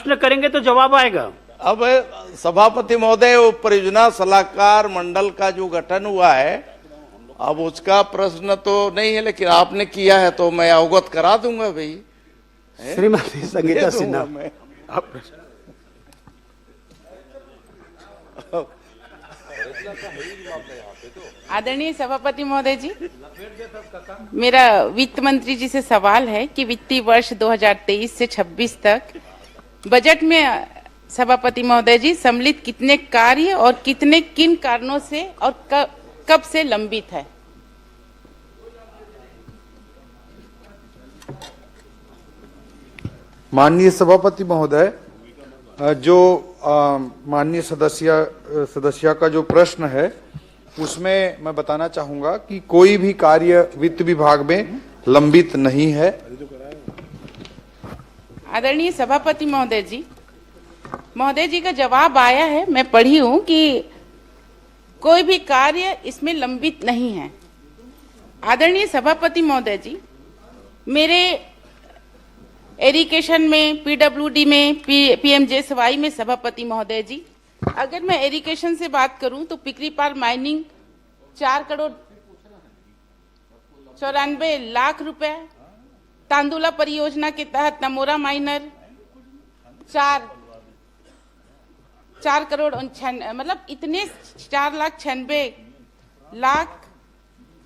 प्रश्न करेंगे तो जवाब आएगा। अब सभापति महोदय, वो परियोजना सलाहकार मंडल का जो गठन हुआ है, अब उसका प्रश्न तो नहीं है, लेकिन आपने किया है तो मैं अवगत करा दूंगा भाई। श्रीमती संगीता सिन्हा, आप आदरणीय सभापति महोदय जी, मेरा वित्त मंत्री जी से सवाल है कि वित्तीय वर्ष 2023 से 26 तक बजट में सभापति महोदय जी सम्मिलित कितने कार्य और कितने किन कारणों से और कब से लंबित है? माननीय सभापति महोदय, जो माननीय सदस्य का जो प्रश्न है उसमें मैं बताना चाहूंगा कि कोई भी कार्य वित्त विभाग में लंबित नहीं है। आदरणीय सभापति महोदय जी का जवाब आया है, मैं पढ़ी हूं कि कोई भी कार्य इसमें लंबित नहीं है। आदरणीय सभापति महोदय जी, मेरे एरिगेशन में, पीडब्ल्यूडी में, पीएमजेएसवाई में सभापति महोदय जी, अगर मैं एरिगेशन से बात करूं तो पिकरीपाल माइनिंग 4 करोड़ 94 लाख रुपए, तांदुला परियोजना के तहत नमोरा माइनर 4 करोड़ मतलब इतने 4,96,00,000,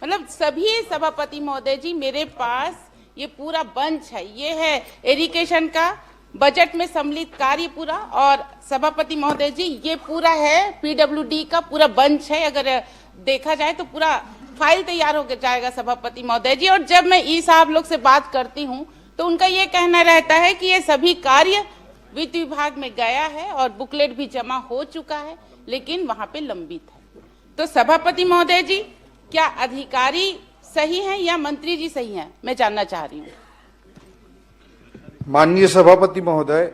मतलब सभी सभापति महोदय जी मेरे पास ये पूरा बंच है। ये है एरिगेशन का बजट में सम्मिलित कार्य पूरा, और सभापति महोदय जी ये पूरा है पीडब्ल्यूडी का पूरा बंच है। अगर देखा जाए तो पूरा फाइल तैयार हो जाएगा सभापति महोदय जी। और जब मैं ई साहब लोग से बात करती हूँ तो उनका ये कहना रहता है कि ये सभी कार्य वित्त विभाग में गया है और बुकलेट भी जमा हो चुका है, लेकिन वहां पे लंबित है। तो सभापति महोदय जी, क्या अधिकारी सही हैं या मंत्री जी सही हैं, मैं जानना चाह रही हूँ। माननीय सभापति महोदय,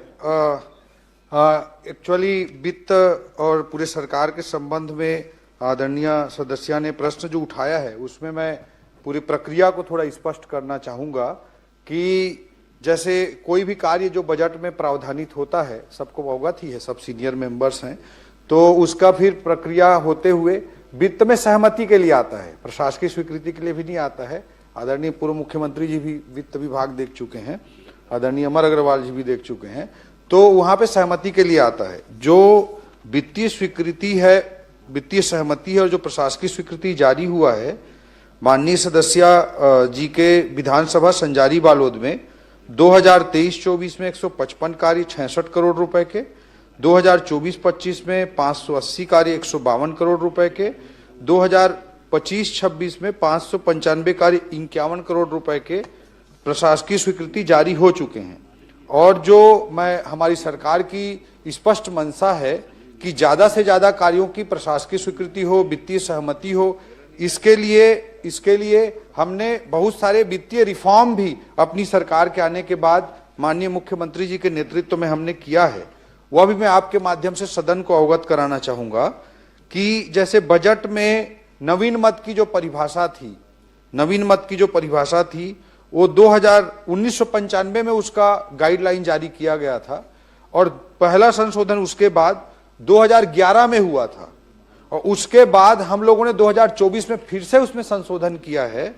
एक्चुअली वित्त और पूरे सरकार के संबंध में आदरणीय सदस्य ने प्रश्न जो उठाया है उसमें मैं पूरी प्रक्रिया को थोड़ा स्पष्ट करना चाहूँगा कि जैसे कोई भी कार्य जो बजट में प्रावधानित होता है, सबको अवगत ही है, सब सीनियर मेंबर्स हैं, तो उसका फिर प्रक्रिया होते हुए वित्त में सहमति के लिए आता है, प्रशासकीय स्वीकृति के लिए भी नहीं आता है। आदरणीय पूर्व मुख्यमंत्री जी भी वित्त विभाग देख चुके हैं, आदरणीय अमर अग्रवाल जी भी देख चुके हैं, तो वहां पे सहमति के लिए आता है। जो वित्तीय स्वीकृति है, वित्तीय सहमति है और जो प्रशासकीय स्वीकृति जारी हुआ है माननीय सदस्य जी के विधानसभा संजारी बालोद में 2023-24 में 155 कार्य 66 करोड़ रुपए के, 2024-25 में 580 कार्य 152 करोड़ रुपए के, 2025-26 में 595 कार्य 51 करोड़ रुपए के प्रशासकीय स्वीकृति जारी हो चुके हैं। और जो हमारी सरकार की स्पष्ट मंशा है कि ज़्यादा से ज़्यादा कार्यों की प्रशासकीय स्वीकृति हो, वित्तीय सहमति हो, इसके लिए हमने बहुत सारे वित्तीय रिफॉर्म भी अपनी सरकार के आने के बाद माननीय मुख्यमंत्री जी के नेतृत्व में हमने किया है। वह भी मैं आपके माध्यम से सदन को अवगत कराना चाहूँगा कि जैसे बजट में नवीन मद की जो परिभाषा थी वो 1995 में उसका गाइडलाइन जारी किया गया था और पहला संशोधन उसके बाद 2011 में हुआ था, और उसके बाद हम लोगों ने 2024 में फिर से उसमें संशोधन किया है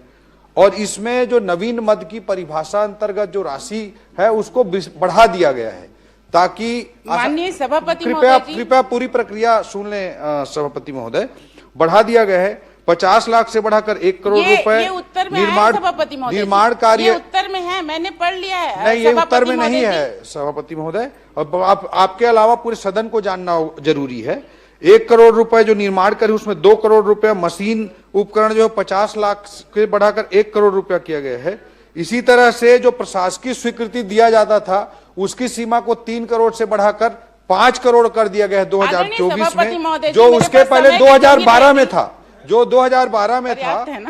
और इसमें जो नवीन मद की परिभाषा अंतर्गत जो राशि है उसको बढ़ा दिया गया है, ताकि माननीय सभापति कृपया पूरी प्रक्रिया सुन लें सभापति महोदय। बढ़ा दिया गया है 50 लाख से बढ़ाकर 1 करोड़ रुपए निर्माण कार्य। उत्तर में है, मैंने पढ़ लिया है। नहीं, ये उत्तर में नहीं है सभापति महोदय, और आपके अलावा पूरे सदन को जानना जरूरी है। 1 करोड़ रुपए जो निर्माण कार्य, उसमें 2 करोड़ रुपए मशीन उपकरण जो 50 लाख से बढ़ाकर 1 करोड़ रुपया किया गया है। इसी तरह से जो प्रशासकीय स्वीकृति दिया जाता था उसकी सीमा को 3 करोड़ से बढ़ाकर 5 करोड़ कर दिया गया है 2024 में, जो उसके पहले 2012 में था,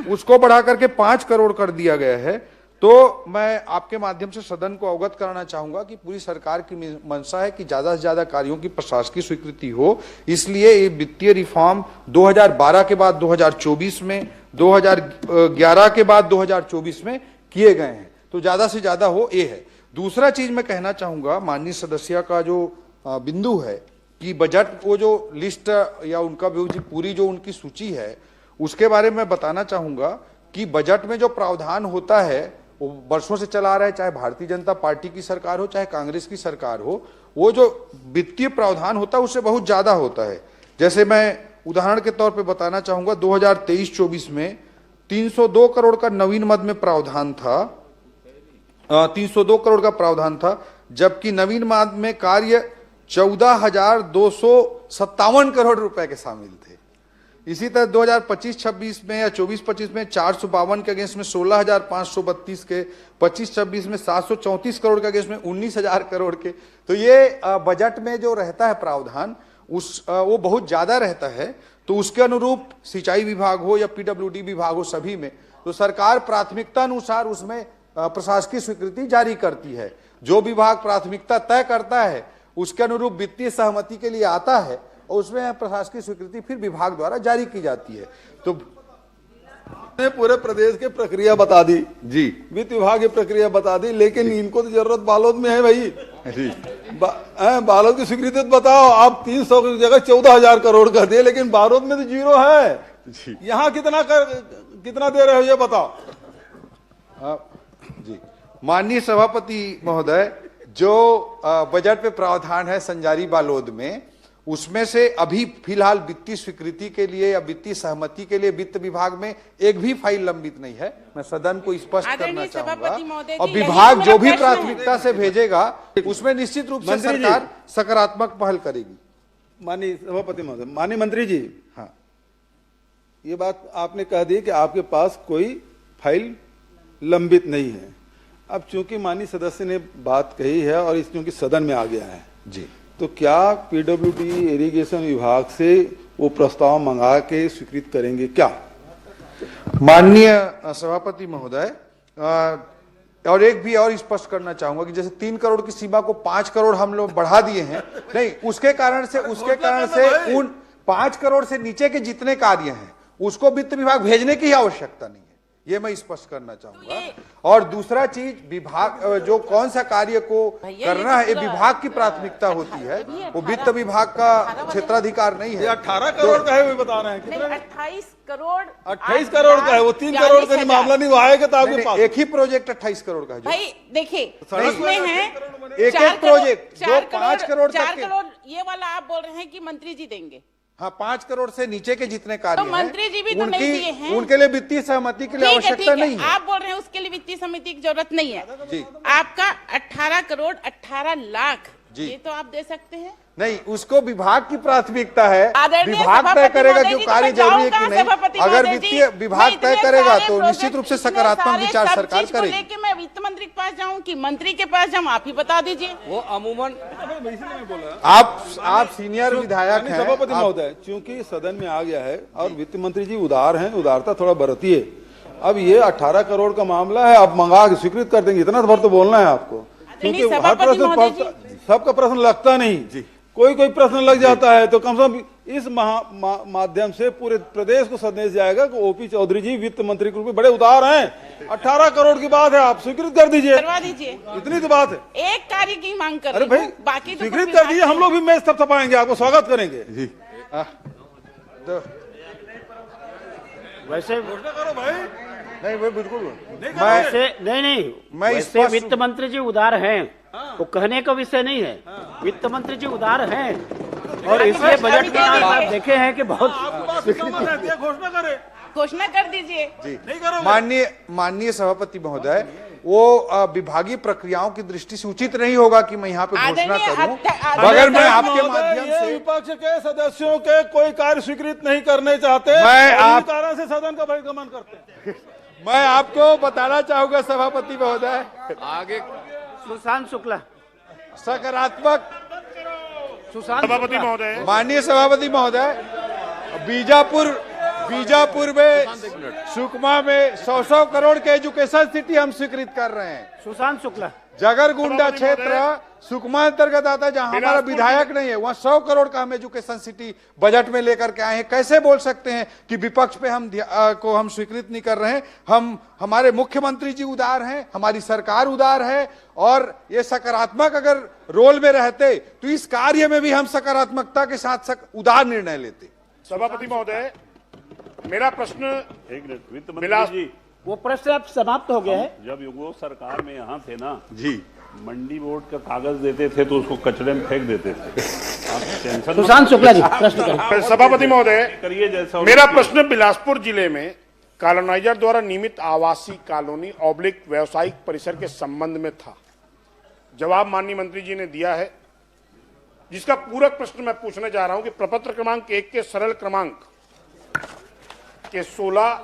उसको बढ़ा करके 5 करोड़ कर दिया गया है। तो मैं आपके माध्यम से सदन को अवगत कराना चाहूंगा कि पूरी सरकार की मंशा है कि ज्यादा से ज्यादा कार्यों की प्रशासकीय स्वीकृति हो, इसलिए ये वित्तीय रिफॉर्म 2012 के बाद 2024 में, 2011 के बाद 2024 में किए गए हैं, तो ज्यादा से ज्यादा हो ये है। दूसरा चीज मैं कहना चाहूंगा, माननीय सदस्य का जो बिंदु है कि बजट वो जो लिस्ट या उनका पूरी जो उनकी सूची है उसके बारे में बताना चाहूंगा कि बजट में जो प्रावधान होता है वो वर्षों से चला आ रहा है, चाहे भारतीय जनता पार्टी की सरकार हो चाहे कांग्रेस की सरकार हो, वो जो वित्तीय प्रावधान होता है उससे बहुत ज्यादा होता है। जैसे मैं उदाहरण के तौर पे बताना चाहूंगा 2023-24 में 302 करोड़ का नवीन मद में प्रावधान था, 302 करोड़ का प्रावधान था, जबकि नवीन मद में कार्य 14,257 करोड़ रुपए के शामिल थे। इसी तरह 2025-26 में या 24-25 में 452 के अगेंस्ट में 16,532 के, 25-26 में 734 करोड़ के अगेंस्ट में 19,000 करोड़ के। तो ये बजट में जो रहता है प्रावधान वो बहुत ज्यादा रहता है। तो उसके अनुरूप सिंचाई विभाग हो या पीडब्ल्यूडी विभाग हो, सभी में तो सरकार प्राथमिकता अनुसार उसमें प्रशासकीय स्वीकृति जारी करती है। जो विभाग प्राथमिकता तय करता है उसके अनुरूप वित्तीय सहमति के लिए आता है और उसमें प्रशासकीय स्वीकृति फिर विभाग द्वारा जारी की जाती है। तो पूरे प्रदेश की प्रक्रिया बता दी जी, वित्त विभाग की प्रक्रिया बता दी, लेकिन इनको तो जरूरत बालोद में है भाई जी। बालोद की स्वीकृति तो बताओ। आप 300 की जगह 14,000 करोड़ का दे, लेकिन बालोद में तो जीरो है। यहाँ कितना दे रहे हो ये बताओ। जी, माननीय सभापति महोदय, जो बजट पे प्रावधान है संजारी बालोद में, उसमें से अभी फिलहाल वित्तीय स्वीकृति के लिए या वित्तीय सहमति के लिए वित्त विभाग में एक भी फाइल लंबित नहीं है। मैं सदन को स्पष्ट करना चाहूंगा। और विभाग जो भी प्राथमिकता से भेजेगा उसमें निश्चित रूप से सरकार सकारात्मक पहल करेगी। माननीय सभापति महोदय, माननीय मंत्री जी, हाँ, ये बात आपने कह दी कि आपके पास कोई फाइल लंबित नहीं है। अब चूंकि माननीय सदस्य ने बात कही है और इस चूंकि सदन में आ गया है जी, तो क्या पीडब्ल्यूडी इरिगेशन विभाग से वो प्रस्ताव मंगा के स्वीकृत करेंगे क्या? माननीय सभापति महोदय, और एक भी और स्पष्ट करना चाहूंगा कि जैसे 3 करोड़ की सीमा को 5 करोड़ हम लोग बढ़ा दिए हैं, नहीं, उसके कारण से उन 5 करोड़ से नीचे के जितने कार्य हैं उसको वित्त विभाग भेजने की आवश्यकता नहीं है, ये मैं स्पष्ट करना चाहूंगा। और दूसरा चीज, विभाग जो कौन सा कार्य को करना है ये विभाग की प्राथमिकता होती है, वो वित्त विभाग का क्षेत्राधिकार नहीं है। 18 करोड़ का है, वो बता रहे हैं कितने? 28 करोड़ 28 करोड़ का है। वो 3 करोड़ का मामला नहीं, वो आएगा तो आपके पास। एक ही प्रोजेक्ट 28 करोड़ का है भाई। देखिए इसमें है एक प्रोजेक्ट जो 5 करोड़ 4 करोड़ ये वाला आप बोल रहे हैं कि मंत्री जी देंगे। हाँ, 5 करोड़ से नीचे के जितने कार्य तो मंत्री जी भी तो नहीं दिए हैं। उनके लिए वित्तीय सहमति के लिए आवश्यकता नहीं है। आप बोल रहे हैं उसके लिए वित्तीय समिति की जरूरत नहीं है जी। आपका 18 करोड़ 18 लाख जी, ये तो आप दे सकते हैं। नहीं, उसको विभाग की प्राथमिकता है, आदरणीय विभाग तय सभापति करेगा महोदय जो जी, कार्य तो जरूरी है कि जाऊंगा नहीं। सभापति अगर महोदय वित्तीय जी, विभाग मैं तय इतने करेगा सारे तो निश्चित रूप से प्रोजेक्ट, सकारात्मक इतने विचार सारे सरकार सब चीज को करेगी। लेके मैं वित्त मंत्री के पास जाऊं कि मंत्री के पास जाऊं, आप ही बता दीजिए। वो अमूमन आप सीनियर विधायक हैं। सभापति महोदय, चूंकि सदन में आ गया है और वित्त मंत्री जी उदार हैं, उदारता थोड़ा बरतिए। अब ये 18 करोड़ का मामला है, आप मंगा के स्वीकृत कर देंगे, इतना भर तो बोलना है आपको, क्योंकि हर प्रश्न सबका प्रश्न लगता नहीं, कोई प्रश्न लग जाता है। तो कम से कम इस माध्यम से पूरे प्रदेश को संदेश जाएगा कि ओपी चौधरी जी वित्त मंत्री के रूप में बड़े उदार हैं। 18 करोड़ की बात है, आप स्वीकृत कर दीजिए, करवा दीजिए, इतनी तो बात है। एक कार्य की मांग कर अरे भाई, बाकी तो स्वीकृत कर दीजिए, हम लोग भी मेज थपथपाएंगे, आपको स्वागत करेंगे जी। वैसे करो भाई, नहीं, वो बिल्कुल नहीं मैं वैसे वित्त मंत्री जी उदार हैं, तो कहने का विषय नहीं है। वित्त मंत्री जी उदार हैं और इसलिए बजट में आप देखे हैं कि बहुत घोषणा कर दीजिए जी। माननीय सभापति महोदय, वो विभागीय प्रक्रियाओं की दृष्टि से उचित नहीं होगा कि मैं यहाँ पे घोषणा करूं, मगर मैं आपके माध्यम से विपक्ष के सदस्यों के कोई कार्य स्वीकृत नहीं करने चाहते, मैं आप कारण से सदन का बहिर्गमन करते हैं। मैं आपको बताना चाहूंगा सभापति महोदय, आगे सुशांत शुक्ला, सकारात्मक सभापति महोदय, माननीय सभापति महोदय, बीजापुर में, सुकमा में 100 करोड़ के एजुकेशन सिटी हम स्वीकृत कर रहे हैं। सुशांत शुक्ला जगरगुंडा क्षेत्र सुकमा अंतर्गत आता है, जहां हमारा विधायक नहीं है, वहां 100 करोड़ का हम एजुकेशन सिटी बजट में लेकर के आए हैं। कैसे बोल सकते हैं कि विपक्ष पे हम स्वीकृत नहीं कर रहे हैं? हमारे मुख्यमंत्री जी उदार हैं, हमारी सरकार उदार है, और ये सकारात्मक अगर रोल में रहते तो इस कार्य में भी हम सकारात्मकता के साथ उदार निर्णय लेते। सभापति महोदय, मेरा प्रश्न वित्त मंत्री जी, वो प्रश्न अब समाप्त हो गया है। जब वो सरकार में यहाँ थे ना जी, मंडी बोर्ड का कागज देते थे तो उसको कचरे में फेंक देते थे। आप टेंशन सुशांत शुक्ला जी प्रश्न करें। सभापति महोदय, करिए जैसा मेरा प्रश्न बिलासपुर जिले में कॉलोनाइजर द्वारा नियमित आवासीय कॉलोनी ऑब्लिक व्यावसायिक परिसर के संबंध में था। जवाब माननीय मंत्री जी ने दिया है, जिसका पूरक प्रश्न मैं पूछने जा रहा हूं कि प्रपत्र क्रमांक 1 के सरल क्रमांक के 16,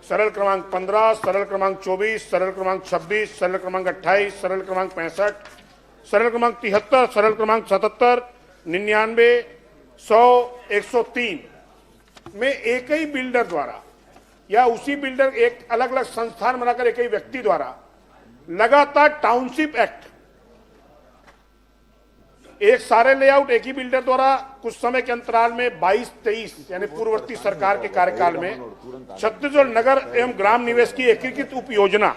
सरल क्रमांक 15, सरल क्रमांक 24, सरल क्रमांक 26, सरल क्रमांक 28, सरल क्रमांक 65, सरल क्रमांक 73, सरल क्रमांक 77, 99, 100, 103 में एक ही बिल्डर द्वारा या उसी बिल्डर एक अलग अलग संस्थान बनाकर एक ही व्यक्ति द्वारा लगातार टाउनशिप एक्ट, एक सारे लेआउट एक ही बिल्डर द्वारा कुछ समय के अंतराल में 22-23 यानी पूर्ववर्ती सरकार के कार्यकाल में छत्तीसगढ़ नगर एवं ग्राम निवेश की एकीकृत उप योजना,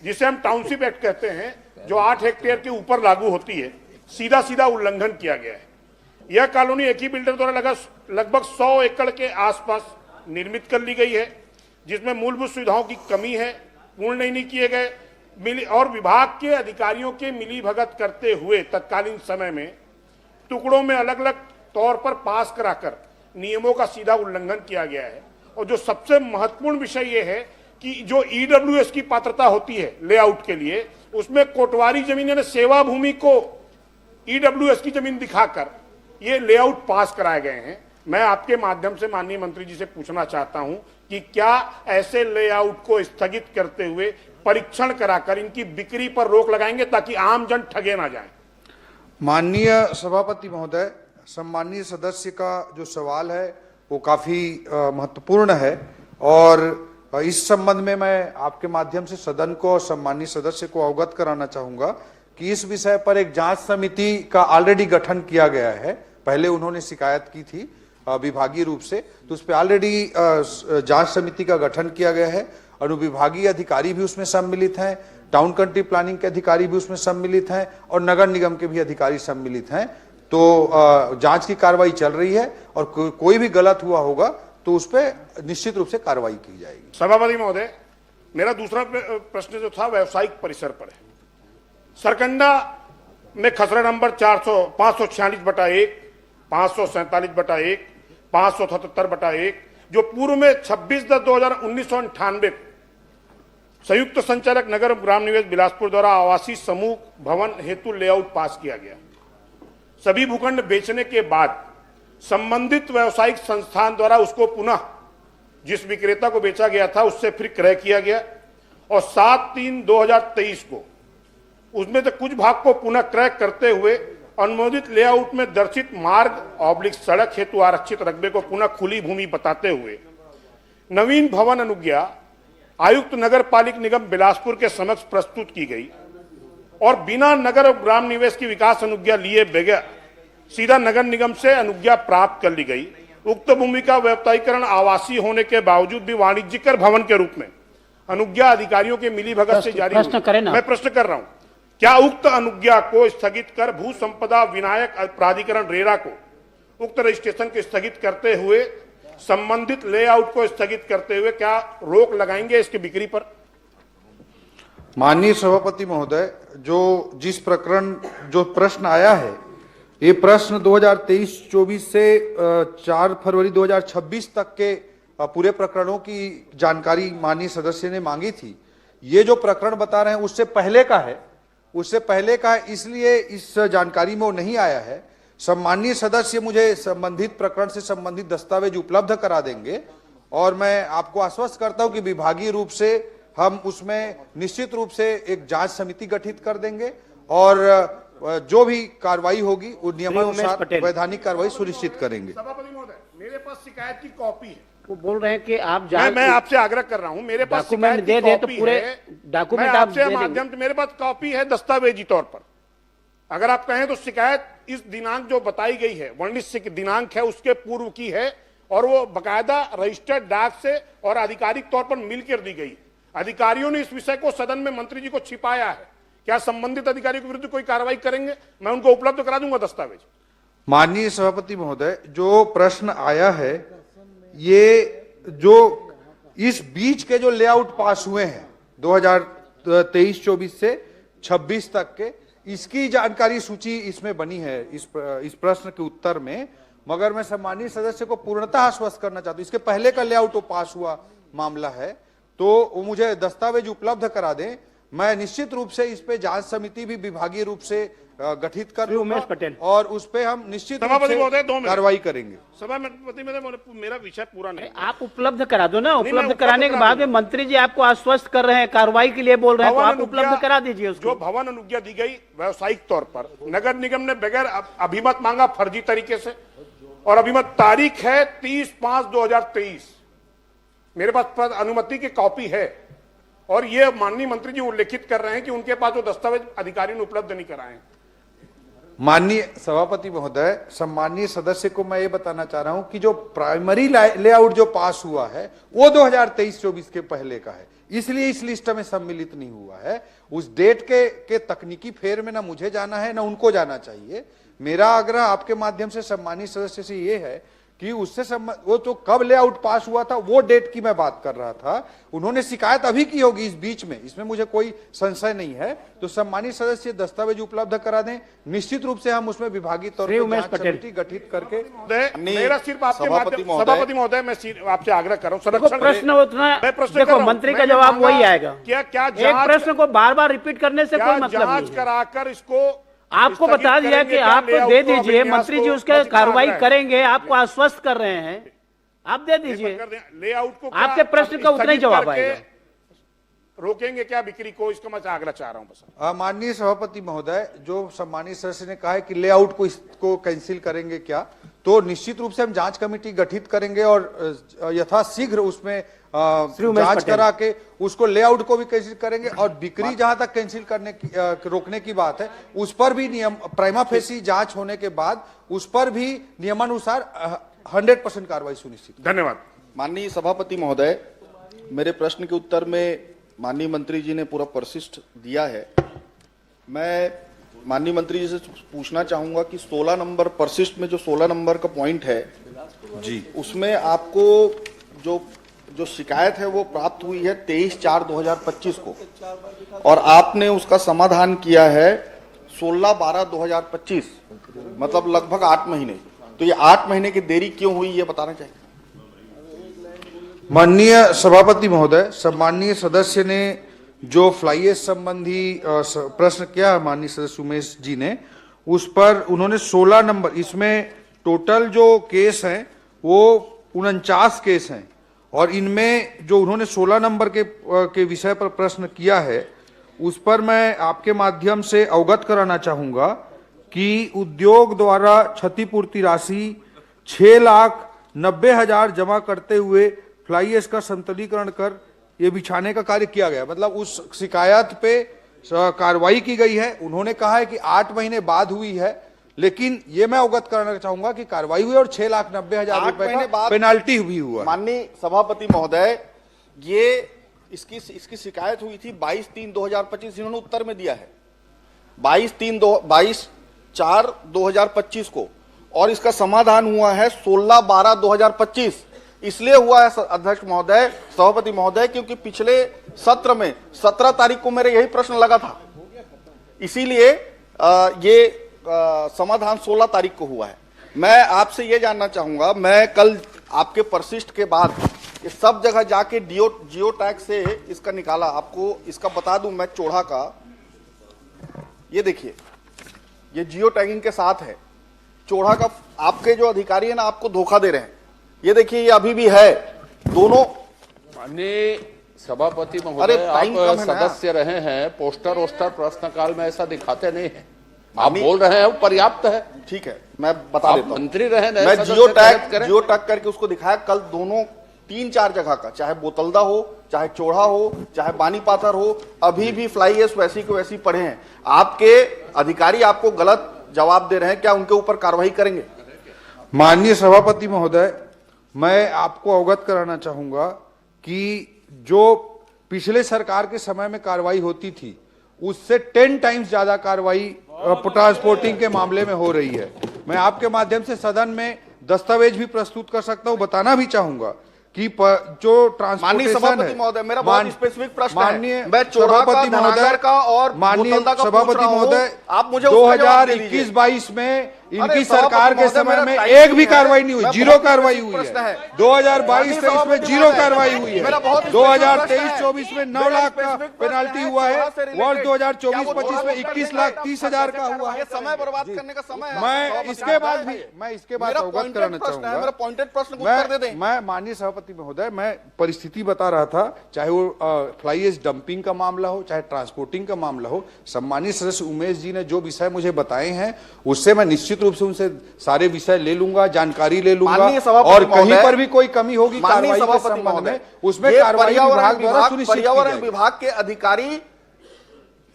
जिसे हम टाउनशिप एक्ट कहते हैं, जो 8 हेक्टेयर के ऊपर लागू होती है, सीधा सीधा उल्लंघन किया गया है। यह कॉलोनी एक ही बिल्डर द्वारा लगभग 100 एकड़ के आसपास निर्मित कर ली गई है, जिसमें मूलभूत सुविधाओं की कमी है, पूर्ण नहीं किए गए, और विभाग के अधिकारियों के मिलीभगत करते हुए तत्कालीन समय में टुकड़ों में अलग अलग तौर पर पास कराकर नियमों का सीधा उल्लंघन किया गया है। और जो सबसे महत्वपूर्ण विषय यह है कि जो ईडब्ल्यूएस की पात्रता होती है लेआउट के लिए, उसमें कोटवारी जमीन यानी सेवा भूमि को ईडब्ल्यूएस की जमीन दिखाकर ये लेआउट पास कराए गए हैं। मैं आपके माध्यम से माननीय मंत्री जी से पूछना चाहता हूं कि क्या ऐसे लेआउट को स्थगित करते हुए परीक्षण कराकर इनकी बिक्री पर रोक लगाएंगे ताकि आम जन ठगे ना जाए? माननीय सभापति महोदय, सम्मानीय सदस्य का जो सवाल है वो काफी महत्वपूर्ण है, और इस संबंध में मैं आपके माध्यम से सदन को और सम्मानीय सदस्य को अवगत कराना चाहूंगा कि इस विषय पर एक जांच समिति का ऑलरेडी गठन किया गया है। पहले उन्होंने शिकायत की थी विभागीय रूप से, तो उस पर ऑलरेडी जांच समिति का गठन किया गया है। अनुविभागीय अधिकारी भी उसमें सम्मिलित हैं, टाउन कंट्री प्लानिंग के अधिकारी भी उसमें सम्मिलित हैं, और नगर निगम के भी अधिकारी सम्मिलित हैं। तो जांच की कार्रवाई चल रही है, और कोई भी गलत हुआ होगा तो उस पर निश्चित रूप से कार्रवाई की जाएगी। सभापति महोदय, मेरा दूसरा प्रश्न जो था व्यावसायिक परिसर पर है। सरकंडा में खसरा नंबर 546/1, 547/1, 577/1, जो पूर्व में 26/10/1998 संयुक्त संचालक नगर ग्राम निवेश बिलासपुर द्वारा आवासीय समूह भवन हेतु लेआउट पास किया गया। सभी भूखंड बेचने के बाद संबंधित व्यावसायिक संस्थान द्वारा उसको पुनः जिस विक्रेता को बेचा गया था उससे फिर क्रय किया गया, और 7/3/2023 को उसमें से कुछ भाग को पुनः क्रय करते हुए अनुमोदित लेआउट में दर्शित मार्ग ऑब्लिक सड़क हेतु आरक्षित रकबे को पुनः खुली भूमि बताते हुए नवीन भवन अनुज्ञा आयुक्त नगर पालिक निगम बिलासपुर के समक्ष प्रस्तुत की गई, और बिना नगर और ग्राम निवेश की विकास अनुज्ञा लिए बगैर सीधा नगर निगम से अनुज्ञा प्राप्त कर ली गई। उक्त भूमि का व्यावसायीकरण आवासीय होने के बावजूद भी वाणिज्यिक भवन के रूप में अनुज्ञा अधिकारियों के मिलीभगत से जारी हुई। मैं प्रश्न कर रहा हूं, क्या उक्त अनुज्ञा को स्थगित कर भू संपदा विनायक प्राधिकरण रेरा को उक्त रजिस्ट्रेशन को स्थगित करते हुए संबंधित लेआउट को स्थगित करते हुए क्या रोक लगाएंगे इसकी बिक्री पर? माननीय सभापति महोदय, जो प्रश्न आया है, ये प्रश्न 2023-24 से 4 फरवरी 2026 तक के पूरे प्रकरणों की जानकारी माननीय सदस्य ने मांगी थी। ये जो प्रकरण बता रहे हैं उससे पहले का है, इसलिए इस जानकारी में वो नहीं आया है। सम्मानीय सदस्य मुझे संबंधित प्रकरण से संबंधित दस्तावेज उपलब्ध करा देंगे, और मैं आपको आश्वस्त करता हूं कि विभागीय रूप से हम उसमें निश्चित रूप से एक जांच समिति गठित कर देंगे, और जो भी कार्रवाई होगी वो नियमानुसार वैधानिक कार्रवाई सुनिश्चित करेंगे। सभापति महोदय, मेरे पास शिकायत की कॉपी है वो बोल रहे हैं कि आप मैं आपसे आग्रह कर रहा हूं, मेरे पास डॉक्यूमेंट शिकायत की दे दे तो कॉपी पूरे है। डॉक्यूमेंट मैं आप आपसे दे माध्यम से, मेरे पास कॉपी है दस्तावेजी तौर पर। अगर आप कहें तो शिकायत इस दिनांक जो बताई गई है, वर्णित दिनांक है, उसके पूर्व की है और वो बकायदा रजिस्टर्ड डाक से और आधिकारिक तौर पर मिलकर दी गई। अधिकारियों ने इस विषय को सदन में मंत्री जी को छिपाया है। क्या संबंधित अधिकारियों के विरुद्ध कोई कार्रवाई करेंगे? मैं उनको उपलब्ध करा दूंगा दस्तावेज। माननीय सभापति महोदय, जो प्रश्न आया है, ये जो इस बीच के जो लेआउट पास हुए हैं 2023-24 से 26 तक के, इसकी जानकारी सूची इसमें बनी है इस प्रश्न के उत्तर में। मगर मैं सम्मानीय सदस्य को पूर्णतः आश्वस्त करना चाहता हूं, इसके पहले का लेआउट वो पास हुआ मामला है, तो वो मुझे दस्तावेज उपलब्ध करा दें। मैं निश्चित रूप से इस पे जांच समिति भी विभागीय रूप से गठित कर लूंगा और उस पे हम निश्चित रूप से कार्रवाई करेंगे। सभापति मेरा विषय पूरा नहीं, आप उपलब्ध करा दो ना। उपलब्ध कराने के बाद में मंत्री जी आपको आश्वस्त कर रहे हैं, कार्रवाई के लिए बोल रहे हैं, तो आप उपलब्ध करा दीजिए उसको। जो भवन अनुज्ञा दी गई व्यावसायिक तौर पर, नगर निगम ने बगैर अभिमत मांगा फर्जी तरीके से, और अभिमत तारीख है 30/5/2023। मेरे पास अनुमति की कॉपी है और ये माननीय मंत्री जी उल्लेखित कर रहे हैं कि उनके पास वो दस्तावेज अधिकारियों ने उपलब्ध नहीं कराए। माननीय सभापति महोदय, सम्मानीय सदस्य को मैं ये बताना चाह रहा हूं कि जो प्राइमरी लेआउट जो पास हुआ है वो 2023-24 के पहले का है, इसलिए इस लिस्ट में सम्मिलित नहीं हुआ है। उस डेट के तकनीकी फेर में ना मुझे जाना है ना उनको जाना चाहिए। मेरा आग्रह आपके माध्यम से सम्मानीय सदस्य से ये है कि उससे वो तो कब लेआउट पास हुआ था वो डेट की मैं बात कर रहा था। उन्होंने शिकायत अभी की होगी इस बीच में, इसमें मुझे कोई संशय नहीं है। तो सम्मानीय सदस्य दस्तावेज उपलब्ध करा दें, निश्चित रूप से हम उसमें विभागीय तौर पर जांच समिति गठित करके। मेरा सिर्फ आपके माध्यम, सभापति महोदय, मैं आपसे आग्रह कर रहा हूँ, संरक्षण प्रश्न उतना देखो, मंत्री का जवाब वही आएगा। क्या एक प्रश्न को बार बार रिपीट करने से कोई मतलब नहीं है। कराकर इसको आपको बता दिया कि आप दे दीजिए, मंत्री जी उसके कार्रवाई करेंगे, आपको आश्वस्त कर रहे हैं, आप दे दीजिए। लेआउट को आपके प्रश्न का उतना ही जवाब आएगा। रोकेंगे क्या बिक्री को, इसका मैं आग्रह चाह रहा हूं बस। माननीय सभापति महोदय, जो सम्मानीय सदस्य ने कहा है कि लेआउट को इसको कैंसिल करेंगे क्या, तो निश्चित रूप से हम जांच कमेटी गठित करेंगे और यथाशीघ्र उसमें जांच करा के उसको लेआउट को भी कैंसिल करेंगे और बिक्री जहां तक कैंसिल करने की रोकने की बात है उस पर भी नियम प्राइमा फेसी जांच होने के बाद उस पर भी नियमानुसार 100% कार्रवाई सुनिश्चित। धन्यवाद। माननीय सभापति महोदय, मेरे प्रश्न के उत्तर में माननीय मंत्री जी ने पूरा परिशिष्ट दिया है। मैं माननीय मंत्री जी से पूछना चाहूंगा कि 16 नंबर परिशिष्ट में जो 16 नंबर का पॉइंट है जी, उसमें आपको जो शिकायत है वो प्राप्त हुई है 23/4/2025 को और आपने उसका समाधान किया है 16/12/2025, मतलब लगभग 8 महीने। तो ये 8 महीने की देरी क्यों हुई, ये बताना चाहिए। माननीय सभापति महोदय, सम्मानीय सदस्य ने जो फ्लाई ऐश संबंधी प्रश्न किया माननीय सदस्य उमेश जी ने, उस पर उन्होंने 16 नंबर, इसमें टोटल जो केस हैं वो 49 केस हैं और इनमें जो उन्होंने 16 नंबर के विषय पर प्रश्न किया है उस पर मैं आपके माध्यम से अवगत कराना चाहूंगा कि उद्योग द्वारा क्षतिपूर्ति राशि 6,90,000 जमा करते हुए फ्लाई ऐश का संतुलीकरण कर ये बिछाने का कार्य किया गया। मतलब उस शिकायत पे कार्रवाई की गई है। उन्होंने कहा है कि 8 महीने बाद हुई है, लेकिन ये मैं अवगत करना चाहूंगा कि कार्रवाई हुई और 6,90,000 रुपए का पेनाल्टी भी हुआ। माननीय सभापति महोदय, ये इसकी शिकायत हुई थी 22/3/2025, इन्होंने उत्तर में दिया है 22/4/2025 को और इसका समाधान हुआ है 16/12/2025। इसलिए हुआ है अध्यक्ष महोदय, सभापति महोदय, क्योंकि पिछले सत्र में 17 तारीख को मेरे यही प्रश्न लगा था, इसीलिए ये समाधान 16 तारीख को हुआ है। मैं आपसे ये जानना चाहूंगा, मैं कल आपके परिशिष्ट के बाद ये सब जगह जाके जियो टैग से इसका निकाला, आपको इसका बता दूं मैं, चोड़ा का ये देखिए, ये जियो टैगिंग के साथ है। चोड़ा का आपके जो अधिकारी है ना, आपको धोखा दे रहे हैं। ये देखिए, ये अभी भी है दोनों। माननीय सभापति महोदय, आप सदस्य रहे हैं, पोस्टर वोस्टर प्रश्नकाल में ऐसा दिखाते नहीं है। आप बोल रहे हैं वो पर्याप्त है। ठीक है, मैं बता देता हूं। मंत्री रहे, मैं जियो टैग करके उसको दिखाया। कल दोनों 3-4 जगह का, चाहे बोतलदा हो, चाहे चोड़ा हो, चाहे बानीपाथर हो, अभी भी फ्लाई ऐश वैसी को वैसी पड़े हैं। आपके अधिकारी आपको गलत जवाब दे रहे हैं, क्या उनके ऊपर कार्रवाई करेंगे? माननीय सभापति महोदय, मैं आपको अवगत कराना चाहूंगा कि जो पिछले सरकार के समय में कार्रवाई होती थी उससे 10 टाइम्स ज्यादा कार्रवाई ट्रांसपोर्टिंग के मामले में हो रही है। मैं आपके माध्यम से सदन में दस्तावेज भी प्रस्तुत कर सकता हूं। बताना भी चाहूंगा कि जो माननीय सभापति महोदय, मेरा बहुत स्पेसिफिक प्रश्न है। मैं सभापति महोदय का और माननीय सभापति महोदय, आप मुझे 2021-22 में इनकी सरकार के समय में एक भी कार्रवाई नहीं हुई, जीरो कार्रवाई हुई है। 2022-23 में जीरो कार्रवाई हुई है। 2023-24 में 9 लाख का पेनाल्टी हुआ है। वर्ष 2024-25 में 21,30,000 का हुआ है। समय बर्बाद करने का समय है। मैं इसके बाद अवगत कराना चाहूंगा। मेरा पॉइंटेड प्रश्न को उत्तर दे दें। मैं माननीय सभापति महोदय, मैं परिस्थिति बता रहा था, चाहे वो फ्लाई ऐश डंपिंग का मामला हो, चाहे ट्रांसपोर्टिंग का मामला हो। सम्मानित सदस्य उमेश जी ने जो विषय मुझे बताए हैं उससे मैं निश्चित रूप से उनसे सारे विषय ले लूंगा, जानकारी ले लूंगा, और कहीं पर भी कोई कमी होगी कार्रवाई के संबंध में उसमें कार्रवाई विभाग द्वारा सुनिश्चित की जाएगी। पर्यावरण विभाग के अधिकारी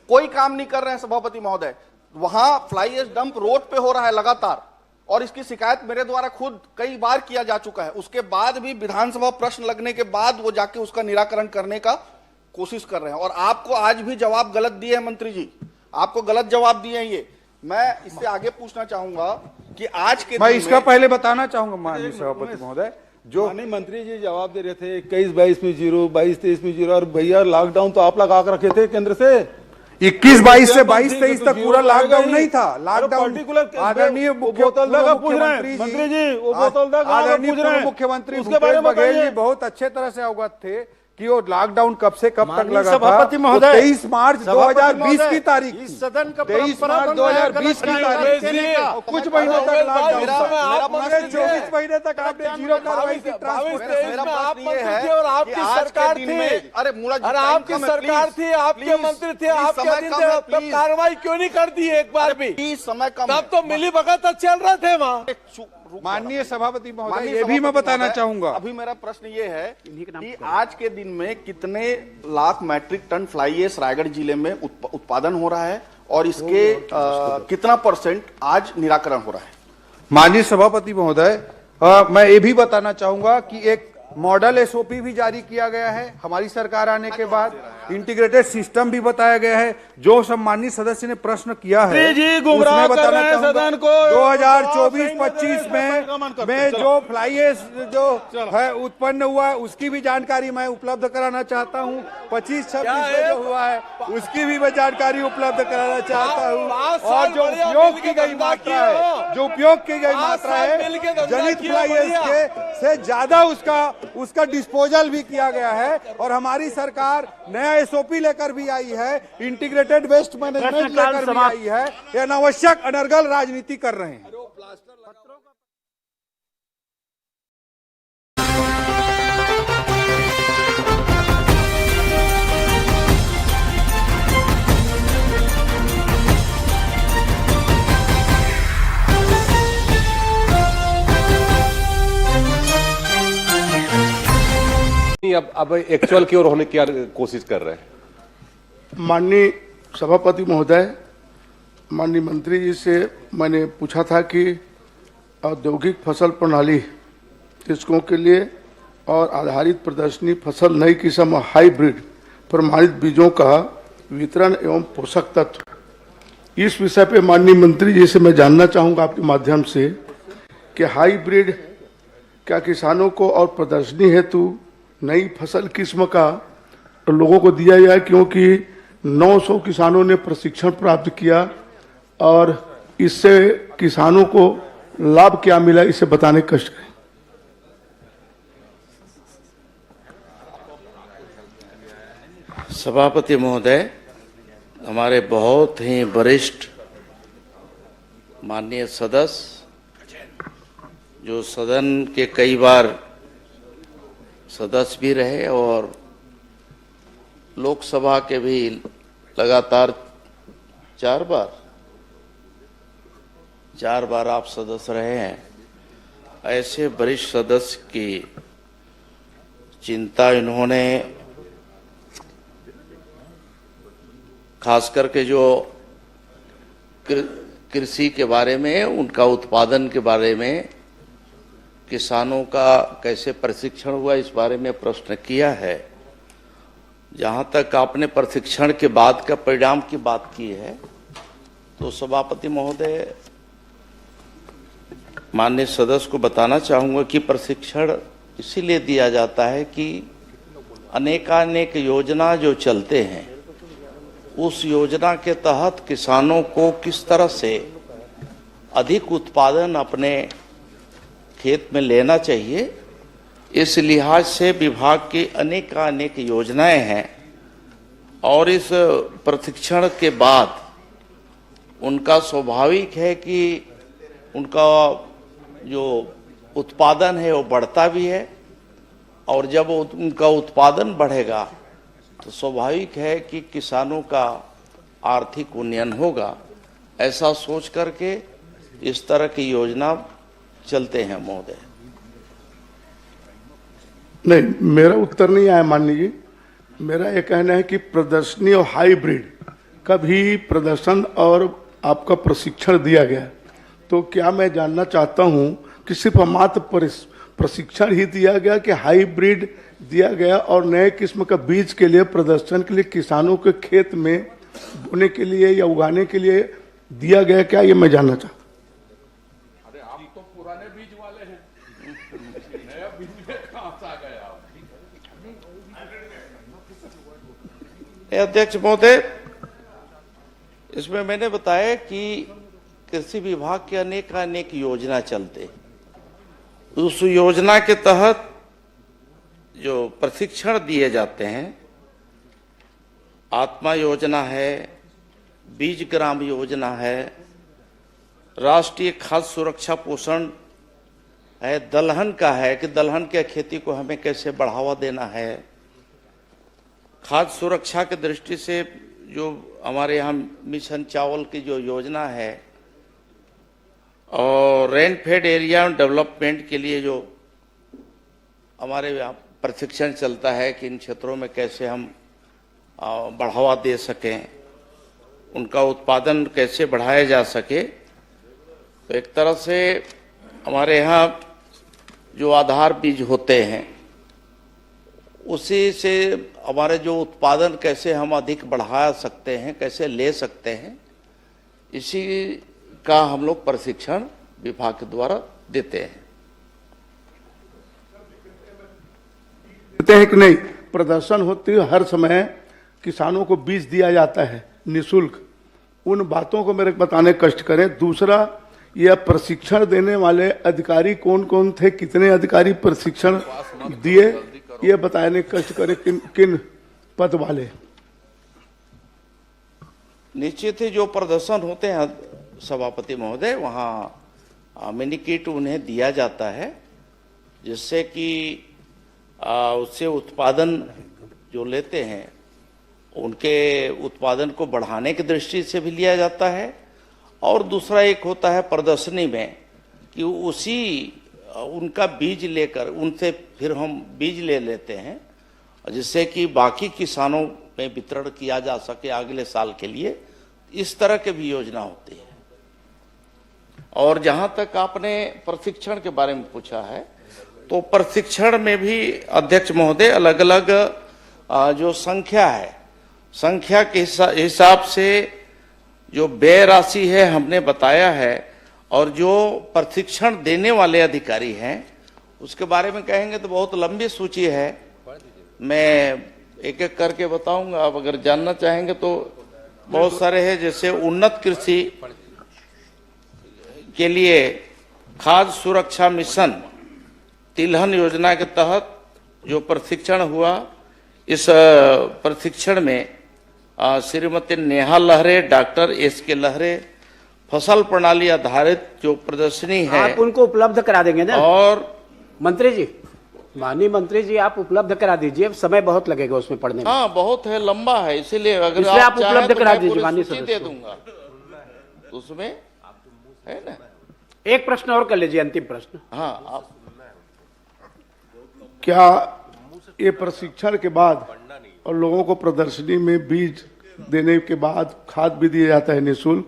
कोई काम नहीं कर रहे हैं सभापति महोदय। वहां फ्लाई ऐश डंप रोड पे हो रहा है लगातार, और इसकी शिकायत मेरे द्वारा खुद कई बार किया जा चुका है। उसके बाद भी विधानसभा प्रश्न लगने के बाद वो जाके उसका निराकरण करने का कोशिश कर रहे हैं, और आपको आज भी जवाब गलत दिए हैं मंत्री जी, आपको गलत जवाब दिए हैं। ये मैं इससे आगे पूछना चाहूंगा कि आज के मैं इसका पहले बताना चाहूंगा माननीय सभापति महोदय, जो मंत्री जी जवाब दे रहे थे 21-22 में 0, 22-23 में 0, और भैया लॉकडाउन तो आप लगा कर रखे थे केंद्र से। 21-22 से 22-23 तक पूरा लॉकडाउन नहीं था। लॉकडाउन आदरणीय मुख्यमंत्री भूपेश बघेल जी बहुत अच्छे तरह से अवगत थे कि वो लॉकडाउन कब से कब तक लगा था। 23 मार्च 2020 की तारीख, 23 मार्च 2020 की तारीख, कुछ महीनों तक लॉकडाउन था। 24 महीने तक आपने जीरो कार्रवाई की ट्रांसपोर्ट, और आपकी सरकार थी, अरे आपकी सरकार थी, आपके मंत्री थे, आपके अधीन थे, तब कार्रवाई क्यों नहीं कर दी एक बार भी? समय कम, तब तो मिली भगत चल रहे थे वहाँ। माननीय सभापति महोदय, ये भी मैं बताना चाहूंगा। अभी मेरा प्रश्न ये है कि आज के दिन में कितने lakh metric ton fly ash Raigarh जिले में उत्पादन हो रहा है, और इसके कितना % आज निराकरण हो रहा है? माननीय सभापति महोदय, मैं ये भी बताना चाहूंगा कि एक मॉडल एसओपी भी जारी किया गया है हमारी सरकार आने के बाद। इंटीग्रेटेड सिस्टम भी बताया गया है। जो सम्मानित सदस्य ने प्रश्न किया है उसमें बताना चाहूंगा 2024-25 में जो फ्लाई ऐश जो है उत्पन्न हुआ है उसकी भी जानकारी मैं उपलब्ध कराना चाहता हूं। 25-26 में जो हुआ है उसकी भी मैं जानकारी उपलब्ध कराना चाहता हूं। और जो उपयोग की गई मात्रा है, जनित फ्लाई ऐश के से ज्यादा उसका डिस्पोजल भी किया गया है। और हमारी सरकार नया एसओपी लेकर भी आई है, इंटीग्रेटेड वेस्ट मैनेजमेंट लेकर भी आई है। ये अनावश्यक अनर्गल राजनीति कर रहे हैं। अब एक्चुअल की ओर होने की कोशिश कर रहे हैं। माननीय सभापति महोदय, माननीय मंत्री जी से मैंने पूछा था कि औद्योगिक फसल प्रणाली कृषकों के लिए और आधारित प्रदर्शनी फसल नई किस्म हाइब्रिड प्रमाणित बीजों का वितरण एवं पोषक तत्व, इस विषय पे माननीय मंत्री जी से मैं जानना चाहूँगा आपके माध्यम से कि हाइब्रिड क्या किसानों को और प्रदर्शनी हेतु नई फसल किस्म का लोगों को दिया जाए, क्योंकि 900 किसानों ने प्रशिक्षण प्राप्त किया और इससे किसानों को लाभ क्या मिला, इसे बताने का कष्ट करें। सभापति महोदय, हमारे बहुत ही वरिष्ठ माननीय सदस्य जो सदन के कई बार सदस्य भी रहे और लोकसभा के भी लगातार 4 बार आप सदस्य रहे हैं। ऐसे वरिष्ठ सदस्य की चिंता इन्होंने खास करके जो कृषि के बारे में, उनका उत्पादन के बारे में, किसानों का कैसे प्रशिक्षण हुआ, इस बारे में प्रश्न किया है। जहां तक आपने प्रशिक्षण के बाद का परिणाम की बात की है, तो सभापति महोदय, माननीय सदस्य को बताना चाहूंगा कि प्रशिक्षण इसीलिए दिया जाता है कि अनेकानेक योजना जो चलते हैं, उस योजना के तहत किसानों को किस तरह से अधिक उत्पादन अपने खेत में लेना चाहिए, इस लिहाज से विभाग की अनेकानेक योजनाएं हैं। और इस प्रशिक्षण के बाद उनका स्वाभाविक है कि उनका जो उत्पादन है वो बढ़ता भी है, और जब उनका उत्पादन बढ़ेगा तो स्वाभाविक है कि किसानों का आर्थिक उन्नयन होगा। ऐसा सोच करके इस तरह की योजना चलते हैं महोदय। नहीं, मेरा उत्तर नहीं आया माननीय जी। मेरा ये कहना है कि प्रदर्शनी और हाइब्रिड का भी प्रदर्शन और आपका प्रशिक्षण दिया गया, तो क्या मैं जानना चाहता हूं कि सिर्फ मात्र प्रशिक्षण ही दिया गया कि हाइब्रिड दिया गया और नए किस्म का बीज के लिए प्रदर्शन के लिए किसानों के खेत में बोने के लिए या उगाने के लिए दिया गया, क्या ये मैं जानना चाहता हूं। अरे आप तो पुराने बीज वाले हैं, नया बीज में कहां से आ गए आप? अध्यक्ष महोदय, इसमें मैंने बताया कि कृषि विभाग के अनेक योजना चलते, उस योजना के तहत जो प्रशिक्षण दिए जाते हैं, आत्मा योजना है, बीज ग्राम योजना है, राष्ट्रीय खाद्य सुरक्षा पोषण है, दलहन का है कि दलहन के खेती को हमें कैसे बढ़ावा देना है, खाद्य सुरक्षा की दृष्टि से जो हमारे यहाँ मिशन चावल की जो योजना है, और रेन फेड एरिया डेवलपमेंट के लिए जो हमारे यहाँ प्रशिक्षण चलता है कि इन क्षेत्रों में कैसे हम बढ़ावा दे सकें, उनका उत्पादन कैसे बढ़ाया जा सके। तो एक तरह से हमारे यहाँ जो आधार बीज होते हैं, उसी से हमारे जो उत्पादन कैसे हम अधिक बढ़ा सकते हैं, कैसे ले सकते हैं, इसी का हम लोग प्रशिक्षण विभाग के द्वारा देते हैं। देते हैं कि नहीं, प्रदर्शन होती है हर समय, किसानों को बीज दिया जाता है निःशुल्क, उन बातों को मेरे बताने कष्ट करें। दूसरा, यह प्रशिक्षण देने वाले अधिकारी कौन कौन थे, कितने अधिकारी प्रशिक्षण दिए, ये बताने कष्ट करें, किन किन पद वाले। निश्चित ही जो प्रदर्शन होते हैं सभापति महोदय, वहाँ मिनी किट उन्हें दिया जाता है, जिससे कि उससे उत्पादन जो लेते हैं उनके उत्पादन को बढ़ाने की दृष्टि से भी लिया जाता है। और दूसरा एक होता है प्रदर्शनी में कि उसी उनका बीज लेकर उनसे फिर हम बीज ले लेते हैं, जिससे कि बाकी किसानों में वितरण किया जा सके अगले साल के लिए। इस तरह के भी योजना होती है। और जहां तक आपने प्रशिक्षण के बारे में पूछा है, तो प्रशिक्षण में भी अध्यक्ष महोदय अलग अलग जो संख्या है, संख्या के हिसाब से जो व्यय राशि है हमने बताया है, और जो प्रशिक्षण देने वाले अधिकारी हैं उसके बारे में कहेंगे तो बहुत लंबी सूची है, मैं एक एक करके बताऊंगा। आप अगर जानना चाहेंगे तो बहुत सारे हैं, जैसे उन्नत कृषि के लिए खाद्य सुरक्षा मिशन तिलहन योजना के तहत जो प्रशिक्षण हुआ, इस प्रशिक्षण में श्रीमती नेहा लहरे, डॉक्टर एस.के. लहरे, फसल प्रणाली आधारित जो प्रदर्शनी है आप उनको उपलब्ध करा देंगे ना। और मंत्री जी, माननीय मंत्री जी, आप उपलब्ध करा दीजिए, समय बहुत लगेगा उसमें पढ़ने में। हाँ, बहुत है, लंबा है, इसीलिए अगर आप उपलब्ध करा दीजिए माननीय सदस्य, दे दूंगा उसमें, है ना। एक प्रश्न और कर लीजिए, अंतिम प्रश्न। हाँ, आप क्या ये प्रशिक्षण के बाद और लोगों को प्रदर्शनी में बीज देने के बाद खाद भी दिया जाता है निःशुल्क,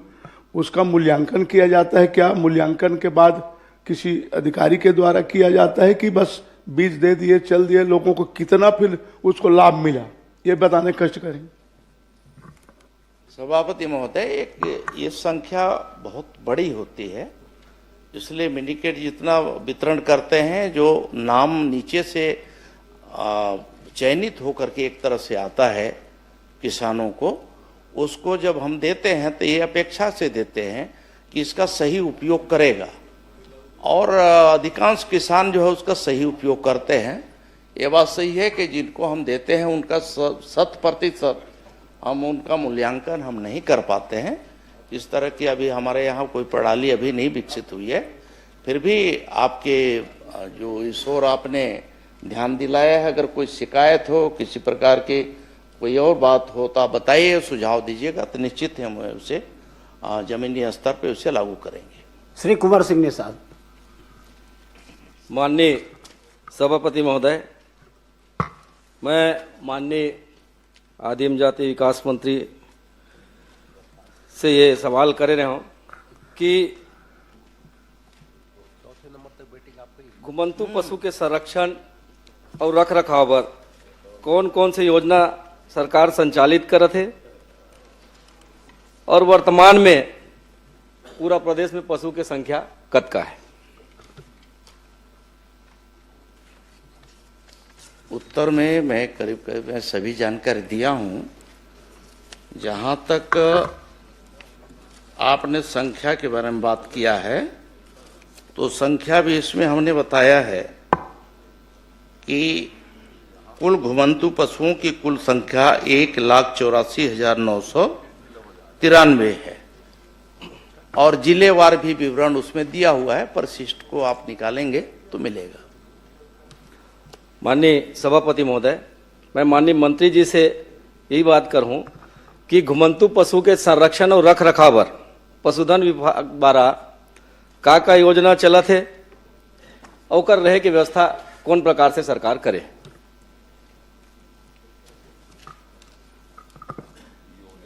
उसका मूल्यांकन किया जाता है क्या? मूल्यांकन के बाद किसी अधिकारी के द्वारा किया जाता है कि बस बीज दे दिए चल दिए? लोगों को कितना फिर उसको लाभ मिला, ये बताने कष्ट करेंगे। सभापति महोदय, एक ये संख्या बहुत बड़ी होती है, इसलिए मिनीकेट जितना वितरण करते हैं, जो नाम नीचे से चयनित होकर के एक तरह से आता है किसानों को, उसको जब हम देते हैं तो ये अपेक्षा से देते हैं कि इसका सही उपयोग करेगा, और अधिकांश किसान जो है उसका सही उपयोग करते हैं। ये बात सही है कि जिनको हम देते हैं उनका 100% हम उनका मूल्यांकन हम नहीं कर पाते हैं। इस तरह की अभी हमारे यहाँ कोई प्रणाली अभी नहीं विकसित हुई है। फिर भी आपके जो इस ओर आपने ध्यान दिलाया है, अगर कोई शिकायत हो, किसी प्रकार की कोई और बात हो तो आप बताइए, सुझाव दीजिएगा, तो निश्चित हम उसे जमीनी स्तर पे उसे लागू करेंगे। श्री कुंवर सिंह निषाद। माननीय सभापति महोदय, मैं माननीय आदिम जाति विकास मंत्री से ये सवाल कर रहा हूँ कि घुमंतु पशु के संरक्षण और रख रखाव पर कौन कौन सी योजना सरकार संचालित करत है, और वर्तमान में पूरा प्रदेश में पशु की संख्या कतका है? उत्तर में मैं करीब करीब सभी जानकारी दिया हूं। जहां तक आपने संख्या के बारे में बात किया है, तो संख्या भी इसमें हमने बताया है कि कुल घुमंतु पशुओं की कुल संख्या 1,84,993 है, और जिलेवार भी विवरण उसमें दिया हुआ है। परिशिष्ट को आप निकालेंगे तो मिलेगा। माननीय सभापति महोदय, मैं माननीय मंत्री जी से यही बात करूं कि घुमंतु पशु के संरक्षण और रख रखाव पर पशुधन विभाग द्वारा का योजना चलत है, और रहे की व्यवस्था कौन प्रकार से सरकार करे?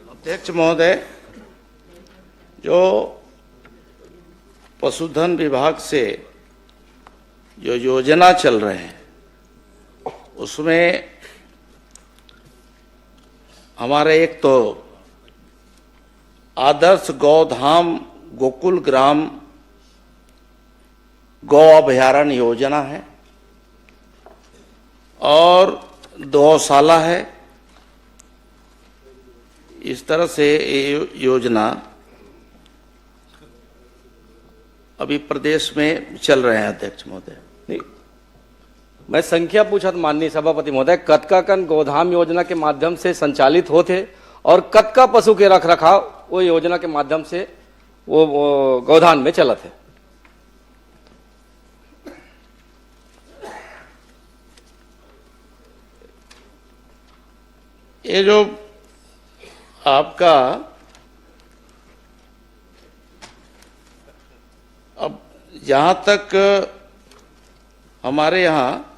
अध्यक्ष महोदय, जो पशुधन विभाग से जो योजना चल रहे हैं उसमें हमारे एक तो आदर्श गौधाम गोकुल ग्राम गौ अभयारण्य योजना है, और गौशाला है। इस तरह से ये योजना अभी प्रदेश में चल रहे हैं। अध्यक्ष महोदय, नहीं, मैं संख्या पूछा था माननीय सभापति महोदय, कतका कन गोधाम योजना के माध्यम से संचालित होते, और कतका पशु के रख रखाव वो योजना के माध्यम से वो गौधान में चलत है? ये जो आपका अब जहां तक हमारे यहाँ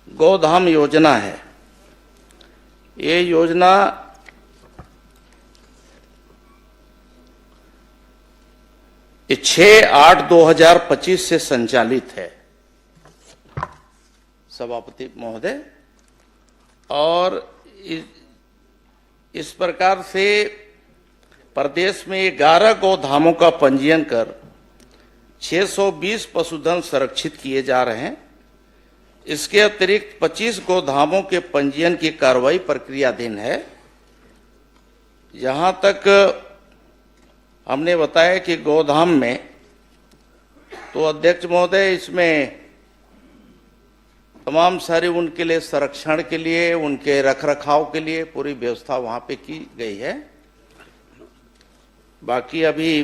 गौधाम योजना है, ये योजना ये 6/8/2025 से संचालित है सभापति महोदय, और इस प्रकार से प्रदेश में 11 गौधामों का पंजीयन कर 620 पशुधन संरक्षित किए जा रहे हैं। इसके अतिरिक्त 25 गौधामों के पंजीयन की कार्रवाई प्रक्रियाधीन है। जहां तक हमने बताया कि गौधाम में, तो अध्यक्ष महोदय इसमें तमाम सारी उनके लिए संरक्षण के लिए, उनके रखरखाव के लिए पूरी व्यवस्था वहां पे की गई है। बाकी अभी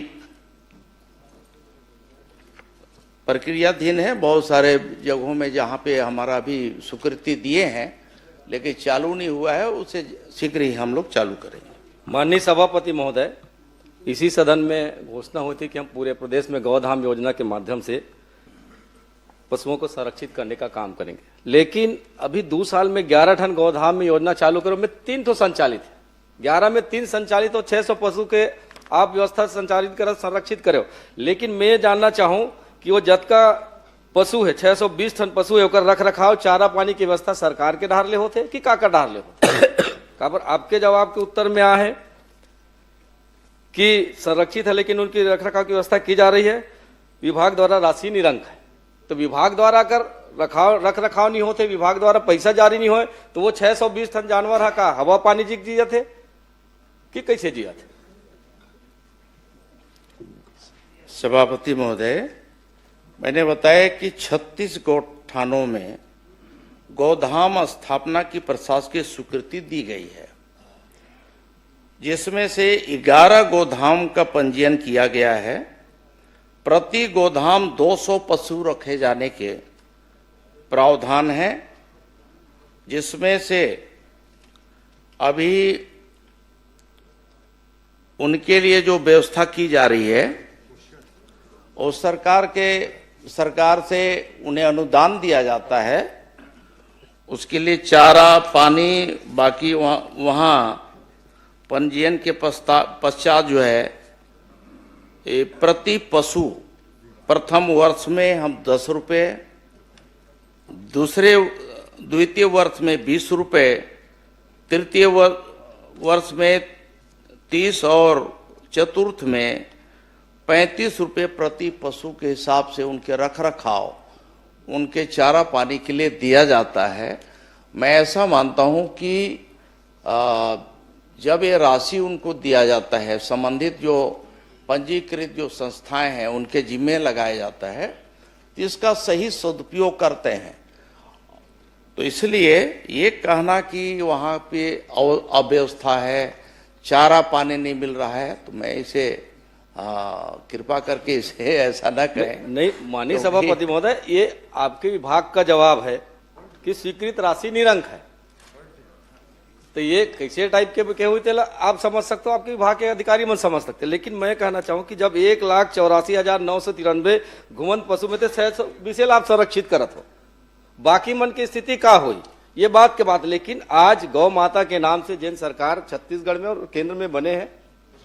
प्रक्रियाधीन है, बहुत सारे जगहों में जहां पे हमारा अभी स्वीकृति दिए हैं लेकिन चालू नहीं हुआ है, उसे शीघ्र ही हम लोग चालू करेंगे। माननीय सभापति महोदय, इसी सदन में घोषणा हुई थी कि हम पूरे प्रदेश में गौधाम योजना के माध्यम से पशुओं को संरक्षित करने का काम करेंगे। लेकिन अभी 2 साल में 11 टन गोधाम में योजना चालू करो, में 3 तो संचालित है, 11 में 3 संचालित और 600 पशु के आप व्यवस्था संचालित करो, संरक्षित करो। लेकिन मैं जानना चाहूं कि वो जत का पशु है 620 टन पशु है, ओकर रख रखाव चारा पानी की व्यवस्था सरकार के ढार ले होते कि का ढार ले होते? काबर आपके जवाब के उत्तर में आ है कि संरक्षित है लेकिन उनकी रख रखाव की व्यवस्था की जा रही है, विभाग द्वारा राशि निरंक है। तो विभाग द्वारा अगर रख रखाव नहीं होते, विभाग द्वारा पैसा जारी नहीं हो, तो वो 620 टन जानवर है का हवा पानी जिया थे कि कैसे जिया थे? सभापति महोदय, मैंने बताया कि 36 गौठानों में गोधाम स्थापना की प्रशासकीय स्वीकृति दी गई है, जिसमें से 11 गोधाम का पंजीयन किया गया है। प्रति गोधाम 200 पशु रखे जाने के प्रावधान है, जिसमें से अभी उनके लिए जो व्यवस्था की जा रही है और सरकार से उन्हें अनुदान दिया जाता है, उसके लिए चारा पानी, बाकी वहाँ पंजीयन के पश्चात जो है प्रति पशु प्रथम वर्ष में हम 10 रुपये, द्वितीय वर्ष में 20 रुपये, तृतीय वर्ष में 30 और चतुर्थ में 35 रुपये प्रति पशु के हिसाब से उनके रख रखाव, उनके चारा पानी के लिए दिया जाता है। मैं ऐसा मानता हूं कि जब ये राशि उनको दिया जाता है, संबंधित जो पंजीकृत जो संस्थाएं हैं उनके जिम्मे लगाया जाता है, तो इसका सही सदुपयोग करते हैं। तो इसलिए ये कहना कि वहाँ पे अव्यवस्था है, चारा पानी नहीं मिल रहा है, तो मैं इसे कृपा करके इसे ऐसा ना करें। नहीं माननीय सभापति महोदय, ये आपके विभाग का जवाब है कि स्वीकृत राशि निरंक है, तो ये कैसे टाइप के हुए थे आप समझ सकते हो, आपके विभाग के अधिकारी मन समझ सकते। लेकिन मैं कहना चाहूँ कि जब 1,84,993 घुमंत पशु में थे 620 आप संरक्षित करत हो, बाकी मन की स्थिति का हुई ये बात के बात। लेकिन आज गौ माता के नाम से जिन सरकार छत्तीसगढ़ में और केंद्र में बने हैं,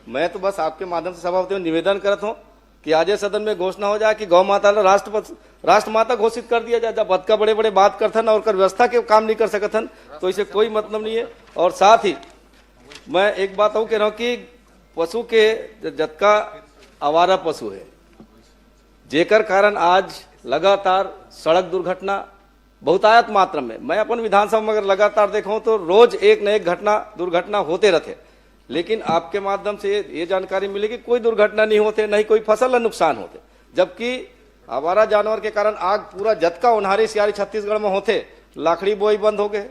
मैं तो बस आपके माध्यम से सभापति में निवेदन करत हूँ कि आज सदन में घोषणा हो जाए कि गौ माता राष्ट्र माता घोषित कर दिया जाए। जब बदका बड़े बड़े बात करथन और व्यवस्था के काम नहीं कर सकथन, तो इसे कोई मतलब नहीं है। और साथ ही मैं एक बात और कह रहा हूँ कि पशु के जतका आवारा पशु है, जेकर कारण आज लगातार सड़क दुर्घटना बहुतायत मात्रा में, मैं अपन विधानसभा में अगर लगातार देखूं तो रोज एक न एक दुर्घटना होते रहते। लेकिन आपके माध्यम से ये जानकारी मिलेगी कोई दुर्घटना नहीं होते, नहीं कोई फसल नुकसान होते, जबकि आवारा जानवर के कारण आग पूरा जतका उन्हारी सियारी छत्तीसगढ़ में होते, लाखड़ी बोई बंद हो गए,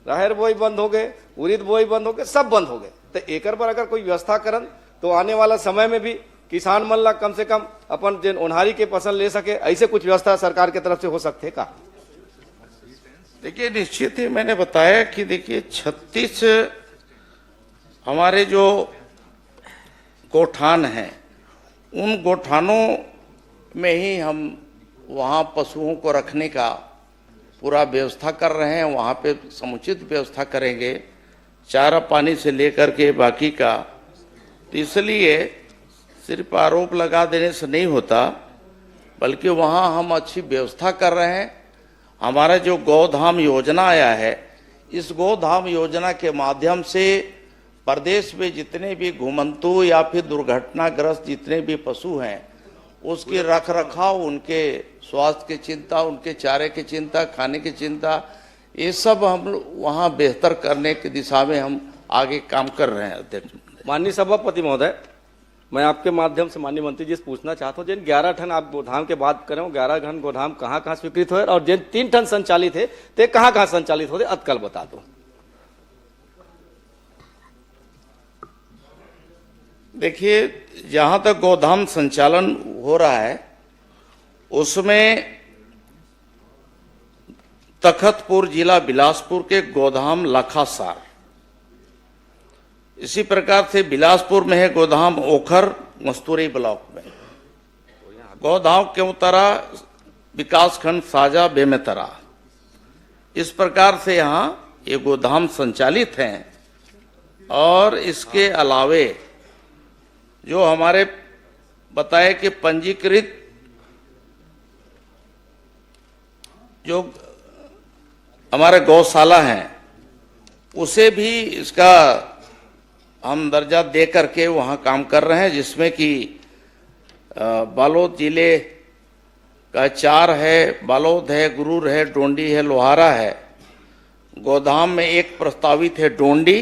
राहर बोई बंद हो गए, उड़ीद बोई बंद हो गए, सब बंद हो गए। तो एकर पर अगर कोई व्यवस्था करन तो आने वाला समय में भी किसान मन ला कम से कम अपन जिन उन्हारी के फसल ले सके, ऐसे कुछ व्यवस्था सरकार की तरफ से हो सकते का? देखिए निश्चित ही मैंने बताया कि देखिए 36 हमारे जो गोठान हैं, उन गोठानों में ही हम वहाँ पशुओं को रखने का पूरा व्यवस्था कर रहे हैं। वहाँ पे समुचित व्यवस्था करेंगे, चारा पानी से लेकर के बाकी का। तो इसलिए सिर्फ आरोप लगा देने से नहीं होता, बल्कि वहाँ हम अच्छी व्यवस्था कर रहे हैं। हमारा जो गौधाम योजना आया है, इस गौधाम योजना के माध्यम से प्रदेश में जितने भी घुमंतु या फिर दुर्घटनाग्रस्त जितने भी पशु हैं, उसकी रख रखाव, उनके स्वास्थ्य की चिंता, उनके चारे की चिंता, खाने की चिंता, ये सब हम वहाँ बेहतर करने की दिशा में हम आगे काम कर रहे हैं। अध्यक्ष माननीय सभापति महोदय, मैं आपके माध्यम से माननीय मंत्री जी से पूछना चाहता हूँ, जिन 11 टन आप गोधाम के बात करें, 11 टन गोधाम कहाँ कहाँ स्वीकृत हुए और जिन 3 टन संचालित है ते कहाँ कहाँ संचालित होते, अतकल बता दो। देखिए, जहां तक गोधाम संचालन हो रहा है उसमें तखतपुर जिला बिलासपुर के गोधाम लखासार, इसी प्रकार से बिलासपुर में है गोधाम ओखर मस्तूरी ब्लॉक में, गोधाम केवतरा विकासखंड साजा बेमेतरा, इस प्रकार से यहाँ ये गोदाम संचालित हैं। और इसके अलावे जो हमारे बताए कि पंजीकृत जो हमारे गौशाला हैं उसे भी इसका हम दर्जा दे करके वहाँ काम कर रहे हैं, जिसमें कि बालोद जिले का 4 है, बालोद है, गुरूर है, डोंडी है, लोहारा है। गोदाम में एक प्रस्तावित है डोंडी,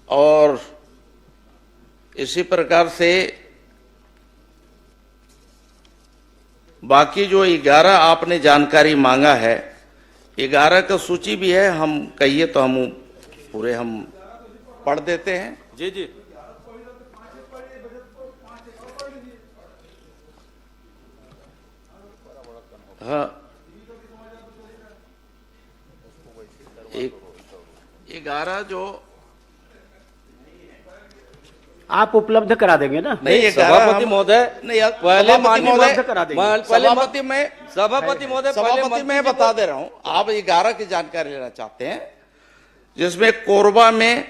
और इसी प्रकार से बाकी जो 11 आपने जानकारी मांगा है, 11 का सूची भी है, हम कहिए तो हम पूरे हम पढ़ देते हैं। जी जी। हाँ, 11 जो आप उपलब्ध करा देंगे ना? नहीं, सभापति महोदय, नहीं, पहले माननीय सभापति महोदय सभापति मैं बता दे रहा हूं, आप 11 की जानकारी लेना चाहते हैं, जिसमें कोरबा में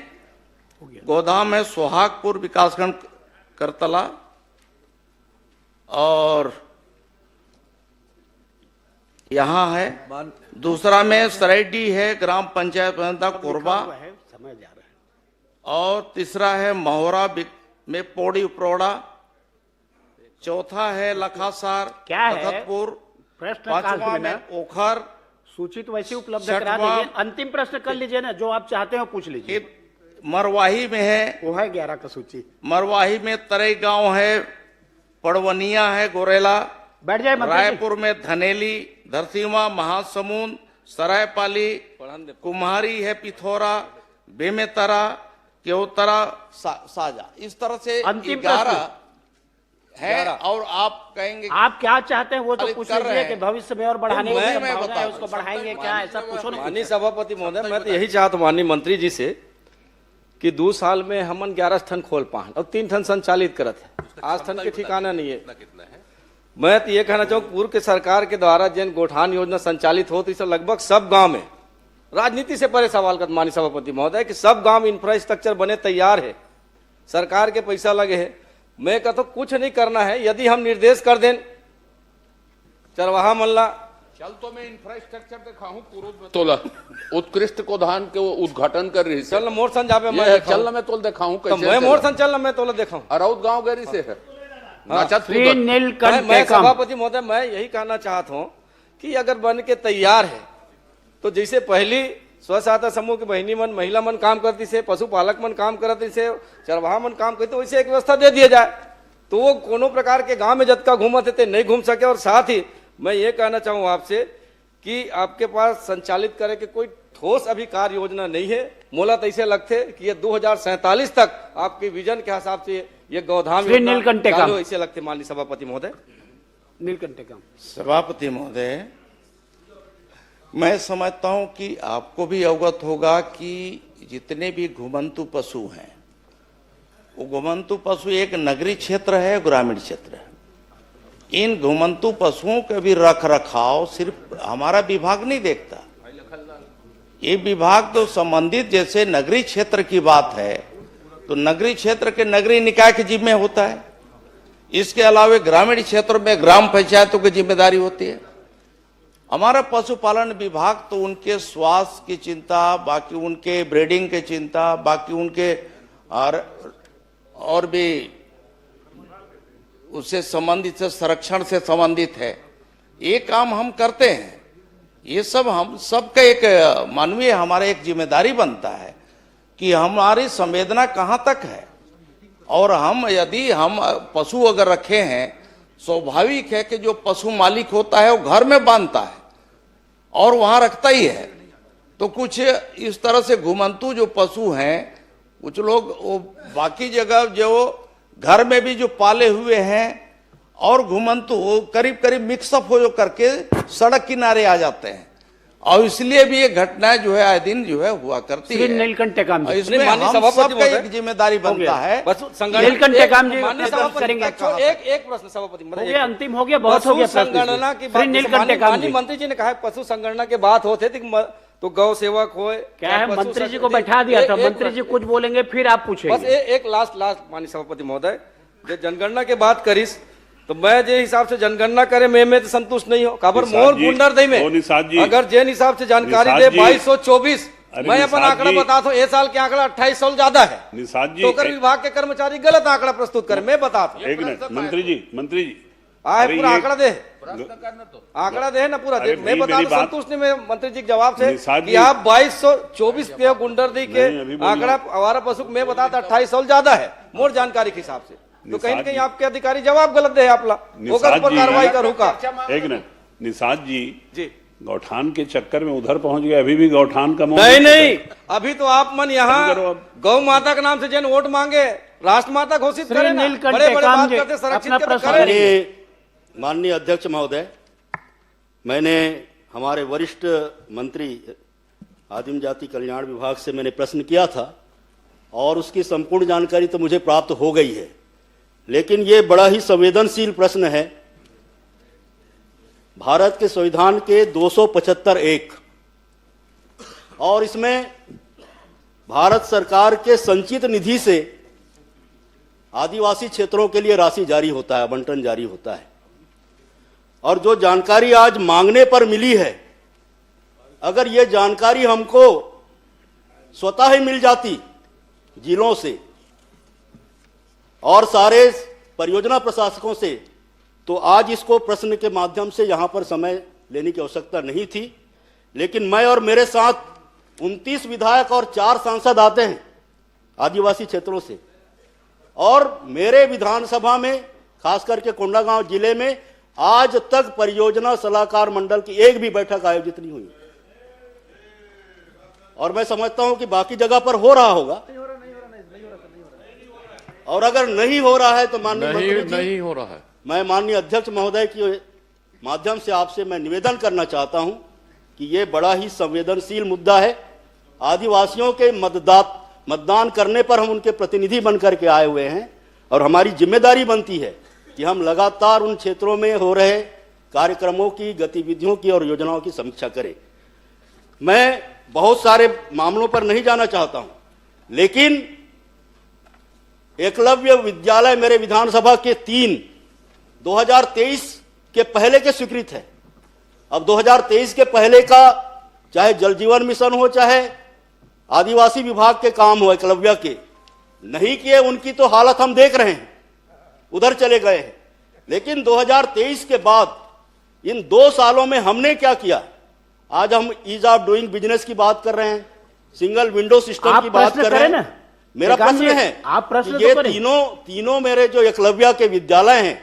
गोदाम है, सुहागपुर विकासखंड करतला, और यहाँ है दूसरा में सरायडी है, ग्राम पंचायत कोरबा, और तीसरा है महोरा में पौड़ी उपरोड़ा, चौथा है लखासार क्या है तखतपुर, प्रश्न? पांचवा में ओखर। सूची तो वैसे उपलब्ध करा देंगे, अंतिम प्रश्न कर लीजिए ना, जो आप चाहते हो पूछ लीजिए। मरवाही में है, वो है 11 का सूची। मरवाही में तरई गांव है, पड़वनिया है, गोरेला, बैठ जाए। रायपुर में धनेली, धरसीवा, महासमुंद, सरायपाली, कुम्हारी है, पिथौरा, बेमेतरा, केवतरा, साजा। इस तरह से अंतिम 11 है। और आप कहेंगे आप क्या चाहते हैं वो तो पूछ कर रहे लीजिए हैं। कि भविष्य में और बढ़ाने की मैं संभावना बता है, उसको बढ़ाएंगे क्या, ऐसा पूछो ना। माननीय सभापति महोदय, मैं तो यही चाहता हूँ माननीय मंत्री जी से कि 2 साल में हमन 11 ठन खोल पाए और 3 ठन संचालित करत है, 8 ठन के ठिकाना नहीं है। मैं तो ये कहना चाहूँ, पूर्व के सरकार के द्वारा जिन गोठान योजना संचालित होती है लगभग सब गांव में, राजनीति से परे सवाल कर माननीय सभापति महोदय कि सब गांव इंफ्रास्ट्रक्चर बने तैयार है, सरकार के पैसा लगे है। मैं कहता हूँ कुछ नहीं करना है, यदि हम निर्देश कर दें चरवाहा मल्ला चल तो मैं इंफ्रास्ट्रक्चर दिखाऊं पूर्व तोला उत्कृष्ट गोदान के उद्घाटन कर रही चल मोर सन जाबे मैं चल मैं तोल दिखाऊं तो मैं मोर सन चल मैं तोला दिखाऊं अराउत गांव गैरी से है। मैं सभापति महोदय मैं यही कहना चाहता हूँ कि अगर बन के तैयार है तो जैसे पहली स्व सहायता समूह की बहनी मन महिला मन काम करती से, पशुपालक मन काम करती से, चरवाहा मन काम करते, वैसे एक व्यवस्था दे दिया जाए तो वो कोनो प्रकार के गांव में जतका घूमते थे नहीं घूम सके। और साथ ही मैं ये कहना चाहूँ आपसे कि आपके पास संचालित करे के कोई ठोस अभी कार्य योजना नहीं है। मोला तो ऐसे लगते कि ये 2047 तक आपके विजन के हिसाब से ये गोधाम ऐसे लगते। माननीय सभापति महोदय। नीलकंठेकम। सभापति महोदय, मैं समझता हूं कि आपको भी अवगत होगा कि जितने भी घुमंतु पशु हैं वो घुमंतु पशु एक नगरीय क्षेत्र है, ग्रामीण क्षेत्र है। इन घुमंतु पशुओं का भी रख रखाव सिर्फ हमारा विभाग नहीं देखता, ये विभाग तो संबंधित, जैसे नगरीय क्षेत्र की बात है तो नगरीय क्षेत्र के नगरीय निकाय के जिम्मे होता है, इसके अलावा ग्रामीण क्षेत्र में ग्राम पंचायतों की जिम्मेदारी होती है। हमारा पशुपालन विभाग तो उनके स्वास्थ्य की चिंता, बाकी उनके ब्रीडिंग की चिंता, बाकी उनके और भी उससे संबंधित से संरक्षण से संबंधित है, ये काम हम करते हैं। ये सब हम सबका एक मानवीय हमारा एक जिम्मेदारी बनता है कि हमारी संवेदना कहाँ तक है। और हम यदि हम पशु अगर रखे हैं, स्वाभाविक है कि जो पशु मालिक होता है वो घर में बांधता है और वहां रखता ही है। तो कुछ इस तरह से घुमंतु जो पशु हैं, कुछ लोग वो बाकी जगह जो घर में भी जो पाले हुए हैं और घुमंतु करीब करीब मिक्सअप हो जो करके सड़क किनारे आ जाते हैं और इसलिए भी ये घटनाएं जो है आए दिन जो है हुआ करती श्री है। नीलकंठ टेकाम और जी, इसमें हम सबका एक जिम्मेदारी बनता है। नीलकंठ टेकाम जी करेंगे। एक प्रश्न सभापति हो गया, अंतिम हो गया, बहुत हो गया। संगणना की बात, श्री नीलकंठ टेकाम जी, मंत्री जी ने कहा पशु संगणना की बात होते तो गौ सेवक हो क्या है, मंत्री जी को बैठा दिया था, मंत्री जी कुछ बोलेंगे फिर आप पूछेंगे। बस एक लास्ट माननीय सभापति महोदय, जो जनगणना की बात करीस तो मैं जे हिसाब से जनगणना करे मैं तो संतुष्ट नहीं हो। खबर मोर गुंडर दई में अगर जेन हिसाब से जानकारी दे 2224, मैं अपन आंकड़ा बताता हूँ, ये साल के आंकड़ा 2800 ज्यादा है। तो कर विभाग के कर्मचारी गलत आंकड़ा प्रस्तुत करे, मैं बताता हूँ। एक मिनट मंत्री जी आए पूरा आंकड़ा दे, आंकड़ा दे ना पूरा दे। मैं बता दूं संतुष्ट नहीं मैं मंत्री जी के जवाब से कि आप 2224 के गुंडरदी के आंकड़ा आवारा पशु मैं बताता 2800 ज्यादा है मोर जानकारी के हिसाब से। तो कहीं न कहीं आपके अधिकारी जवाब गलत दे आपला, होकर ऊपर कार्रवाई करूँ का। एक मिनट निषाद जी गौठान के चक्कर में उधर पहुंच गए, अभी भी गौठान का नहीं, अभी तो आप मन यहाँ गौ माता के नाम से जन वोट मांगे राष्ट्र माता घोषित करें ना, बड़े बड़े बात करते संरक्षित। माननीय अध्यक्ष महोदय, मैंने हमारे वरिष्ठ मंत्री आदिम जाति कल्याण विभाग से मैंने प्रश्न किया था और उसकी संपूर्ण जानकारी तो मुझे प्राप्त हो गई है, लेकिन ये बड़ा ही संवेदनशील प्रश्न है। भारत के संविधान के 275(1) और इसमें भारत सरकार के संचित निधि से आदिवासी क्षेत्रों के लिए राशि जारी होता है, आवंटन जारी होता है। और जो जानकारी आज मांगने पर मिली है, अगर ये जानकारी हमको स्वतः ही मिल जाती जिलों से और सारे परियोजना प्रशासकों से, तो आज इसको प्रश्न के माध्यम से यहां पर समय लेने की आवश्यकता नहीं थी। लेकिन मैं और मेरे साथ 29 विधायक और 4 सांसद आते हैं आदिवासी क्षेत्रों से, और मेरे विधानसभा में खास करके कोंडागांव जिले में आज तक परियोजना सलाहकार मंडल की एक भी बैठक आयोजित नहीं हुई। और मैं समझता हूं कि बाकी जगह पर हो रहा होगा, और अगर नहीं हो रहा है तो माननीय मंत्री जी, नहीं हो रहा है। मैं माननीय अध्यक्ष महोदय के माध्यम से आपसे मैं निवेदन करना चाहता हूं कि ये बड़ा ही संवेदनशील मुद्दा है। आदिवासियों के मतदान करने पर हम उनके प्रतिनिधि बनकर के आए हुए हैं, और हमारी जिम्मेदारी बनती है कि हम लगातार उन क्षेत्रों में हो रहे कार्यक्रमों की, गतिविधियों की और योजनाओं की समीक्षा करें। मैं बहुत सारे मामलों पर नहीं जाना चाहता हूं, लेकिन एकलव्य विद्यालय मेरे विधानसभा के 3 2023 के पहले के स्वीकृत है। अब 2023 के पहले का चाहे जल जीवन मिशन हो, चाहे आदिवासी विभाग के काम हो, एकलव्य के नहीं किए, उनकी तो हालत हम देख रहे हैं, उधर चले गए हैं। लेकिन 2023 के बाद इन 2 सालों में हमने क्या किया? आज हम ईज ऑफ डूइंग बिजनेस की बात कर रहे हैं, सिंगल विंडो सिस्टम की बात कर रहे हैं। मेरा प्रश्न है, आप प्रश्न ये तीनों मेरे जो एकलव्य के विद्यालय हैं,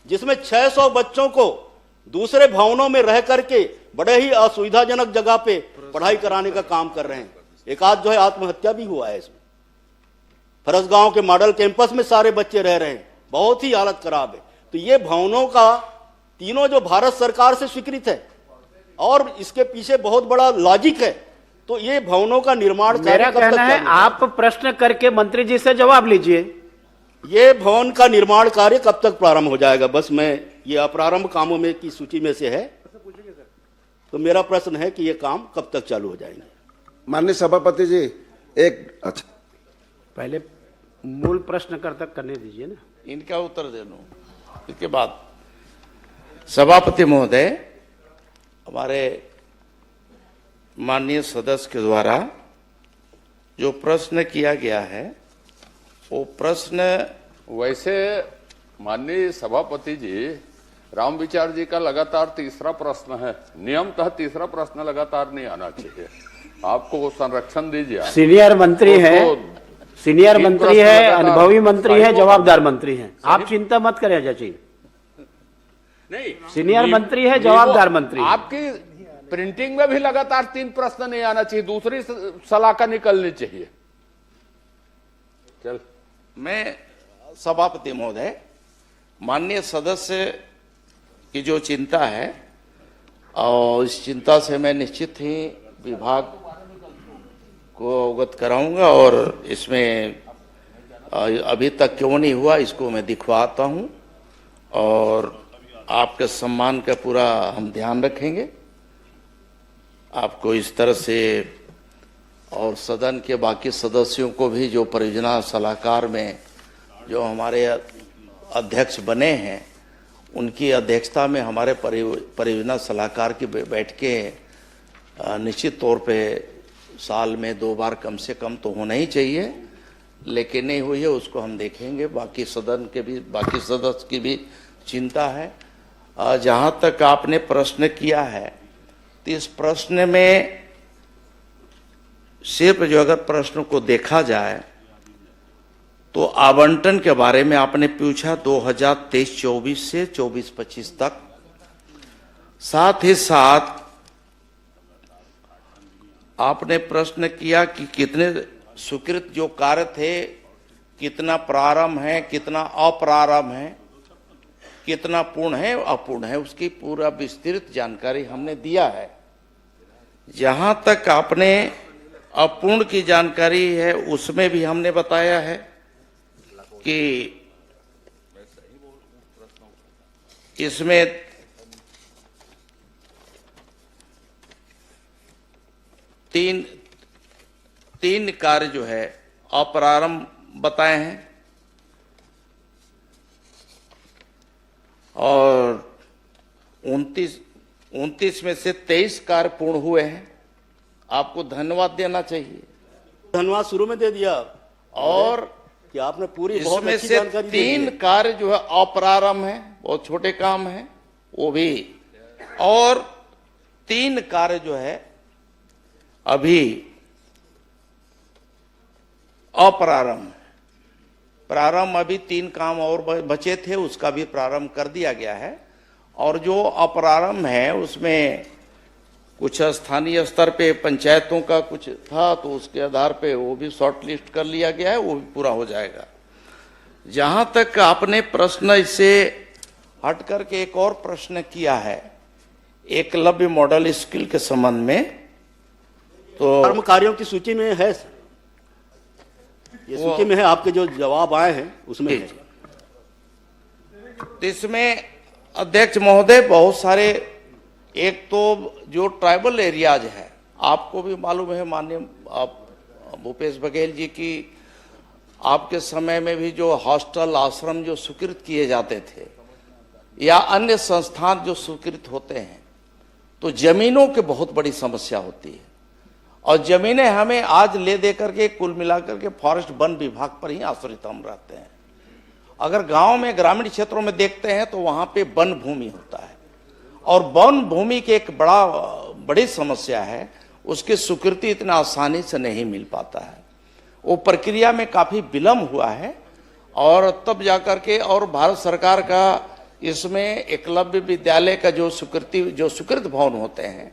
जिसमें 600 बच्चों को दूसरे भवनों में रह करके बड़े ही असुविधाजनक जगह पे पढ़ाई कराने का काम कर रहे हैं। एक आध जो है आत्महत्या भी हुआ है इसमें। फरसगांव के मॉडल कैंपस में सारे बच्चे रह रहे हैं, बहुत ही हालत खराब है। तो ये भवनों का तीनों जो भारत सरकार से स्वीकृत है और इसके पीछे बहुत बड़ा लॉजिक है, तो ये भवनों का निर्माण मेरा कहना है आप प्रश्न करके मंत्री जी से जवाब लीजिए। ये भवन का निर्माण कार्य कब तक प्रारंभ हो जाएगा? बस मैं ये अप्रारंभ कामों में की सूची में से है, तो मेरा प्रश्न है कि ये काम कब तक चालू हो जाएंगे? माननीय सभापति जी, एक अच्छा पहले मूल प्रश्न करने दीजिए ना, इनका उत्तर दे दो, इसके बाद सभापति महोदय, हमारे माननीय सदस्य के द्वारा जो प्रश्न किया गया है वो प्रश्न वैसे माननीय सभापति जी, राम विचार जी का लगातार तीसरा प्रश्न है, नियमतः तीसरा प्रश्न लगातार नहीं आना चाहिए। आपको संरक्षण दीजिए। सीनियर मंत्री है, सीनियर मंत्री है, अनुभवी मंत्री है, जवाबदार मंत्री है, आप चिंता मत करें चाची। नहीं, सीनियर मंत्री है, जवाबदार मंत्री। आपकी प्रिंटिंग में भी लगातार 3 प्रश्न नहीं आना चाहिए, दूसरी सलाह निकलनी चाहिए। चल, मैं सभापति महोदय, माननीय सदस्य की जो चिंता है और इस चिंता से मैं निश्चित ही विभाग को अवगत कराऊंगा और इसमें अभी तक क्यों नहीं हुआ इसको मैं दिखवाता हूं और आपके सम्मान का पूरा हम ध्यान रखेंगे। आपको इस तरह से और सदन के बाकी सदस्यों को भी जो परियोजना सलाहकार में जो हमारे अध्यक्ष बने हैं उनकी अध्यक्षता में हमारे परियोजना सलाहकार की बैठकें निश्चित तौर पे साल में 2 बार कम से कम तो होना ही चाहिए, लेकिन नहीं हुई है उसको हम देखेंगे। बाकी सदन के भी बाकी सदस्य की भी चिंता है। जहां तक आपने प्रश्न किया है तो इस प्रश्न में सिर्फ जो अगर प्रश्न को देखा जाए तो आवंटन के बारे में आपने पूछा 2023-24 से 24-25 तक, साथ ही साथ आपने प्रश्न किया कि कितने स्वीकृत जो कार्य थे, कितना प्रारंभ है, कितना अप्रारंभ है, कितना पूर्ण है अपूर्ण है, उसकी पूरा विस्तृत जानकारी हमने दिया है। जहां तक आपने अपूर्ण की जानकारी है उसमें भी हमने बताया है कि इसमें तीन कार्य जो है अप्रारंभ बताए हैं और 29 में से 23 कार्य पूर्ण हुए हैं। आपको धन्यवाद देना चाहिए। धन्यवाद शुरू में दे दिया और कि आपने पूरी बहुत इसमें अच्छी से जानकारी दी है। 3 कार्य जो है अप्रारंभ है, बहुत छोटे काम है वो भी, और 3 कार्य जो है अभी अप्रारंभ है। प्रारंभ अभी 3 काम और बचे थे, उसका भी प्रारंभ कर दिया गया है। और जो अप्रारंभ है उसमें कुछ स्थानीय स्तर पे पंचायतों का कुछ था तो उसके आधार पे वो भी शॉर्ट लिस्ट कर लिया गया है, वो भी पूरा हो जाएगा। जहां तक आपने प्रश्न इससे हट करके एक और प्रश्न किया है एकलव्य मॉडल स्कूल के संबंध में, तो कर्मकारियों की सूची में है, ये सूची में है, आपके जो जवाब आए हैं उसमें है। इसमें अध्यक्ष महोदय बहुत सारे, एक तो जो ट्राइबल एरियाज है, आपको भी मालूम है माननीय भूपेश बघेल जी की आपके समय में भी जो हॉस्टल आश्रम जो स्वीकृत किए जाते थे या अन्य संस्थान जो स्वीकृत होते हैं तो जमीनों की बहुत बड़ी समस्या होती है और जमीनें हमें आज ले दे करके कुल मिलाकर के फॉरेस्ट वन विभाग पर ही आश्रित हम रहते हैं। अगर गांव में ग्रामीण क्षेत्रों में देखते हैं तो वहां पे वन भूमि होता है और वन भूमि की एक बड़ी समस्या है, उसकी स्वीकृति इतना आसानी से नहीं मिल पाता है। वो प्रक्रिया में काफी विलंब हुआ है और तब जाकर के, और भारत सरकार का इसमें एकलव्य विद्यालय का जो स्वीकृत भवन होते हैं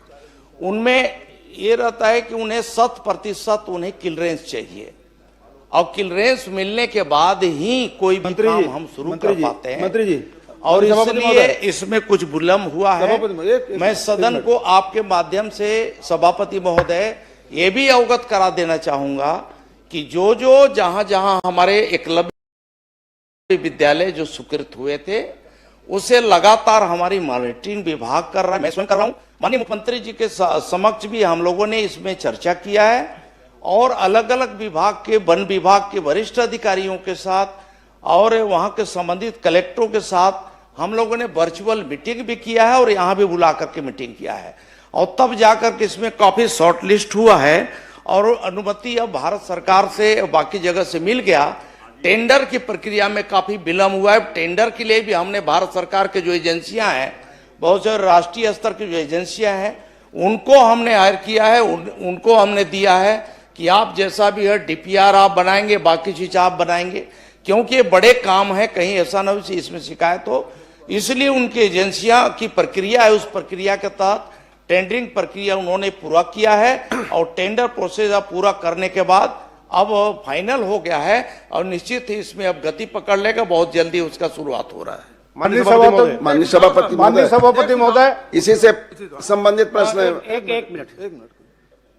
उनमें ये रहता है कि उन्हें 100% उन्हें क्लियरेंस चाहिए और क्लियरेंस मिलने के बाद ही कोई भी काम हम शुरू कर पाते हैं। मंत्री जी, और इसलिए इसमें कुछ विलंब हुआ है। मैं सदन को आपके माध्यम से सभापति महोदय ये भी अवगत करा देना चाहूंगा कि जो जहां हमारे एकलव्य विद्यालय जो स्वीकृत हुए थे उसे लगातार हमारी मॉनिटरिंग विभाग कर रहा है, मैं स्वयं कर रहा हूं। माननीय मुख्यमंत्री जी के समक्ष भी हम लोगों ने इसमें चर्चा किया है और अलग अलग विभाग के, वन विभाग के वरिष्ठ अधिकारियों के साथ और वहां के संबंधित कलेक्टरों के साथ हम लोगों ने वर्चुअल मीटिंग भी किया है और यहाँ भी बुला करके मीटिंग किया है और तब जाकर के इसमें काफी शॉर्ट लिस्ट हुआ है और अनुमति अब भारत सरकार से बाकी जगह से मिल गया। टेंडर की प्रक्रिया में काफी विलंब हुआ है। टेंडर के लिए भी हमने भारत सरकार के जो एजेंसियां हैं, बहुत सारे राष्ट्रीय स्तर की जो एजेंसियां हैं उनको हमने हायर किया है, उनको हमने दिया है कि आप जैसा भी है डीपीआर आप बनाएंगे, बाकी चीज आप बनाएंगे, क्योंकि ये बड़े काम है, कहीं ऐसा न हो इसमें शिकायत हो। इसलिए उनकी एजेंसियां की प्रक्रिया है, उस प्रक्रिया के तहत टेंडरिंग प्रक्रिया उन्होंने पूरा किया है और टेंडर प्रोसेस अब पूरा करने के बाद अब फाइनल हो गया है और निश्चित ही इसमें अब गति पकड़ लेगा, बहुत जल्दी उसका शुरुआत हो रहा है। माननीय सभापति महोदय इसी से संबंधित प्रश्न है। एक मिनट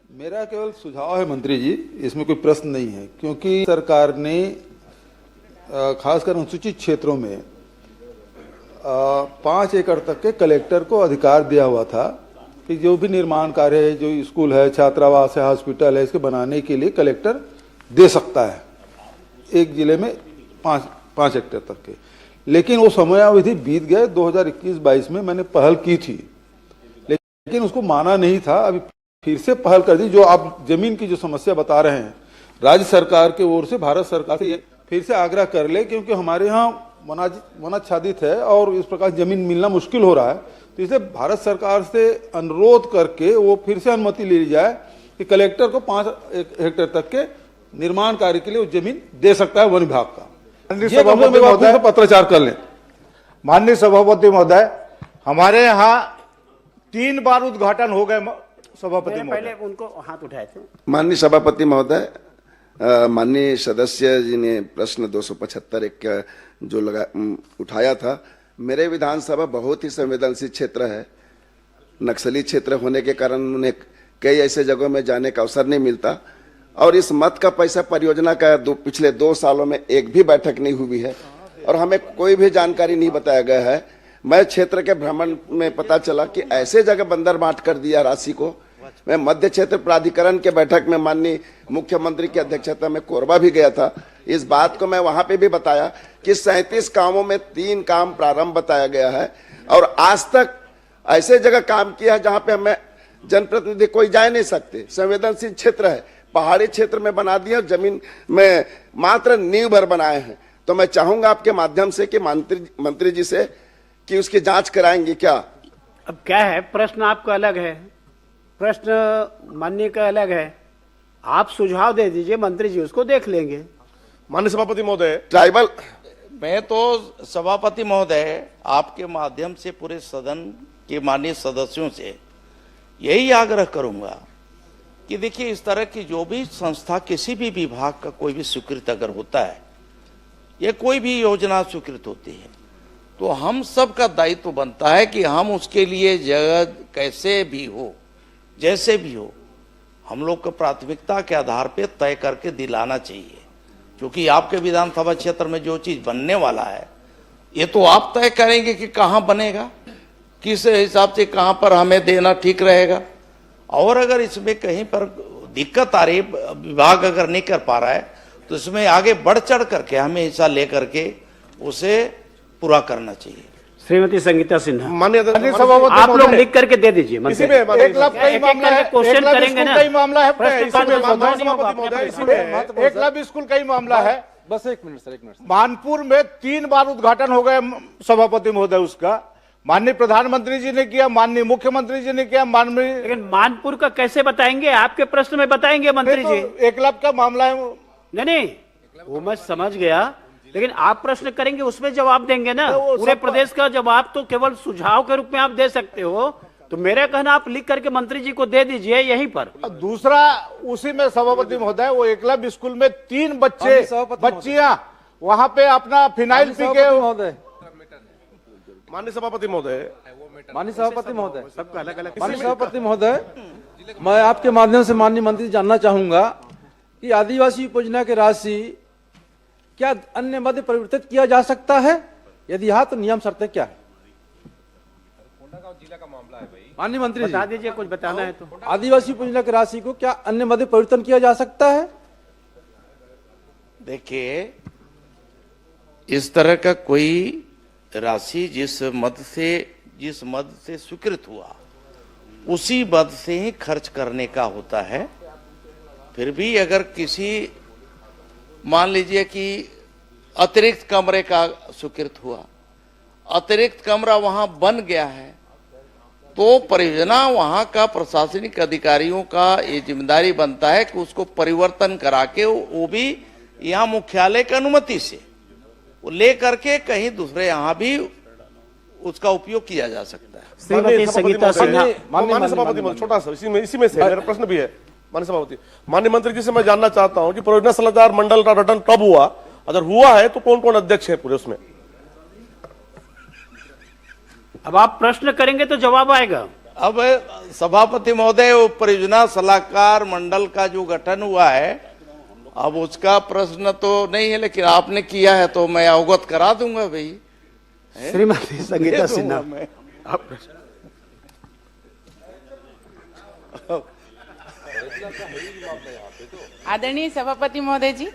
मेरा केवल सुझाव है मंत्री जी, इसमें कोई प्रश्न नहीं है, क्योंकि सरकार ने खासकर अनुसूचित क्षेत्रों में 5 एकड़ तक के कलेक्टर को अधिकार दिया हुआ था कि जो भी निर्माण कार्य है, जो स्कूल है, छात्रावास है, हॉस्पिटल है, इसके बनाने के लिए कलेक्टर दे सकता है एक जिले में 5 हेक्टेयर तक के। लेकिन वो समयावधि बीत गए। 2021-22 में मैंने पहल की थी, लेकिन उसको माना नहीं था। अभी फिर से पहल कर दी। जो आप जमीन की जो समस्या बता रहे हैं, राज्य सरकार की ओर से भारत सरकार से फिर से आग्रह कर ले, क्योंकि हमारे यहाँ वनाच्छादित है और इस प्रकार जमीन मिलना मुश्किल हो रहा है। तो इसलिए भारत सरकार से अनुरोध करके वो फिर से अनुमति ले ली जाए कि कलेक्टर को 5 हेक्टेयर तक के निर्माण कार्य के लिए वो जमीन दे सकता है वन विभाग का। पत्राचार कर लें। माननीय सभापति महोदय, हमारे यहाँ 3 बार उद्घाटन हो गए सभापति महोदय। पहले उनको हाथ उठाए थे। माननीय सभापति महोदय, माननीय सदस्य जी ने प्रश्न 275 एक जो उठाया था। मेरे विधानसभा बहुत ही संवेदनशील क्षेत्र है। नक्सली क्षेत्र होने के कारण उन्हें कई ऐसे जगहों में जाने का अवसर नहीं मिलता, और इस मत का पैसा परियोजना का पिछले 2 सालों में एक भी बैठक नहीं हुई है और हमें कोई भी जानकारी नहीं बताया गया है। मैं क्षेत्र के भ्रमण में पता चला कि ऐसे जगह बंदर बांट कर दिया राशि को। मैं मध्य क्षेत्र प्राधिकरण के बैठक में माननीय मुख्यमंत्री की अध्यक्षता में कोरबा भी गया था। इस बात को मैं वहां पे भी बताया कि 37 कामों में 3 काम प्रारंभ बताया गया है, और आज तक ऐसे जगह काम किया है जहां पे हमें जनप्रतिनिधि कोई जा नहीं सकते। संवेदनशील क्षेत्र है, पहाड़ी क्षेत्र में बना दिया, जमीन में मात्र नींव भर बनाए हैं। तो मैं चाहूंगा आपके माध्यम से कि मंत्री जी से कि उसकी जांच कराएंगे क्या। अब क्या है, प्रश्न आपका अलग है, प्रश्न माननीय का अलग है। आप सुझाव दे दीजिए, मंत्री जी उसको देख लेंगे। माननीय सभापति महोदय, ट्राइबल मैं तो सभापति महोदय आपके माध्यम से पूरे सदन के माननीय सदस्यों से यही आग्रह करूंगा कि देखिए, इस तरह की जो भी संस्था, किसी भी विभाग का कोई भी स्वीकृत अगर होता है या कोई भी योजना स्वीकृत होती है, तो हम सब का दायित्व बनता है कि हम उसके लिए जगह कैसे भी हो, जैसे भी हो, हम लोग को प्राथमिकता के आधार पे तय करके दिलाना चाहिए। क्योंकि आपके विधानसभा क्षेत्र में जो चीज बनने वाला है, ये तो आप तय करेंगे कि कहाँ बनेगा, किस हिसाब से कहाँ पर हमें देना ठीक रहेगा। और अगर इसमें कहीं पर दिक्कत आ रही, विभाग अगर नहीं कर पा रहा है, तो इसमें आगे बढ़ चढ़ करके हमें हिस्सा लेकर के उसे पूरा करना चाहिए। श्रीमती संगीता सिन्हा, माननीय सभापति, आप लोग लिख करके दे दीजिए। इसी में 1 लाख का ही मामला है, क्वेश्चन करेंगे ना, मामला है, प्रश्न इसी में सभापति महोदय, इसी में 1 लाख स्कूल का ही मामला है। बस 1 मिनट सर, 1 मिनट। मानपुर में 3 बार उद्घाटन हो गए सभापति महोदय। उसका माननीय प्रधानमंत्री जी ने किया, माननीय मुख्यमंत्री जी ने किया, माननीय। लेकिन मानपुर का कैसे बताएंगे? आपके प्रश्न में बताएंगे मंत्री जी। 1 लाख का मामला है। नहीं, वो मैं समझ गया, लेकिन आप प्रश्न करेंगे उसमें जवाब देंगे ना। पूरे प्रदेश का जवाब तो केवल सुझाव के रूप में आप दे सकते हो। तो मेरा कहना, आप लिख करके मंत्री जी को दे दीजिए यहीं पर। दूसरा, उसी में सभापति महोदय, वो एकलव्य स्कूल में 3 बच्चियां वहां पे अपना फिनाइल पी के। माननीय सभापति महोदय, माननीय सभापति महोदय, सबका अलग अलग। माननीय सभापति महोदय, मैं आपके माध्यम से माननीय मंत्री जानना चाहूंगा कि आदिवासी योजना की राशि क्या अन्य मद परिवर्तित किया जा सकता है? यदि हाँ, तो नियम शर्तें क्या है? जिला का मामला है भाई। माननीय मंत्री बता दीजिए, कुछ बताना है तो। आदिवासी योजना की राशि को क्या अन्य मद परिवर्तन किया जा सकता है? देखिए, इस तरह का कोई राशि जिस मद से स्वीकृत हुआ, उसी मद से ही खर्च करने का होता है। फिर भी अगर किसी, मान लीजिए कि अतिरिक्त कमरे का स्वीकृत हुआ, अतिरिक्त कमरा वहां बन गया है, तो परियोजना वहां का प्रशासनिक अधिकारियों का ये जिम्मेदारी बनता है कि उसको परिवर्तन करा के, वो भी यहाँ मुख्यालय की अनुमति से वो ले करके कहीं दूसरे यहाँ भी उसका उपयोग किया जा सकता है। श्रीमती संगीता सिन्हा, माननीय सभापति, छोटा सा इसी में से मेरा प्रश्न भी है। माननीय सभापति, माननीय मंत्री जी से मैं जानना चाहता हूं कि परियोजना सलाहकार मंडल का गठन कब हुआ, अगर हुआ है तो कौन कौन अध्यक्ष है पूरे उसमें? अब आप प्रश्न करेंगे तो जवाब आएगा। अब सभापति महोदय, वो परियोजना सलाहकार मंडल का जो गठन हुआ है, अब उसका प्रश्न तो नहीं है, लेकिन आपने किया है तो मैं अवगत करा दूंगा भाई। श्रीमती संगीता सिन्हा, आप आदरणीय सभापति महोदय जी,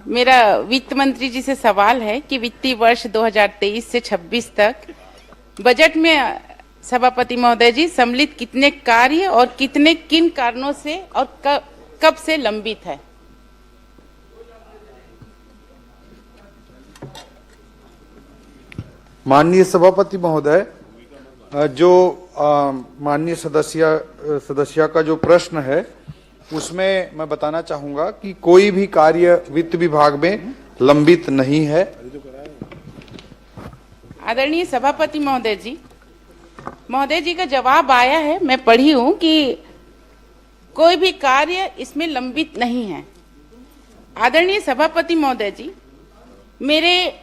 मेरा वित्त मंत्री जी से सवाल है कि वित्तीय वर्ष 2023 से 26 तक बजट में सभापति महोदय जी सम्मिलित कितने कार्य और कितने किन कारणों से और कब से लंबित है? माननीय सभापति महोदय, जो माननीय सदस्य का जो प्रश्न है उसमें मैं बताना चाहूंगा कि कोई भी कार्य वित्त विभाग में लंबित नहीं है। आदरणीय सभापति महोदय जी का जवाब आया है, मैं पढ़ी हूं कि कोई भी कार्य इसमें लंबित नहीं है। आदरणीय सभापति महोदय जी, मेरे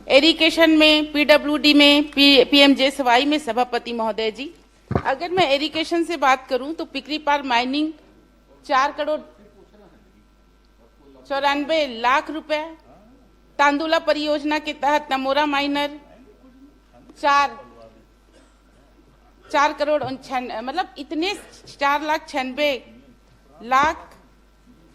एरिगेशन में, पीडब्ल्यूडी में, पीएमजेएसवाई में सभापति महोदय जी, अगर मैं एरिगेशन से बात करूं तो पिकरी पार माइनिंग 4,94,00,000 रुपए, तांदुला परियोजना के तहत नमोरा माइनर 4 करोड़ मतलब इतने 4,96,00,000,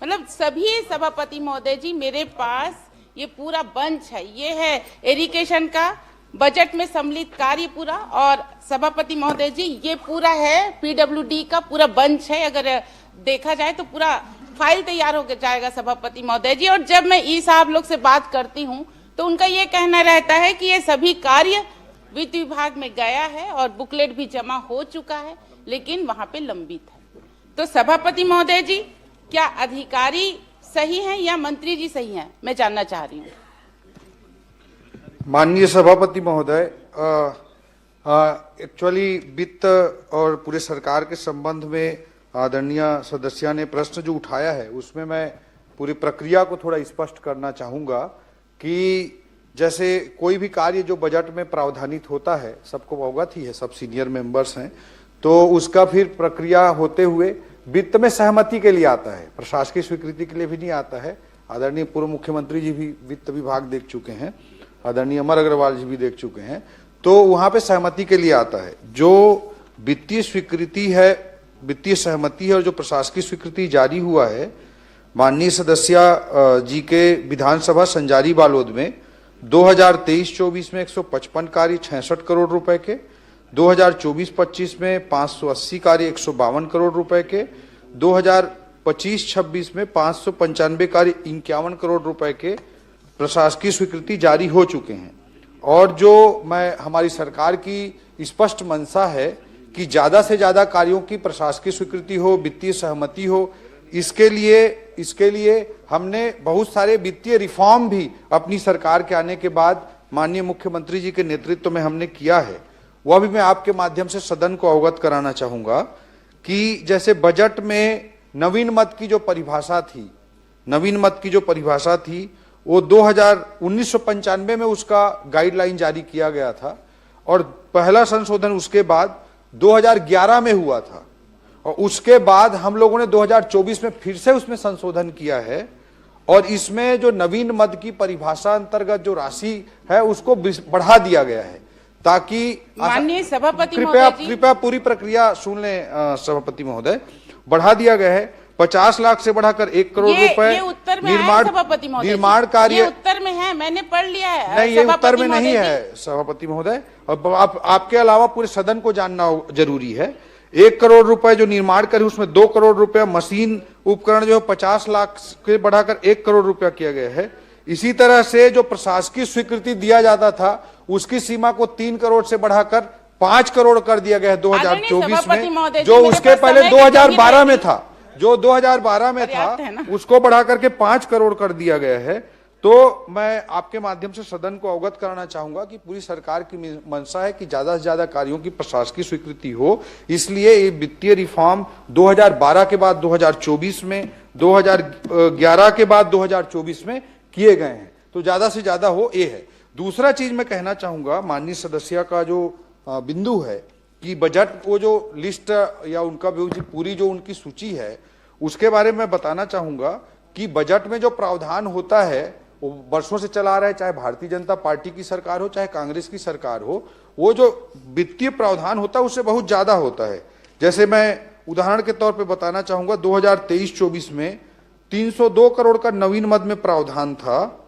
मतलब सभी सभापति महोदय जी मेरे पास ये पूरा बंच है। ये है एरिगेशन का बजट में सम्मिलित कार्य पूरा, और सभापति महोदय जी ये पूरा है पीडब्ल्यूडी का पूरा बंच है। अगर देखा जाए तो पूरा फाइल तैयार हो जाएगा सभापति महोदय जी। और जब मैं ई साहब लोग से बात करती हूँ तो उनका ये कहना रहता है कि ये सभी कार्य वित्त विभाग में गया है और बुकलेट भी जमा हो चुका है, लेकिन वहां पे लंबित है। तो सभापति महोदय जी, क्या अधिकारी सही हैं या मंत्री जी सही हैं, मैं जानना चाह रही हूँ। माननीय सभापति महोदय, एक्चुअली वित्त और पूरे सरकार के संबंध में आदरणीय सदस्य ने प्रश्न जो उठाया है उसमें मैं पूरी प्रक्रिया को थोड़ा स्पष्ट करना चाहूंगा कि जैसे कोई भी कार्य जो बजट में प्रावधानित होता है, सबको अवगत ही है, सब सीनियर मेंबर्स हैं, तो उसका फिर प्रक्रिया होते हुए वित्त में सहमति के लिए आता है, प्रशासकीय स्वीकृति के लिए भी नहीं आता है। आदरणीय पूर्व मुख्यमंत्री जी भी वित्त विभाग देख चुके हैं, आदरणीय अमर अग्रवाल जी भी देख चुके हैं, तो वहां पे सहमति के लिए आता है। जो वित्तीय स्वीकृति है, वित्तीय सहमति है और जो प्रशासकीय स्वीकृति जारी हुआ है माननीय सदस्य जी के विधानसभा संजारी बालोद में 2023-24 में 155 कार्य 66 करोड़ रुपए के, 2024-25 में 580 कार्य 152 करोड़ रुपए के, 2025-26 में 595 कार्य 51 करोड़ रुपए के प्रशासकीय स्वीकृति जारी हो चुके हैं। और जो हमारी सरकार की स्पष्ट मंशा है कि ज्यादा से ज्यादा कार्यों की प्रशासकीय स्वीकृति हो, वित्तीय सहमति हो, इसके लिए हमने बहुत सारे वित्तीय रिफॉर्म भी अपनी सरकार के आने के बाद माननीय मुख्यमंत्री जी के नेतृत्व में हमने किया है। वह भी मैं आपके माध्यम से सदन को अवगत कराना चाहूंगा कि जैसे बजट में नवीन मद की जो परिभाषा थी वो 1995 में उसका गाइडलाइन जारी किया गया था और पहला संशोधन उसके बाद 2011 में हुआ था और उसके बाद हम लोगों ने 2024 में फिर से उसमें संशोधन किया है और इसमें जो नवीन मद की परिभाषा अंतर्गत जो राशि है उसको बढ़ा दिया गया है ताकि माननीय सभापति कृपया पूरी प्रक्रिया सुन लें सभापति महोदय। बढ़ा दिया गया है 50 लाख से बढ़ाकर 1 करोड़ रुपए निर्माण कार्य। ये उत्तर में है, मैंने पढ़ लिया है। नहीं, ये उत्तर में नहीं है सभापति महोदय। अब आपके अलावा पूरे सदन को जानना जरूरी है। 1 करोड़ रुपए जो निर्माण कार्य उसमें 2 करोड़ रुपए मशीन उपकरण जो 50 लाख से बढ़ाकर 1 करोड़ रुपया किया गया है। इसी तरह से जो प्रशासकीय स्वीकृति दिया जाता था उसकी सीमा को 3 करोड़ से बढ़ाकर 5 करोड़ कर दिया गया है 2024 में, जो उसके पहले 2012 में था, जो 2012 में था उसको बढ़ा करके 5 करोड़ कर दिया गया है। तो मैं आपके माध्यम से सदन को अवगत कराना चाहूंगा कि पूरी सरकार की मंशा है कि ज्यादा से ज्यादा कार्यों की प्रशासकीय स्वीकृति हो, इसलिए ये वित्तीय रिफॉर्म 2012 के बाद 2024 में, 2011 के बाद 2024 में किए गए हैं, तो ज्यादा से ज्यादा हो ये है। दूसरा चीज मैं कहना चाहूंगा, माननीय सदस्य का जो बिंदु है कि बजट वो जो लिस्ट या उनका पूरी जो उनकी सूची है उसके बारे में बताना चाहूंगा कि बजट में जो प्रावधान होता है वो वर्षों से चला रहा है, चाहे भारतीय जनता पार्टी की सरकार हो चाहे कांग्रेस की सरकार हो, वो जो वित्तीय प्रावधान होता है उससे बहुत ज्यादा होता है। जैसे मैं उदाहरण के तौर पे बताना चाहूंगा 2023-24 में 302 करोड़ का नवीन मद में प्रावधान था,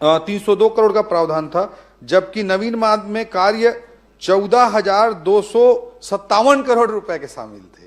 302 करोड़ का प्रावधान था, जबकि नवीन मद में कार्य 14,257 करोड़ रुपए के शामिल थे।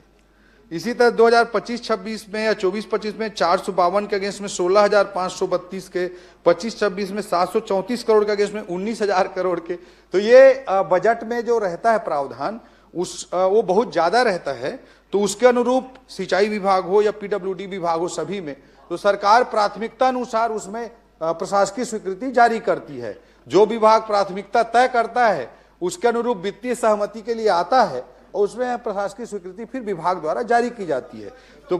इसी तरह 2025-26 में या 24-25 में 452 के अगेंस्ट में 16,532 के, 25-26 में 734 करोड़ के अगेंस्ट में 19,000 करोड़ के। तो ये बजट में जो रहता है प्रावधान वो बहुत ज्यादा रहता है। तो उसके अनुरूप सिंचाई विभाग हो या पीडब्ल्यूडी विभाग हो, सभी में तो सरकार प्राथमिकता अनुसार उसमें प्रशासकीय स्वीकृति जारी करती है। जो विभाग प्राथमिकता तय करता है उसके अनुरूप वित्तीय सहमति के लिए आता है और उसमें प्रशासकीय स्वीकृति फिर विभाग द्वारा जारी की जाती है। तो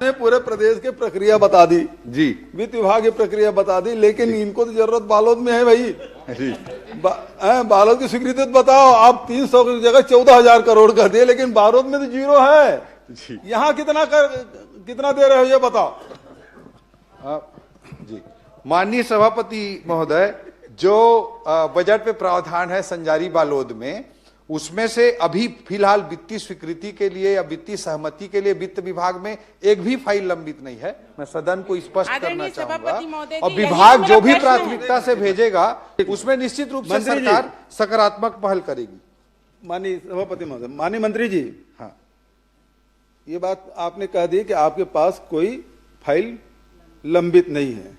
ने पूरे प्रदेश के प्रक्रिया बता दी जी, वित्त विभाग की प्रक्रिया बता दी, लेकिन इनको तो जरूरत बालोद में है भाई जी। बालोद की स्वीकृति तो बताओ। आप 300 की जगह 14,000 करोड़ कर दिए, लेकिन बालोद में तो जीरो है जी। यहाँ कितना दे रहे हो ये बताओ जी। माननीय सभापति महोदय, जो बजट पे प्रावधान है संजारी बालोद में, उसमें से अभी फिलहाल वित्तीय स्वीकृति के लिए या वित्तीय सहमति के लिए वित्त विभाग में एक भी फाइल लंबित नहीं है। मैं सदन को स्पष्ट करना चाहूंगा, और विभाग जो भी प्राथमिकता से भेजेगा उसमें निश्चित रूप से सरकार सकारात्मक पहल करेगी। माननीय सभापति महोदय, माननीय मंत्री जी, हाँ, ये बात आपने कह दी कि आपके पास कोई फाइल लंबित नहीं है।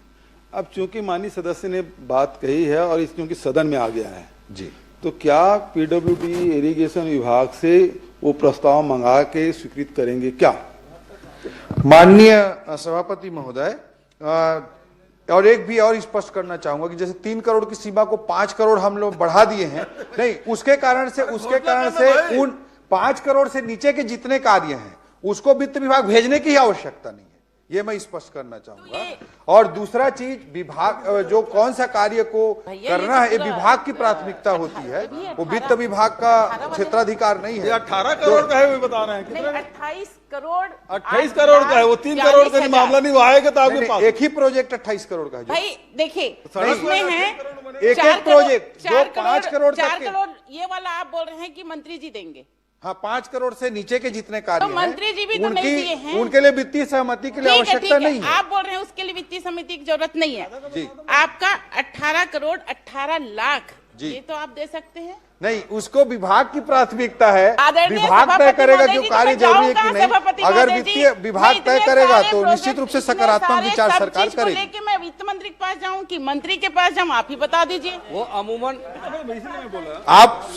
अब चूंकि माननीय सदस्य ने बात कही है और इस चूंकि सदन में आ गया है जी, तो क्या पीडब्ल्यूडी इरिगेशन विभाग से वो प्रस्ताव मंगा के स्वीकृत करेंगे क्या? माननीय सभापति महोदय, और एक भी और स्पष्ट करना चाहूंगा कि जैसे 3 करोड़ की सीमा को 5 करोड़ हम लोग बढ़ा दिए हैं, नहीं, उसके कारण से उन 5 करोड़ से नीचे के जितने कार्य हैं उसको वित्त विभाग भेजने की आवश्यकता नहीं है, ये मैं स्पष्ट करना चाहूंगा। और दूसरा चीज, विभाग जो कौन सा कार्य को करना है ये विभाग की प्राथमिकता होती है, वो वित्त विभाग का क्षेत्राधिकार नहीं है। 18 करोड़ का है, वो बता रहे हैं 28 करोड़ 28 करोड़ का है, वो 3 करोड़ का मामला नहीं, वो आएगा तो आपके पास। एक ही प्रोजेक्ट 28 करोड़ का है भाई, देखिए उसमें है एक प्रोजेक्ट जो 5 करोड़, 4 करोड़ ये वाला आप बोल रहे हैं कि मंत्री जी देंगे। हाँ, 5 करोड़ से नीचे के जितने कार्य तो मंत्री जी भी तो नहीं दिए हैं, उनके लिए वित्तीय सहमति के लिए आवश्यकता नहीं है। आप बोल रहे हैं उसके लिए वित्तीय समिति की जरूरत नहीं है जी। आपका 18 करोड़ 18 लाख जी, ये तो आप दे सकते हैं। नहीं, उसको विभाग की प्राथमिकता है, विभाग तय करेगा जो कार्य जरूरी है कि नहीं। अगर वित्तीय विभाग तय करेगा तो निश्चित रूप से सकारात्मक विचार सरकार करेगी। लेके मैं वित्त मंत्री के पास जाऊं कि मंत्री के पास जाऊं, आप ही बता दीजिए। वो अमूमन आप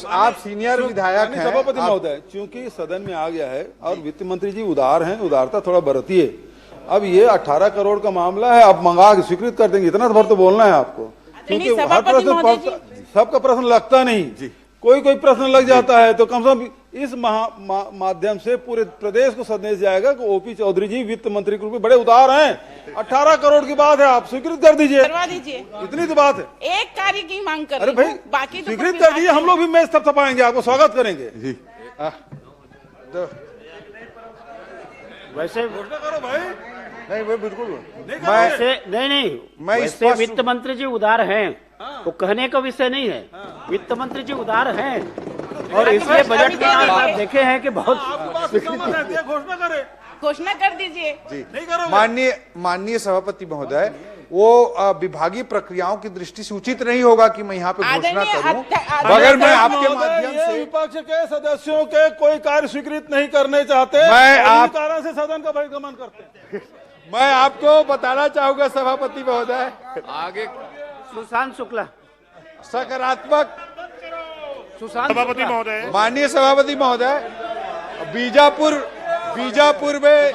सीनियर विधायक हैं। सभापति महोदय, चूंकि सदन में आ गया है और वित्त मंत्री जी उदार हैं, उदारता थोड़ा बरतिए। अब ये 18 करोड़ का मामला है, आप मंगा के स्वीकृत कर देंगे, इतना भर तो बोलना है आपको, क्योंकि हर प्रश्न सबका प्रश्न लगता नहीं, कोई प्रश्न लग जाता है। तो कम से कम इस माध्यम से पूरे प्रदेश को संदेश जाएगा कि ओपी चौधरी जी वित्त मंत्री के रूप में बड़े उदार हैं। 18 करोड़ की बात है, आप स्वीकृत कर दीजिए, करवा दीजिए, इतनी तो बात है। एक कार्य की मांग कर, अरे भाई बाकी स्वीकृत कर दीजिए, हम लोग भी मैच थपथपाएंगे, आपको स्वागत करेंगे जी। वैसे घोषणा करो भाई। नहीं, वो बिल्कुल मैं वैसे वित्त मंत्री जी उदार हैं, तो कहने का विषय नहीं है। वित्त मंत्री जी उदार हैं और इसलिए बजट में आप देखे हैं कि बहुत घोषणा कर दीजिए जी। माननीय सभापति महोदय, वो विभागीय प्रक्रियाओं की दृष्टि से उचित नहीं होगा कि मैं यहाँ पे घोषणा करूं, मगर मैं आपके माध्यम से विपक्ष के सदस्यों के कोई कार्य स्वीकृत नहीं करने चाहते, मैं कारण से सदन का बहिर्गमन करते हैं। मैं आपको बताना चाहूंगा सभापति महोदय, आगे सुशांत शुक्ला सकारात्मक सभापति महोदय, माननीय सभापति महोदय, बीजापुर में,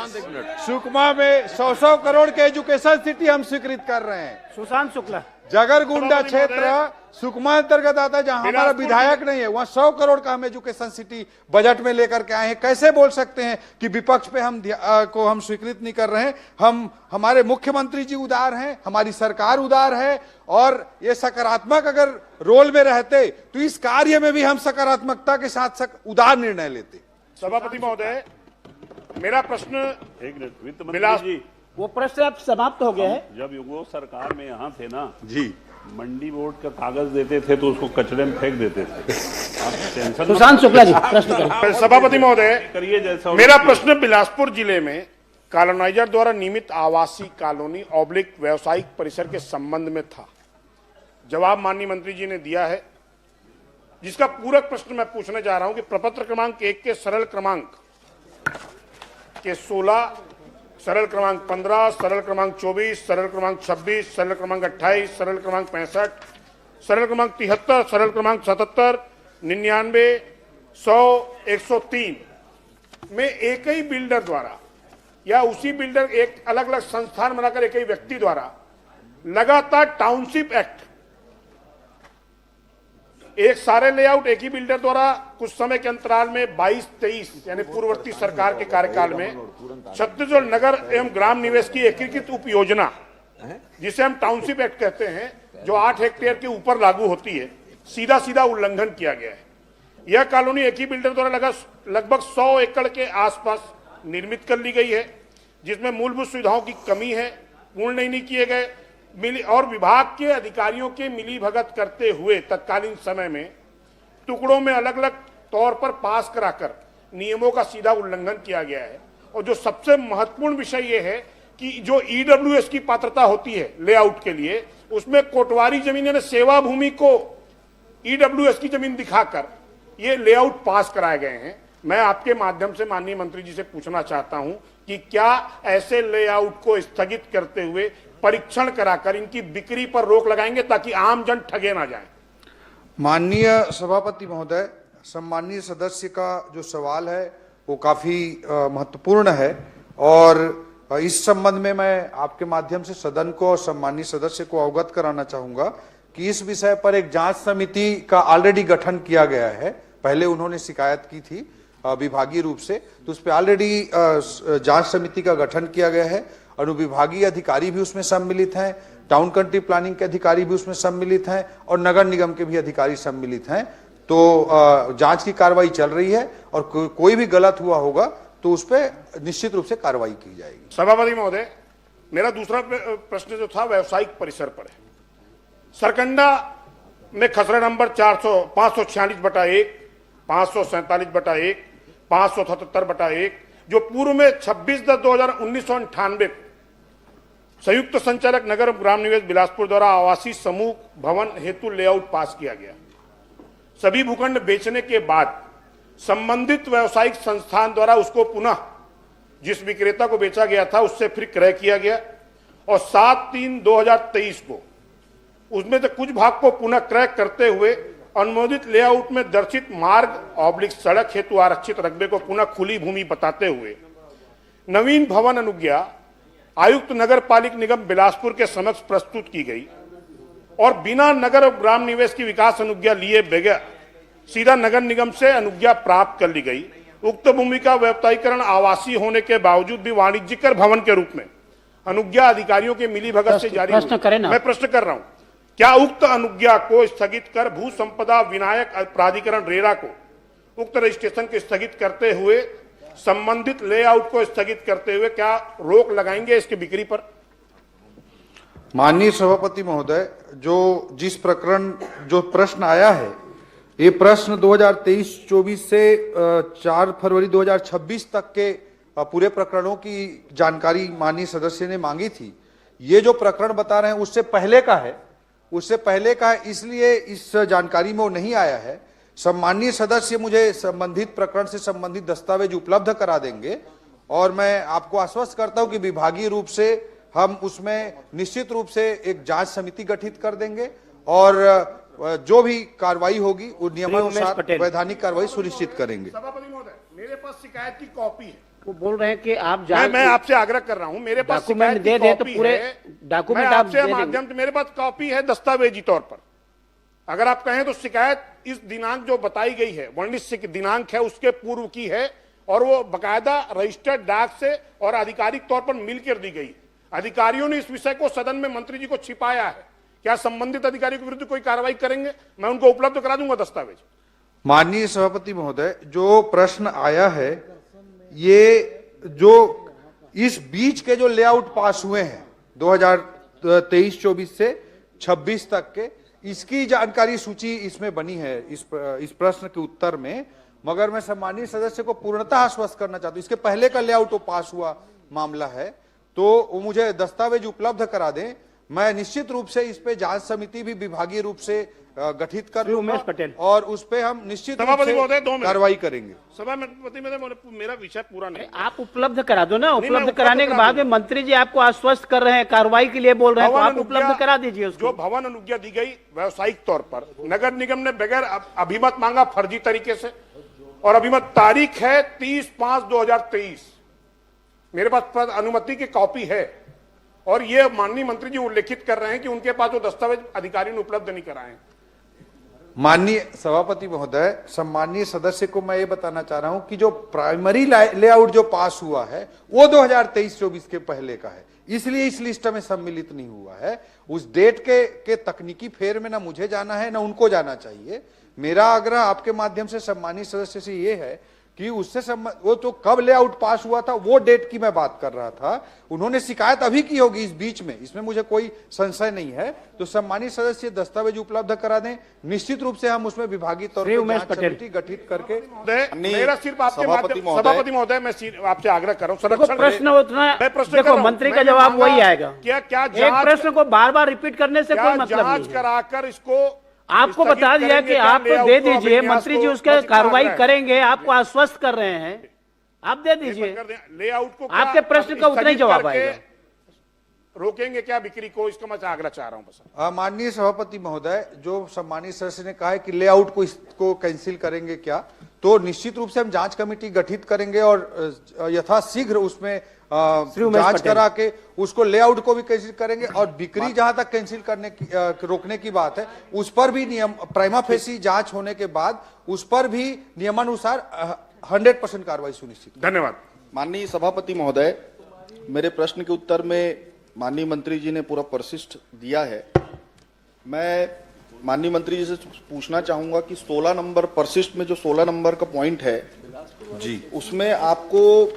सुकमा में 100 करोड़ के एजुकेशन सिटी हम स्वीकृत कर रहे हैं। सुशांत शुक्ला जगरगुंडा क्षेत्र सुकमा अंतर्गत आता है, जहां हमारा विधायक नहीं है, वहां 100 करोड़ का हम एजुकेशन सिटी बजट में लेकर के आए हैं। कैसे बोल सकते हैं कि विपक्ष पे हम स्वीकृत नहीं कर रहे हैं? हमारे मुख्यमंत्री जी उदार हैं, हमारी सरकार उदार है, और ये सकारात्मक अगर रोल में रहते तो इस कार्य में भी हम सकारात्मकता के साथ उदार निर्णय लेते। सभापति महोदय, मेरा प्रश्न एक मिनट, वित्त मंत्री जी, वो प्रश्न अब समाप्त हो गया है। जब वो सरकार में यहाँ थे ना जी, मंडी बोर्ड का कागज देते थे तो उसको कचरे में फेंक देते थे। आप टेंशन सुशांत शुक्ला जी प्रश्न करें। सभापति महोदय, करिए जैसा मेरा प्रश्न बिलासपुर जिले में कॉलोनाइजर द्वारा नियमित आवासीय कॉलोनी ऑब्लिक व्यावसायिक परिसर के संबंध में था। जवाब माननीय मंत्री जी ने दिया है, जिसका पूरक प्रश्न मैं पूछने जा रहा हूं कि प्रपत्र क्रमांक 1 के सरल क्रमांक के 16, सरल क्रमांक 15, सरल क्रमांक 24, सरल क्रमांक 26, सरल क्रमांक 28, सरल क्रमांक 65, सरल क्रमांक 73, सरल क्रमांक 77, 99, 100, 103 में एक ही बिल्डर द्वारा या उसी बिल्डर एक अलग अलग संस्थान बनाकर एक ही व्यक्ति द्वारा लगातार टाउनशिप एक्ट, एक सारे लेआउट एक ही बिल्डर द्वारा कुछ समय के अंतराल में 22-23 यानी पूर्ववर्ती सरकार के कार्यकाल में छत्तीसगढ़ नगर एवं ग्राम निवेश की एकीकृत उप योजना, जिसे हम टाउनशिप एक्ट कहते हैं, जो 8 हेक्टेयर के ऊपर लागू होती है, सीधा सीधा उल्लंघन किया गया है। यह कॉलोनी एक ही बिल्डर द्वारा लगभग 100 एकड़ के आसपास निर्मित कर ली गई है, जिसमें मूलभूत सुविधाओं की कमी है, पूर्ण नहीं किए गए, और विभाग के अधिकारियों के मिलीभगत करते हुए तत्कालीन समय में टुकड़ों में अलग अलग तौर पर पास कराकर नियमों का सीधा उल्लंघन किया गया है। और जो सबसे महत्वपूर्ण विषय यह है कि जो ईडब्ल्यूएस की पात्रता होती है लेआउट के लिए, उसमें कोटवारी जमीन यानी सेवा भूमि को ईडब्ल्यूएस की जमीन दिखाकर ये लेआउट पास कराए गए हैं। मैं आपके माध्यम से माननीय मंत्री जी से पूछना चाहता हूं कि क्या ऐसे लेआउट को स्थगित करते हुए परीक्षण कराकर इनकी बिक्री पर रोक लगाएंगे ताकि आम जन ठगे ना जाए? माननीय सभापति महोदय, सम्माननीय सदस्य का जो सवाल है वो काफी महत्वपूर्ण है, और इस संबंध में मैं आपके माध्यम से सदन को और सम्माननीय सदस्य को अवगत कराना चाहूंगा कि इस विषय पर एक जांच समिति का ऑलरेडी गठन किया गया है। पहले उन्होंने शिकायत की थी विभागीय रूप से, तो उस पर ऑलरेडी जांच समिति का गठन किया गया है। अनुविभागीय अधिकारी भी उसमें सम्मिलित हैं, टाउन कंट्री प्लानिंग के अधिकारी भी उसमें सम्मिलित हैं, और नगर निगम के भी अधिकारी सम्मिलित हैं। तो जांच की कार्रवाई चल रही है, और कोई भी गलत हुआ होगा तो उस पर निश्चित रूप से कार्रवाई की जाएगी। सभापति महोदय, मेरा दूसरा प्रश्न जो था व्यावसायिक परिसर पर है। सरकंडा में खसरा नंबर 546/1, 547/1, 577/1, जो पूर्व में 26/10/1998 संयुक्त संचालक नगर ग्राम निवेश बिलासपुर द्वारा आवासीय समूह भवन हेतु लेआउट पास किया गया। सभी भूखंड बेचने के बाद संबंधित व्यावसायिक संस्थान द्वारा उसको पुनः जिस विक्रेता को बेचा गया था उससे फिर क्रय किया गया, और 7/3/2023 को उसमें से कुछ भाग को पुनः क्रय करते हुए अनुमोदित लेआउट में दर्शित मार्ग ऑब्लिक सड़क हेतु आरक्षित रकबे को पुनः खुली भूमि बताते हुए नवीन भवन अनुज्ञा आयुक्त नगर पालिक निगम बिलासपुर के समक्ष प्रस्तुत की गई, और बिना नगर और ग्राम निवेश की विकास अनुज्ञा लिए बगैर सीधा नगर निगम से अनुज्ञा प्राप्त कर ली गई। उक्त भूमि का व्यापारीकरण आवासीय होने के बावजूद भी वाणिज्यिक भवन के रूप में अनुज्ञा अधिकारियों के मिलीभगत से जारी हुई। मैं प्रश्न कर रहा हूं, क्या उक्त अनुज्ञा को स्थगित कर भू संपदा विनायक प्राधिकरण रेरा को उक्त रजिस्ट्रेशन को स्थगित करते हुए संबंधित लेआउट को स्थगित करते हुए क्या रोक लगाएंगे इसकी बिक्री पर? माननीय सभापति महोदय, जो प्रश्न आया है, ये प्रश्न 2023-24 से 4 फरवरी 2026 तक के पूरे प्रकरणों की जानकारी माननीय सदस्य ने मांगी थी। ये जो प्रकरण बता रहे हैं उससे पहले का है, इसलिए इस जानकारी में वो नहीं आया है। सम्माननीय सदस्य मुझे संबंधित प्रकरण से संबंधित दस्तावेज उपलब्ध करा देंगे, और मैं आपको आश्वस्त करता हूं कि विभागीय रूप से हम उसमें निश्चित रूप से एक जांच समिति गठित कर देंगे, और जो भी कार्रवाई होगी वो नियमानुसार वैधानिक कार्रवाई सुनिश्चित करेंगे। सभापति महोदय, मेरे पास शिकायत की कॉपी है। वो बोल रहे हैं कि आप मैं आपसे आग्रह कर रहा हूं, मेरे पास डॉक्यूमेंट दे दे तो पूरे डॉक्यूमेंट आप दे देंगे। माध्यम से मेरे पास कॉपी है दस्तावेजी तौर पर। अगर आप कहें तो शिकायत इस दिनांक जो बताई गई है, वर्णित दिनांक है, उसके पूर्व की है और वो बकायदा रजिस्टर्ड डाक से और आधिकारिक तौर पर मिलकर दी गई। अधिकारियों ने इस विषय को सदन में मंत्री जी को छिपाया है। क्या संबंधित अधिकारियों के विरुद्ध कोई कार्रवाई करेंगे? मैं उनको उपलब्ध करा दूंगा दस्तावेज। माननीय सभापति महोदय, जो प्रश्न आया है, ये जो इस बीच के जो लेआउट पास हुए हैं 2023-24 से 26 तक के, इसकी जानकारी सूची इसमें बनी है इस प्रश्न के उत्तर में। मगर मैं सम्मानीय सदस्य को पूर्णतः आश्वस्त करना चाहता हूं, इसके पहले का लेआउट वो पास हुआ मामला है, तो वो मुझे दस्तावेज उपलब्ध करा दें। मैं निश्चित रूप से इस पे जांच समिति भी विभागीय रूप से गठित कर लूंगा और उस पे हम निश्चित रूप से कार्रवाई करेंगे। सभापति मेरा विषय पूरा नहीं, आप उपलब्ध करा दो ना। उपलब्ध कराने के बाद में मंत्री जी आपको आश्वस्त कर रहे हैं, कार्रवाई के लिए बोल रहे हैं, तो आप उपलब्ध करा दीजिए उसको। जो भवन अनुज्ञा दी गई व्यावसायिक तौर पर, नगर निगम ने बगैर अभिमत मांगा फर्जी तरीके से, और अभिमत तारीख है 30/5/2023। मेरे पास अनुमति की कॉपी है और ये माननीय मंत्री जी उल्लेखित कर रहे हैं कि उनके पास वो दस्तावेज अधिकारियों ने उपलब्ध नहीं कराए। माननीय सभापति महोदय, सम्मानीय सदस्य को मैं ये बताना चाह रहा हूं कि जो प्राइमरी लेआउट जो पास हुआ है वो 2023-24 के पहले का है, इसलिए इस लिस्ट में सम्मिलित नहीं हुआ है। उस डेट के तकनीकी फेर में ना मुझे जाना है ना उनको जाना चाहिए। मेरा आग्रह आपके माध्यम से सम्मानीय सदस्य से ये है कि उससे वो तो कब लेआउट पास हुआ था वो डेट की मैं बात कर रहा था। उन्होंने शिकायत अभी की होगी इस बीच में, इसमें मुझे कोई संशय नहीं है। तो सम्मानीय सदस्य दस्तावेज उपलब्ध करा दें, निश्चित रूप से हम उसमें विभागीय तौर पर जांच समिति गठित करके। मेरा सिर्फ आपके माध्यम, सभापति महोदय, मैं आपसे आग्रह कर रहा हूँ, संरक्षण प्रश्न उतना देखो, मंत्री का जवाब वही आएगा। क्या एक प्रश्न को बार बार रिपीट करने से कोई मतलब नहीं है। कराकर इसको आपको बता दिया कि आप दे दीजिए, मंत्री जी उसके कार्रवाई करेंगे, आपको आश्वस्त कर रहे हैं, आप दे दीजिए। लेआउट को आपके प्रश्न का उतना ही जवाब आएगा। रोकेंगे क्या बिक्री को, इसका मैं आग्रह चाह रहा हूं बस। माननीय सभापति महोदय, जो सम्मानीय सदस्य ने कहा है कि लेआउट को इसको कैंसिल करेंगे क्या, तो निश्चित रूप से हम जांच कमेटी गठित करेंगे और यथाशीघ्र उसमें जांच करा के उसको लेआउट को भी कैंसिल करेंगे और बिक्री जहां तक कैंसिल करने की रोकने की बात है उस पर भी नियम प्राइमा फेसी जांच होने के बाद उस पर भी नियमानुसार 100% कार्रवाई सुनिश्चित। धन्यवाद। माननीय सभापति महोदय, मेरे प्रश्न के उत्तर में माननीय मंत्री जी ने पूरा परिशिष्ट दिया है। मैं माननीय मंत्री जी से पूछना चाहूंगा कि 16 नंबर परिशिष्ट में जो 16 नंबर का पॉइंट है जी, उसमें आपको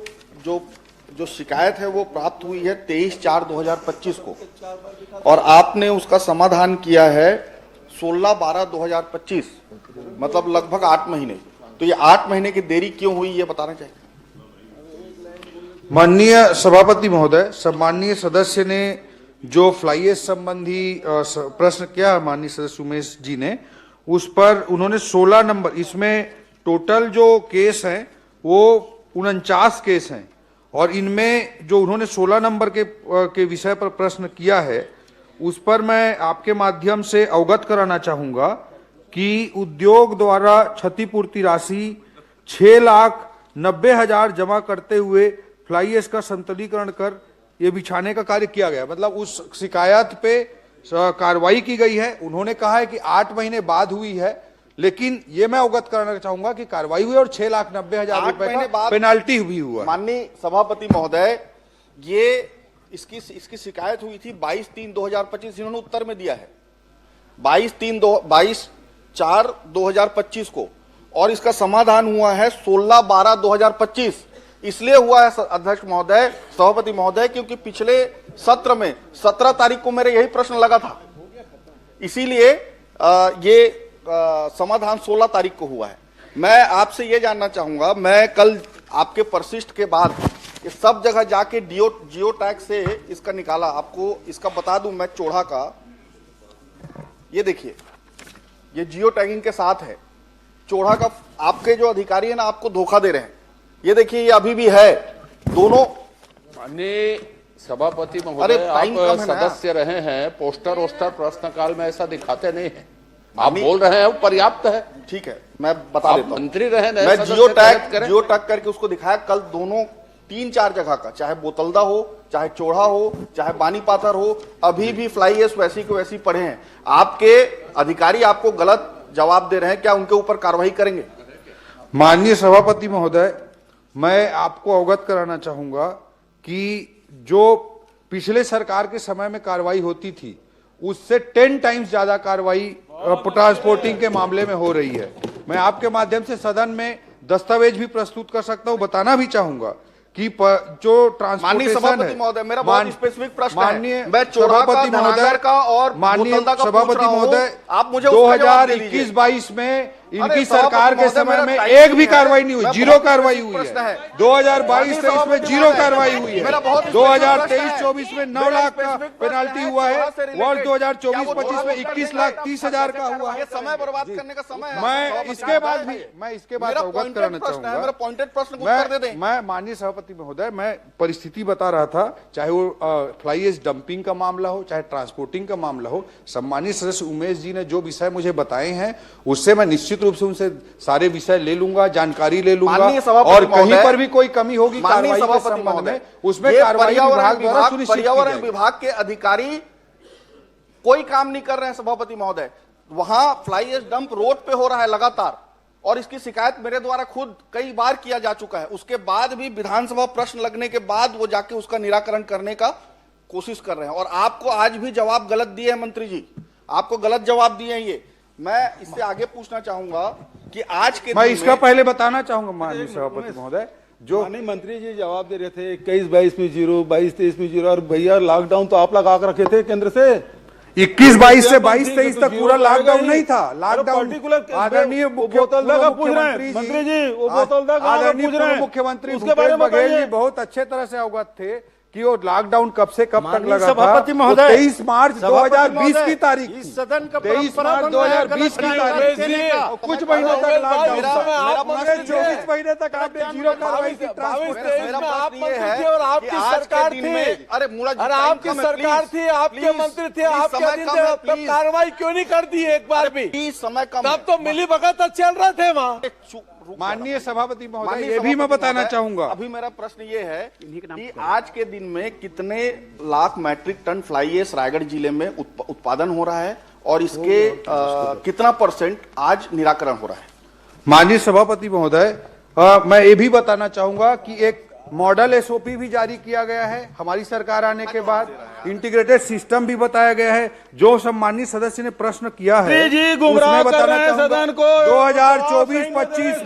जो शिकायत है वो प्राप्त हुई है 23/4/2025 को और आपने उसका समाधान किया है 16/12/2025, मतलब लगभग 8 महीने। तो ये 8 महीने की देरी क्यों हुई, ये बताना चाहिए। माननीय सभापति महोदय, सम्मानीय सदस्य ने जो फ्लाई ऐश संबंधी प्रश्न किया, माननीय सदस्य उमेश जी ने, उस पर उन्होंने 16 नंबर, इसमें टोटल जो केस हैं वो 49 केस हैं और इनमें जो उन्होंने 16 नंबर के विषय पर प्रश्न किया है उस पर मैं आपके माध्यम से अवगत कराना चाहूंगा कि उद्योग द्वारा क्षतिपूर्ति राशि 6,90,000 जमा करते हुए फ्लाई ऐश का संतुलीकरण कर ये बिछाने का कार्य किया गया। मतलब उस शिकायत पे कार्रवाई की गई है। उन्होंने कहा है कि 8 महीने बाद हुई है, लेकिन ये मैं अवगत करना चाहूंगा कि कार्रवाई हुई और 6,90,000 रुपए का पेनाल्टी भी हुआ। माननीय सभापति महोदय, ये इसकी शिकायत हुई थी 22/3/2025, इन्होंने उत्तर में दिया है 22/4/2025 को और इसका समाधान हुआ है 16/12/2025। इसलिए हुआ है अध्यक्ष महोदय, सभापति महोदय, क्योंकि पिछले सत्र में 17 तारीख को मेरे यही प्रश्न लगा था, इसीलिए ये समाधान 16 तारीख को हुआ है। मैं आपसे ये जानना चाहूंगा, मैं कल आपके परिशिष्ट के बाद सब जगह जाके जियो टैग से इसका निकाला, आपको इसका बता दूं मैं, चोड़ा का ये देखिए, ये जियो टैगिंग के साथ है। चोड़ा का आपके जो अधिकारी है ना, आपको धोखा दे रहे हैं। ये देखिए, ये अभी भी है दोनों। माननीय सभापति महोदय, आप सदस्य रहे हैं, पोस्टर वोस्टर प्रश्नकाल में ऐसा दिखाते नहीं है। आप बोल रहे हैं वो पर्याप्त है। ठीक है, मैं बता देता हूं। मंत्री रहे, मैं जियो टैग करके उसको दिखाया। कल दोनों 3-4 जगह का, चाहे बोतलदा हो, चाहे चोड़ा हो, चाहे बानीपाथर हो, अभी भी फ्लाई ऐश वैसी को वैसी पड़े हैं। आपके अधिकारी आपको गलत जवाब दे रहे हैं, क्या उनके ऊपर कार्रवाई करेंगे? माननीय सभापति महोदय, मैं आपको अवगत कराना चाहूंगा कि जो पिछले सरकार के समय में कार्रवाई होती थी उससे 10 टाइम्स ज्यादा कार्रवाई ट्रांसपोर्टिंग के मामले में हो रही है। मैं आपके माध्यम से सदन में दस्तावेज भी प्रस्तुत कर सकता हूं। बताना भी चाहूंगा कि जो माननीय सभापति महोदय, मेरा बहुत स्पेसिफिक प्रश्न है। मैं सभापति महोदय का और माननीय सभापति महोदय, आप मुझे 2021-22 में इनकी सरकार के समय में एक भी कार्रवाई नहीं हुई, जीरो कार्रवाई हुई है। 2022-23 में जीरो कार्रवाई हुई है। 2023-24 में 9 लाख का पेनाल्टी हुआ है। वर्ष 2024-25 में 21,30,000 का हुआ है। समय बर्बाद करने का समय है। मैं इसके बाद अवगत कराना चाहूंगा। मेरा पॉइंटेड प्रश्न को उत्तर दे दें। मैं माननीय सभापति महोदय, मैं परिस्थिति बता रहा था, चाहे वो फ्लाई ऐश डंपिंग का मामला हो, चाहे ट्रांसपोर्टिंग का मामला हो। सम्मानित सदस्य उमेश जी ने जो विषय मुझे बताए हैं उससे मैं निश्चित रूप से उनसे सारे विषय ले लूंगा, जानकारी ले लूंगा, और कहीं पर भी कोई कमी होगी कार्रवाई के संबंध में उसमें कार्रवाई विभाग द्वारा सुनिश्चित की जाएगी। पर्यावरण विभाग के अधिकारी कोई काम नहीं कर रहे हैं सभापति महोदय। वहां फ्लाई ऐश डंप रोड पे हो रहा है लगातार, और इसकी शिकायत मेरे द्वारा खुद कई बार किया जा चुका है। उसके बाद भी विधानसभा प्रश्न लगने के बाद वो जाके उसका निराकरण करने का कोशिश कर रहे हैं, और आपको आज भी जवाब गलत दिए हैं मंत्री जी, आपको गलत जवाब दिए हैं। ये मैं इससे आगे पूछना चाहूंगा कि आज के मैं इसका पहले बताना चाहूंगा माननीय सभापति महोदय, जो मंत्री जी जवाब दे रहे थे 21-22 में 0, 22-23 में 0, और भैया लॉकडाउन तो आप लगा कर रखे थे केंद्र से। 21-22 से 22-23 तक पूरा लॉकडाउन नहीं था। लॉकडाउन आदरणीय मुख्यमंत्री जी, आदरणीय मुख्यमंत्री भूपेश बघेल जी बहुत अच्छे तरह से अवगत थे कि वो लॉकडाउन कब से कब तक लगा था। 23 मार्च 2020 की तारीख, 23 मार्च 2020 की तारीख, कुछ महीनों तक लॉकडाउन था। 24 महीने तक आपने जीरो कार्रवाई की। और आपकी सरकार थी, अरे आपकी सरकार थी, आपके मंत्री थे, आप कार्रवाई क्यों नहीं कर दी एक बार भी? समय कम, तब तो मिली भगत चल रहे थे वहाँ। माननीय सभापति महोदय, ये भी मैं बताना चाहूंगा। अभी मेरा प्रश्न ये है कि आज के दिन में कितने lakh metric ton fly ash Raigarh जिले में उत्पादन हो रहा है, और इसके कितना % आज निराकरण हो रहा है? माननीय सभापति महोदय, मैं ये भी बताना चाहूंगा कि एक मॉडल एसओपी भी जारी किया गया है हमारी सरकार आने के बाद। इंटीग्रेटेड सिस्टम भी बताया गया है। जो सम्मानित सदस्य ने प्रश्न किया है उसमें बताना चाहूंगा 2024-25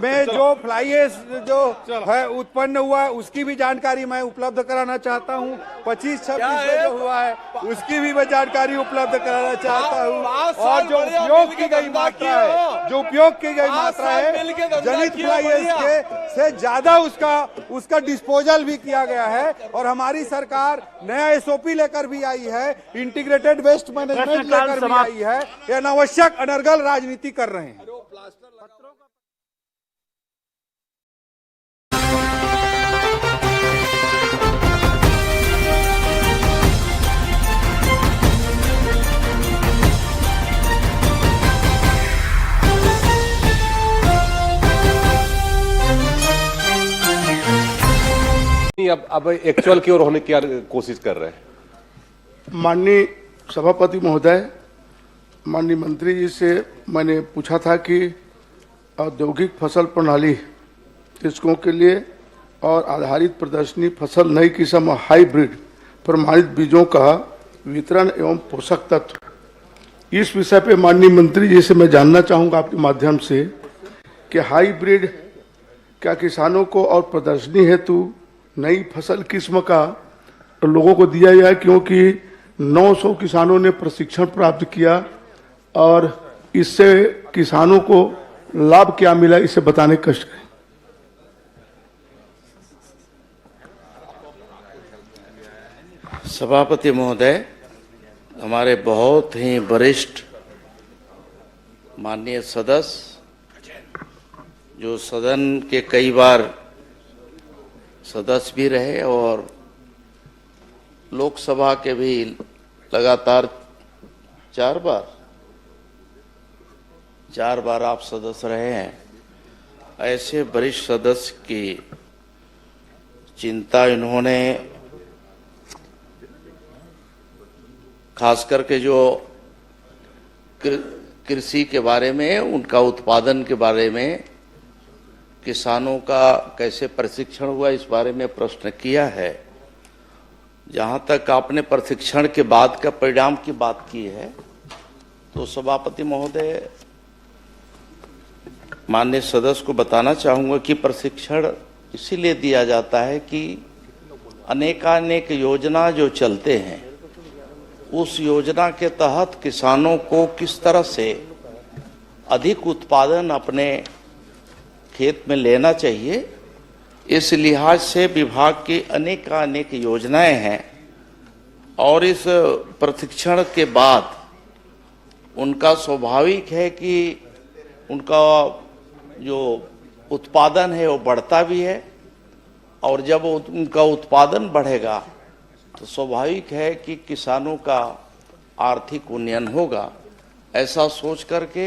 में जो फ्लाई ऐश जो है उत्पन्न हुआ है उसकी भी जानकारी मैं उपलब्ध कराना चाहता हूं। 25-26 में जो हुआ है उसकी भी मैं जानकारी उपलब्ध कराना चाहता हूं। और जो उपयोग की गई मात्रा है, जनित फ्लाई ऐश के से ज्यादा उसका डिस्पोजल भी किया गया है। और हमारी सरकार नया एसओपी लेकर भी आई है, इंटीग्रेटेड वेस्ट मैनेजमेंट लेकर भी आई है। ये अनावश्यक अनर्गल राजनीति कर रहे हैं। अब एक्चुअल की ओर होने की कोशिश कर रहे हैं। माननीय सभापति महोदय, माननीय मंत्री जी से मैंने पूछा था कि औद्योगिक फसल प्रणाली कृषकों के लिए और आधारित प्रदर्शनी फसल नई किस्म हाइब्रिड प्रमाणित बीजों का वितरण एवं पोषक तत्व, इस विषय पे माननीय मंत्री जी से मैं जानना चाहूँगा आपके माध्यम से कि हाइब्रिड क्या किसानों को और प्रदर्शनी हेतु नई फसल किस्म का लोगों को दिया जाए, क्योंकि 900 किसानों ने प्रशिक्षण प्राप्त किया और इससे किसानों को लाभ क्या मिला, इसे बताने का कष्ट करें। सभापति महोदय, हमारे बहुत ही वरिष्ठ माननीय सदस्य जो सदन के कई बार सदस्य भी रहे और लोकसभा के भी लगातार 4 बार आप सदस्य रहे हैं। ऐसे वरिष्ठ सदस्य की चिंता इन्होंने खास करके जो कृषि के बारे में, उनका उत्पादन के बारे में, किसानों का कैसे प्रशिक्षण हुआ, इस बारे में प्रश्न किया है। जहां तक आपने प्रशिक्षण के बाद का परिणाम की बात की है, तो सभापति महोदय, माननीय सदस्य को बताना चाहूंगा कि प्रशिक्षण इसीलिए दिया जाता है कि अनेकानेक योजना जो चलते हैं, उस योजना के तहत किसानों को किस तरह से अधिक उत्पादन अपने खेत में लेना चाहिए, इस लिहाज से विभाग की अनेकानेक योजनाएं हैं। और इस प्रशिक्षण के बाद उनका स्वाभाविक है कि उनका जो उत्पादन है वो बढ़ता भी है, और जब उनका उत्पादन बढ़ेगा तो स्वाभाविक है कि किसानों का आर्थिक उन्नयन होगा। ऐसा सोच करके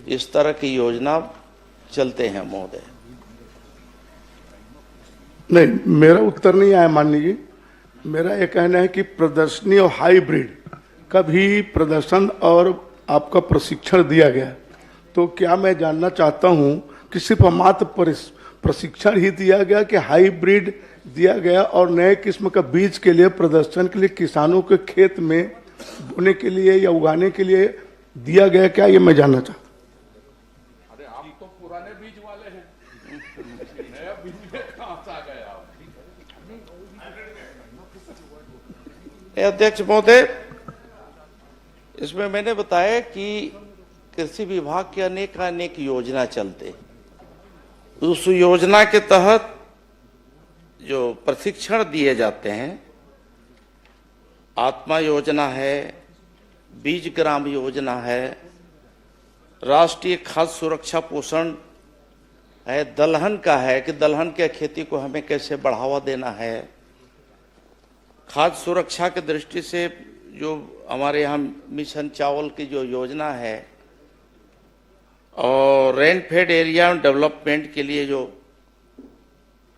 इस तरह की योजना चलते हैं महोदय। नहीं, मेरा उत्तर नहीं आया माननीय जी। मेरा ये कहना है कि प्रदर्शनी और हाइब्रिड का भी प्रदर्शन और आपका प्रशिक्षण दिया गया, तो क्या मैं जानना चाहता हूं कि सिर्फ मात्र प्रशिक्षण ही दिया गया कि हाइब्रिड दिया गया और नए किस्म का बीज के लिए प्रदर्शन के लिए किसानों के खेत में बोने के लिए या उगाने के लिए दिया गया, क्या ये मैं जानना चाहता हूं। अरे आप तो पुराने बीज वाले हैं, नया बीज में कहां से आ गए आप? अध्यक्ष महोदय, इसमें मैंने बताया कि कृषि विभाग की अनेक योजना चलते, उस योजना के तहत जो प्रशिक्षण दिए जाते हैं, आत्मा योजना है, बीज ग्राम योजना है, राष्ट्रीय खाद्य सुरक्षा पोषण है, दलहन का है कि दलहन के खेती को हमें कैसे बढ़ावा देना है, खाद्य सुरक्षा की दृष्टि से जो हमारे यहाँ मिशन चावल की जो योजना है, और रेन फेड एरिया डेवलपमेंट के लिए जो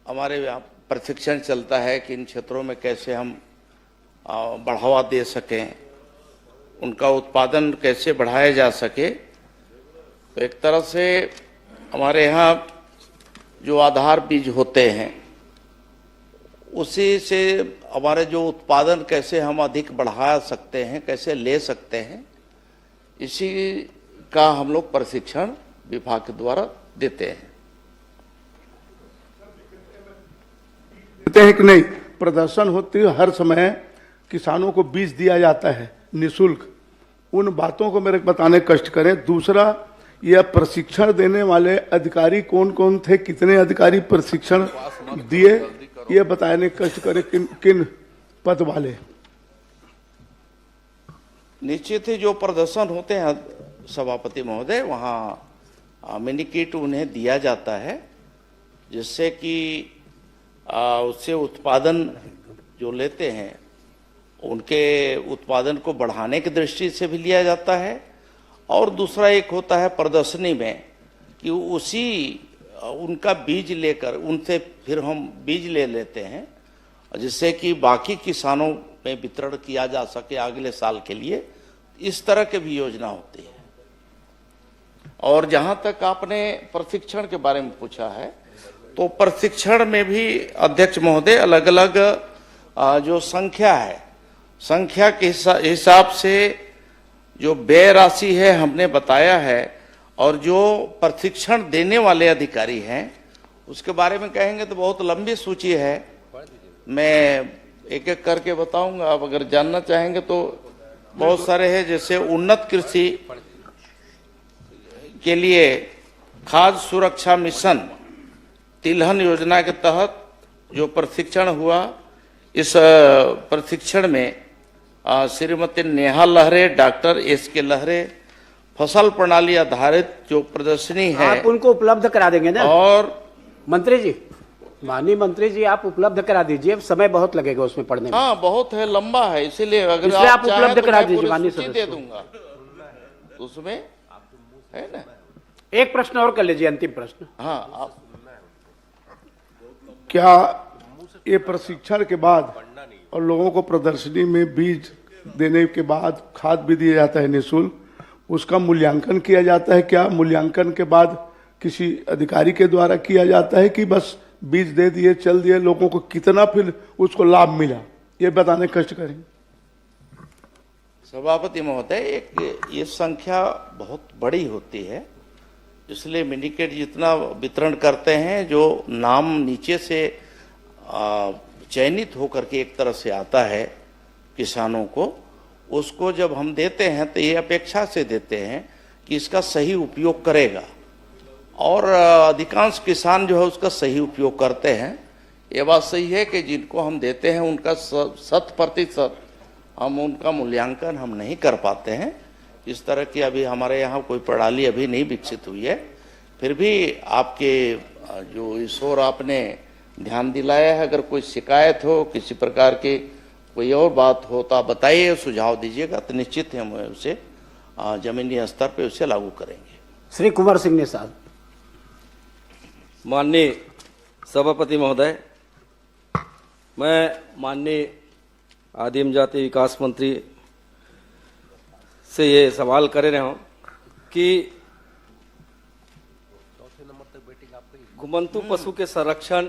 हमारे यहाँ प्रशिक्षण चलता है कि इन क्षेत्रों में कैसे हम बढ़ावा दे सकें, उनका उत्पादन कैसे बढ़ाया जा सके। तो एक तरह से हमारे यहाँ जो आधार बीज होते हैं, उसी से हमारे जो उत्पादन कैसे हम अधिक बढ़ा सकते हैं, कैसे ले सकते हैं, इसी का हम लोग प्रशिक्षण विभाग के द्वारा देते हैं। देते हैं कि नहीं, प्रदर्शन होती है हर समय, किसानों को बीज दिया जाता है निःशुल्क, उन बातों को मेरे बताने कष्ट करें। दूसरा, यह प्रशिक्षण देने वाले अधिकारी कौन कौन थे, कितने अधिकारी प्रशिक्षण दिए, ये बताने कष्ट करें, किन किन पद वाले। निश्चित ही जो प्रदर्शन होते हैं सभापति महोदय, वहाँ मिनी किट उन्हें दिया जाता है, जिससे कि उससे उत्पादन जो लेते हैं उनके उत्पादन को बढ़ाने की दृष्टि से भी लिया जाता है। और दूसरा एक होता है प्रदर्शनी में कि उसी उनका बीज लेकर उनसे फिर हम बीज ले लेते हैं, जिससे कि बाकी किसानों में वितरण किया जा सके अगले साल के लिए। इस तरह के भी योजना होती है। और जहां तक आपने प्रशिक्षण के बारे में पूछा है, तो प्रशिक्षण में भी अध्यक्ष महोदय अलग अलग जो संख्या है, संख्या के हिसाब से जो व्यय राशि है हमने बताया है, और जो प्रशिक्षण देने वाले अधिकारी हैं उसके बारे में कहेंगे तो बहुत लंबी सूची है, मैं एक एक करके बताऊंगा। आप अगर जानना चाहेंगे तो बहुत सारे हैं, जैसे उन्नत कृषि के लिए खाद्य सुरक्षा मिशन तिलहन योजना के तहत जो प्रशिक्षण हुआ, इस प्रशिक्षण में श्रीमती नेहा लहरे, डॉक्टर एस.के. लहरे, फसल प्रणाली आधारित जो प्रदर्शनी है आप उनको उपलब्ध करा देंगे ना। और मंत्री जी, माननीय मंत्री जी, आप उपलब्ध करा दीजिए, समय बहुत लगेगा उसमें पढ़ने में। हाँ, बहुत है, लंबा है, इसीलिए अगर आप चाहें उपलब्ध तो करा मैं दीजिए पूरी माननीय सूची सदस्य दे को। दूंगा, उसमें है ना। एक प्रश्न और कर लीजिए, अंतिम प्रश्न। हाँ, आप क्या ये प्रशिक्षण के बाद और लोगों को प्रदर्शनी में बीज देने के बाद खाद भी दिया जाता है निःशुल्क, उसका मूल्यांकन किया जाता है क्या? मूल्यांकन के बाद किसी अधिकारी के द्वारा किया जाता है कि बस बीज दे दिए चल दिए? लोगों को कितना फिर उसको लाभ मिला, ये बताने कष्ट करेंगे। सभापति महोदय, एक ये संख्या बहुत बड़ी होती है, इसलिए मिनीकेट जितना वितरण करते हैं, जो नाम नीचे से चयनित होकर के एक तरह से आता है किसानों को, उसको जब हम देते हैं तो ये अपेक्षा से देते हैं कि इसका सही उपयोग करेगा, और अधिकांश किसान जो है उसका सही उपयोग करते हैं। ये बात सही है कि जिनको हम देते हैं उनका 100% हम उनका मूल्यांकन हम नहीं कर पाते हैं। इस तरह की अभी हमारे यहाँ कोई प्रणाली अभी नहीं विकसित हुई है। फिर भी आपके जो इस ओर आपने ध्यान दिलाया है, अगर कोई शिकायत हो, किसी प्रकार की कोई और बात हो तो आप बताइए, सुझाव दीजिएगा, तो निश्चित हम उसे जमीनी स्तर पे उसे लागू करेंगे। श्री कुंवर सिंह निषाद। माननीय सभापति महोदय, मैं माननीय आदिम जाति विकास मंत्री से ये सवाल कर रहा हूँ कि घुमंतु पशु के संरक्षण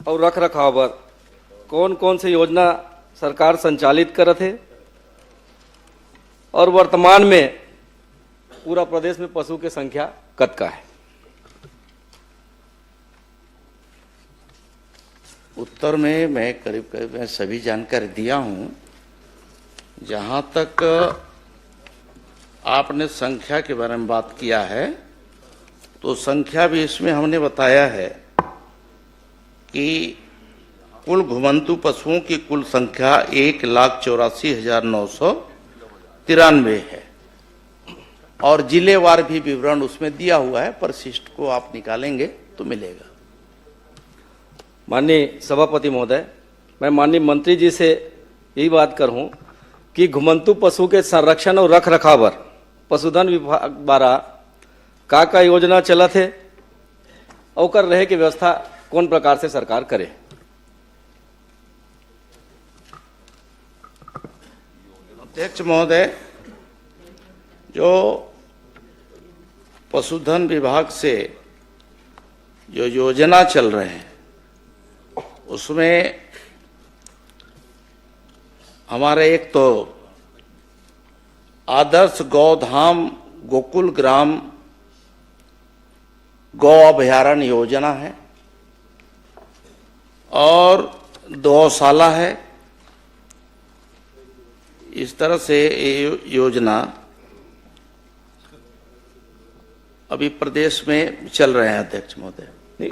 और रख रखाव पर कौन कौन सी योजना सरकार संचालित करत है, और वर्तमान में पूरा प्रदेश में पशु की संख्या कतका है? उत्तर में मैं करीब करीब मैं सभी जानकारी दिया हूं। जहां तक आपने संख्या के बारे में बात किया है, तो संख्या भी इसमें हमने बताया है कि कुल घुमंतु पशुओं की कुल संख्या 1,84,993 है, और जिलेवार भी विवरण उसमें दिया हुआ है। परिशिष्ट को आप निकालेंगे तो मिलेगा। माननीय सभापति महोदय, मैं माननीय मंत्री जी से यही बात करूं कि घुमंतु पशु के संरक्षण और रख रखाव पर पशुधन विभाग द्वारा का योजना चलत है, और रहे की व्यवस्था कौन प्रकार से सरकार करे? अध्यक्ष महोदय, जो पशुधन विभाग से जो योजना चल रहे हैं उसमें हमारे एक तो आदर्श गौधाम गोकुल ग्राम गौ अभयारण्य योजना है, और गौशाला है। इस तरह से ये योजना अभी प्रदेश में चल रहे हैं। अध्यक्ष महोदय, नहीं,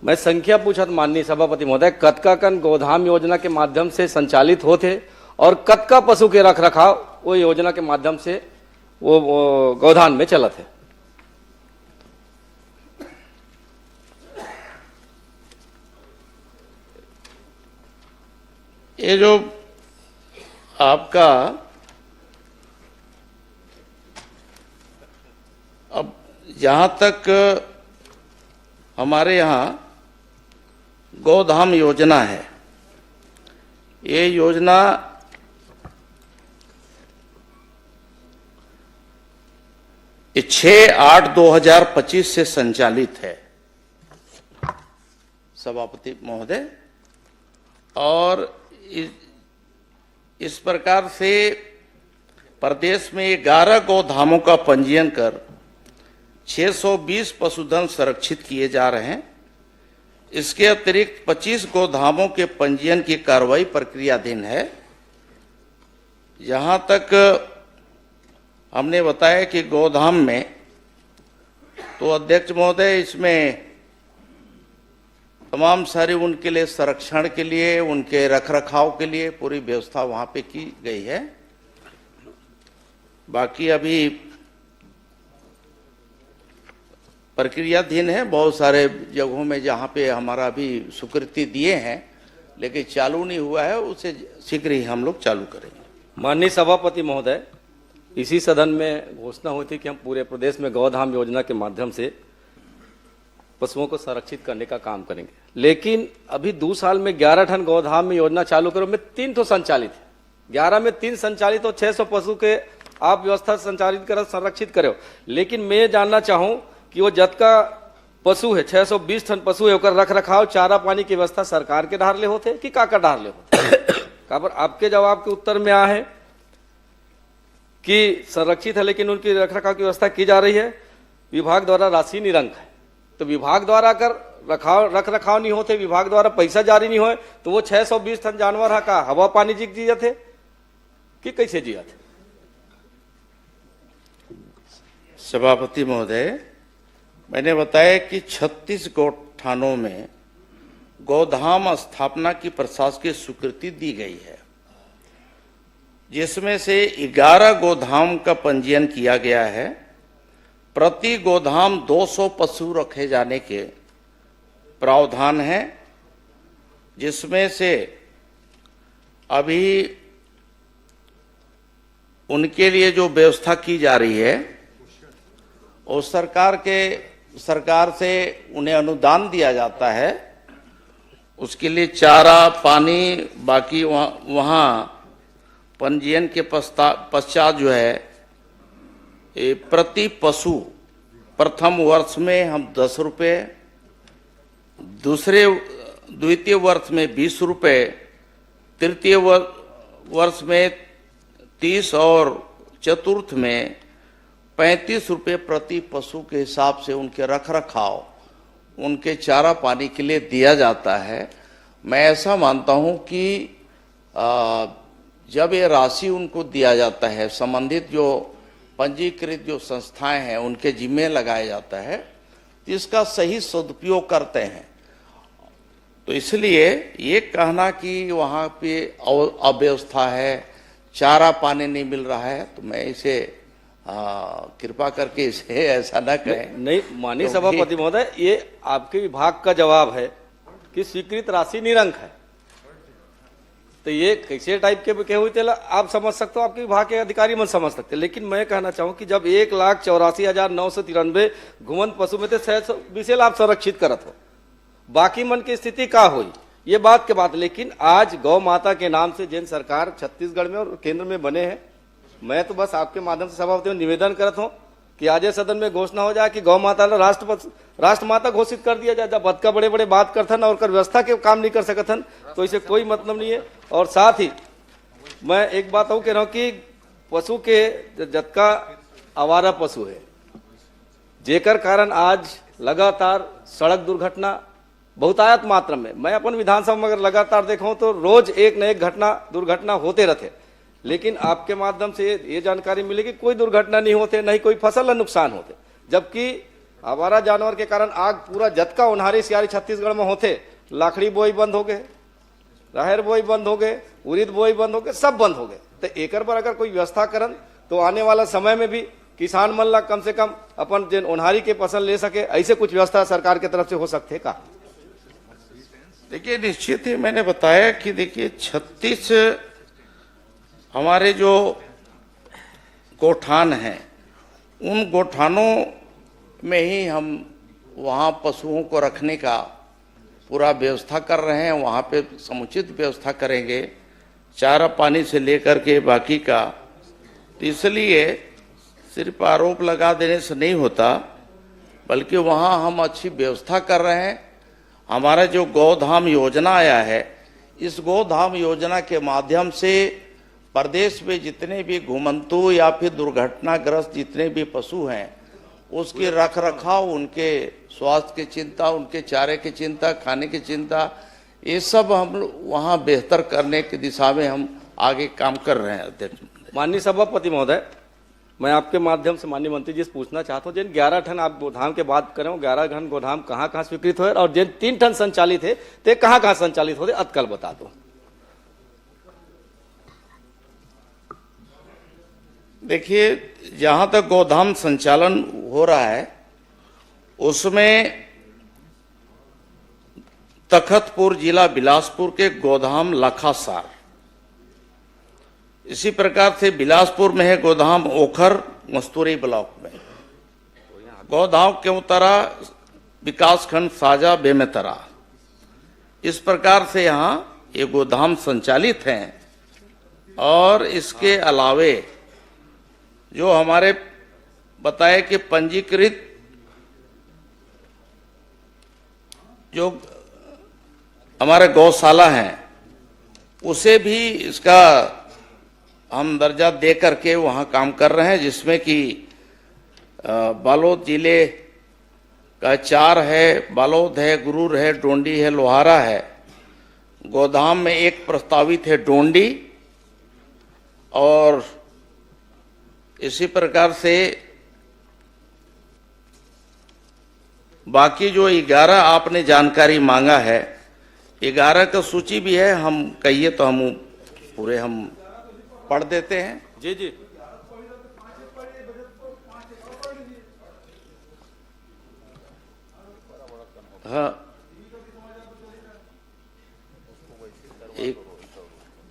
मैं संख्या पूछा था माननीय सभापति महोदय, कतका कन गोधाम योजना के माध्यम से संचालित होते, और कतका पशु के रख रखाव वो योजना के माध्यम से वो गौधान में चलत है? ये जो आपका अब जहां तक हमारे यहाँ गौधाम योजना है, ये योजना ये 6/8/2025 से संचालित है सभापति महोदय, और इस प्रकार से प्रदेश में 11 गौधामों का पंजीयन कर 620 पशुधन संरक्षित किए जा रहे हैं। इसके अतिरिक्त 25 गौधामों के पंजीयन की कार्रवाई प्रक्रियाधीन है। जहां तक हमने बताया कि गौधाम में, तो अध्यक्ष महोदय इसमें तमाम सारी उनके लिए संरक्षण के लिए, उनके रखरखाव के लिए पूरी व्यवस्था वहां पे की गई है। बाकी अभी प्रक्रियाधीन है, बहुत सारे जगहों में जहां पे हमारा अभी स्वीकृति दिए हैं लेकिन चालू नहीं हुआ है, उसे शीघ्र ही हम लोग चालू करेंगे। माननीय सभापति महोदय, इसी सदन में घोषणा हुई थी कि हम पूरे प्रदेश में गौधाम योजना के माध्यम से पशुओं को संरक्षित करने का काम करेंगे। लेकिन अभी 2 साल में 11 टन गोधाम में योजना चालू करो, में 3 तो संचालित है, 11 में 3 संचालित और 600 पशु के आप व्यवस्था संचालित करो, संरक्षित करो। लेकिन मैं जानना चाहूं कि वो जत का पशु है 620 टन पशु है, ओकर रख रखाव चारा पानी की व्यवस्था सरकार के ढार ले होते कि का ढार ले होते? काबर आपके जवाब के उत्तर में आ है कि संरक्षित है लेकिन उनकी रख रखाव की व्यवस्था की जा रही है, विभाग द्वारा राशि निरंक है। तो विभाग द्वारा अगर रख रखाव नहीं होते, विभाग द्वारा पैसा जारी नहीं हो, तो वो 620 टन जानवर है का हवा पानी जिया थे कि कैसे जिया थे? सभापति महोदय, मैंने बताया कि 36 गौठानों में गोधाम स्थापना की प्रशासकीय स्वीकृति दी गई है, जिसमें से 11 गोधाम का पंजीयन किया गया है। प्रति गोधाम 200 पशु रखे जाने के प्रावधान है, जिसमें से अभी उनके लिए जो व्यवस्था की जा रही है और सरकार से उन्हें अनुदान दिया जाता है, उसके लिए चारा पानी, बाकी वहाँ पंजीयन के पश्चात जो है प्रति पशु प्रथम वर्ष में हम 10 रुपये, द्वितीय वर्ष में 20 रुपये, तृतीय वर्ष में 30 और चतुर्थ में 35 रुपये प्रति पशु के हिसाब से उनके रख रखाव, उनके चारा पानी के लिए दिया जाता है। मैं ऐसा मानता हूं कि जब ये राशि उनको दिया जाता है, संबंधित जो पंजीकृत जो संस्थाएं हैं उनके जिम्मे लगाया जाता है, तो इसका सही सदुपयोग करते हैं। तो इसलिए ये कहना कि वहाँ पे अव्यवस्था है, चारा पानी नहीं मिल रहा है, तो मैं इसे कृपा करके इसे ऐसा ना कहें। नहीं माननीय सभापति महोदय, ये आपके विभाग का जवाब है कि स्वीकृत राशि निरंक है, तो ये कैसे टाइप के हुए थे आप समझ सकते हो, आपके विभाग के अधिकारी मन समझ सकते। लेकिन मैं कहना चाहूँ कि जब 1,84,993 घुमंत पशु में थे 620 आप संरक्षित करत हो, बाकी मन की स्थिति का हुई ये बात के बात। लेकिन आज गौ माता के नाम से जिन सरकार छत्तीसगढ़ में और केंद्र में बने हैं, मैं तो बस आपके माध्यम से सभापति निवेदन करत हूँ कि आज सदन में घोषणा हो जाए कि गौ माता राष्ट्र माता घोषित कर दिया जाए। जब बदका बड़े बड़े बात करथन और व्यवस्था के काम नहीं कर सकथन, तो इसे कोई मतलब नहीं है। और साथ ही मैं एक बात और कह रहा हूँ कि पशु के जतका आवारा पशु है, जेकर कारण आज लगातार सड़क दुर्घटना बहुतायत मात्रा में, मैं अपन विधानसभा में अगर लगातार देखूं तो रोज एक न एक दुर्घटना होते रहते। लेकिन आपके माध्यम से ये जानकारी मिलेगी कोई दुर्घटना नहीं होते, नहीं कोई फसल नुकसान होते, जबकि आवारा जानवर के कारण आग पूरा जतका उन्हारी सियारी छत्तीसगढ़ में होते, लाखड़ी बोई बंद हो गए, राहर बोई बंद हो गए, उड़ीद बोई बंद हो गए, सब बंद हो गए। तो एकर पर अगर कोई व्यवस्था करन तो आने वाला समय में भी किसान मन ला कम से कम अपन जिन उन्हारी के फसल ले सके, ऐसे कुछ व्यवस्था सरकार की तरफ से हो सकते का? देखिए निश्चित ही मैंने बताया कि देखिए 36 हमारे जो गोठान हैं, उन गोठानों में ही हम वहाँ पशुओं को रखने का पूरा व्यवस्था कर रहे हैं। वहाँ पे समुचित व्यवस्था करेंगे, चारा पानी से लेकर के बाकी का। तो इसलिए सिर्फ आरोप लगा देने से नहीं होता, बल्कि वहाँ हम अच्छी व्यवस्था कर रहे हैं। हमारा जो गोधाम योजना आया है, इस गोधाम योजना के माध्यम से प्रदेश में जितने भी घुमंतु या फिर दुर्घटनाग्रस्त जितने भी पशु हैं, उसके रख रखाव, उनके स्वास्थ्य की चिंता, उनके चारे की चिंता, खाने की चिंता, ये सब हम वहाँ बेहतर करने की दिशा में हम आगे काम कर रहे हैं। अध्यक्ष माननीय सभापति महोदय, मैं आपके माध्यम से माननीय मंत्री जी से पूछना चाहता हूँ, जिन 11 टन आप गोधाम के बात करें, 11 टन गोधाम कहाँ कहाँ स्वीकृत हुए और जिन 3 टन संचालित है तो कहाँ कहाँ संचालित होते, अतकल बता दो। देखिए, जहां तक गोधाम संचालन हो रहा है उसमें तखतपुर जिला बिलासपुर के गोधाम लखासार, इसी प्रकार से बिलासपुर में है गोधाम ओखर मस्तूरी ब्लॉक में, गोधाम केवतरा विकासखंड साजा बेमेतरा, इस प्रकार से यहाँ ये गोदाम संचालित हैं। और इसके अलावे जो हमारे बताए कि पंजीकृत जो हमारे गौशाला हैं उसे भी इसका हम दर्जा दे करके वहाँ काम कर रहे हैं, जिसमें कि बालोद जिले का 4 है, बालोद है, गुरूर है, डोंडी है, लोहारा है। गोदाम में एक प्रस्तावित है डोंडी, और इसी प्रकार से बाकी जो 11 आपने जानकारी मांगा है, 11 का सूची भी है, हम कहिए तो हम पूरे हम पढ़ देते हैं। जी जी। हाँ,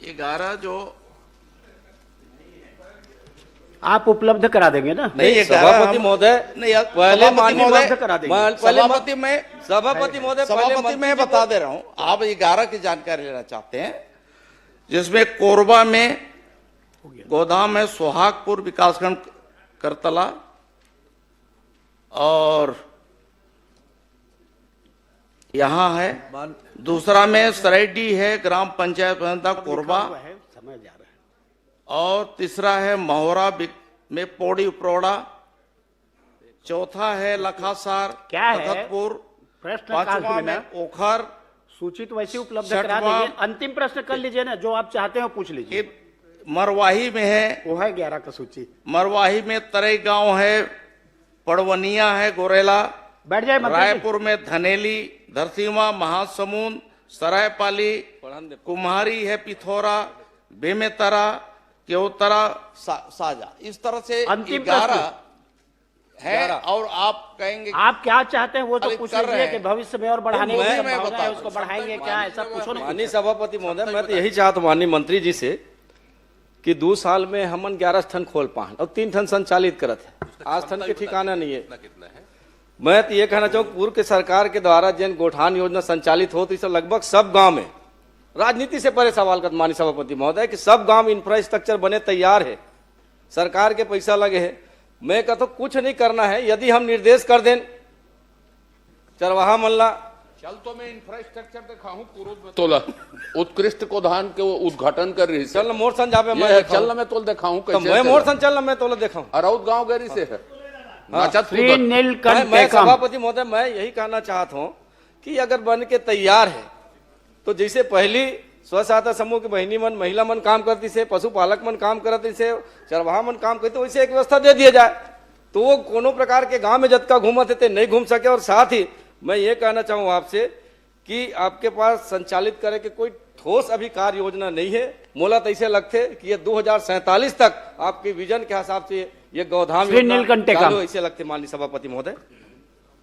11 जो आप उपलब्ध करा देंगे ना? नहीं, सभापति महोदय, नहीं, पहले माननीय सभापति महोदय सभापति मैं बता दे रहा हूं, आप 11 की जानकारी लेना चाहते हैं, जिसमें कोरबा में गोदाम है, सुहागपुर विकासखंड करतला, और यहाँ है दूसरा में सरायडी है, ग्राम पंचायत कोरबा, और तीसरा है महोरा में पौड़ी उपरोड़ा, चौथा है लखासार क्या है तखतपुर, प्रश्न? पांचवा में ओखर। सूची तो वैसे उपलब्ध करा देंगे, अंतिम प्रश्न कर लीजिए ना, जो आप चाहते हो पूछ लीजिए। मरवाही में है, वो है 11 का सूची। मरवाही में तरई गांव है, पड़वनिया है, गोरेला, बैठ जाए मंत्री जी। रायपुर में धनेली, धरसीवा, महासमुंद, सरायपाली, कुम्हारी है, पिथौरा, बेमेतरा, केवतरा, साजा। इस तरह से अंतिम 11 है। और आप कहेंगे आप क्या चाहते हैं वो तो अरे पूछ कर रहे लीजिए हैं। कि भविष्य में और बढ़ाने की मैं संभावना बता है, उसको बढ़ाएंगे क्या, ऐसा पूछो ना। माननीय सभापति महोदय, मैं तो यही चाहता हूँ माननीय मंत्री जी से कि 2 साल में हमन 11 ठन खोल पाए और 3 ठन संचालित करत है, आज ठन के ठिकाना नहीं है। मैं तो ये कहना चाहूँ, पूर्व के सरकार के द्वारा जिन गोठान योजना संचालित होती है लगभग सब गांव में, राजनीति से परे सवाल कर माननीय सभापति महोदय कि सब गांव इंफ्रास्ट्रक्चर बने तैयार है, सरकार के पैसा लगे है। मैं कहता हूँ कुछ नहीं करना है, यदि हम निर्देश कर दें चरवाहा मल्ला चल तो मैं इंफ्रास्ट्रक्चर दिखाऊं पूर्व में तोला उत्कृष्ट गोदान के वो उद्घाटन कर रही चल मोर सन जावे मैं चल मैं तोल दिखाऊं तो मैं मोर सन चल मैं तोला दिखाऊं अराउत गांव गरी से है। मैं सभापति महोदय मैं यही कहना चाहता हूँ कि अगर बन के तैयार है तो जैसे पहली स्व सहायता समूह की बहनी मन महिला मन काम करती से, पशुपालक मन काम करती से, चरवाहा मन काम करते, वैसे एक व्यवस्था दे दिया जाए तो वो कोनो प्रकार के गांव में जतका घूमते थे नहीं घूम सके। और साथ ही मैं ये कहना चाहूँ आपसे कि आपके पास संचालित करे के कोई ठोस अभी कार्य योजना नहीं है। मोला तो ऐसे लगते कि ये 2047 तक आपके विजन के हिसाब से ये गोधाम ऐसे लगते। माननीय सभापति महोदय।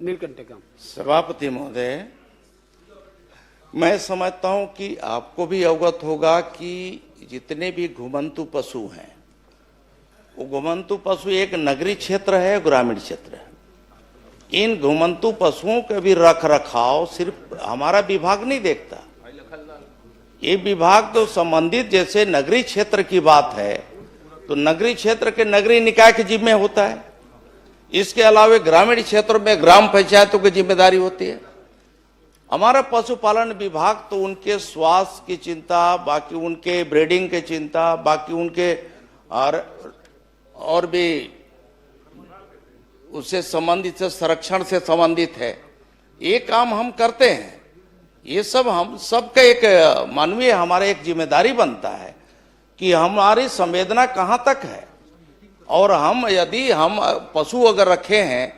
नीलकंठे सभापति महोदय, मैं समझता हूं कि आपको भी अवगत होगा कि जितने भी घुमंतु पशु हैं वो घुमंतु पशु एक नगरीय क्षेत्र है, ग्रामीण क्षेत्र है। इन घुमंतु पशुओं का भी रख रखाव सिर्फ हमारा विभाग नहीं देखता, ये विभाग तो संबंधित, जैसे नगरीय क्षेत्र की बात है तो नगरीय क्षेत्र के नगरीय निकाय के जिम्मे होता है, इसके अलावा ग्रामीण क्षेत्रों में ग्राम पंचायतों की जिम्मेदारी होती है। हमारा पशुपालन विभाग तो उनके स्वास्थ्य की चिंता, बाकी उनके ब्रीडिंग की चिंता, बाकी उनके और भी उससे संबंधित से संरक्षण से संबंधित है, ये काम हम करते हैं। ये सब हम सबका एक मानवीय हमारा एक जिम्मेदारी बनता है कि हमारी संवेदना कहाँ तक है। और हम यदि हम पशु अगर रखे हैं,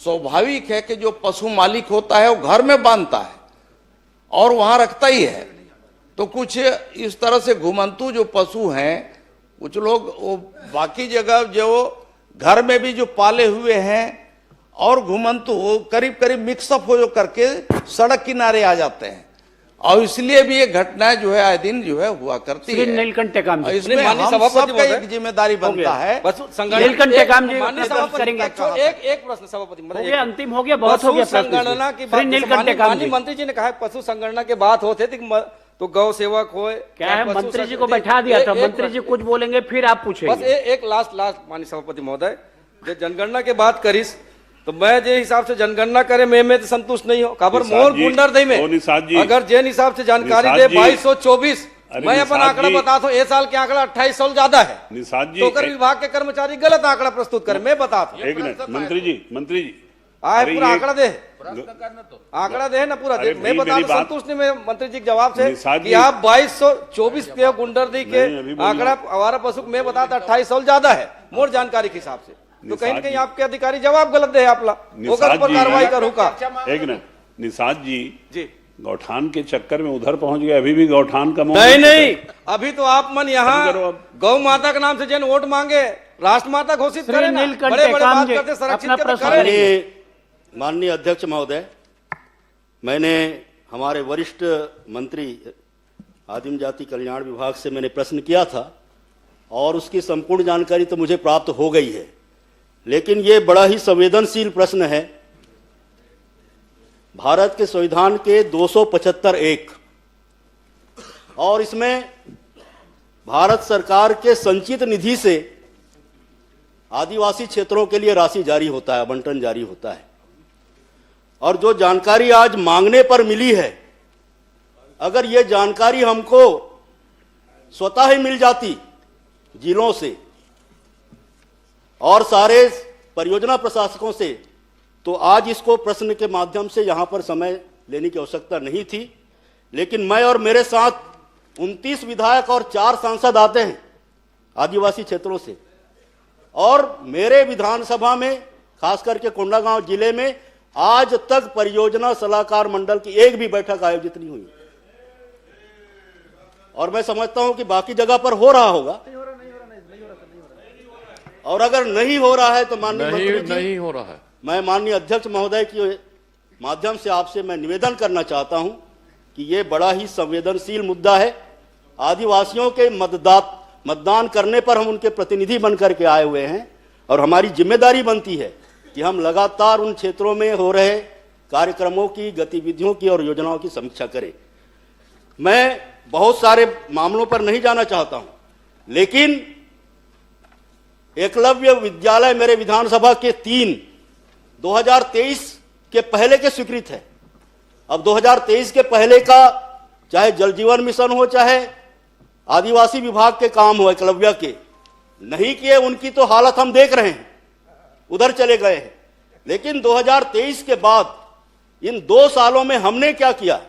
स्वाभाविक है कि जो पशु मालिक होता है वो घर में बांधता है और वहां रखता ही है। तो कुछ इस तरह से घुमंतु जो पशु हैं, कुछ लोग वो बाकी जगह जो घर में भी जो पाले हुए हैं और घुमंतु वो करीब करीब मिक्सअप हो जो करके सड़क किनारे आ जाते हैं। और इसलिए भी ये घटनाएं जो है आए दिन जो है हुआ करती श्री है। नीलकंठ टेकाम और जी, इसमें माननीय हम सभापति सबका महोदय, एक जिम्मेदारी बनता है। बस नीलकंठ टेकाम जी माननीय दर्ज सभापति, करेंगे। एक प्रश्न सभापति हो गया, अंतिम हो गया, बहुत हो गया। पशु संगणना की बात, श्री नीलकंठ टेकाम माननीय जी, मंत्री जी ने कहा है, पशु संगणना की बात होते थी तो गौ सेवक हो क्या है, मंत्री जी को बैठा दिया था, मंत्री जी कुछ बोलेंगे फिर आप बस पूछेंगे। एक लास्ट माननीय सभापति महोदय, जो जनगणना की बात करीस तो मैं जे हिसाब से जनगणना करे मैं तो संतुष्ट नहीं हो। खबर मोर गुंडर दई में अगर जेन हिसाब से जानकारी दे 2224, मैं अपन आंकड़ा बताता हूँ, ए साल के आंकड़ा 2800 ज्यादा है। तो अगर विभाग के कर्मचारी गलत आंकड़ा प्रस्तुत करे, मैं बताता हूँ। एक मिनट, मंत्री जी आए पूरा आंकड़ा दे, आंकड़ा दे ना पूरा दे। मैं बता दूं, संतुष्ट नहीं मैं मंत्री जी के जवाब से कि आप 2224 के गुंडरदी के आंकड़ा आवारा पशु मैं बताता 2800 ज्यादा है मोर जानकारी के हिसाब से। तो कहीं न कहीं आपके अधिकारी जवाब गलत दे आपला, ओकर पर कार्रवाई करूँ का। एक मिनट, निषाद जी गौठान के चक्कर में उधर पहुंच गए, अभी भी गौठान का नहीं, अभी तो आप मन यहाँ गौ माता के नाम से जन वोट मांगे राष्ट्र माता घोषित करें ना, बड़े बड़े बात करते संरक्षित। माननीय अध्यक्ष महोदय, मैंने हमारे वरिष्ठ मंत्री आदिम जाति कल्याण विभाग से मैंने प्रश्न किया था और उसकी संपूर्ण जानकारी तो मुझे प्राप्त हो गई है, लेकिन ये बड़ा ही संवेदनशील प्रश्न है। भारत के संविधान के 275(1) और इसमें भारत सरकार के संचित निधि से आदिवासी क्षेत्रों के लिए राशि जारी होता है, आवंटन जारी होता है। और जो जानकारी आज मांगने पर मिली है, अगर ये जानकारी हमको स्वतः ही मिल जाती जिलों से और सारे परियोजना प्रशासकों से, तो आज इसको प्रश्न के माध्यम से यहां पर समय लेने की आवश्यकता नहीं थी। लेकिन मैं और मेरे साथ 29 विधायक और 4 सांसद आते हैं आदिवासी क्षेत्रों से, और मेरे विधानसभा में खास करके कोंडागांव जिले में आज तक परियोजना सलाहकार मंडल की एक भी बैठक आयोजित नहीं हुई। और मैं समझता हूं कि बाकी जगह पर हो रहा होगा, और अगर नहीं हो रहा है तो माननीय मंत्री जी, नहीं हो रहा है। मैं माननीय अध्यक्ष महोदय के माध्यम से आपसे मैं निवेदन करना चाहता हूं कि ये बड़ा ही संवेदनशील मुद्दा है। आदिवासियों के मतदान करने पर हम उनके प्रतिनिधि बनकर के आए हुए हैं, और हमारी जिम्मेदारी बनती है कि हम लगातार उन क्षेत्रों में हो रहे कार्यक्रमों की, गतिविधियों की और योजनाओं की समीक्षा करें। मैं बहुत सारे मामलों पर नहीं जाना चाहता हूं, लेकिन एकलव्य विद्यालय मेरे विधानसभा के 3 2023 के पहले के स्वीकृत है। अब 2023 के पहले का चाहे जल जीवन मिशन हो, चाहे आदिवासी विभाग के काम हो, एकलव्य के नहीं किए, उनकी तो हालत हम देख रहे हैं, उधर चले गए हैं। लेकिन 2023 के बाद इन 2 सालों में हमने क्या किया?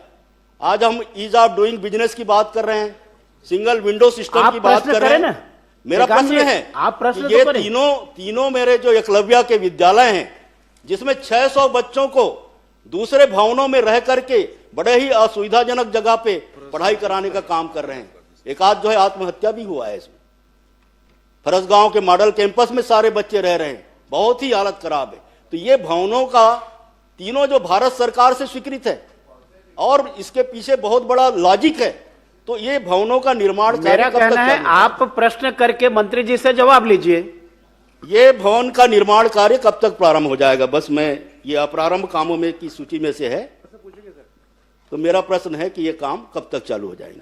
आज हम ईज ऑफ डूइंग बिजनेस की बात कर रहे हैं, सिंगल विंडो सिस्टम की बात कर रहे हैं। मेरा प्रश्न है, आप प्रश्न ये तीनों मेरे जो एकलव्य के विद्यालय हैं, जिसमें 600 बच्चों को दूसरे भवनों में रह करके बड़े ही असुविधाजनक जगह पे पढ़ाई कराने का काम कर रहे हैं। एक आध जो है आत्महत्या भी हुआ है इसमें। फरसगांव के मॉडल कैंपस में सारे बच्चे रह रहे हैं, बहुत ही हालत खराब है। तो ये भवनों का तीनों जो भारत सरकार से स्वीकृत है, और इसके पीछे बहुत बड़ा लॉजिक है। तो ये भवनों का निर्माण, मेरा कहना है आप प्रश्न करके मंत्री जी से जवाब लीजिए। ये भवन का निर्माण कार्य कब तक प्रारंभ हो जाएगा? बस मैं ये अप्रारंभ कामों में की सूची में से है, तो मेरा प्रश्न है कि ये काम कब तक चालू हो जाएंगे?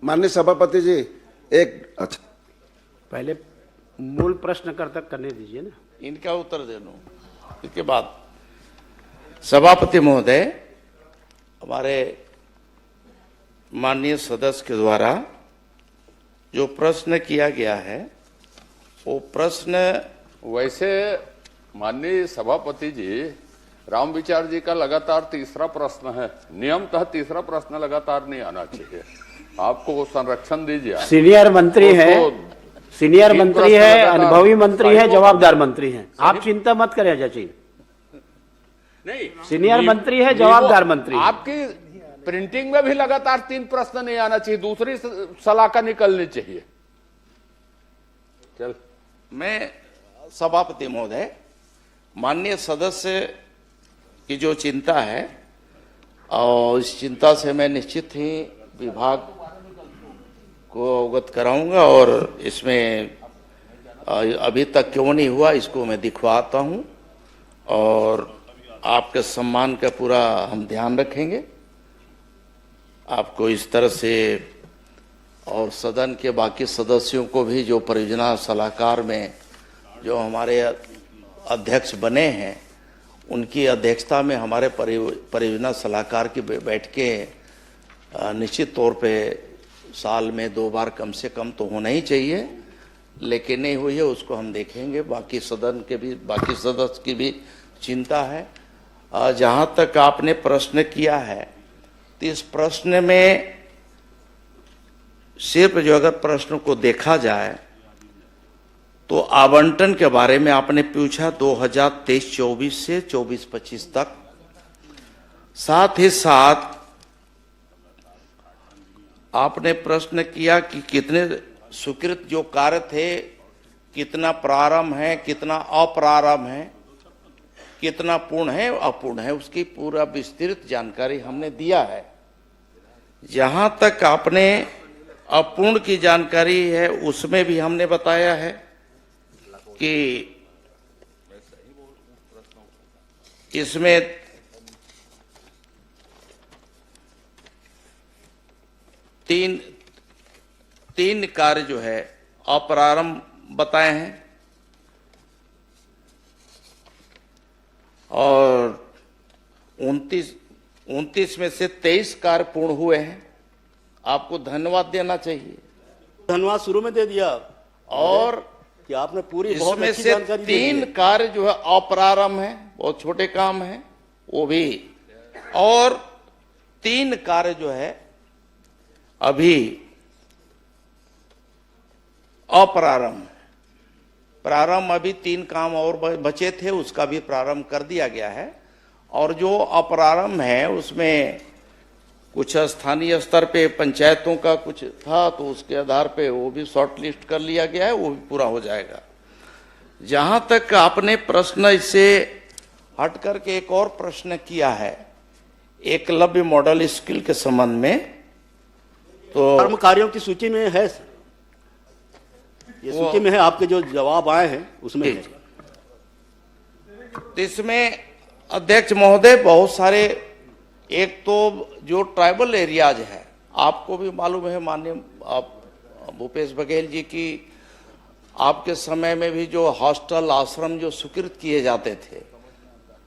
माननीय सभापति जी, एक अच्छा पहले मूल प्रश्न करने दीजिए ना, इनका उत्तर दे दूं, इसके बाद सभापति महोदय, हमारे माननीय सदस्य के द्वारा जो प्रश्न किया गया है, वो प्रश्न वैसे माननीय सभापति जी, राम विचार जी का लगातार तीसरा प्रश्न है। नियमतः तीसरा प्रश्न लगातार नहीं आना चाहिए। आपको संरक्षण दीजिए। सीनियर मंत्री है, सीनियर मंत्री है, अनुभवी मंत्री है, जवाबदार मंत्री है, आप चिंता मत करें अजय। नहीं, सीनियर मंत्री है, जवाबदार मंत्री। आपकी प्रिंटिंग में भी लगातार 3 प्रश्न नहीं आना चाहिए, दूसरी सलाह निकलनी चाहिए। चल, मैं सभापति महोदय, माननीय सदस्य की जो चिंता है, और इस चिंता से मैं निश्चित ही विभाग को अवगत कराऊंगा और इसमें अभी तक क्यों नहीं हुआ इसको मैं दिखवाता हूं और आपके सम्मान का पूरा हम ध्यान रखेंगे। आपको इस तरह से और सदन के बाकी सदस्यों को भी जो परियोजना सलाहकार में जो हमारे अध्यक्ष बने हैं उनकी अध्यक्षता में हमारे परियोजना सलाहकार की बैठकें निश्चित तौर पे साल में 2 बार कम से कम तो होना ही चाहिए, लेकिन नहीं हुई है उसको हम देखेंगे। बाकी सदन के भी बाकी सदस्य की भी चिंता है। जहां तक आपने प्रश्न किया है तो इस प्रश्न में सिर्फ जो अगर प्रश्न को देखा जाए तो आवंटन के बारे में आपने पूछा 2023-24 से 24-25 तक, साथ ही साथ आपने प्रश्न किया कि कितने स्वीकृत जो कार्य थे, कितना प्रारंभ है, कितना अप्रारंभ है, कितना पूर्ण है अपूर्ण है, उसकी पूरा विस्तृत जानकारी हमने दिया है। जहां तक आपने अपूर्ण की जानकारी है उसमें भी हमने बताया है कि इसमें तीन कार्य जो है अप्रारंभ बताए हैं और 29 में से 23 कार्य पूर्ण हुए हैं। आपको धन्यवाद देना चाहिए। धन्यवाद शुरू में दे दिया और कि आपने पूरी बहुत इसमें अच्छी से जानकारी दी है। 3 कार्य जो है अप्रारंभ है, बहुत छोटे काम है वो भी, और 3 कार्य जो है अभी अप्रारंभ है। प्रारंभ अभी 3 काम और बचे थे, उसका भी प्रारंभ कर दिया गया है। और जो अप्रारंभ है उसमें कुछ स्थानीय स्तर पे पंचायतों का कुछ था तो उसके आधार पे वो भी शॉर्ट लिस्ट कर लिया गया है, वो भी पूरा हो जाएगा। जहां तक आपने प्रश्न इससे हट करके एक और प्रश्न किया है एकलव्य मॉडल स्कूल के संबंध में, तो कर्मकारियों की सूची में है, ये सूची में है, आपके जो जवाब आए हैं उसमें है। तो इसमें अध्यक्ष महोदय बहुत सारे, एक तो जो ट्राइबल एरियाज है, आपको भी मालूम है माननीय भूपेश बघेल जी की आपके समय में भी जो हॉस्टल आश्रम जो स्वीकृत किए जाते थे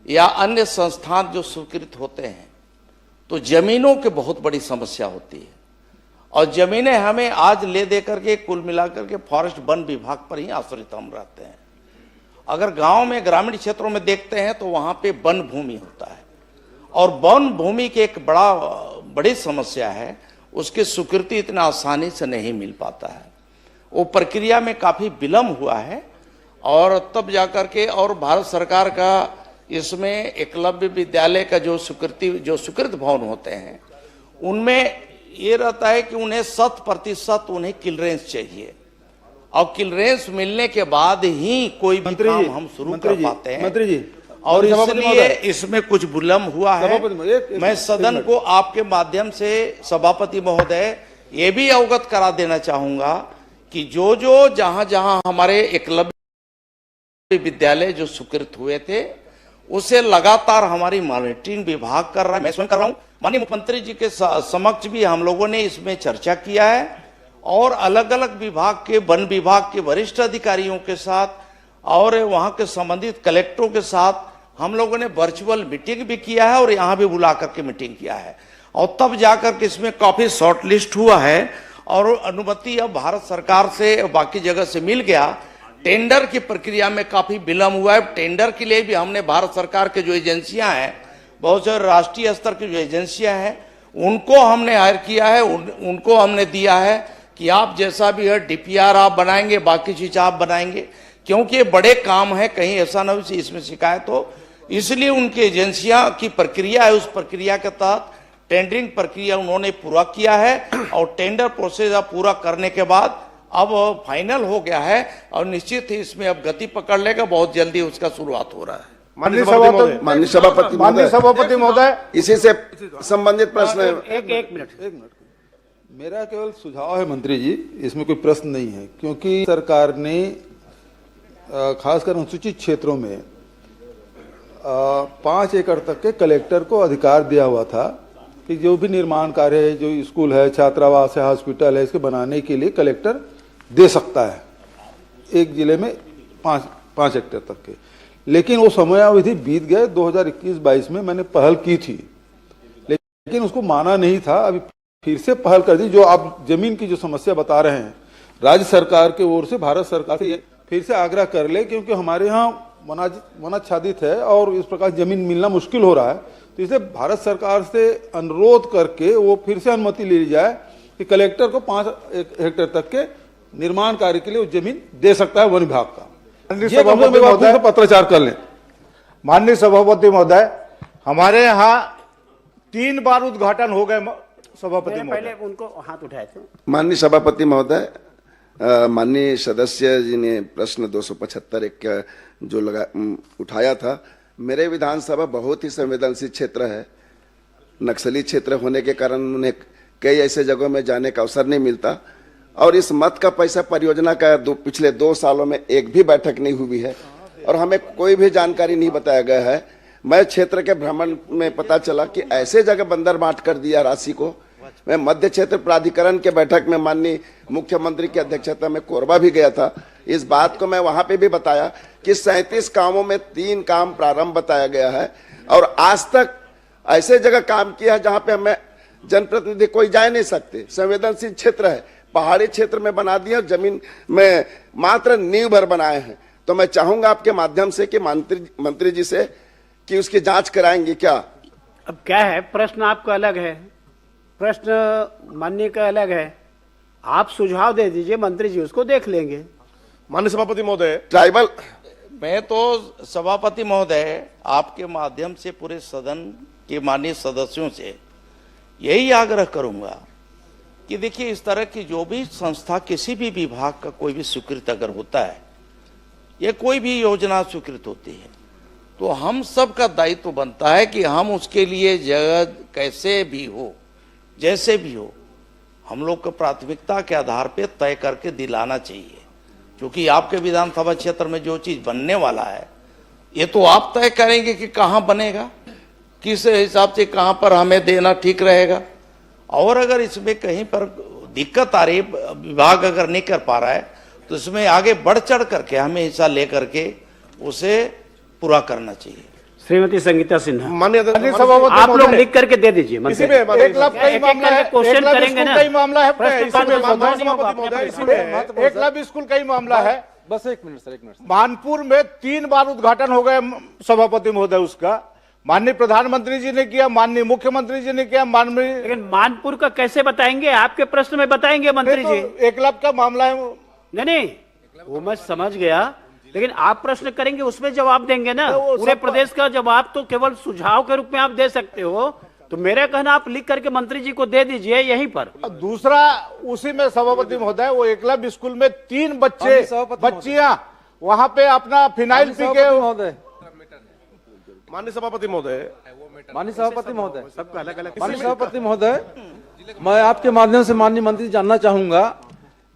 या अन्य संस्थान जो स्वीकृत होते हैं तो जमीनों की बहुत बड़ी समस्या होती है और जमीनें हमें आज ले दे करके कुल मिलाकर के फॉरेस्ट वन विभाग पर ही आश्रित हम रहते हैं। अगर गांव में ग्रामीण क्षेत्रों में देखते हैं तो वहां पे वन भूमि होता है और वन भूमि की एक बड़ी समस्या है, उसकी स्वीकृति इतना आसानी से नहीं मिल पाता है। वो प्रक्रिया में काफी विलंब हुआ है और तब जाकर के, और भारत सरकार का इसमें एकलव्य विद्यालय का जो स्वीकृत भवन होते हैं उनमें ये रहता है कि उन्हें 100% उन्हें क्लियरेंस चाहिए और क्लियरेंस मिलने के बाद ही कोई भी काम हम शुरू कर पाते हैं। मंत्री जी, और इसलिए इसमें कुछ विलंब हुआ है। मैं सदन को आपके माध्यम से सभापति महोदय ये भी अवगत करा देना चाहूंगा कि जो जहां जहां हमारे एकलव्य विद्यालय जो स्वीकृत हुए थे उसे लगातार हमारी मॉनिटरिंग विभाग कर रहा है, मैं स्वयं कर रहा हूं। माननीय मुख्यमंत्री जी के समक्ष भी हम लोगों ने इसमें चर्चा किया है और अलग अलग विभाग के, वन विभाग के वरिष्ठ अधिकारियों के साथ और वहां के संबंधित कलेक्टरों के साथ हम लोगों ने वर्चुअल मीटिंग भी किया है और यहाँ भी बुला करके मीटिंग किया है और तब जाकर के इसमें काफी शॉर्ट लिस्ट हुआ है और अनुमति अब भारत सरकार से बाकी जगह से मिल गया। टेंडर की प्रक्रिया में काफी विलंब हुआ है। टेंडर के लिए भी हमने भारत सरकार के जो एजेंसियां हैं, बहुत सारे राष्ट्रीय स्तर की जो एजेंसियां हैं उनको हमने हायर किया है, उनको हमने दिया है कि आप जैसा भी है डीपीआर आप बनाएंगे, बाकी चीज आप बनाएंगे, क्योंकि ये बड़े काम है, कहीं ऐसा न हो इसमें शिकायत हो। इसलिए उनकी एजेंसियां की प्रक्रिया है, उस प्रक्रिया के तहत टेंडरिंग प्रक्रिया उन्होंने पूरा किया है और टेंडर प्रोसेस अब पूरा करने के बाद अब फाइनल हो गया है और निश्चित ही इसमें अब गति पकड़ लेगा, बहुत जल्दी उसका शुरुआत हो रहा है। माननीय सभापति महोदय, इसी से संबंधित प्रश्न है। एक मिनट। मेरा केवल सुझाव है मंत्री जी, इसमें कोई प्रश्न नहीं है, क्योंकि सरकार ने खासकर अनुसूचित क्षेत्रों में 5 एकड़ तक के कलेक्टर को अधिकार दिया हुआ था कि जो भी निर्माण कार्य है, जो स्कूल है, छात्रावास है, हॉस्पिटल है, इसके बनाने के लिए कलेक्टर दे सकता है एक जिले में 5 हेक्टेयर तक के। लेकिन वो समयावधि बीत गए। 2021-22 में मैंने पहल की थी, लेकिन उसको माना नहीं था। अभी फिर से पहल कर दी। जो आप जमीन की जो समस्या बता रहे हैं, राज्य सरकार की ओर से भारत सरकार से फिर से आग्रह कर ले, क्योंकि हमारे यहाँ वनाच्छादित है और इस प्रकार जमीन मिलना मुश्किल हो रहा है। तो इसलिए भारत सरकार से अनुरोध करके वो फिर से अनुमति ली जाए कि कलेक्टर को 5 हेक्टेयर तक के निर्माण कार्य के लिए वो जमीन दे सकता है वन विभाग का। पत्राचार कर लें। माननीय सभापति महोदय, हमारे यहाँ 3 बार उद्घाटन हो गए। सभापति पहले उनको हाथ उठाए थे। माननीय सभापति महोदय, माननीय सदस्य जी ने प्रश्न 275 एक जो उठाया था। मेरे विधानसभा बहुत ही संवेदनशील क्षेत्र है। नक्सली क्षेत्र होने के कारण उन्हें कई ऐसे जगहों में जाने का अवसर नहीं मिलता, और इस मत का पैसा परियोजना का पिछले 2 सालों में एक भी बैठक नहीं हुई है और हमें कोई भी जानकारी नहीं बताया गया है। मैं क्षेत्र के भ्रमण में पता चला कि ऐसे जगह बंदर बांट कर दिया राशि को। मैं मध्य क्षेत्र प्राधिकरण के बैठक में माननीय मुख्यमंत्री की अध्यक्षता में कोरबा भी गया था। इस बात को मैं वहां पे भी बताया कि 37 कामों में 3 काम प्रारंभ बताया गया है, और आज तक ऐसे जगह काम किया है जहां पे हमें जनप्रतिनिधि कोई जा नहीं सकते। संवेदनशील क्षेत्र है, पहाड़ी क्षेत्र में बना दिया, जमीन में मात्र नींव भर बनाए हैं। तो मैं चाहूंगा आपके माध्यम से कि मंत्री जी से कि उसकी जांच कराएंगे क्या। अब क्या है, प्रश्न आपका अलग है, प्रश्न माननीय का अलग है। आप सुझाव दे दीजिए, मंत्री जी उसको देख लेंगे। माननीय सभापति महोदय, ट्राइबल मैं तो सभापति महोदय आपके माध्यम से पूरे सदन के माननीय सदस्यों से यही आग्रह करूंगा कि देखिए, इस तरह की जो भी संस्था, किसी भी विभाग का कोई भी स्वीकृत अगर होता है या कोई भी योजना स्वीकृत होती है, तो हम सब का दायित्व बनता है कि हम उसके लिए जगह कैसे भी हो, जैसे भी हो, हम लोग को प्राथमिकता के आधार पे तय करके दिलाना चाहिए। क्योंकि आपके विधानसभा क्षेत्र में जो चीज बनने वाला है, ये तो आप तय करेंगे कि कहाँ बनेगा, किस हिसाब से कहाँ पर हमें देना ठीक रहेगा। और अगर इसमें कहीं पर दिक्कत आ रही, विभाग अगर नहीं कर पा रहा है, तो इसमें आगे बढ़ चढ़ करके हमें हिस्सा लेकर के उसे पूरा करना चाहिए। श्रीमती संगीता सिन्हा, माननीय आप लोग लिख करके दे दीजिए। इसी में 1 लाख का ही मामला है, क्वेश्चन करेंगे ना, मामला है। प्रश्न इसी में सभापति महोदय, इसी में 1 लाख स्कूल का ही मामला है। बस 1 मिनट सर, 1 मिनट। मानपुर में 3 बार उद्घाटन हो गए सभापति महोदय। उसका माननीय प्रधानमंत्री जी ने किया, माननीय मुख्यमंत्री जी ने किया, माननीय। लेकिन मानपुर का कैसे बताएंगे? आपके प्रश्न में बताएंगे मंत्री जी। 1 लाख का मामला है। नहीं, वो मैं समझ गया, लेकिन आप प्रश्न करेंगे उसमें जवाब देंगे ना। पूरे प्रदेश का जवाब तो केवल सुझाव के रूप में आप दे सकते हो। तो मेरा कहना, आप लिख करके मंत्री जी को दे दीजिए यहीं पर। दूसरा, उसी में सभापति महोदय, वो एकलव्य स्कूल में 3 बच्चियां वहां पे अपना फिनाइल पी के। माननीय सभापति महोदय, माननीय सभापति महोदय, सबका अलग अलग। माननीय सभापति महोदय, मैं आपके माध्यम से माननीय मंत्री जानना चाहूंगा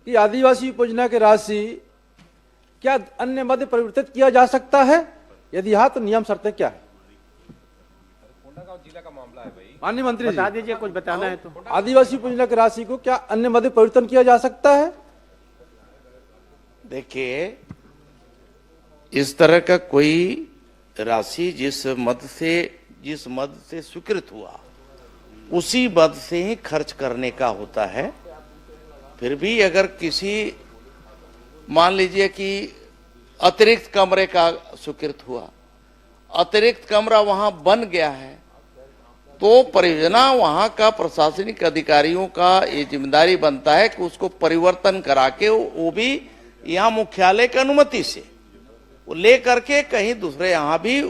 कि आदिवासी योजना की राशि क्या अन्य मद परिवर्तित किया जा सकता है? यदि हाँ, तो नियम शर्तें क्या है? जिला का मामला है भाई। माननीय मंत्री बता दीजिए, कुछ बताना है तो। आदिवासी योजना की राशि को क्या अन्य मद परिवर्तन किया जा सकता है? देखिए, इस तरह का कोई राशि जिस मद से स्वीकृत हुआ, उसी मद से ही खर्च करने का होता है। फिर भी अगर किसी, मान लीजिए कि अतिरिक्त कमरे का स्वीकृत हुआ, अतिरिक्त कमरा वहां बन गया है, तो परियोजना वहां का प्रशासनिक अधिकारियों का ये जिम्मेदारी बनता है कि उसको परिवर्तन करा के, वो भी यहाँ मुख्यालय की अनुमति से वो ले करके कहीं दूसरे यहाँ भी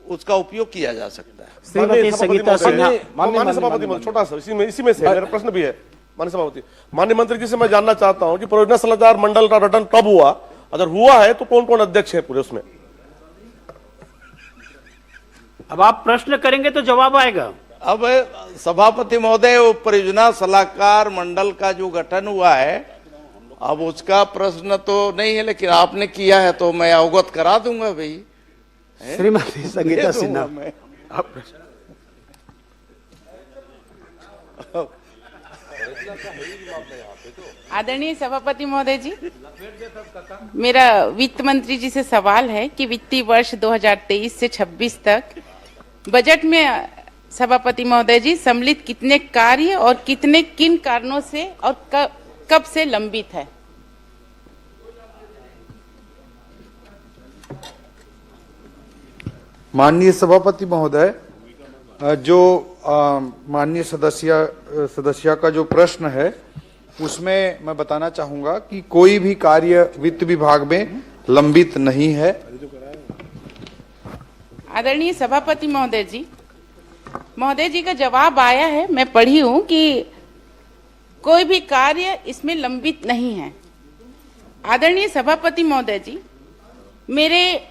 उसका उपयोग किया जा सकता है। श्रीमती संगीता सिन्हा, माननीय सभापति, छोटा सा इसी में से मेरा प्रश्न भी है। माननीय सभापति, माननीय मंत्री जी से मैं जानना चाहता हूं कि परियोजना सलाहकार मंडल का गठन कब हुआ, अगर हुआ है तो कौन कौन अध्यक्ष है पूरे उसमें? अब आप प्रश्न करेंगे तो जवाब आएगा। अब सभापति महोदय, वो परियोजना सलाहकार मंडल का जो गठन हुआ है, अब उसका प्रश्न तो नहीं है, लेकिन आपने किया है तो मैं अवगत करा दूंगा भाई। श्रीमती संगीता सिन्हा, आप आदरणीय सभापति महोदय जी, मेरा वित्त मंत्री जी से सवाल है कि वित्तीय वर्ष 2023 से 26 तक बजट में सभापति महोदय जी सम्मिलित कितने कार्य और कितने किन कारणों से और कब से लंबित है? माननीय सभापति महोदय, जो माननीय सदस्य का जो प्रश्न है उसमें मैं बताना चाहूंगा कि कोई भी कार्य वित्त विभाग में लंबित नहीं है। आदरणीय सभापति महोदय जी का जवाब आया है, मैं पढ़ी हूं कि कोई भी कार्य इसमें लंबित नहीं है। आदरणीय सभापति महोदय जी, मेरे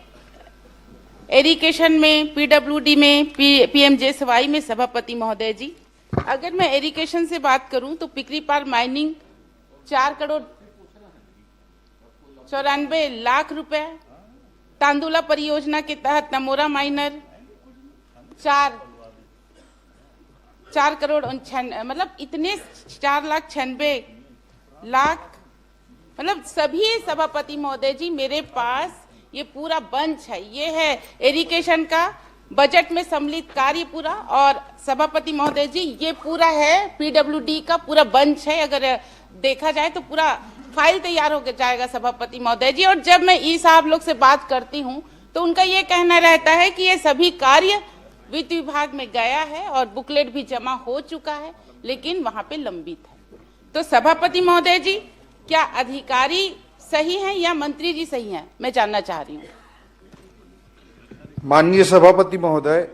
एरिगेशन में, पीडब्ल्यूडी में, पीएमजेएसवाई में सभापति महोदय जी, अगर मैं एरिगेशन से बात करूं तो पिकरीपार माइनिंग 4 करोड़ 94 लाख रुपए, तांदुला परियोजना के तहत नमोरा माइनर 4 करोड़ 59, मतलब इतने 4,96,00,000, मतलब सभी सभापति महोदय जी मेरे पास ये पूरा बंच है। ये है एरिगेशन का बजट में सम्मिलित कार्य पूरा, और सभापति महोदय जी ये पूरा है पीडब्ल्यूडी का पूरा बंच है। अगर देखा जाए तो पूरा फाइल तैयार हो जाएगा सभापति महोदय जी। और जब मैं ई साहब लोग से बात करती हूँ तो उनका ये कहना रहता है कि ये सभी कार्य वित्त विभाग में गया है और बुकलेट भी जमा हो चुका है, लेकिन वहां पे लंबित है। तो सभापति महोदय जी, क्या अधिकारी सही हैं या मंत्री जी सही हैं, मैं जानना चाह रही हूँ। माननीय सभापति महोदय,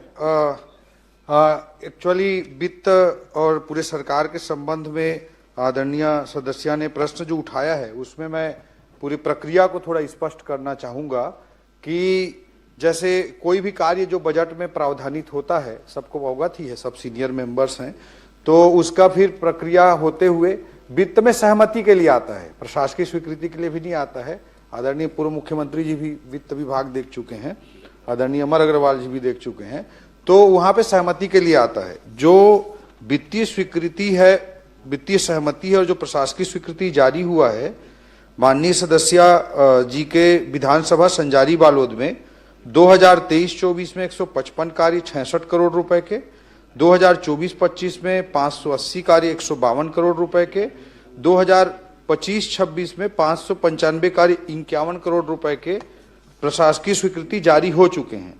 एक्चुअली वित्त और पूरे सरकार के संबंध में आदरणीय सदस्य ने प्रश्न जो उठाया है उसमें मैं पूरी प्रक्रिया को थोड़ा स्पष्ट करना चाहूंगा कि जैसे कोई भी कार्य जो बजट में प्रावधानित होता है, सबको अवगत ही है, सब सीनियर मेंबर्स हैं, तो उसका फिर प्रक्रिया होते हुए वित्त में सहमति के लिए आता है, प्रशासकीय स्वीकृति के लिए भी नहीं आता है। आदरणीय पूर्व मुख्यमंत्री जी भी वित्त विभाग देख चुके हैं, आदरणीय अमर अग्रवाल जी भी देख चुके हैं, तो वहां पे सहमति के लिए आता है। जो वित्तीय स्वीकृति है, वित्तीय सहमति है और जो प्रशासकीय स्वीकृति जारी हुआ है माननीय सदस्य जी के विधानसभा संजारी बालोद में 2023-24 में 155 कार्य 66 करोड़ रुपए के, 2024-25 में 580 कार्य 152 करोड़ रुपए के, 2025-26 में 595 कार्य 51 करोड़ रुपए के प्रशासकीय स्वीकृति जारी हो चुके हैं।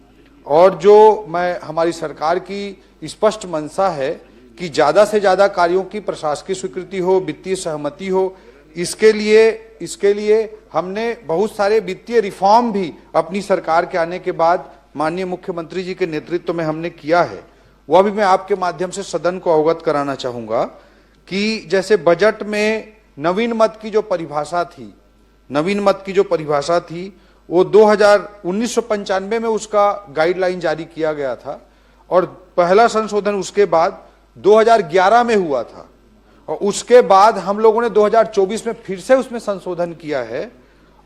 और जो हमारी सरकार की स्पष्ट मंशा है कि ज्यादा से ज्यादा कार्यों की प्रशासकीय स्वीकृति हो, वित्तीय सहमति हो, इसके लिए हमने बहुत सारे वित्तीय रिफॉर्म भी अपनी सरकार के आने के बाद माननीय मुख्यमंत्री जी के नेतृत्व में हमने किया है। वह भी मैं आपके माध्यम से सदन को अवगत कराना चाहूंगा कि जैसे बजट में नवीन मद की जो परिभाषा थी वो 1995 में उसका गाइडलाइन जारी किया गया था और पहला संशोधन उसके बाद 2011 में हुआ था और उसके बाद हम लोगों ने 2024 में फिर से उसमें संशोधन किया है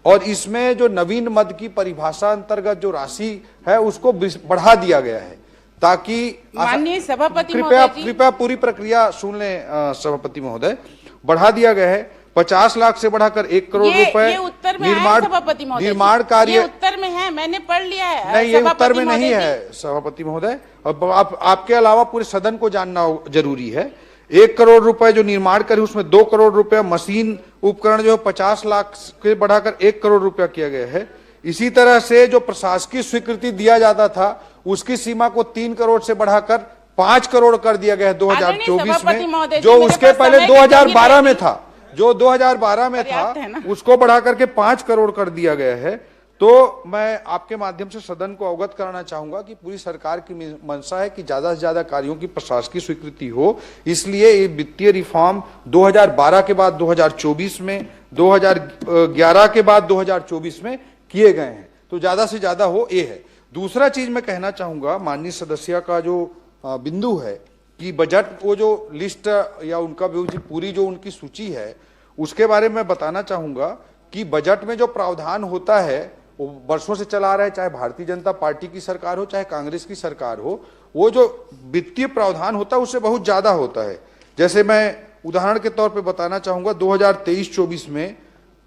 और इसमें जो नवीन मद की परिभाषा अंतर्गत जो राशि है उसको बढ़ा दिया गया है ताकि माननीय सभापति कृपया पूरी प्रक्रिया सुन लें सभापति महोदय। बढ़ा दिया गया है 50 लाख से बढ़ाकर 1 करोड़ रुपए निर्माण कार्य। ये उत्तर में है, मैंने पढ़ लिया है। नहीं, ये उत्तर में नहीं है सभापति महोदय। अब आपके अलावा पूरे सदन को जानना जरूरी है। 1 करोड़ रुपए जो निर्माण कार्य उसमें 2 करोड़ रुपए मशीन उपकरण जो 50 लाख से बढ़ाकर 1 करोड़ रुपया किया गया है। इसी तरह से जो प्रशासकीय स्वीकृति दिया जाता था उसकी सीमा को 3 करोड़ से बढ़ाकर 5 करोड़ कर दिया गया है 2024 में, जो उसके पहले 2012 में था, जो 2012 में था उसको बढ़ा करके 5 करोड़ कर दिया गया है। तो मैं आपके माध्यम से सदन को अवगत कराना चाहूंगा कि पूरी सरकार की मंशा है कि ज्यादा से ज्यादा कार्यों की प्रशासकीय स्वीकृति हो, इसलिए ये वित्तीय रिफॉर्म 2012 के बाद 2024 में, 2011 के बाद 2024 में किए गए हैं, तो ज्यादा से ज्यादा हो ये है। दूसरा चीज मैं कहना चाहूंगा, माननीय सदस्य का जो बिंदु है कि बजट, वो जो लिस्ट या उनका पूरी जो उनकी सूची है, उसके बारे में बताना चाहूंगा कि बजट में जो प्रावधान होता है वो वर्षों से चला रहा है, चाहे भारतीय जनता पार्टी की सरकार हो चाहे कांग्रेस की सरकार हो, वो जो वित्तीय प्रावधान होता है उससे बहुत ज्यादा होता है। जैसे मैं उदाहरण के तौर पे बताना चाहूंगा, 2023-24 में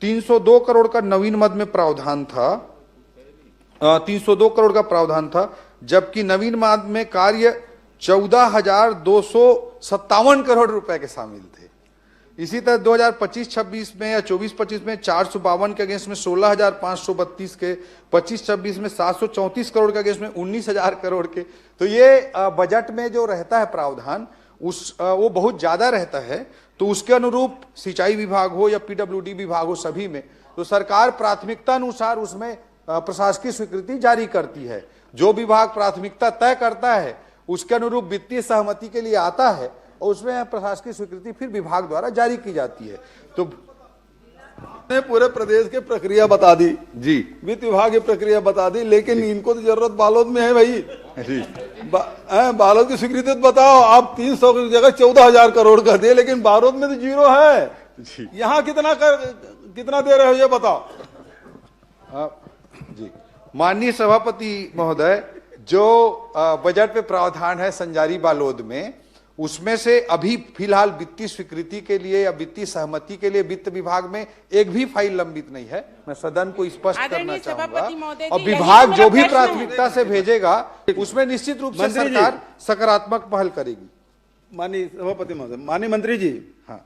302 करोड़ का नवीन मद में प्रावधान था, 302 करोड़ का प्रावधान था, जबकि नवीन मद में कार्य 14,257 करोड़ रुपए के शामिल थे। इसी तरह 2025-26 में या 24-25 में 452 के अगेंस्ट में 16,532 के, 25-26 में 734 करोड़ के अगेंस्ट में 19,000 करोड़ के। तो ये बजट में जो रहता है प्रावधान वो बहुत ज्यादा रहता है। तो उसके अनुरूप सिंचाई विभाग हो या पीडब्ल्यूडी विभाग हो, सभी में तो सरकार प्राथमिकता अनुसार उसमें प्रशासकीय स्वीकृति जारी करती है। जो विभाग प्राथमिकता तय करता है उसके अनुरूप वित्तीय सहमति के लिए आता है और उसमें प्रशासकीय स्वीकृति फिर विभाग द्वारा जारी की जाती है। तो ने पूरे प्रदेश के प्रक्रिया बता दी जी, वित्त विभाग की प्रक्रिया बता दी, लेकिन इनको तो जरूरत बालोद में है भाई जी। बालोद की स्वीकृति तो बताओ, आप 300 की जगह 14,000 करोड़ का दे, लेकिन बालोद में तो जीरो है। यहाँ कितना दे रहे हो ये बताओ जी। माननीय सभापति महोदय, जो बजट पे प्रावधान है संजारी बालोद में, उसमें से अभी फिलहाल वित्तीय स्वीकृति के लिए या वित्तीय सहमति के लिए वित्त विभाग में एक भी फाइल लंबित नहीं है। मैं सदन को स्पष्ट करना चाहूंगा, और विभाग जो भी प्राथमिकता से भेजेगा उसमें निश्चित रूप से सरकार सकारात्मक पहल करेगी। माननीय सभापति महोदय, माननीय मंत्री जी, हाँ,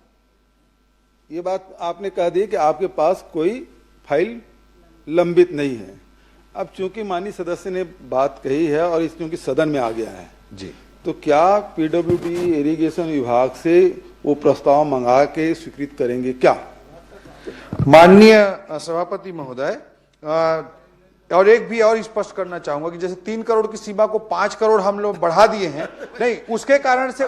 ये बात आपने कह दी कि आपके पास कोई फाइल लंबित नहीं है। अब चूंकि माननीय सदस्य ने बात कही है और इस चूंकि सदन में आ गया है जी, तो क्या पीडब्ल्यूडी इरिगेशन विभाग से वो प्रस्ताव मंगा के स्वीकृत करेंगे क्या? माननीय सभापति महोदय, और एक भी और स्पष्ट करना चाहूंगा कि जैसे 3 करोड़ की सीमा को 5 करोड़ हम लोग बढ़ा दिए हैं, नहीं, उसके कारण से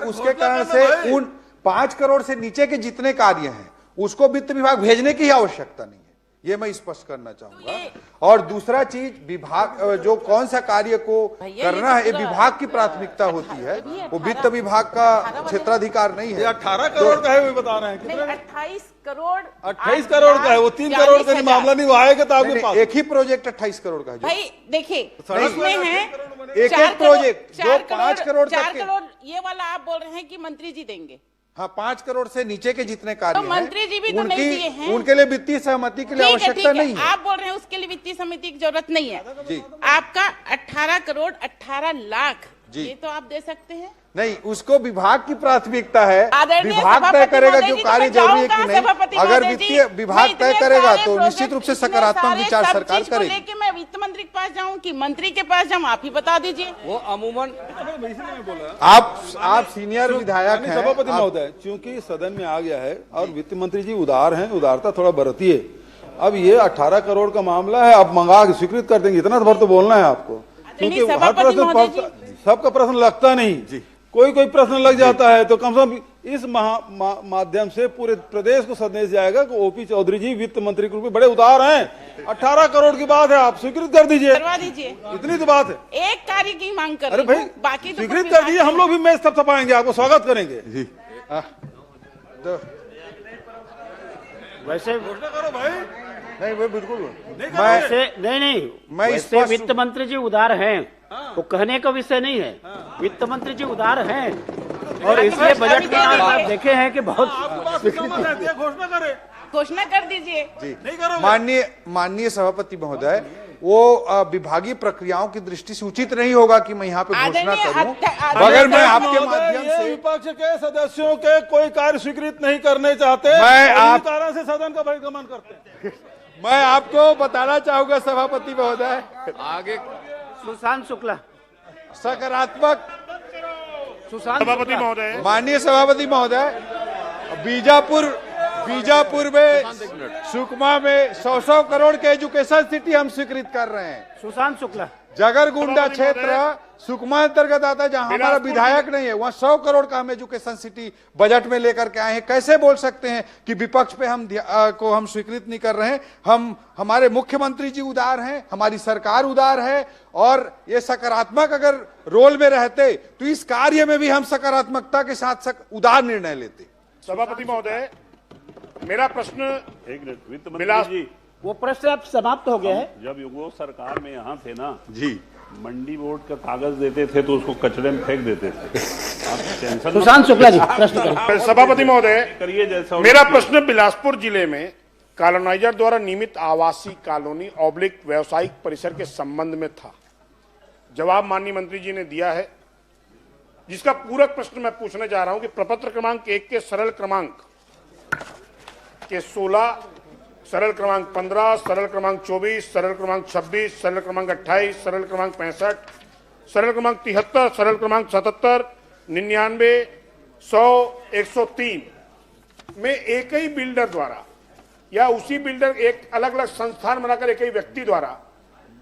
उन 5 करोड़ से नीचे के जितने कार्य हैं उसको वित्त विभाग भेजने की आवश्यकता नहीं है, ये मैं स्पष्ट करना चाहूंगा। और दूसरा चीज, विभाग जो कौन सा कार्य को करना है ये विभाग की प्राथमिकता होती है, वो वित्त विभाग का क्षेत्राधिकार नहीं है। 18 करोड़ का है, वो बता रहे हैं 28 करोड़ 28 करोड़ का है, वो 3 करोड़ का मामला नहीं, वो आएगा तो आपके पास। एक ही प्रोजेक्ट 28 करोड़ का है भाई, देखिए उसमें है एक प्रोजेक्ट जो 5 करोड़, 4 करोड़ ये वाला आप बोल रहे हैं कि मंत्री जी देंगे। हाँ, 5 करोड़ से नीचे के जितने कार्य तो मंत्री जी भी तो नहीं दिए हैं, उनके लिए वित्तीय सहमति के लिए आवश्यकता नहीं है। आप बोल रहे हैं उसके लिए वित्तीय समिति की जरूरत नहीं है जी। आपका 18 करोड़ 18 लाख जी, ये तो आप दे सकते हैं। नहीं, उसको विभाग की प्राथमिकता है, आदरणीय विभाग तय सभापति करेगा महोदय जो जी, कार्य तो जरूरी है कि जाऊंगा नहीं। सभापति अगर महोदय वित्तीय जी, विभाग मैं तय इतने करेगा सारे तो निश्चित रूप से प्रोजेक्ट, सकारात्मक इतने विचार सारे सरकार सब चीज को करेगी। लेके मैं वित्त मंत्री के पास जाऊं कि मंत्री के पास जाऊं, आप ही बता दीजिए। वो अमूमन आप सीनियर विधायक हैं। सभापति महोदय, चूंकि सदन में आ गया है और वित्त मंत्री जी उदार हैं, उदारता थोड़ा बरतिए। अब ये 18 करोड़ का मामला है, आप मंगा के स्वीकृत कर देंगे, इतना भर तो बोलना है आपको, क्योंकि हर प्रश्न सबका प्रश्न लगता नहीं, कोई प्रश्न लग जाता है। तो कम से कम इस माध्यम से पूरे प्रदेश को संदेश जाएगा कि ओपी चौधरी जी वित्त मंत्री के रूप में बड़े उदार हैं। 18 करोड़ की बात है, आप स्वीकृत कर दीजिए, करवा दीजिए, इतनी तो बात है। एक कार्य की मांग कर अरे भाई, बाकी तो स्वीकृत कर दीजिए, हम लोग भी मेज थपथपाएंगे, आपको स्वागत करेंगे जी। वैसे घोषणा करो भाई। नहीं, वो बिल्कुल नहीं, वैसे वित्त मंत्री जी उदार हैं, वो कहने का विषय नहीं है। वित्त मंत्री जी उदार हैं और इसलिए बजट में आप देखे हैं कि बहुत घोषणा कर दीजिए जी। माननीय सभापति महोदय, वो विभागीय प्रक्रियाओं की दृष्टि से उचित नहीं होगा कि मैं यहाँ पे घोषणा करूं, मगर मैं आपके माध्यम से विपक्ष के सदस्यों के कोई कार्य स्वीकृत नहीं करने चाहते, मैं कारण से सदन का बहिर्गमन करते हैं। मैं आपको बताना चाहूंगा सभापति महोदय, आगे सुशांत शुक्ला, सकारात्मक सभापति महोदय, माननीय सभापति महोदय, बीजापुर में, सुकमा में 100 करोड़ के एजुकेशन सिटी हम स्वीकृत कर रहे हैं। सुशांत शुक्ला जगरगुंडा क्षेत्र सुकमा अंतर्गत आता है, जहां हमारा विधायक नहीं है, वहां 100 करोड़ का हम एजुकेशन सिटी बजट में लेकर के आए हैं। कैसे बोल सकते हैं कि विपक्ष पे हम स्वीकृत नहीं कर रहे हैं? हमारे मुख्यमंत्री जी उदार हैं, हमारी सरकार उदार है, और ये सकारात्मक अगर रोल में रहते तो इस कार्य में भी हम सकारात्मकता के साथ उदार निर्णय लेते। सभापति महोदय, मेरा प्रश्न वित्त मंत्री जी, वो प्रश्न अब समाप्त हो गया है। जब वो सरकार में यहाँ थे ना जी, मंडी बोर्ड का कागज देते थे तो उसको कचरे में फेंक देते थे। आप टेंशन सुशांत शुक्ला जी प्रश्न करें। सभापति महोदय, करिए जैसा मेरा प्रश्न बिलासपुर जिले में कॉलोनाइजर द्वारा नियमित आवासीय कॉलोनी ऑब्लिक व्यवसायिक परिसर के संबंध में था। जवाब माननीय मंत्री जी ने दिया है, जिसका पूरक प्रश्न मैं पूछने जा रहा हूं कि प्रपत्र क्रमांक 1 के सरल क्रमांक के 16, सरल क्रमांक 15, सरल क्रमांक 24, सरल क्रमांक 26, सरल क्रमांक 28, सरल क्रमांक 65, सरल क्रमांक 73, सरल क्रमांक 77, 99, 100, 103 में एक ही बिल्डर द्वारा या उसी बिल्डर एक अलग अलग संस्थान बनाकर एक ही व्यक्ति द्वारा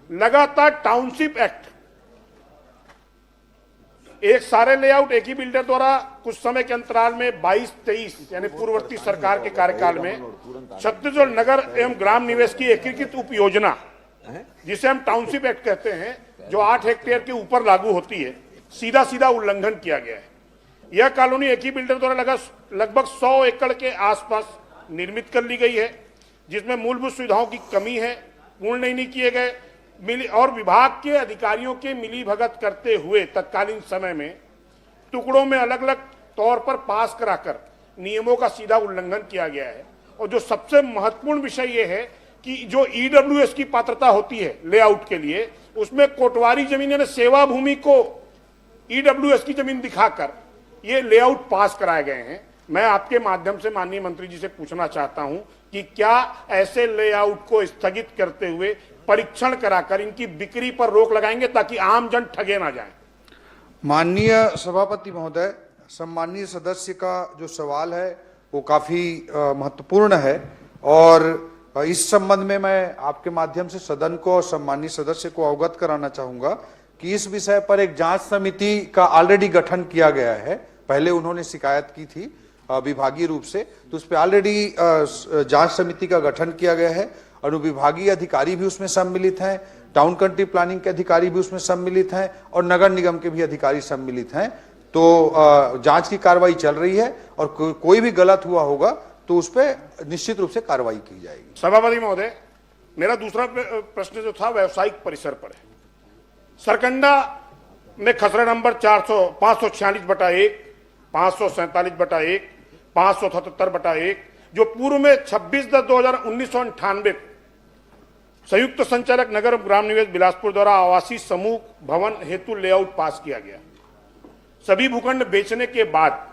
लगातार टाउनशिप एक्ट, एक सारे लेआउट एक ही बिल्डर द्वारा कुछ समय के अंतराल में 22-23 यानी पूर्ववर्ती सरकार के कार्यकाल में छत्तीसगढ़ नगर एवं ग्राम निवेश की एकीकृत उप योजना, जिसे हम टाउनशिप एक्ट कहते हैं, जो 8 हेक्टेयर के ऊपर लागू होती है, सीधा सीधा उल्लंघन किया गया है। यह कॉलोनी एक ही बिल्डर द्वारा लगभग 100 एकड़ के आसपास निर्मित कर ली गई है, जिसमें मूलभूत सुविधाओं की कमी है, पूर्ण नहीं किए गए, और विभाग के अधिकारियों के मिलीभगत करते हुए तत्कालीन समय में टुकड़ों में अलग अलग तौर पर पास कराकर नियमों का सीधा उल्लंघन किया गया है। और जो सबसे महत्वपूर्ण विषय यह है कि जो ईडब्ल्यूएस की पात्रता होती है लेआउट के लिए, उसमें कोटवारी जमीन यानी सेवा भूमि को ईडब्ल्यूएस की जमीन दिखाकर ये लेआउट पास कराए गए हैं। मैं आपके माध्यम से माननीय मंत्री जी से पूछना चाहता हूं कि क्या ऐसे लेआउट को स्थगित करते हुए परीक्षण कराकर इनकी बिक्री पर रोक लगाएंगे ताकि आम जन ठगे ना जाए? माननीय सभापति महोदय, सम्माननीय सदस्य का जो सवाल है वो काफी महत्वपूर्ण है, और इस संबंध में मैं आपके माध्यम से सदन को और सम्माननीय सदस्य को अवगत कराना चाहूंगा कि इस विषय पर एक जांच समिति का ऑलरेडी गठन किया गया है। पहले उन्होंने शिकायत की थी विभागीय रूप से, तो उस पर ऑलरेडी जांच समिति का गठन किया गया है। अनुविभागीय अधिकारी भी उसमें सम्मिलित हैं, टाउन कंट्री प्लानिंग के अधिकारी भी उसमें सम्मिलित हैं, और नगर निगम के भी अधिकारी सम्मिलित हैं। तो जांच की कार्रवाई चल रही है, और कोई भी गलत हुआ होगा तो उस पर निश्चित रूप से कार्रवाई की जाएगी। सभापति महोदय, मेरा दूसरा प्रश्न जो था व्यवसायिक परिसर पर है। सरकंडा में खसरा नंबर 546/1, 547/1, 577/1, जो पूर्व में 26/10/1998 संयुक्त संचालक नगर ग्राम निवेश बिलासपुर द्वारा आवासीय समूह भवन हेतु लेआउट पास किया गया। सभी भूखंड बेचने के बाद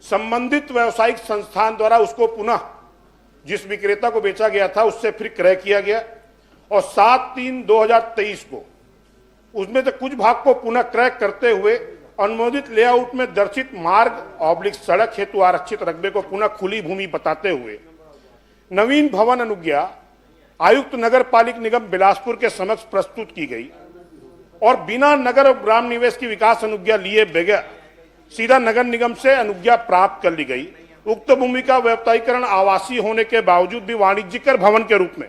संबंधित व्यावसायिक संस्थान द्वारा उसको पुनः जिस विक्रेता को बेचा गया था उससे फिर क्रय किया गया, और 7/3/2023 को उसमें से कुछ भाग को पुनः क्रय करते हुए अनुमोदित लेआउट में दर्शित मार्ग ऑब्लिक सड़क हेतु आरक्षित रकबे को पुनः खुली भूमि बताते हुए नवीन भवन अनुज्ञा आयुक्त नगर पालिक निगम बिलासपुर के समक्ष प्रस्तुत की गई, और बिना नगर और ग्राम निवेश की विकास अनुज्ञा लिए बगैर सीधा नगर निगम से अनुज्ञा प्राप्त कर ली गई। उक्त भूमि का व्यापारीकरण आवासीय होने के बावजूद भी वाणिज्यिक भवन के रूप में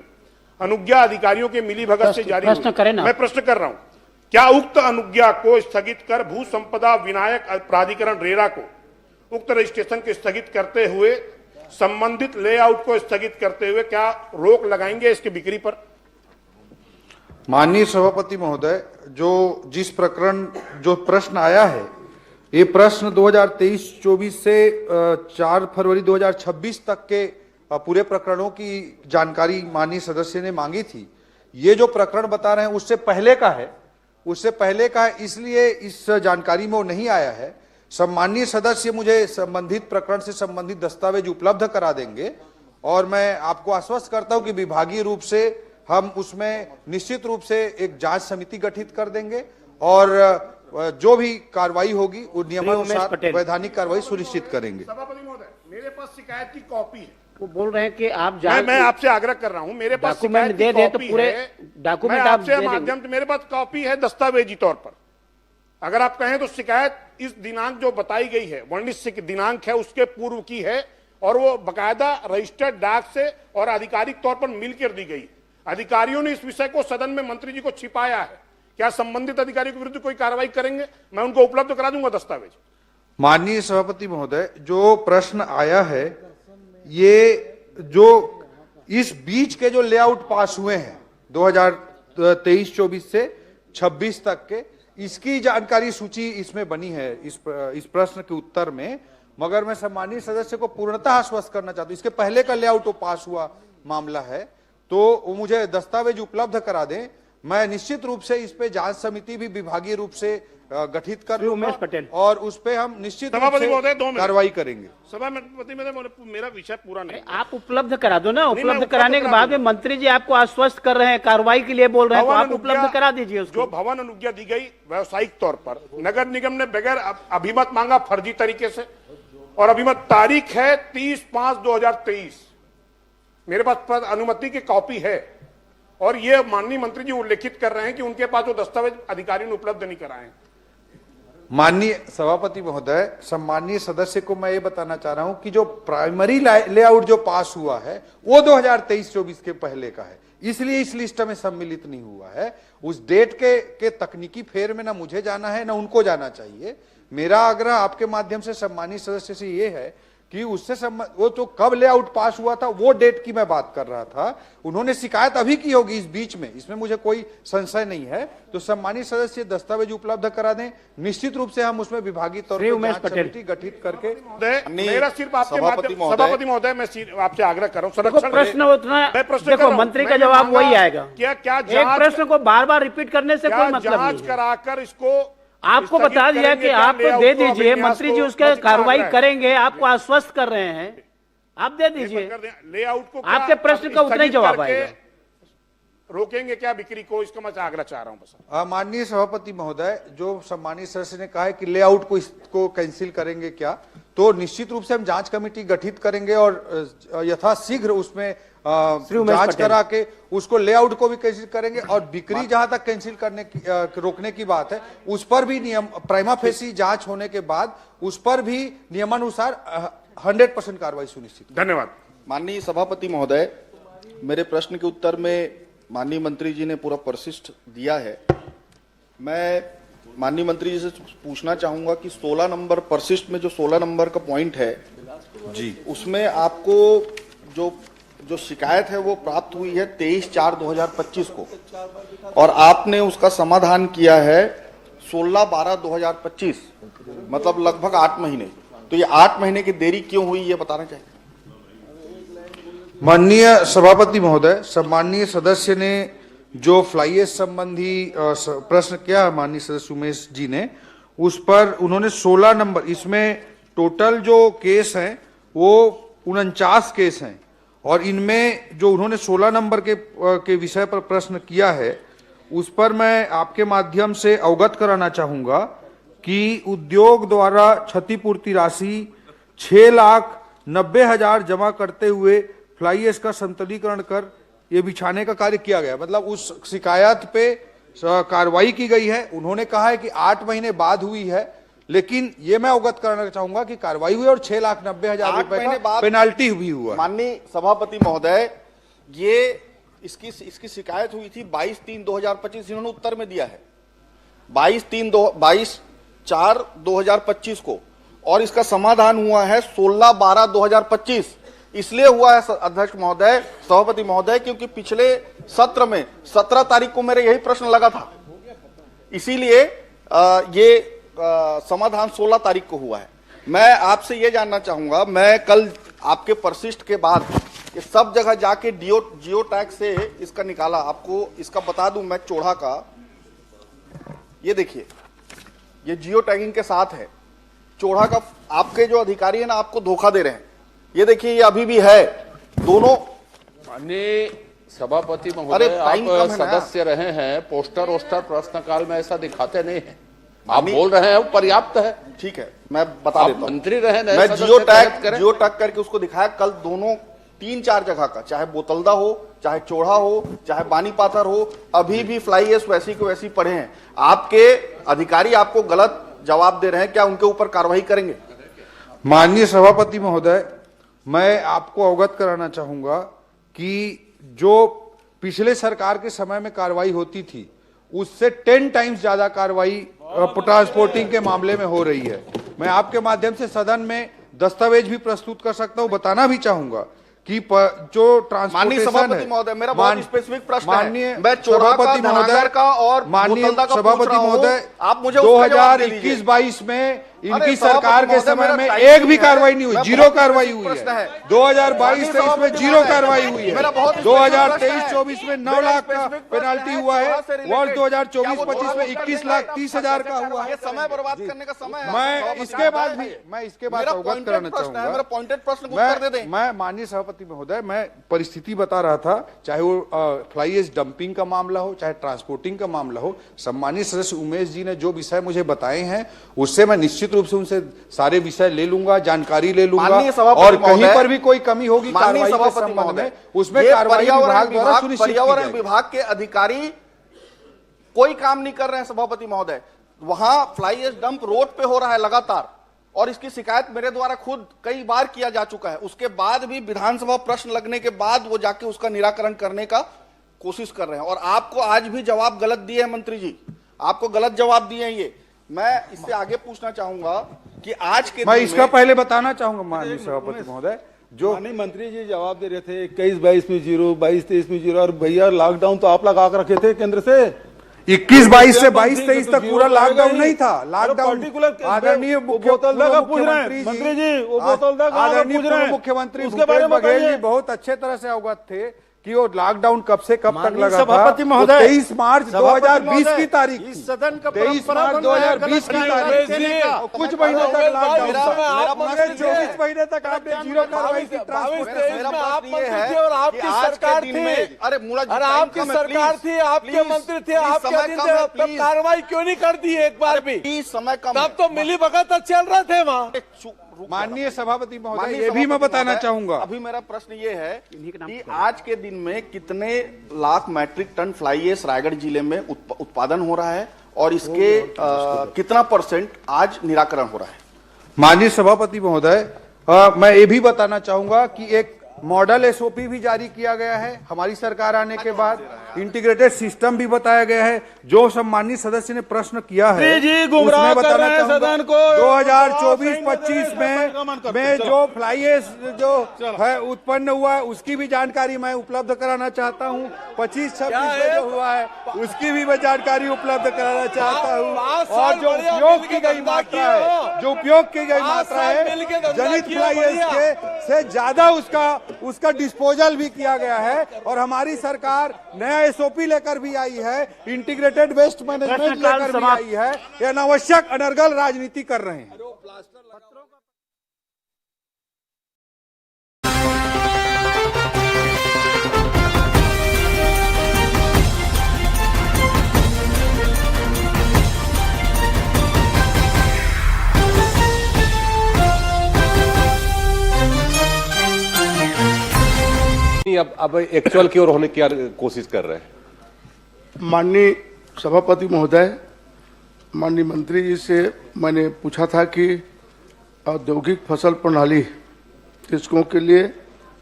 अनुज्ञा अधिकारियों के मिलीभगत से जारी हुई। मैं प्रश्न कर रहा हूं, क्या उक्त अनुज्ञा को स्थगित कर भू संपदा विनायक प्राधिकरण रेरा को उक्त रजिस्ट्रेशन को स्थगित करते हुए संबंधित लेआउट को स्थगित करते हुए क्या रोक लगाएंगे इसकी बिक्री पर? माननीय सभापति महोदय, जो प्रश्न आया है, ये प्रश्न 2023-24 से 4 फरवरी 2026 तक के पूरे प्रकरणों की जानकारी माननीय सदस्य ने मांगी थी। ये जो प्रकरण बता रहे हैं उससे पहले का है, इसलिए इस जानकारी में वो नहीं आया है। सम्माननीय सदस्य मुझे संबंधित प्रकरण से संबंधित दस्तावेज उपलब्ध करा देंगे, और मैं आपको आश्वस्त करता हूं कि विभागीय रूप से हम उसमें निश्चित रूप से एक जांच समिति गठित कर देंगे, और जो भी कार्रवाई होगी वो नियमानुसार वैधानिक कार्रवाई सुनिश्चित करेंगे। सभापति महोदय, मेरे पास शिकायत की कॉपी है वो बोल रहे हैं कि आप मैं आपसे आग्रह कर रहा हूं, मेरे पास डॉक्यूमेंट दे दे तो पूरे डॉक्यूमेंट आप दे देंगे। माध्यम से मेरे पास कॉपी है दस्तावेजी तौर पर। अगर आप कहें तो शिकायत इस दिनांक जो बताई गई है, वर्णित दिनांक है, उसके पूर्व की है और वो बकायदा रजिस्टर्ड डाक से और आधिकारिक तौर पर मिलकर दी गई। अधिकारियों ने इस विषय को सदन में मंत्री जी को छिपाया है। क्या संबंधित अधिकारियों के विरुद्ध कोई कार्रवाई करेंगे? मैं उनको उपलब्ध करा दूंगा दस्तावेज। माननीय सभापति महोदय, जो प्रश्न आया है, ये जो इस बीच के जो लेआउट पास हुए हैं 2023-24 से 26 तक के, इसकी जानकारी सूची इसमें बनी है इस प्रश्न के उत्तर में। मगर मैं सम्मानीय सदस्य को पूर्णतः आश्वस्त करना चाहता हूं, इसके पहले का लेआउट वो पास हुआ मामला है, तो वो मुझे दस्तावेज उपलब्ध करा दें। मैं निश्चित रूप से इस पे जांच समिति भी विभागीय रूप से गठित कर लूंगा और उस पे हम निश्चित रूप से कार्रवाई करेंगे। सभापति मेरा विषय पूरा नहीं, आप उपलब्ध करा दो ना। उपलब्ध कराने के बाद में मंत्री जी आपको आश्वस्त कर रहे हैं, कार्रवाई के लिए बोल रहे हैं, तो आप उपलब्ध करा दीजिए उसको। जो भवन अनुज्ञा दी गई व्यवसायिक तौर पर, नगर निगम ने बगैर अभिमत मांगा फर्जी तरीके से, और अभिमत तारीख है 30/5/2023। मेरे पास अनुमति की कॉपी है और ये माननीय मंत्री जी उल्लेखित कर रहे हैं कि उनके पास वो दस्तावेज अधिकारियों ने उपलब्ध नहीं कराए। माननीय सभापति महोदय, सम्मानीय सदस्य को मैं ये बताना चाह रहा हूं कि जो प्राइमरी लेआउट जो पास हुआ है वो 2023-24 के पहले का है, इसलिए इस लिस्ट में सम्मिलित नहीं हुआ है। उस डेट के तकनीकी फेर में ना मुझे जाना है ना उनको जाना चाहिए। मेरा आग्रह आपके माध्यम से सम्मानीय सदस्य से ये है कि उससे वो तो कब लेआउट पास हुआ था वो डेट की मैं बात कर रहा था। उन्होंने शिकायत अभी की होगी इस बीच में, इसमें मुझे कोई संशय नहीं है। तो सम्मानीय सदस्य दस्तावेज उपलब्ध करा दें, निश्चित रूप से हम उसमें विभागीय तौर पर जांच समिति गठित करके। मेरा सिर्फ आपके सभापति महोदय मैं आपसे आग्रह कर रहा हूँ, संरक्षण प्रश्न उतना देखो, मंत्री का जवाब वही आएगा। क्या एक प्रश्न को बार बार रिपीट करने से कोई मतलब नहीं है। कराकर इसको आपको बता दिया कि आप दे दीजिए, मंत्री जी उसके कार्रवाई करेंगे, आपको आश्वस्त कर रहे हैं, आप दे दीजिए। लेआउट को आपके प्रश्न का उतना ही जवाब आएगा। रोकेंगे क्या बिक्री को, इसका मैं आग्रह चाह रहा हूं बस। माननीय सभापति महोदय, जो सम्मानीय सदस्य ने कहा है कि लेआउट को इसको कैंसिल करेंगे क्या, तो निश्चित रूप से हम जांच कमेटी गठित करेंगे और यथाशीघ्र उसमें जांच करा के उसको लेआउट को भी कैंसिल करेंगे और बिक्री जहां तक कैंसिल करने की रोकने की बात है उस पर भी नियम प्राइमा फेसी जांच होने के बाद उस पर भी नियमानुसार 100% कार्रवाई सुनिश्चित। धन्यवाद। माननीय सभापति महोदय, मेरे प्रश्न के उत्तर में माननीय मंत्री जी ने पूरा परिशिष्ट दिया है। मैं माननीय मंत्री जी से पूछना चाहूंगा कि 16 नंबर परिशिष्ट में जो 16 नंबर का पॉइंट है जी, उसमें आपको जो शिकायत है वो प्राप्त हुई है 23/4/2025 को और आपने उसका समाधान किया है 16/12/2025, मतलब लगभग 8 महीने। तो ये 8 महीने की देरी क्यों हुई ये बताना चाहिए। माननीय सभापति महोदय, सम्मानीय सदस्य ने जो फ्लाई ऐश संबंधी प्रश्न किया माननीय सदस्य उमेश जी ने, उस पर उन्होंने 16 नंबर, इसमें टोटल जो केस हैं वो 49 केस हैं और इनमें जो उन्होंने 16 नंबर के विषय पर प्रश्न किया है उस पर मैं आपके माध्यम से अवगत कराना चाहूंगा कि उद्योग द्वारा क्षतिपूर्ति राशि 6,90,000 जमा करते हुए फ्लाई ऐश का संतुलीकरण कर ये बिछाने का कार्य किया गया। मतलब उस शिकायत पे कार्रवाई की गई है। उन्होंने कहा है कि 8 महीने बाद हुई है, लेकिन ये मैं अवगत करना चाहूंगा कि कार्रवाई हुई और 6,90,000 रुपए का पेनाल्टी भी हुआ। माननीय सभापति महोदय, ये इसकी शिकायत हुई थी 22/3/2025, इन्होंने उत्तर में दिया है 22/4/2025 को और इसका समाधान हुआ है 16/12/2025। इसलिए हुआ है अध्यक्ष महोदय, सभापति महोदय, क्योंकि पिछले सत्र में 17 तारीख को मेरे यही प्रश्न लगा था, इसीलिए ये समाधान 16 तारीख को हुआ है। मैं आपसे ये जानना चाहूंगा, मैं कल आपके परिशिष्ट के बाद ये सब जगह जाके जियो टैग से इसका निकाला, आपको इसका बता दूं मैं चोड़ा का, ये देखिए ये जियो टैगिंग के साथ है चोड़ा का। आपके जो अधिकारी है ना आपको धोखा दे रहे हैं। ये देखिए ये अभी भी है दोनों। माननीय सभापति महोदय, आप सदस्य रहे हैं, पोस्टर वोस्टर प्रश्नकाल में ऐसा दिखाते नहीं है। आप बोल रहे हैं वो पर्याप्त है। ठीक है, मैं बता देता हूं। मंत्री रहे, मैं जियो टैग करके उसको दिखाया। कल दोनों 3-4 जगह का, चाहे बोतलदा हो, चाहे चोड़ा हो, चाहे बानी पाथर हो, अभी भी फ्लाई ऐश वैसी को वैसी पड़े हैं। आपके अधिकारी आपको गलत जवाब दे रहे हैं, क्या उनके ऊपर कार्रवाई करेंगे? माननीय सभापति महोदय, मैं आपको अवगत कराना चाहूंगा कि जो पिछले सरकार के समय में कार्रवाई होती थी उससे 10 टाइम्स ज्यादा कार्रवाई ट्रांसपोर्टिंग के मामले में हो रही है। मैं आपके माध्यम से सदन में दस्तावेज भी प्रस्तुत कर सकता हूं। बताना भी चाहूंगा कि जो माननीय सभापति महोदय, मेरा बहुत स्पेसिफिक प्रश्न है। मैं चोड़ा का, धनागर का और माननीय बोतलदा का सभापति महोदय, आप मुझे 2021-22 में इनकी सरकार के समय में एक भी कार्रवाई नहीं हुई, जीरो कार्रवाई हुई है। 2022-23 में जीरो कार्रवाई हुई है। 2023-24 में 9 लाख का पेनाल्टी हुआ है। वर्ष 2024-25 में 21,30,000 का हुआ है। समय बर्बाद करने का समय है। मैं इसके बाद अवगत कराना चाहूंगा। मेरा पॉइंटेड प्रश्न को उत्तर दे दें। मैं माननीय सभापति महोदय, मैं परिस्थिति बता रहा था, चाहे वो फ्लाई ऐश डंपिंग का मामला हो, चाहे ट्रांसपोर्टिंग का मामला हो। सम्मानित सदस्य उमेश जी ने जो विषय मुझे बताए हैं उससे मैं निश्चित रूप से उनसे सारे विषय ले लूंगा, जानकारी ले लूंगा, और कहीं पर भी कोई कमी होगी कार्रवाई के संबंध में उसमें कार्रवाई विभाग द्वारा सुनिश्चित की जाएगी। पर्यावरण विभाग के अधिकारी कोई काम नहीं कर रहे हैं सभापति महोदय। वहां फ्लाई ऐश डंप रोड पे हो रहा है लगातार, और इसकी शिकायत मेरे द्वारा खुद कई बार किया जा चुका है। उसके बाद भी विधानसभा प्रश्न लगने के बाद वो जाके उसका निराकरण करने का कोशिश कर रहे हैं, और आपको आज भी जवाब गलत दिए हैं मंत्री जी, आपको गलत जवाब दिए हैं। ये मैं इससे आगे पूछना चाहूंगा कि आज के मैं इसका पहले बताना चाहूंगा माननीय सभापति महोदय, जो माननीय मंत्री जी जवाब दे रहे थे 21-22 में 0, 22-23 में 0, और भैया लॉकडाउन तो आप लगा कर रखे थे केंद्र से। 21-22 से 22-23 तक पूरा लॉकडाउन नहीं था। लॉकडाउन आदरणीय मुख्यमंत्री जी, मुख्यमंत्री भूपेश बघेल जी बहुत अच्छे तरह से अवगत थे कि वो लॉकडाउन कब से कब तक लगा था। 23 मार्च 2020 की तारीख, 23 मार्च 2020 की तारीख, कुछ महीनों तक लॉकडाउन था। 24 महीने तक आपने जीरो कार्रवाई की ट्रांसपोर्टेशन। और आपकी सरकार थी, अरे आपकी सरकार थी, आपके मंत्री थे, आपके कार्रवाई क्यों नहीं कर दी एक बार भी? समय कम, तब तो मिली भगत चल रहे थे वहाँ। माननीय सभापति महोदय, ये भी मैं बताना चाहूंगा। अभी मेरा प्रश्न ये है कि आज के दिन में कितने lakh metric ton fly ash Raigarh जिले में उत्पादन हो रहा है, और इसके कितना % आज निराकरण हो रहा है? माननीय सभापति महोदय, मैं ये भी बताना चाहूंगा कि एक मॉडल एसओपी भी जारी किया गया है हमारी सरकार आने के बाद। इंटीग्रेटेड सिस्टम भी बताया गया है। जो सम्मानित सदस्य ने प्रश्न किया है उसमें बताना चाहूंगा 2024-25 में जो फ्लाई ऐश जो है उत्पन्न हुआ है उसकी भी जानकारी मैं उपलब्ध कराना चाहता हूं। 25-26 में जो हुआ है उसकी भी मैं जानकारी उपलब्ध कराना चाहता हूं। और जो उपयोग की गई मात्रा है, जनित फ्लाई ऐश के से ज्यादा उसका डिस्पोजल भी किया गया है। और हमारी सरकार नया एसओपी लेकर भी आई है, इंटीग्रेटेड वेस्ट मैनेजमेंट लेकर भी आई है। ये अनावश्यक अनर्गल राजनीति कर रहे हैं। अब एक्चुअल की ओर होने की कोशिश कर रहे हैं। माननीय सभापति महोदय, माननीय मंत्री जी से मैंने पूछा था कि औद्योगिक फसल प्रणाली कृषकों के लिए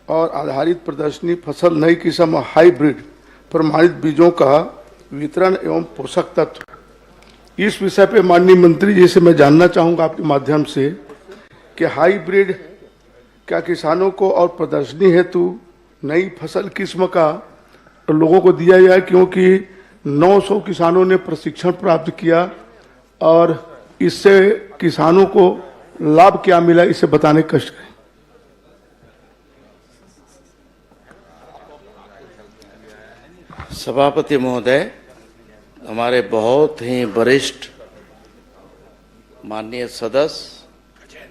और आधारित प्रदर्शनी फसल नई किस्म हाइब्रिड प्रमाणित बीजों का वितरण एवं पोषक तत्व, इस विषय पे माननीय मंत्री जी से मैं जानना चाहूँगा आपके माध्यम से कि हाइब्रिड क्या किसानों को और प्रदर्शनी हेतु नई फसल किस्म का लोगों को दिया जाए, क्योंकि 900 किसानों ने प्रशिक्षण प्राप्त किया और इससे किसानों को लाभ क्या मिला, इसे बताने का कष्ट करें। सभापति महोदय, हमारे बहुत ही वरिष्ठ माननीय सदस्य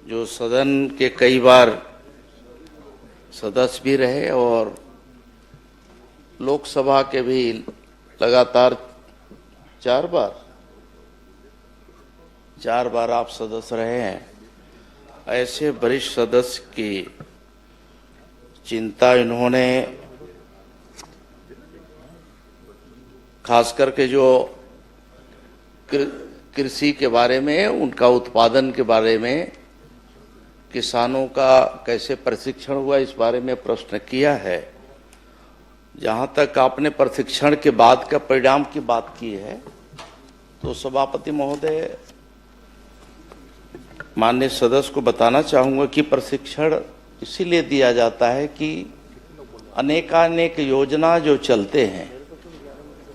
जो सदन के कई बार सदस्य भी रहे और लोकसभा के भी लगातार 4 बार आप सदस्य रहे हैं। ऐसे वरिष्ठ सदस्य की चिंता इन्होंने खास करके जो कृषि के बारे में, उनका उत्पादन के बारे में, किसानों का कैसे प्रशिक्षण हुआ, इस बारे में प्रश्न किया है। जहां तक आपने प्रशिक्षण के बाद का परिणाम की बात की है, तो सभापति महोदय, माननीय सदस्य को बताना चाहूंगा कि प्रशिक्षण इसीलिए दिया जाता है कि अनेकानेक योजना जो चलते हैं,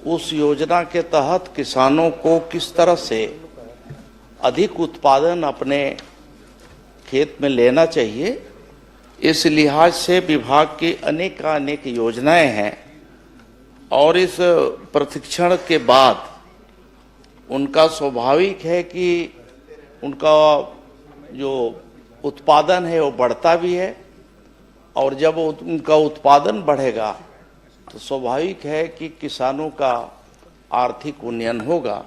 उस योजना के तहत किसानों को किस तरह से अधिक उत्पादन अपने खेत में लेना चाहिए, इस लिहाज से विभाग की अनेक योजनाएं हैं। और इस प्रशिक्षण के बाद उनका स्वाभाविक है कि उनका जो उत्पादन है वो बढ़ता भी है, और जब उनका उत्पादन बढ़ेगा तो स्वाभाविक है कि किसानों का आर्थिक उन्नयन होगा।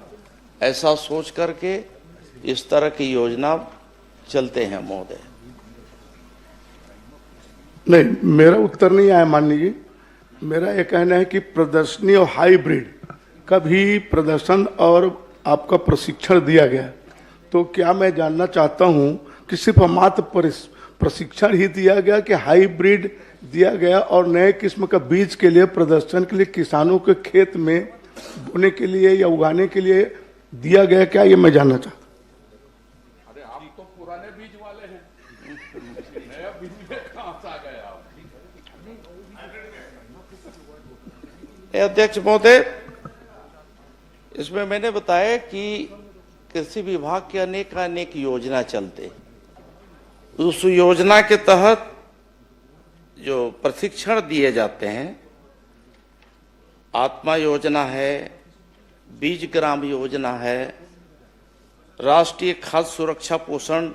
ऐसा सोच करके इस तरह की योजना चलते हैं महोदय। नहीं, मेरा उत्तर नहीं आया माननीय जी। मेरा ये कहना है कि प्रदर्शनी और हाइब्रिड का भी प्रदर्शन और आपका प्रशिक्षण दिया गया, तो क्या मैं जानना चाहता हूं कि सिर्फ मात्र प्रशिक्षण ही दिया गया कि हाइब्रिड दिया गया और नए किस्म का बीज के लिए प्रदर्शन के लिए किसानों के खेत में बोने के लिए या उगाने के लिए दिया गया, क्या ये मैं जानना चाहता हूं। अरे आप तो पुराने बीज वाले हैं, नया बीज में कहां से आ गए आप? अध्यक्ष महोदय, इसमें मैंने बताया कि कृषि विभाग के अनेक योजना चलते, उस योजना के तहत जो प्रशिक्षण दिए जाते हैं, आत्मा योजना है, बीज ग्राम योजना है, राष्ट्रीय खाद्य सुरक्षा पोषण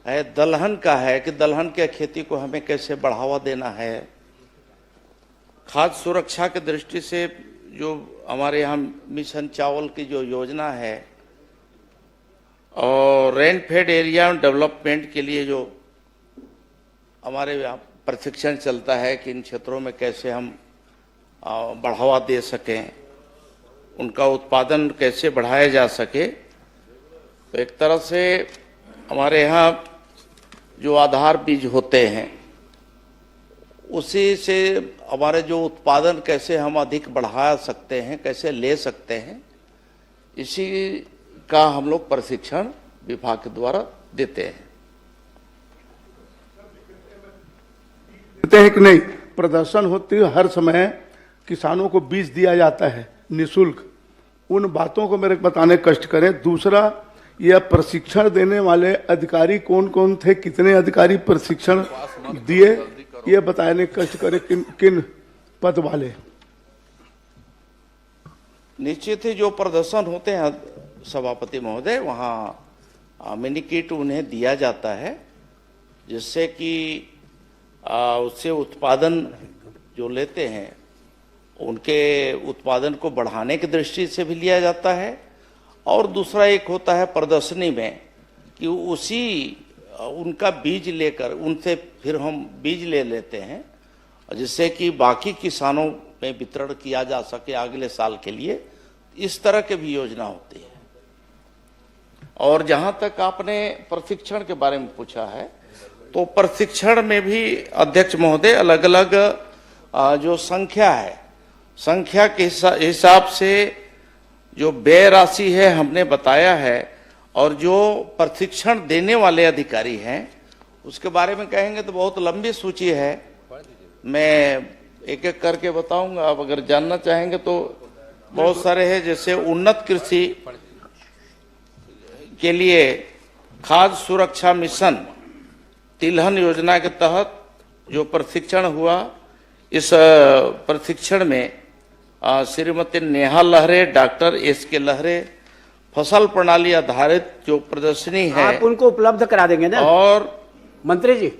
है, दलहन का है कि दलहन के खेती को हमें कैसे बढ़ावा देना है, खाद्य सुरक्षा की दृष्टि से जो हमारे यहाँ मिशन चावल की जो योजना है, और रेन फेड एरिया डेवलपमेंट के लिए जो हमारे यहाँ प्रशिक्षण चलता है कि इन क्षेत्रों में कैसे हम बढ़ावा दे सकें, उनका उत्पादन कैसे बढ़ाया जा सके। तो एक तरह से हमारे यहाँ जो आधार बीज होते हैं, उसी से हमारे जो उत्पादन कैसे हम अधिक बढ़ा सकते हैं, कैसे ले सकते हैं, इसी का हम लोग प्रशिक्षण विभाग के द्वारा देते हैं। देते हैं कि नहीं, प्रदर्शन होती है हर समय, किसानों को बीज दिया जाता है निःशुल्क, उन बातों को मेरे बताने कष्ट करें। दूसरा, यह प्रशिक्षण देने वाले अधिकारी कौन कौन थे, कितने अधिकारी प्रशिक्षण दिए, ये बताने कष्ट करें, किन किन पद वाले। निश्चित ही जो प्रदर्शन होते हैं सभापति महोदय, वहाँ मिनी किट उन्हें दिया जाता है, जिससे कि उससे उत्पादन जो लेते हैं उनके उत्पादन को बढ़ाने की दृष्टि से भी लिया जाता है। और दूसरा एक होता है प्रदर्शनी में कि उसी उनका बीज लेकर उनसे फिर हम बीज ले लेते हैं, जिससे कि बाकी किसानों में वितरण किया जा सके अगले साल के लिए। इस तरह के भी योजना होती है। और जहां तक आपने प्रशिक्षण के बारे में पूछा है, तो प्रशिक्षण में भी अध्यक्ष महोदय अलग अलग जो संख्या है, संख्या के हिसाब से जो व्यय राशि है हमने बताया है, और जो प्रशिक्षण देने वाले अधिकारी हैं उसके बारे में कहेंगे तो बहुत लंबी सूची है, मैं एक एक करके बताऊंगा। आप अगर जानना चाहेंगे तो बहुत सारे हैं, जैसे उन्नत कृषि के लिए खाद्य सुरक्षा मिशन तिलहन योजना के तहत जो प्रशिक्षण हुआ, इस प्रशिक्षण में श्रीमती नेहा लहरे, डॉक्टर एस.के. लहरे, फसल प्रणाली आधारित जो प्रदर्शनी है आप उनको उपलब्ध करा देंगे ना। और मंत्री जी,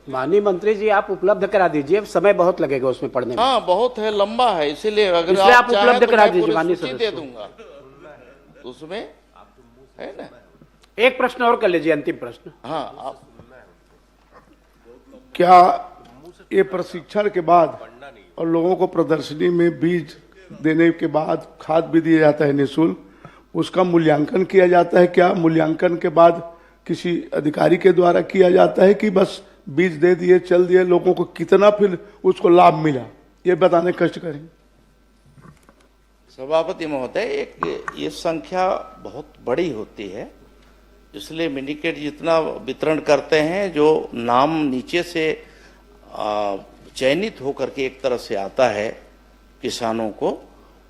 माननीय मंत्री जी, आप उपलब्ध करा दीजिए, समय बहुत लगेगा उसमें पढ़ने में। हाँ, बहुत है, लंबा है, इसीलिए अगर आप उपलब्ध करा दीजिए, पूरी माननीय सूची सदस्य दे दूंगा, उसमें है ना। एक प्रश्न और कर लीजिए, अंतिम प्रश्न। हाँ, आप क्या ये प्रशिक्षण के बाद और लोगों को प्रदर्शनी में बीज देने के बाद खाद भी दिया जाता है निःशुल्क, उसका मूल्यांकन किया जाता है क्या? मूल्यांकन के बाद किसी अधिकारी के द्वारा किया जाता है कि बस बीज दे दिए चल दिए? लोगों को कितना फिर उसको लाभ मिला, ये बताने कष्ट करें। सभापति महोदय, एक ये संख्या बहुत बड़ी होती है, इसलिए मिनीकेट जितना वितरण करते हैं, जो नाम नीचे से चयनित होकर के एक तरह से आता है किसानों को,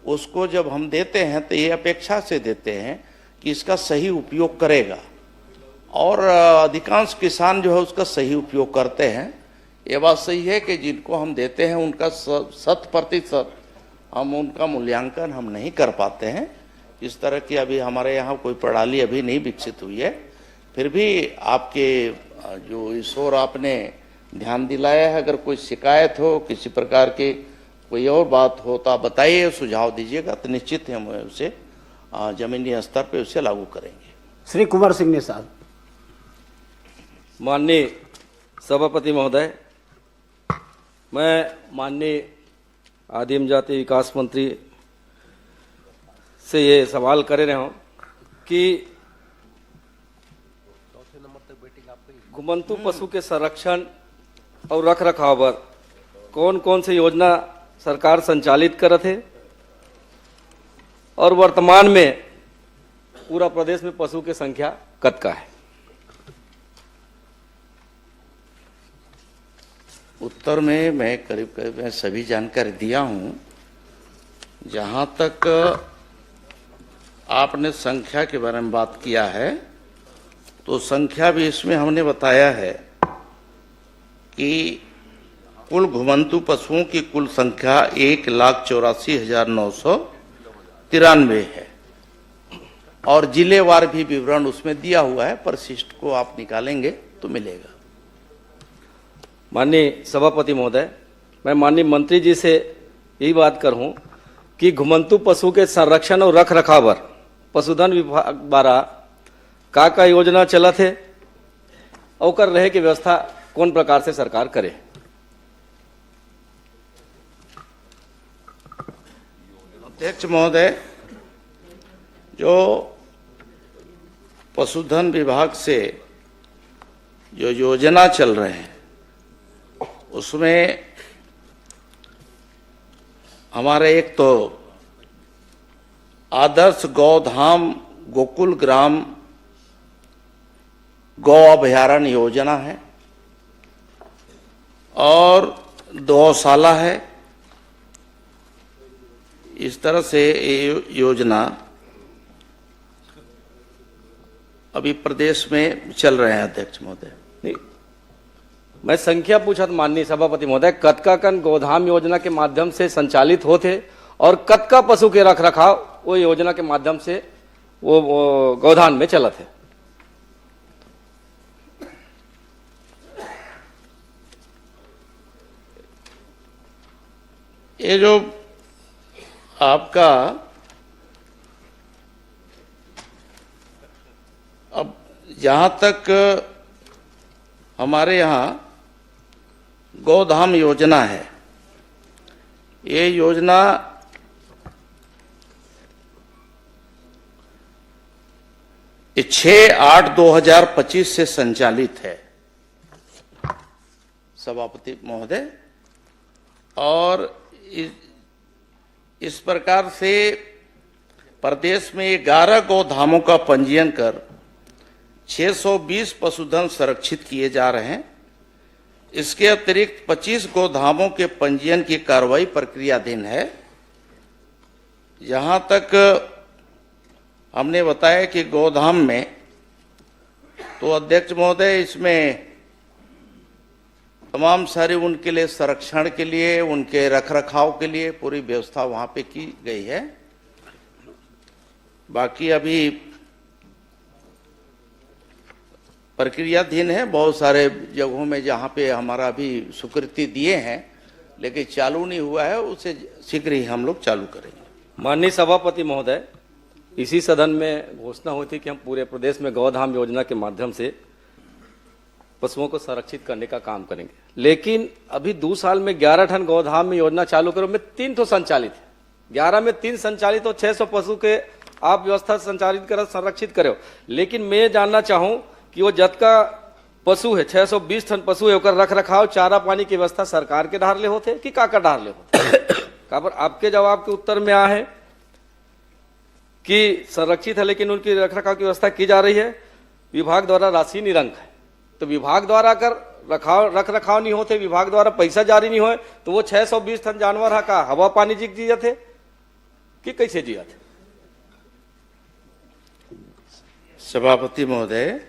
उसको जब हम देते हैं तो ये अपेक्षा से देते हैं कि इसका सही उपयोग करेगा, और अधिकांश किसान जो है उसका सही उपयोग करते हैं। ये बात सही है कि जिनको हम देते हैं उनका 100% हम उनका मूल्यांकन हम नहीं कर पाते हैं। इस तरह की अभी हमारे यहाँ कोई प्रणाली अभी नहीं विकसित हुई है। फिर भी आपके जो इस ओर आपने ध्यान दिलाया है, अगर कोई शिकायत हो, किसी प्रकार की कोई और बात हो तो आप बताइए, सुझाव दीजिएगा, तो निश्चित हम उसे जमीनी स्तर पे उसे लागू करेंगे। श्री कुंवर सिंह निषाद। माननीय सभापति महोदय, मैं माननीय आदिम जाति विकास मंत्री से ये सवाल कर रहा हूँ कि घुमंतु पशु के संरक्षण और रख रखाव पर कौन कौन से योजना सरकार संचालित करत है, और वर्तमान में पूरा प्रदेश में पशु की संख्या कतका है? उत्तर में मैं करीब करीब मैं सभी जानकारी दिया हूं। जहां तक आपने संख्या के बारे में बात किया है, तो संख्या भी इसमें हमने बताया है कि कुल घुमंतु पशुओं की कुल संख्या 1,84,993 है, और जिलेवार भी विवरण उसमें दिया हुआ है। परिशिष्ट को आप निकालेंगे तो मिलेगा। माननीय सभापति महोदय, मैं माननीय मंत्री जी से यही बात करूं कि घुमंतु पशु के संरक्षण और रख रखाव पर पशुधन विभाग द्वारा का योजना चलत है, और कर रहे की व्यवस्था कौन प्रकार से सरकार करे? अध्यक्ष महोदय, जो पशुधन विभाग से जो योजना चल रहे हैं उसमें हमारे एक तो आदर्श गौधाम गोकुल ग्राम गौ अभयारण्य योजना है, और गौशाला है। इस तरह से ये योजना अभी प्रदेश में चल रहे हैं। अध्यक्ष महोदय, मैं संख्या पूछा माननीय सभापति महोदय, कतका कन गोधाम योजना के माध्यम से संचालित होते, और कतका पशु के रख रखाव वो योजना के माध्यम से वो गोधान में चलत है? ये जो आपका अब जहां तक हमारे यहाँ गौधाम योजना है, ये योजना ये 6/8/2025 से संचालित है सभापति महोदय, और इस प्रकार से प्रदेश में 11 गौधामों का पंजीयन कर 620 पशुधन संरक्षित किए जा रहे हैं। इसके अतिरिक्त 25 गोधामों के पंजीयन की कार्रवाई प्रक्रियाधीन है। जहां तक हमने बताया कि गोधाम में, तो अध्यक्ष महोदय इसमें तमाम सारी उनके लिए संरक्षण के लिए, उनके रखरखाव के लिए पूरी व्यवस्था वहां पे की गई है। बाकी अभी प्रक्रियाधीन है, बहुत सारे जगहों में जहां पे हमारा भी स्वीकृति दिए हैं, लेकिन चालू नहीं हुआ है, उसे शीघ्र ही हम लोग चालू करेंगे। माननीय सभापति महोदय, इसी सदन में घोषणा हुई थी कि हम पूरे प्रदेश में गौधाम योजना के माध्यम से पशुओं को संरक्षित करने का काम करेंगे। लेकिन अभी 2 साल में 11 टन गोधाम में योजना चालू करो में 3 तो संचालित है, 11 में 3 संचालित और 600 पशु के आप व्यवस्था संचालित करो, संरक्षित करो। लेकिन मैं जानना चाहूं कि वो जतका पशु है 620 टन पशु है, रख रखाव चारा पानी की व्यवस्था सरकार के ढार ले होते कि काका ढार ले होते? काबर आपके जवाब के उत्तर में आ है कि संरक्षित है लेकिन उनकी रख रखाव की व्यवस्था की जा रही है, विभाग द्वारा राशि निरंक है। तो विभाग द्वारा अगर रख रखाव नहीं होते, विभाग द्वारा पैसा जारी नहीं हो, तो वो 620 टन जानवर है का हवा पानी जिया थे कि कैसे जिया थे? सभापति महोदय,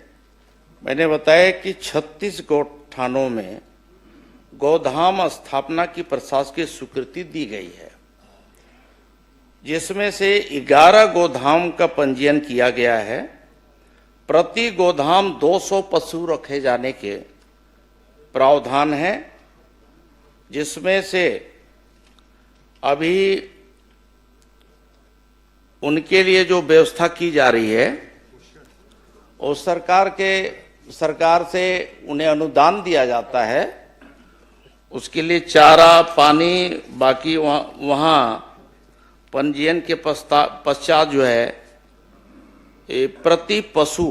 मैंने बताया कि 36 गौठानों में गोधाम स्थापना की प्रशासकीय स्वीकृति दी गई है, जिसमें से 11 गोधाम का पंजीयन किया गया है। प्रति गोधाम 200 पशु रखे जाने के प्रावधान है, जिसमें से अभी उनके लिए जो व्यवस्था की जा रही है और सरकार से उन्हें अनुदान दिया जाता है, उसके लिए चारा पानी, बाकी वहाँ पंजीयन के पश्चात जो है प्रति पशु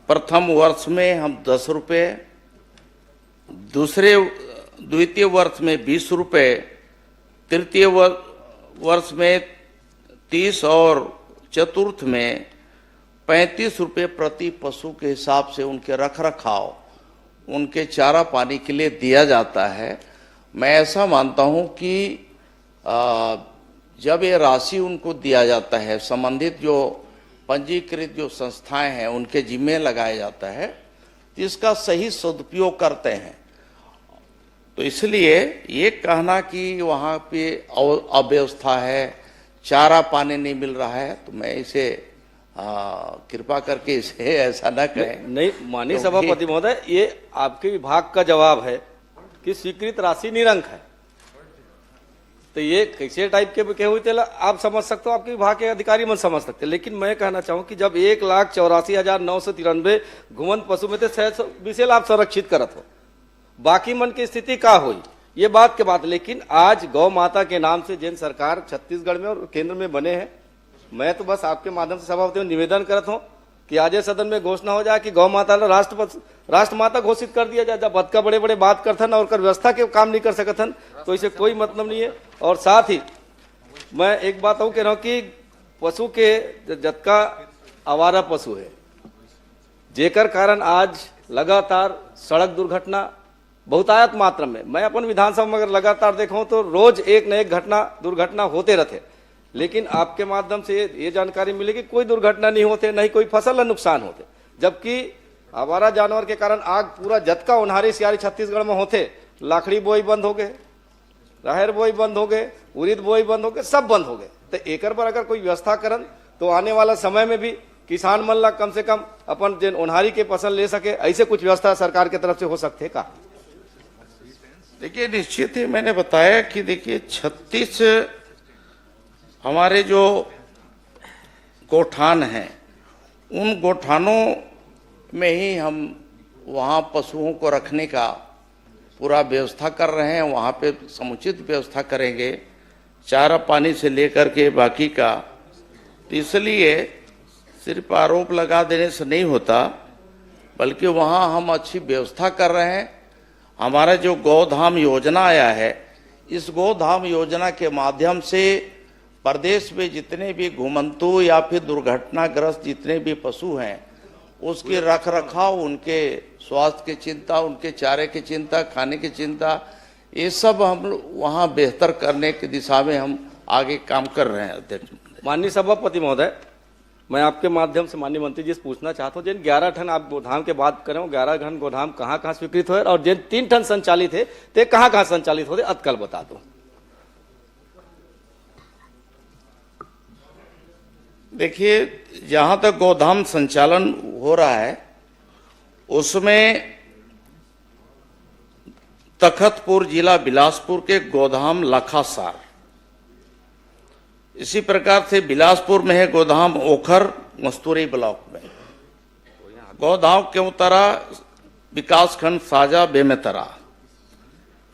प्रथम वर्ष में हम 10 रुपये, द्वितीय वर्ष में 20 रुपये, तृतीय वर्ष में 30 और चतुर्थ में 35 रुपये प्रति पशु के हिसाब से उनके रख रखाव, उनके चारा पानी के लिए दिया जाता है। मैं ऐसा मानता हूं कि जब ये राशि उनको दिया जाता है, संबंधित जो पंजीकृत जो संस्थाएं हैं उनके जिम्मे लगाया जाता है, तो इसका सही सदुपयोग करते हैं। तो इसलिए ये कहना कि वहाँ पे अव्यवस्था है, चारा पानी नहीं मिल रहा है, तो मैं इसे कृपा करके इसे ऐसा न कहें। नहीं माननीय सभापति महोदय, ये आपके विभाग का जवाब है कि स्वीकृत राशि निरंक है, तो ये कैसे टाइप के हुए थे आप समझ सकते हो, आपके विभाग के अधिकारी मन समझ सकते। लेकिन मैं कहना चाहूं कि जब 1,84,993 घुमंत पशु में थे 620 आप संरक्षित करत हो, बाकी मन की स्थिति का हुई ये बात के बात। लेकिन आज गौ माता के नाम से जिन सरकार छत्तीसगढ़ में और केंद्र में बने हैं, मैं तो बस आपके माध्यम से सभापति में निवेदन करता हूं कि आज सदन में घोषणा हो जाए कि गौ माता राष्ट्र माता घोषित कर दिया जाए। जब बदका बड़े बड़े बात करथन और कर व्यवस्था के काम नहीं कर सकथन तो इसे कोई मतलब नहीं है। और साथ ही मैं एक बात और कह रहा हूं कि पशु के जतका आवारा पशु है, जेकर कारण आज लगातार सड़क दुर्घटना बहुतायत मात्रा में, मैं अपन विधानसभा में अगर लगातार देखूं तो रोज एक न एक दुर्घटना होते रहते। लेकिन आपके माध्यम से ये जानकारी मिली कि कोई दुर्घटना नहीं होते, नहीं कोई फसल का नुकसान होते, जबकि आवारा जानवर के कारण आग पूरा जतका उन्हारी सियारी छत्तीसगढ़ में होते, लाखड़ी बोई बंद हो गए, राहर बोई बंद हो गए, उड़ीद बोई बंद हो गए, सब बंद हो गए। तो एकर पर अगर कोई व्यवस्था करन तो आने वाला समय में भी किसान मन ला कम से कम अपन जिन उन्हारी के फसल ले सके, ऐसे कुछ व्यवस्था सरकार की तरफ से हो सकते का? देखिए निश्चित ही मैंने बताया कि देखिए 36 हमारे जो गोठान हैं, उन गोठानों में ही हम वहाँ पशुओं को रखने का पूरा व्यवस्था कर रहे हैं। वहाँ पे समुचित व्यवस्था करेंगे, चारा पानी से लेकर के बाकी का। तो इसलिए सिर्फ आरोप लगा देने से नहीं होता, बल्कि वहाँ हम अच्छी व्यवस्था कर रहे हैं। हमारा जो गौधाम योजना आया है, इस गौधाम योजना के माध्यम से प्रदेश में जितने भी घुमंतु या फिर दुर्घटनाग्रस्त जितने भी पशु हैं, उसके रख रखाव, उनके स्वास्थ्य की चिंता, उनके चारे की चिंता, खाने की चिंता, ये सब हम वहाँ बेहतर करने की दिशा में हम आगे काम कर रहे हैं। अध्यक्ष माननीय सभापति महोदय, मैं आपके माध्यम से माननीय मंत्री जी से पूछना चाहता हूँ, जिन 11 टन आप गोधाम के बात करें, 11 टन गोधाम कहाँ कहाँ स्वीकृत हुए और जिन 3 टन संचालित है ते कहाँ कहाँ संचालित होते, अतकल बता दो। देखिए, जहां तक गोधाम संचालन हो रहा है उसमें तखतपुर जिला बिलासपुर के गोधाम लखासार, इसी प्रकार से बिलासपुर में है गोधाम ओखर मस्तूरी ब्लॉक में, गोधाम केवतरा विकासखंड साजा बेमेतरा,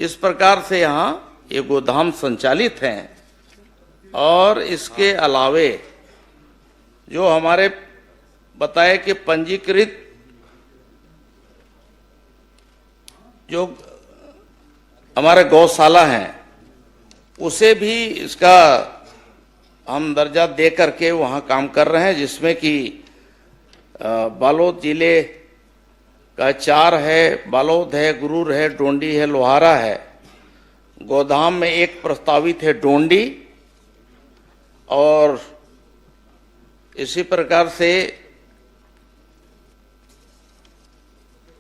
इस प्रकार से यहाँ ये गोदाम संचालित हैं। और इसके अलावे जो हमारे बताए कि पंजीकृत जो हमारे गौशाला हैं उसे भी इसका हम दर्जा दे करके वहाँ काम कर रहे हैं, जिसमें कि बालोद जिले का 4 है, बालोद है, गुरूर है, डोंडी है, लोहारा है। गोदाम में एक प्रस्तावित है डोंडी, और इसी प्रकार से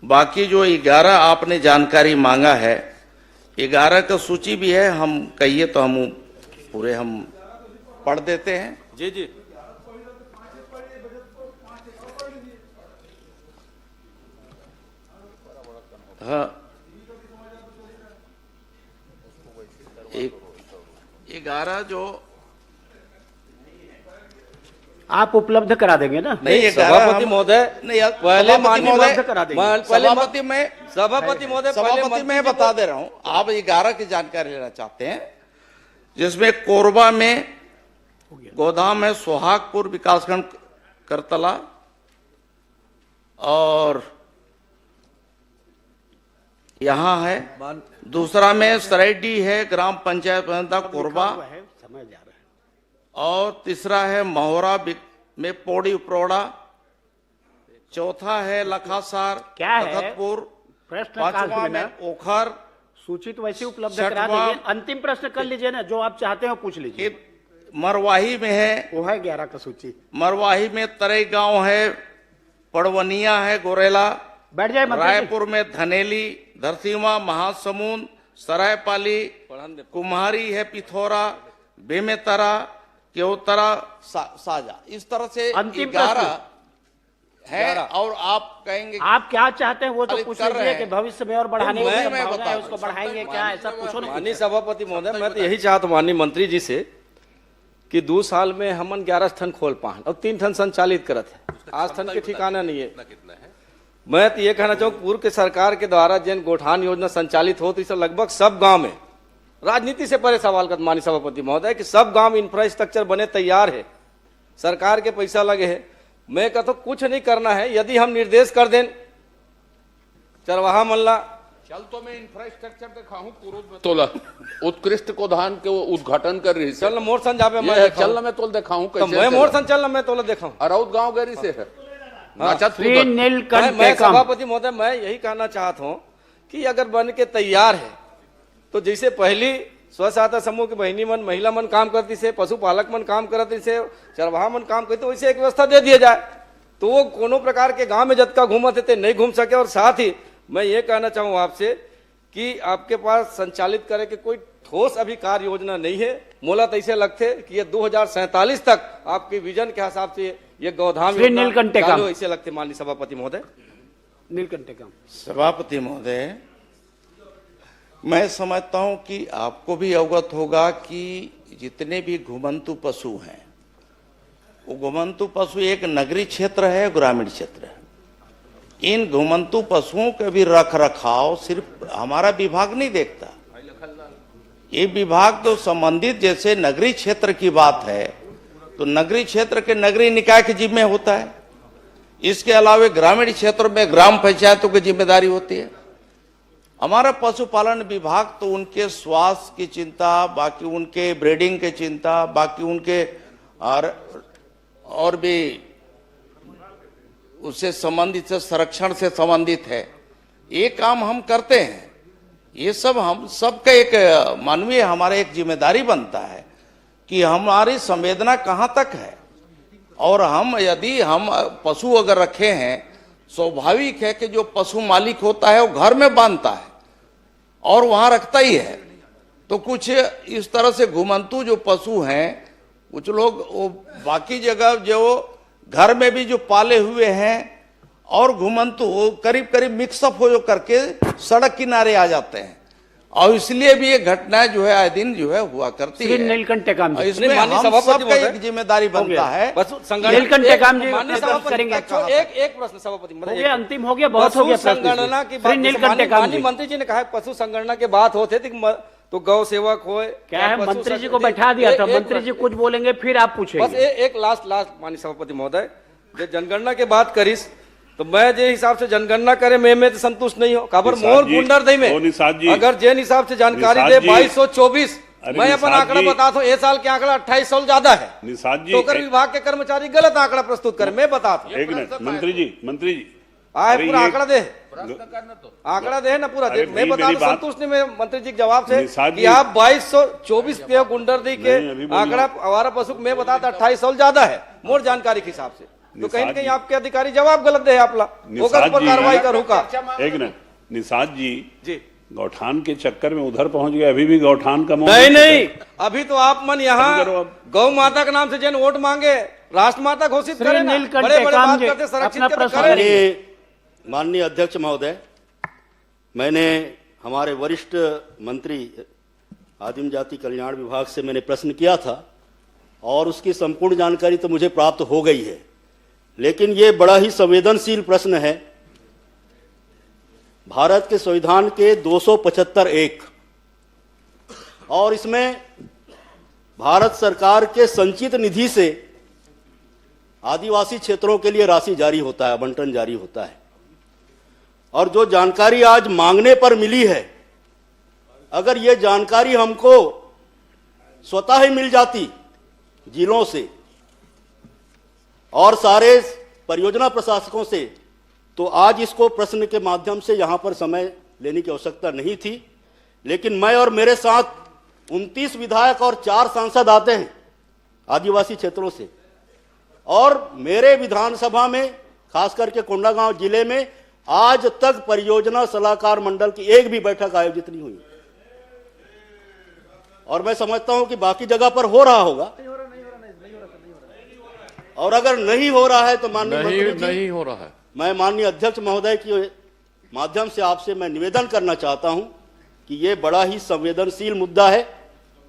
बाकी जो 11 आपने जानकारी मांगा है, 11 का सूची भी है, हम कहिए तो हम पूरे हम पढ़ देते हैं। जी जी। हाँ, 11 जो आप उपलब्ध करा देंगे ना? नहीं, सभापति महोदय, पहले माननीय सभापति महोदय मैं बता दे रहा हूं, आप 11 की जानकारी लेना चाहते हैं, जिसमें कोरबा में गोदाम है, सोहागपुर विकासखंड करतला, और यहाँ है दूसरा में सरायडी है, ग्राम पंचायत कोरबा, और तीसरा है महोरा में पौड़ी उपरोड़ा, चौथा है लखासार क्या है तखतपुर, प्रश्न? पांचवा में ओखर। सूची तो वैसे उपलब्ध करा देंगे, अंतिम प्रश्न कर लीजिए ना, जो आप चाहते हो पूछ लीजिए। मरवाही में है, वो है 11 का सूची। मरवाही में तरई गांव है, पड़वनिया है, गोरेला, बैठ जाए। रायपुर में धनेली, धरसीवा, महासमुंद, सरायपाली, कुम्हारी है, पिथौरा, बेमेतरा, केवतरा, साजा, इस तरह से अंतिम 11 है। और आप कहेंगे आप क्या चाहते हैं वो तो पूछ लीजिए कि भविष्य में और बढ़ाने की मैं संभावना है, उसको बढ़ाएंगे क्या, ऐसा पूछो ना। माननीय सभापति महोदय, मैं तो यही चाहता हूँ माननीय मंत्री जी से कि 2 साल में हमन 11 ठन खोल पाए और 3 ठन संचालित करत है, आज ठन के ठिकाना नहीं है। मैं तो ये कहना चाहूँ, पूर्व के सरकार के द्वारा जिन गोठान योजना संचालित होती है लगभग सब गांव में, राजनीति से परे सवाल कर माननीय सभापति महोदय, कि सब गांव इंफ्रास्ट्रक्चर बने तैयार है, सरकार के पैसा लगे है। मैं कहता हूँ कुछ नहीं करना है, यदि हम निर्देश कर दें चरवाहा मल्ला, चल तो मैं इंफ्रास्ट्रक्चर दिखाऊं पूर्व में तोला उत्कृष्ट गोदान के वो उद्घाटन कर रही चल मोर सन जावे, मैं चल मैं तोल दिखाऊं, मैं मोर सन चल मैं तोला दिखाऊं, अरौद गांव गरी से है। मैं सभापति महोदय, मैं यही कहना चाहता हूँ कि अगर बन के तैयार है तो जैसे पहली स्व सहायता समूह की बहनी मन, महिला मन काम करती से, पशुपालक मन काम करती से, चरवाहा मन काम करते, वैसे एक व्यवस्था दे दिया जाए तो वो कोनो प्रकार के गांव में जतका घूमत थे नहीं घूम सके। और साथ ही मैं ये कहना चाहूँ आपसे कि आपके पास संचालित करे के कोई ठोस अभी कार्य योजना नहीं है। मोला तो ऐसे लगते कि ये 2047 तक आपके विजन के हिसाब से ये गोधाम ऐसे लगते। माननीय सभापति महोदय, नीलकंठे काम। सभापति महोदय, मैं समझता हूं कि आपको भी अवगत होगा कि जितने भी घुमंतु पशु हैं, वो घुमंतु पशु एक नगरीय क्षेत्र है, ग्रामीण क्षेत्र है। इन घुमंतु पशुओं के भी रख रखाव सिर्फ हमारा विभाग नहीं देखता, ये विभाग तो संबंधित, जैसे नगरीय क्षेत्र की बात है तो नगरीय क्षेत्र के नगरीय निकाय के जिम्मे होता है, इसके अलावा ग्रामीण क्षेत्र में ग्राम पंचायतों की जिम्मेदारी होती है। हमारा पशुपालन विभाग तो उनके स्वास्थ्य की चिंता, बाकी उनके ब्रीडिंग की चिंता, बाकी उनके और भी उससे संबंधित संरक्षण से संबंधित है, ये काम हम करते हैं। ये सब हम सबका एक मानवीय हमारा एक जिम्मेदारी बनता है कि हमारी संवेदना कहाँ तक है, और हम यदि हम पशु अगर रखे हैं, स्वाभाविक है कि जो पशु मालिक होता है वो घर में बांधता है और वहां रखता ही है। तो कुछ इस तरह से घुमंतु जो पशु हैं, कुछ लोग वो बाकी जगह जो घर में भी जो पाले हुए हैं और घुमंतु वो करीब करीब मिक्सअप हो जो करके सड़क किनारे आ जाते हैं। और इसलिए भी ये घटनाएं जो है आए दिन जो है हुआ करती श्री है। नीलकंठ टेकाम जी, इसमें हम सबका एक जिम्मेदारी बनता है। नीलकंठ टेकाम जी माननीय सभापति करेंगे। एक प्रश्न सभापति हो गया, अंतिम हो गया, बहुत हो गया। संगणना की श्री नीलकंठ टेकाम जी, मंत्री जी ने कहा पशु संगणना के बात होते थे तो गौ सेवक हो क्या है, मंत्री जी को बैठा दिया था, मंत्री जी कुछ बोलेंगे फिर आप पूछेंगे। बस एक लास्ट माननीय सभापति महोदय, जब जनगणना के बात करीस तो मैं जे हिसाब से जनगणना करे मैं तो संतुष्ट नहीं हो। खबर मोर गुंडर दई में अगर जेन हिसाब से जानकारी दे 2224, मैं अपन आंकड़ा बताता हूँ, साल के आंकड़ा 28 साल ज्यादा है। तो कर विभाग के कर्मचारी गलत आंकड़ा प्रस्तुत करे, मैं बताता हूँ। एक मिनट मंत्री जी आए पूरा आंकड़ा दे, आंकड़ा दे ना पूरा दे, मैं बता दूं संतुष्ट नहीं मैं मंत्री जी के जवाब से कि आप 2224 पे गुंडरदी के आंकड़ा आवारा पशु मैं बताता 28 साल ज्यादा है मोर जानकारी के हिसाब से, तो कहीं न कहीं आपके अधिकारी जवाब गलत दे आपला होकर ऊपर कार्रवाई करूँ का। एक मिनट निषाद जी गौठान के चक्कर में उधर पहुंच गए, अभी भी गौठान का नहीं, अभी तो आप मन यहाँ गौ माता के नाम से जन वोट मांगे राष्ट्र माता घोषित करें, बड़े बड़े बात करते संरक्षित। माननीय अध्यक्ष महोदय, मैंने हमारे वरिष्ठ मंत्री आदिम जाति कल्याण विभाग से मैंने प्रश्न किया था और उसकी संपूर्ण जानकारी तो मुझे प्राप्त हो गई है, लेकिन ये बड़ा ही संवेदनशील प्रश्न है। भारत के संविधान के 275(1) और इसमें भारत सरकार के संचित निधि से आदिवासी क्षेत्रों के लिए राशि जारी होता है, आवंटन जारी होता है। और जो जानकारी आज मांगने पर मिली है, अगर ये जानकारी हमको स्वतः ही मिल जाती जिलों से और सारे परियोजना प्रशासकों से, तो आज इसको प्रश्न के माध्यम से यहां पर समय लेने की आवश्यकता नहीं थी। लेकिन मैं और मेरे साथ 29 विधायक और 4 सांसद आते हैं आदिवासी क्षेत्रों से, और मेरे विधानसभा में खास करके कोंडागांव जिले में आज तक परियोजना सलाहकार मंडल की एक भी बैठक आयोजित नहीं हुई। और मैं समझता हूं कि बाकी जगह पर हो रहा होगा, और अगर नहीं हो रहा है तो माननीय नहीं हो रहा है। मैं माननीय अध्यक्ष महोदय के माध्यम से आपसे मैं निवेदन करना चाहता हूं कि ये बड़ा ही संवेदनशील मुद्दा है।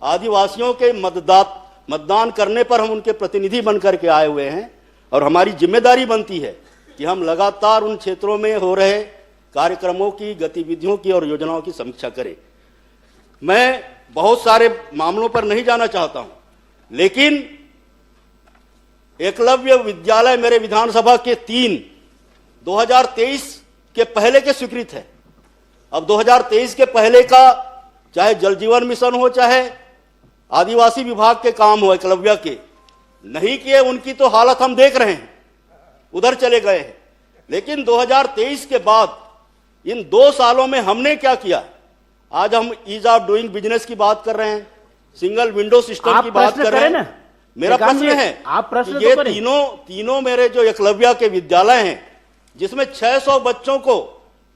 आदिवासियों के मतदान करने पर हम उनके प्रतिनिधि बनकर के आए हुए हैं, और हमारी जिम्मेदारी बनती है कि हम लगातार उन क्षेत्रों में हो रहे कार्यक्रमों की, गतिविधियों की और योजनाओं की समीक्षा करें। मैं बहुत सारे मामलों पर नहीं जाना चाहता हूं, लेकिन एकलव्य विद्यालय मेरे विधानसभा के 3 2023 के पहले के स्वीकृत है। अब 2023 के पहले का चाहे जल जीवन मिशन हो, चाहे आदिवासी विभाग के काम हो, एकलव्य के नहीं किए, उनकी तो हालत हम देख रहे हैं, उधर चले गए हैं। लेकिन 2023 के बाद इन 2 सालों में हमने क्या किया? आज हम ईज ऑफ डूइंग बिजनेस की बात कर रहे हैं, सिंगल विंडो सिस्टम की बात कर रहे हैं। मेरा प्रश्न है, आप प्रश्न ये तीनों मेरे जो एकलव्य के विद्यालय हैं, जिसमें 600 बच्चों को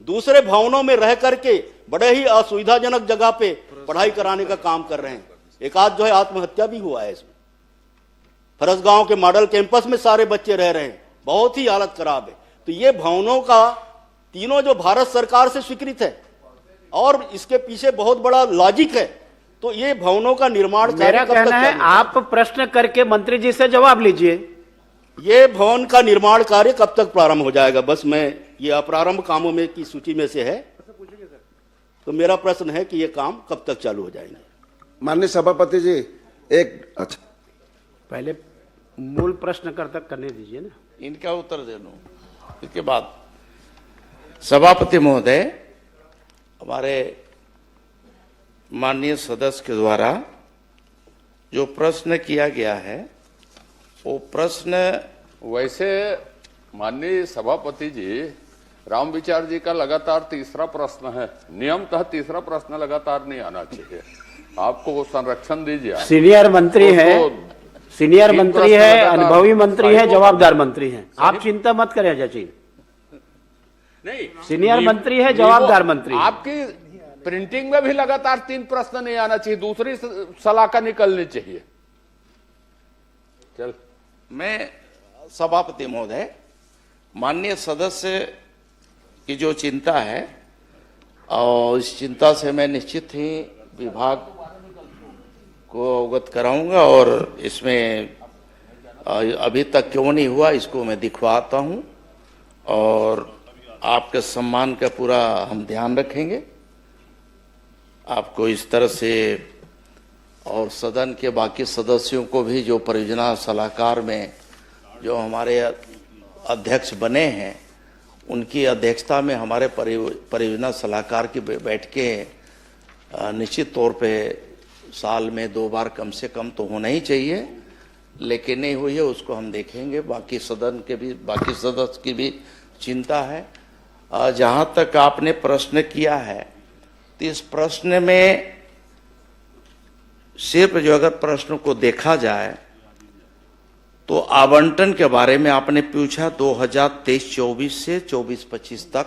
दूसरे भवनों में रह करके बड़े ही असुविधाजनक जगह पे पढ़ाई कराने का काम कर रहे हैं। एक आध जो है आत्महत्या भी हुआ है इसमें। फरसगांव के मॉडल कैंपस में सारे बच्चे रह रहे हैं, बहुत ही हालत खराब है। तो ये भवनों का तीनों जो भारत सरकार से स्वीकृत है, और इसके पीछे बहुत बड़ा लॉजिक है। तो ये भवनों का निर्माण मेरा कहना है आप प्रश्न करके मंत्री जी से जवाब लीजिए। ये भवन का निर्माण कार्य कब तक प्रारंभ हो जाएगा? बस मैं ये अप्रारंभ कामों में की सूची में से है, तो मेरा प्रश्न है कि ये काम कब तक चालू हो जाएंगे? माननीय सभापति जी, अच्छा पहले मूल प्रश्न करने दीजिए ना, इनका उत्तर दे दूं, इसके बाद सभापति महोदय, हमारे माननीय सदस्य के द्वारा जो प्रश्न किया गया है, वो प्रश्न वैसे माननीय सभापति जी, राम विचार जी का लगातार तीसरा प्रश्न है। नियमतः तीसरा प्रश्न लगातार नहीं आना चाहिए। आपको संरक्षण दीजिए। सीनियर मंत्री है, सीनियर मंत्री है, अनुभवी मंत्री है, जवाबदार मंत्री है, आप चिंता मत करें अजय जी। नहीं, सीनियर मंत्री है, जवाबदार मंत्री। आपकी प्रिंटिंग में भी लगातार 3 प्रश्न नहीं आना चाहिए, दूसरी सलाह निकलनी चाहिए। चल, मैं सभापति महोदय, माननीय सदस्य की जो चिंता है और इस चिंता से मैं निश्चित ही विभाग को अवगत कराऊंगा और इसमें अभी तक क्यों नहीं हुआ इसको मैं दिखवाता हूं और आपके सम्मान का पूरा हम ध्यान रखेंगे। आपको इस तरह से और सदन के बाकी सदस्यों को भी जो परियोजना सलाहकार में जो हमारे अध्यक्ष बने हैं उनकी अध्यक्षता में हमारे परियोजना सलाहकार की बैठकें निश्चित तौर पे साल में 2 बार कम से कम तो होना ही चाहिए, लेकिन नहीं हुई है उसको हम देखेंगे। बाकी सदन के भी बाकी सदस्य की भी चिंता है। जहाँ तक आपने प्रश्न किया है तो इस प्रश्न में सिर्फ जो अगर प्रश्न को देखा जाए तो आवंटन के बारे में आपने पूछा 2023-24 से 24-25 तक,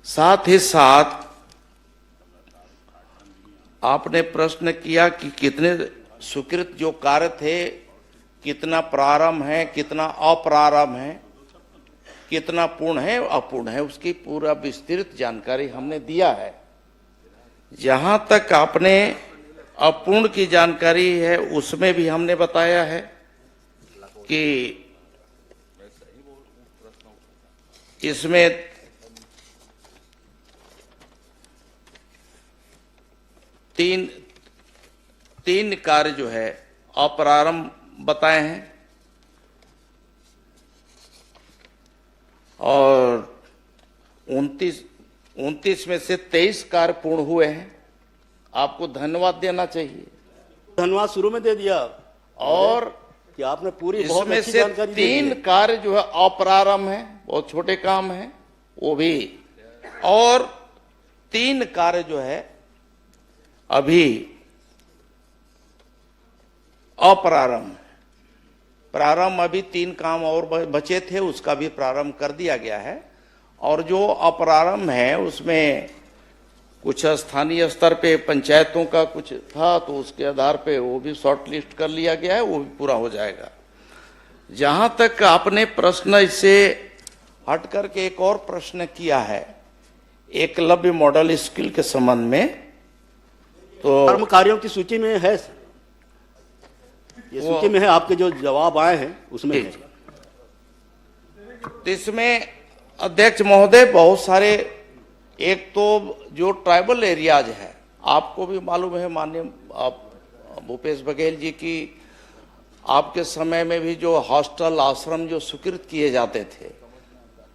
साथ ही साथ आपने प्रश्न किया कि कितने स्वीकृत जो कार्य थे, कितना प्रारंभ है, कितना अप्रारंभ है, कितना पूर्ण है अपूर्ण है, उसकी पूरा विस्तृत जानकारी हमने दिया है। जहां तक आपने अपूर्ण की जानकारी है उसमें भी हमने बताया है कि इसमें तीन कार्य जो है अप्रारंभ बताए हैं और 29 में से 23 कार्य पूर्ण हुए हैं। आपको धन्यवाद देना चाहिए। धन्यवाद शुरू में दे दिया और कि आपने पूरी बहुत इसमें अच्छी से जानकारी दे दी 3 है। कार्य जो है अप्रारंभ है, बहुत छोटे काम है वो भी, और 3 कार्य जो है अभी अप्रारंभ है। प्रारंभ अभी 3 काम और बचे थे, उसका भी प्रारंभ कर दिया गया है। और जो अप्रारंभ है उसमें कुछ स्थानीय स्तर पे पंचायतों का कुछ था तो उसके आधार पे वो भी शॉर्ट लिस्ट कर लिया गया है, वो भी पूरा हो जाएगा। जहां तक आपने प्रश्न इससे हट करके एक और प्रश्न किया है एकलव्य मॉडल स्कूल के संबंध में, तो कर्मकारियों की सूची में है, ये सूची में है, आपके जो जवाब आए हैं उसमें है। तो इसमें अध्यक्ष महोदय बहुत सारे, एक तो जो ट्राइबल एरियाज है, आपको भी मालूम है माननीय भूपेश बघेल जी की आपके समय में भी जो हॉस्टल आश्रम जो स्वीकृत किए जाते थे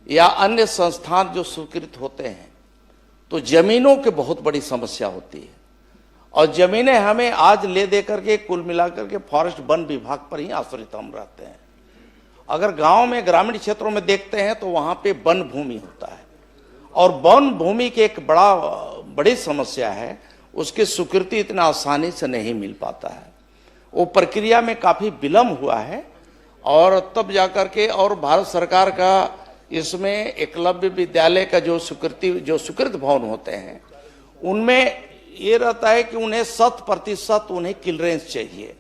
या अन्य संस्थान जो स्वीकृत होते हैं तो जमीनों की बहुत बड़ी समस्या होती है और जमीनें हमें आज ले दे करके कुल मिलाकर के फॉरेस्ट वन विभाग पर ही आश्रित हम रहते हैं। अगर गांव में ग्रामीण क्षेत्रों में देखते हैं तो वहां पे वन भूमि होता है और वन भूमि की एक बड़ी समस्या है, उसकी स्वीकृति इतना आसानी से नहीं मिल पाता है। वो प्रक्रिया में काफी विलंब हुआ है और तब जाकर के, और भारत सरकार का इसमें एकलव्य विद्यालय का जो स्वीकृत भवन होते हैं उनमें ये रहता है कि उन्हें 100% उन्हें क्लियरेंस चाहिए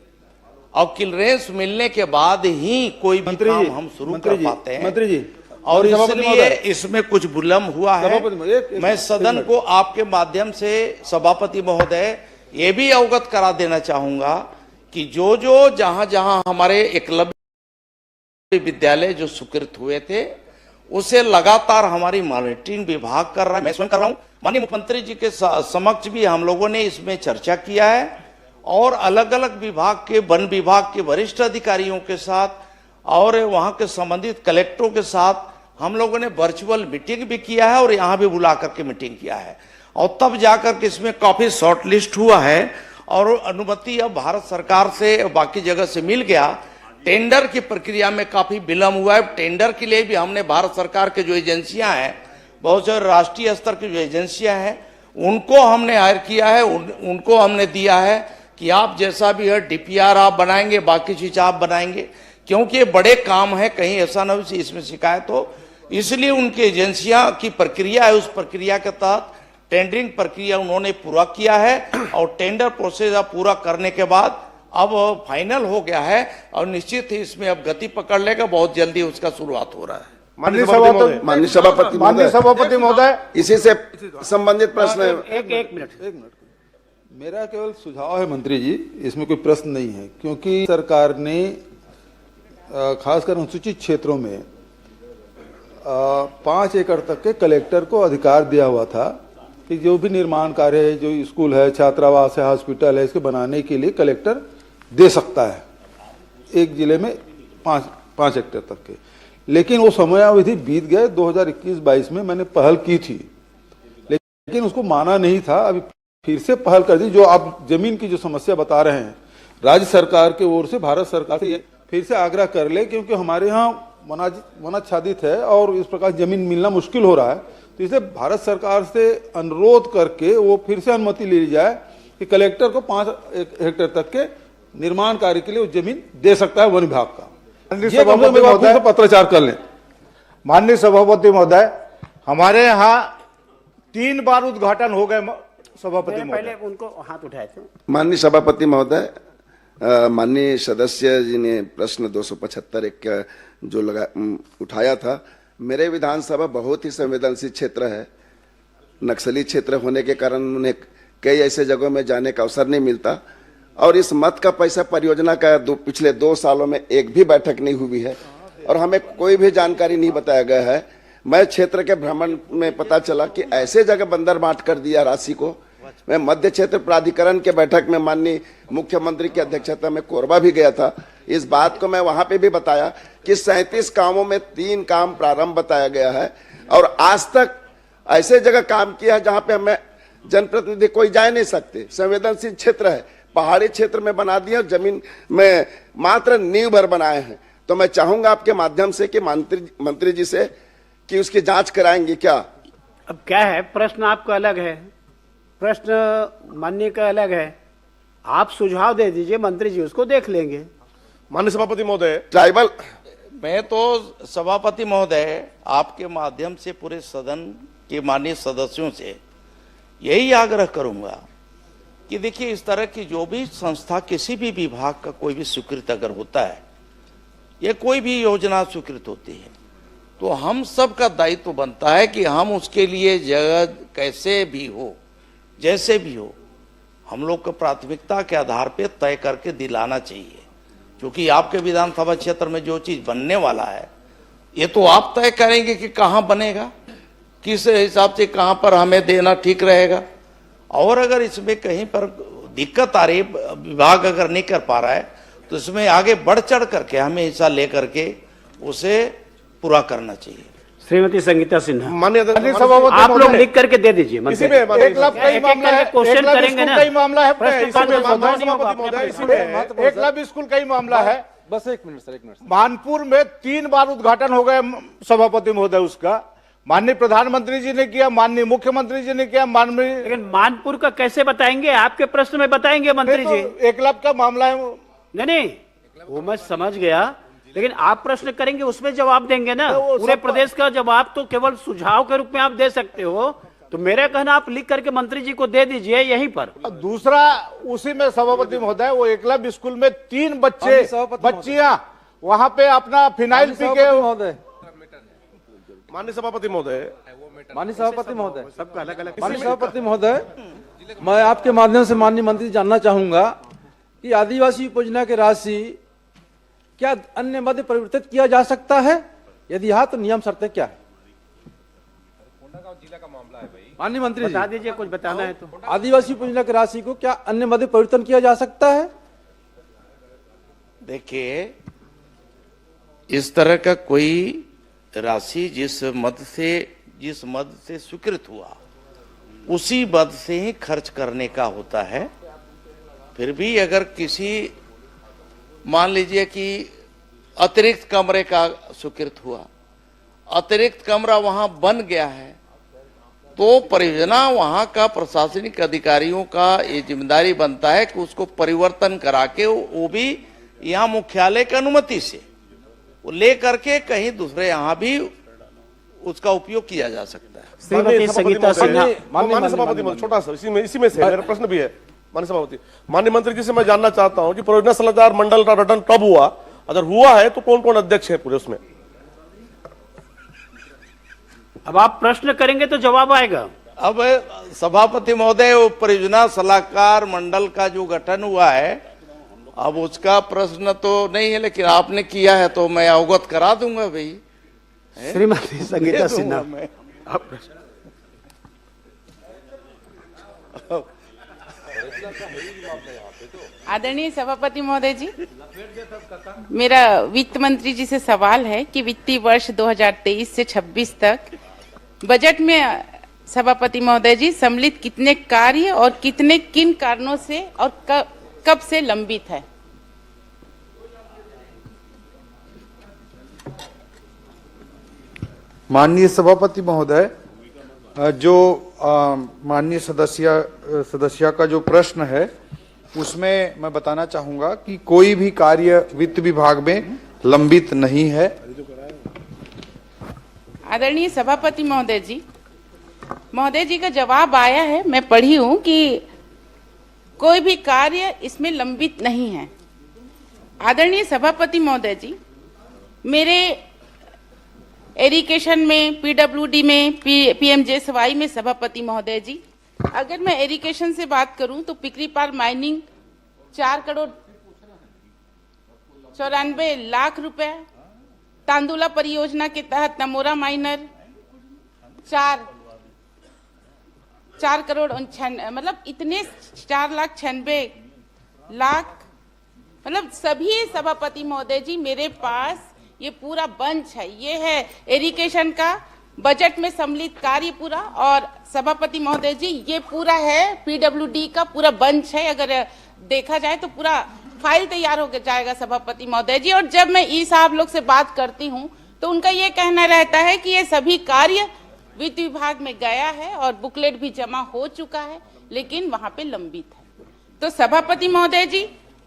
और क्लियरेंस मिलने के बाद ही कोई भी काम हम शुरू कर पाते हैं। मंत्री जी, और इसलिए इसमें कुछ विलंब हुआ है। मैं सदन को आपके माध्यम से सभापति महोदय ये भी अवगत करा देना चाहूंगा कि जो जहां हमारे एकलव्य विद्यालय जो स्वीकृत हुए थे उसे लगातार हमारी मॉनिटरिंग विभाग कर रहा है, मैं स्वयं कर रहा हूं। माननीय मुख्यमंत्री जी के समक्ष भी हम लोगों ने इसमें चर्चा किया है और अलग अलग विभाग के, वन विभाग के वरिष्ठ अधिकारियों के साथ और वहां के संबंधित कलेक्टरों के साथ हम लोगों ने वर्चुअल मीटिंग भी किया है और यहां भी बुला करके मीटिंग किया है और तब जाकर के इसमें काफी शॉर्ट लिस्ट हुआ है और अनुमति अब भारत सरकार से बाकी जगह से मिल गया। टेंडर की प्रक्रिया में काफी विलंब हुआ है। टेंडर के लिए भी हमने भारत सरकार के जो एजेंसियां हैं, बहुत सारे राष्ट्रीय स्तर की जो एजेंसियां हैं उनको हमने हायर किया है, उनको हमने दिया है कि आप जैसा भी है डीपीआर आप बनाएंगे, बाकी चीज आप बनाएंगे, क्योंकि ये बड़े काम है, कहीं ऐसा ना हो इसमें शिकायत हो। इसलिए उनकी एजेंसियां की प्रक्रिया है, उस प्रक्रिया के तहत टेंडरिंग प्रक्रिया उन्होंने पूरा किया है और टेंडर प्रोसेस पूरा करने के बाद अब फाइनल हो गया है और निश्चित ही इसमें अब गति पकड़ लेगा, बहुत जल्दी उसका शुरुआत हो रहा है। माननीय सभापति महोदय, इसी से संबंधित प्रश्न है। एक मिनट। मेरा केवल सुझाव है मंत्री जी, इसमें कोई प्रश्न नहीं है, क्योंकि सरकार ने खासकर अनुसूचित क्षेत्रों में 5 एकड़ तक के कलेक्टर को अधिकार दिया हुआ था कि जो भी निर्माण कार्य है, जो स्कूल है, छात्रावास है, हॉस्पिटल है, इसके बनाने के लिए कलेक्टर दे सकता है एक जिले में 5 हेक्टेयर तक के। लेकिन वो समयावधि बीत गए। 2021-22 में मैंने पहल की थी, लेकिन उसको माना नहीं था। अभी फिर से पहल कर दी। जो आप जमीन की जो समस्या बता रहे हैं, राज्य सरकार की ओर से भारत सरकार से फिर से आग्रह कर ले, क्योंकि हमारे यहाँ वनाच्छादित है और इस प्रकार जमीन मिलना मुश्किल हो रहा है। तो इसलिए भारत सरकार से अनुरोध करके वो फिर से अनुमति ले ली जाए कि कलेक्टर को 5 हेक्टेयर तक के निर्माण कार्य के लिए वो जमीन दे सकता है वन विभाग का। पत्राचार कर लें। माननीय सभापति महोदय, हमारे यहाँ 3 बार उद्घाटन हो गए। सभापति महोदय, पहले उनको हाथ उठाए थे। माननीय सभापति महोदय, माननीय सदस्य जी ने प्रश्न 275 एक जो उठाया था। मेरे विधानसभा बहुत ही संवेदनशील क्षेत्र है। नक्सली क्षेत्र होने के कारण उन्हें कई ऐसे जगहों में जाने का अवसर नहीं मिलता, और इस मत का पैसा परियोजना का पिछले 2 सालों में एक भी बैठक नहीं हुई है और हमें कोई भी जानकारी नहीं बताया गया है। मैं क्षेत्र के भ्रमण में पता चला कि ऐसे जगह बंदर बांट कर दिया राशि को। मैं मध्य क्षेत्र प्राधिकरण के बैठक में माननीय मुख्यमंत्री की अध्यक्षता में कोरबा भी गया था। इस बात को मैं वहां पे भी बताया कि 37 कामों में 3 काम प्रारंभ बताया गया है, और आज तक ऐसे जगह काम किया है जहां पे हमें जनप्रतिनिधि कोई जा नहीं सकते। संवेदनशील क्षेत्र है, पहाड़ी क्षेत्र में बना दिया, जमीन में मात्र नींव भर बनाए हैं। तो मैं चाहूंगा आपके माध्यम से कि मंत्री जी से कि उसकी जांच कराएंगे क्या। अब क्या है, प्रश्न आपका अलग है, प्रश्न माननीय का अलग है। आप सुझाव दे दीजिए, मंत्री जी उसको देख लेंगे। माननीय सभापति महोदय, ट्राइबल मैं तो सभापति महोदय आपके माध्यम से पूरे सदन के माननीय सदस्यों से यही आग्रह करूंगा कि देखिए, इस तरह की जो भी संस्था, किसी भी विभाग का कोई भी स्वीकृत अगर होता है या कोई भी योजना स्वीकृत होती है, तो हम सब का दायित्व बनता है कि हम उसके लिए जगह कैसे भी हो, जैसे भी हो, हम लोग को प्राथमिकता के आधार पे तय करके दिलाना चाहिए। क्योंकि आपके विधानसभा क्षेत्र में जो चीज बनने वाला है, ये तो आप तय करेंगे कि कहाँ बनेगा, किस हिसाब से कहाँ पर हमें देना ठीक रहेगा। और अगर इसमें कहीं पर दिक्कत आ रही, विभाग अगर नहीं कर पा रहा है, तो इसमें आगे बढ़ चढ़ करके हमें हिस्सा लेकर के उसे पूरा करना चाहिए। श्रीमती संगीता सिन्हा, माननीय आप लोग लिख करके दे दीजिए। इसी में 1 लाख का ही मामला है, क्वेश्चन करेंगे ना, कई मामला है। प्रश्न इसी में सभापति महोदय, इसी में 1 लाख स्कूल का ही मामला है। बस 1 मिनट सर, 1 मिनट। मानपुर में 3 बार उद्घाटन हो गए सभापति महोदय। उसका माननीय प्रधानमंत्री जी ने किया, माननीय मुख्यमंत्री जी ने किया, माननीय। लेकिन मानपुर का कैसे बताएंगे? आपके प्रश्न में बताएंगे मंत्री जी। 1 लाख का मामला है। नहीं, वो मैं समझ गया, लेकिन आप प्रश्न करेंगे उसमें जवाब देंगे ना। पूरे प्रदेश का जवाब तो केवल सुझाव के रूप में आप दे सकते हो। तो मेरा कहना, आप लिख करके मंत्री जी को दे दीजिए यहीं पर। दूसरा, उसी में सभापति महोदय, वो एकलव्य स्कूल में 3 बच्चियां वहां पे अपना फिनाइल पी के। माननीय सभापति महोदय, माननीय सभापति महोदय, सबका अलग अलग। माननीय सभापति महोदय, मैं आपके माध्यम से माननीय मंत्री जी जानना चाहूंगा कि आदिवासी उपयोजना की राशि क्या अन्य मद परिवर्तित किया जा सकता है? यदि हाँ, तो नियम शर्तें क्या है? जिला का मामला है भाई। माननीय मंत्री जी, बता दीजिए, कुछ बताना है तो। आदिवासी उपयोजना की राशि को क्या अन्य मद परिवर्तन किया जा सकता है? देखिए, इस तरह का कोई राशि जिस मद से स्वीकृत हुआ, उसी मद से ही खर्च करने का होता है। फिर भी अगर किसी, मान लीजिए कि अतिरिक्त कमरे का स्वीकृत हुआ, अतिरिक्त कमरा वहां बन गया है, तो परियोजना वहां का प्रशासनिक अधिकारियों का ये जिम्मेदारी बनता है कि उसको परिवर्तन करा के, वो भी यहाँ मुख्यालय की अनुमति से वो ले करके कहीं दूसरे यहाँ भी उसका उपयोग किया जा सकता है। श्रीमती संगीता सिन्हा, माननीय सभापति महोदय, छोटा सा इसी में से मेरा प्रश्न भी है। माननीय सभापति, माननीय मंत्री जी से मैं जानना चाहता हूं कि परियोजना सलाहकार मंडल का गठन कब हुआ, अगर हुआ है तो कौन कौन अध्यक्ष है पूरे उसमें? अब आप प्रश्न करेंगे तो जवाब आएगा। अब सभापति महोदय, वो परियोजना सलाहकार मंडल का जो गठन हुआ है, अब उसका प्रश्न तो नहीं है, लेकिन आपने किया है तो मैं अवगत करा दूंगा भाई। श्रीमती संगीता सिन्हा, आप प्रश्न। आदरणीय सभापति महोदय जी, मेरा वित्त मंत्री जी से सवाल है कि वित्तीय वर्ष 2023 से 26 तक बजट में सभापति महोदय जी सम्मिलित कितने कार्य और कितने किन कारणों से और कब से लंबित है? माननीय सभापति महोदय, जो माननीय सदस्य का जो प्रश्न है उसमें मैं बताना चाहूंगा कि कोई भी कार्य वित्त विभाग में लंबित नहीं है। आदरणीय सभापति महोदय जी का जवाब आया है, मैं पढ़ी हूं कि कोई भी कार्य इसमें लंबित नहीं है। आदरणीय सभापति महोदय जी, मेरे एरिगेशन में, पीडब्ल्यूडी में, पीएमजेएसवाई में सभापति महोदय जी, अगर मैं एरिगेशन से बात करूं तो पिकरी पार माइनिंग 4,94,00,000 रुपए, तांदुला परियोजना के तहत नमोरा माइनर 4 करोड़ मतलब इतने 4,96,00,000, मतलब सभी सभापति महोदय जी मेरे पास ये पूरा बंच है। ये है एरिगेशन का बजट में सम्मिलित कार्य पूरा, और सभापति महोदय जी ये पूरा है पीडब्ल्यूडी का पूरा बंच है। अगर देखा जाए तो पूरा फाइल तैयार हो जाएगा सभापति महोदय जी। और जब मैं ई साहब लोग से बात करती हूँ तो उनका ये कहना रहता है कि ये सभी कार्य वित्त विभाग में गया है और बुकलेट भी जमा हो चुका है, लेकिन वहां पे लंबित है। तो सभापति महोदय जी,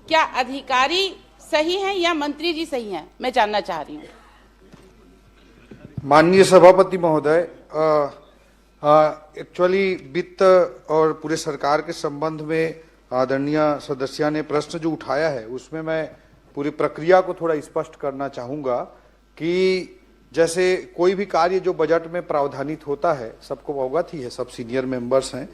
क्या अधिकारी सही हैं या मंत्री जी सही हैं, मैं जानना चाह रही हूँ। माननीय सभापति महोदय, एक्चुअली वित्त और पूरे सरकार के संबंध में आदरणीय सदस्य ने प्रश्न जो उठाया है उसमें मैं पूरी प्रक्रिया को थोड़ा स्पष्ट करना चाहूंगा कि जैसे कोई भी कार्य जो बजट में प्रावधानित होता है, सबको अवगत ही है, सब सीनियर मेंबर्स हैं,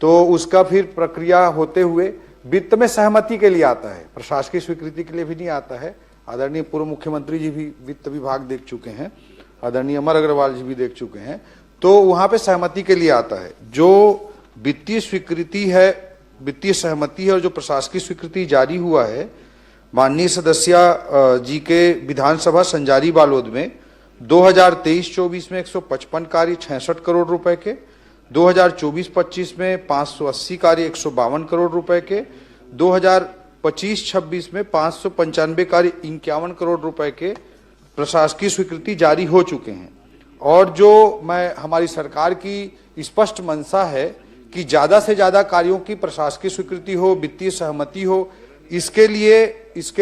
तो उसका फिर प्रक्रिया होते हुए वित्त में सहमति के लिए आता है, प्रशासकीय स्वीकृति के लिए भी नहीं आता है। आदरणीय पूर्व मुख्यमंत्री जी भी वित्त विभाग देख चुके हैं, आदरणीय अमर अग्रवाल जी भी देख चुके हैं, तो वहां पे सहमति के लिए आता है। जो वित्तीय स्वीकृति है, वित्तीय सहमति है और जो प्रशासकीय स्वीकृति जारी हुआ है, माननीय सदस्य जी के विधानसभा संजारी बालोद में 2023-24 में 155 कार्य 66 करोड़ रुपए के, 2024-25 में 580 कार्य 152 करोड़ रुपए के, 2025-26 में 595 कार्य 51 करोड़ रुपए के प्रशासकीय स्वीकृति जारी हो चुके हैं। और जो हमारी सरकार की स्पष्ट मंशा है कि ज्यादा से ज्यादा कार्यों की प्रशासकीय स्वीकृति हो, वित्तीय सहमति हो, इसके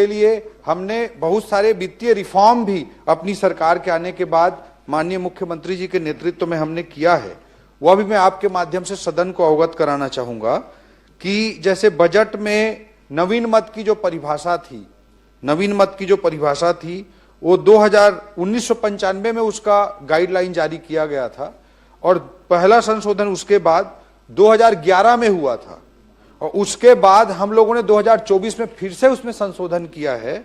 लिए हमने बहुत सारे वित्तीय रिफॉर्म भी अपनी सरकार के आने के बाद माननीय मुख्यमंत्री जी के नेतृत्व में हमने किया है। वह भी मैं आपके माध्यम से सदन को अवगत कराना चाहूंगा कि जैसे बजट में नवीन मद की जो परिभाषा थी वो 1995 में उसका गाइडलाइन जारी किया गया था और पहला संशोधन उसके बाद 2011 में हुआ था, और उसके बाद हम लोगों ने 2024 में फिर से उसमें संशोधन किया है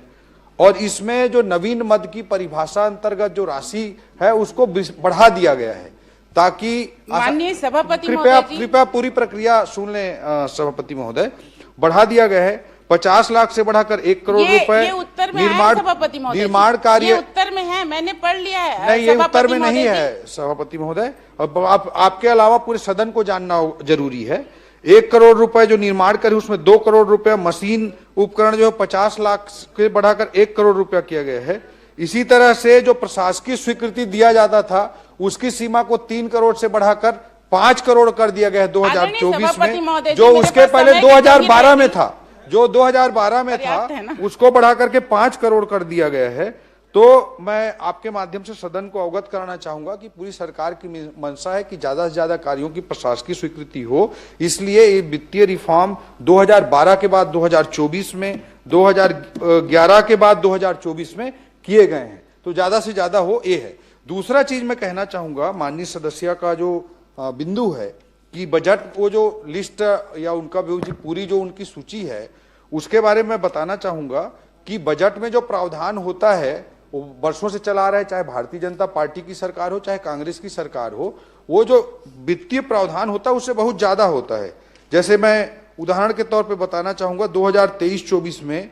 और इसमें जो नवीन मद की परिभाषा अंतर्गत जो राशि है उसको बढ़ा दिया गया है, ताकि माननीय सभापति कृपया पूरी प्रक्रिया सुन लें सभापति महोदय। बढ़ा दिया गया है 50 लाख से बढ़ाकर 1 करोड़ रुपए। ये उत्तर में निर्माण कार्य उत्तर में है, मैंने पढ़ लिया है। नहीं, ये उत्तर में नहीं है सभापति महोदय। अब आपके अलावा पूरे सदन को जानना जरूरी है। 1 करोड़ रुपए जो निर्माण कार्य, उसमें 2 करोड़ रुपए मशीन उपकरण जो 50 लाख से बढ़ाकर 1 करोड़ रुपया किया गया है। इसी तरह से जो प्रशासकीय स्वीकृति दिया जाता था उसकी सीमा को 3 करोड़ से बढ़ाकर 5 करोड़ कर दिया गया है 2024 में, जो उसके पहले 2012 में था, जो 2012 में था उसको बढ़ा करके 5 करोड़ कर दिया गया है। तो मैं आपके माध्यम से सदन को अवगत कराना चाहूंगा कि पूरी सरकार की मंशा है कि ज्यादा से ज्यादा कार्यों की प्रशासकीय स्वीकृति हो, इसलिए ये वित्तीय रिफॉर्म 2012 के बाद 2024 में, 2011 के बाद 2024 में किए गए हैं, तो ज्यादा से ज्यादा हो, ये है। दूसरा चीज मैं कहना चाहूंगा, माननीय सदस्य का जो बिंदु है कि बजट वो जो लिस्ट या उनका पूरी जो उनकी सूची है उसके बारे में बताना चाहूंगा कि बजट में जो प्रावधान होता है वो वर्षों से चला रहा है, चाहे भारतीय जनता पार्टी की सरकार हो चाहे कांग्रेस की सरकार हो, वो जो वित्तीय प्रावधान होता है उससे बहुत ज्यादा होता है। जैसे मैं उदाहरण के तौर पे बताना चाहूंगा 2023-24 में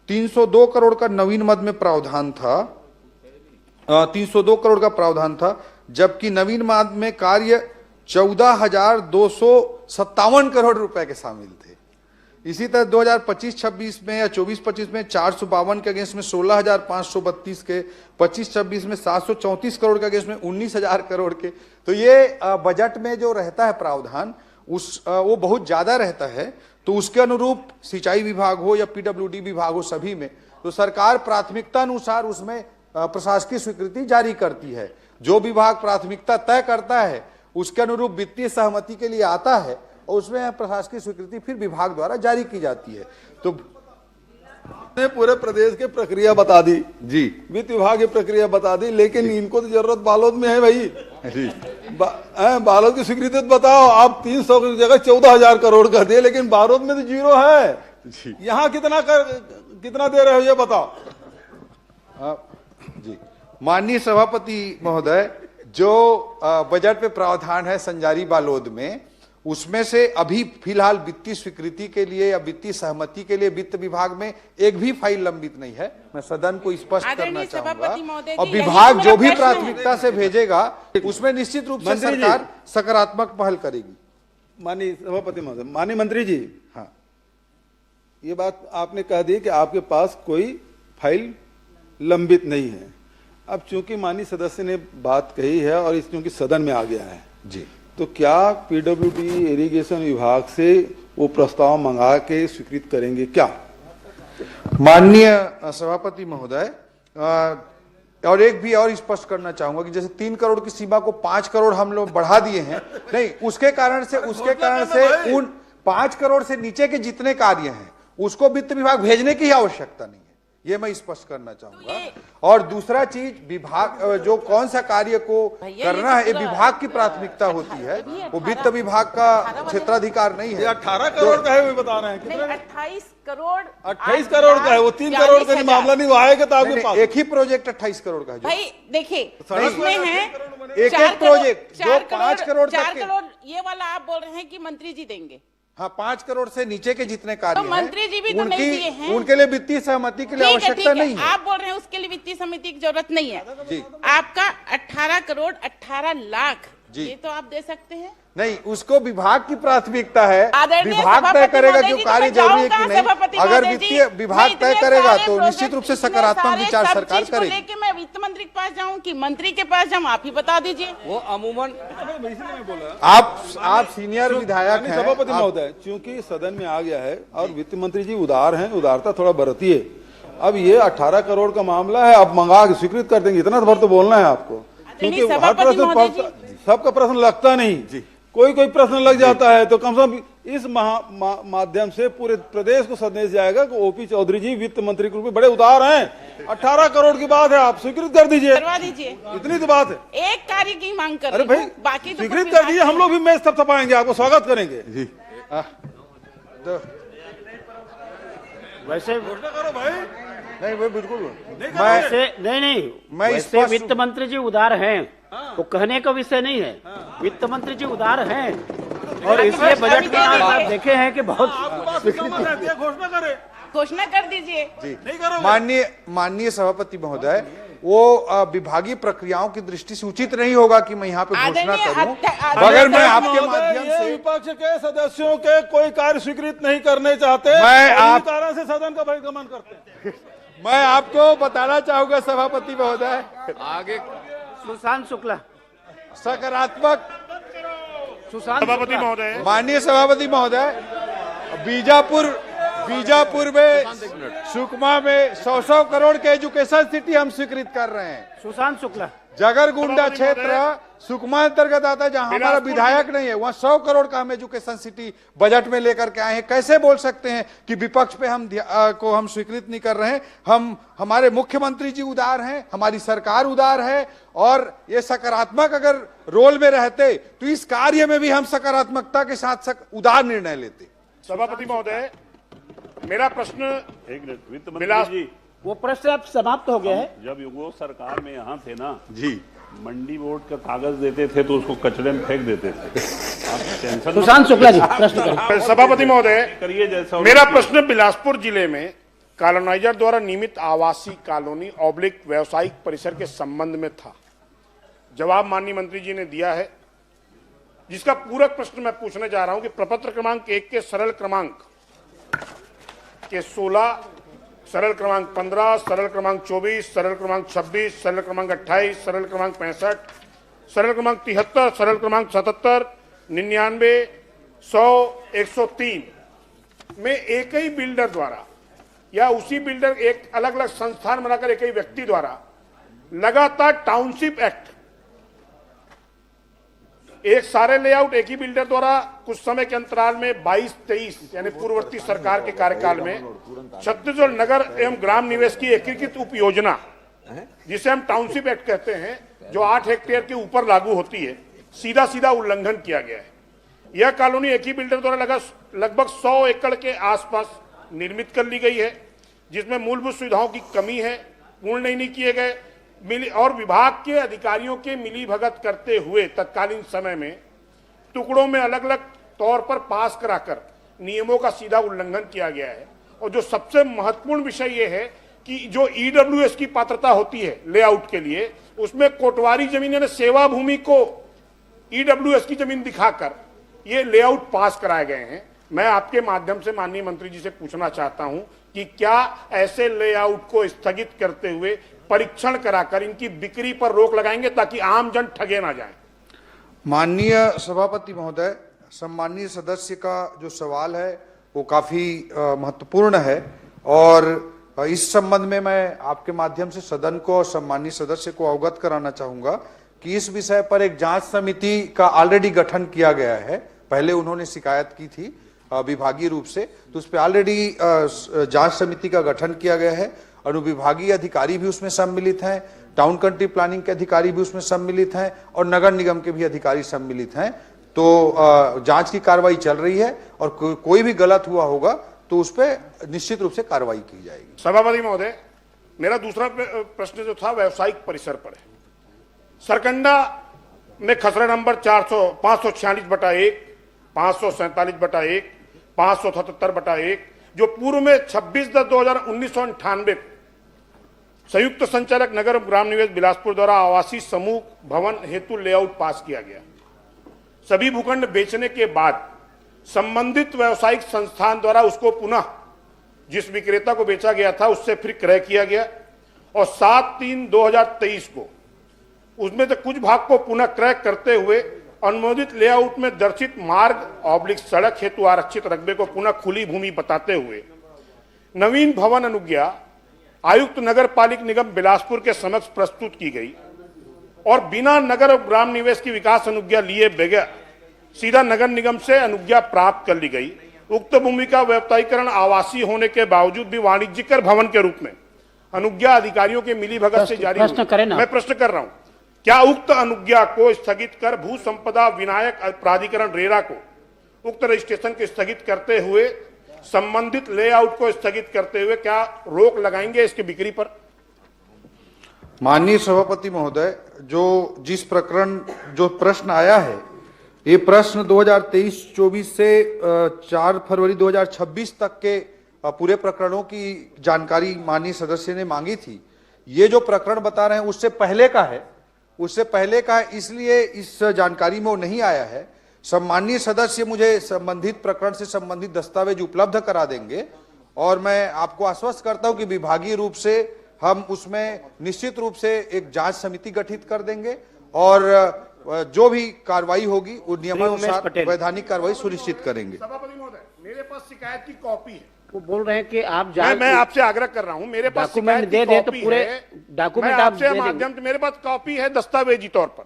302 करोड़ का नवीन मद में प्रावधान था, 302 करोड़ का प्रावधान था, जबकि नवीन मद में कार्य 14,257 करोड़ रुपए के शामिल थे। इसी तरह 2025-26 में या 24-25 में 452 के अगेंस्ट में 16,532 के, 25-26 में 734 करोड़ के अगेंस्ट में 19,000 करोड़ के। तो ये बजट में जो रहता है प्रावधान वो बहुत ज्यादा रहता है। तो उसके अनुरूप सिंचाई विभाग हो या पीडब्ल्यूडी विभाग हो, सभी में तो सरकार प्राथमिकता अनुसार उसमें प्रशासकीय स्वीकृति जारी करती है। जो विभाग प्राथमिकता तय करता है उसके अनुरूप वित्तीय सहमति के लिए आता है और उसमें प्रशासकीय स्वीकृति फिर विभाग द्वारा जारी की जाती है। तो ने पूरे प्रदेश की प्रक्रिया बता दी जी, वित्त विभाग की प्रक्रिया बता दी, लेकिन इनको तो जरूरत बालोद में है भाई जी। बालोद की स्वीकृति तो बताओ, आप 300 की जगह 14,000 करोड़ कर दिए, लेकिन बालोद में तो जीरो है। यहाँ कितना दे रहे हो ये बताओ जी। माननीय सभापति महोदय, जो बजट में प्रावधान है संजारी बालोद में, उसमें से अभी फिलहाल वित्तीय स्वीकृति के लिए या वित्तीय सहमति के लिए वित्त विभाग में एक भी फाइल लंबित नहीं है। मैं सदन को स्पष्ट करना चाहूंगा और विभाग जो भी प्राथमिकता से भेजेगा उसमें निश्चित रूप से सरकार सकारात्मक पहल करेगी। माननीय सभापति महोदय, माननीय मंत्री जी, हाँ, ये बात आपने कह दी कि आपके पास कोई फाइल लंबित नहीं है। अब चूंकि माननीय सदस्य ने बात कही है और इस चूंकि सदन में आ गया है जी, तो क्या पीडब्ल्यूडी इरिगेशन विभाग से वो प्रस्ताव मंगा के स्वीकृत करेंगे क्या? माननीय सभापति महोदय, और एक भी और स्पष्ट करना चाहूंगा कि जैसे 3 करोड़ की सीमा को 5 करोड़ हम लोग बढ़ा दिए हैं, नहीं उसके कारण से उन 5 करोड़ से नीचे के जितने कार्य हैं उसको वित्त विभाग भेजने की आवश्यकता नहीं है, ये मैं स्पष्ट करना चाहूंगा। और दूसरा चीज, विभाग जो कौन सा कार्य को करना है ये विभाग की प्राथमिकता होती है, वो वित्त विभाग का क्षेत्राधिकार नहीं है। 18 करोड़ का है वो बता रहे हैं, 28 करोड़ का है वो, 3 करोड़ का मामला नहीं, वो आएगा तो आपके पास। एक ही प्रोजेक्ट 28 करोड़ का है भाई, देखिए इसमें है एक प्रोजेक्ट जो 5 करोड़ 4 करोड़ ये वाला आप बोल रहे हैं कि मंत्री जी देंगे। हाँ, 5 करोड़ से नीचे के जितने कार्य तो मंत्री जी भी तो नहीं दिए हैं, उनके लिए वित्तीय सहमति के लिए आवश्यकता नहीं है। आप बोल रहे हैं उसके लिए वित्तीय समिति की जरूरत नहीं है जी। आपका 18 करोड़ 18 लाख जी, ये तो आप दे सकते हैं। नहीं, उसको विभाग की प्राथमिकता है, आदरणीय विभाग तय सभापति करेगा महोदय जो जी, कार्य तो जरूरी है कि जाऊंगा नहीं। सभापति अगर महोदय वित्तीय जी, विभाग मैं तय इतने करेगा सारे तो निश्चित प्रोजेक्ट, रूप से इतने सकारात्मक सारे विचार सब सरकार चीज को करेगी। लेके मैं वित्त मंत्री के पास जाऊं कि मंत्री के पास जाऊं, आप ही बता दीजिए। वो अमूमन आप सीनियर विधायक हैं। सभापति महोदय, चूंकि सदन में आ गया है और वित्त मंत्री जी उदार हैं, उदारता थोड़ा बरतिए। अब ये 18 करोड़ का मामला है, आप मंगा के स्वीकृत कर देंगे, इतना भर तो बोलना है आपको, क्योंकि हर प्रश्न सबका प्रश्न लगता नहीं, कोई प्रश्न लग जाता है। तो कम से कम इस माध्यम से पूरे प्रदेश को संदेश जाएगा कि ओपी चौधरी जी वित्त मंत्री के रूप में बड़े उदार हैं। 18 करोड़ की बात है, आप स्वीकृत कर दीजिए, करवा दीजिए, इतनी तो बात है। एक कार्य की मांग कर अरे भाई, बाकी स्वीकृत कर दीजिए, हम लोग भी मेज थपथपाएंगे, आपको स्वागत करेंगे जी। वैसे करो भाई, नहीं वो बिल्कुल मैं वैसे वित्त मंत्री जी उदार हैं, वो कहने का विषय नहीं है। वित्त मंत्री जी उदार हैं और इसलिए बजट में आप देखे हैं कि बहुत घोषणा कर दीजिए। माननीय सभापति महोदय, वो विभागीय प्रक्रियाओं की दृष्टि से उचित नहीं होगा कि मैं यहाँ पे घोषणा करूं, मगर मैं आपके माध्यम से विपक्ष के सदस्यों के कोई कार्य स्वीकृत नहीं करने चाहते, मैं कारण से सदन का बहिर्गमन करते हैं। मैं आपको बताना चाहूंगा सभापति महोदय, आगे सुशांत शुक्ला, सकारात्मक सभापति महोदय, माननीय सभापति महोदय, बीजापुर में, सुकमा में 100 करोड़ के एजुकेशन सिटी हम स्वीकृत कर रहे हैं। सुशांत शुक्ला। जगरगुंडा क्षेत्र सुकमा अंतर्गत आता है, जहां हमारा विधायक नहीं है, वहां 100 करोड़ का हम एजुकेशन सिटी बजट में लेकर के आए हैं। कैसे बोल सकते हैं कि विपक्ष पे हम स्वीकृत नहीं कर रहे हैं? हमारे मुख्यमंत्री जी उदार हैं, हमारी सरकार उदार है, और ये सकारात्मक अगर रोल में रहते तो इस कार्य में भी हम सकारात्मकता के साथ उदार निर्णय लेते। सभापति महोदय, मेरा प्रश्न एक मिनट, वित्त मंत्री जी, वो प्रश्न अब समाप्त हो गया है। जब वो सरकार में यहाँ थे ना जी, मंडी बोर्ड का कागज देते थे तो उसको कचरे में फेंक देते थे। आप टेंशन सुशांत शुक्ला जी प्रश्न करें। सभापति महोदय, करिए जैसा मेरा प्रश्न बिलासपुर जिले में कॉलोनाइजर द्वारा नियमित आवासीय कॉलोनी ऑब्लिक व्यावसायिक परिसर के संबंध में था। जवाब माननीय मंत्री जी ने दिया है, जिसका पूरक प्रश्न मैं पूछने जा रहा हूं कि प्रपत्र क्रमांक 1 के सरल क्रमांक के 16, सरल क्रमांक 15, सरल क्रमांक 24, सरल क्रमांक 26, सरल क्रमांक 28, सरल क्रमांक 65, सरल क्रमांक 73, सरल क्रमांक 77, 99, 100, 103 में एक ही बिल्डर द्वारा या उसी बिल्डर एक अलग अलग संस्थान बनाकर एक ही व्यक्ति द्वारा लगातार टाउनशिप एक्ट, एक सारे लेआउट एक ही बिल्डर द्वारा कुछ समय के अंतराल में 22-23 यानी पूर्ववर्ती सरकार के कार्यकाल में छत्तीसगढ़ नगर एवं ग्राम निवेश की एकीकृत उप योजना, जिसे हम टाउनशिप एक्ट कहते हैं, जो 8 हेक्टेयर के ऊपर लागू होती है, सीधा सीधा उल्लंघन किया गया है। यह कॉलोनी एक ही बिल्डर द्वारा लगभग 100 एकड़ के आसपास निर्मित कर ली गई है, जिसमें मूलभूत सुविधाओं की कमी है, पूर्ण नहीं किए गए, और विभाग के अधिकारियों के मिली भगत करते हुए तत्कालीन समय में टुकड़ों में अलग अलग तौर पर पास कराकर नियमों का सीधा उल्लंघन किया गया है। और जो सबसे महत्वपूर्ण विषय यह है कि जो ईडब्ल्यूएस की पात्रता होती है लेआउट के लिए, उसमें कोटवारी जमीन यानी सेवा भूमि को ईडब्ल्यूएस की जमीन दिखाकर ये लेआउट पास कराए गए हैं। मैं आपके माध्यम से माननीय मंत्री जी से पूछना चाहता हूं कि क्या ऐसे लेआउट को स्थगित करते हुए परीक्षण कराकर इनकी बिक्री पर रोक लगाएंगे ताकि आम जन ठगे ना जाए? माननीय सभापति महोदय, सम्माननीय सदस्य का जो सवाल है वो काफी महत्वपूर्ण है, और इस संबंध में मैं आपके माध्यम से सदन को और सम्माननीय सदस्य को अवगत कराना चाहूंगा कि इस विषय पर एक जांच समिति का ऑलरेडी गठन किया गया है। पहले उन्होंने शिकायत की थी विभागीय रूप से, तो उस पर ऑलरेडी जांच समिति का गठन किया गया है। अनुविभागीय अधिकारी भी उसमें सम्मिलित हैं, टाउन कंट्री प्लानिंग के अधिकारी भी उसमें सम्मिलित हैं, और नगर निगम के भी अधिकारी सम्मिलित हैं। तो जांच की कार्रवाई चल रही है, और कोई भी गलत हुआ होगा तो उस पर निश्चित रूप से कार्रवाई की जाएगी। सभापति महोदय, मेरा दूसरा प्रश्न जो था व्यावसायिक परिसर पर है। सरकंडा में खसरा नंबर 546/1, 547/1, 577/1, जो पूर्व में 26/10/1998 संयुक्त संचालक नगर ग्राम निवेश बिलासपुर द्वारा आवासीय समूह भवन हेतु लेआउट पास किया गया। सभी भूखंड बेचने के बाद संबंधित व्यावसायिक संस्थान द्वारा उसको पुनः जिस विक्रेता को बेचा गया था उससे फिर क्रय किया गया, और 7/3/2023 को उसमें से कुछ भाग को पुनः क्रय करते हुए अनुमोदित लेआउट में दर्शित मार्ग ऑब्लिक सड़क हेतु आरक्षित रकबे को पुनः खुली भूमि बताते हुए नवीन भवन अनुज्ञा आयुक्त नगर पालिक निगम बिलासपुर के समक्ष प्रस्तुत की गई, और बिना नगर ग्राम निवेश की विकास अनुज्ञा लिए बगैर सीधा नगर निगम से अनुज्ञा प्राप्त कर ली गई। उक्त भूमि का व्यवसायीकरण आवासीय होने के बावजूद भी वाणिज्यिक भवन के रूप में अनुज्ञा अधिकारियों के मिली भगत से जारी हुई। मैं प्रश्न कर रहा हूं, क्या उक्त अनुज्ञा को स्थगित कर भू संपदा विनायक प्राधिकरण रेरा को उक्त रजिस्ट्रेशन को स्थगित करते हुए संबंधित लेआउट को स्थगित करते हुए क्या रोक लगाएंगे इसकी बिक्री पर? माननीय सभापति महोदय, जिस प्रश्न आया है, ये प्रश्न 2023-24 से 4 फरवरी 2026 तक के पूरे प्रकरणों की जानकारी माननीय सदस्य ने मांगी थी। ये जो प्रकरण बता रहे हैं उससे पहले का है, इसलिए इस जानकारी में वो नहीं आया है। सम्माननीय सदस्य मुझे संबंधित प्रकरण से संबंधित दस्तावेज उपलब्ध करा देंगे, और मैं आपको आश्वस्त करता हूं कि विभागीय रूप से हम उसमें निश्चित रूप से एक जांच समिति गठित कर देंगे, और जो भी कार्रवाई होगी वो नियमानुसार वैधानिक कार्रवाई सुनिश्चित करेंगे। सभापति महोदय, मेरे पास शिकायत की कॉपी है। वो बोल रहे हैं कि आप मैं आपसे आग्रह कर रहा हूं, मेरे पास डॉक्यूमेंट दे दे तो पूरे डॉक्यूमेंट मैं आप आपसे दे माध्यम से, मेरे पास कॉपी है दस्तावेजी तौर पर,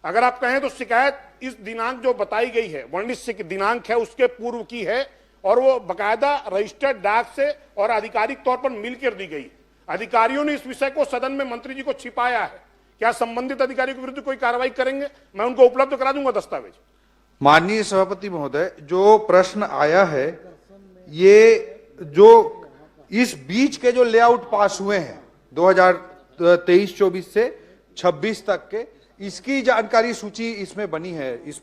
अगर आप कहें तो शिकायत इस दिनांक जो बताई गई है, वर्णित दिनांक है, उसके पूर्व की है और वो बकायदा रजिस्टर्ड डाक से और आधिकारिक तौर पर मिलकर दी गई। अधिकारियों ने इस विषय को सदन में मंत्री जी को छिपाया है। क्या संबंधित अधिकारियों के विरुद्ध कोई कार्रवाई करेंगे? मैं उनको उपलब्ध करा दूंगा दस्तावेज। माननीय सभापति महोदय, जो प्रश्न आया है, ये जो इस बीच के जो लेआउट पास हुए हैं 2023-24 से 26 तक के, इसकी जानकारी सूची इसमें बनी है इस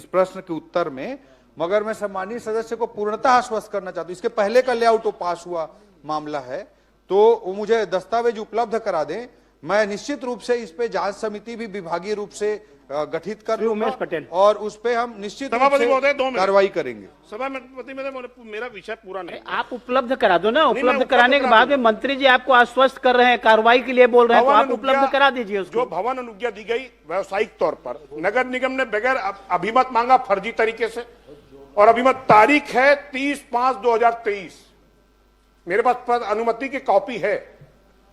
प्रश्न के उत्तर में, मगर मैं सम्मानीय सदस्य को पूर्णतः आश्वस्त करना चाहता हूं, इसके पहले का लेआउट वो पास हुआ मामला है, तो वो मुझे दस्तावेज उपलब्ध करा दें। मैं निश्चित रूप से इस पे जांच समिति भी विभागीय रूप से गठित कर उमेश पटेल, और उस पे हम निश्चित रूप से कार्रवाई करेंगे। सभापति मेरा विषय पूरा नहीं, आप उपलब्ध करा दो ना। उपलब्ध कराने के बाद में मंत्री जी आपको आश्वस्त कर रहे हैं, कार्रवाई के लिए बोल रहे हैं, तो आप उपलब्ध करा दीजिए उसको। जो भवन अनुज्ञा दी गई व्यावसायिक तौर पर, नगर निगम ने बगैर अभिमत मांगा फर्जी तरीके से, और अभिमत तारीख है 30/5/2023। मेरे पास अनुमति की कॉपी है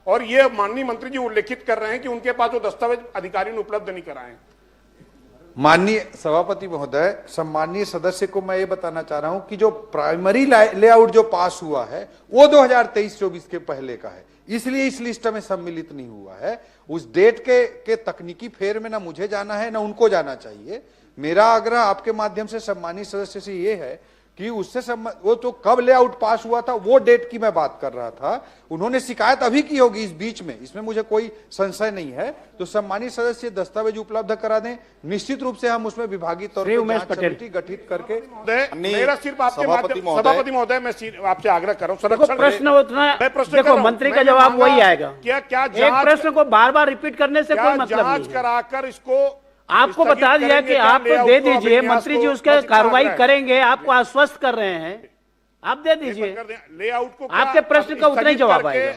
और ये माननीय मंत्री जी उल्लेखित कर रहे हैं कि उनके पास वो दस्तावेज अधिकारियों ने उपलब्ध नहीं कराए हैं। माननीय सभापति महोदय, सम्मानीय सदस्य को मैं ये बताना चाह रहा हूं कि जो प्राइमरी लेआउट जो पास हुआ है वो 2023-24 के पहले का है, इसलिए इस लिस्ट में सम्मिलित नहीं हुआ है। उस डेट के तकनीकी फेर में ना मुझे जाना है ना उनको जाना चाहिए। मेरा आग्रह आपके माध्यम से सम्मानीय सदस्य से ये है कि उससे वो तो कब लेआउट पास हुआ था वो डेट की मैं बात कर रहा था। उन्होंने शिकायत अभी की होगी इस बीच में, इसमें मुझे कोई संशय नहीं है। तो सम्मानीय सदस्य दस्तावेज उपलब्ध करा दें, निश्चित रूप से हम उसमें विभागीय तौर पर जांच समिति गठित करके। मेरा सिर्फ आपके माध्यम, सभापति महोदय, मैं आपसे आग्रह कर रहा हूँ, प्रश्न उतना, देखो मंत्री का जवाब वही आएगा। क्या एक प्रश्न को बार बार रिपीट करने से कोई मतलब नहीं जांच कराकर इसको आपको बता दिया कि आप दे दीजिए, मंत्री जी उसके कार्रवाई करेंगे, आपको आश्वस्त कर रहे हैं, आप दे दीजिए। लेआउट को आपके प्रश्न का उतना ही जवाब आएगा।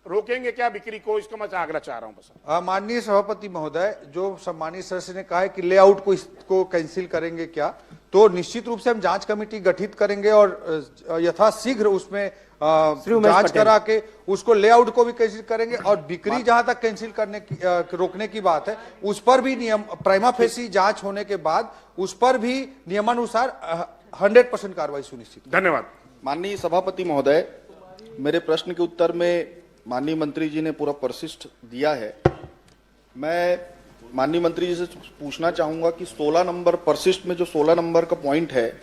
रोकेंगे क्या बिक्री को, इसका मैं आग्रह चाह रहा हूं बस। माननीय सभापति महोदय, जो सम्मानीय सदस्य ने कहा है कि लेआउट को इसको कैंसिल करेंगे क्या, तो निश्चित रूप से हम जांच कमेटी गठित करेंगे और यथाशीघ्र उसमें जांच करा के उसको लेआउट को भी कैंसिल करेंगे। और बिक्री जहां तक कैंसिल करने की रोकने की बात है, उस पर भी नियम प्राइमा फेसी जांच होने के बाद उस पर भी नियमानुसार 100% कार्रवाई सुनिश्चित। धन्यवाद। माननीय सभापति महोदय, मेरे प्रश्न के उत्तर में माननीय मंत्री जी ने पूरा परिशिष्ट दिया है। मैं माननीय मंत्री जी से पूछना चाहूंगा कि 16 नंबर परिशिष्ट में जो 16 नंबर का पॉइंट है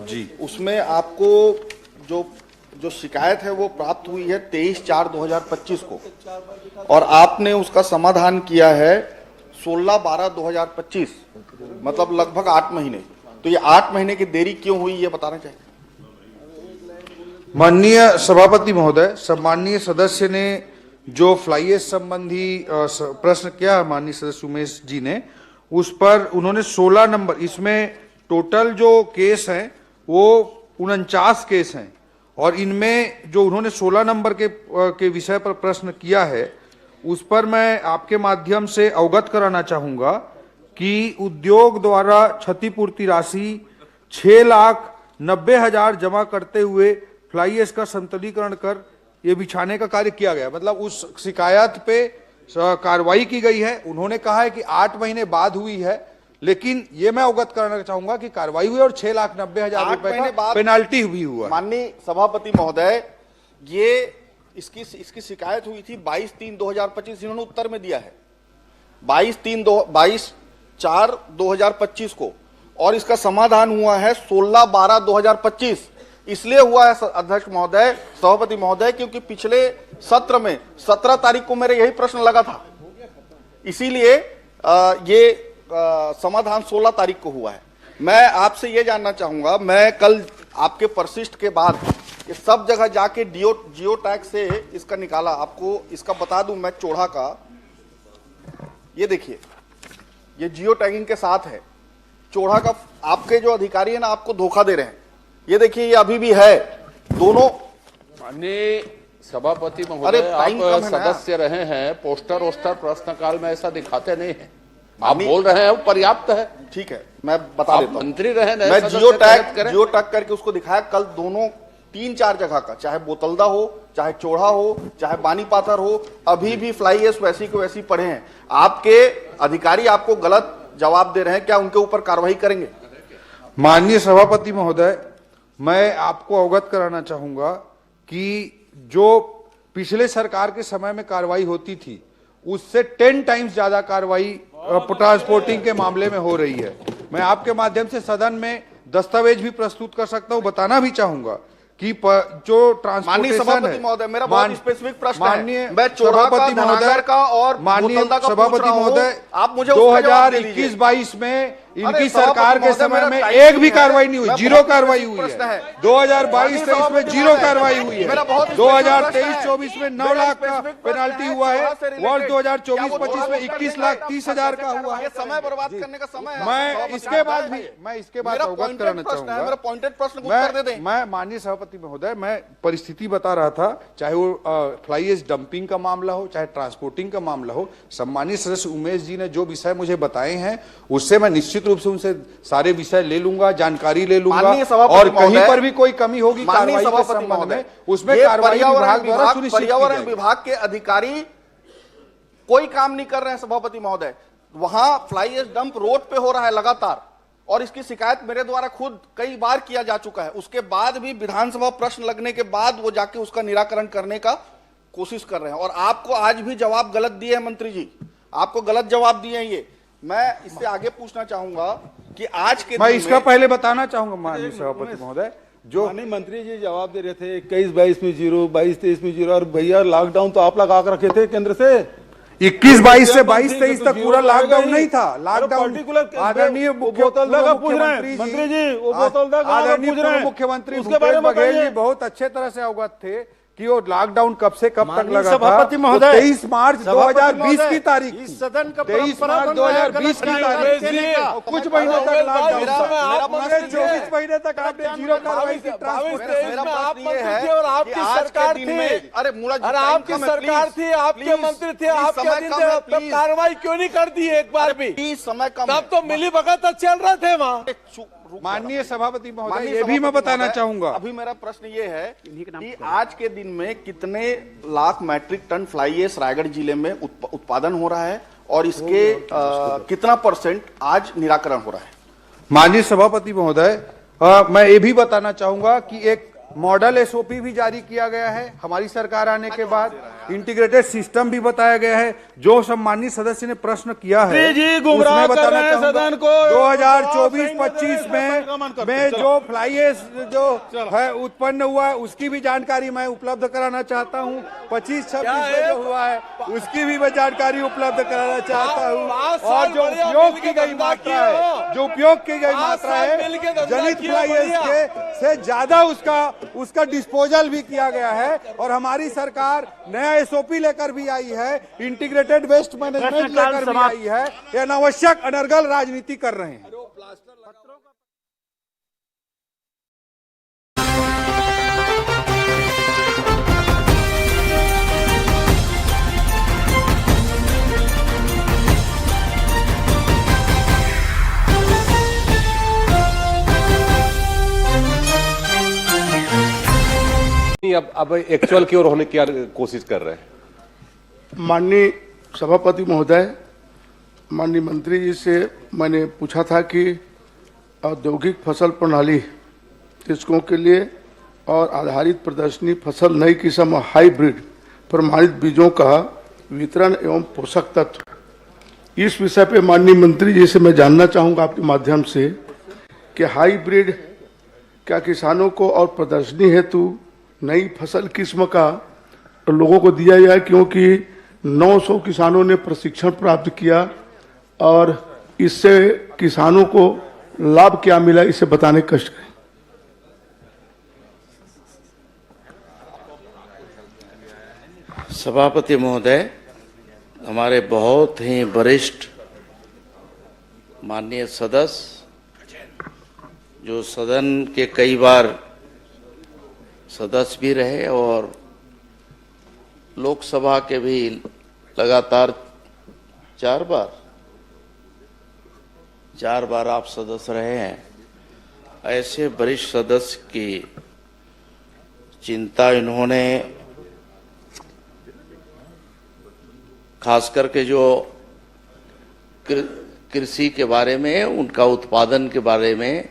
जी, उसमें आपको जो शिकायत है वो प्राप्त हुई है 23/4/2025 को, और आपने उसका समाधान किया है 16/12/2025, मतलब लगभग 8 महीने। तो ये 8 महीने की देरी क्यों हुई, ये बताना चाहिए। माननीय सभापति महोदय, सम्मानीय सदस्य ने जो फ्लाई ऐश संबंधी प्रश्न किया माननीय सदस्य उमेश जी ने, उस पर उन्होंने 16 नंबर, इसमें टोटल जो केस हैं वो 49 केस हैं, और इनमें जो उन्होंने 16 नंबर के विषय पर प्रश्न किया है उस पर मैं आपके माध्यम से अवगत कराना चाहूंगा कि उद्योग द्वारा क्षतिपूर्ति राशि 6,90,000 जमा करते हुए फ्लाई ऐश का संतुलीकरण कर ये बिछाने का कार्य किया गया। मतलब उस शिकायत पे कार्रवाई की गई है। उन्होंने कहा है कि 8 महीने बाद हुई है, लेकिन ये मैं अवगत कराना चाहूंगा कि कार्रवाई हुई और 6,90,000 रुपए का पेनाल्टी भी हुआ। माननीय सभापति महोदय, ये इसकी शिकायत हुई थी 22/3/2025, इन्होंने उत्तर में दिया है 22/4/2025 को, और इसका समाधान हुआ है 16/12/2025। इसलिए हुआ है अध्यक्ष महोदय, सभापति महोदय, क्योंकि पिछले सत्र में 17 तारीख को मेरे यही प्रश्न लगा था, इसीलिए ये समाधान 16 तारीख को हुआ है। मैं आपसे ये जानना चाहूंगा, मैं कल आपके परिशिष्ट के बाद ये सब जगह जाके जियो टैग से इसका निकाला, आपको इसका बता दूं मैं, चोड़ा का ये देखिए, ये जियो टैगिंग के साथ है चोड़ा का। आपके जो अधिकारी है ना, आपको धोखा दे रहे हैं। ये देखिए, ये अभी भी है दोनों। माननीय सभापति महोदय, आप सदस्य रहे हैं, पोस्टर वोस्टर प्रश्नकाल में ऐसा दिखाते नहीं है। आप बोल रहे हैं पर्याप्त है, ठीक है, मैं बता देता हूं। मंत्री रहे, मैं जियो टैग करके उसको दिखाया। कल दोनों 3-4 जगह का, चाहे बोतलदा हो, चाहे चोड़ा हो, चाहे बानी पाथर हो, अभी भी फ्लाई ऐश वैसी को वैसी पड़े हैं। आपके अधिकारी आपको गलत जवाब दे रहे हैं, क्या उनके ऊपर कार्रवाई करेंगे? माननीय सभापति महोदय, मैं आपको अवगत कराना चाहूंगा कि जो पिछले सरकार के समय में कार्रवाई होती थी उससे 10 टाइम्स ज्यादा कार्रवाई ट्रांसपोर्टिंग के मामले में हो रही है। मैं आपके माध्यम से सदन में दस्तावेज भी प्रस्तुत कर सकता हूं, बताना भी चाहूंगा कि जो माननीय सभापति महोदय, मेरा बहुत स्पेसिफिक प्रश्न है। मैं सभापति महोदय का और माननीय सभापति महोदय, आप मुझे 2021-22 में इनकी सरकार के समय में एक भी कार्रवाई नहीं हुई, जीरो कार्रवाई हुई है। 2022-23 में जीरो कार्रवाई हुई है। 2023-24 में 9 लाख का पेनाल्टी हुआ है। वर्ष 2024-25 में 21,30,000 का हुआ है। समय बर्बाद करने का समय है। मैं इसके बाद अवगत कराना चाहूंगा। मेरा पॉइंटेड प्रश्न को उत्तर दे दें। मैं माननीय सभापति महोदय, मैं परिस्थिति बता रहा था, चाहे वो फ्लाई ऐश डंपिंग का मामला हो, चाहे ट्रांसपोर्टिंग का मामला हो। सम्मानित सदस्य उमेश जी ने जो विषय मुझे बताए हैं उससे मैं निश्चित रूप से उनसे सारे विषय ले लूंगा, जानकारी ले लूंगा, और कहीं पर भी कोई कमी होगी कार्रवाई के संबंध में उसमें कार्रवाई विभाग द्वारा सुनिश्चित की जाएगी। पर्यावरण विभाग के अधिकारी कोई काम नहीं कर रहे हैं सभापति महोदय। वहां फ्लाई ऐश डंप रोड पे हो रहा है लगातार, और इसकी शिकायत मेरे द्वारा खुद कई बार किया जा चुका है। उसके बाद भी विधानसभा प्रश्न लगने के बाद वो जाके उसका निराकरण करने का कोशिश कर रहे हैं, और आपको आज भी जवाब गलत दिए हैं मंत्री जी, आपको गलत जवाब दिए हैं। ये मैं इससे आगे पूछना चाहूंगा कि आज के मैं इसका पहले बताना चाहूंगा माननीय सभापति महोदय, जो माननीय मंत्री जी जवाब दे रहे थे 21-22 में 0, 22-23 में 0, और भैया लॉकडाउन तो आप लगा कर रखे थे केंद्र से। 21-22 से 22-23 तक पूरा लॉकडाउन नहीं था। लॉकडाउन आदरणीय मंत्री जी, वो बोतल आदरणीय मुख्यमंत्री भूपेश बघेल जी बहुत अच्छे तरह से अवगत थे कि वो लॉकडाउन कब से कब तक लगा था। सभापति महोदय, 23 मार्च 2020 की तारीख, इस सदन का 23 मार्च 2020 की तारीख, कुछ महीनों तक लॉकडाउन था। 24 महीने तक आपने जीरो कार्रवाई की। आपकी सरकार थी, आपके मंत्री थे, आपके कार्रवाई क्यों नहीं कर दी एक बार भी? समय कम, तब तो मिली भगत चल रहे थे वहाँ। माननीय सभापति महोदय, ये भी मैं बताना चाहूंगा। अभी मेरा प्रश्न ये है कि आज के दिन में कितने lakh metric ton fly ash Raigarh जिले में उत्पादन हो रहा है, और इसके कितना % आज निराकरण हो रहा है? माननीय सभापति महोदय, मैं ये भी बताना चाहूंगा कि एक मॉडल एसओपी भी जारी किया गया है हमारी सरकार आने के बाद। इंटीग्रेटेड सिस्टम भी बताया गया है। जो सम्मानित सदस्य ने प्रश्न किया है उसमें बताना चाहूंगा 2024-25 में जो फ्लाई ऐश जो है उत्पन्न हुआ है उसकी भी जानकारी मैं उपलब्ध कराना चाहता हूं। 25-26 में जो हुआ है उसकी भी मैं जानकारी उपलब्ध कराना चाहता हूं। और जो उपयोग की गई मात्रा है, जनित फ्लाई ऐश के से ज्यादा उसका डिस्पोजल भी किया गया है। और हमारी सरकार नया एसओपी लेकर भी आई है, इंटीग्रेटेड वेस्ट मैनेजमेंट लेकर भी आई है। ये अनावश्यक अनर्गल राजनीति कर रहे हैं। अब एक्चुअल की ओर होने की कोशिश कर रहे हैं। माननीय सभापति महोदय, माननीय मंत्री जी से मैंने पूछा था कि औद्योगिक फसल प्रणाली कृषकों के लिए और आधारित प्रदर्शनी फसल नई किस्म हाइब्रिड प्रमाणित बीजों का वितरण एवं पोषक तत्व, इस विषय पे माननीय मंत्री जी से मैं जानना चाहूँगा आपके माध्यम से कि हाइब्रिड क्या किसानों को और प्रदर्शनी हेतु नई फसल किस्म का लोगों को दिया जाए, क्योंकि 900 किसानों ने प्रशिक्षण प्राप्त किया और इससे किसानों को लाभ क्या मिला, इसे बताने का कष्ट करें। सभापति महोदय, हमारे बहुत ही वरिष्ठ माननीय सदस्य जो सदन के कई बार सदस्य भी रहे और लोकसभा के भी लगातार 4 बार आप सदस्य रहे हैं। ऐसे वरिष्ठ सदस्य की चिंता इन्होंने खास करके जो कृषि के बारे में, उनका उत्पादन के बारे में,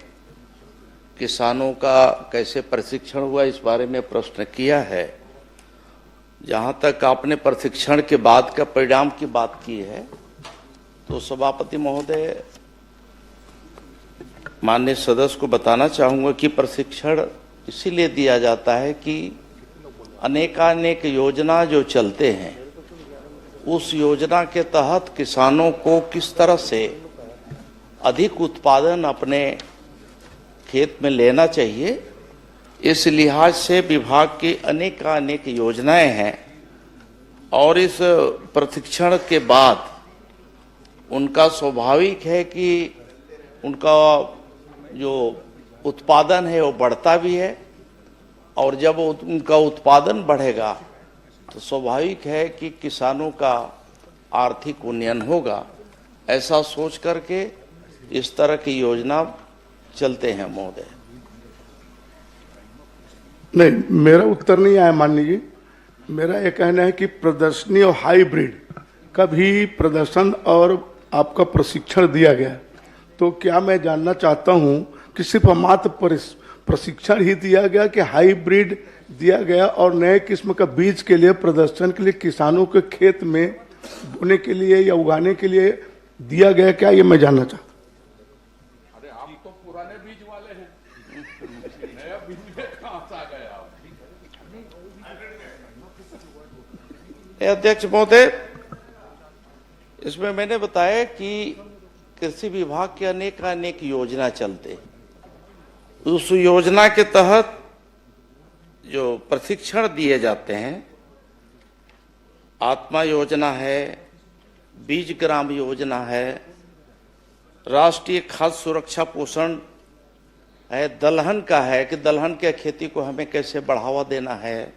किसानों का कैसे प्रशिक्षण हुआ, इस बारे में प्रश्न किया है। जहां तक आपने प्रशिक्षण के बाद का परिणाम की बात की है, तो सभापति महोदय, माननीय सदस्य को बताना चाहूंगा कि प्रशिक्षण इसीलिए दिया जाता है कि अनेकानेक योजना जो चलते हैं, उस योजना के तहत किसानों को किस तरह से अधिक उत्पादन अपने खेत में लेना चाहिए, इस लिहाज से विभाग की अनेक योजनाएं हैं। और इस प्रशिक्षण के बाद उनका स्वाभाविक है कि उनका जो उत्पादन है वो बढ़ता भी है, और जब उनका उत्पादन बढ़ेगा तो स्वाभाविक है कि किसानों का आर्थिक उन्नयन होगा। ऐसा सोच करके इस तरह की योजना चलते हैं महोदय। नहीं, मेरा उत्तर नहीं आया माननीय जी। मेरा ये कहना है कि प्रदर्शनी और हाइब्रिड का भी प्रदर्शन और आपका प्रशिक्षण दिया गया, तो क्या मैं जानना चाहता हूं कि सिर्फ मात्र प्रशिक्षण ही दिया गया कि हाइब्रिड दिया गया और नए किस्म का बीज के लिए प्रदर्शन के लिए किसानों के खेत में बोने के लिए या उगाने के लिए दिया गया, क्या ये मैं जानना चाहता हूं। अरे आप तो पुराने बीज वाले हैं, नया बीज में कहां से आ गए आप? अध्यक्ष महोदय, इसमें मैंने बताया कि कृषि विभाग के अनेक योजना चलते, उस योजना के तहत जो प्रशिक्षण दिए जाते हैं, आत्मा योजना है, बीज ग्राम योजना है, राष्ट्रीय खाद्य सुरक्षा पोषण है, दलहन का है कि दलहन के खेती को हमें कैसे बढ़ावा देना है,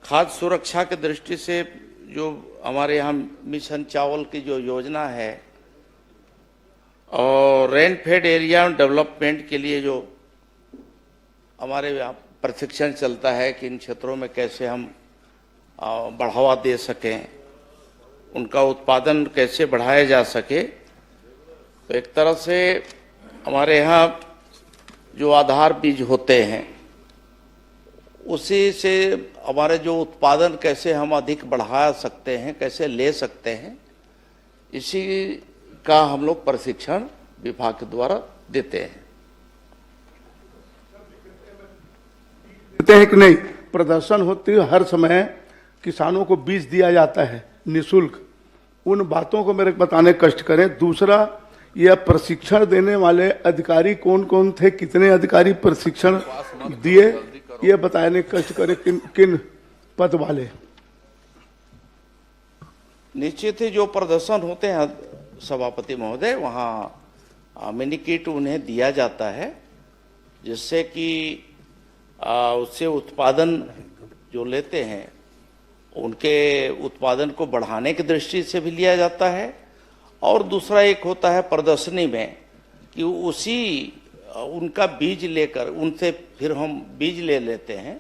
खाद्य सुरक्षा की दृष्टि से जो हमारे यहाँ मिशन चावल की जो योजना है, और रेन फेड एरिया डेवलपमेंट के लिए जो हमारे यहाँ प्रशिक्षण चलता है कि इन क्षेत्रों में कैसे हम बढ़ावा दे सकें, उनका उत्पादन कैसे बढ़ाया जा सके। तो एक तरह से हमारे यहाँ जो आधार बीज होते हैं, उसी से हमारे जो उत्पादन कैसे हम अधिक बढ़ा सकते हैं, कैसे ले सकते हैं, इसी का हम लोग प्रशिक्षण विभाग के द्वारा देते हैं। देते हैं कि नहीं, प्रदर्शन होती है हर समय, किसानों को बीज दिया जाता है निःशुल्क, उन बातों को मेरे बताने कष्ट करें। दूसरा, यह प्रशिक्षण देने वाले अधिकारी कौन कौन थे, कितने अधिकारी प्रशिक्षण दिए, ये बताने कष्ट करें, किन किन पद वाले। निश्चित ही जो प्रदर्शन होते हैं सभापति महोदय, वहाँ मिनी किट उन्हें दिया जाता है, जिससे कि उससे उत्पादन जो लेते हैं उनके उत्पादन को बढ़ाने की दृष्टि से भी लिया जाता है। और दूसरा एक होता है प्रदर्शनी में कि उसी उनका बीज लेकर उनसे फिर हम बीज ले लेते हैं,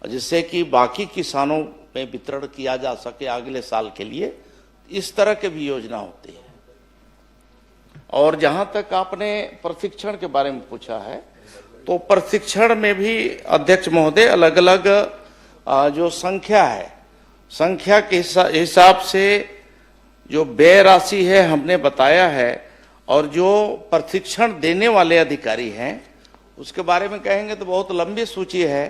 जिससे कि बाकी किसानों में वितरण किया जा सके अगले साल के लिए। इस तरह के भी योजना होती है। और जहां तक आपने प्रशिक्षण के बारे में पूछा है, तो प्रशिक्षण में भी अध्यक्ष महोदय अलग अलग जो संख्या है, संख्या के हिसाब से जो व्यय राशि है हमने बताया है, और जो प्रशिक्षण देने वाले अधिकारी हैं उसके बारे में कहेंगे तो बहुत लंबी सूची है,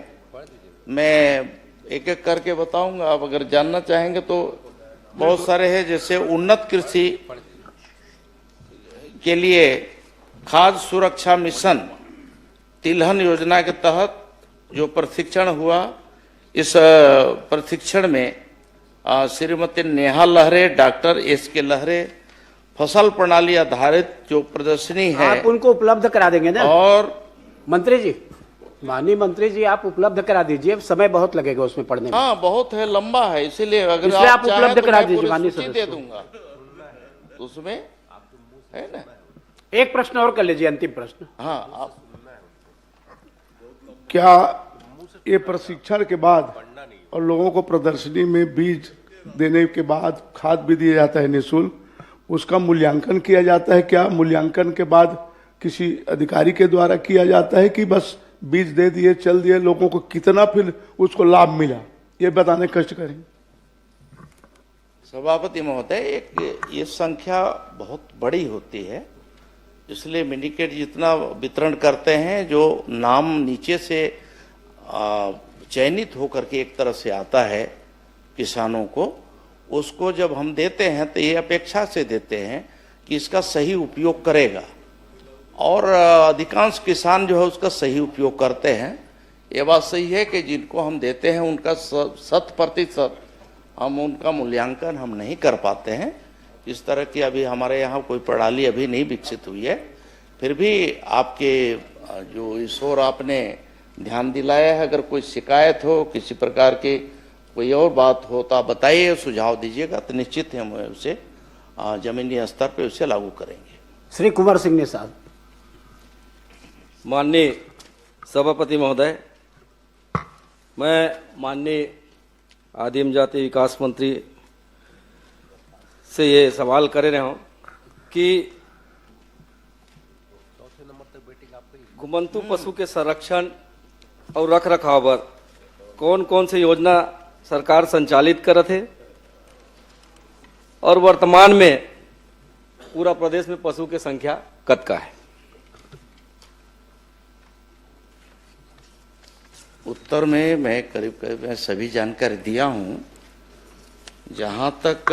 मैं एक एक करके बताऊंगा। आप अगर जानना चाहेंगे तो बहुत सारे हैं, जैसे उन्नत कृषि के लिए खाद्य सुरक्षा मिशन तिलहन योजना के तहत जो प्रशिक्षण हुआ, इस प्रशिक्षण में श्रीमती नेहा लहरे, डॉक्टर एस.के. लहरे, फसल प्रणाली आधारित जो प्रदर्शनी है आप उनको उपलब्ध करा देंगे ना। और मंत्री जी, माननीय मंत्री जी, आप उपलब्ध करा दीजिए, समय बहुत लगेगा उसमें पढ़ने में। हाँ, बहुत है, लंबा है, इसीलिए अगर इसलिए आप चाहें उपलब्ध तो करा मैं दीजिए पूरी माननीय सूची सदस्य दे दूंगा, उसमें है ना। एक प्रश्न और कर लीजिए, अंतिम प्रश्न। हाँ, आप क्या ये प्रशिक्षण के बाद और लोगों को प्रदर्शनी में बीज देने के बाद खाद भी दिया जाता है निःशुल्क, उसका मूल्यांकन किया जाता है क्या? मूल्यांकन के बाद किसी अधिकारी के द्वारा किया जाता है कि बस बीज दे दिए चल दिए? लोगों को कितना फिर उसको लाभ मिला, ये बताने कष्ट करेंगे। सभापति महोदय, एक ये संख्या बहुत बड़ी होती है, इसलिए मिनीकेट जितना वितरण करते हैं, जो नाम नीचे से चयनित होकर के एक तरह से आता है किसानों को, उसको जब हम देते हैं तो ये अपेक्षा से देते हैं कि इसका सही उपयोग करेगा, और अधिकांश किसान जो है उसका सही उपयोग करते हैं। ये बात सही है कि जिनको हम देते हैं उनका 100% हम उनका मूल्यांकन हम नहीं कर पाते हैं। इस तरह की अभी हमारे यहाँ कोई प्रणाली अभी नहीं विकसित हुई है। फिर भी आपके जो इस ओर आपने ध्यान दिलाया है, अगर कोई शिकायत हो, किसी प्रकार की कोई और बात हो तो आप बताइए, सुझाव दीजिएगा, तो निश्चित हम उसे जमीनी स्तर पे उसे लागू करेंगे। श्री कुंवर सिंह ने साहब। माननीय सभापति महोदय, मैं माननीय आदिम जाति विकास मंत्री से ये सवाल कर रहा हूँ कि घुमंतु पशु के संरक्षण और रख रखाव पर कौन कौन से योजना सरकार संचालित करत है, और वर्तमान में पूरा प्रदेश में पशु की संख्या कतका है? उत्तर में मैं करीब करीब मैं सभी जानकारी दिया हूं। जहां तक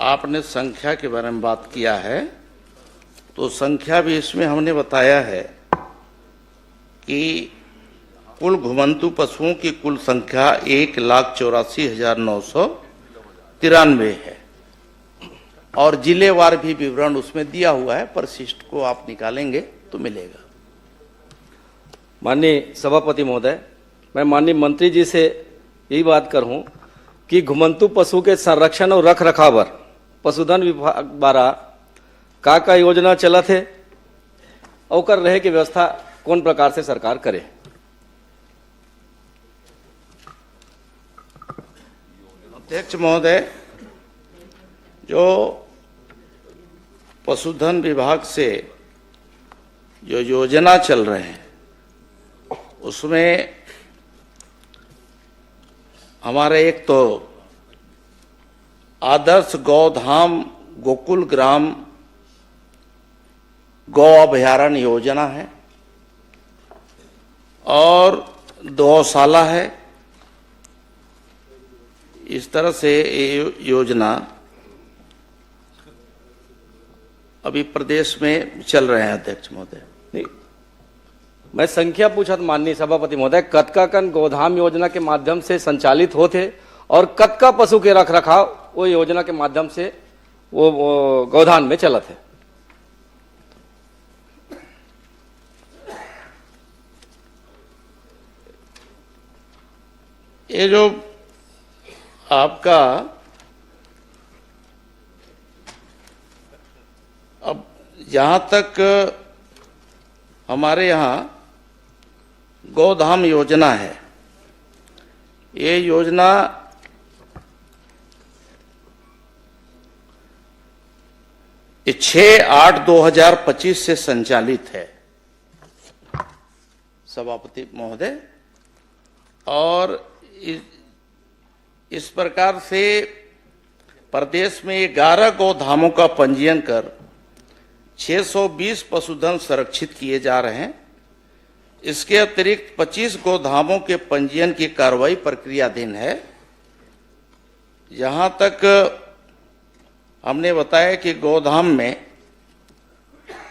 आपने संख्या के बारे में बात किया है, तो संख्या भी इसमें हमने बताया है कि कुल घुमंतु पशुओं की कुल संख्या 1,84,993 है, और जिलेवार भी विवरण उसमें दिया हुआ है। परिशिष्ट को आप निकालेंगे तो मिलेगा। माननीय सभापति महोदय, मैं माननीय मंत्री जी से यही बात करूं कि घुमंतु पशु के संरक्षण और रख रखाव पर पशुधन विभाग द्वारा का योजना चलत है, और कर रहे की व्यवस्था कौन प्रकार से सरकार करे? अध्यक्ष महोदय, जो पशुधन विभाग से जो योजना चल रहे हैं उसमें हमारे एक तो आदर्श गौधाम गोकुल ग्राम गौ अभयारण्य योजना है, और गौशाला है। इस तरह से ये योजना अभी प्रदेश में चल रहे हैं। अध्यक्ष महोदय, नहीं, मैं संख्या पूछा माननीय सभापति महोदय, कतका कन गोधाम योजना के माध्यम से संचालित होते, और कतका पशु के रख रखाव वो योजना के माध्यम से वो गोधान में चलत है? ये जो आपका अब जहां तक हमारे यहाँ गौधाम योजना है, ये योजना ये 6/8/2025 से संचालित है सभापति महोदय, और इस प्रकार से प्रदेश में 11 गौधामों का पंजीयन कर 620 पशुधन संरक्षित किए जा रहे हैं। इसके अतिरिक्त 25 गौधामों के पंजीयन की कार्रवाई प्रक्रियाधीन है। जहां तक हमने बताया कि गौधाम में,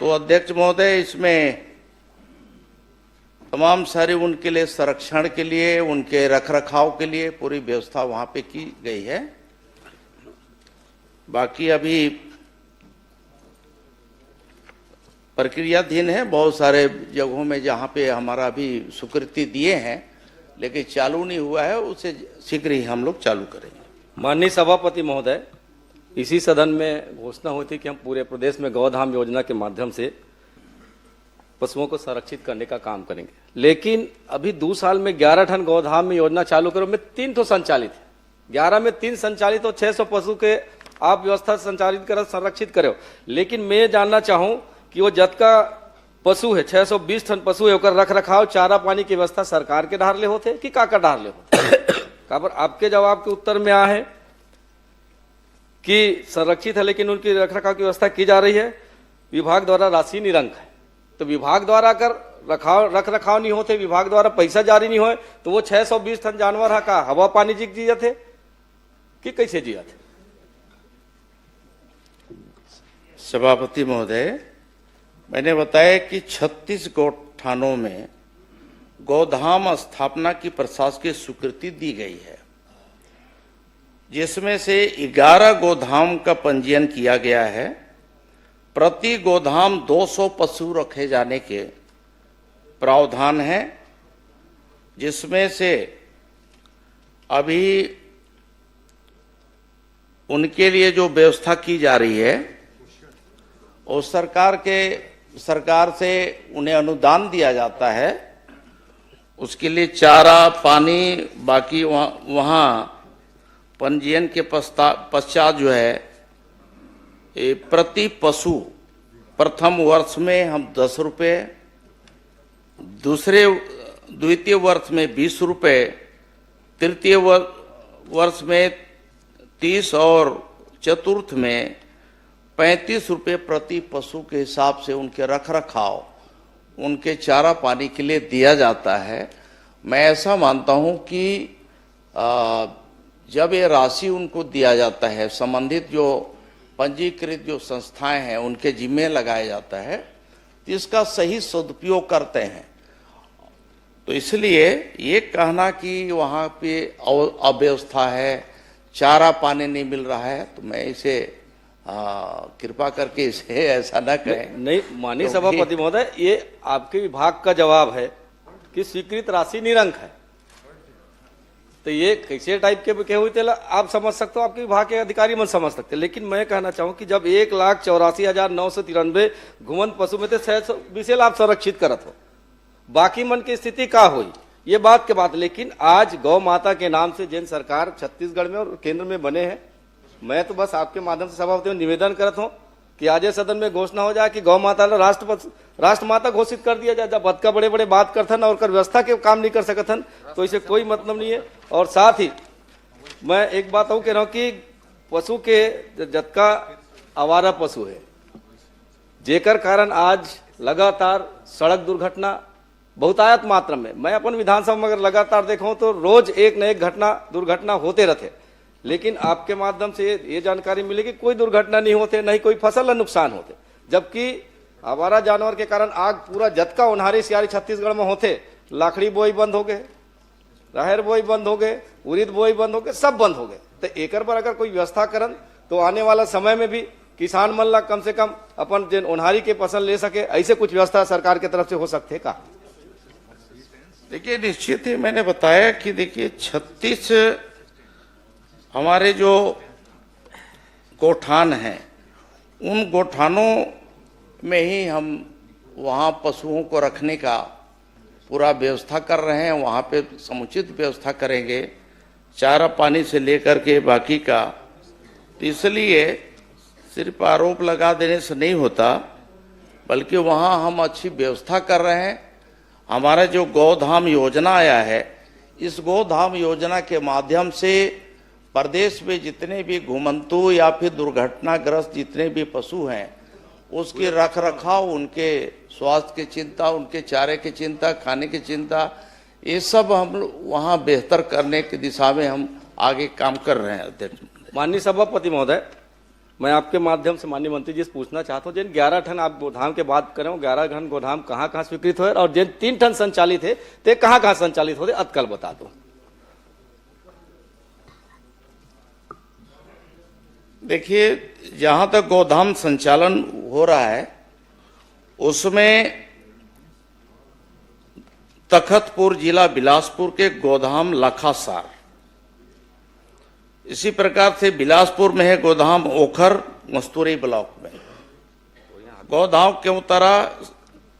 तो अध्यक्ष महोदय इसमें तमाम सारी उनके लिए संरक्षण के लिए, उनके रखरखाव के लिए पूरी व्यवस्था वहां पे की गई है। बाकी अभी प्रक्रियाधीन है, बहुत सारे जगहों में जहां पे हमारा भी स्वीकृति दिए हैं, लेकिन चालू नहीं हुआ है, उसे शीघ्र ही हम लोग चालू करेंगे। माननीय सभापति महोदय, इसी सदन में घोषणा हुई थी कि हम पूरे प्रदेश में गौधाम योजना के माध्यम से पशुओं को संरक्षित करने का काम करेंगे। लेकिन अभी 2 साल में 11 टन गोधाम में योजना चालू करो में 3 तो संचालित है, 11 में 3 संचालित और 600 पशु के आप व्यवस्था संचालित करो, संरक्षित करो। लेकिन मैं जानना चाहूं कि वो जतका पशु है 620 टन पशु है, रख रखाव चारा पानी की व्यवस्था सरकार के ढार ले होते कि काका ढार ले होते? काबर आपके जवाब के उत्तर में आ है कि संरक्षित है लेकिन उनकी रख रखाव की व्यवस्था की जा रही है, विभाग द्वारा राशि निरंक है। तो विभाग द्वारा अगर रख रखाव नहीं होते, विभाग द्वारा पैसा जारी नहीं हो, तो वो 620 टन जानवर है का हवा पानी जिया थे कि कैसे जिया थे? सभापति महोदय, मैंने बताया कि 36 गौठानों में गोधाम स्थापना की प्रशासकीय स्वीकृति दी गई है, जिसमें से 11 गोधाम का पंजीयन किया गया है। प्रति गोधाम 200 पशु रखे जाने के प्रावधान है, जिसमें से अभी उनके लिए जो व्यवस्था की जा रही है और सरकार से उन्हें अनुदान दिया जाता है, उसके लिए चारा पानी, बाकी वहाँ पंजीयन के पश्चात जो है प्रति पशु प्रथम वर्ष में हम 10 रुपये, द्वितीय वर्ष में 20 रुपये, तृतीय वर्ष में 30 और चतुर्थ में 35 रुपये प्रति पशु के हिसाब से उनके रख रखाव, उनके चारा पानी के लिए दिया जाता है। मैं ऐसा मानता हूं कि जब ये राशि उनको दिया जाता है, संबंधित जो पंजीकृत जो संस्थाएं हैं उनके जिम्मे लगाया जाता है, तो इसका सही सदुपयोग करते हैं। तो इसलिए ये कहना कि वहाँ पे अव्यवस्था है, चारा पानी नहीं मिल रहा है, तो मैं इसे कृपा करके इसे ऐसा न कहें। नहीं माननीय सभापति महोदय, ये आपके विभाग का जवाब है कि स्वीकृत राशि निरंक है, तो ये कैसे टाइप के हुए थे आप समझ सकते हो, आपके विभाग के अधिकारी मन समझ सकते। लेकिन मैं कहना चाहूं कि जब 1,84,993 घुमंत पशु में थे 620 आप संरक्षित करत हो, बाकी मन की स्थिति का हुई ये बात के बात। लेकिन आज गौ माता के नाम से जिन सरकार छत्तीसगढ़ में और केंद्र में बने हैं, मैं तो बस आपके माध्यम से सभापति में निवेदन करता हूं कि आज सदन में घोषणा हो जाए कि गौ माता राष्ट्र माता घोषित कर दिया जाए। जब बदका बड़े बड़े बात करथन और कर व्यवस्था के काम नहीं कर सकथन तो इसे कोई मतलब नहीं है। और साथ ही मैं एक बात और कह रहा हूं कि पशु के जतका आवारा पशु है, जेकर कारण आज लगातार सड़क दुर्घटना बहुतायत मात्रा में, मैं अपन विधानसभा में अगर लगातार देखूं तो रोज एक न एक दुर्घटना होते रहते। लेकिन आपके माध्यम से ये जानकारी मिली कि कोई दुर्घटना नहीं होते, नहीं कोई फसल का नुकसान होते, जबकि आवारा जानवर के कारण आग पूरा जतका उन्हारी सियारी छत्तीसगढ़ में होते, लाखड़ी बोई बंद हो गए, राहर बोई बंद हो गए, उड़ीद बोई बंद हो गए, सब बंद हो गए। तो एकर पर अगर कोई व्यवस्था करन तो आने वाला समय में भी किसान मन ला कम से कम अपन जिन उन्हारी के फसल ले सके, ऐसे कुछ व्यवस्था सरकार की तरफ से हो सकते का? देखिए निश्चित ही मैंने बताया कि देखिए 36 हमारे जो गोठान हैं, उन गोठानों में ही हम वहाँ पशुओं को रखने का पूरा व्यवस्था कर रहे हैं। वहाँ पे समुचित व्यवस्था करेंगे, चारा पानी से लेकर के बाकी का। तो इसलिए सिर्फ आरोप लगा देने से नहीं होता, बल्कि वहाँ हम अच्छी व्यवस्था कर रहे हैं। हमारा जो गौधाम योजना आया है, इस गौधाम योजना के माध्यम से प्रदेश में जितने भी घुमंतु या फिर दुर्घटनाग्रस्त जितने भी पशु हैं, उसके रख रखाव, उनके स्वास्थ्य की चिंता, उनके चारे की चिंता, खाने की चिंता, ये सब हम वहाँ बेहतर करने की दिशा में हम आगे काम कर रहे हैं। अध्यक्ष माननीय सभापति महोदय, मैं आपके माध्यम से माननीय मंत्री जी से पूछना चाहता हूँ, जिन 11 टन आप गोधाम के बात करें, 11 टन गोधाम कहाँ कहाँ स्वीकृत हुए और जिन 3 टन संचालित है ते कहाँ कहाँ संचालित होते, अतकल बता दो। देखिए, जहां तक गोधाम संचालन हो रहा है उसमें तखतपुर जिला बिलासपुर के गोधाम लखासार, इसी प्रकार से बिलासपुर में है गोधाम ओखर मस्तूरी ब्लॉक में, गोधाम केवतरा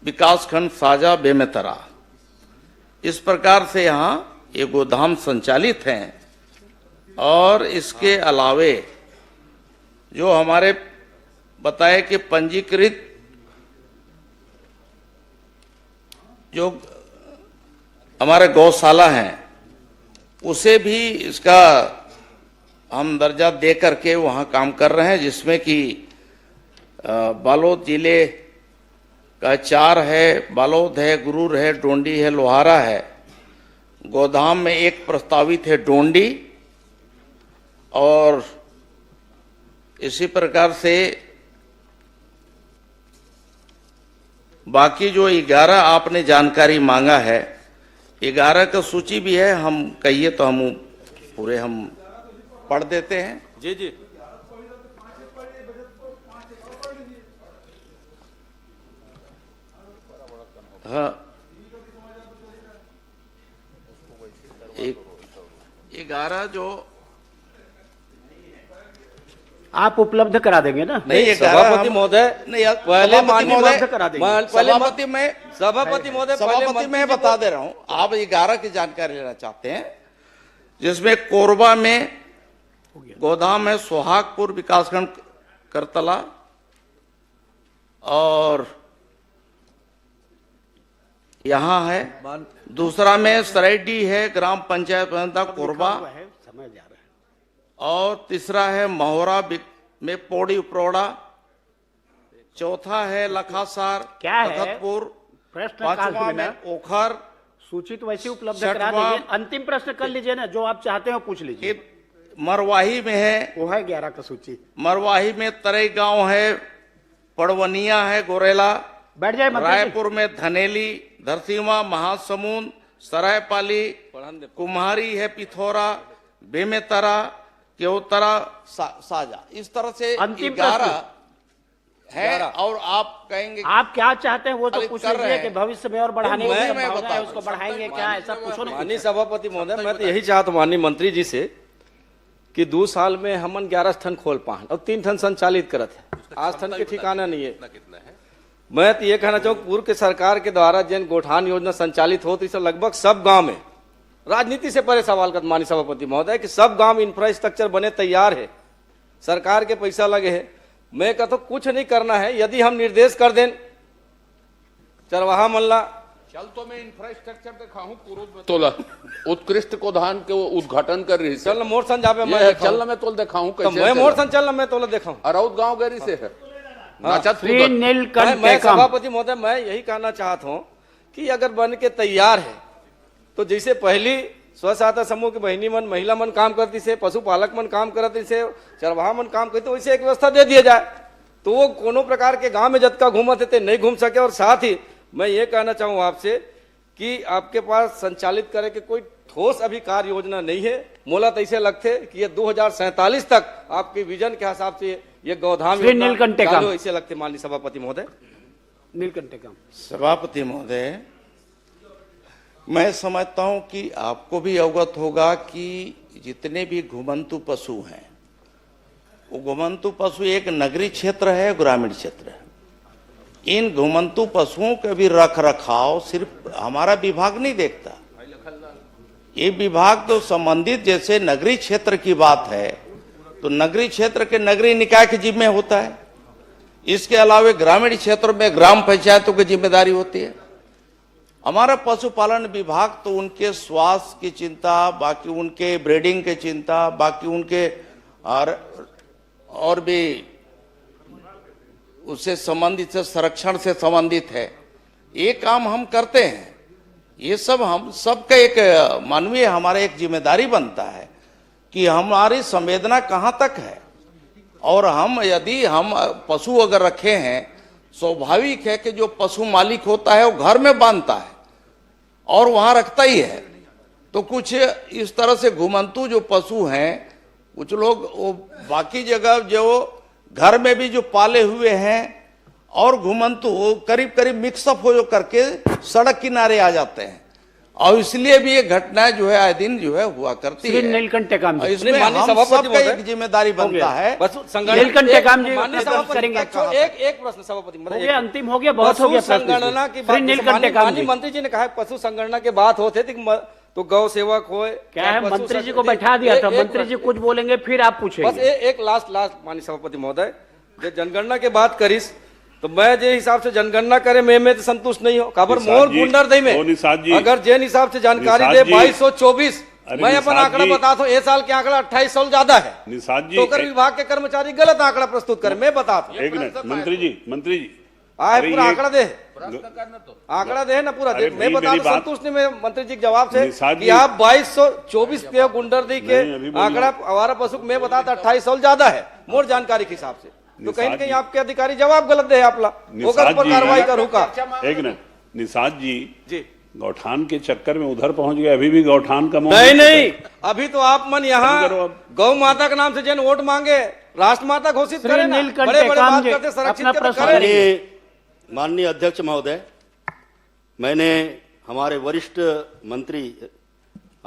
विकासखंड साजा बेमेतरा, इस प्रकार से यहाँ ये गोदाम संचालित हैं। और इसके अलावे जो हमारे बताए कि पंजीकृत जो हमारे गौशाला हैं उसे भी इसका हम दर्जा दे करके वहाँ काम कर रहे हैं, जिसमें कि बालोद जिले का 4 है, बालोद है, गुरूर है, डोंडी है, लोहारा है। गोदाम में एक प्रस्तावित है डोंडी, और इसी प्रकार से बाकी जो 11 आपने जानकारी मांगा है, 11 का सूची भी है, हम कहिए तो हम पूरे हम पढ़ देते हैं। जी जी। हाँ, 11 जो आप उपलब्ध करा देंगे ना? नहीं, सभापति महोदय, पहले माननीय सभापति में सभापति महोदय, सभापति मैं बता दे रहा हूं, आप 11 की जानकारी लेना चाहते हैं, जिसमें कोरबा में गोदाम है, सोहागपुर विकासखंड करतला, और यहाँ है दूसरा में सरायडी है, ग्राम पंचायत कोरबा, और तीसरा है महोरा में पौड़ी उपरोड़ा, चौथा है लखासार, क्या है भगतपुर, प्रश्न? पांचवा में ओखर। सूची तो वैसे उपलब्ध करा दीजिए, अंतिम प्रश्न कर लीजिए ना, जो आप चाहते हो पूछ लीजिए। मरवाही में है, वो है 11 का सूची। मरवाही में तरई गांव है, पड़वनिया है, गोरेला, बैठ जाए। रायपुर में धनेली, धरसीवा, महासमुंद, सरायपाली, कुम्हारी है, पिथौरा, बेमेतरा, केवतरा, साजा, इस तरह से 11 है। और आप कहेंगे आप क्या चाहते हैं वो तो पूछ लीजिए कि भविष्य में और बढ़ाने की मैं संभावना है, उसको बढ़ाएंगे क्या, ऐसा पूछो ना। माननीय सभापति महोदय, मैं तो यही चाहता हूँ माननीय मंत्री जी से कि 2 साल में हमन 11 ठन खोल पाए और 3 ठन संचालित करत है, आज ठन के ठिकाना नहीं है। मैं तो ये कहना चाहूँ, पूर्व के सरकार के द्वारा जिन गोठान योजना संचालित होती है लगभग सब गांव में, राजनीति से परे सवाल कर माननीय सभापति महोदय, कि सब गांव इंफ्रास्ट्रक्चर बने तैयार है, सरकार के पैसा लगे है। मैं कहता हूँ कुछ नहीं करना है, यदि हम निर्देश कर दें चरवाहा मल्ला, चल तो मैं इंफ्रास्ट्रक्चर दिखाऊं पूर्व तोला उत्कृष्ट गोदान के उद्घाटन कर रही चल मोर सन जावे, मैं चल मैं तोल दिखाऊं, मैं मोर सन चल मैं तोला दिखाऊं, अरौद गांव गरी से है। मैं सभापति महोदय, मैं यही कहना चाहता हूँ कि अगर बन के तैयार है तो जैसे पहली स्व सहायता समूह की बहनी मन, महिला मन काम करती से, पशुपालक मन काम करती से, चरवाहा मन काम करते, वैसे एक व्यवस्था दे दिया जाए तो वो कोनो प्रकार के गांव में जतका घूमत थे नहीं घूम सके। और साथ ही मैं ये कहना चाहूँ आपसे कि आपके पास संचालित करे के कोई ठोस अभी कार्य योजना नहीं है। मोला तो ऐसे लगते कि ये 2047 तक आपके विजन के हिसाब से ये गोधाम ऐसे लगते। माननीय सभापति महोदय, नीलकंठे का सभापति महोदय, मैं समझता हूं कि आपको भी अवगत होगा कि जितने भी घुमंतु पशु हैं, वो घुमंतु पशु एक नगरीय क्षेत्र है, ग्रामीण क्षेत्र है। इन घुमंतु पशुओं के भी रख रखाव सिर्फ हमारा विभाग नहीं देखता, ये विभाग तो संबंधित, जैसे नगरीय क्षेत्र की बात है तो नगरीय क्षेत्र के नगरीय निकाय की जिम्मे होता है, इसके अलावा ग्रामीण क्षेत्र में ग्राम पंचायतों की जिम्मेदारी होती है। हमारा पशुपालन विभाग तो उनके स्वास्थ्य की चिंता, बाकी उनके ब्रीडिंग की चिंता, बाकी उनके और भी उससे संबंधित संरक्षण से संबंधित है, ये काम हम करते हैं। ये सब हम सबका एक मानवीय हमारा एक जिम्मेदारी बनता है कि हमारी संवेदना कहाँ तक है, और हम यदि हम पशु अगर रखे हैं, स्वाभाविक है कि जो पशु मालिक होता है वो घर में बांधता है और वहां रखता ही है। तो कुछ इस तरह से घुमंतु जो पशु हैं, कुछ लोग वो बाकी जगह जो घर में भी जो पाले हुए हैं और घुमंतु वो करीब करीब मिक्सअप हो जो करके सड़क किनारे आ जाते हैं। और इसलिए भी ये घटनाएं जो है आए दिन जो है हुआ करती श्री है। नीलकंठ टेकाम जी, इसमें माननीय हम सभापति सबका महोदय, एक जिम्मेदारी बनता है। नीलकंठ टेकाम जी माननीय सभापति करेंगे। एक प्रश्न सभापति हो गया, अंतिम हो गया, बहुत हो गया। पशु संगणना की बात, श्री नीलकंठ टेकाम माननीय जी, मंत्री जी ने कहा है पशु संगणना की बात होते थे तो गौ सेवक हो क्या है, मंत्री जी को बैठा दिया था, मंत्री जी कुछ बोलेंगे फिर आप बस पूछेंगे। एक लास्ट माननीय सभापति महोदय, जो जनगणना की बात करीस तो मैं जे हिसाब से जनगणना करे मैं तो संतुष्ट नहीं हो। खबर मोर गुंडर दई में अगर जेन हिसाब से जानकारी दे 2224, मैं अपन आंकड़ा बता तो ए साल के आंकड़ा 28 साल ज्यादा है। तो कर विभाग के कर्मचारी गलत आंकड़ा प्रस्तुत करे, मैं बता दूं। एक मिनट मंत्री जी आए पूरा आंकड़ा दे, आंकड़ा दे ना पूरा दे, मैं बता दूं संतुष्ट नहीं मैं मंत्री जी के जवाब से कि आप 2224 पे गुंडरदी के आंकड़ा आवारा पशु मैं बताता 28 साल ज्यादा है मोर जानकारी के हिसाब से। तो कहीं न कहीं आपके अधिकारी जवाब गलत दे आपला, होकर पर कार्रवाई करूँ का। एक मिनट निषाद जी गौठान के चक्कर में उधर पहुंच गए, अभी भी गौठान का नहीं, अभी तो आप मन यहाँ गौ माता के नाम से जन वोट मांगे राष्ट्र माता घोषित करें ना, बड़े बड़े बात करते संरक्षित करें। माननीय अध्यक्ष महोदय, मैंने हमारे वरिष्ठ मंत्री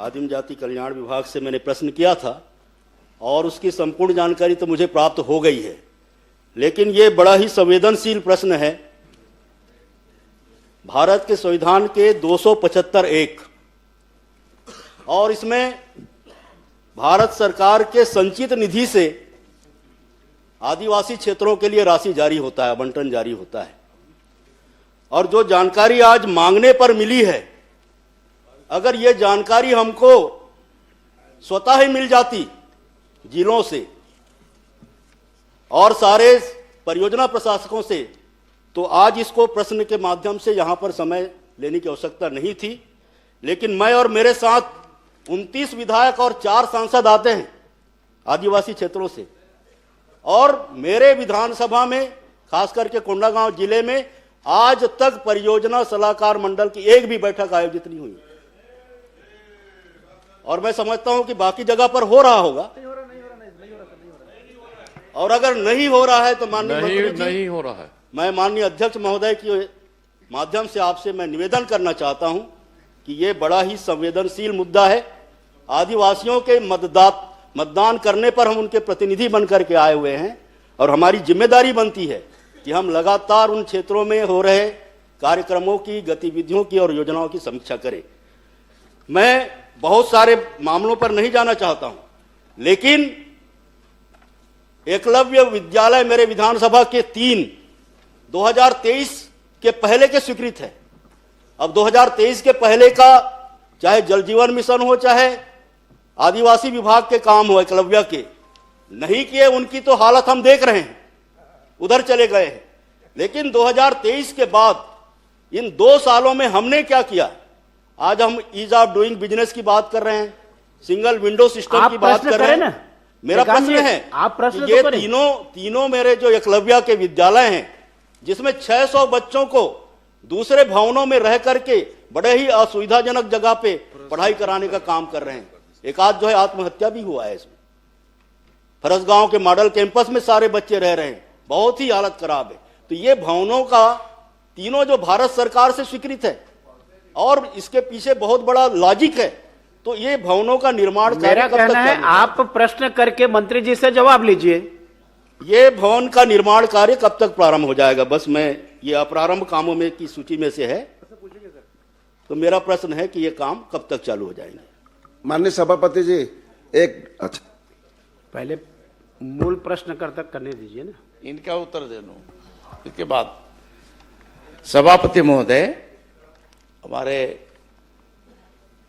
आदिम जाति कल्याण विभाग से मैंने प्रश्न किया था और उसकी संपूर्ण जानकारी तो मुझे प्राप्त हो गई है, लेकिन ये बड़ा ही संवेदनशील प्रश्न है। भारत के संविधान के 275(1) और इसमें भारत सरकार के संचित निधि से आदिवासी क्षेत्रों के लिए राशि जारी होता है, आवंटन जारी होता है। और जो जानकारी आज मांगने पर मिली है, अगर ये जानकारी हमको स्वतः ही मिल जाती जिलों से और सारे परियोजना प्रशासकों से, तो आज इसको प्रश्न के माध्यम से यहां पर समय लेने की आवश्यकता नहीं थी। लेकिन मैं और मेरे साथ 29 विधायक और 4 सांसद आते हैं आदिवासी क्षेत्रों से, और मेरे विधानसभा में खास करके कोंडागांव जिले में आज तक परियोजना सलाहकार मंडल की एक भी बैठक आयोजित नहीं हुई। और मैं समझता हूं कि बाकी जगह पर हो रहा होगा, और अगर नहीं हो रहा है तो माननीय नहीं हो रहा है। मैं माननीय अध्यक्ष महोदय के माध्यम से आपसे मैं निवेदन करना चाहता हूं कि ये बड़ा ही संवेदनशील मुद्दा है। आदिवासियों के मतदान करने पर हम उनके प्रतिनिधि बनकर के आए हुए हैं, और हमारी जिम्मेदारी बनती है कि हम लगातार उन क्षेत्रों में हो रहे कार्यक्रमों की, गतिविधियों की और योजनाओं की समीक्षा करें। मैं बहुत सारे मामलों पर नहीं जाना चाहता हूं, लेकिन एकलव्य विद्यालय मेरे विधानसभा के 3 2023 के पहले के स्वीकृत है। अब 2023 के पहले का चाहे जल जीवन मिशन हो, चाहे आदिवासी विभाग के काम हो, एकलव्य के नहीं किए, उनकी तो हालत हम देख रहे हैं, उधर चले गए हैं। लेकिन 2023 के बाद इन 2 सालों में हमने क्या किया? आज हम ईज ऑफ डूइंग बिजनेस की बात कर रहे हैं, सिंगल विंडो सिस्टम की बात कर रहे हैं। मेरा प्रश्न है, आप प्रश्न ये तो तीनों मेरे जो एकलव्य के विद्यालय हैं, जिसमें 600 बच्चों को दूसरे भवनों में रह करके बड़े ही असुविधाजनक जगह पे पढ़ाई कराने का काम कर रहे हैं। एक आध जो है आत्महत्या भी हुआ है इसमें। फरसगांव के मॉडल कैंपस में सारे बच्चे रह रहे हैं, बहुत ही हालत खराब है। तो ये भवनों का तीनों जो भारत सरकार से स्वीकृत है, और इसके पीछे बहुत बड़ा लॉजिक है। तो ये भवनों का निर्माण मेरा कहना है आप प्रश्न करके मंत्री जी से जवाब लीजिए। ये भवन का निर्माण कार्य कब तक प्रारंभ हो जाएगा? बस मैं ये अप्रारंभ कामों में की सूची में से है, तो मेरा प्रश्न है कि ये काम कब तक चालू हो जाएंगे? माननीय सभापति जी, एक अच्छा पहले मूल प्रश्न करने दीजिए ना, इनका उत्तर दे दूं, इसके बाद सभापति महोदय, हमारे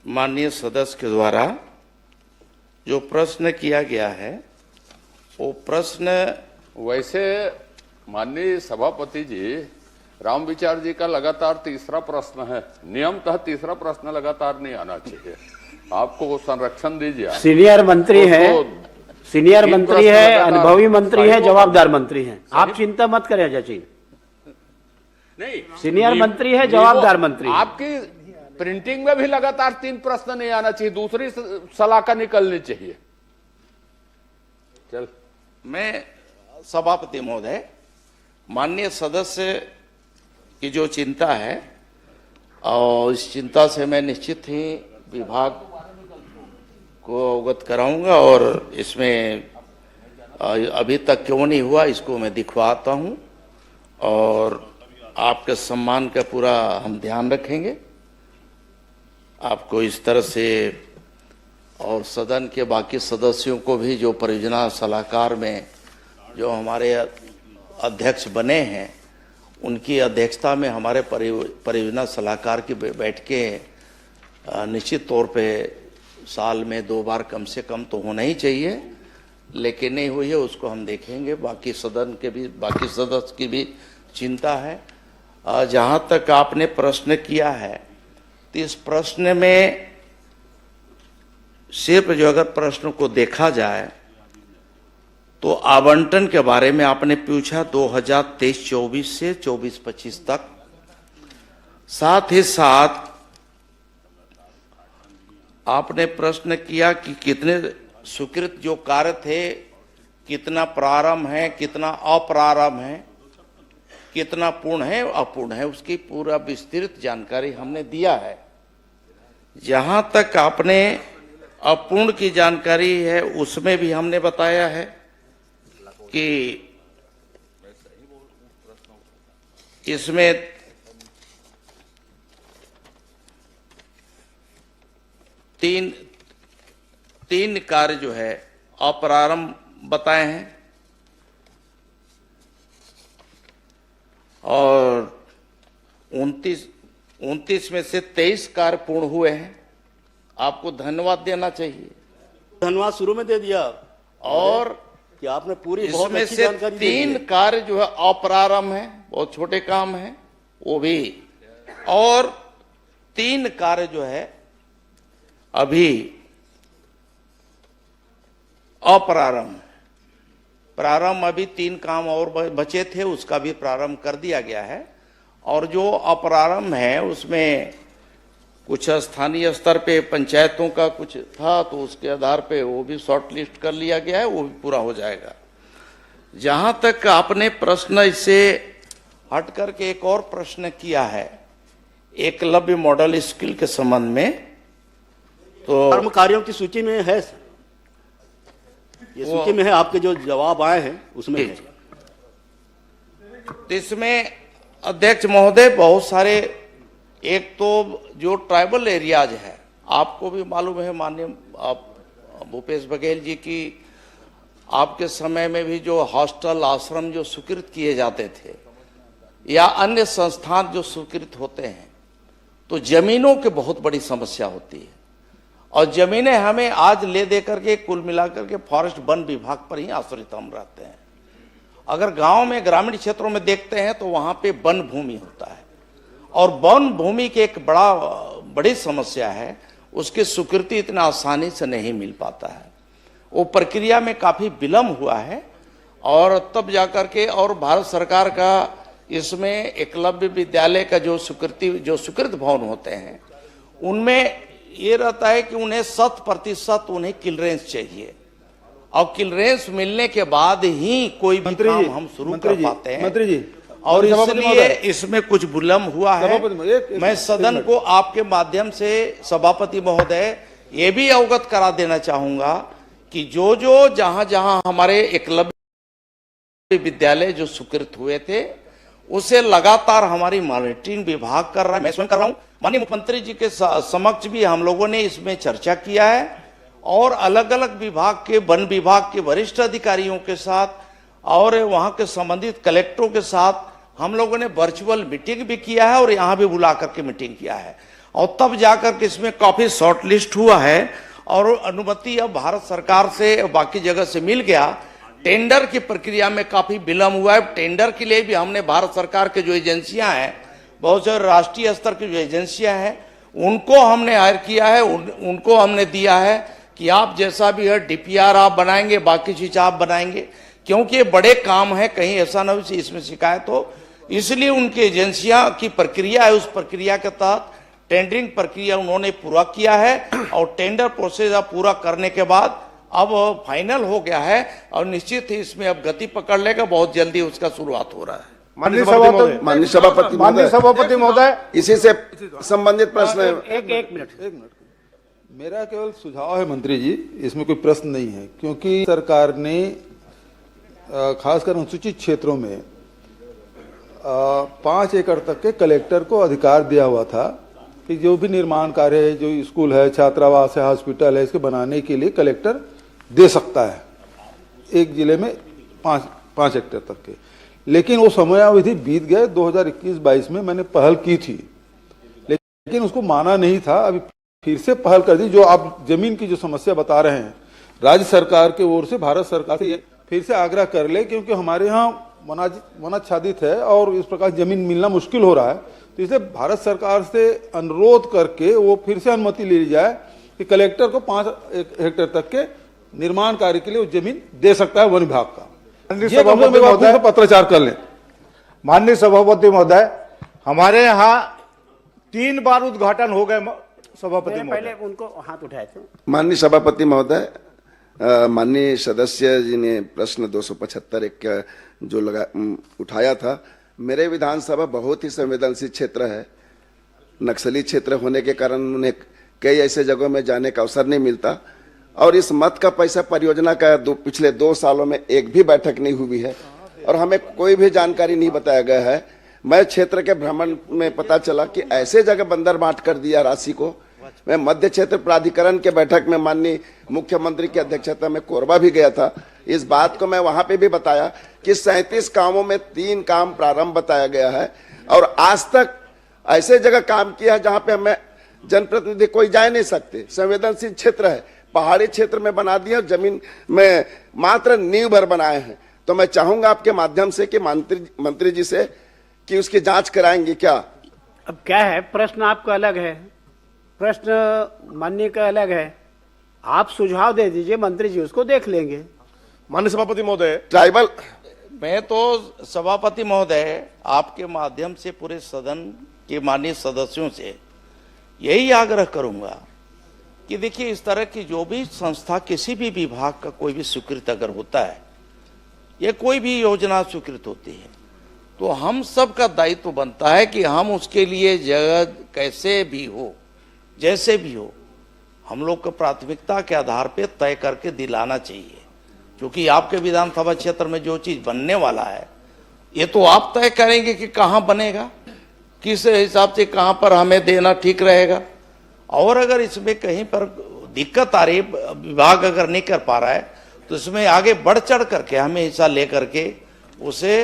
माननीय सदस्य के द्वारा जो प्रश्न किया गया है, वो प्रश्न वैसे माननीय सभापति जी, राम विचार जी का लगातार तीसरा प्रश्न है। नियमतः तीसरा प्रश्न लगातार नहीं आना चाहिए। आपको संरक्षण दीजिए। सीनियर मंत्री है, सीनियर मंत्री है, अनुभवी मंत्री है, जवाबदार मंत्री है, आप चिंता मत करें अजय जी। नहीं, सीनियर मंत्री है, जवाबदार मंत्री। आपकी प्रिंटिंग में भी लगातार 3 प्रश्न नहीं आना चाहिए, दूसरी सलाह निकलनी चाहिए। चल, मैं सभापति महोदय, माननीय सदस्य की जो चिंता है और इस चिंता से मैं निश्चित ही विभाग को अवगत कराऊंगा और इसमें अभी तक क्यों नहीं हुआ इसको मैं दिखवाता हूं और आपके सम्मान का पूरा हम ध्यान रखेंगे। आपको इस तरह से और सदन के बाकी सदस्यों को भी जो परियोजना सलाहकार में जो हमारे अध्यक्ष बने हैं उनकी अध्यक्षता में हमारे परियोजना सलाहकार की बैठकें निश्चित तौर पे साल में 2 बार कम से कम तो होना ही चाहिए, लेकिन नहीं हुई है उसको हम देखेंगे। बाकी सदन के भी बाकी सदस्य की भी चिंता है। जहाँ तक आपने प्रश्न किया है तो इस प्रश्न में सिर्फ जो अगर प्रश्न को देखा जाए तो आवंटन के बारे में आपने पूछा 2023-24 से 24-25 तक, साथ ही साथ आपने प्रश्न किया कि कितने स्वीकृत जो कार्य थे, कितना प्रारंभ है, कितना अप्रारंभ है, कितना पूर्ण है अपूर्ण है, उसकी पूरा विस्तृत जानकारी हमने दिया है। जहां तक आपने अपूर्ण की जानकारी है उसमें भी हमने बताया है कि इसमें तीन कार्य जो है अप्रारंभ बताए हैं और 29 में से 23 कार्य पूर्ण हुए हैं। आपको धन्यवाद देना चाहिए। धन्यवाद शुरू में दे दिया और कि आपने पूरी बहुत इसमें अच्छी से जानकारी दे दी 3 कार्य जो है अप्रारंभ है, बहुत छोटे काम है वो भी, और 3 कार्य जो है अभी अप्रारंभ। प्रारंभ अभी 3 काम और बचे थे, उसका भी प्रारंभ कर दिया गया है। और जो अप्रारंभ है उसमें कुछ स्थानीय स्तर पे पंचायतों का कुछ था तो उसके आधार पे वो भी शॉर्ट लिस्ट कर लिया गया है, वो भी पूरा हो जाएगा। जहां तक आपने प्रश्न इससे हट करके एक और प्रश्न किया है एकलव्य मॉडल स्कूल के संबंध में, तो कर्म कार्यों की सूची में है, ये सूची में है, आपके जो जवाब आए हैं उसमें है। इसमें अध्यक्ष महोदय बहुत सारे, एक तो जो ट्राइबल एरियाज है, आपको भी मालूम है माननीय भूपेश बघेल जी की आपके समय में भी जो हॉस्टल आश्रम जो स्वीकृत किए जाते थे या अन्य संस्थान जो स्वीकृत होते हैं तो जमीनों की बहुत बड़ी समस्या होती है और जमीनें हमें आज ले दे करके कुल मिलाकर के फॉरेस्ट वन विभाग पर ही आश्रित हम रहते हैं। अगर गांव में ग्रामीण क्षेत्रों में देखते हैं तो वहां पे वन भूमि होता है और वन भूमि की एक बड़ी समस्या है, उसकी स्वीकृति इतना आसानी से नहीं मिल पाता है। वो प्रक्रिया में काफी विलंब हुआ है और तब जाकर के, और भारत सरकार का इसमें एकलव्य विद्यालय का जो स्वीकृत भवन होते हैं उनमें ये रहता है कि उन्हें 100% उन्हें क्लियरेंस चाहिए और क्लियरेंस मिलने के बाद ही कोई भी काम हम शुरू कर पाते हैं। मंत्री जी, और इसलिए इसमें कुछ विलंब हुआ है। मैं सदन को आपके माध्यम से सभापति महोदय ये भी अवगत करा देना चाहूंगा कि जो जहां हमारे एकलव्य विद्यालय जो स्वीकृत हुए थे उसे लगातार हमारी मॉनिटरिंग विभाग कर रहा है, मैं स्वयं कर रहा हूं। माननीय मुख्यमंत्री जी के समक्ष भी हम लोगों ने इसमें चर्चा किया है और अलग अलग विभाग के, वन विभाग के वरिष्ठ अधिकारियों के साथ और वहां के संबंधित कलेक्टरों के साथ हम लोगों ने वर्चुअल मीटिंग भी किया है और यहां भी बुला करके मीटिंग किया है और तब जाकर के इसमें काफी शॉर्ट लिस्ट हुआ है और अनुमति अब भारत सरकार से बाकी जगह से मिल गया। टेंडर की प्रक्रिया में काफी विलंब हुआ है। टेंडर के लिए भी हमने भारत सरकार के जो एजेंसियां हैं, बहुत सारे राष्ट्रीय स्तर की जो एजेंसियां हैं उनको हमने हायर किया है, उनको हमने दिया है कि आप जैसा भी है डीपीआर आप बनाएंगे, बाकी चीज आप बनाएंगे, क्योंकि ये बड़े काम है, कहीं ऐसा ना हो इसमें शिकायत हो। इसलिए उनकी एजेंसियां की प्रक्रिया है, उस प्रक्रिया के तहत टेंडरिंग प्रक्रिया उन्होंने पूरा किया है और टेंडर प्रोसेस पूरा करने के बाद अब फाइनल हो गया है और निश्चित ही इसमें अब गति पकड़ लेगा, बहुत जल्दी उसका शुरुआत हो रहा है। माननीय सभापति महोदय, इसी से संबंधित प्रश्न है। एक मिनट। मेरा केवल सुझाव है मंत्री जी, इसमें कोई प्रश्न नहीं है, क्योंकि सरकार ने खासकर अनुसूचित क्षेत्रों में 5 एकड़ तक के कलेक्टर को अधिकार दिया हुआ था कि जो भी निर्माण कार्य है, जो स्कूल है, छात्रावास है, हॉस्पिटल है, इसके बनाने के लिए कलेक्टर दे सकता है एक जिले में 5 हेक्टेयर तक के। लेकिन वो समयावधि बीत गए। 2021-22 में मैंने पहल की थी, लेकिन उसको माना नहीं था। अभी फिर से पहल कर दी। जो आप जमीन की जो समस्या बता रहे हैं, राज्य सरकार की ओर से भारत सरकार से फिर से आग्रह कर ले, क्योंकि हमारे यहाँ वनाच्छादित है और इस प्रकार जमीन मिलना मुश्किल हो रहा है। तो इसलिए भारत सरकार से अनुरोध करके वो फिर से अनुमति ले ली जाए कि कलेक्टर को 5 हेक्टेयर तक के निर्माण कार्य के लिए वो जमीन दे सकता है वन विभाग का। पत्राचार कर लें। माननीय सभापति महोदय, हमारे यहाँ 3 बार उद्घाटन हो गए। सभापति महोदय, पहले उनको हाथ उठाए थे। माननीय सभापति महोदय, माननीय सदस्य जी ने प्रश्न 275 एक जो उठाया था। मेरे विधानसभा बहुत ही संवेदनशील क्षेत्र है। नक्सली क्षेत्र होने के कारण उन्हें कई ऐसे जगहों में जाने का अवसर नहीं मिलता, और इस मत का पैसा परियोजना का पिछले 2 सालों में एक भी बैठक नहीं हुई है और हमें कोई भी जानकारी नहीं बताया गया है। मैं क्षेत्र के भ्रमण में पता चला कि ऐसे जगह बंदर बांट कर दिया राशि को। मैं मध्य क्षेत्र प्राधिकरण के बैठक में माननीय मुख्यमंत्री की अध्यक्षता में कोरबा भी गया था। इस बात को मैं वहां पे भी बताया कि 37 कामों में 3 काम प्रारंभ बताया गया है, और आज तक ऐसे जगह काम किया है जहां पे हमें जनप्रतिनिधि कोई जा नहीं सकते। संवेदनशील क्षेत्र है, पहाड़ी क्षेत्र में बना दिया, जमीन में मात्र नींव भर बनाए हैं। तो मैं चाहूंगा आपके माध्यम से कि मंत्री जी से कि उसकी जांच कराएंगे क्या। अब क्या है, प्रश्न आपका अलग है, प्रश्न माननीय का अलग है। आप सुझाव दे दीजिए, मंत्री जी उसको देख लेंगे। माननीय सभापति महोदय, ट्राइबल मैं तो सभापति महोदय आपके माध्यम से पूरे सदन के माननीय सदस्यों से यही आग्रह करूंगा कि देखिए, इस तरह की जो भी संस्था किसी भी विभाग का कोई भी स्वीकृत अगर होता है या कोई भी योजना स्वीकृत होती है, तो हम सब का दायित्व बनता है कि हम उसके लिए जगह कैसे भी हो, जैसे भी हो, हम लोग को प्राथमिकता के आधार पे तय करके दिलाना चाहिए। क्योंकि आपके विधानसभा क्षेत्र में जो चीज बनने वाला है, ये तो आप तय करेंगे कि कहाँ बनेगा, किस हिसाब से कहाँ पर हमें देना ठीक रहेगा। और अगर इसमें कहीं पर दिक्कत आ रही, विभाग अगर नहीं कर पा रहा है, तो इसमें आगे बढ़ चढ़ करके हमें हिस्सा लेकर के उसे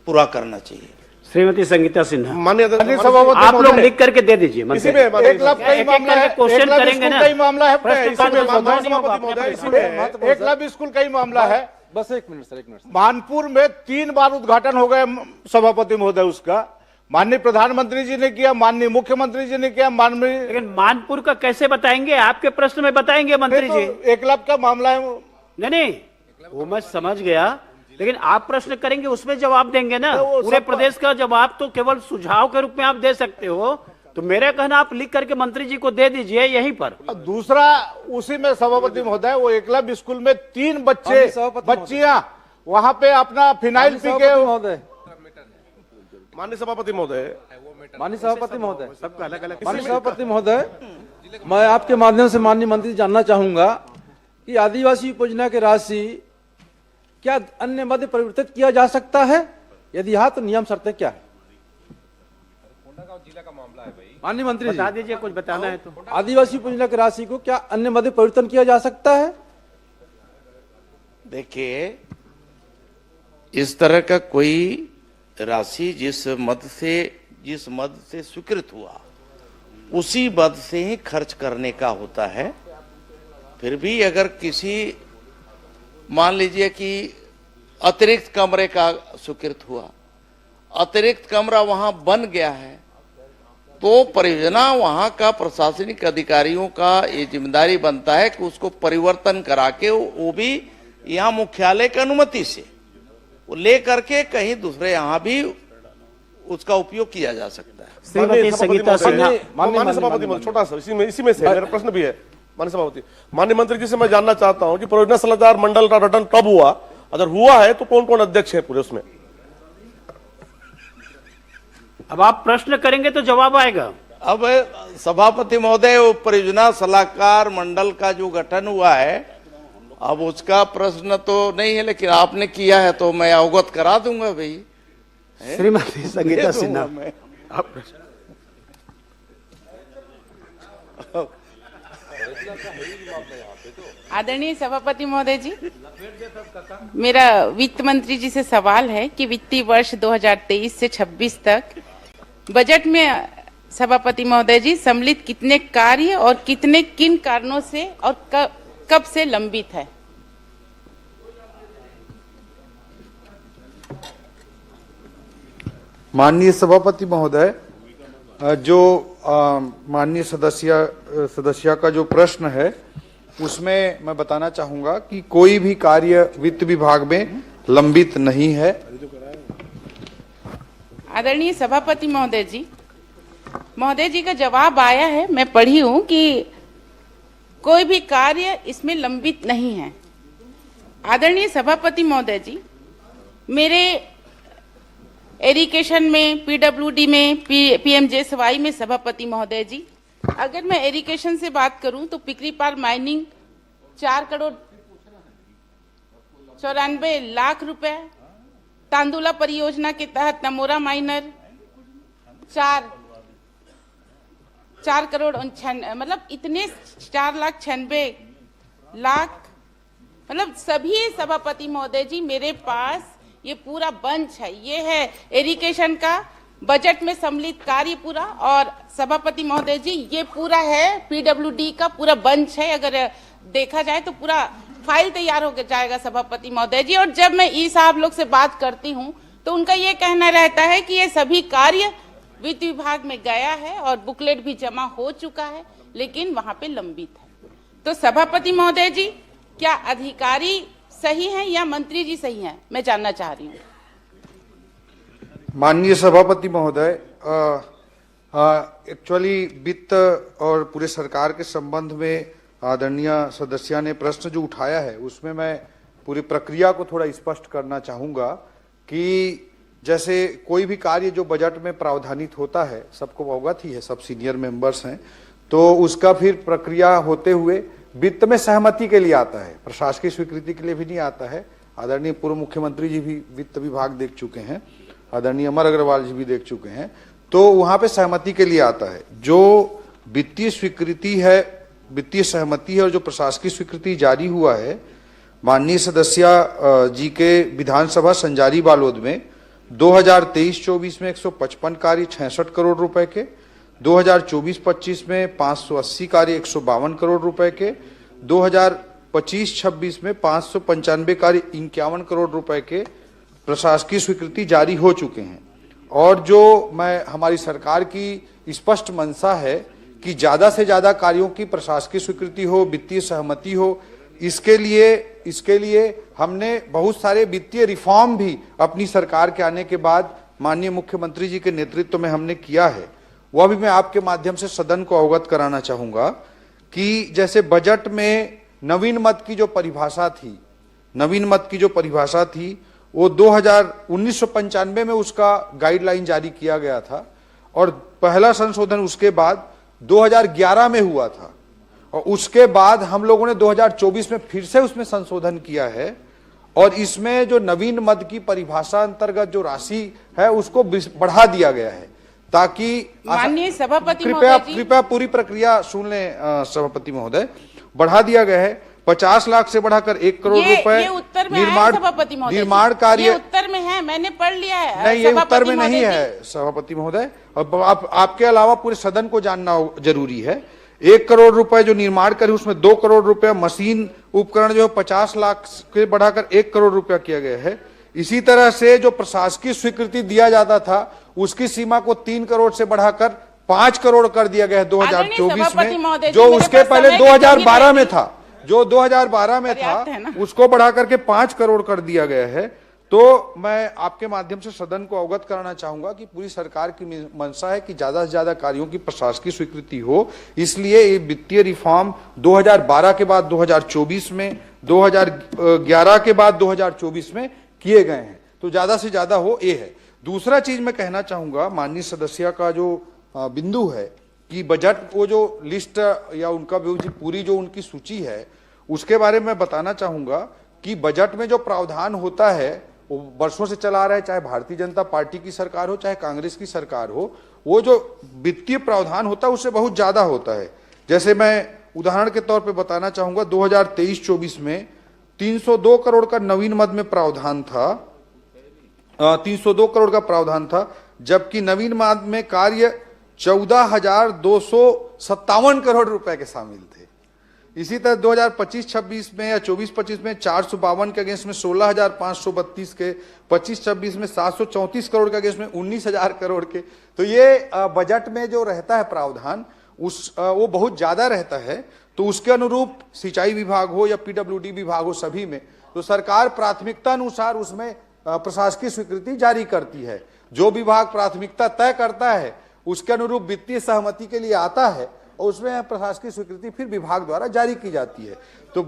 पूरा करना चाहिए। श्रीमती संगीता सिन्हा, माननीय आप लोग लिख करके दे दीजिए। इसी में 1 लाख का ही मामला है, क्वेश्चन करेंगे ना, मामला है। सभापति महोदय, 1 लाख स्कूल का ही मामला है। बस 1 मिनट सर, 1 मिनट। मानपुर में 3 बार उद्घाटन हो गए सभापति महोदय। उसका माननीय प्रधानमंत्री जी ने किया, माननीय मुख्यमंत्री जी ने किया, माननीय। लेकिन मानपुर का कैसे बताएंगे? आपके प्रश्न में बताएंगे मंत्री जी। 1 लाख का मामला है। नहीं, वो मैं समझ गया, लेकिन आप प्रश्न करेंगे उसमें जवाब देंगे ना। पूरे प्रदेश का जवाब तो केवल सुझाव के रूप में आप दे सकते हो। तो मेरा कहना, आप लिख करके मंत्री जी को दे दीजिए यहीं पर। दूसरा, उसी में सभापति महोदय, वो एकलव्य स्कूल में 3 बच्चियां वहां पे अपना फिनाइल पी के। माननीय सभापति महोदय, माननीय सभापति महोदय, सबका अलग अलग। माननीय सभापति महोदय, मैं आपके माध्यम से माननीय मंत्री जी जानना चाहूंगा कि आदिवासी उपयोजना की राशि क्या अन्य मद परिवर्तित किया जा सकता है? यदि हाँ, तो नियम शर्तें क्या है? जिला का मामला है भाई। माननीय मंत्री जी, बता दीजिए, कुछ बताना है तो। आदिवासी उपयोजना की राशि को क्या अन्य मद परिवर्तन किया जा सकता है? देखिए, इस तरह का कोई राशि जिस मद से स्वीकृत हुआ, उसी मद से ही खर्च करने का होता है। फिर भी अगर किसी, मान लीजिए कि अतिरिक्त कमरे का स्वीकृत हुआ, अतिरिक्त कमरा वहां बन गया है, तो परियोजना वहां का प्रशासनिक अधिकारियों का ये जिम्मेदारी बनता है कि उसको परिवर्तन करा के, वो भी यहाँ मुख्यालय की अनुमति से वो ले करके कहीं दूसरे यहाँ भी उसका उपयोग किया जा सकता है। श्रीमती संगीता सिन्हा, माननीय सभापति महोदय, छोटा सा इसी में से मेरा प्रश्न भी है। माननीय सभापति, माननीय मंत्री जी से मैं जानना चाहता हूं कि परियोजना सलाहकार मंडल का गठन कब हुआ, अगर हुआ है तो कौन कौन अध्यक्ष है पूरे उसमें? अब आप प्रश्न करेंगे तो जवाब आएगा। अब सभापति महोदय, वो परियोजना सलाहकार मंडल का जो गठन हुआ है, अब उसका प्रश्न तो नहीं है, लेकिन आपने किया है तो मैं अवगत करा दूंगा भाई। श्रीमती संगीता सिन्हा, आप आदरणीय सभापति महोदय जी, मेरा वित्त मंत्री जी से सवाल है कि वित्तीय वर्ष 2023 से 26 तक बजट में सभापति महोदय जी सम्मिलित कितने कार्य और कितने किन कारणों से और कब से लंबित है? माननीय सभापति महोदय, जो माननीय सदस्य का जो प्रश्न है उसमें मैं बताना चाहूंगा कि कोई भी कार्य वित्त विभाग में लंबित नहीं है। आदरणीय सभापति महोदय जी का जवाब आया है, मैं पढ़ी हूं कि कोई भी कार्य इसमें लंबित नहीं है। आदरणीय सभापति महोदय जी, मेरे एरिगेशन में, पीडब्ल्यूडी में, पीएमजेएसवाई में सभापति महोदय जी, अगर मैं एरिगेशन से बात करूं तो पिकरी पार माइनिंग 4,94,00,000 रुपए, तांदुला परियोजना के तहत नमोरा माइनर 4 करोड़ मतलब इतने 4,96,00,000, मतलब सभी सभापति महोदय जी मेरे पास ये पूरा बंच है। ये है एरिगेशन का बजट में सम्मिलित कार्य पूरा, और सभापति महोदय जी ये पूरा है पीडब्ल्यूडी का पूरा बंच है। अगर देखा जाए तो पूरा फाइल तैयार हो जाएगा सभापति महोदय जी। और जब मैं ई साहब लोग से बात करती हूँ तो उनका ये कहना रहता है कि ये सभी कार्य वित्त विभाग में गया है और बुकलेट भी जमा हो चुका है, लेकिन वहां पे लंबित है। तो सभापति महोदय जी, क्या अधिकारी सही हैं या मंत्री जी सही हैं, मैं जानना चाह रही हूँ। माननीय सभापति महोदय, एक्चुअली वित्त और पूरे सरकार के संबंध में आदरणीय सदस्य ने प्रश्न जो उठाया है उसमें मैं पूरी प्रक्रिया को थोड़ा स्पष्ट करना चाहूंगा कि जैसे कोई भी कार्य जो बजट में प्रावधानित होता है, सबको अवगत ही है, सब सीनियर मेंबर्स हैं, तो उसका फिर प्रक्रिया होते हुए वित्त में सहमति के लिए आता है, प्रशासकीय स्वीकृति के लिए भी नहीं आता है। आदरणीय पूर्व मुख्यमंत्री जी भी वित्त विभाग देख चुके हैं, आदरणीय अमर अग्रवाल जी भी देख चुके हैं, तो वहां पे सहमति के लिए आता है। जो वित्तीय स्वीकृति है, वित्तीय सहमति है और जो प्रशासकीय स्वीकृति जारी हुआ है, माननीय सदस्य जी के विधानसभा संजारी बालोद में 2023-24 में 155 कार्य 66 करोड़ रुपए के, 2024-25 में 580 कार्य 152 करोड़ रुपए के, 2025-26 में 595 कार्य 51 करोड़ रुपए के प्रशासकीय स्वीकृति जारी हो चुके हैं। और जो हमारी सरकार की स्पष्ट मंशा है कि ज्यादा से ज्यादा कार्यों की प्रशासकीय स्वीकृति हो, वित्तीय सहमति हो, इसके लिए हमने बहुत सारे वित्तीय रिफॉर्म भी अपनी सरकार के आने के बाद माननीय मुख्यमंत्री जी के नेतृत्व में हमने किया है। वह भी मैं आपके माध्यम से सदन को अवगत कराना चाहूंगा कि जैसे बजट में नवीन मद की जो परिभाषा थी वो 1995 में उसका गाइडलाइन जारी किया गया था और पहला संशोधन उसके बाद 2011 में हुआ था, और उसके बाद हम लोगों ने 2024 में फिर से उसमें संशोधन किया है और इसमें जो नवीन मद की परिभाषा अंतर्गत जो राशि है उसको बढ़ा दिया गया है, ताकि माननीय सभापति कृपया पूरी प्रक्रिया सुन लें सभापति महोदय। बढ़ा दिया गया है 50 लाख से बढ़ाकर 1 करोड़ रुपए। ये उत्तर में निर्माण कार्य उत्तर में है, मैंने पढ़ लिया है। नहीं, ये उत्तर में नहीं है सभापति महोदय, और आपके अलावा पूरे सदन को जानना जरूरी है। 1 करोड़ रुपए जो निर्माण कार्य, उसमें 2 करोड़ रुपए मशीन उपकरण जो 50 लाख से बढ़ाकर 1 करोड़ रुपया किया गया है। इसी तरह से जो प्रशासकीय स्वीकृति दिया जाता था उसकी सीमा को 3 करोड़ से बढ़ाकर 5 करोड़ कर दिया गया है 2024 में, जो उसके पहले 2012 में था, उसको बढ़ा करके 5 करोड़ कर दिया गया है। तो मैं आपके माध्यम से सदन को अवगत कराना चाहूंगा कि पूरी सरकार की मंशा है कि ज्यादा से ज्यादा कार्यों की प्रशासकीय स्वीकृति हो, इसलिए ये वित्तीय रिफॉर्म 2012 के बाद 2024 में, 2011 के बाद 2024 में किए गए हैं, तो ज्यादा से ज्यादा हो, ये है। दूसरा चीज मैं कहना चाहूंगा, माननीय सदस्य का जो बिंदु है कि बजट को जो लिस्ट या उनका पूरी जो उनकी सूची है उसके बारे में बताना चाहूंगा कि बजट में जो प्रावधान होता है वो वर्षों से चला रहा है, चाहे भारतीय जनता पार्टी की सरकार हो चाहे कांग्रेस की सरकार हो, वो जो वित्तीय प्रावधान होता है उससे बहुत ज्यादा होता है। जैसे मैं उदाहरण के तौर पे बताना चाहूंगा 2023-24 में 302 करोड़ का नवीन मद में प्रावधान था, 302 करोड़ का प्रावधान था, जबकि नवीन मद में कार्य 14,257 करोड़ रुपए के शामिल थे। इसी तरह 2025-26 में या 24-25 में 452 के अगेंस्ट में 16,532 के, 25-26 में 734 करोड़ के अगेंस्ट में 19,000 करोड़ के। तो ये बजट में जो रहता है प्रावधान वो बहुत ज्यादा रहता है। तो उसके अनुरूप सिंचाई विभाग हो या पीडब्ल्यूडी विभाग हो, सभी में तो सरकार प्राथमिकता अनुसार उसमें प्रशासकीय स्वीकृति जारी करती है। जो विभाग प्राथमिकता तय करता है उसके अनुरूप वित्तीय सहमति के लिए आता है और उसमें प्रशासकीय स्वीकृति फिर विभाग द्वारा जारी की जाती है। तो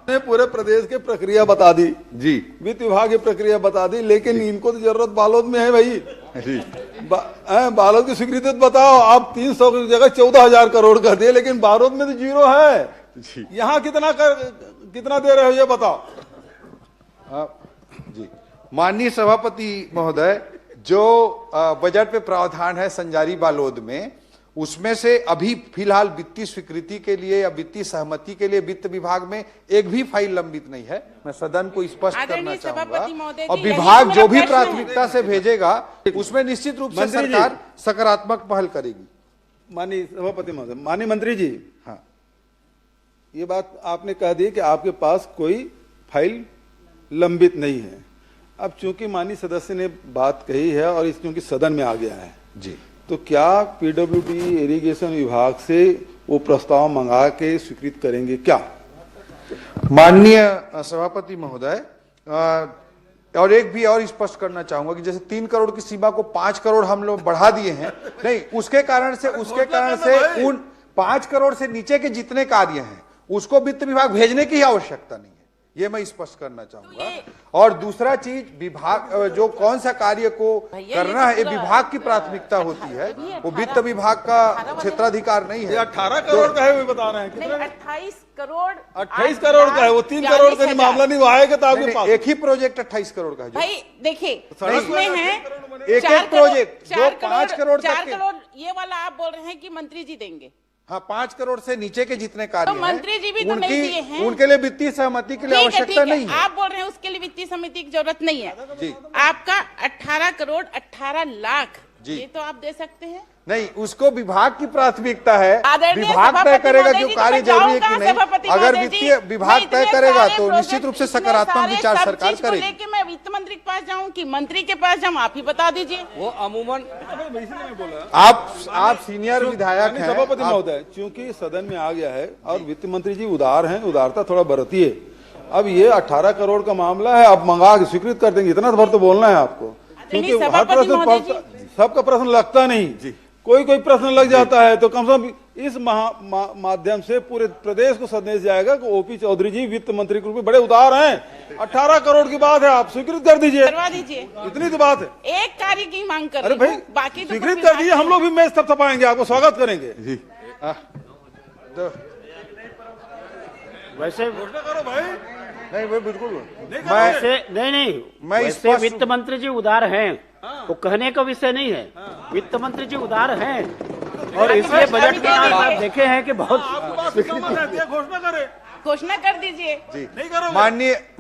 ने पूरे प्रदेश की प्रक्रिया बता दी जी, वित्त विभाग की प्रक्रिया बता दी, लेकिन इनको तो जरूरत बालोद में है भाई जी। बालोद की स्वीकृति तो बताओ। आप 300 की जगह 14,000 करोड़ कर दिए, लेकिन बालोद में तो जीरो है। यहाँ कितना दे रहे हो ये बताओ जी। माननीय सभापति महोदय, जो बजट पे प्रावधान है संजारी बालोद में, उसमें से अभी फिलहाल वित्तीय स्वीकृति के लिए या वित्तीय सहमति के लिए वित्त विभाग में एक भी फाइल लंबित नहीं है। मैं सदन को स्पष्ट करना चाहूंगा और विभाग जो भी प्राथमिकता से भेजेगा उसमें निश्चित रूप से सरकार सकारात्मक पहल करेगी। माननीय सभापति महोदय, माननीय मंत्री जी, हाँ, ये बात आपने कह दी कि आपके पास कोई फाइल लंबित नहीं है। अब चूंकि माननीय सदस्य ने बात कही है और इस चूंकि सदन में आ गया है जी, तो क्या पीडब्ल्यूडी इरिगेशन विभाग से वो प्रस्ताव मंगा के स्वीकृत करेंगे क्या? माननीय सभापति महोदय, और एक भी और स्पष्ट करना चाहूंगा कि जैसे 3 करोड़ की सीमा को 5 करोड़ हम लोग बढ़ा दिए हैं, नहीं, उसके कारण से उन 5 करोड़ से नीचे के जितने कार्य हैं उसको वित्त विभाग भेजने की आवश्यकता नहीं है, ये मैं स्पष्ट करना चाहूंगा। और दूसरा चीज, विभाग जो कौन सा कार्य को करना है ये विभाग की प्राथमिकता होती है, वो वित्त विभाग का क्षेत्राधिकार नहीं है। 18 करोड़ का है वो बता रहे हैं, 28 करोड़ 28 करोड़ का है वो, 3 करोड़ का मामला नहीं, वो आएगा तो आपके पास। एक ही प्रोजेक्ट 28 करोड़ का है भाई। देखिए इसमें है एक प्रोजेक्ट जो 5 करोड़ 4 करोड़, ये वाला आप बोल रहे हैं कि मंत्री जी देंगे। हाँ, 5 करोड़ से नीचे के जितने कार्य तो मंत्री जी भी तो नहीं दिए हैं, उनके लिए वित्तीय सहमति के लिए आवश्यकता नहीं है। आप बोल रहे हैं उसके लिए वित्तीय समिति की जरूरत नहीं है जी। आपका 18 करोड़ 18 लाख जी, ये तो आप दे सकते हैं। नहीं, उसको विभाग की प्राथमिकता है, आदरणीय विभाग तय सभापति करेगा महोदय जो जी, कार्य तो जरूरी है कि जाऊंगा नहीं। सभापति अगर महोदय वित्तीय जी, विभाग मैं तय इतने करेगा सारे तो निश्चित प्रोजेक्ट, रूप से इतने सकारात्मक सारे विचार सब सरकार चीज को करेगी। लेके मैं वित्त मंत्री के पास जाऊं कि मंत्री के पास जाऊं, आप ही बता दीजिए। वो अमूमन आप सीनियर विधायक हैं। सभापति महोदय, चूंकि सदन में आ गया है और वित्त मंत्री जी उदार हैं, उदारता थोड़ा बरतिए। अब ये 18 करोड़ का मामला है, आप मंगा के स्वीकृत कर देंगे, इतना भर तो बोलना है आपको, क्योंकि हर प्रश्न सबका प्रश्न लगता नहीं, कोई प्रश्न लग जाता है। तो कम से कम इस माध्यम से पूरे प्रदेश को संदेश जाएगा कि ओपी चौधरी जी वित्त मंत्री के रूप में बड़े उदार हैं। 18 करोड़ की बात है, आप स्वीकृत कर दीजिए, करवा दीजिए, इतनी तो बात है। एक कार्य की मांग कर अरे भाई, बाकी स्वीकृत कर दीजिए, हम लोग भी मेज थपथपाएंगे, आपको स्वागत करेंगे। वैसे करो भाई, नहीं, वो बिल्कुल मैं वैसे वित्त मंत्री जी उदार हैं, वो कहने का विषय नहीं है। वित्त मंत्री जी उदार हैं और इसलिए बजट में आप देखे हैं कि बहुत घोषणा कर दीजिए जी।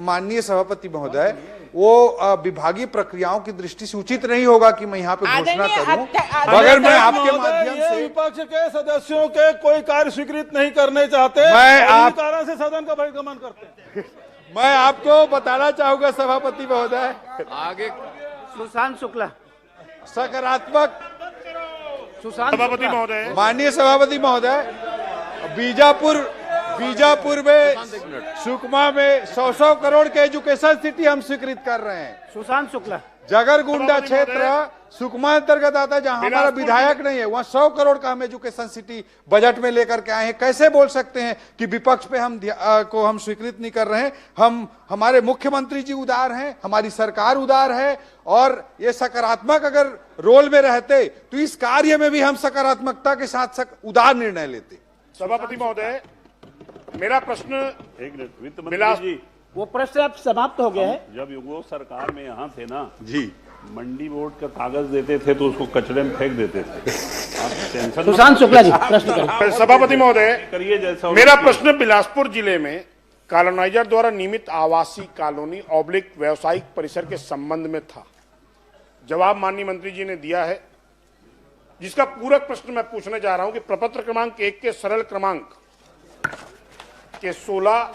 माननीय सभापति महोदय, वो विभागीय प्रक्रियाओं की दृष्टि से उचित नहीं होगा कि मैं यहाँ पे घोषणा करूं, मगर मैं आपके माध्यम से विपक्ष के सदस्यों के कोई कार्य स्वीकृत नहीं करने चाहते, मैं कारण से सदन का बहिर्गमन करते हैं। मैं आपको बताना चाहूंगा सभापति महोदय, आगे सुशांत शुक्ला, सकारात्मक सभापति महोदय, माननीय सभापति महोदय, बीजापुर में, सुकमा में 100 करोड़ के एजुकेशन सिटी हम स्वीकृत कर रहे हैं। सुशांत शुक्ला, जगरगुंडा क्षेत्र सुकमा अंतर्गत आता है, जहां हमारा विधायक नहीं है, वहां 100 करोड़ का हम एजुकेशन सिटी बजट में लेकर के आए हैं। कैसे बोल सकते हैं कि विपक्ष पे हम स्वीकृत नहीं कर रहे हैं? हमारे मुख्यमंत्री जी उदार हैं, हमारी सरकार उदार है, और ये सकारात्मक अगर रोल में रहते तो इस कार्य में भी हम सकारात्मकता के साथ उदार निर्णय लेते। सभापति महोदय, मेरा प्रश्न एक मिनट, वित्त मंत्री जी, वो प्रश्न अब समाप्त हो गया है। जब वो सरकार में यहाँ थे ना जी, मंडी बोर्ड का कागज देते थे तो उसको कचरे में फेंक देते थे। आप टेंशन सुशांत शुक्ला जी प्रश्न करें। सभापति महोदय, करिए जैसा मेरा प्रश्न बिलासपुर जिले में कॉलोनाइजर द्वारा नियमित आवासीय कॉलोनी ऑब्लिक व्यावसायिक परिसर के संबंध में था। जवाब माननीय मंत्री जी ने दिया है, जिसका पूरक प्रश्न मैं पूछने जा रहा हूं कि प्रपत्र क्रमांक 1 के सरल क्रमांक के 16,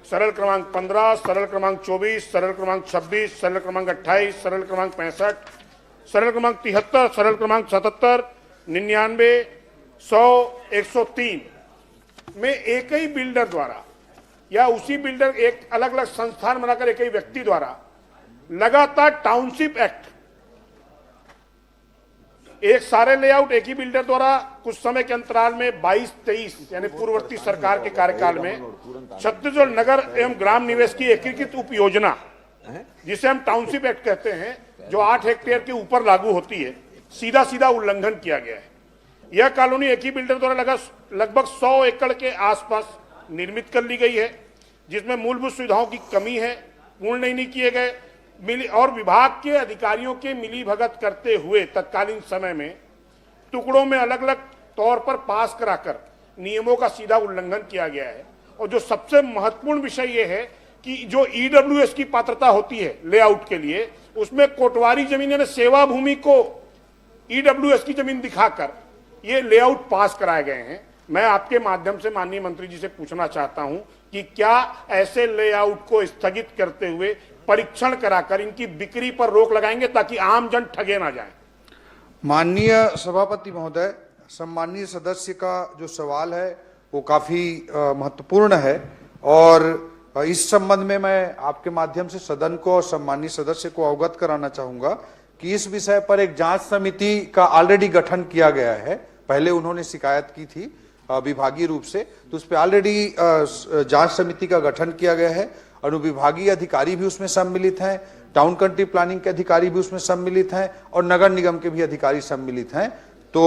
सरल क्रमांक 15, सरल क्रमांक 24, सरल क्रमांक 26, सरल क्रमांक 28, सरल क्रमांक 65, सरल क्रमांक 73, सरल क्रमांक 77, 99, 100, 103 में एक ही बिल्डर द्वारा या उसी बिल्डर एक अलग अलग संस्थान बनाकर एक ही व्यक्ति द्वारा लगातार टाउनशिप एक्ट, एक सारे लेआउट एक ही बिल्डर द्वारा कुछ समय के अंतराल में 22-23 यानी पूर्ववर्ती सरकार के कार्यकाल में छत्तीसगढ़ नगर एवं ग्राम निवेश की एकीकृत उप योजना, जिसे हम टाउनशिप एक्ट कहते हैं, जो 8 हेक्टेयर के ऊपर लागू होती है, सीधा सीधा उल्लंघन किया गया है। यह कॉलोनी एक ही बिल्डर द्वारा लगभग 100 एकड़ के आसपास निर्मित कर ली गई है, जिसमें मूलभूत सुविधाओं की कमी है, पूर्ण नहीं किए गए, और विभाग के अधिकारियों के मिली भगत करते हुए तत्कालीन समय में टुकड़ों में अलग अलग तौर पर पास कराकर नियमों का सीधा उल्लंघन किया गया है। और जो सबसे महत्वपूर्ण विषय यह है कि जो ईडब्ल्यूएस की पात्रता होती है लेआउट के लिए, उसमें कोटवारी जमीन यानी सेवा भूमि को ईडब्ल्यूएस की जमीन दिखाकर ये लेआउट पास कराए गए हैं। मैं आपके माध्यम से माननीय मंत्री जी से पूछना चाहता हूं कि क्या ऐसे लेआउट को स्थगित करते हुए परीक्षण कराकर इनकी बिक्री पर रोक लगाएंगे ताकि आम जन ठगे ना जाए? माननीय सभापति महोदय, सम्माननीय सदस्य का जो सवाल है वो काफी महत्वपूर्ण है, और इस संबंध में मैं आपके माध्यम से सदन को और सम्माननीय सदस्य को अवगत कराना चाहूंगा कि इस विषय पर एक जांच समिति का ऑलरेडी गठन किया गया है। पहले उन्होंने शिकायत की थी विभागीय रूप से, तो उस पर ऑलरेडी जांच समिति का गठन किया गया है। अनुविभागीय अधिकारी भी उसमें सम्मिलित हैं, टाउन कंट्री प्लानिंग के अधिकारी भी उसमें सम्मिलित हैं, और नगर निगम के भी अधिकारी सम्मिलित हैं। तो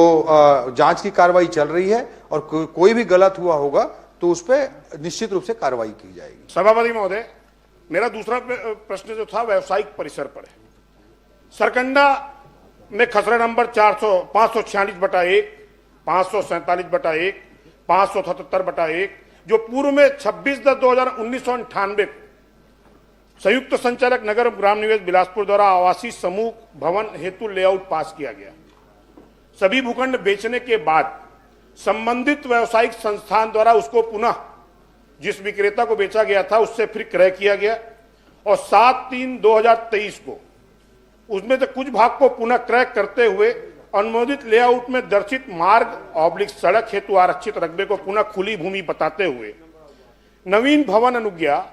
जांच की कार्रवाई चल रही है, और कोई भी गलत हुआ होगा तो उस पर निश्चित रूप से कार्रवाई की जाएगी। सभापति महोदय, मेरा दूसरा प्रश्न जो था व्यावसायिक परिसर पर है। सरकंडा में खसरा नंबर 546/1, 547/1, 577/1, जो पूर्व में 26/10/1998 संयुक्त संचालक नगर ग्राम निवेश बिलासपुर द्वारा आवासीय समूह भवन हेतु लेआउट पास किया गया। सभी भूखंड बेचने के बाद संबंधित व्यावसायिक संस्थान द्वारा उसको पुनः जिस विक्रेता को बेचा गया था उससे फिर क्रय किया गया, और 7/3/2023 को उसमें से कुछ भाग को पुनः क्रय करते हुए अनुमोदित लेआउट में दर्शित मार्ग ऑब्लिक सड़क हेतु आरक्षित रकबे को पुनः खुली भूमि बताते हुए नवीन भवन अनुज्ञा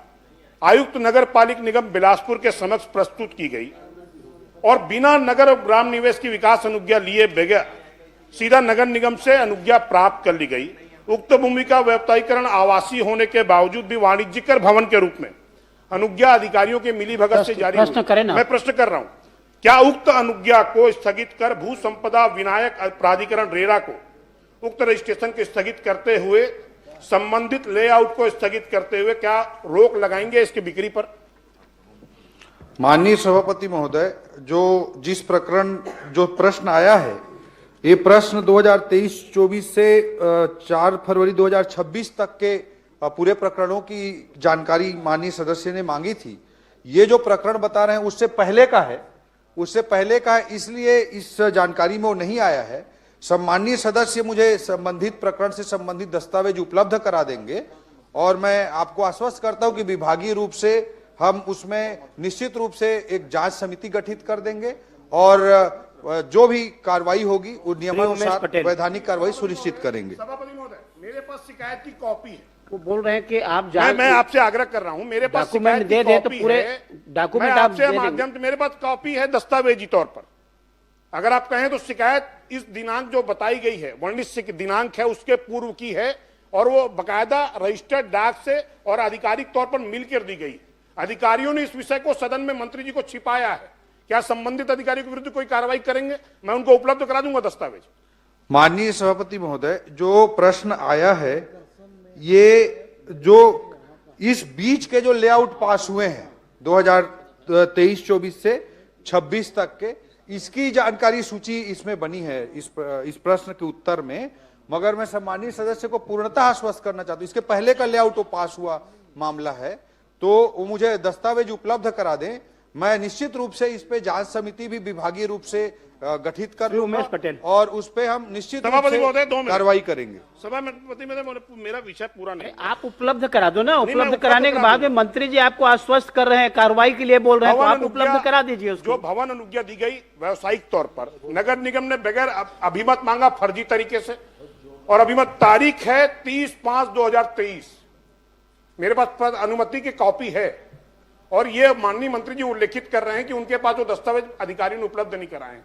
आयुक्त नगर पालिक निगम बिलासपुर के समक्ष प्रस्तुत की गई, और बिना नगर ग्राम निवेश की विकास अनुज्ञा लिए बगैर सीधा नगर निगम से अनुज्ञा प्राप्त कर ली गई। उक्त भूमि का व्यवसायीकरण आवासीय होने के बावजूद भी वाणिज्यिक भवन के रूप में अनुज्ञा अधिकारियों के मिली भगत से जारी हुई। मैं प्रश्न कर रहा हूं, क्या उक्त अनुज्ञा को स्थगित कर भू संपदा विनायक प्राधिकरण रेरा को उक्त रजिस्ट्रेशन को स्थगित करते हुए संबंधित लेआउट को स्थगित करते हुए क्या रोक लगाएंगे इसकी बिक्री पर? माननीय सभापति महोदय, जिस प्रश्न आया है, ये प्रश्न 2023-24 से 4 फरवरी 2026 तक के पूरे प्रकरणों की जानकारी माननीय सदस्य ने मांगी थी। ये जो प्रकरण बता रहे हैं उससे पहले का है, इसलिए इस जानकारी में वो नहीं आया है। सम्माननीय सदस्य मुझे संबंधित प्रकरण से संबंधित दस्तावेज उपलब्ध करा देंगे, और मैं आपको आश्वस्त करता हूं कि विभागीय रूप से हम उसमें निश्चित रूप से एक जांच समिति गठित कर देंगे, और जो भी कार्रवाई होगी वो नियमानुसार वैधानिक कार्रवाई सुनिश्चित करेंगे। सभापति महोदय, मेरे पास शिकायत की कॉपी है। वो बोल रहे हैं कि आप मैं आपसे आग्रह कर रहा हूं, मेरे पास डॉक्यूमेंट दे दे तो पूरे डॉक्यूमेंट आप दे देंगे। माध्यम से मेरे पास कॉपी है दस्तावेजी तौर पर। अगर आप कहें तो शिकायत इस दिनांक जो बताई गई है, वर्णित दिनांक है, उसके पूर्व की है और वो बकायदा रजिस्टर्ड डाक से और आधिकारिक तौर पर मिलकर दी गई। अधिकारियों ने इस विषय को सदन में मंत्री जी को छिपाया है। क्या संबंधित अधिकारियों के विरुद्ध कोई कार्रवाई करेंगे? मैं उनको उपलब्ध करा दूंगा दस्तावेज। माननीय सभापति महोदय, जो प्रश्न आया है, ये जो इस बीच के जो लेआउट पास हुए हैं 2023-24 से 26 तक के, इसकी जानकारी सूची इसमें बनी है इस प्रश्न के उत्तर में। मगर मैं सम्मानीय सदस्य को पूर्णतः आश्वस्त करना चाहता हूं, इसके पहले का लेआउट वो पास हुआ मामला है, तो वो मुझे दस्तावेज उपलब्ध करा दें। मैं निश्चित रूप से इस पे जांच समिति भी विभागीय रूप से गठित कर उमेश पटेल, और उस पे हम निश्चित रूप से कार्रवाई करेंगे। सभापति मेरा विषय पूरा नहीं, आप उपलब्ध करा दो ना। उपलब्ध कराने के बाद में मंत्री जी आपको आश्वस्त कर रहे हैं, कार्रवाई के लिए बोल रहे हैं, तो आप उपलब्ध करा दीजिए उसको। जो भवन अनुज्ञा दी गई व्यावसायिक तौर पर, नगर निगम ने बगैर अभिमत मांगा फर्जी तरीके से, और अभिमत तारीख है 30/5/2023। मेरे पास अनुमति की कॉपी है और ये माननीय मंत्री जी उल्लेखित कर रहे हैं कि उनके पास वो दस्तावेज अधिकारी ने उपलब्ध नहीं कराए।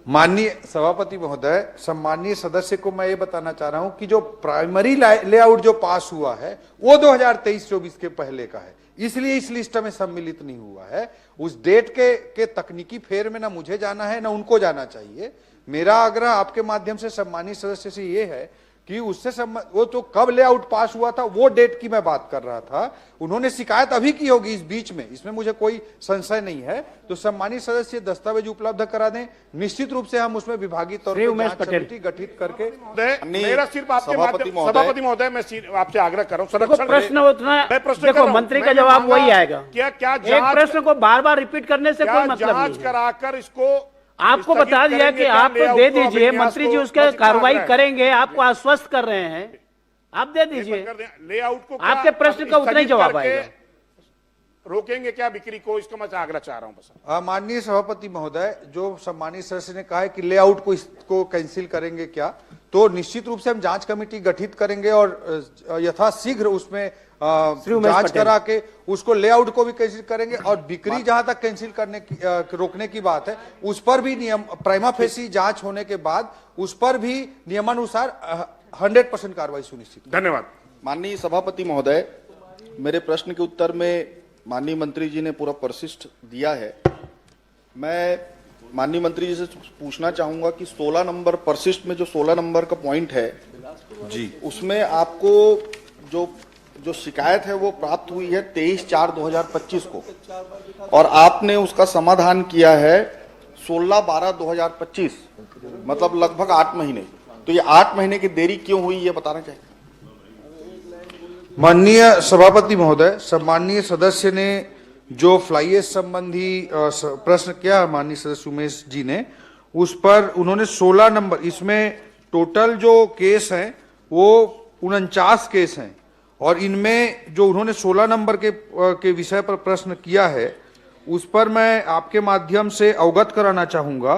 माननीय सभापति महोदय, सम्मानीय सदस्य को मैं ये बताना चाह रहा हूं कि जो प्राइमरी लेआउट जो पास हुआ है वो 2023-24 के पहले का है, इसलिए इस लिस्ट में सम्मिलित नहीं हुआ है। उस डेट के तकनीकी फेर में ना मुझे जाना है ना उनको जाना चाहिए। मेरा आग्रह आपके माध्यम से सम्मानीय सदस्य से ये है कि उससे वो तो कब लेआउट पास हुआ था वो डेट की मैं बात कर रहा था। उन्होंने शिकायत अभी की होगी इस बीच में, इसमें मुझे कोई संशय नहीं है। तो सम्मानीय सदस्य दस्तावेज उपलब्ध करा दें, निश्चित रूप से हम उसमें विभागीय तौर पर जांच समिति गठित करके। मेरा सिर्फ आपके सभापति महोदय, मैं आपसे आग्रह कर रहा हूँ, प्रश्न उतना देखो, मंत्री का जवाब वही आएगा। क्या एक प्रश्न को बार बार रिपीट करने से कोई मतलब नहीं। जांच कराकर इसको आपको बता दिया कि आप दे दीजिए, मंत्री जी उसके कार्रवाई करेंगे, आपको आश्वस्त कर रहे हैं, आप दे दीजिए। लेआउट को आपके प्रश्न का उतना ही जवाब आएगा। रोकेंगे क्या बिक्री को, इसका मैं आग्रह चाह रहा हूं बस। माननीय सभापति महोदय, जो सम्मानीय सदस्य ने कहा है कि लेआउट को इसको कैंसिल करेंगे क्या, तो निश्चित रूप से हम जांच कमेटी गठित करेंगे और यथाशीघ्र उसमें जांच करा के उसको लेआउट को भी कैंसिल करेंगे। और बिक्री जहां तक कैंसिल करने की रोकने की बात है, उस पर भी नियम प्राइमा फेसी जांच होने के बाद उस पर भी नियमानुसार 100% कार्रवाई सुनिश्चित। धन्यवाद। माननीय सभापति महोदय, मेरे प्रश्न के उत्तर में माननीय मंत्री जी ने पूरा परिशिष्ट दिया है। मैं माननीय मंत्री जी से पूछना चाहूंगा कि 16 नंबर परिशिष्ट में जो 16 नंबर का पॉइंट है जी, उसमें आपको जो शिकायत है वो प्राप्त हुई है 23/4/2025 को, और आपने उसका समाधान किया है 16/12/2025, मतलब लगभग 8 महीने। तो ये 8 महीने की देरी क्यों हुई, ये बताना चाहिए। माननीय सभापति महोदय, सम्मानीय सदस्य ने जो फ्लाई ऐश संबंधी प्रश्न किया माननीय सदस्य उमेश जी ने, उस पर उन्होंने 16 नंबर, इसमें टोटल जो केस हैं वो 49 केस हैं, और इनमें जो उन्होंने 16 नंबर के विषय पर प्रश्न किया है उस पर मैं आपके माध्यम से अवगत कराना चाहूंगा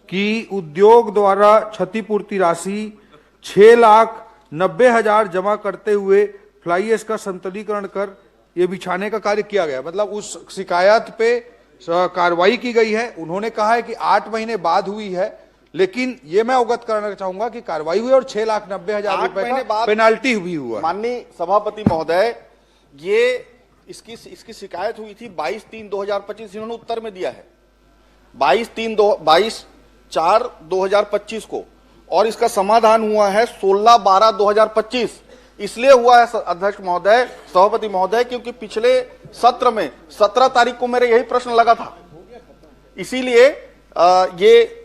कि उद्योग द्वारा क्षतिपूर्ति राशि 6,90,000 जमा करते हुए फ्लाई ऐश का संतुलीकरण कर ये बिछाने का कार्य किया गया। मतलब उस शिकायत पे कार्रवाई की गई है। उन्होंने कहा है कि 8 महीने बाद हुई है, लेकिन ये मैं अवगत कराना चाहूंगा कि कार्रवाई हुई और 6,90,000 रुपए का पेनाल्टी भी हुआ। माननीय सभापति महोदय, ये इसकी शिकायत हुई थी 22/3/2025, इन्होंने उत्तर में दिया है 22/4/2025 को, और इसका समाधान हुआ है 16/12/2025। इसलिए हुआ है अध्यक्ष महोदय, सभापति महोदय, क्योंकि पिछले सत्र में 17 तारीख को मेरे यही प्रश्न लगा था, इसीलिए ये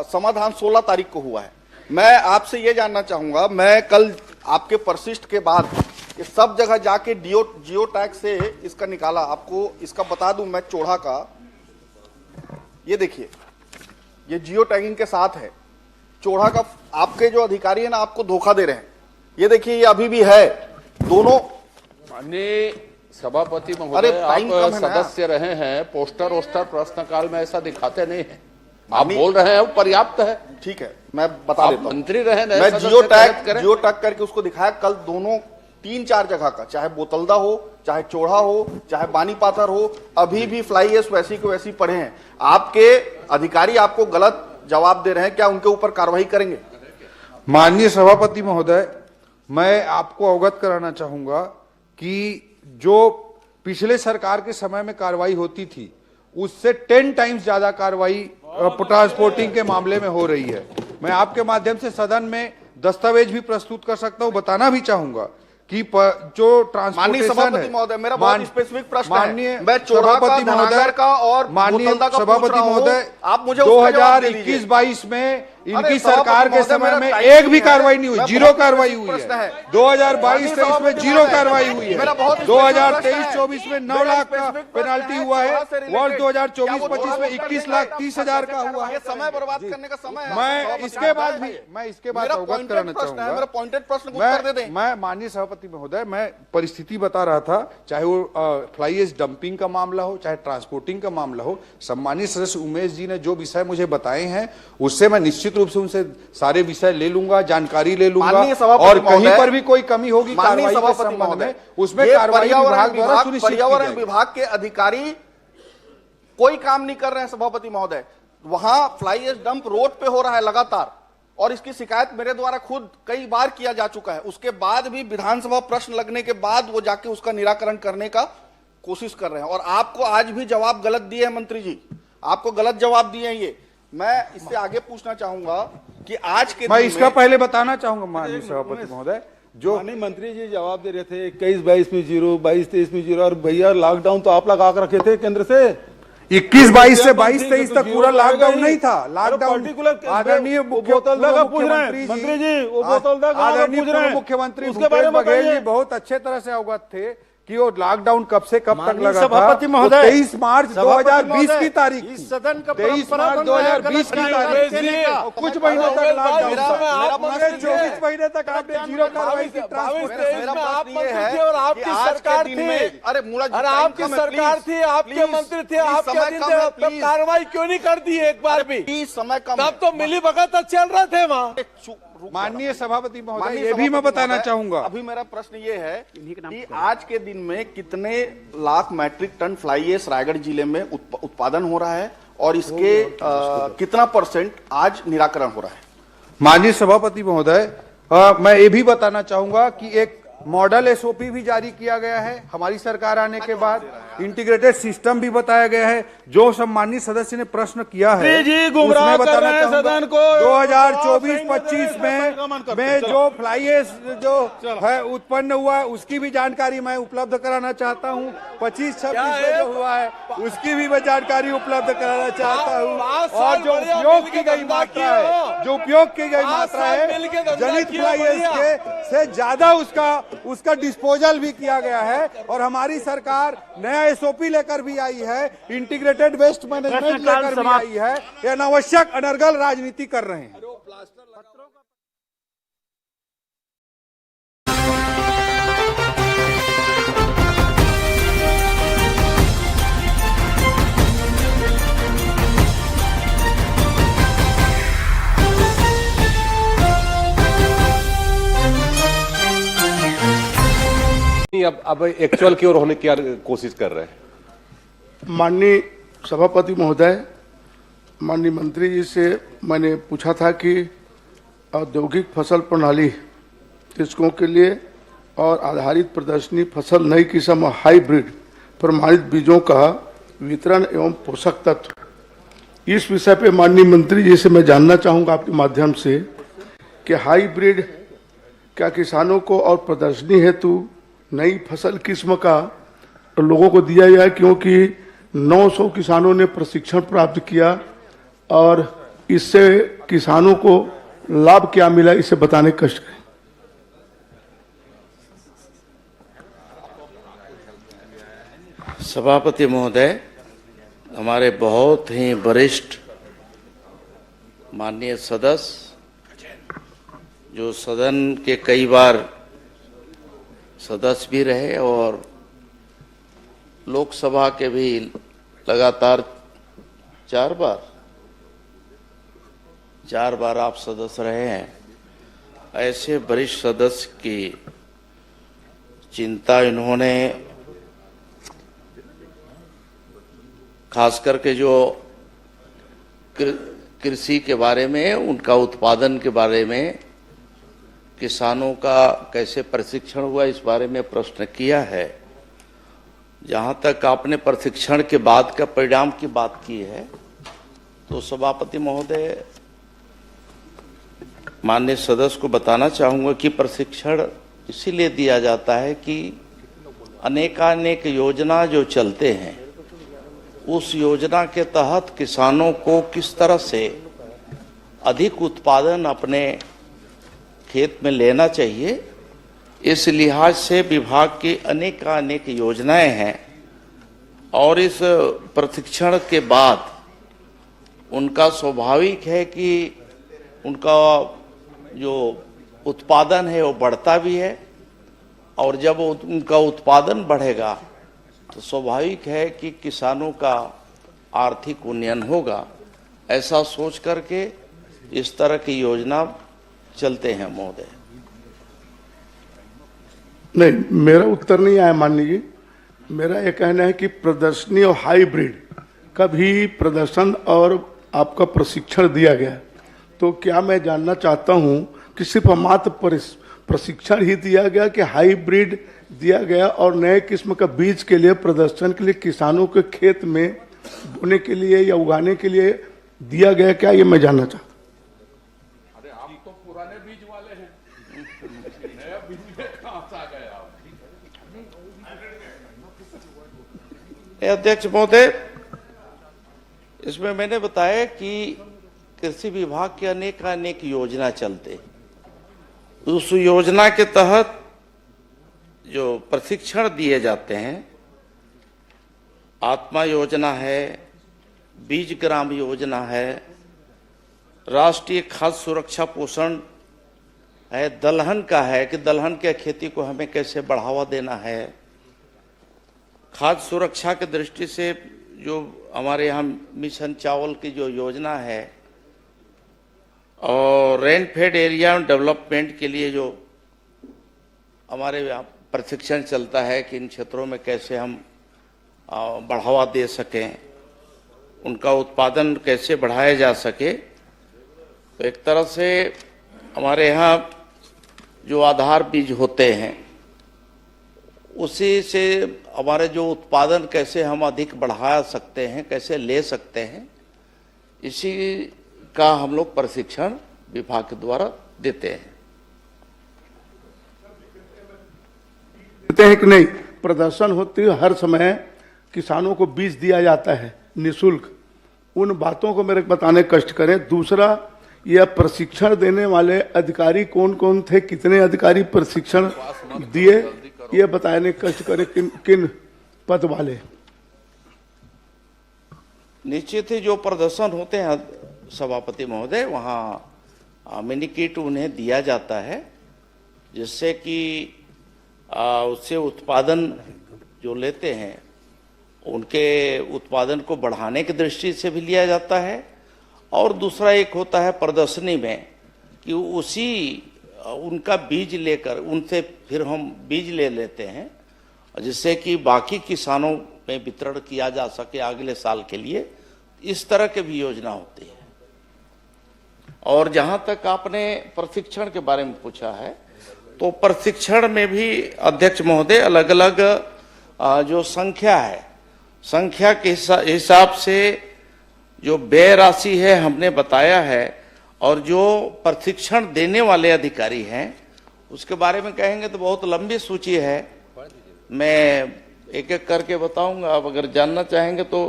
समाधान 16 तारीख को हुआ है। मैं आपसे ये जानना चाहूंगा, मैं कल आपके परिशिष्ट के बाद ये सब जगह जाके जियो टैग से इसका निकाला, आपको इसका बता दूं मैं, चोड़ा का ये देखिए, ये जियो टैगिंग के साथ है चोड़ा का। आपके जो अधिकारी है ना, आपको धोखा दे रहे हैं। ये देखिए, ये अभी भी है दोनों। माननीय सभापति महोदय, आप सदस्य रहे हैं, पोस्टर वोस्टर प्रश्नकाल में ऐसा दिखाते नहीं है। आप बोल रहे हैं पर्याप्त है, ठीक है, मैं बता देता हूं। मंत्री रहे, मैं जियो टैग करके उसको दिखाया। कल दोनों 3-4 जगह का, चाहे बोतलदा हो, चाहे चोड़ा हो, चाहे बानी पाथर हो, अभी भी फ्लाई ऐश वैसी को वैसी पड़े हैं। आपके अधिकारी आपको गलत जवाब दे रहे हैं, क्या उनके ऊपर कार्रवाई करेंगे? माननीय सभापति महोदय, मैं आपको अवगत कराना चाहूंगा कि जो पिछले सरकार के समय में कार्रवाई होती थी उससे 10 टाइम्स ज्यादा कार्रवाई ट्रांसपोर्टिंग के मामले में हो रही है। मैं आपके माध्यम से सदन में दस्तावेज भी प्रस्तुत कर सकता हूं, बताना भी चाहूंगा कि जो माननीय सभापति महोदय, मेरा बहुत स्पेसिफिक प्रश्न है। मैं सभापति महोदय का और माननीय सभापति महोदय, आप मुझे 2021-22 में इनकी सरकार के समय में एक भी कार्रवाई नहीं हुई, जीरो कार्रवाई हुई है। 2022-23 में जीरो कार्रवाई हुई है। 2023-24 में 9 लाख का पेनाल्टी हुआ है। वर्ष 2024-25 में 21,30,000 का हुआ है। समय बर्बाद करने का समय है। मैं इसके बाद अवगत कराना चाहूंगा। मेरा पॉइंटेड प्रश्न को उत्तर दे दें। मैं माननीय सभापति महोदय, मैं परिस्थिति बता रहा था, चाहे वो फ्लाई ऐश डंपिंग का मामला हो, चाहे ट्रांसपोर्टिंग का मामला हो। सम्मानित सदस्य उमेश जी ने जो विषय मुझे बताए हैं उससे मैं निश्चित रूप से उनसे सारे विषय ले लूंगा, जानकारी ले लूंगा, और कहीं पर भी कोई कमी होगी कार्रवाई के संबंध में उसमें कार्रवाई विभाग द्वारा सुनिश्चित की जाएगी। पर्यावरण विभाग के अधिकारी कोई काम नहीं कर रहे हैं सभापति महोदय। वहां फ्लाई ऐश डंप रोड पे हो रहा है लगातार, और इसकी शिकायत मेरे द्वारा खुद कई बार किया जा चुका है। उसके बाद भी विधानसभा प्रश्न लगने के बाद वो जाके उसका निराकरण करने का कोशिश कर रहे हैं, और आपको आज भी जवाब गलत दिए हैं मंत्री जी, आपको गलत जवाब दिए हैं। ये मैं इससे आगे पूछना चाहूंगा कि आज के मैं इसका पहले बताना चाहूंगा माननीय सभापति महोदय, जो माननीय मंत्री जी जवाब दे रहे थे 21-22 में जीरो, 22-23 में जीरो, और भैया लॉकडाउन तो आप लगा रखे थे केंद्र से। 21-22 से 22-23 तक पूरा लॉकडाउन नहीं था। लॉकडाउन आदरणीय मंत्री जी, वो बोतल आदरणीय मुख्यमंत्री भूपेश बघेल जी बहुत अच्छे तरह से अवगत थे कि वो लॉकडाउन कब से कब तक लगा था। 23 मार्च 2020 की तारीख, 23 मार्च 2020 की तारीख, कुछ महीनों तक लॉकडाउन था। 24 महीने तक आपने जीरो कार्रवाई की। अरे आपकी सरकार थी, आपके मंत्री थे, आपके कार्रवाई क्यों नहीं कर दी एक बार भी? समय कम, तब तो मिली भगत चल रहे थे वहाँ। माननीय सभापति महोदय, ये भी मैं बताना चाहूंगा। अभी मेरा प्रश्न ये है कि आज के दिन में कितने lakh metric ton fly ash Raigarh जिले में उत्पादन हो रहा है, और इसके कितना % आज निराकरण हो रहा है? माननीय सभापति महोदय, मैं ये भी बताना चाहूंगा कि एक मॉडल एसओपी भी जारी किया गया है हमारी सरकार आने के बाद। इंटीग्रेटेड सिस्टम भी बताया गया है। जो सम्मानित सदस्य ने प्रश्न किया है उसमें बताना चाहूंगा 2024-25 में जो फ्लाई ऐश जो है उत्पन्न हुआ है उसकी भी जानकारी मैं उपलब्ध कराना चाहता हूं। 25-26 में जो हुआ है उसकी भी मैं जानकारी उपलब्ध कराना चाहता हूं। और जो उपयोग की गई मात्रा है, जनित फ्लाई ऐश के से ज्यादा उसका डिस्पोजल भी किया गया है। और हमारी सरकार नया एसओपी लेकर भी आई है, इंटीग्रेटेड वेस्ट मैनेजमेंट लेकर भी आई है। ये अनावश्यक अनर्गल राजनीति कर रहे हैं। अब एक्चुअल की ओर होने की कोशिश कर रहे हैं। माननीय सभापति महोदय, माननीय मंत्री जी से मैंने पूछा था कि औद्योगिक फसल प्रणाली कृषकों के लिए और आधारित प्रदर्शनी फसल नई किस्म हाइब्रिड प्रमाणित बीजों का वितरण एवं पोषक तत्व, इस विषय पे माननीय मंत्री जी से मैं जानना चाहूँगा आपके माध्यम से कि हाइब्रिड क्या किसानों को और प्रदर्शनी हेतु नई फसल किस्म का लोगों को दिया जाए, क्योंकि 900 किसानों ने प्रशिक्षण प्राप्त किया और इससे किसानों को लाभ क्या मिला, इसे बताने का कष्ट करें। सभापति महोदय, हमारे बहुत ही वरिष्ठ माननीय सदस्य जो सदन के कई बार सदस्य भी रहे और लोकसभा के भी लगातार 4 बार आप सदस्य रहे हैं। ऐसे वरिष्ठ सदस्य की चिंता इन्होंने खास करके जो कृषि के बारे में, उनका उत्पादन के बारे में, किसानों का कैसे प्रशिक्षण हुआ, इस बारे में प्रश्न किया है। जहां तक आपने प्रशिक्षण के बाद का परिणाम की बात की है, तो सभापति महोदय, माननीय सदस्य को बताना चाहूंगा कि प्रशिक्षण इसीलिए दिया जाता है कि अनेकानेक योजना जो चलते हैं, उस योजना के तहत किसानों को किस तरह से अधिक उत्पादन अपने खेत में लेना चाहिए, इस लिहाज से विभाग की अनेक योजनाएं हैं। और इस प्रशिक्षण के बाद उनका स्वाभाविक है कि उनका जो उत्पादन है वो बढ़ता भी है, और जब उनका उत्पादन बढ़ेगा तो स्वाभाविक है कि किसानों का आर्थिक उन्नयन होगा। ऐसा सोच करके इस तरह की योजना चलते हैं महोदय। नहीं, मेरा उत्तर नहीं आया माननीय जी। मेरा ये कहना है कि प्रदर्शनी और हाइब्रिड का भी प्रदर्शन और आपका प्रशिक्षण दिया गया, तो क्या मैं जानना चाहता हूं कि सिर्फ मात्र प्रशिक्षण ही दिया गया कि हाइब्रिड दिया गया और नए किस्म का बीज के लिए प्रदर्शन के लिए किसानों के खेत में बोने के लिए या उगाने के लिए दिया गया, क्या ये मैं जानना चाहता हूं। अरे आप तो पुराने बीज वाले हैं, नया बीज में कहां से आ गए आप? अध्यक्ष महोदय, इसमें मैंने बताया कि कृषि विभाग के अनेक योजना चलते, उस योजना के तहत जो प्रशिक्षण दिए जाते हैं, आत्मा योजना है, बीज ग्राम योजना है, राष्ट्रीय खाद्य सुरक्षा पोषण है, दलहन का है कि दलहन के खेती को हमें कैसे बढ़ावा देना है, खाद्य सुरक्षा की दृष्टि से जो हमारे यहाँ मिशन चावल की जो योजना है, और रेन फेड एरिया डेवलपमेंट के लिए जो हमारे यहाँ प्रशिक्षण चलता है कि इन क्षेत्रों में कैसे हम बढ़ावा दे सकें, उनका उत्पादन कैसे बढ़ाया जा सके। तो एक तरह से हमारे यहाँ जो आधार बीज होते हैं, उसी से हमारे जो उत्पादन कैसे हम अधिक बढ़ा सकते हैं, कैसे ले सकते हैं, इसी का हम लोग प्रशिक्षण विभाग के द्वारा देते हैं। देते हैं कि नहीं, प्रदर्शन होती है हर समय, किसानों को बीज दिया जाता है निःशुल्क, उन बातों को मेरे बताने कष्ट करें। दूसरा, यह प्रशिक्षण देने वाले अधिकारी कौन कौन थे, कितने अधिकारी प्रशिक्षण दिए, ये बताने कष्ट करें, किन किन पद वाले। निश्चित ही जो प्रदर्शन होते हैं सभापति महोदय, वहाँ मिनी किट उन्हें दिया जाता है, जिससे कि उससे उत्पादन जो लेते हैं उनके उत्पादन को बढ़ाने की दृष्टि से भी लिया जाता है। और दूसरा एक होता है प्रदर्शनी में कि उसी उनका बीज लेकर उनसे फिर हम बीज ले लेते हैं, जिससे कि बाकी किसानों में वितरण किया जा सके अगले साल के लिए। इस तरह के भी योजना होती है। और जहां तक आपने प्रशिक्षण के बारे में पूछा है, तो प्रशिक्षण में भी अध्यक्ष महोदय अलग अलग जो संख्या है, संख्या के हिसाब से जो व्यय राशि है हमने बताया है, और जो प्रशिक्षण देने वाले अधिकारी हैं उसके बारे में कहेंगे तो बहुत लंबी सूची है, मैं एक एक करके बताऊंगा। आप अगर जानना चाहेंगे तो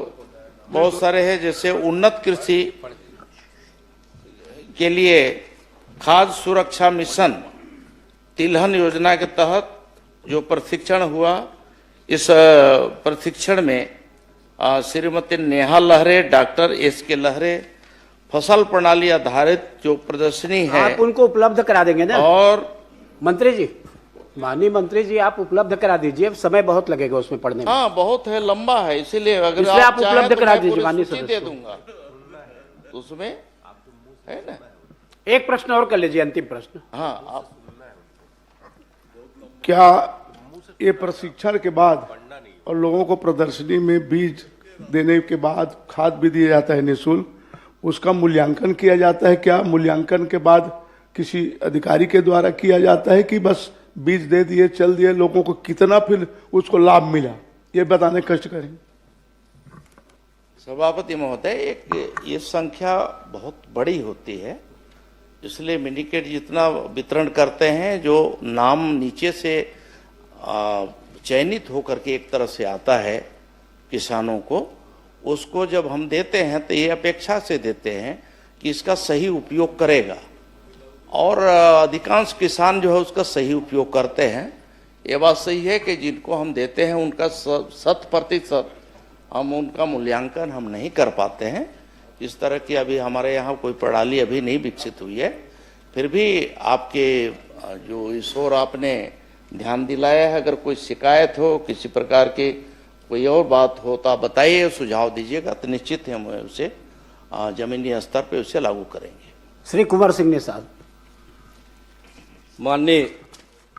बहुत सारे हैं, जैसे उन्नत कृषि के लिए खाद्य सुरक्षा मिशन तिलहन योजना के तहत जो प्रशिक्षण हुआ, इस प्रशिक्षण में श्रीमती नेहा लहरे, डॉक्टर एस.के. लहरे, फसल प्रणाली आधारित जो प्रदर्शनी है आप उनको उपलब्ध करा देंगे ना। और मंत्री जी, माननीय मंत्री जी, आप उपलब्ध करा दीजिए, समय बहुत लगेगा उसमें पढ़ने में। हाँ, बहुत है, लंबा है, इसीलिए अगर आप उपलब्ध करा दीजिए, पूरी माननीय सूची सदस्य दे दूंगा, उसमें है ना। एक प्रश्न और कर लीजिए, अंतिम प्रश्न। हाँ, आप क्या ये प्रशिक्षण के बाद और लोगों को प्रदर्शनी में बीज देने के बाद खाद भी दिया जाता है निःशुल्क, उसका मूल्यांकन किया जाता है क्या? मूल्यांकन के बाद किसी अधिकारी के द्वारा किया जाता है कि बस बीज दे दिए चल दिए? लोगों को कितना फिर उसको लाभ मिला, ये बताने कष्ट करेंगे। सभापति महोदय, एक ये संख्या बहुत बड़ी होती है, इसलिए मिनीकेट जितना वितरण करते हैं, जो नाम नीचे से चयनित होकर के एक तरह से आता है किसानों को, उसको जब हम देते हैं तो ये अपेक्षा से देते हैं कि इसका सही उपयोग करेगा, और अधिकांश किसान जो है उसका सही उपयोग करते हैं। ये बात सही है कि जिनको हम देते हैं उनका 100% हम उनका मूल्यांकन हम नहीं कर पाते हैं। इस तरह की अभी हमारे यहाँ कोई प्रणाली अभी नहीं विकसित हुई है। फिर भी आपके जो इस ओर आपने ध्यान दिलाया है, अगर कोई शिकायत हो, किसी प्रकार की कोई और बात हो तो आप बताइए, सुझाव दीजिएगा, तो निश्चित हम उसे जमीनी स्तर पे उसे लागू करेंगे। श्री कुंवर सिंह निषाद। माननीय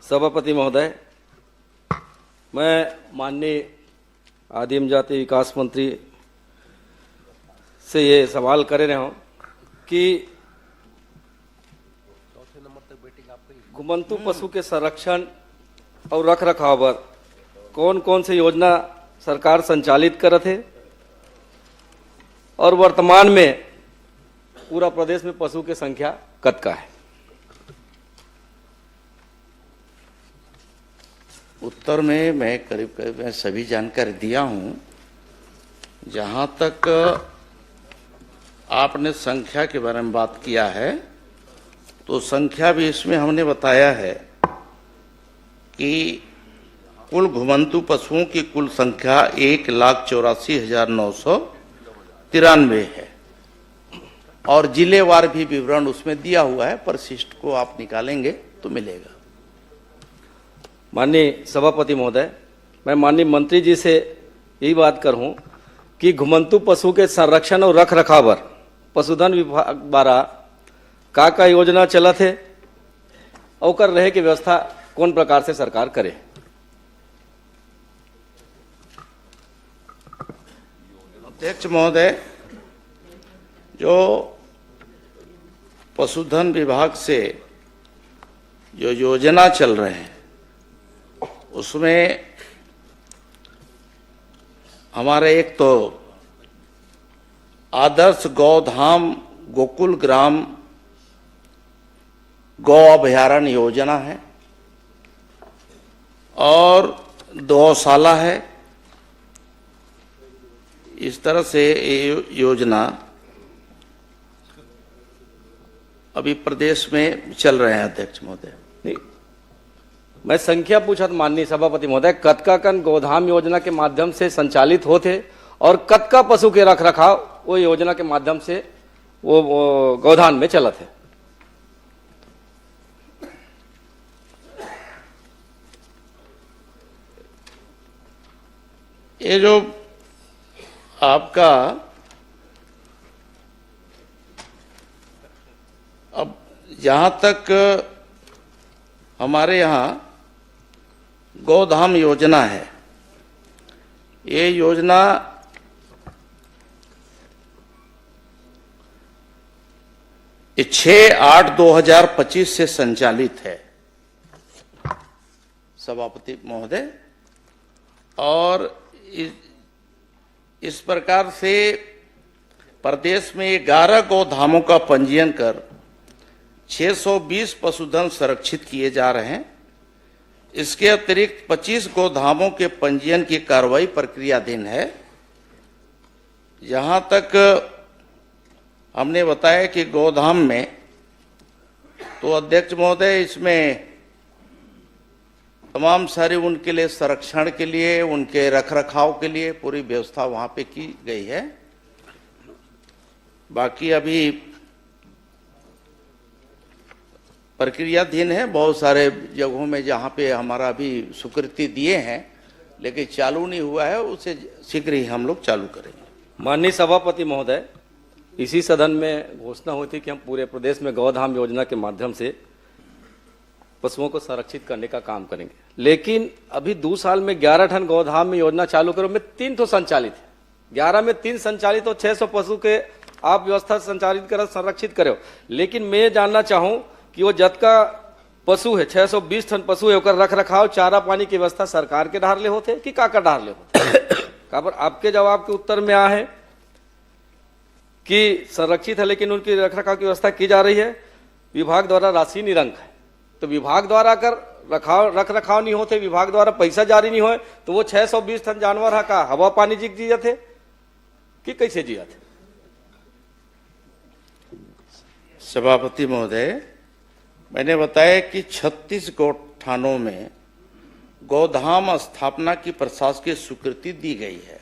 सभापति महोदय, मैं माननीय आदिम जाति विकास मंत्री से ये सवाल कर रहा हूँ कि घुमंतु पशु के संरक्षण और रख रखाव पर कौन कौन से योजना सरकार संचालित करत है, और वर्तमान में पूरा प्रदेश में पशु की संख्या कतका है? उत्तर में मैं करीब करीब मैं सभी जानकारी दिया हूं। जहां तक आपने संख्या के बारे में बात किया है, तो संख्या भी इसमें हमने बताया है कि कुल घुमंतु पशुओं की कुल संख्या 1,84,993 है, और जिलेवार भी विवरण उसमें दिया हुआ है। परिशिष्ट को आप निकालेंगे तो मिलेगा। माननीय सभापति महोदय, मैं माननीय मंत्री जी से यही बात करूं कि घुमंतु पशु के संरक्षण और रख रखाव पर पशुधन विभाग द्वारा का योजना चलत है, और कर रहे की व्यवस्था कौन प्रकार से सरकार करे? अध्यक्ष महोदय, जो पशुधन विभाग से जो योजना चल रहे हैं उसमें हमारे एक तो आदर्श गौधाम गोकुल ग्राम गौ अभयारण्य योजना है, और गौशाला है। इस तरह से ये योजना अभी प्रदेश में चल रहे हैं। अध्यक्ष महोदय, मैं संख्या पूछा माननीय सभापति महोदय, कतका कन गोधाम योजना के माध्यम से संचालित होते, और कतका पशु के रख रखाव वो योजना के माध्यम से वो गोधान में चलत है? ये जो आपका अब जहां तक हमारे यहाँ गौधाम योजना है, ये योजना ये 6/8/2025 से संचालित है सभापति महोदय, और इस प्रकार से प्रदेश में 11 गौधामों का पंजीयन कर 620 पशुधन संरक्षित किए जा रहे हैं। इसके अतिरिक्त 25 गौधामों के पंजीयन की कार्रवाई प्रक्रियाधीन है। जहां तक हमने बताया कि गौधाम में, तो अध्यक्ष महोदय इसमें तमाम सारी उनके लिए संरक्षण के लिए, उनके रखरखाव के लिए पूरी व्यवस्था वहां पे की गई है। बाकी अभी प्रक्रियाधीन है। बहुत सारे जगहों में जहां पे हमारा भी स्वीकृति दिए हैं, लेकिन चालू नहीं हुआ है, उसे शीघ्र ही हम लोग चालू करेंगे। माननीय सभापति महोदय, इसी सदन में घोषणा हुई थी कि हम पूरे प्रदेश में गौधाम योजना के माध्यम से पशुओं को संरक्षित करने का काम करेंगे। लेकिन अभी 2 साल में 11 टन गोधाम में योजना चालू करो में 3 तो संचालित है, 11 में 3 संचालित और 600 पशु के आप व्यवस्था संचालित करो, संरक्षित करो। लेकिन मैं जानना चाहूं कि वो जतका पशु है 620 टन पशु है, रख रखाव चारा पानी की व्यवस्था सरकार के ढार ले होते कि काकर ढार ले होते? काबर आपके जवाब के उत्तर में आ है कि संरक्षित है लेकिन उनकी रख रखाव की व्यवस्था की जा रही है, विभाग द्वारा राशि निरंक है। तो विभाग द्वारा अगर रख रखाव नहीं होते, विभाग द्वारा पैसा जारी नहीं हो, तो वो 620 टन जानवर है का हवा पानी जिया थे कि कैसे जिया थे? सभापति महोदय, मैंने बताया कि 36 गौठानों में गोधाम स्थापना की प्रशासकीय स्वीकृति दी गई है,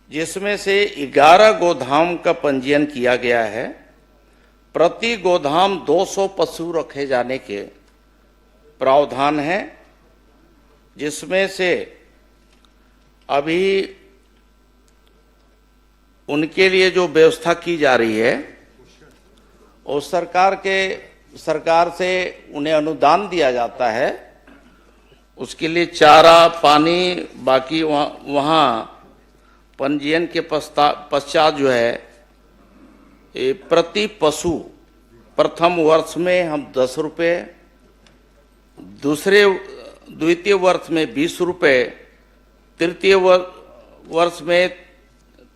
जिसमें से 11 गोधाम का पंजीयन किया गया है। प्रति गोधाम 200 पशु रखे जाने के प्रावधान है, जिसमें से अभी उनके लिए जो व्यवस्था की जा रही है और सरकार से उन्हें अनुदान दिया जाता है, उसके लिए चारा पानी, बाकी वहाँ पंजीयन के पश्चात जो है प्रति पशु प्रथम वर्ष में हम 10 रुपये, द्वितीय वर्ष में 20 रुपये, तृतीय वर्ष में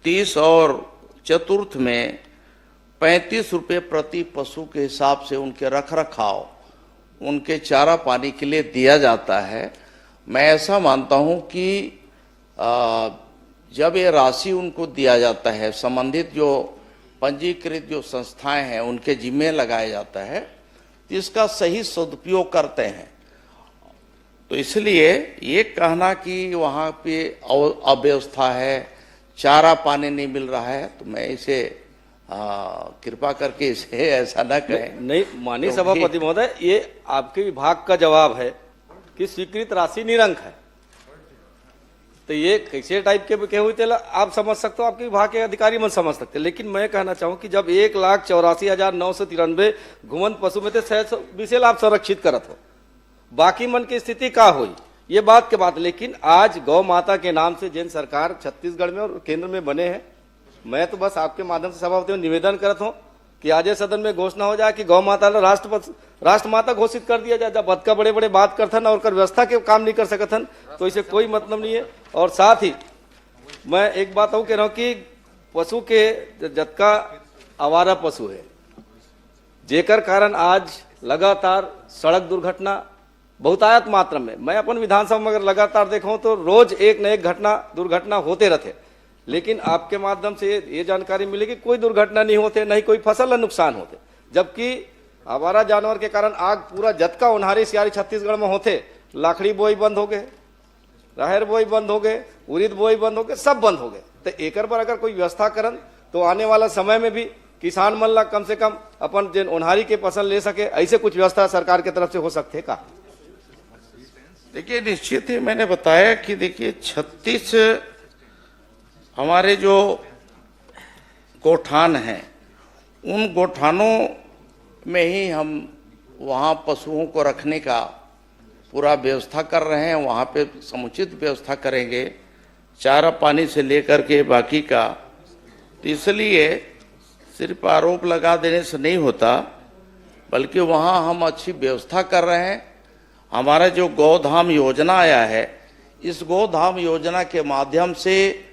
30 और चतुर्थ में 35 रुपये प्रति पशु के हिसाब से उनके रख रखाव, उनके चारा पानी के लिए दिया जाता है। मैं ऐसा मानता हूं कि जब ये राशि उनको दिया जाता है, संबंधित जो पंजीकृत जो संस्थाएं हैं उनके जिम्मे लगाया जाता है, तो इसका सही सदुपयोग करते हैं। तो इसलिए ये कहना कि वहाँ पे अव्यवस्था है, चारा पानी नहीं मिल रहा है, तो मैं इसे कृपा करके इसे ऐसा न कहें। नहीं माननीय सभापति महोदय, ये आपके विभाग का जवाब है कि स्वीकृत राशि निरंक है, तो ये कैसे टाइप के हुए थे आप समझ सकते हो, आपके विभाग के अधिकारी मन समझ सकते। लेकिन मैं कहना चाहूं कि जब 1,84,993 घुमंत पशु में थे 620 आप संरक्षित करत हो, बाकी मन की स्थिति का हुई ये बात के बात। लेकिन आज गौ माता के नाम से जिन सरकार छत्तीसगढ़ में और केंद्र में बने हैं, मैं तो बस आपके माध्यम से सभापति में निवेदन करता हूं कि आज सदन में घोषणा हो जाए कि गौ माता राष्ट्र माता घोषित कर दिया जाए। जब बदका बड़े बड़े बात करथन और कर व्यवस्था के काम नहीं कर सकथन तो इसे कोई मतलब नहीं है। और साथ ही मैं एक बात और कह रहा हूं कि पशु के जतका आवारा पशु है, जेकर कारण आज लगातार सड़क दुर्घटना बहुतायत मात्रा में, मैं अपन विधानसभा में अगर लगातार देखूं तो रोज एक न एक दुर्घटना होते रहते। लेकिन आपके माध्यम से ये जानकारी मिली कि कोई दुर्घटना नहीं होते, नहीं कोई फसल का नुकसान होते, जबकि आवारा जानवर के कारण आग पूरा जतका उन्हारी सियारी छत्तीसगढ़ में होते, लाखड़ी बोई बंद हो गए, राहर बोई बंद हो गए, उड़ीद बोई बंद हो गए, सब बंद हो गए। तो एक पर अगर कोई व्यवस्था करन तो आने वाला समय में भी किसान मन ला कम से कम अपन जिन उन्हारी के फसल ले सके, ऐसे कुछ व्यवस्था सरकार की तरफ से हो सकते का? देखिए निश्चित ही मैंने बताया कि देखिए 36 हमारे जो गोठान हैं, उन गोठानों में ही हम वहाँ पशुओं को रखने का पूरा व्यवस्था कर रहे हैं। वहाँ पे समुचित व्यवस्था करेंगे, चारा पानी से लेकर के बाकी का। तो इसलिए सिर्फ आरोप लगा देने से नहीं होता, बल्कि वहाँ हम अच्छी व्यवस्था कर रहे हैं। हमारा जो गौधाम योजना आया है, इस गौधाम योजना के माध्यम से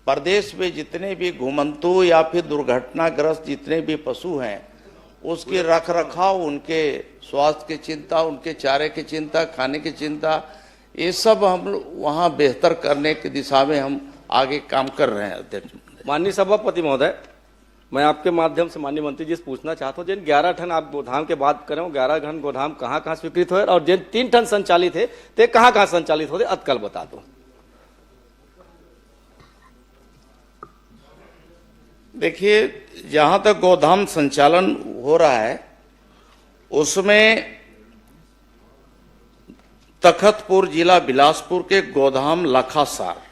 प्रदेश में जितने भी घुमंतु या फिर दुर्घटनाग्रस्त जितने भी पशु हैं, उसके रख रखाव, उनके स्वास्थ्य की चिंता, उनके चारे की चिंता, खाने की चिंता, ये सब हम वहाँ बेहतर करने की दिशा में हम आगे काम कर रहे हैं। अध्यक्ष माननीय सभापति महोदय, मैं आपके माध्यम से माननीय मंत्री जी से पूछना चाहता हूँ, जिन 11 टन आप गोधाम के बात करें, 11 टन गोधाम कहाँ कहाँ स्वीकृत हुए और जिन 3 टन संचालित है ते कहाँ कहाँ संचालित होते, अतकल बता दो। देखिए, जहां तक गोधाम संचालन हो रहा है उसमें तखतपुर जिला बिलासपुर के गोधाम लखासार,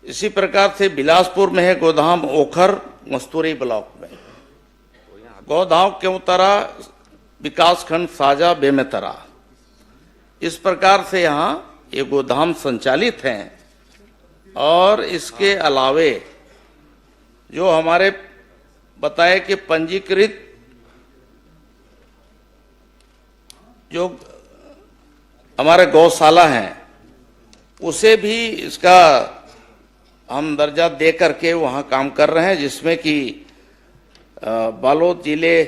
इसी प्रकार से बिलासपुर में है गोधाम ओखर मस्तूरी ब्लॉक में, गोधाम केवतरा विकासखंड साजा बेमेतरा, इस प्रकार से यहाँ ये गोदाम संचालित हैं। और इसके अलावे जो हमारे बताए कि पंजीकृत जो हमारे गौशाला हैं उसे भी इसका हम दर्जा दे करके वहाँ काम कर रहे हैं, जिसमें कि बालोद जिले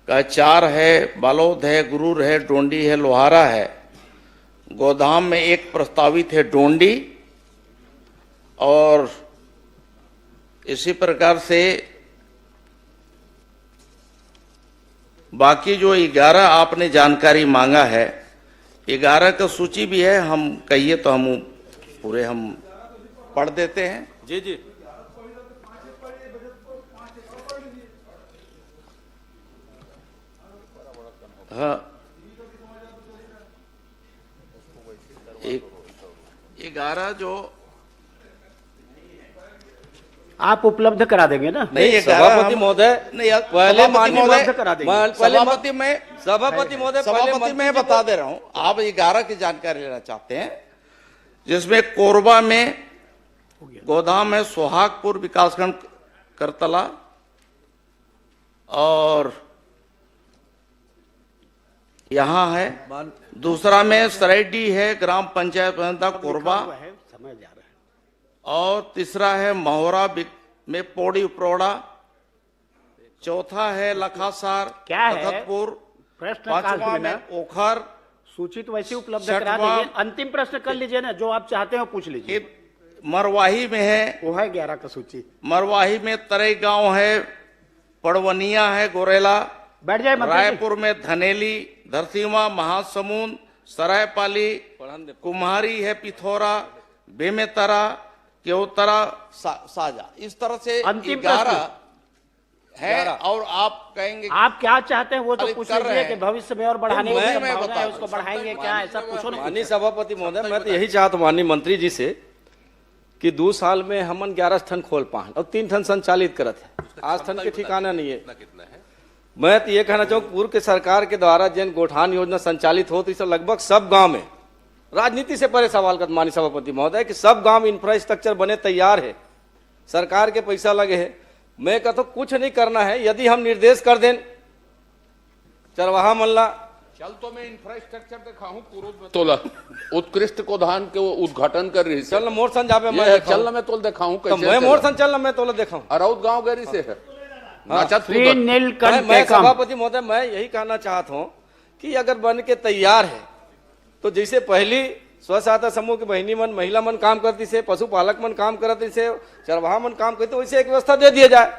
का 4 है, बालोद है, गुरूर है, डोंडी है, लोहारा है। गोदाम में एक प्रस्तावित है डोंडी, और इसी प्रकार से बाकी जो 11 आपने जानकारी मांगा है, 11 का सूची भी है, हम कहिए तो हम पूरे हम पढ़ देते हैं। जी जी। हाँ, 11 जो आप उपलब्ध करा देंगे ना? नहीं, सभापति महोदय, पहले माननीय सभापति महोदय मैं बता दे रहा हूं, आप 11 की जानकारी लेना चाहते हैं, जिसमें कोरबा में गोदाम है, सोहागपुर विकासखंड करतला, और यहाँ है दूसरा में सरायडी है, ग्राम पंचायत कोरबा, और तीसरा है महोरा में पौड़ी उपरोड़ा, चौथा है लखासार क्या है भगतपुर, प्रश्न? पांचवा में ओखर। सूची तो वैसे उपलब्ध करा दीजिए, अंतिम प्रश्न कर लीजिए ना, जो आप चाहते हो पूछ लीजिए। मरवाही में है, वो है 11 का सूची। मरवाही में तरई गांव है, पड़वनिया है, गोरेला, बैठ जाए। रायपुर में धनेली, धरसीवा, महासमुंद, सरायपाली, कुम्हारी है, पिथौरा, बेमेतरा, केवतरा, साजा, इस तरह से अंतिम 11 है। और आप कहेंगे आप क्या चाहते हैं वो तो पूछ कर रहे लीजिए हैं। कि भविष्य में और बढ़ाने की मैं संभावना है, उसको बढ़ाएंगे क्या, ऐसा पूछो ना। माननीय सभापति महोदय, मैं तो यही चाहता हूँ माननीय मंत्री जी से कि 2 साल में हमन 11 ठन खोल पाए और 3 ठन संचालित करत है, आज ठन के ठिकाना नहीं है। मैं तो ये कहना चाहूँ, पूर्व के सरकार के द्वारा जिन गोठान योजना संचालित होती है लगभग सब गांव में, राजनीति से परे सवाल कर माननीय सभापति महोदय, कि सब गांव इंफ्रास्ट्रक्चर बने तैयार है, सरकार के पैसा लगे है। मैं कहता हूँ कुछ नहीं करना है, यदि हम निर्देश कर दें चरवाहा मल्ला, चल तो मैं इंफ्रास्ट्रक्चर दिखाऊं पूर्व तोला उत्कृष्ट गोदान के वो उद्घाटन कर रही चल मोर सन जावे, मैं चल मैं तोल दिखाऊं, तो मैं मोर सन चल मैं तोला दिखाऊं, अरौद गांव गरी से है। मैं सभापति महोदय, मैं यही कहना चाहता हूँ कि अगर बन के तैयार है तो जैसे पहली स्व सहायता समूह की बहनी मन, महिला मन काम करती से, पशुपालक मन काम करती से, चरवाहा मन काम करते, वैसे एक व्यवस्था दे दिया जाए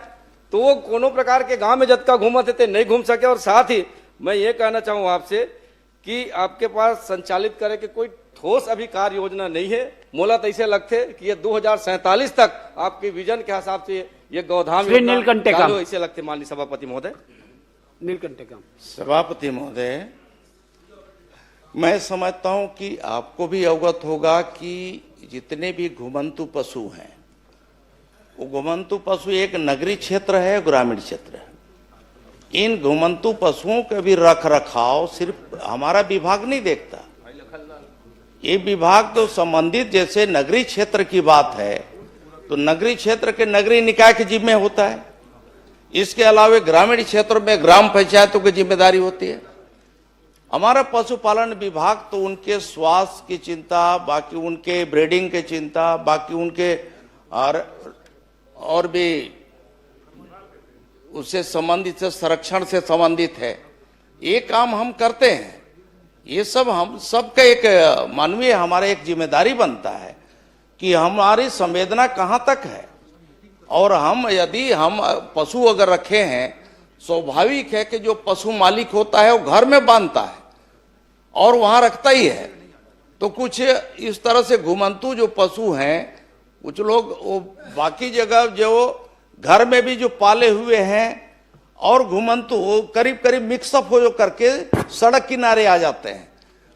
तो वो कोनो प्रकार के गांव में जतका घूमत थे नहीं घूम सके। और साथ ही मैं ये कहना चाहूँ आपसे कि आपके पास संचालित करे के कोई ठोस अभी कार्य योजना नहीं है। मोला तो ऐसे लगते कि ये 2047 तक आपके विजन के हिसाब से ये गोधाम चालू ऐसे लगते। माननीय सभापति महोदय, नीलकंठे काम। सभापति महोदय, मैं समझता हूं कि आपको भी अवगत होगा कि जितने भी घुमंतु पशु हैं, वो घुमंतु पशु एक नगरीय क्षेत्र है, ग्रामीण क्षेत्र है। इन घुमंतु पशुओं के भी रख रखाव सिर्फ हमारा विभाग नहीं देखता, ये विभाग तो संबंधित, जैसे नगरीय क्षेत्र की बात है तो नगरीय क्षेत्र के नगरीय निकाय के जिम्मे होता है। इसके अलावा ग्रामीण क्षेत्र में ग्राम पंचायतों की जिम्मेदारी होती है। हमारा पशुपालन विभाग तो उनके स्वास्थ्य की चिंता, बाकी उनके ब्रीडिंग की चिंता, बाकी उनके और भी उससे संबंधित संरक्षण से संबंधित है। ये काम हम करते हैं। ये सब हम सबका एक मानवीय हमारा एक जिम्मेदारी बनता है कि हमारी संवेदना कहाँ तक है। और हम यदि हम पशु अगर रखे हैं, स्वाभाविक है कि जो पशु मालिक होता है वो घर में बांधता है और वहां रखता ही है। तो कुछ इस तरह से घुमंतु जो पशु हैं, कुछ लोग वो बाकी जगह जो घर में भी जो पाले हुए हैं और घुमंतु वो करीब करीब मिक्सअप हो जो करके सड़क किनारे आ जाते हैं।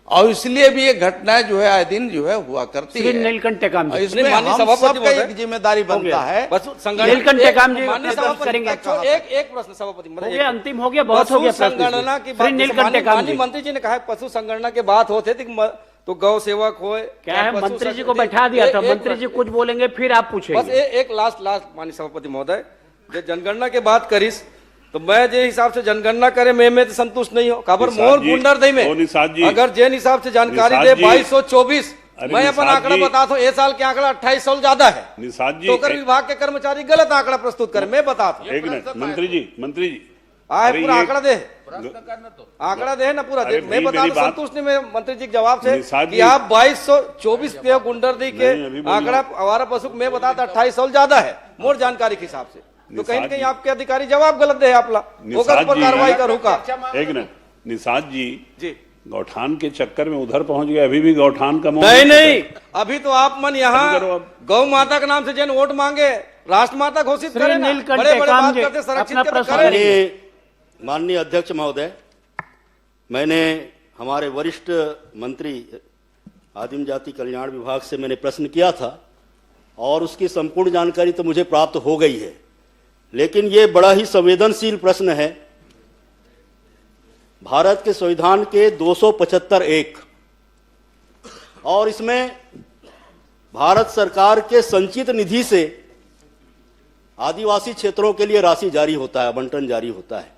और इसलिए भी ये घटनाएं जो है आए दिन जो है हुआ करती श्री है। नीलकंठ टेकाम जी, इसमें हम सबका एक जिम्मेदारी बनता है। नीलकंठ टेकाम जी माननीय अपना सभापति करेंगे। एक प्रश्न सभापति हो गया, अंतिम हो गया, बहुत हो गया। संगणना की श्री नीलकंठ टेकाम माननीय जी, मंत्री जी ने कहा है, पशु संगणना की बात होते तो गौ सेवक हो क्या है, मंत्री जी को बैठा दिया था, मंत्री जी कुछ बोलेंगे फिर आप बस पूछेंगे। एक लास्ट माननीय सभापति महोदय, जो जनगणना के बात करीस तो मैं जे हिसाब से जनगणना करे मैं तो संतुष्ट नहीं हो। खबर मोर गुंडर दई में अगर जेन हिसाब से जानकारी दे 2224, मैं अपन आंकड़ा बताता हूँ, ये साल के आंकड़ा 2800 ज्यादा है। तो कर विभाग के कर्मचारी गलत आंकड़ा प्रस्तुत करे, मैं बताता हूँ। एक मिनट मंत्री जी आए पूरा आंकड़ा दे, आंकड़ा दे ना पूरा दे। मैं बता दूं संतुष्ट नहीं मैं मंत्री जी के जवाब से कि आप 2224 पे गुंडरदी के आंकड़ा आवारा पशु मैं बताता 2800 ज्यादा है मोर जानकारी के हिसाब से। तो कहीं न कहीं आपके अधिकारी जवाब गलत दे आपला होकर पर कार्रवाई करूँ का। एक मिनट निषाद जी गौठान के चक्कर में उधर पहुंच गए, अभी भी गौठान का नहीं, अभी तो आप मन यहाँ गौ माता के नाम से जन वोट मांगे राष्ट्र माता घोषित करें, बड़े बड़े बात करते संरक्षित करें। माननीय अध्यक्ष महोदय, मैंने हमारे वरिष्ठ मंत्री आदिम जाति कल्याण विभाग से मैंने प्रश्न किया था और उसकी संपूर्ण जानकारी तो मुझे प्राप्त हो गई है, लेकिन ये बड़ा ही संवेदनशील प्रश्न है। भारत के संविधान के 275(1) और इसमें भारत सरकार के संचित निधि से आदिवासी क्षेत्रों के लिए राशि जारी होता है, आवंटन जारी होता है।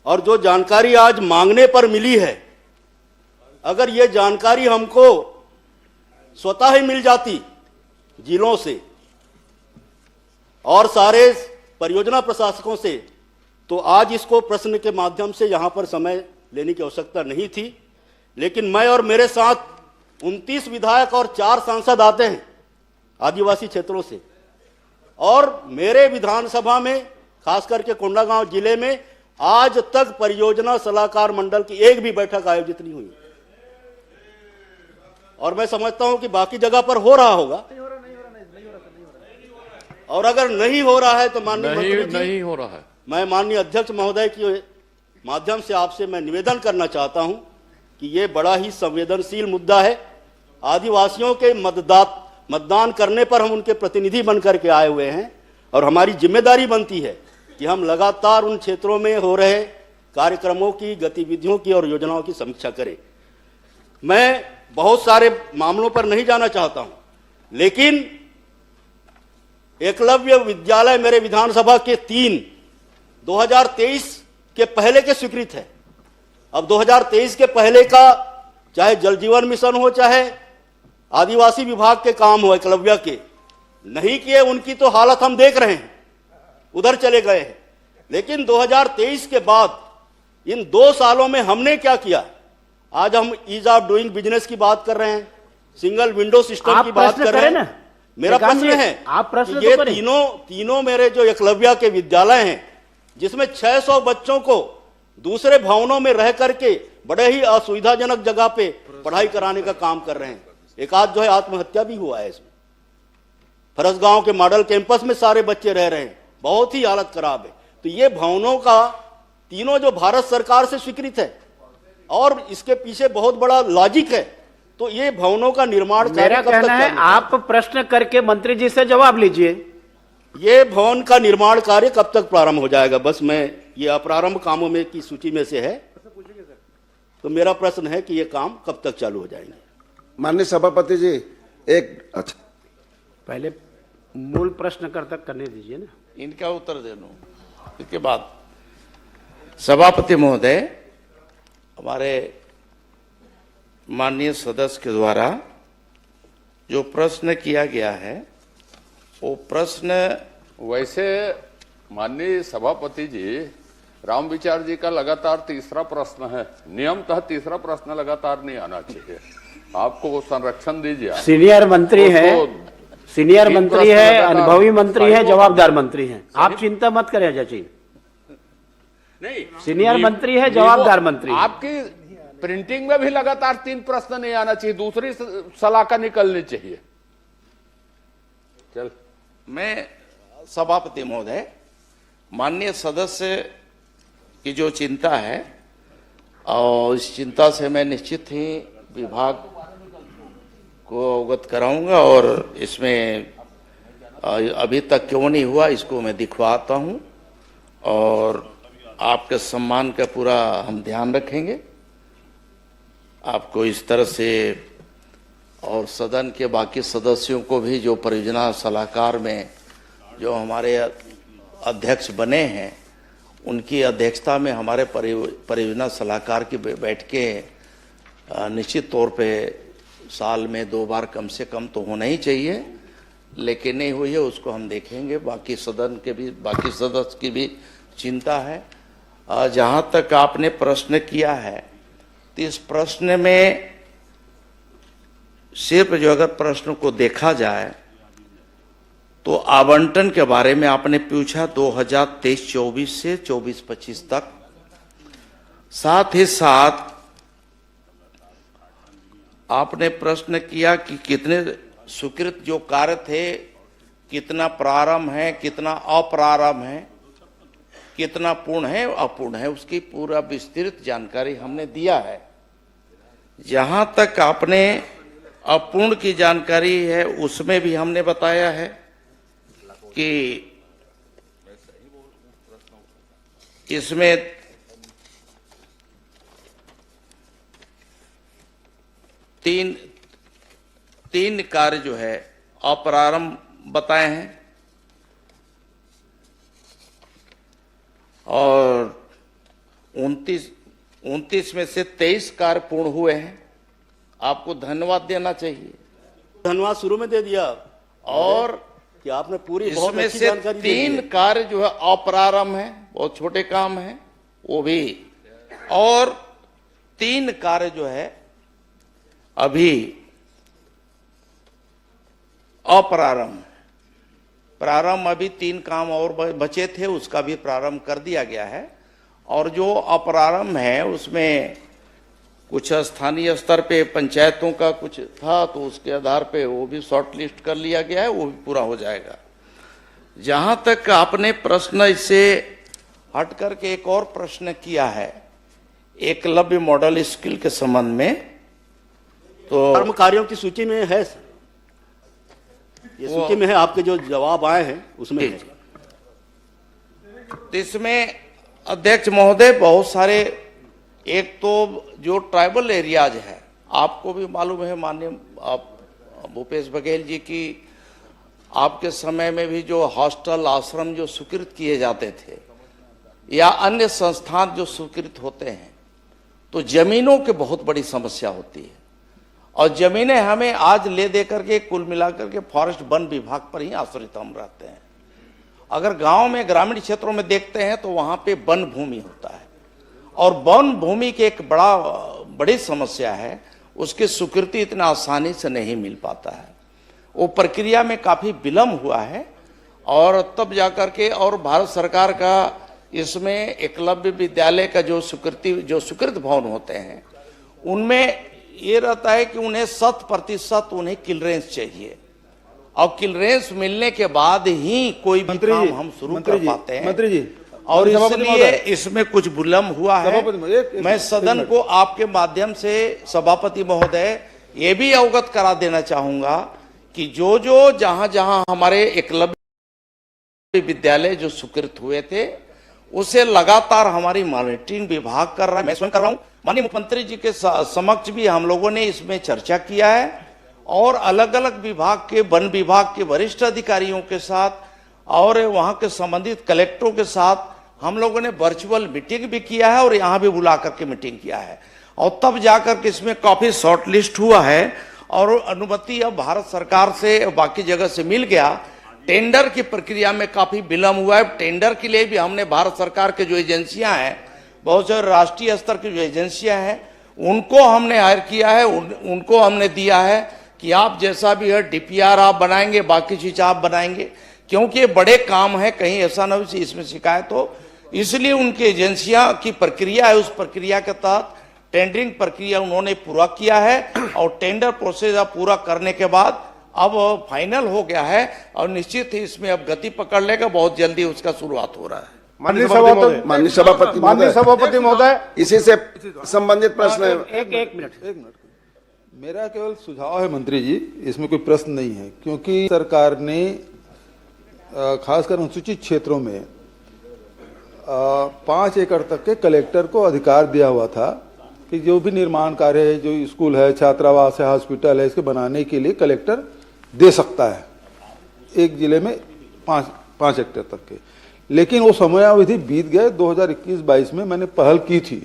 और जो जानकारी आज मांगने पर मिली है, अगर ये जानकारी हमको स्वतः ही मिल जाती जिलों से और सारे परियोजना प्रशासकों से, तो आज इसको प्रश्न के माध्यम से यहां पर समय लेने की आवश्यकता नहीं थी। लेकिन मैं और मेरे साथ 29 विधायक और 4 सांसद आते हैं आदिवासी क्षेत्रों से, और मेरे विधानसभा में खास करके कोंडागांव जिले में आज तक परियोजना सलाहकार मंडल की एक भी बैठक आयोजित नहीं हुई। और मैं समझता हूं कि बाकी जगह पर हो रहा होगा, और अगर नहीं हो रहा है तो माननीय मंत्री जी, नहीं हो रहा है। मैं माननीय अध्यक्ष महोदय के माध्यम से आपसे मैं निवेदन करना चाहता हूं कि ये बड़ा ही संवेदनशील मुद्दा है। आदिवासियों के मतदान करने पर हम उनके प्रतिनिधि बनकर के आए हुए हैं और हमारी जिम्मेदारी बनती है कि हम लगातार उन क्षेत्रों में हो रहे कार्यक्रमों की, गतिविधियों की और योजनाओं की समीक्षा करें। मैं बहुत सारे मामलों पर नहीं जाना चाहता हूं, लेकिन एकलव्य विद्यालय मेरे विधानसभा के 3 2023 के पहले के स्वीकृत है। अब 2023 के पहले का चाहे जल जीवन मिशन हो, चाहे आदिवासी विभाग के काम हो, एकलव्य के नहीं किए, उनकी तो हालत हम देख रहे हैं, उधर चले गए हैं। लेकिन 2023 के बाद इन 2 सालों में हमने क्या किया? आज हम ईज ऑफ डूइंग बिजनेस की बात कर रहे हैं, सिंगल विंडो सिस्टम की बात कर रहे हैं। मेरा प्रश्न है, आप प्रश्न ये तीनों मेरे जो एकलव्य के विद्यालय हैं, जिसमें 600 बच्चों को दूसरे भवनों में रह करके बड़े ही असुविधाजनक जगह पे पढ़ाई कराने का काम कर रहे हैं। एक आध जो है आत्महत्या भी हुआ है इसमें। फरसगांव के मॉडल कैंपस में सारे बच्चे रह रहे हैं, बहुत ही हालत खराब है। तो ये भवनों का तीनों जो भारत सरकार से स्वीकृत है और इसके पीछे बहुत बड़ा लॉजिक है। तो ये भवनों का निर्माण मेरा कहना है आप प्रश्न करके मंत्री जी से जवाब लीजिए। ये भवन का निर्माण कार्य कब तक प्रारंभ हो जाएगा? बस मैं ये अप्रारंभ कामों में की सूची में से है, तो मेरा प्रश्न है कि ये काम कब तक चालू हो जाएंगे? माननीय सभापति जी, एक अच्छा पहले मूल प्रश्न करने दीजिए ना, इनका उत्तर दे दूं, इसके बाद सभापति महोदय, हमारे माननीय सदस्य के द्वारा जो प्रश्न किया गया है वो प्रश्न वैसे माननीय सभापति जी, राम विचार जी का लगातार तीसरा प्रश्न है। नियमतः तीसरा प्रश्न लगातार नहीं आना चाहिए। आपको संरक्षण दीजिए। सीनियर मंत्री है, सीनियर मंत्री है, अनुभवी मंत्री है, जवाबदार मंत्री है, आप चिंता मत करें अजय जी। नहीं, सीनियर मंत्री है, जवाबदार मंत्री। आपकी प्रिंटिंग में भी लगातार 3 प्रश्न नहीं आना चाहिए, दूसरी सलाह निकलनी चाहिए। चल, मैं सभापति महोदय, माननीय सदस्य की जो चिंता है और इस चिंता से मैं निश्चित ही विभाग को अवगत कराऊंगा और इसमें अभी तक क्यों नहीं हुआ इसको मैं दिखवाता हूं और आपके सम्मान का पूरा हम ध्यान रखेंगे। आपको इस तरह से और सदन के बाकी सदस्यों को भी जो परियोजना सलाहकार में जो हमारे अध्यक्ष बने हैं उनकी अध्यक्षता में हमारे परियोजना सलाहकार की बैठकें निश्चित तौर पे साल में 2 बार कम से कम तो होना ही चाहिए, लेकिन नहीं हुई है उसको हम देखेंगे। बाकी सदन के भी बाकी सदस्य की भी चिंता है। जहाँ तक आपने प्रश्न किया है तो इस प्रश्न में सिर्फ जो अगर प्रश्न को देखा जाए तो आवंटन के बारे में आपने पूछा 2023-24 से 24-25 तक, साथ ही साथ आपने प्रश्न किया कि कितने स्वीकृत जो कार्य थे, कितना प्रारंभ है, कितना अप्रारंभ है, कितना पूर्ण है अपूर्ण है, उसकी पूरा विस्तृत जानकारी हमने दिया है। जहां तक आपने अपूर्ण की जानकारी है उसमें भी हमने बताया है कि इसमें तीन कार्य जो है अप्रारंभ बताए हैं और 29 में से 23 कार्य पूर्ण हुए हैं। आपको धन्यवाद देना चाहिए। धन्यवाद शुरू में दे दिया और कि आपने पूरी बहुत इसमें अच्छी से जानकारी दे दी है। 3 कार्य जो है अप्रारंभ है, बहुत छोटे काम है वो भी, और 3 कार्य जो है अभी अप्रारंभ। प्रारंभ अभी 3 काम और बचे थे, उसका भी प्रारंभ कर दिया गया है। और जो अप्रारंभ है उसमें कुछ स्थानीय स्तर पे पंचायतों का कुछ था तो उसके आधार पे वो भी शॉर्ट लिस्ट कर लिया गया है, वो भी पूरा हो जाएगा। जहां तक आपने प्रश्न इससे हट करके एक और प्रश्न किया है एकलव्य मॉडल स्कूल के संबंध में, तो कर्म कार्यों की सूची में है, ये सूची में है, आपके जो जवाब आए हैं उसमें है। इसमें अध्यक्ष महोदय बहुत सारे, एक तो जो ट्राइबल एरियाज है, आपको भी मालूम है माननीय भूपेश बघेल जी की आपके समय में भी जो हॉस्टल आश्रम जो स्वीकृत किए जाते थे या अन्य संस्थान जो स्वीकृत होते हैं तो जमीनों की बहुत बड़ी समस्या होती है और जमीनें हमें आज ले दे करके कुल मिलाकर के फॉरेस्ट वन विभाग पर ही आश्रित हम रहते हैं। अगर गांव में ग्रामीण क्षेत्रों में देखते हैं तो वहां पे वन भूमि होता है और वन भूमि की एक बड़ी समस्या है, उसकी स्वीकृति इतना आसानी से नहीं मिल पाता है। वो प्रक्रिया में काफी विलंब हुआ है और तब जाकर के, और भारत सरकार का इसमें एकलव्य विद्यालय का जो स्वीकृत भवन होते हैं उनमें ये रहता है कि उन्हें 100% उन्हें क्लियरेंस चाहिए और क्लियरेंस मिलने के बाद ही कोई भी काम हम शुरू कर पाते हैं। मंत्री जी, और इसलिए इसमें कुछ विलंब हुआ है। मैं सदन को आपके माध्यम से सभापति महोदय ये भी अवगत करा देना चाहूंगा कि जो जहां हमारे एकलव्य विद्यालय जो स्वीकृत हुए थे उसे लगातार हमारी मॉनिटरिंग विभाग कर रहा है, मैं स्वयं कर रहा हूं। माननीय मुख्यमंत्री जी के समक्ष भी हम लोगों ने इसमें चर्चा किया है और अलग अलग विभाग के, वन विभाग के वरिष्ठ अधिकारियों के साथ और वहां के संबंधित कलेक्टरों के साथ हम लोगों ने वर्चुअल मीटिंग भी किया है और यहां भी बुला करके मीटिंग किया है और तब जाकर के इसमें काफी शॉर्ट लिस्ट हुआ है और अनुमति अब भारत सरकार से बाकी जगह से मिल गया। टेंडर की प्रक्रिया में काफी विलंब हुआ है। टेंडर के लिए भी हमने भारत सरकार के जो एजेंसियां हैं, बहुत सारे राष्ट्रीय स्तर की जो एजेंसियां हैं उनको हमने हायर किया है, उनको हमने दिया है कि आप जैसा भी है डीपीआर आप बनाएंगे, बाकी चीज आप बनाएंगे, क्योंकि ये बड़े काम है, कहीं ऐसा ना हो इसमें शिकायत हो। इसलिए उनकी एजेंसियां की प्रक्रिया है, उस प्रक्रिया के तहत टेंडरिंग प्रक्रिया उन्होंने पूरा किया है और टेंडर प्रोसेस पूरा करने के बाद अब फाइनल हो गया है और निश्चित ही इसमें अब गति पकड़ लेगा, बहुत जल्दी उसका शुरुआत हो रहा है। माननीय सभापति महोदय, इसी से संबंधित प्रश्न है। एक मिनट। मेरा केवल सुझाव है मंत्री जी, इसमें कोई प्रश्न नहीं है, क्योंकि सरकार ने खासकर अनुसूचित क्षेत्रों में 5 एकड़ तक के कलेक्टर को अधिकार दिया हुआ था कि जो भी निर्माण कार्य है, जो स्कूल है, छात्रावास है, हॉस्पिटल है, इसके बनाने के लिए कलेक्टर दे सकता है एक जिले में 5 हेक्टेयर तक के। लेकिन वो समयावधि बीत गए। 2021-22 में मैंने पहल की थी,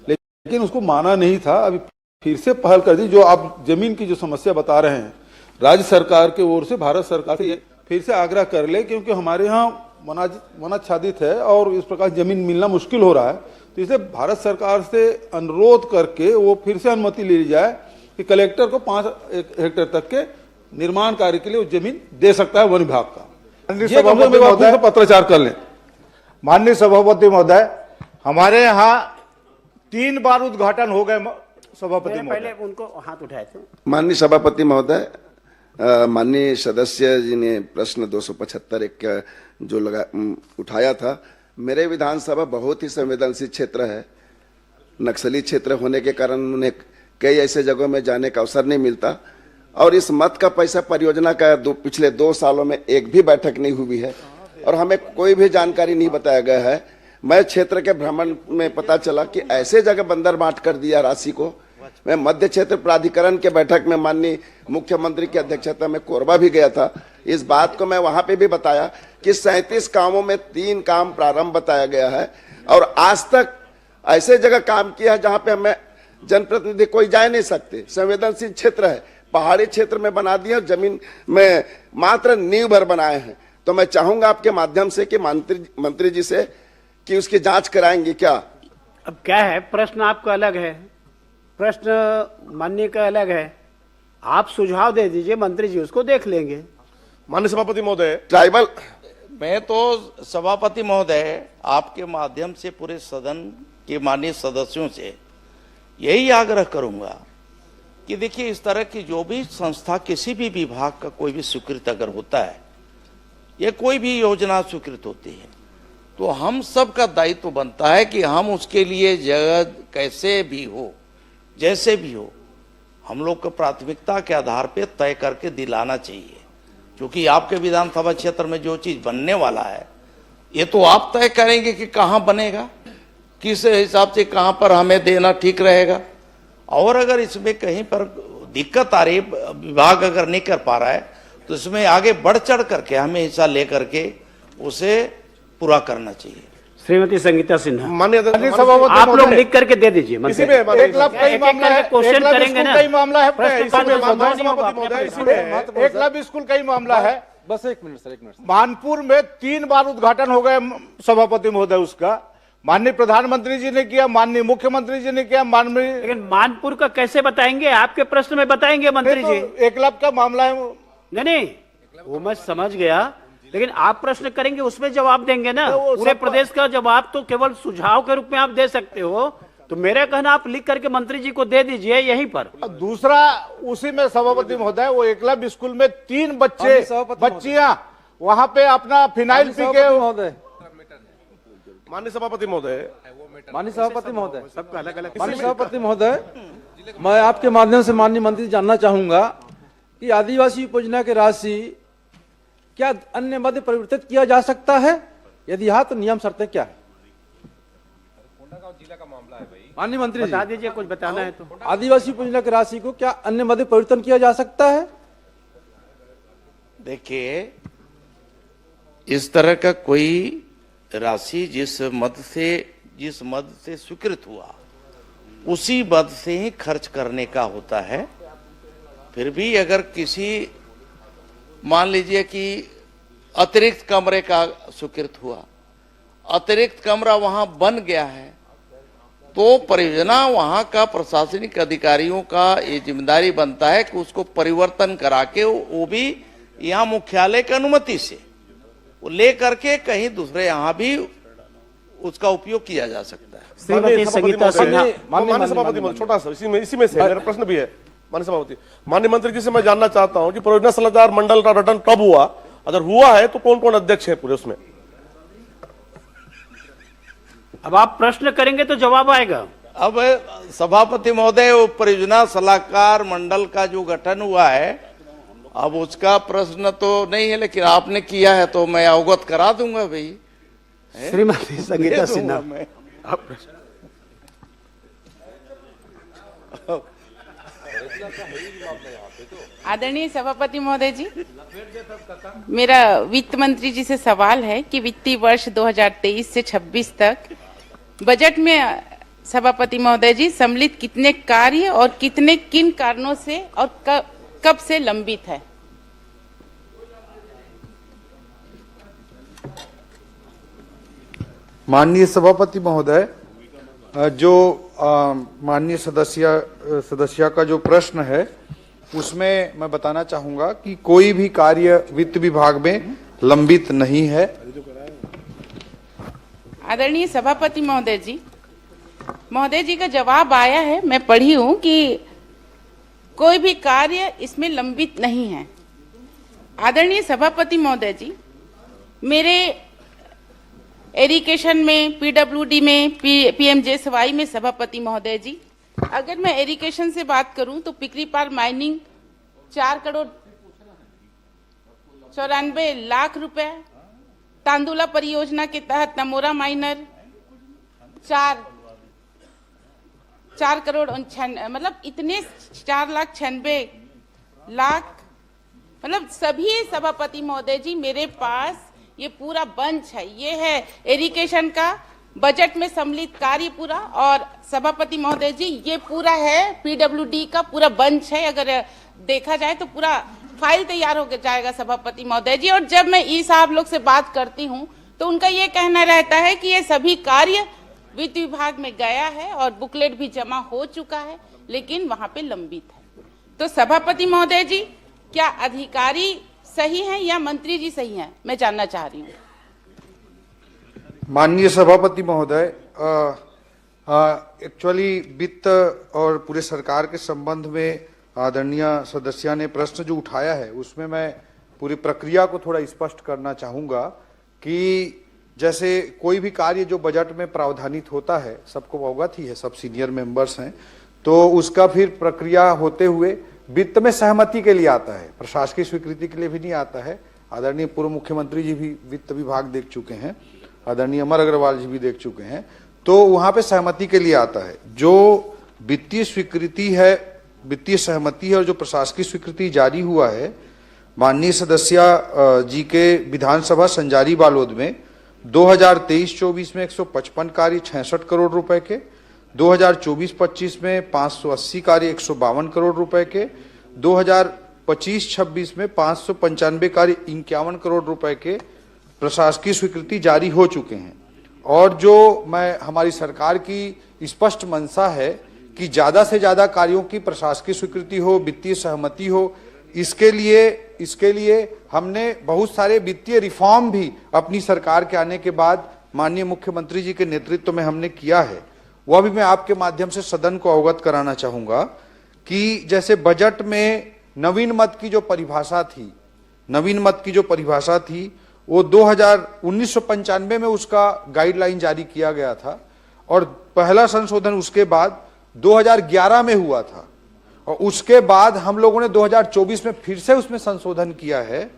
लेकिन उसको माना नहीं था। अभी फिर से पहल कर दी। जो आप जमीन की जो समस्या बता रहे हैं, राज्य सरकार की ओर से भारत सरकार से फिर से आग्रह कर ले, क्योंकि हमारे यहाँ वनाच्छादित है और इस प्रकार जमीन मिलना मुश्किल हो रहा है। तो इसलिए भारत सरकार से अनुरोध करके वो फिर से अनुमति ले ली जाए कि कलेक्टर को 5 हेक्टेयर तक के निर्माण कार्य के लिए वो जमीन दे सकता है वन विभाग का। पत्राचार कर लें। माननीय सभापति महोदय, हमारे यहाँ 3 बार उद्घाटन हो गए। सभापति महोदय, पहले उनको हाथ उठाए थे। माननीय सभापति महोदय, माननीय सदस्य जी ने प्रश्न 275 एक जो उठाया था। मेरे विधानसभा बहुत ही संवेदनशील क्षेत्र है। नक्सली क्षेत्र होने के कारण उन्हें कई ऐसे जगहों में जाने का अवसर नहीं मिलता, और इस मत का पैसा परियोजना का पिछले 2 सालों में एक भी बैठक नहीं हुई है और हमें कोई भी जानकारी नहीं बताया गया है। मैं क्षेत्र के भ्रमण में पता चला कि ऐसे जगह बंदर बांट कर दिया राशि को। मैं मध्य क्षेत्र प्राधिकरण के बैठक में माननीय मुख्यमंत्री की अध्यक्षता में कोरबा भी गया था। इस बात को मैं वहां पे भी बताया कि 37 कामों में 3 काम प्रारंभ बताया गया है, और आज तक ऐसे जगह काम किया है जहां पे हमें जनप्रतिनिधि कोई जा नहीं सकते। संवेदनशील क्षेत्र है, पहाड़ी क्षेत्र में बना दिया, जमीन में मात्र नींव भर बनाए हैं। तो मैं चाहूंगा आपके माध्यम से कि मंत्री जी से कि उसकी जांच कराएंगे क्या। अब क्या है, प्रश्न आपका अलग है, प्रश्न माननीय का अलग है। आप सुझाव दे दीजिए, मंत्री जी उसको देख लेंगे। माननीय सभापति महोदय, ट्राइबल मैं तो सभापति महोदय आपके माध्यम से पूरे सदन के माननीय सदस्यों से यही आग्रह करूंगा कि देखिए, इस तरह की जो भी संस्था किसी भी विभाग का कोई भी स्वीकृत अगर होता है या कोई भी योजना स्वीकृत होती है, तो हम सब का दायित्व बनता है कि हम उसके लिए जगह कैसे भी हो, जैसे भी हो, हम लोग को प्राथमिकता के आधार पे तय करके दिलाना चाहिए। क्योंकि आपके विधानसभा क्षेत्र में जो चीज बनने वाला है, ये तो आप तय करेंगे कि कहाँ बनेगा, किस हिसाब से कहाँ पर हमें देना ठीक रहेगा। और अगर इसमें कहीं पर दिक्कत आ रही, विभाग अगर नहीं कर पा रहा है, तो इसमें आगे बढ़ चढ़ करके हमें हिस्सा लेकर के उसे पूरा करना चाहिए। श्रीमती संगीता सिन्हा, माननीय आप लोग लिख करके दे दीजिए। इसी में 1 लाख का ही मामला है, क्वेश्चन करेंगे ना, कई मामला है। प्रश्न सभापति महोदय, इसी में 1 लाख स्कूल का ही मामला है। बस एक मिनट सर, एक मिनट। मानपुर में 3 बार उद्घाटन हो गए सभापति महोदय। उसका माननीय प्रधानमंत्री जी ने किया, माननीय मुख्यमंत्री जी ने किया, माननीय। लेकिन मानपुर का कैसे बताएंगे? आपके प्रश्न में बताएंगे मंत्री जी। 1 लाख का मामला है। नहीं, वो मैं समझ गया, लेकिन आप प्रश्न करेंगे उसमें जवाब देंगे ना। पूरे प्रदेश का जवाब तो केवल सुझाव के रूप में आप दे सकते हो। तो मेरा कहना, आप लिख करके मंत्री जी को दे दीजिए यहीं पर। दूसरा, उसी में सभापति महोदय, वो एकलव्य स्कूल में 3 बच्चियां वहां पे अपना फिनाइल पी के। माननीय सभापति महोदय, माननीय सभापति महोदय, सबका अलग अलग। माननीय सभापति महोदय, मैं आपके माध्यम से माननीय मंत्री जानना चाहूंगा कि आदिवासी उपयोजना की राशि क्या अन्य मद परिवर्तित किया जा सकता है? यदि हाँ, तो नियम शर्तें क्या है? जिला का मामला है भाई। माननीय मंत्री बता दीजिए, कुछ बताना है तो। आदिवासी उपयोजना की राशि को क्या अन्य मद परिवर्तन किया जा सकता है? देखिए, इस तरह का कोई राशि जिस मद से स्वीकृत हुआ, उसी मद से ही खर्च करने का होता है। फिर भी अगर किसी, मान लीजिए कि अतिरिक्त कमरे का स्वीकृत हुआ, अतिरिक्त कमरा वहां बन गया है, तो परियोजना वहां का प्रशासनिक अधिकारियों का ये जिम्मेदारी बनता है कि उसको परिवर्तन करा के, वो भी यहाँ मुख्यालय की अनुमति से वो ले करके कहीं दूसरे यहाँ भी उसका उपयोग किया जा सकता है। श्रीमती संगीता सिन्हा, माननीय सभापति महोदय, छोटा सा इसी में से मेरा प्रश्न भी है। माननीय सभापति, माननीय मंत्री जी से मैं जानना चाहता हूं कि परियोजना सलाहकार मंडल का गठन कब हुआ, अगर हुआ है तो कौन कौन अध्यक्ष है पूरे उसमें? अब आप प्रश्न करेंगे तो जवाब आएगा। अब सभापति महोदय, वो परियोजना सलाहकार मंडल का जो गठन हुआ है, अब उसका प्रश्न तो नहीं है, लेकिन आपने किया है तो मैं अवगत करा दूंगा भाई। श्रीमती संगीता सिन्हा, आप आदरणीय सभापति महोदय जी, मेरा वित्त मंत्री जी से सवाल है कि वित्तीय वर्ष 2023 से 26 तक बजट में सभापति महोदय जी सम्मिलित कितने कार्य और कितने किन कारणों से और कब से लंबित है? माननीय सभापति महोदय, जो माननीय सदस्य का जो प्रश्न है उसमें मैं बताना चाहूंगा कि कोई भी कार्य वित्त विभाग में लंबित नहीं है। आदरणीय सभापति महोदय जी का जवाब आया है, मैं पढ़ी हूं कि कोई भी कार्य इसमें लंबित नहीं है। आदरणीय सभापति महोदय जी, मेरे एरिगेशन में, पीडब्ल्यूडी में, पीएमजेएसवाई में सभापति महोदय जी, अगर मैं एरिगेशन से बात करूं तो पिकरी पार माइनिंग 4,94,00,000 रुपए, तांदुला परियोजना के तहत नमोरा माइनर 4 करोड़ मतलब इतने 4,96,00,000, मतलब सभी सभापति महोदय जी मेरे पास ये पूरा बंच है। ये है एरिगेशन का बजट में सम्मिलित कार्य पूरा, और सभापति महोदय जी ये पूरा है पीडब्ल्यूडी का पूरा बंच है। अगर देखा जाए तो पूरा फाइल तैयार हो जाएगा सभापति महोदय जी। और जब मैं ई साहब लोग से बात करती हूँ तो उनका ये कहना रहता है कि ये सभी कार्य वित्त विभाग में गया है और बुकलेट भी जमा हो चुका है, लेकिन वहां पे लंबित है। तो सभापति महोदय जी, क्या अधिकारी सही हैं या मंत्री जी सही हैं, मैं जानना चाह रही हूँ। माननीय सभापति महोदय, एक्चुअली वित्त और पूरे सरकार के संबंध में आदरणीय सदस्य ने प्रश्न जो उठाया है उसमें मैं पूरी प्रक्रिया को थोड़ा स्पष्ट करना चाहूंगा कि जैसे कोई भी कार्य जो बजट में प्रावधानित होता है, सबको अवगत ही है, सब सीनियर मेंबर्स हैं, तो उसका फिर प्रक्रिया होते हुए वित्त में सहमति के लिए आता है, प्रशासकीय स्वीकृति के लिए भी नहीं आता है। आदरणीय पूर्व मुख्यमंत्री जी भी वित्त विभाग देख चुके हैं, आदरणीय अमर अग्रवाल जी भी देख चुके हैं, तो वहां पे सहमति के लिए आता है। जो वित्तीय स्वीकृति है, वित्तीय सहमति है और जो प्रशासकीय स्वीकृति जारी हुआ है, माननीय सदस्य जी के विधानसभा संजारी बालोद में 2023-24 में 155 कार्य 66 करोड़ रुपए के, 2024-25 में 580 कार्य 152 करोड़ रुपए के, 2025-26 में 595 कार्य 51 करोड़ रुपए के प्रशासकीय स्वीकृति जारी हो चुके हैं। और जो हमारी सरकार की स्पष्ट मंशा है कि ज्यादा से ज्यादा कार्यों की प्रशासकीय स्वीकृति हो, वित्तीय सहमति हो, इसके लिए हमने बहुत सारे वित्तीय रिफॉर्म भी अपनी सरकार के आने के बाद माननीय मुख्यमंत्री जी के नेतृत्व में हमने किया है। वह भी मैं आपके माध्यम से सदन को अवगत कराना चाहूंगा कि जैसे बजट में नवीन मद की जो परिभाषा थी वो 1995 में उसका गाइडलाइन जारी किया गया था और पहला संशोधन उसके बाद 2011 में हुआ था, और उसके बाद हम लोगों ने 2024 में फिर से उसमें संशोधन किया है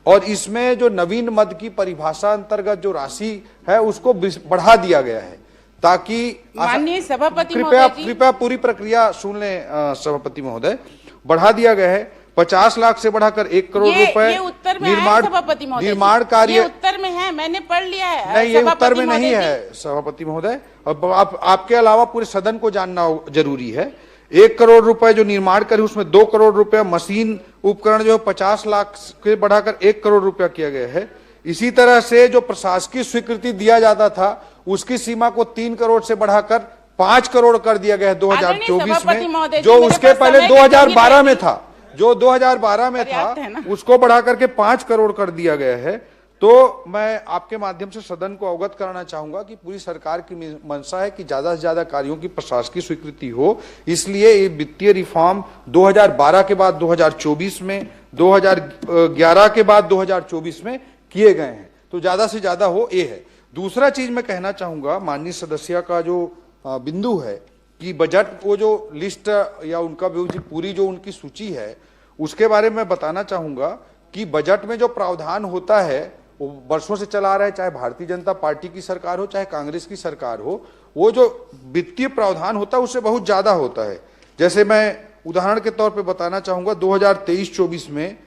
और इसमें जो नवीन मद की परिभाषा अंतर्गत जो राशि है उसको बढ़ा दिया गया है, ताकि माननीय सभापति कृपया पूरी प्रक्रिया सुन लें सभापति महोदय। बढ़ा दिया गया है 50 लाख से बढ़ाकर 1 करोड़ रुपए। ये उत्तर में निर्माण कार्य उत्तर में है, मैंने पढ़ लिया है। नहीं, ये उत्तर में नहीं है सभापति महोदय। अब आपके अलावा पूरे सदन को जानना जरूरी है। 1 करोड़ रुपए जो निर्माण कार्य, उसमें 2 करोड़ रुपए मशीन उपकरण जो 50 लाख से बढ़ाकर 1 करोड़ रुपया किया गया है। इसी तरह से जो प्रशासकीय स्वीकृति दिया जाता था उसकी सीमा को 3 करोड़ से बढ़ाकर 5 करोड़ कर दिया गया है 2024 में, जो उसके पहले 2012 में था, जो 2012 में था उसको बढ़ा करके 5 करोड़ कर दिया गया है। तो मैं आपके माध्यम से सदन को अवगत कराना चाहूंगा कि पूरी सरकार की मंशा है कि ज्यादा से ज्यादा कार्यों की प्रशासकीय स्वीकृति हो, इसलिए ये वित्तीय रिफॉर्म 2012 के बाद 2024 में, 2011 के बाद 2024 में किए गए हैं, तो ज्यादा से ज्यादा हो, ये है। दूसरा चीज मैं कहना चाहूंगा, माननीय सदस्य का जो बिंदु है कि बजट को जो लिस्ट या उनका पूरी जो उनकी सूची है उसके बारे में बताना चाहूंगा कि बजट में जो प्रावधान होता है वो वर्षों से चला रहा है, चाहे भारतीय जनता पार्टी की सरकार हो चाहे कांग्रेस की सरकार हो, वो जो वित्तीय प्रावधान होता है उससे बहुत ज्यादा होता है। जैसे मैं उदाहरण के तौर पे बताना चाहूंगा 2023-24 में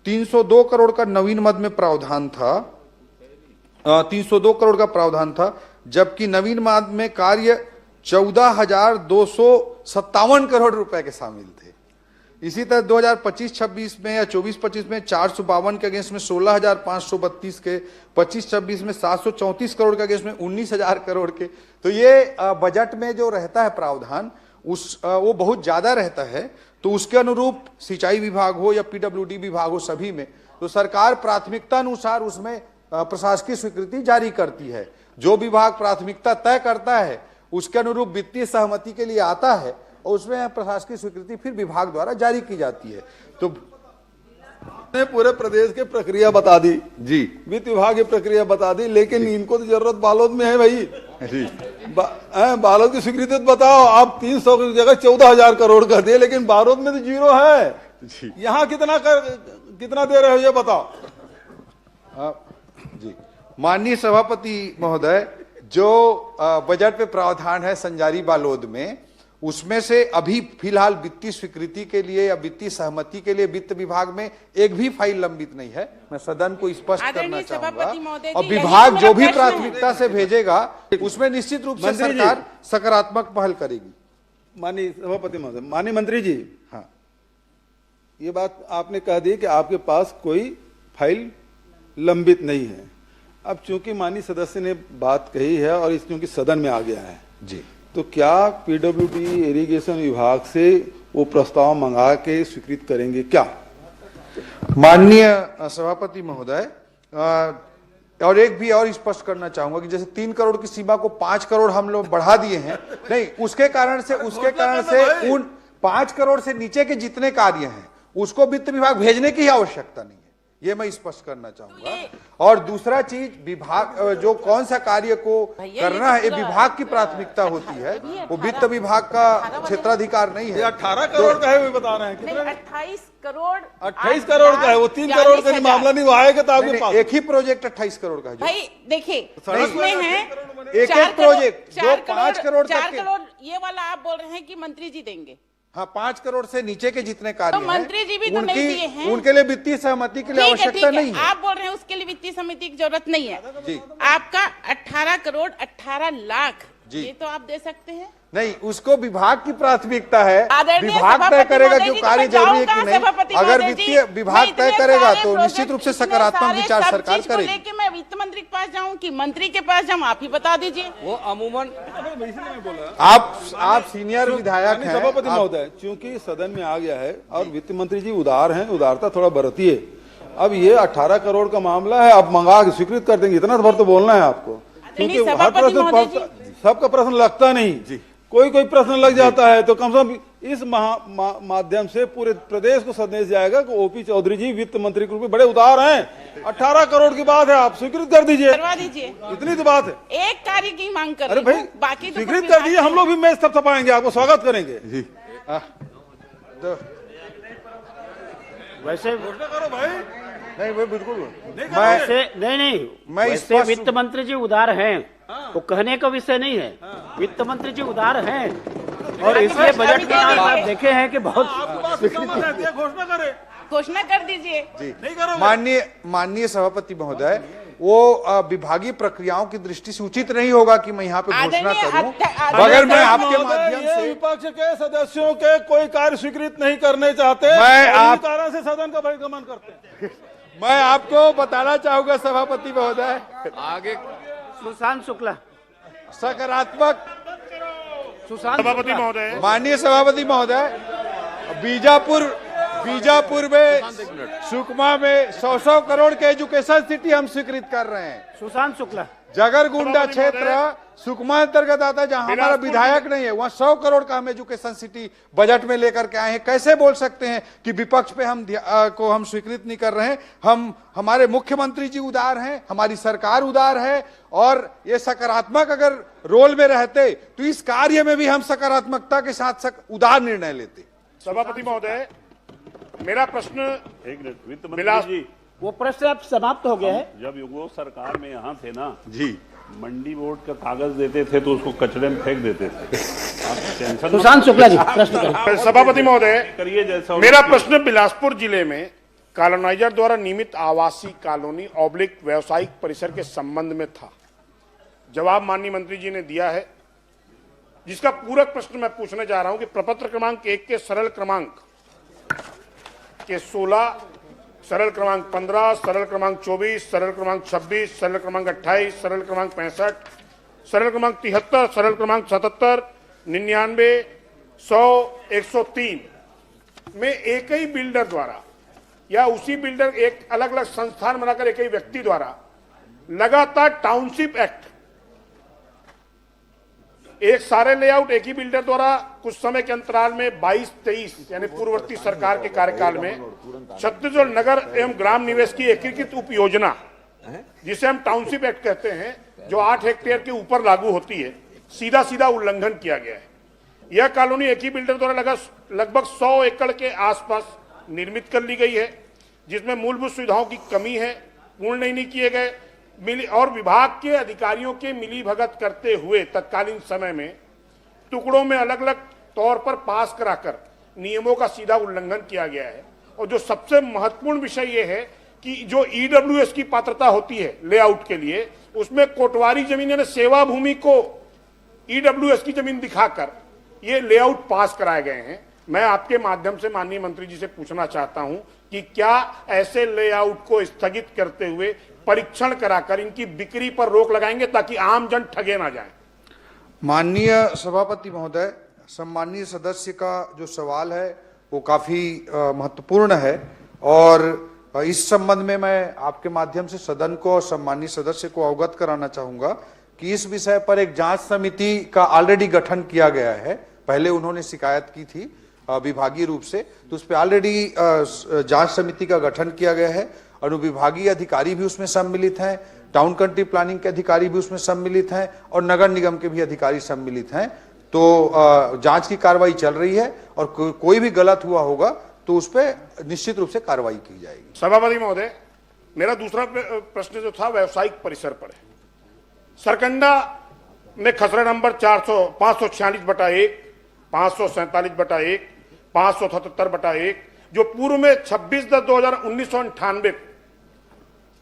302 करोड़ का नवीन मद में प्रावधान था, 302 करोड़ का प्रावधान था, जबकि नवीन मद में कार्य 14,257 करोड़ रुपए के शामिल थे। इसी तरह 2025-26 में या 24-25 में 452 के अगेंस्ट में 16,532 के, 25-26 में 734 करोड़ के अगेंस्ट में 19,000 करोड़ के। तो ये बजट में जो रहता है प्रावधान वो बहुत ज्यादा रहता है। तो उसके अनुरूप सिंचाई विभाग हो या पीडब्ल्यूडी विभाग हो, सभी में तो सरकार प्राथमिकता अनुसार उसमें प्रशासकीय स्वीकृति जारी करती है। जो विभाग प्राथमिकता तय करता है उसके अनुरूप वित्तीय सहमति के लिए आता है और उसमें प्रशासकीय स्वीकृति फिर विभाग द्वारा जारी की जाती है। तो ने पूरे प्रदेश की प्रक्रिया बता दी जी, वित्त विभाग की प्रक्रिया बता दी, लेकिन इनको तो जरूरत बालोद में है भाई जी। बालोद की स्वीकृति तो बताओ, आप 300 की जगह 14,000 करोड़ कर दिए, लेकिन बालोद में तो जीरो है। यहाँ कितना दे रहे हो ये बताओ। जी, माननीय सभापति महोदय, जो बजट पे प्रावधान है संजारी बालोद में, उसमें से अभी फिलहाल वित्तीय स्वीकृति के लिए या वित्तीय सहमति के लिए वित्त विभाग में एक भी फाइल लंबित नहीं है। मैं सदन को स्पष्ट करना चाहूंगा और विभाग जो भी प्राथमिकता से भेजेगा उसमें निश्चित रूप से सरकार सकारात्मक पहल करेगी। माननीय सभापति महोदय, माननीय मंत्री जी, हाँ, ये बात आपने कह दी कि आपके पास कोई फाइल लंबित नहीं है। अब चूंकि माननीय सदस्य ने बात कही है और इस चूंकि सदन में आ गया है जी, तो क्या पीडब्ल्यूडी इरिगेशन विभाग से वो प्रस्ताव मंगा के स्वीकृत करेंगे क्या? माननीय सभापति महोदय, और एक भी और स्पष्ट करना चाहूंगा कि जैसे 3 करोड़ की सीमा को 5 करोड़ हम लोग बढ़ा दिए हैं, नहीं, उसके कारण से उन 5 करोड़ से नीचे के जितने कार्य हैं उसको वित्त विभाग भेजने की आवश्यकता नहीं है, ये मैं स्पष्ट करना चाहूंगा। और दूसरा चीज, विभाग जो कौन सा कार्य को करना है ये विभाग की प्राथमिकता होती है, वो वित्त विभाग का क्षेत्राधिकार नहीं है। 18 करोड़ का है, वो बता रहे हैं 28 करोड़ 28 करोड़ का है, वो 3 करोड़ का मामला नहीं, वो आएगा तो आपके पास। एक ही प्रोजेक्ट 28 करोड़ का है भाई। देखिए इसमें है एक प्रोजेक्ट जो 5 करोड़ 4 करोड़, ये वाला आप बोल रहे हैं कि मंत्री जी देंगे। हाँ, 5 करोड़ से नीचे के जितने कार्य तो मंत्री जी भी तो नहीं दिए हैं, उनके लिए वित्तीय सहमति के लिए आवश्यकता नहीं है। आप बोल रहे हैं उसके लिए वित्तीय समिति की जरूरत नहीं है जी। आपका 18 करोड़ 18 लाख जी, ये तो आप दे सकते हैं। नहीं, उसको विभाग की प्राथमिकता है, आदरणीय विभाग तय सभापति करेगा महोदय जो जी, कार्य तो जरूरी है कि जाऊं नहीं। कहां सभापति अगर महोदय वित्तीय जी? विभाग मैं तय इतने करेगा सारे तो निश्चित रूप से प्रोजेक्ट, सकारात्मक इतने विचार सारे सरकार सब चीज को करेगी। लेके मैं वित्त मंत्री के पास जाऊं कि मंत्री के पास जाऊं, आप ही बता दीजिए। वो अमूमन आप सीनियर विधायक हैं। सभापति महोदय, चूंकि सदन में आ गया है और वित्त मंत्री जी उदार हैं, उदारता थोड़ा बरतिए। अब ये 18 करोड़ का मामला है, आप मंगा के स्वीकृत कर देंगे, इतना भर तो बोलना है आपको, क्योंकि हर प्रश्न सबका प्रश्न लगता नहीं, कोई प्रश्न लग जाता है। तो कम से कम इस माध्यम से पूरे प्रदेश को संदेश जाएगा कि ओपी चौधरी जी वित्त मंत्री के रूप में बड़े उदार हैं। 18 करोड़ की बात है, आप स्वीकृत कर दीजिए, करवा दीजिए, इतनी तो बात है। एक कार्य की मांग कर अरे भाई, बाकी स्वीकृत कर दीजिए, हम लोग भी मेज तब छपाएंगे, आपको स्वागत करेंगे। वैसे करो भाई, नहीं, वो बिल्कुल मैं इससे वित्त मंत्री जी उदार हैं, वो कहने का विषय नहीं है। वित्त मंत्री जी उदार हैं और इसलिए बजट में आप देखे हैं कि बहुत घोषणा कर दीजिए। माननीय सभापति महोदय, वो विभागीय प्रक्रियाओं की दृष्टि से उचित नहीं होगा कि मैं यहाँ पे घोषणा करूं, मगर मैं आपके माध्यम से विपक्ष के सदस्यों के कोई कार्य स्वीकृत नहीं करने चाहते, मैं कारण से सदन का बहिर्गमन करते हैं। मैं आपको बताना चाहूंगा सभापति महोदय, आगे सुशांत शुक्ला, सकारात्मक सभापति महोदय, माननीय सभापति महोदय, बीजापुर में, सुकमा में 100 करोड़ के एजुकेशन सिटी हम स्वीकृत कर रहे हैं। सुशांत शुक्ला, जगरगुंडा क्षेत्र सुकमा अंतर्गत आता है, जहां हमारा बिलासपुर विधायक नहीं है, वहां 100 करोड़ का हम एजुकेशन सिटी बजट में लेकर के आए हैं। कैसे बोल सकते हैं कि विपक्ष पे हम स्वीकृत नहीं कर रहे हैं? हमारे मुख्यमंत्री जी उदार हैं, हमारी सरकार उदार है, और ये सकारात्मक अगर रोल में रहते तो इस कार्य में भी हम सकारात्मकता के साथ उदार निर्णय लेते। सभापति महोदय, मेरा प्रश्न एक मिनट, वित्त मंत्री जी, वो प्रश्न अब समाप्त हो गया है। जब वो सरकार में यहाँ थे ना जी, मंडी बोर्ड का कागज देते थे तो उसको कचड़े में फेंक देते थे। आप टेंशन सुशांत शुक्ला जी प्रश्न करें। सभापति महोदय, करिए जैसा मेरा प्रश्न बिलासपुर जिले में कॉलोनाइजर द्वारा नियमित आवासीय कॉलोनी ऑब्लिक व्यावसायिक परिसर के संबंध में था। जवाब माननीय मंत्री जी ने दिया है, जिसका पूरक प्रश्न मैं पूछने जा रहा हूं कि प्रपत्र क्रमांक 1 के सरल क्रमांक के 16, सरल क्रमांक 15, सरल क्रमांक 24, सरल क्रमांक 26, सरल क्रमांक 28, सरल क्रमांक 65, सरल क्रमांक 73, सरल क्रमांक 77, 99, 100, 103 में एक ही बिल्डर द्वारा या उसी बिल्डर एक अलग अलग संस्थान बनाकर एक ही व्यक्ति द्वारा लगातार टाउनशिप एक्ट, एक सारे लेआउट एक ही बिल्डर द्वारा कुछ समय के अंतराल में 22-23 यानी पूर्ववर्ती सरकार के कार्यकाल में छत्तीसगढ़ नगर एवं ग्राम निवेश की एकीकृत उप योजना, जिसे हम टाउनशिप एक्ट कहते हैं, जो 8 हेक्टेयर के ऊपर लागू होती है, सीधा सीधा उल्लंघन किया गया है। यह कॉलोनी एक ही बिल्डर द्वारा लगभग 100 एकड़ के आसपास निर्मित कर ली गई है, जिसमें मूलभूत सुविधाओं की कमी है, पूर्ण नहीं किए गए, और विभाग के अधिकारियों के मिली भगत करते हुए तत्कालीन समय में टुकड़ों में अलग अलग तौर पर पास कराकर नियमों का सीधा उल्लंघन किया गया है। और जो सबसे महत्वपूर्ण विषय यह है कि जो ईडब्ल्यूएस की पात्रता होती है लेआउट के लिए, उसमें कोटवारी जमीन यानी सेवा भूमि को ईडब्ल्यूएस की जमीन दिखाकर ये लेआउट पास कराए गए हैं। मैं आपके माध्यम से माननीय मंत्री जी से पूछना चाहता हूं कि क्या ऐसे लेआउट को स्थगित करते हुए परीक्षण कराकर इनकी बिक्री पर रोक लगाएंगे ताकि आम जन ठगे ना जाए? माननीय सभापति महोदय, सम्माननीय सदस्य का जो सवाल है वो काफी महत्वपूर्ण है, और इस संबंध में मैं आपके माध्यम से सदन को और सम्माननीय सदस्य को अवगत कराना चाहूंगा कि इस विषय पर एक जांच समिति का ऑलरेडी गठन किया गया है। पहले उन्होंने शिकायत की थी विभागीय रूप से, तो उस पर ऑलरेडी जांच समिति का गठन किया गया है। अनुविभागीय अधिकारी भी उसमें सम्मिलित हैं, टाउन कंट्री प्लानिंग के अधिकारी भी उसमें सम्मिलित हैं, और नगर निगम के भी अधिकारी सम्मिलित हैं। तो जांच की कार्रवाई चल रही है, और कोई भी गलत हुआ होगा तो उस पर निश्चित रूप से कार्रवाई की जाएगी। सभापति महोदय, मेरा दूसरा प्रश्न जो था व्यावसायिक परिसर पर है। सरकंडा में खसरा नंबर 546/1, 547/1, 577/1, जो पूर्व में 26/10/1998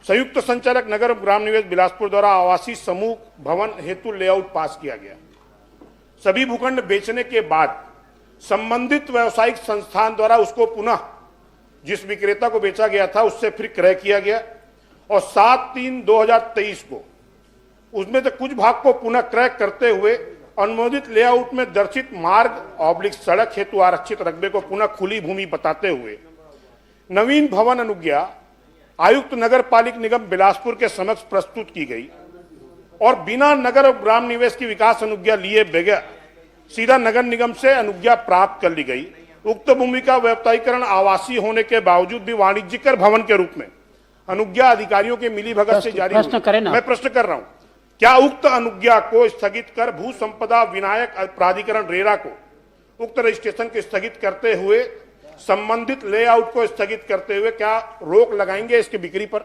संयुक्त संचालक नगर ग्राम निवेश बिलासपुर द्वारा आवासीय समूह भवन हेतु लेआउट पास किया गया। सभी भूखंड बेचने के बाद संबंधित व्यावसायिक संस्थान द्वारा उसको पुनः जिस विक्रेता को बेचा गया था उससे फिर क्रय किया गया, और 7/3/2023 को उसमें से कुछ भाग को पुनः क्रय करते हुए अनुमोदित लेआउट में दर्शित मार्ग ऑब्लिक सड़क हेतु आरक्षित रकबे को पुनः खुली भूमि बताते हुए नवीन भवन अनुज्ञा आयुक्त नगर पालिक निगम बिलासपुर के समक्ष प्रस्तुत की गई, और बिना नगर ग्राम निवेश की विकास अनुज्ञा लिए बगैर सीधा नगर निगम से अनुज्ञा प्राप्त कर ली गई। उक्त भूमि का व्यवसायीकरण आवासीय होने के बावजूद भी वाणिज्यिक भवन के रूप में अनुज्ञा अधिकारियों के मिली भगत से जारी हुई। मैं प्रश्न कर रहा हूं, क्या उक्त अनुज्ञा को स्थगित कर भू संपदा विनायक प्राधिकरण रेरा को उक्त रजिस्ट्रेशन को स्थगित करते हुए संबंधित लेआउट को स्थगित करते हुए क्या रोक लगाएंगे इसकी बिक्री पर?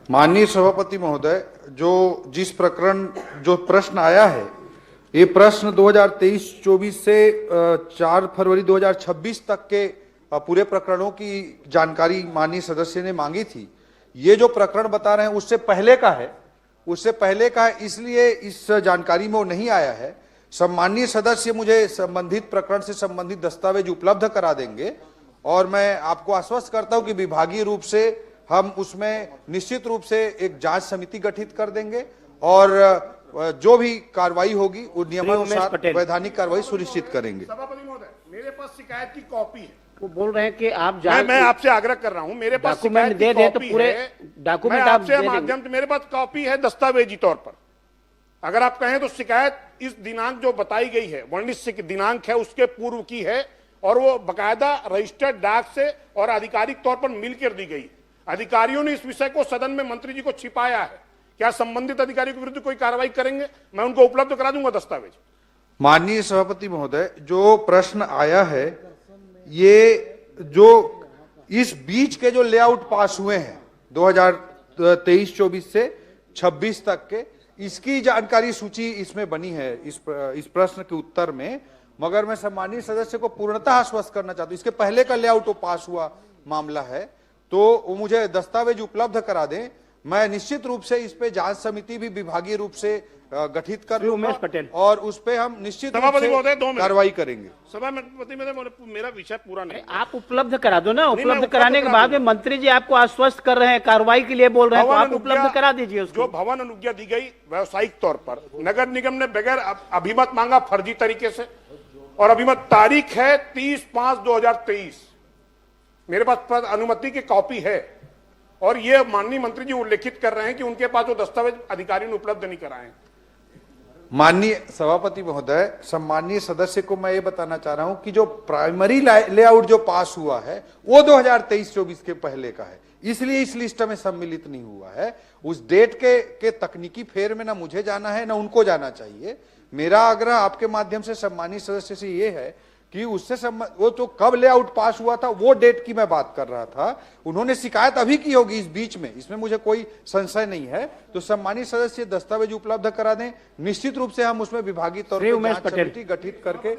माननीय सभापति महोदय, जिस प्रश्न आया है, ये प्रश्न 2023-24 से 4 फरवरी 2026 तक के पूरे प्रकरणों की जानकारी माननीय सदस्य ने मांगी थी। ये जो प्रकरण बता रहे हैं उससे पहले का है, इसलिए इस जानकारी में वो नहीं आया है। सम्माननीय सदस्य मुझे संबंधित प्रकरण से संबंधित दस्तावेज उपलब्ध करा देंगे, और मैं आपको आश्वस्त करता हूं कि विभागीय रूप से हम उसमें निश्चित रूप से एक जांच समिति गठित कर देंगे, और जो भी कार्रवाई होगी वो नियमानुसार वैधानिक कार्रवाई सुनिश्चित करेंगे। सभापति महोदय, मेरे पास शिकायत की कॉपी है। वो बोल रहे हैं कि आप मैं आपसे आग्रह कर रहा हूं, मेरे पास डॉक्यूमेंट दे दें तो पूरे डॉक्यूमेंट आप दे देंगे। माध्यम से मेरे पास कॉपी है दस्तावेजी तौर पर। अगर आप कहें तो शिकायत इस दिनांक जो बताई गई है, वर्णित दिनांक है, उसके पूर्व की है और वो बकायदा रजिस्टर्ड डाक से और आधिकारिक तौर पर मिलकर दी गई। अधिकारियों ने इस विषय को सदन में मंत्री जी को छिपाया है। क्या संबंधित अधिकारियों के विरुद्ध कोई कार्रवाई करेंगे? मैं उनको उपलब्ध करा दूंगा दस्तावेज। माननीय सभापति महोदय, जो प्रश्न आया है, ये जो इस बीच के जो लेआउट पास हुए हैं 2023-24 से 26 तक के, इसकी जानकारी सूची इसमें बनी है इस प्रश्न के उत्तर में। मगर मैं सम्मानीय सदस्य को पूर्णतः आश्वस्त करना चाहता हूं, इसके पहले का लेआउट वो पास हुआ मामला है, तो वो मुझे दस्तावेज उपलब्ध करा दें। मैं निश्चित रूप से इस पे जांच समिति भी विभागीय रूप से गठित कर उमेश पटेल, और उस पे हम निश्चित रूप से कार्रवाई करेंगे। सभापति मेरा विषय पूरा नहीं, आप उपलब्ध करा दो ना। उपलब्ध कराने के बाद में मंत्री जी आपको आश्वस्त कर रहे हैं, कार्रवाई के लिए बोल रहे हैं, तो आप उपलब्ध करा दीजिए उसको। जो भवन अनुज्ञा दी गई व्यावसायिक तौर पर, नगर निगम ने बगैर अभिमत मांगा फर्जी तरीके से, और अभिमत तारीख है 30/5/2023। मेरे पास अनुमति की कॉपी है और ये माननीय मंत्री जी उल्लेखित कर रहे हैं कि उनके पास वो दस्तावेज अधिकारियों ने उपलब्ध नहीं कराए। माननीय सभापति महोदय, सम्मानीय सदस्य को मैं ये बताना चाह रहा हूं कि जो प्राइमरी लेआउट जो पास हुआ है वो 2023-24 के पहले का है, इसलिए इस लिस्ट में सम्मिलित नहीं हुआ है। उस डेट के तकनीकी फेर में ना मुझे जाना है ना उनको जाना चाहिए। मेरा आग्रह आपके माध्यम से सम्मानीय सदस्य से ये है कि उससे वो तो कब लेआउट पास हुआ था वो डेट की मैं बात कर रहा था। उन्होंने शिकायत अभी की होगी इस बीच में, इसमें मुझे कोई संशय नहीं है। तो सम्मानीय सदस्य दस्तावेज उपलब्ध करा दें, निश्चित रूप से हम उसमें विभागीय तौर पर जांच समिति गठित करके।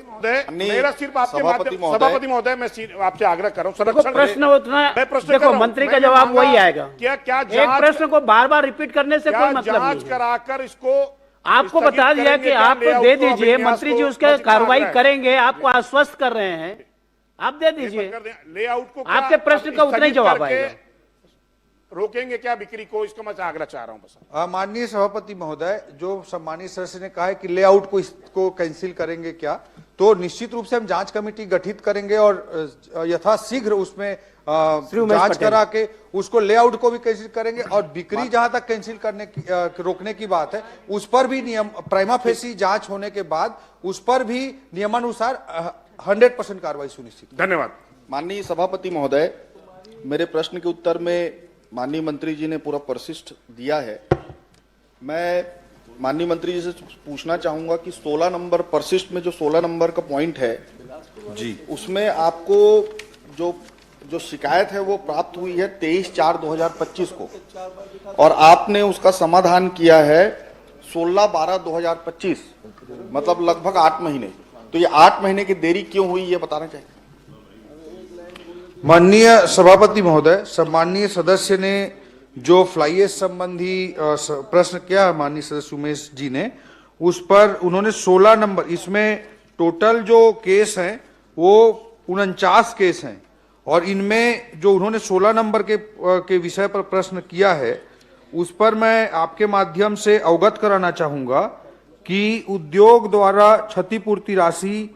मेरा सिर्फ आपके माध्यम, सभापति महोदय, मैं आपसे आग्रह कर रहा हूँ, प्रश्न उतना देखो, मंत्री का जवाब वही आएगा। क्या एक प्रश्न को बार बार रिपीट करने से कोई मतलब नहीं। जांच कराकर इसको आपको बता दिया कि आप दे दीजिए, मंत्री जी उसके कार्रवाई करेंगे, आपको आश्वस्त कर रहे हैं, आप दे दीजिए। लेआउट को आपके प्रश्न का उतना ही जवाब आएगा। रोकेंगे क्या बिक्री को, इसका मैं आग्रह चाह रहा हूं बस। माननीय सभापति महोदय, जो सम्मानीय सदस्य ने कहा है कि लेआउट को इसको कैंसिल करेंगे क्या, तो निश्चित रूप से हम जांच कमेटी गठित करेंगे और यथाशीघ्र उसमें जांच करा के उसको लेआउट को भी कैंसिल करेंगे। और बिक्री जहां तक कैंसिल करने की रोकने की बात है, उस पर भी नियम प्राइमा फेसी जांच होने के बाद उस पर भी नियमानुसार 100% कार्रवाई सुनिश्चित। धन्यवाद। माननीय सभापति महोदय, मेरे प्रश्न के उत्तर में माननीय मंत्री जी ने पूरा परिशिष्ट दिया है। मैं माननीय मंत्री जी से पूछना चाहूंगा कि 16 नंबर परिशिष्ट में जो 16 नंबर का पॉइंट है जी, उसमें आपको जो शिकायत है वो प्राप्त हुई है 23/4/2025 को, और आपने उसका समाधान किया है 16/12/2025, मतलब लगभग 8 महीने। तो ये 8 महीने की देरी क्यों हुई, ये बताना चाहिए। माननीय सभापति महोदय, सम्मानीय सदस्य ने जो फ्लाई ऐश संबंधी प्रश्न किया माननीय सदस्य उमेश जी ने, उस पर उन्होंने 16 नंबर, इसमें टोटल जो केस हैं वो 49 केस हैं, और इनमें जो उन्होंने 16 नंबर के विषय पर प्रश्न किया है उस पर मैं आपके माध्यम से अवगत कराना चाहूंगा कि उद्योग द्वारा क्षतिपूर्ति राशि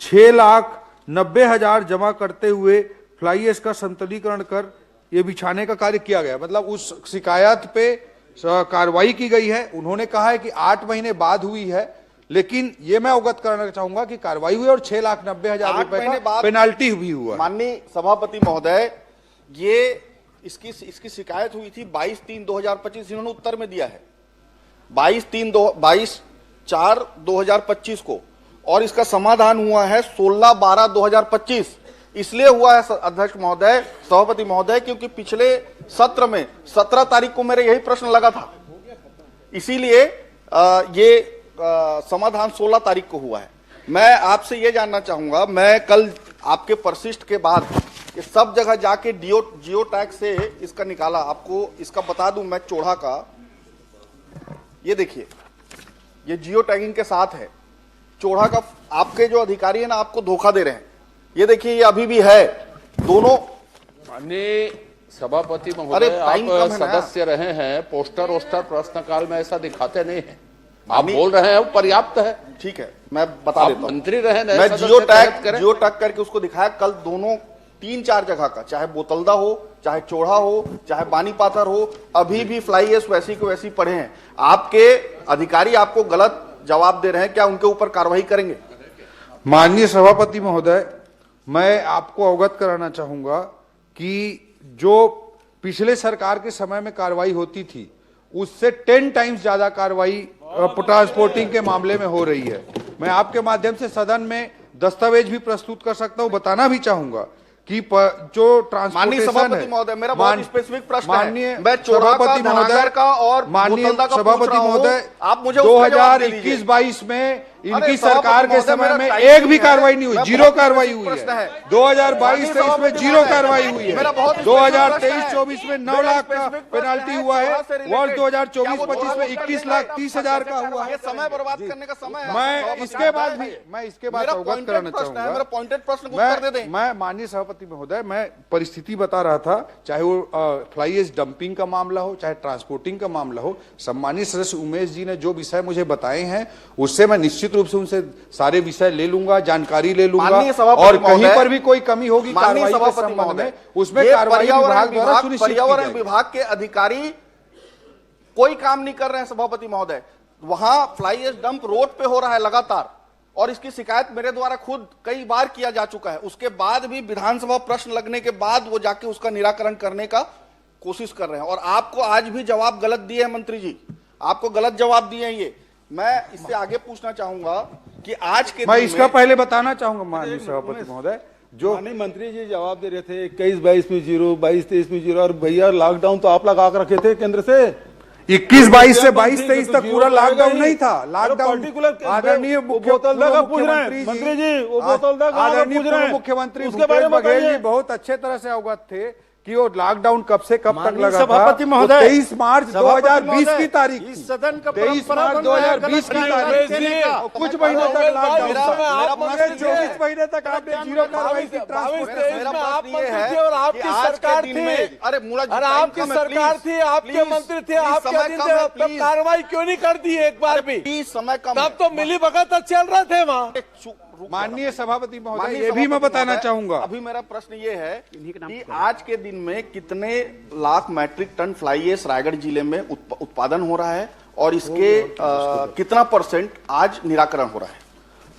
6,90,000 जमा करते हुए फ्लाई ऐश का संतुलीकरण कर ये बिछाने का कार्य किया गया। मतलब उस शिकायत पे कार्रवाई की गई है। उन्होंने कहा है कि 8 महीने बाद हुई है, लेकिन ये मैं अवगत कराना चाहूंगा कि कार्रवाई हुई और 6,90,000 रुपए का पेनाल्टी भी हुआ। माननीय सभापति महोदय, ये इसकी शिकायत हुई थी 22/3/2025, इन्होंने उत्तर में दिया है 22/4/2025 को, और इसका समाधान हुआ है 16/12/2025। इसलिए हुआ है अध्यक्ष महोदय, सभापति महोदय, क्योंकि पिछले सत्र में 17 तारीख को मेरे यही प्रश्न लगा था, इसीलिए ये समाधान 16 तारीख को हुआ है। मैं आपसे ये जानना चाहूंगा, मैं कल आपके परिशिष्ट के बाद ये सब जगह जाके जियो टैग से इसका निकाला, आपको इसका बता दूं मैं, चोड़ा का ये देखिए, ये जियो टैगिंग के साथ है चोड़ा का। आपके जो अधिकारी है ना, आपको धोखा दे रहे हैं। ये देखिए, ये अभी भी है दोनों। माननीय सभापति महोदय, आप सदस्य रहे हैं, पोस्टर वोस्टर प्रश्नकाल में ऐसा दिखाते नहीं है। आप बोल रहे हैं वो पर्याप्त है। ठीक है, मैं बता देता हूं। मंत्री रहे, मैं जियो टैग करके उसको दिखाया। कल दोनों 3-4 जगह का, चाहे बोतलदा हो, चाहे चोड़ा हो, चाहे बानी पाथर हो, अभी भी फ्लाई ऐश वैसी को वैसी पड़े हैं। आपके अधिकारी आपको गलत जवाब दे रहे हैं, क्या उनके ऊपर कार्रवाई करेंगे? माननीय सभापति महोदय, मैं आपको अवगत कराना चाहूंगा कि जो पिछले सरकार के समय में कार्रवाई होती थी उससे 10 टाइम्स ज्यादा कार्रवाई ट्रांसपोर्टिंग के मामले में हो रही है। मैं आपके माध्यम से सदन में दस्तावेज भी प्रस्तुत कर सकता हूं, बताना भी चाहूंगा कि जो माननीय सभापति महोदय, मेरा बहुत स्पेसिफिक प्रश्न है। मैं सभापति महोदय का और माननीय सभापति महोदय, आप मुझे 2021-22 में इनकी सरकार के समय में एक भी कार्रवाई नहीं हुई, जीरो कार्रवाई हुई है। 2022-23 में जीरो कार्रवाई हुई है। 2023-24 में 9 लाख का पेनाल्टी हुआ है। वर्ष 2024-25 में 21,30,000 का हुआ है। समय बर्बाद करने का समय है। मैं इसके बाद अवगत कराना चाहूंगा। मेरा पॉइंटेड प्रश्न को उत्तर दे दें। मैं माननीय सभापति महोदय, मैं परिस्थिति बता रहा था, चाहे वो फ्लाई ऐश डंपिंग का मामला हो, चाहे ट्रांसपोर्टिंग का मामला हो। सम्मानित सदस्य उमेश जी ने जो विषय मुझे बताए हैं उससे मैं निश्चित रूप से उनसे सारे विषय ले लूंगा, जानकारी ले लूंगा, और कहीं पर भी कोई कमी होगी कार्रवाई के संबंध में उसमें कार्रवाई विभाग द्वारा सुनिश्चित की जाएगी। पर्यावरण विभाग के अधिकारी कोई काम नहीं कर रहे हैं सभापति महोदय। वहां फ्लाई ऐश डंप रोड पे हो रहा है लगातार, और इसकी शिकायत मेरे द्वारा खुद कई बार किया जा चुका है। उसके बाद भी विधानसभा प्रश्न लगने के बाद वो जाके उसका निराकरण करने का कोशिश कर रहे हैं, और आपको आज भी जवाब गलत दिए हैं मंत्री जी, आपको गलत जवाब दिए हैं। ये मैं इससे आगे पूछना चाहूंगा कि आज के मैं इसका पहले बताना चाहूंगा माननीय सभापति महोदय, जो माननीय मंत्री जी जवाब दे रहे थे 21-22 में 0, 22-23 में 0, और भैया लॉकडाउन तो आप लगा कर रखे थे केंद्र से। 21-22 से 22-23 तक पूरा लॉकडाउन नहीं था। लॉकडाउन आदरणीय मंत्री जी, वो बोतल आदरणीय मुख्यमंत्री भूपेश बघेल जी बहुत अच्छे तरह से अवगत थे कि वो लॉकडाउन कब से कब तक लगा था। सभापति महोदय, 23 मार्च 2020 की तारीख, इस सदन का 23 मार्च 2020 की तारीख, कुछ महीनों तक लॉकडाउन था। 24 महीने तक आपने जीरो कार्रवाई की। आपकी सरकार थी, आपके मंत्री थे, आपके कार्रवाई क्यों नहीं कर दी एक बार भी? समय कम, तब तो मिली भगत चल रहे थे वहाँ। माननीय सभापति महोदय, ये भी मैं बताना चाहूंगा। अभी मेरा प्रश्न ये है कि आज के दिन में कितने lakh metric ton fly ash Raigarh जिले में उत्पादन हो रहा है, और इसके कितना % आज निराकरण हो रहा है?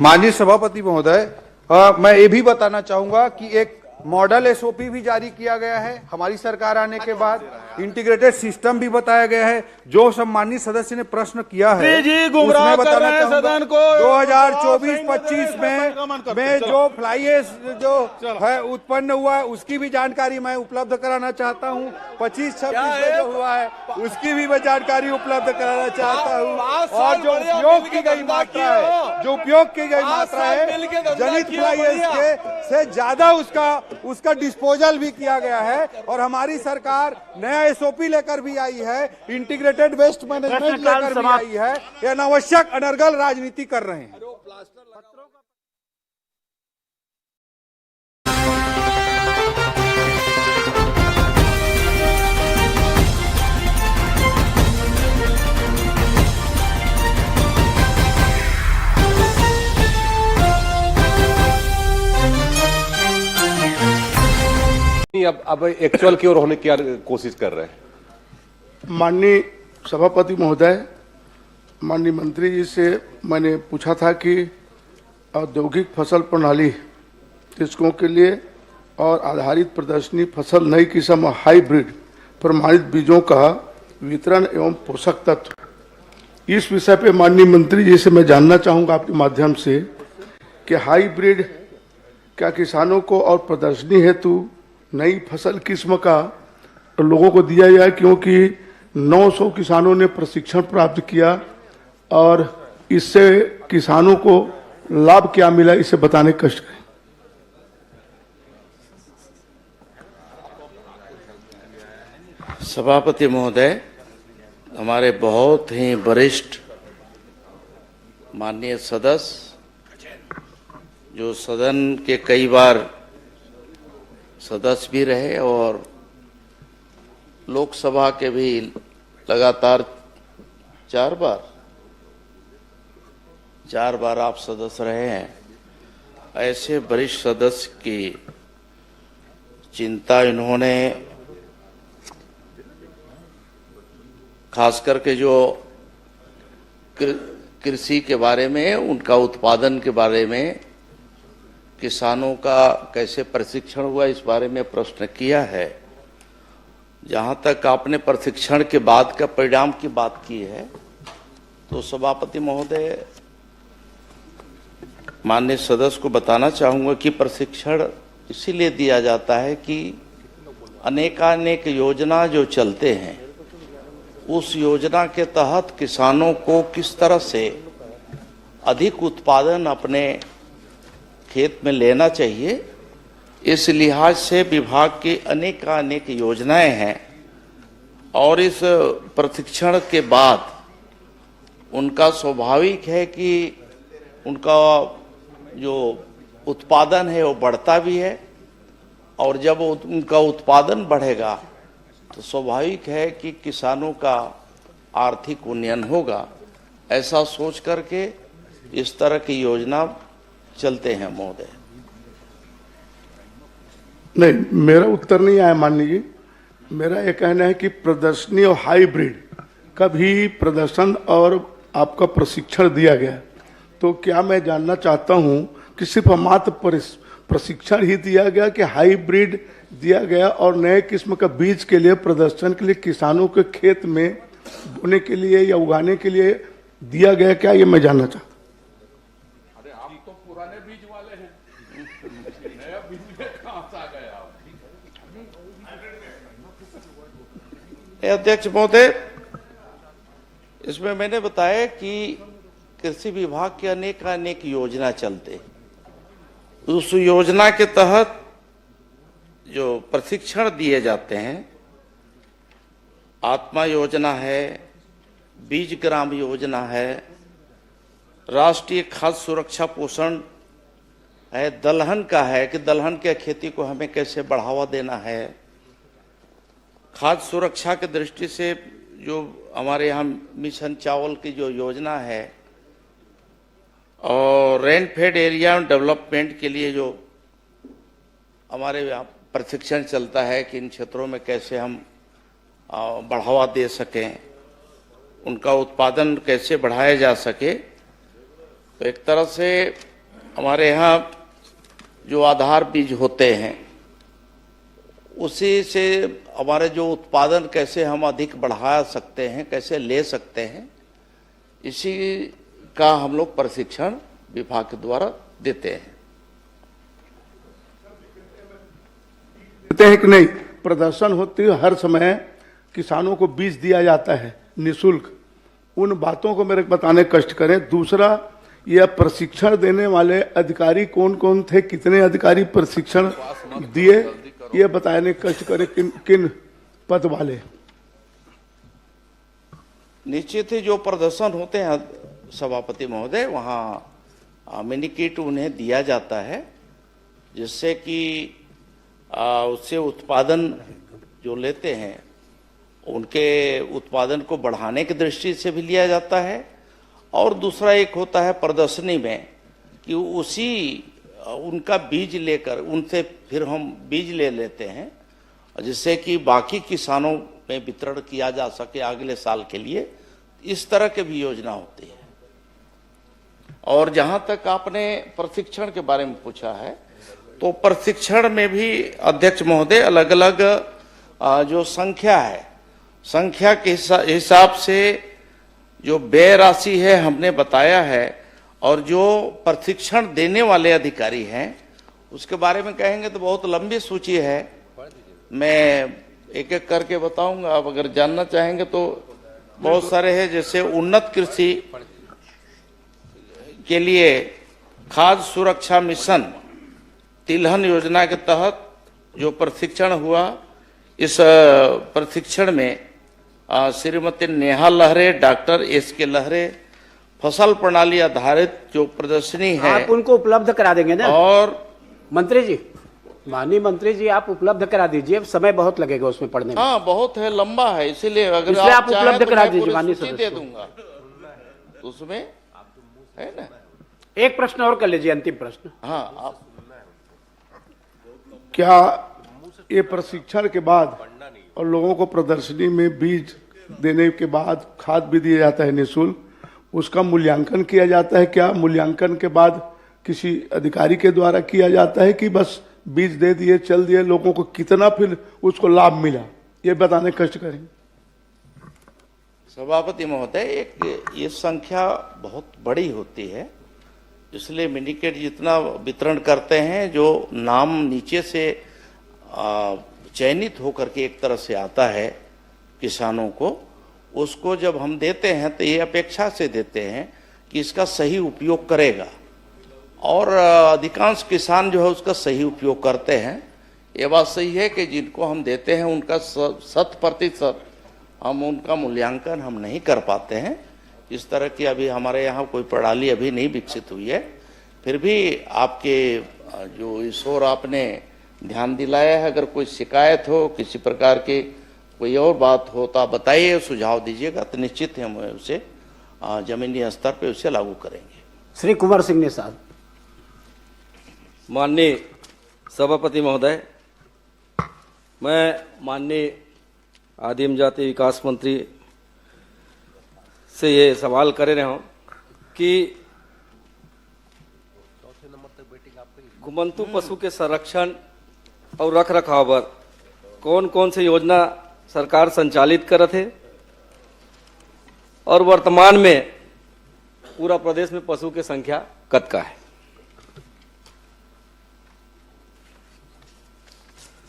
माननीय सभापति महोदय, मैं ये भी बताना चाहूंगा कि एक मॉडल एसओपी भी जारी किया गया है हमारी सरकार आने के बाद। इंटीग्रेटेड सिस्टम भी बताया गया है। जो सम्मानित सदस्य ने प्रश्न किया है उसमें बताना चाहूंगा 2024-25 में जो फ्लाई ऐश जो है उत्पन्न हुआ है उसकी भी जानकारी मैं उपलब्ध कराना चाहता हूं। 25-26 में जो हुआ है उसकी भी मैं जानकारी उपलब्ध कराना चाहता हूं। और जो उपयोग की गई मात्रा है, जनित फ्लाई ऐश के से ज्यादा उसका डिस्पोजल भी किया गया है। और हमारी सरकार नया एसओपी लेकर भी आई है, इंटीग्रेटेड वेस्ट मैनेजमेंट लेकर भी आई है। ये अनावश्यक अनर्गल राजनीति कर रहे हैं। अब एक्चुअल की ओर होने की कोशिश कर रहे हैं। माननीय सभापति महोदय, माननीय मंत्री जी से मैंने पूछा था कि औद्योगिक फसल प्रणाली कृषकों के लिए और आधारित प्रदर्शनी फसल नई किस्म हाइब्रिड प्रमाणित बीजों का वितरण एवं पोषक तत्व, इस विषय पे माननीय मंत्री जी से मैं जानना चाहूँगा आपके माध्यम से कि हाइब्रिड क्या किसानों को और प्रदर्शनी हेतु नई फसल किस्म का लोगों को दिया जाए, क्योंकि 900 किसानों ने प्रशिक्षण प्राप्त किया और इससे किसानों को लाभ क्या मिला, इसे बताने कष्ट करें। सभापति महोदय, हमारे बहुत ही वरिष्ठ माननीय सदस्य जो सदन के कई बार सदस्य भी रहे और लोकसभा के भी लगातार 4 बार आप सदस्य रहे हैं। ऐसे वरिष्ठ सदस्य की चिंता इन्होंने खास करके जो कृषि के बारे में, उनका उत्पादन के बारे में, किसानों का कैसे प्रशिक्षण हुआ, इस बारे में प्रश्न किया है। जहां तक आपने प्रशिक्षण के बाद का परिणाम की बात की है, तो सभापति महोदय, माननीय सदस्य को बताना चाहूंगा कि प्रशिक्षण इसीलिए दिया जाता है कि अनेकानेक योजना जो चलते हैं, उस योजना के तहत किसानों को किस तरह से अधिक उत्पादन अपने खेत में लेना चाहिए, इस लिहाज से विभाग की अनेकानेक योजनाएं हैं। और इस प्रशिक्षण के बाद उनका स्वाभाविक है कि उनका जो उत्पादन है वो बढ़ता भी है, और जब उनका उत्पादन बढ़ेगा तो स्वाभाविक है कि किसानों का आर्थिक उन्नयन होगा। ऐसा सोच करके इस तरह की योजना चलते हैं महोदय। नहीं, मेरा उत्तर नहीं आया माननीय जी। मेरा ये कहना है कि प्रदर्शनी और हाइब्रिड का भी प्रदर्शन और आपका प्रशिक्षण दिया गया, तो क्या मैं जानना चाहता हूं कि सिर्फ मात्र प्रशिक्षण ही दिया गया कि हाइब्रिड दिया गया और नए किस्म का बीज के लिए प्रदर्शन के लिए किसानों के खेत में बोने के लिए या उगाने के लिए दिया गया, क्या ये मैं जानना चाहता हूं। अरे आप तो पुराने बीज वाले हैं, नया बीज में कहां से आ गए आप? अध्यक्ष महोदय, इसमें मैंने बताया कि कृषि विभाग के अनेक योजना चलते, उस योजना के तहत जो प्रशिक्षण दिए जाते हैं, आत्मा योजना है, बीज ग्राम योजना है, राष्ट्रीय खाद्य सुरक्षा पोषण है, दलहन का है कि दलहन के खेती को हमें कैसे बढ़ावा देना है, खाद्य सुरक्षा की दृष्टि से जो हमारे यहाँ मिशन चावल की जो योजना है, और रेन फेड एरिया डेवलपमेंट के लिए जो हमारे यहाँ प्रशिक्षण चलता है कि इन क्षेत्रों में कैसे हम बढ़ावा दे सकें, उनका उत्पादन कैसे बढ़ाया जा सके। तो एक तरह से हमारे यहाँ जो आधार बीज होते हैं, उसी से हमारे जो उत्पादन कैसे हम अधिक बढ़ा सकते हैं, कैसे ले सकते हैं, इसी का हम लोग प्रशिक्षण विभाग के द्वारा देते हैं। देते हैं कि नहीं, प्रदर्शन होती है हर समय, किसानों को बीज दिया जाता है निशुल्क, उन बातों को मेरे बताने कष्ट करें। दूसरा, यह प्रशिक्षण देने वाले अधिकारी कौन कौन थे, कितने अधिकारी प्रशिक्षण दिए, ये बताने कष्ट करें, किन किन पद वाले। निश्चित ही जो प्रदर्शन होते हैं सभापति महोदय, वहाँ मिनी किट उन्हें दिया जाता है, जिससे कि उससे उत्पादन जो लेते हैं, उनके उत्पादन को बढ़ाने की दृष्टि से भी लिया जाता है। और दूसरा एक होता है प्रदर्शनी में कि उसी उनका बीज लेकर उनसे फिर हम बीज ले लेते हैं, जिससे कि बाकी किसानों में वितरण किया जा सके अगले साल के लिए। इस तरह के भी योजना होती है। और जहां तक आपने प्रशिक्षण के बारे में पूछा है, तो प्रशिक्षण में भी अध्यक्ष महोदय अलग अलग जो संख्या है, संख्या के हिसाब से जो व्यय राशि है हमने बताया है, और जो प्रशिक्षण देने वाले अधिकारी हैं उसके बारे में कहेंगे तो बहुत लंबी सूची है, मैं एक एक करके बताऊंगा। आप अगर जानना चाहेंगे तो बहुत सारे हैं, जैसे उन्नत कृषि के लिए खाद्य सुरक्षा मिशन तिलहन योजना के तहत जो प्रशिक्षण हुआ, इस प्रशिक्षण में श्रीमती नेहा लहरे, डॉक्टर एस.के. लहरे, फसल प्रणाली आधारित जो प्रदर्शनी है, आप उनको उपलब्ध करा देंगे ना। और मंत्री जी, माननीय मंत्री जी, आप उपलब्ध करा दीजिए, समय बहुत लगेगा उसमें पढ़ने में। हाँ, बहुत है, लंबा है, इसीलिए अगर इसलिए आप चाहें उपलब्ध तो करा मैं दीजिए पूरी माननीय सूची सदस्य दे को। दूंगा, उसमें है ना। एक प्रश्न और कर लीजिए, अंतिम प्रश्न। हाँ, आप क्या ये प्रशिक्षण के बाद और लोगों को प्रदर्शनी में बीज देने के बाद खाद भी दिया जाता है निःशुल्क, उसका मूल्यांकन किया जाता है क्या? मूल्यांकन के बाद किसी अधिकारी के द्वारा किया जाता है कि बस बीज दे दिए चल दिए? लोगों को कितना फिर उसको लाभ मिला, ये बताने कष्ट करेंगे। सभापति महोदय, एक ये संख्या बहुत बड़ी होती है, इसलिए मिनीकेट जितना वितरण करते हैं, जो नाम नीचे से चयनित होकर के एक तरह से आता है किसानों को, उसको जब हम देते हैं तो ये अपेक्षा से देते हैं कि इसका सही उपयोग करेगा, और अधिकांश किसान जो है उसका सही उपयोग करते हैं। ये बात सही है कि जिनको हम देते हैं उनका 100% हम उनका मूल्यांकन हम नहीं कर पाते हैं। इस तरह की अभी हमारे यहाँ कोई प्रणाली अभी नहीं विकसित हुई है। फिर भी आपके जो इस ओर आपने ध्यान दिलाया है, अगर कोई शिकायत हो, किसी प्रकार की कोई और बात हो तो आप बताइए, सुझाव दीजिएगा, तो निश्चित हम उसे जमीनी स्तर पे उसे लागू करेंगे। श्री कुंवर सिंह निषाद। माननीय सभापति महोदय, मैं माननीय आदिम जाति विकास मंत्री से ये सवाल कर रहा हूँ कि घुमंतू पशु के संरक्षण और रख रखाव पर कौन कौन से योजना सरकार संचालित करत है, और वर्तमान में पूरा प्रदेश में पशु की संख्या कतका है?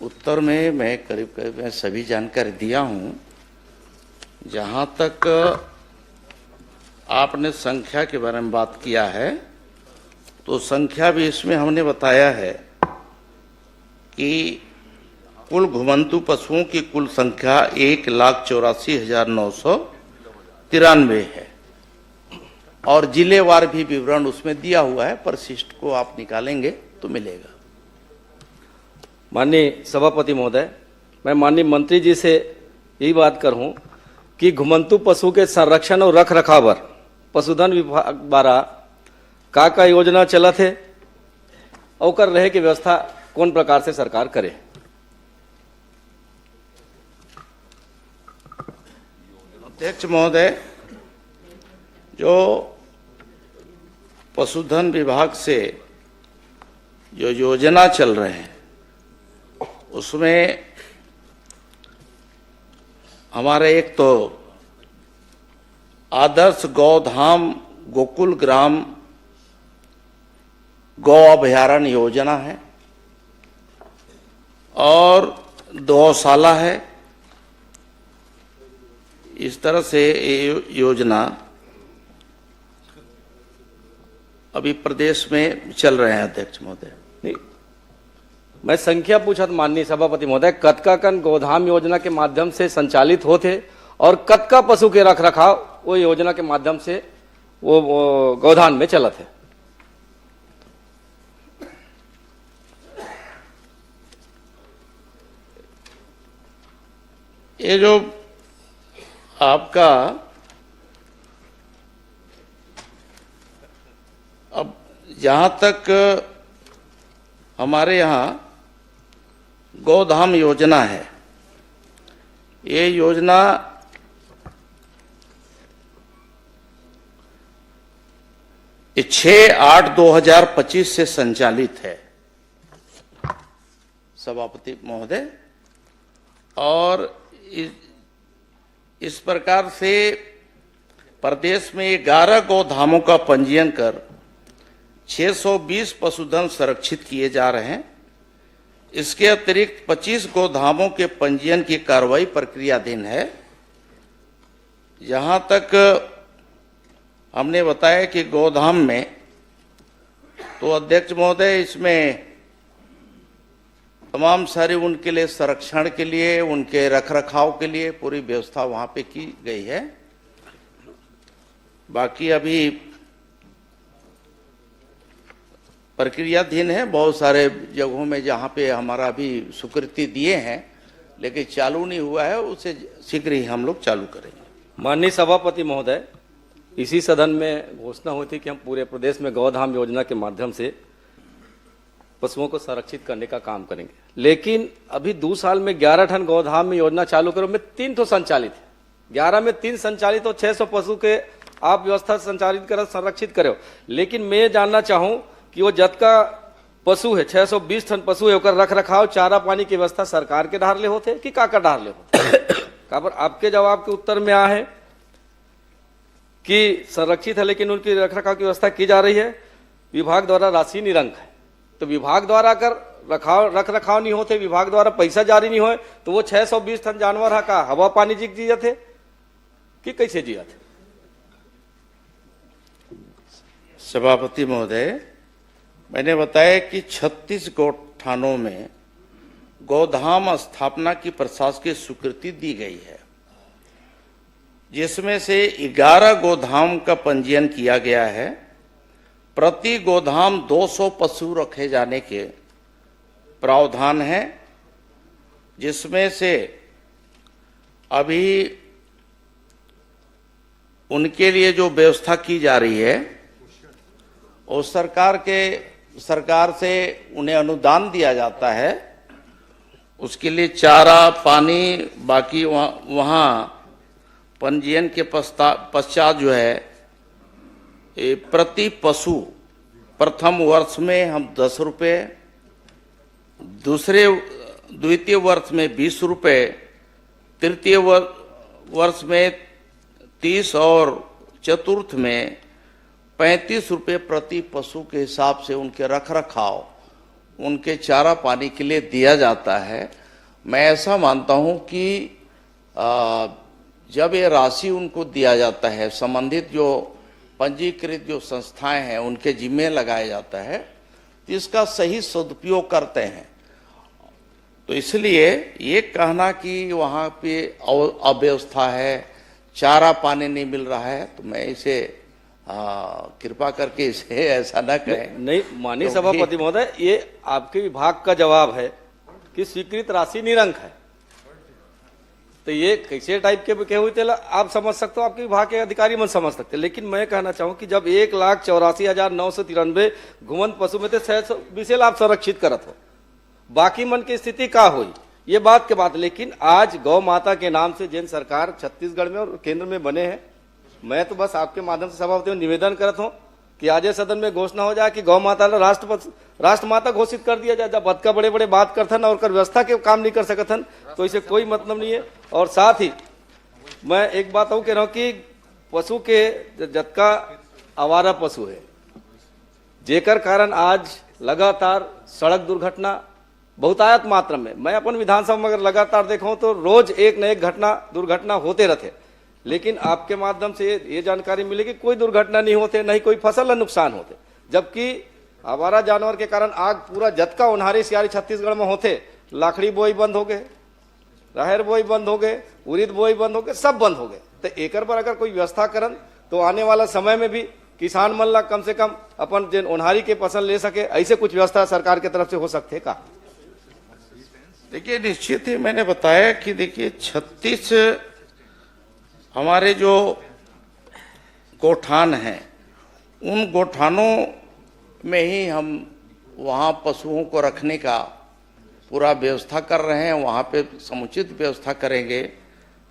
उत्तर में मैं करीब करीब मैं सभी जानकारी दिया हूँ। जहाँ तक आपने संख्या के बारे में बात किया है, तो संख्या भी इसमें हमने बताया है कि कुल घुमंतू पशुओं की कुल संख्या 1,84,993 है, और जिलेवार भी विवरण उसमें दिया हुआ है। परिशिष्ट को आप निकालेंगे तो मिलेगा। माननीय सभापति महोदय, मैं माननीय मंत्री जी से यही बात करूं कि घुमंतू पशु के संरक्षण और रख रखाव पर पशुधन विभाग द्वारा का योजना चलत है, और कर रहे की व्यवस्था कौन प्रकार से सरकार करे? अध्यक्ष महोदय, जो पशुधन विभाग से जो योजना चल रहे हैं उसमें हमारे एक तो आदर्श गौधाम गोकुल ग्राम गौ अभयारण्य योजना है, और गौशाला है। इस तरह से ये योजना अभी प्रदेश में चल रहे हैं। अध्यक्ष महोदय, नहीं, मैं संख्या पूछा था माननीय सभापति महोदय, कतका कन गोधाम योजना के माध्यम से संचालित होते और कतका पशु के रख रखाव वो योजना के माध्यम से वो गोधान में चलत है? ये जो आपका अब जहां तक हमारे यहाँ गौधाम योजना है, ये योजना ये 6/8/2025 से संचालित है सभापति महोदय, और इस प्रकार से प्रदेश में 11 गौधामों का पंजीयन कर 620 पशुधन संरक्षित किए जा रहे हैं। इसके अतिरिक्त 25 गौधामों के पंजीयन की कार्रवाई प्रक्रियाधीन है। जहां तक हमने बताया कि गौधाम में, तो अध्यक्ष महोदय इसमें तमाम सारी उनके लिए संरक्षण के लिए, उनके रखरखाव के लिए पूरी व्यवस्था वहां पे की गई है। बाकी अभी प्रक्रियाधीन है, बहुत सारे जगहों में जहां पे हमारा अभी स्वीकृति दिए हैं लेकिन चालू नहीं हुआ है, उसे शीघ्र ही हम लोग चालू करेंगे। माननीय सभापति महोदय, इसी सदन में घोषणा हुई थी कि हम पूरे प्रदेश में गौधाम योजना के माध्यम से पशुओं को संरक्षित करने का काम करेंगे। लेकिन अभी 2 साल में 11 टन गोधाम में योजना चालू करो, में 3 तो संचालित है, 11 में 3 संचालित और 600 पशु के आप व्यवस्था संचालित करो, संरक्षित करो। लेकिन मैं जानना चाहूं कि वो जतका पशु है 620 टन पशु है, ओकर रख रखाव चारा पानी की व्यवस्था सरकार के ढार ले होते कि का ढार ले होते? काबर आपके जवाब के उत्तर में आ है कि संरक्षित है लेकिन उनकी रख रखाव की व्यवस्था की जा रही है, विभाग द्वारा राशि निरंक है। तो विभाग द्वारा अगर रख रखाव नहीं होते, विभाग द्वारा पैसा जारी नहीं हो, तो वो 620 टन जानवर है का हवा पानी जिया थे कि कैसे जिया थे? सभापति महोदय, मैंने बताया कि 36 गौठानों में गोधाम स्थापना की प्रशासकीय स्वीकृति दी गई है, जिसमें से 11 गोधाम का पंजीयन किया गया है। प्रति गोधाम 200 पशु रखे जाने के प्रावधान है, जिसमें से अभी उनके लिए जो व्यवस्था की जा रही है और सरकार से उन्हें अनुदान दिया जाता है, उसके लिए चारा पानी, बाकी वहाँ पंजीयन के पश्चात जो है प्रति पशु प्रथम वर्ष में हम 10 रुपये, द्वितीय वर्ष में 20 रुपये, तृतीय वर्ष में 30 और चतुर्थ में 35 रुपये प्रति पशु के हिसाब से उनके रख रखाव, उनके चारा पानी के लिए दिया जाता है। मैं ऐसा मानता हूं कि जब ये राशि उनको दिया जाता है, संबंधित जो पंजीकृत जो संस्थाएं हैं उनके जिम्मे लगाया जाता है, तो इसका सही सदुपयोग करते हैं। तो इसलिए ये कहना कि वहाँ पे अव्यवस्था है, चारा पानी नहीं मिल रहा है, तो मैं इसे कृपा करके इसे ऐसा न करें। नहीं माननीय सभापति महोदय, ये आपके विभाग का जवाब है कि स्वीकृत राशि निरंक है, तो ये कैसे टाइप के हुए थे आप समझ सकते हो, आपके विभाग के अधिकारी मन समझ सकते। लेकिन मैं कहना चाहूँ कि जब 1,84,993 घुमंत पशु में थे 620 आप संरक्षित करत हो, बाकी मन की स्थिति का हुई ये बात के बात। लेकिन आज गौ माता के नाम से जिन सरकार छत्तीसगढ़ में और केंद्र में बने हैं, मैं तो बस आपके माध्यम से सभापति निवेदन करता हूँ कि आज सदन में घोषणा हो जाए कि गौ माता राष्ट्र माता घोषित कर दिया जाए। जब बदका बड़े बड़े बात करथन और व्यवस्था के काम नहीं कर सकथन, तो इसे कोई मतलब नहीं है। और साथ ही मैं एक बात और कह रहा हूँ कि पशु के जतका आवारा पशु है, जेकर कारण आज लगातार सड़क दुर्घटना बहुतायत मात्रा में, मैं अपन विधानसभा में अगर लगातार देखा तो रोज एक न एक दुर्घटना होते रहते। लेकिन आपके माध्यम से ये जानकारी मिली कि कोई दुर्घटना नहीं होते, नहीं कोई फसल का नुकसान होते, जबकि आवारा जानवर के कारण आग पूरा जतका उन्हारी सियारी छत्तीसगढ़ में होते, लाखड़ी बोई बंद हो गए, राहर बोई बंद हो गए, उड़ीद बोई बंद हो गए, सब बंद हो गए। तो एकर पर अगर कोई व्यवस्था करन तो आने वाला समय में भी किसान मन ला कम से कम अपन जिन उन्हारी के फसल ले सके, ऐसे कुछ व्यवस्था सरकार की तरफ से हो सकते का? देखिए निश्चित ही मैंने बताया कि देखिए 36 हमारे जो गोठान हैं, उन गोठानों में ही हम वहाँ पशुओं को रखने का पूरा व्यवस्था कर रहे हैं। वहाँ पे समुचित व्यवस्था करेंगे,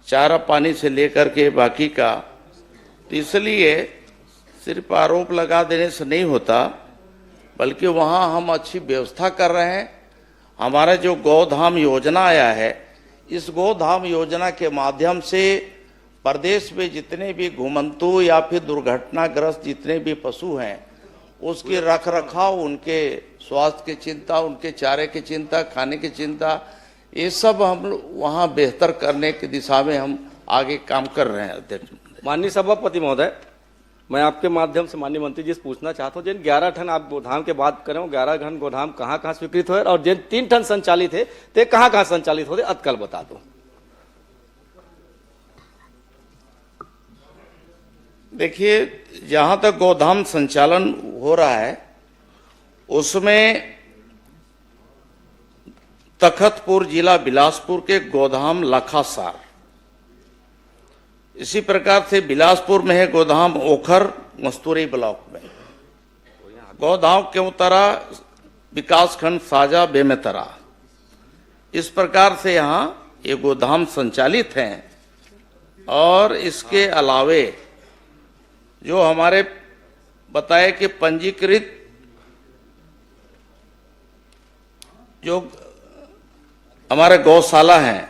चारा पानी से लेकर के बाकी का। तो इसलिए सिर्फ आरोप लगा देने से नहीं होता, बल्कि वहाँ हम अच्छी व्यवस्था कर रहे हैं। हमारा जो गोधाम योजना आया है, इस गोधाम योजना के माध्यम से प्रदेश में जितने भी घुमंतु या फिर दुर्घटनाग्रस्त जितने भी पशु हैं, उसके रख रखाव, उनके स्वास्थ्य की चिंता, उनके चारे की चिंता, खाने की चिंता, ये सब हम वहाँ बेहतर करने की दिशा में हम आगे काम कर रहे हैं। अध्यक्ष माननीय सभापति महोदय, मैं आपके माध्यम से माननीय मंत्री जी से पूछना चाहता हूँ, जिन 11 टन आप गोधाम के बात करें, 11 टन गोधाम कहाँ कहाँ स्वीकृत हुए और जिन 3 टन संचालित है ते कहाँ कहाँ संचालित होते, अतकल बता दो। देखिए, जहां तक गोधाम संचालन हो रहा है उसमें तखतपुर जिला बिलासपुर के गोधाम लखासार, इसी प्रकार से बिलासपुर में है गोधाम ओखर मस्तूरी ब्लॉक में, गोधाम केवतरा विकासखंड साजा बेमेतरा, इस प्रकार से यहाँ ये गोदाम संचालित हैं। और इसके अलावे जो हमारे बताए कि पंजीकृत जो हमारे गौशाला हैं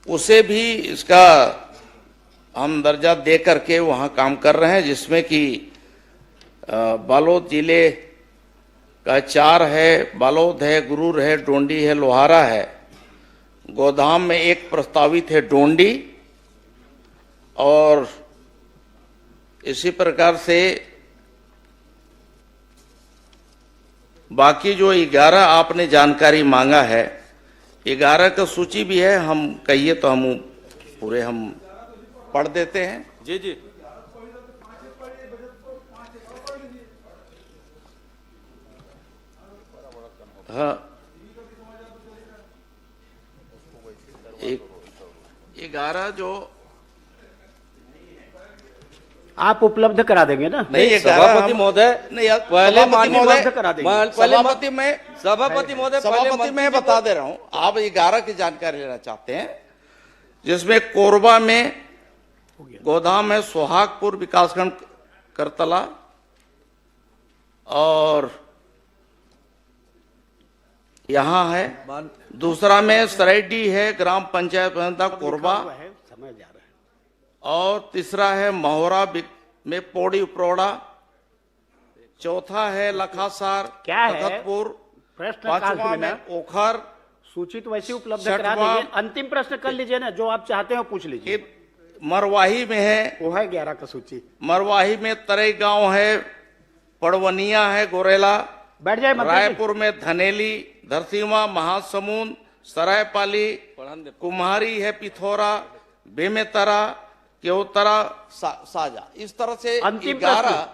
उसे भी इसका हम दर्जा दे करके वहाँ काम कर रहे हैं, जिसमें कि बालोद जिले का 4 है, बालोद है, गुरूर है, डोंडी है, लोहारा है। गोदाम में एक प्रस्तावित है डोंडी, और इसी प्रकार से बाकी जो 11 आपने जानकारी मांगा है, 11 का सूची भी है, हम कहिए तो हम पूरे हम पढ़ देते हैं। जी जी। हाँ, 11 जो आप उपलब्ध करा देंगे ना? नहीं, सभापति महोदय, नहीं, पहले माननीय उपलब्ध करा देंगे। सभापति में सभापति महोदय, सभापति मैं बता दे रहा हूं, आप 11 की जानकारी लेना चाहते हैं, जिसमें कोरबा में गोदाम है, सोहागपुर विकासखंड करतला, और यहाँ है दूसरा में सरायडी है, ग्राम पंचायत कोरबा, और तीसरा है महोरा में पौड़ी उपरोड़ा, चौथा है लखासार क्या है तखतपुर, प्रश्न? पांचवा में ओखर। सूची तो वैसे उपलब्ध करा दीजिए, अंतिम प्रश्न कर लीजिए ना, जो आप चाहते हो पूछ लीजिए। मरवाही में है, वो है 11 का सूची। मरवाही में तरई गांव है, पड़वनिया है, गोरेला, बैठ जाए। रायपुर में धनेली, धरसीवा, महासमुंद, सरायपाली, कुम्हारी है, पिथौरा, बेमेतरा, केवतरा, साजा। इस तरह से अंतिम 11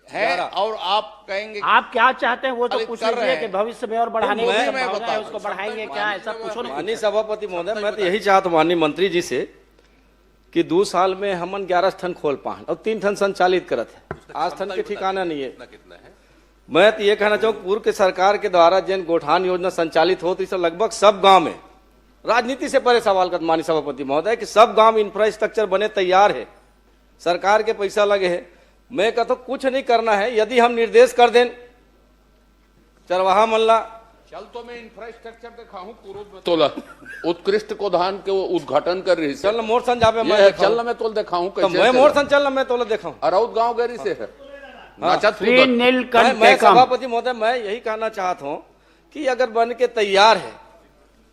है। और आप कहेंगे आप क्या चाहते हैं वो तो पूछ कर रहे लीजिए हैं। कि भविष्य में और बढ़ाने की मैं संभावना है, बता उसको बढ़ाएंगे क्या, ऐसा पूछो ना। माननीय सभापति महोदय, मैं तो यही चाहता हूँ माननीय मंत्री जी से कि 2 साल में हमन 11 ठन खोल पाए और 3 ठन संचालित करत है, 8 ठन के ठिकाना नहीं है। मैं तो ये कहना चाहूँ पूर्व के सरकार के द्वारा जिन गोठान योजना संचालित होती है लगभग सब गांव में, राजनीति से परे सवाल कर माननीय सभापति महोदय, कि सब गांव इंफ्रास्ट्रक्चर बने तैयार है, सरकार के पैसा लगे है। मैं कहता हूँ कुछ नहीं करना है, यदि हम निर्देश कर दें चरवाहा मल्ला चल तो मैं इंफ्रास्ट्रक्चर दिखाऊं पूर्व तोला उत्कृष्ट गोदान के वो उद्घाटन कर रही चल मोर सन जावे, मैं चल मैं तोल दिखाऊं तो मैं मोर सन चल मैं तोला दिखाऊं। अरौद गांव गरी से है। मैं सभापति महोदय मैं यही कहना चाहता हूँ कि अगर बन के तैयार है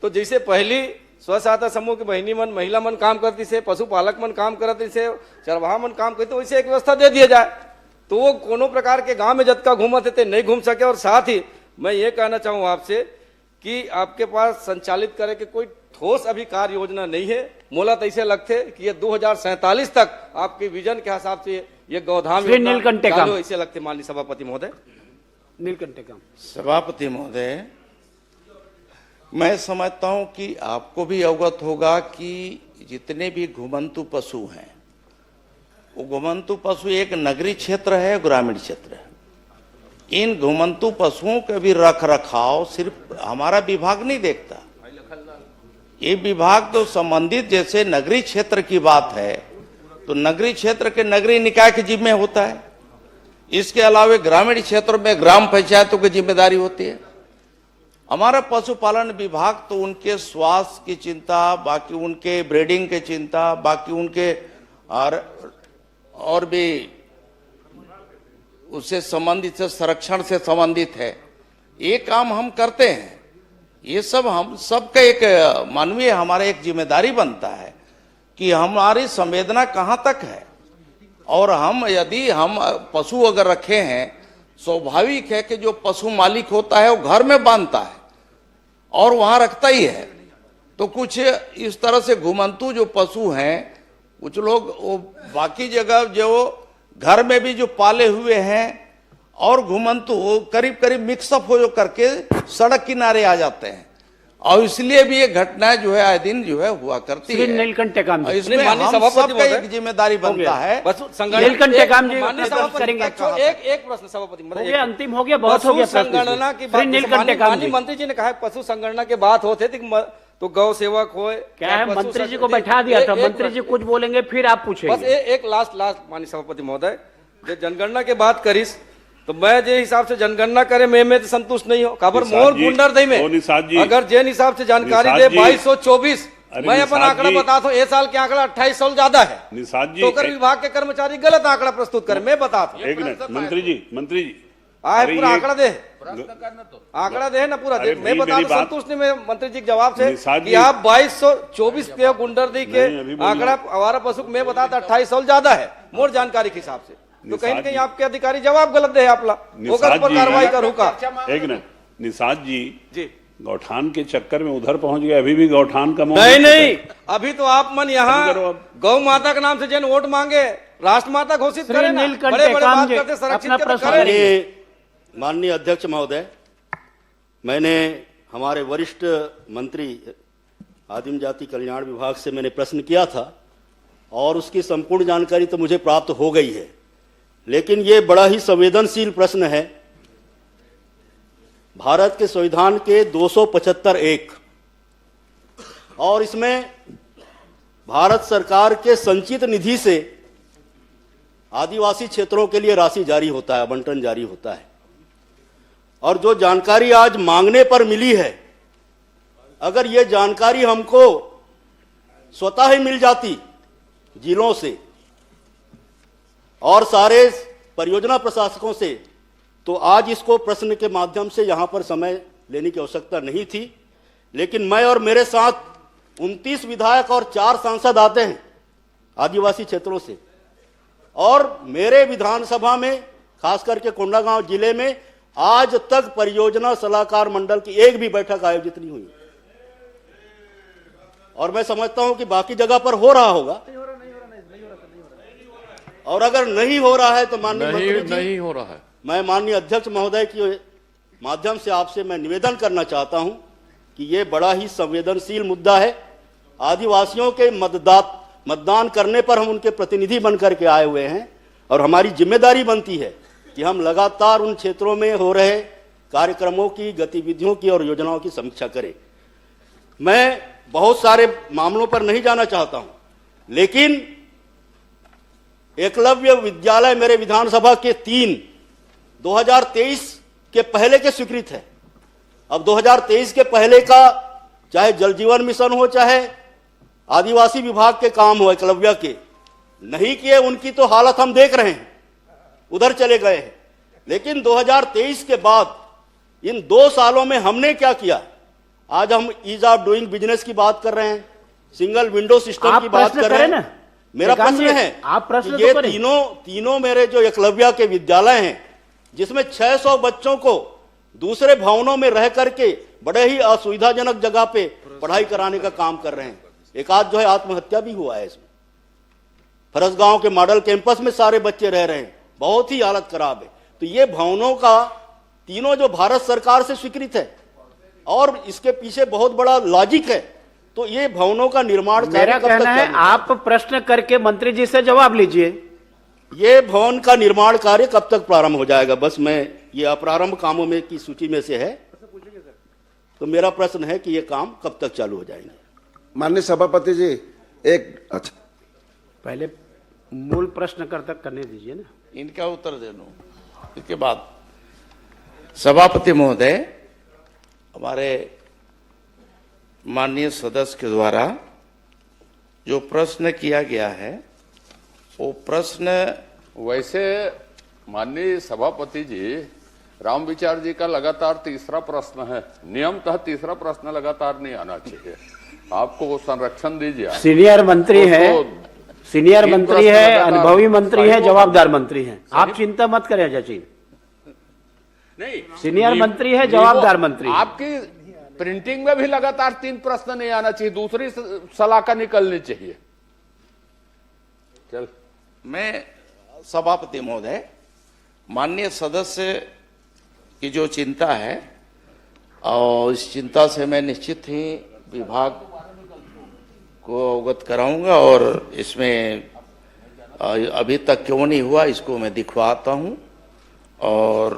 तो जैसे पहली स्व सहायता समूह की बहनी मन, महिला मन काम करती से, पशुपालक मन काम करती से, चरवाहा मन काम करते, वैसे एक व्यवस्था दे दिया जाए तो वो कोनो प्रकार के गांव में जतका घूमते थे नहीं घूम सके। और साथ ही मैं ये कहना चाहूँ आपसे कि आपके पास संचालित करे के कोई ठोस अभी कार्य योजना नहीं है। मोला तो ऐसे लगते कि ये 2047 तक आपके विजन के हिसाब से ये गोधाम ऐसे लगते। माननीय सभापति महोदय, नीलकंठे काम। सभापति महोदय, मैं समझता हूं कि आपको भी अवगत होगा कि जितने भी घुमंतु पशु हैं, वो घुमंतु पशु एक नगरीय क्षेत्र है, ग्रामीण क्षेत्र है। इन घुमंतु पशुओं का भी रख रखाव सिर्फ हमारा विभाग नहीं देखता, ये विभाग तो संबंधित, जैसे नगरीय क्षेत्र की बात है तो नगरीय क्षेत्र के नगरीय निकाय के जिम्मे होता है, इसके अलावा ग्रामीण क्षेत्र में ग्राम पंचायतों की जिम्मेदारी होती है। हमारा पशुपालन विभाग तो उनके स्वास्थ्य की चिंता, बाकी उनके ब्रीडिंग की चिंता, बाकी उनके और भी उससे संबंधित से संरक्षण से संबंधित है, ये काम हम करते हैं। ये सब हम सबका एक मानवीय हमारा एक जिम्मेदारी बनता है कि हमारी संवेदना कहाँ तक है। और हम यदि हम पशु अगर रखे हैं, स्वाभाविक है कि जो पशु मालिक होता है वो घर में बांधता है और वहां रखता ही है। तो कुछ इस तरह से घुमंतु जो पशु हैं, कुछ लोग वो बाकी जगह जो घर में भी जो पाले हुए हैं और घुमंतु वो करीब करीब मिक्सअप हो जो करके सड़क किनारे आ जाते हैं। और इसलिए भी ये घटनाएं जो है आए दिन जो है हुआ करती श्री है। नीलकंठ टेकाम और जी, इसमें माननीय हम सभापति सबका महोदय, एक जिम्मेदारी बनता है। नीलकंठ टेकाम जी माननीय अपना सभापति, करेंगे। एक प्रश्न सभापति हो गया, अंतिम हो गया, बहुत हो गया। पशु संगणना की श्री बात, नीलकंठ टेकाम माननीय जी, मंत्री जी ने कहा है पशु संगणना की बात होते थे तो गौ सेवक हो क्या है, मंत्री जी को बैठा दिया था, मंत्री जी कुछ बोलेंगे फिर आप बस पूछेंगे। एक लास्ट माननीय सभापति महोदय, जो जनगणना की बात करिस तो मैं जे हिसाब से जनगणना करे मैं तो संतुष्ट नहीं हो। खबर मोर गुंडर दई में अगर जेन हिसाब से जानकारी दे 2224, मैं अपन आंकड़ा बताता हूँ, ये साल के आंकड़ा 2800 ज्यादा है। तो कर विभाग के कर्मचारी गलत आंकड़ा प्रस्तुत करे, मैं बताता हूँ। एक मिनट मंत्री जी आए पूरा आंकड़ा दे, आंकड़ा दे ना पूरा दे, मैं बता दूं संतुष्ट नहीं मैं मंत्री जी के जवाब से कि आप 2224 के गुंडरदी के आंकड़ा आवारा पशु मैं बताता 2800 ज्यादा है मोर जानकारी के हिसाब से। तो कहीं न कहीं आपके अधिकारी जवाब गलत दे आपला, होकर पर कार्रवाई करूँ का। एक मिनट निषाद जी गौठान के चक्कर में उधर पहुंच गए, अभी भी गौठान का नहीं, अभी तो आप मन यहाँ गौ माता के नाम से जन वोट मांगे राष्ट्र माता घोषित करें ना, बड़े बड़े बात करते संरक्षित। माननीय अध्यक्ष महोदय, मैंने हमारे वरिष्ठ मंत्री आदिम जाति कल्याण विभाग से मैंने प्रश्न किया था और उसकी संपूर्ण जानकारी तो मुझे प्राप्त हो गई है, लेकिन ये बड़ा ही संवेदनशील प्रश्न है। भारत के संविधान के 275(1) और इसमें भारत सरकार के संचित निधि से आदिवासी क्षेत्रों के लिए राशि जारी होता है, आवंटन जारी होता है। और जो जानकारी आज मांगने पर मिली है, अगर ये जानकारी हमको स्वतः ही मिल जाती जिलों से और सारे परियोजना प्रशासकों से, तो आज इसको प्रश्न के माध्यम से यहां पर समय लेने की आवश्यकता नहीं थी। लेकिन मैं और मेरे साथ 29 विधायक और 4 सांसद आते हैं आदिवासी क्षेत्रों से, और मेरे विधानसभा में खास करके कोंडागांव जिले में आज तक परियोजना सलाहकार मंडल की एक भी बैठक आयोजित नहीं हुई। और मैं समझता हूं कि बाकी जगह पर हो रहा होगा, और अगर नहीं हो रहा है तो माननीय मंत्री जी, नहीं हो रहा है। मैं माननीय अध्यक्ष महोदय के माध्यम से आपसे मैं निवेदन करना चाहता हूं कि ये बड़ा ही संवेदनशील मुद्दा है। आदिवासियों के मतदान करने पर हम उनके प्रतिनिधि बनकर के आए हुए हैं, और हमारी जिम्मेदारी बनती है कि हम लगातार उन क्षेत्रों में हो रहे कार्यक्रमों की, गतिविधियों की और योजनाओं की समीक्षा करें। मैं बहुत सारे मामलों पर नहीं जाना चाहता हूं, लेकिन एकलव्य विद्यालय मेरे विधानसभा के 3 2023 के पहले के स्वीकृत है। अब 2023 के पहले का चाहे जल जीवन मिशन हो, चाहे आदिवासी विभाग के काम हो, एकलव्य के नहीं किए, उनकी तो हालत हम देख रहे हैं, उधर चले गए हैं। लेकिन 2023 के बाद इन 2 सालों में हमने क्या किया? आज हम ईज ऑफ डूइंग बिजनेस की बात कर रहे हैं, सिंगल विंडो सिस्टम की बात कर रहे हैं। मेरा प्रश्न है, आप प्रश्न ये तीनों मेरे जो एकलव्य के विद्यालय हैं, जिसमें 600 बच्चों को दूसरे भवनों में रह करके बड़े ही असुविधाजनक जगह पे पढ़ाई कराने का काम कर रहे हैं। एक आध जो है आत्महत्या भी हुआ है इसमें। फरसगांव के मॉडल कैंपस में सारे बच्चे रह रहे हैं, बहुत ही हालत खराब है। तो ये भवनों का तीनों जो भारत सरकार से स्वीकृत है, और इसके पीछे बहुत बड़ा लॉजिक है। तो ये भवनों का निर्माण मेरा कहना है आप प्रश्न करके मंत्री जी से जवाब लीजिए। ये भवन का निर्माण कार्य कब तक प्रारंभ हो जाएगा? बस मैं ये अप्रारंभ कामों में की सूची में से है, तो मेरा प्रश्न है कि ये काम कब तक चालू हो जाएंगे? माननीय सभापति जी, एक अच्छा पहले मूल प्रश्नकर्ता करने दीजिए ना, इनका उत्तर दे दूं, इसके बाद सभापति महोदय, हमारे माननीय सदस्य के द्वारा जो प्रश्न किया गया है, वो प्रश्न वैसे माननीय सभापति जी, राम विचार जी का लगातार तीसरा प्रश्न है। नियमतः तीसरा प्रश्न लगातार नहीं आना चाहिए। आपको संरक्षण दीजिए। सीनियर मंत्री है, सीनियर मंत्री है, अनुभवी मंत्री है, जवाबदार मंत्री है, आप चिंता मत करें जची। नहीं, सीनियर मंत्री है, जवाबदार मंत्री। आपकी प्रिंटिंग में भी लगातार 3 प्रश्न नहीं आना चाहिए, दूसरी सलाह निकलनी चाहिए। चल, मैं सभापति महोदय, माननीय सदस्य की जो चिंता है, और इस चिंता से मैं निश्चित ही विभाग को अवगत कराऊंगा और इसमें अभी तक क्यों नहीं हुआ इसको मैं दिखवाता हूं और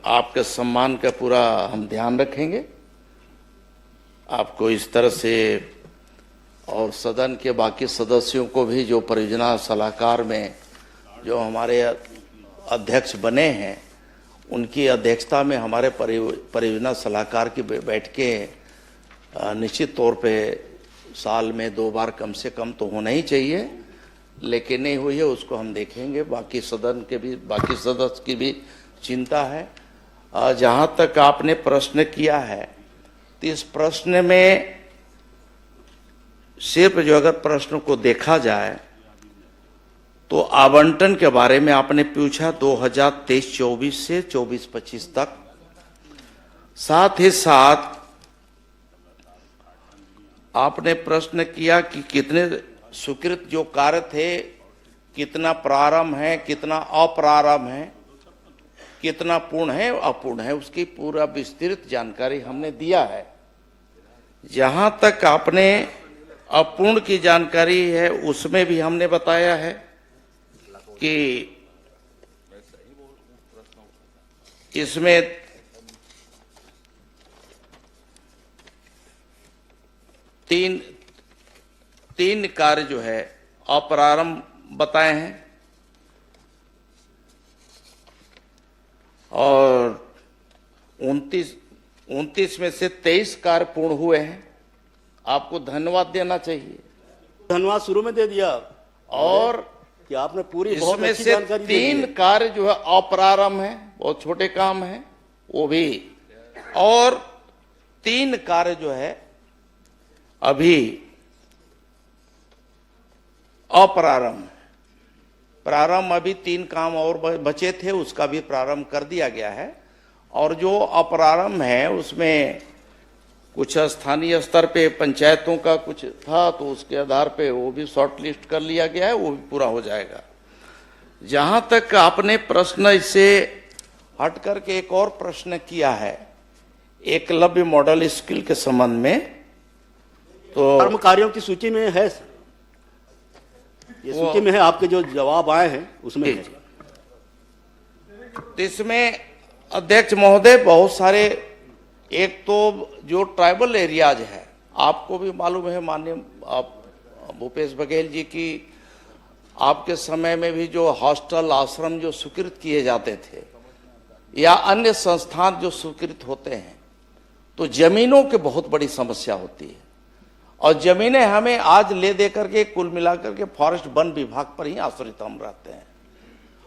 आपके सम्मान का पूरा हम ध्यान रखेंगे। आपको इस तरह से और सदन के बाकी सदस्यों को भी जो परियोजना सलाहकार में जो हमारे अध्यक्ष बने हैं उनकी अध्यक्षता में हमारे परियोजना सलाहकार की बैठकें निश्चित तौर पे साल में 2 बार कम से कम तो होना ही चाहिए, लेकिन नहीं हुई है उसको हम देखेंगे। बाकी सदन के भी बाकी सदस्य की भी चिंता है। जहां तक आपने प्रश्न किया है तो इस प्रश्न में सिर्फ जो अगर प्रश्न को देखा जाए तो आवंटन के बारे में आपने पूछा 2023-24 से 24-25 तक, साथ ही साथ आपने प्रश्न किया कि कितने स्वीकृत जो कार्य थे, कितना प्रारंभ है, कितना अप्रारंभ है, कितना पूर्ण है अपूर्ण है, उसकी पूरा विस्तृत जानकारी हमने दिया है। जहां तक आपने अपूर्ण की जानकारी है उसमें भी हमने बताया है कि इसमें तीन कार्य जो है अप्रारंभ बताए हैं और 29 में से 23 कार्य पूर्ण हुए हैं। आपको धन्यवाद देना चाहिए। धन्यवाद शुरू में दे दिया और कि आपने पूरी बहुत इसमें अच्छी से जानकारी दे दी 3 है। कार्य जो है अप्रारंभ है, बहुत छोटे काम है वो भी, और 3 कार्य जो है अभी अप्रारंभ है। प्रारंभ अभी 3 काम और बचे थे, उसका भी प्रारंभ कर दिया गया है। और जो अप्रारंभ है उसमें कुछ स्थानीय स्तर पे पंचायतों का कुछ था तो उसके आधार पे वो भी शॉर्ट लिस्ट कर लिया गया है, वो भी पूरा हो जाएगा। जहां तक आपने प्रश्न इससे हट करके एक और प्रश्न किया है एकलव्य मॉडल स्कूल के संबंध में, तो कर्म कार्यों की सूची में है, ये सूची में है, आपके जो जवाब आए हैं उसमें है। तो इसमें अध्यक्ष महोदय बहुत सारे, एक तो जो ट्राइबल एरियाज है, आपको भी मालूम है माननीय भूपेश बघेल जी की आपके समय में भी जो हॉस्टल आश्रम जो स्वीकृत किए जाते थे या अन्य संस्थान जो स्वीकृत होते हैं तो जमीनों की बहुत बड़ी समस्या होती है और जमीनें हमें आज ले दे करके कुल मिलाकर के फॉरेस्ट वन विभाग पर ही आश्रित हम रहते हैं।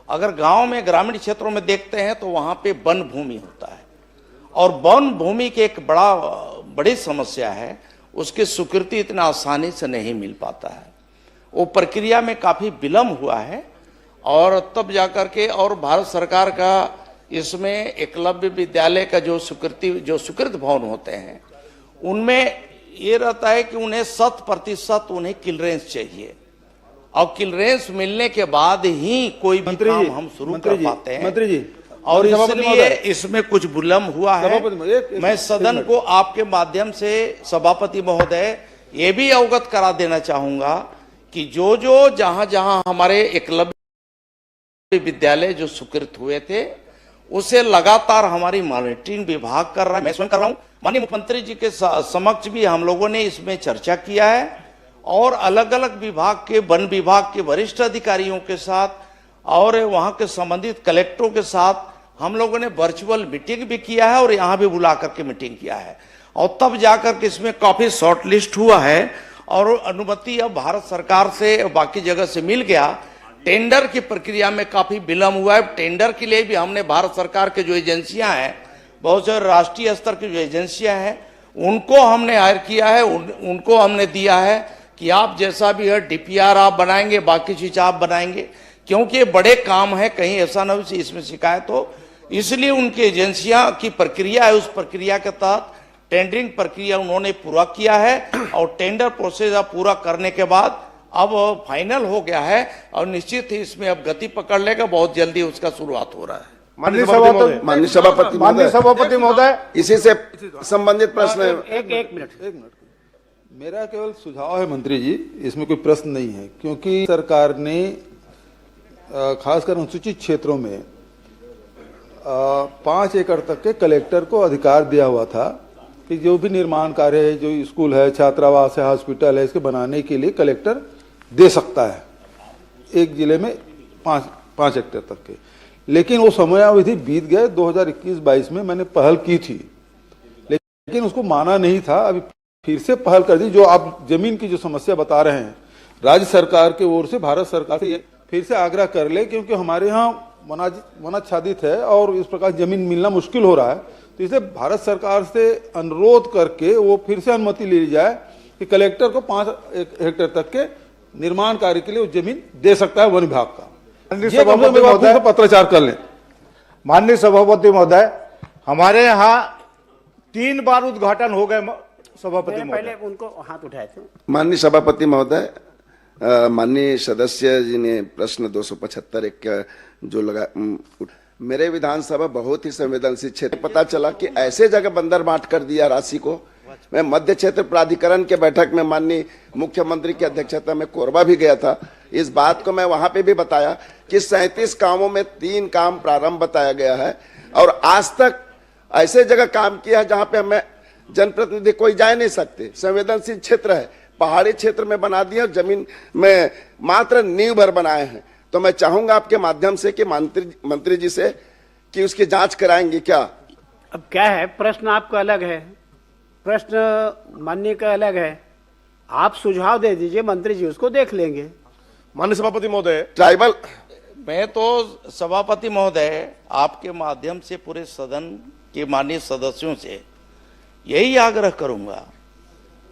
अगर गांव में ग्रामीण क्षेत्रों में देखते हैं तो वहां पे वन भूमि होता है और वन भूमि की एक बड़ी समस्या है, उसकी स्वीकृति इतना आसानी से नहीं मिल पाता है। वो प्रक्रिया में काफी विलंब हुआ है और तब जाकर के, और भारत सरकार का इसमें एकलव्य विद्यालय का जो स्वीकृत भवन होते हैं उनमें ये रहता है कि उन्हें 100% उन्हें क्लियरेंस चाहिए और क्लियरेंस मिलने के बाद ही कोई भी काम हम शुरू कर पाते हैं। मंत्री जी, और इसलिए इसमें कुछ विलंब हुआ है। मैं सदन को आपके माध्यम से सभापति महोदय ये भी अवगत करा देना चाहूंगा कि जो जहां हमारे एकलव्य विद्यालय जो स्वीकृत हुए थे उसे लगातार हमारी मॉनिटरिंग विभाग कर रहा है, मैं स्वयं कर रहा हूं। माननीय मुख्यमंत्री जी के समक्ष भी हम लोगों ने इसमें चर्चा किया है और अलग अलग विभाग के, वन विभाग के वरिष्ठ अधिकारियों के साथ और वहां के संबंधित कलेक्टरों के साथ हम लोगों ने वर्चुअल मीटिंग भी किया है और यहां भी बुला करके मीटिंग किया है और तब जाकर के इसमें काफी शॉर्ट लिस्ट हुआ है और अनुमति अब भारत सरकार से बाकी जगह से मिल गया। टेंडर की प्रक्रिया में काफी विलंब हुआ है। टेंडर के लिए भी हमने भारत सरकार के जो एजेंसियां हैं, बहुत सारे राष्ट्रीय स्तर की जो एजेंसियां हैं उनको हमने हायर किया है, उनको हमने दिया है कि आप जैसा भी है डीपीआर आप बनाएंगे, बाकी चीज आप बनाएंगे, क्योंकि ये बड़े काम है, कहीं ऐसा ना हो इसमें शिकायत हो। इसलिए उनकी एजेंसियां की प्रक्रिया है, उस प्रक्रिया के तहत टेंडरिंग प्रक्रिया उन्होंने पूरा किया है और टेंडर प्रोसेस अब पूरा करने के बाद अब फाइनल हो गया है और निश्चित ही इसमें अब गति पकड़ लेगा, बहुत जल्दी उसका शुरुआत हो रहा है। माननीय सभापति महोदय, इसी से संबंधित प्रश्न है। एक मिनट। मेरा केवल सुझाव है मंत्री जी, इसमें कोई प्रश्न नहीं है, क्योंकि सरकार ने खासकर अनुसूचित क्षेत्रों में 5 एकड़ तक के कलेक्टर को अधिकार दिया हुआ था कि जो भी निर्माण कार्य है, जो स्कूल है, छात्रावास है, हॉस्पिटल है, इसके बनाने के लिए कलेक्टर दे सकता है एक जिले में 5 हेक्टेयर तक के। लेकिन वो समयावधि बीत गए। 2021-22 में मैंने पहल की थी, लेकिन उसको माना नहीं था। अभी फिर से पहल कर दी। जो आप जमीन की जो समस्या बता रहे हैं, राज्य सरकार की ओर से भारत सरकार से फिर से आग्रह कर ले, क्योंकि हमारे यहाँ वनाच्छादित है और इस प्रकार जमीन मिलना मुश्किल हो रहा है। तो इसलिए भारत सरकार से अनुरोध करके वो फिर से अनुमति ली जाए कि कलेक्टर को 5 हेक्टेयर तक के निर्माण कार्य के लिए वो जमीन दे सकता है वन विभाग का। सभापति महोदय, पत्राचार कर लें। माननीय सभापति महोदय, हमारे यहाँ 3 बार उद्घाटन हो गए। सभापति पहले उनको हाथ उठाए थे। माननीय सभापति महोदय, माननीय सदस्य जी ने प्रश्न 275 एक का जो लगा मेरे विधानसभा बहुत ही संवेदनशील क्षेत्र, पता चला कि ऐसे जगह बंदर बांट कर दिया राशि को। मैं मध्य क्षेत्र प्राधिकरण के बैठक में माननीय मुख्यमंत्री की अध्यक्षता में कोरबा भी गया था। इस बात को मैं वहां पे भी बताया कि 37 कामों में 3 काम प्रारंभ बताया गया है और आज तक ऐसे जगह काम किया है जहां पे हमें जनप्रतिनिधि कोई जा नहीं सकते। संवेदनशील क्षेत्र है, पहाड़ी क्षेत्र में बना दिया, जमीन में मात्र नींव भर बनाए हैं। तो मैं चाहूंगा आपके माध्यम से कि मंत्री जी से कि उसकी जांच कराएंगे क्या। अब क्या है, प्रश्न आपका अलग है, प्रश्न माननीय का अलग है। आप सुझाव दे दीजिए, मंत्री जी उसको देख लेंगे। माननीय सभापति महोदय, ट्राइबल मैं तो सभापति महोदय आपके माध्यम से पूरे सदन के माननीय सदस्यों से यही आग्रह करूंगा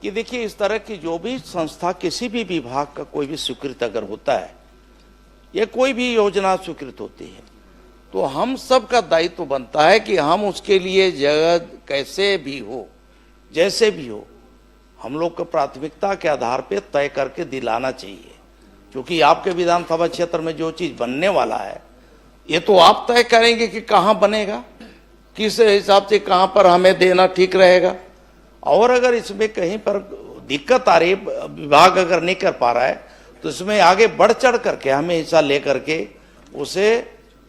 कि देखिए, इस तरह की जो भी संस्था, किसी भी विभाग का कोई भी स्वीकृत अगर होता है या कोई भी योजना स्वीकृत होती है, तो हम सब का दायित्व बनता है कि हम उसके लिए जगह कैसे भी हो, जैसे भी हो, हम लोग को प्राथमिकता के आधार पे तय करके दिलाना चाहिए। क्योंकि आपके विधानसभा क्षेत्र में जो चीज बनने वाला है, ये तो आप तय करेंगे कि कहाँ बनेगा, किस हिसाब से कहाँ पर हमें देना ठीक रहेगा। और अगर इसमें कहीं पर दिक्कत आ रही, विभाग अगर नहीं कर पा रहा है, तो इसमें आगे बढ़ चढ़ करके हमें हिस्सा लेकर के उसे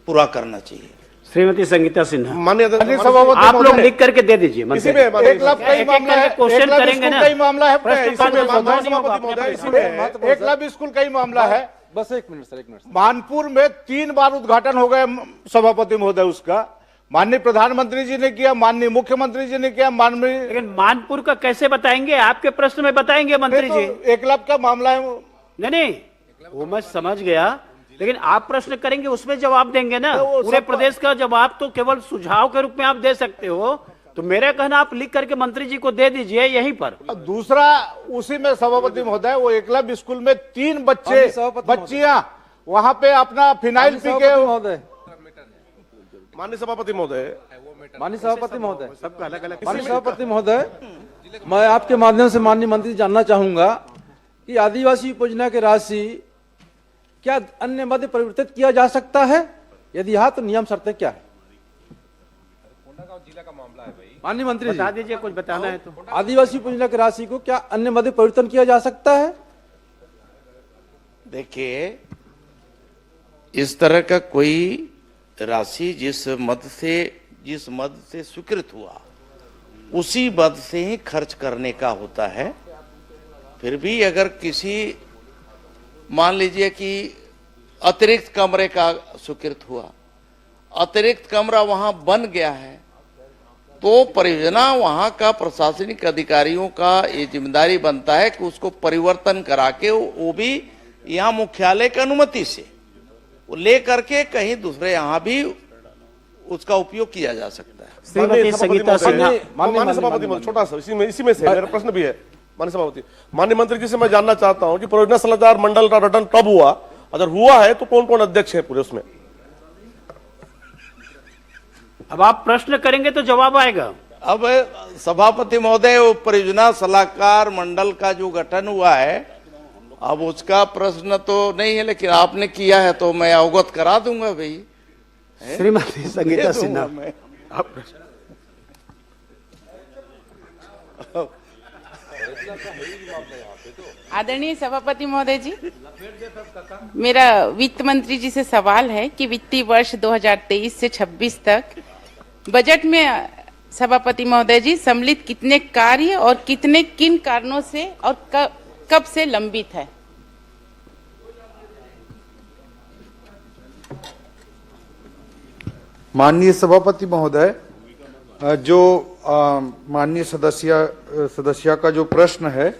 पूरा करना चाहिए। श्रीमती संगीता सिन्हा, माननीय आप लोग लिख करके दे दीजिए। इसी में 1 लाख का ही मामला है, क्वेश्चन करेंगे ना, मामला है। प्रश्न इसी में सभापति महोदय, इसी में 1 लाख स्कूल का ही मामला है। बस 1 मिनट सर, 1 मिनट। मानपुर में 3 बार उद्घाटन हो गए सभापति महोदय। उसका माननीय प्रधानमंत्री जी ने किया, माननीय मुख्यमंत्री जी ने किया, माननीय। लेकिन मानपुर का कैसे बताएंगे? आपके प्रश्न में बताएंगे मंत्री जी। 1 लाख का मामला है। नहीं, वो मैं समझ गया, लेकिन आप प्रश्न करेंगे उसमें जवाब देंगे ना। पूरे प्रदेश का जवाब तो केवल सुझाव के रूप में आप दे सकते हो। तो मेरा कहना, आप लिख करके मंत्री जी को दे दीजिए यहीं पर। दूसरा, उसी में सभापति महोदय, वो एकलव्य स्कूल में 3 बच्चियां वहां पे अपना फिनाइल पी के। माननीय सभापति महोदय, माननीय सभापति महोदय, सबका अलग अलग। माननीय सभापति महोदय, मैं आपके माध्यम से माननीय मंत्री जानना चाहूंगा कि आदिवासी योजना की राशि क्या अन्य मद परिवर्तित किया जा सकता है? यदि हाँ, तो नियम शर्तें क्या है? जिला का मामला है भाई। माननीय मंत्री बता दीजिए, कुछ बताना है तो। आदिवासी योजना की राशि को क्या अन्य मद परिवर्तन किया जा सकता है? देखिए, इस तरह का कोई राशि जिस मद से स्वीकृत हुआ, उसी मद से ही खर्च करने का होता है। फिर भी अगर किसी, मान लीजिए कि अतिरिक्त कमरे का स्वीकृत हुआ, अतिरिक्त कमरा वहां बन गया है, तो परियोजना वहां का प्रशासनिक अधिकारियों का ये जिम्मेदारी बनता है कि उसको परिवर्तन करा के वो भी यहाँ मुख्यालय की अनुमति से वो ले करके कहीं दूसरे यहाँ भी उसका उपयोग किया जा सकता है। माननीय सभापति, छोटा सा इसी में से मेरा प्रश्न भी है। माननीय सभापति, माननीय मंत्री जी से मैं जानना चाहता हूं कि परियोजना सलाहकार मंडल का गठन कब हुआ, अगर हुआ है तो कौन कौन अध्यक्ष है पूरे उसमें? अब आप प्रश्न करेंगे तो जवाब आएगा। अब सभापति महोदय, वो परियोजना सलाहकार मंडल का जो गठन हुआ है, अब उसका प्रश्न तो नहीं है, लेकिन आपने किया है तो मैं अवगत करा दूंगा भाई। श्रीमती संगीता सिन्हा, आप आदरणीय सभापति महोदय जी, मेरा वित्त मंत्री जी से सवाल है कि वित्तीय वर्ष 2023 से 26 तक बजट में सभापति महोदय जी सम्मिलित कितने कार्य और कितने किन कारणों से और कब से लंबित है? माननीय सभापति महोदय, जो माननीय सदस्य का जो प्रश्न है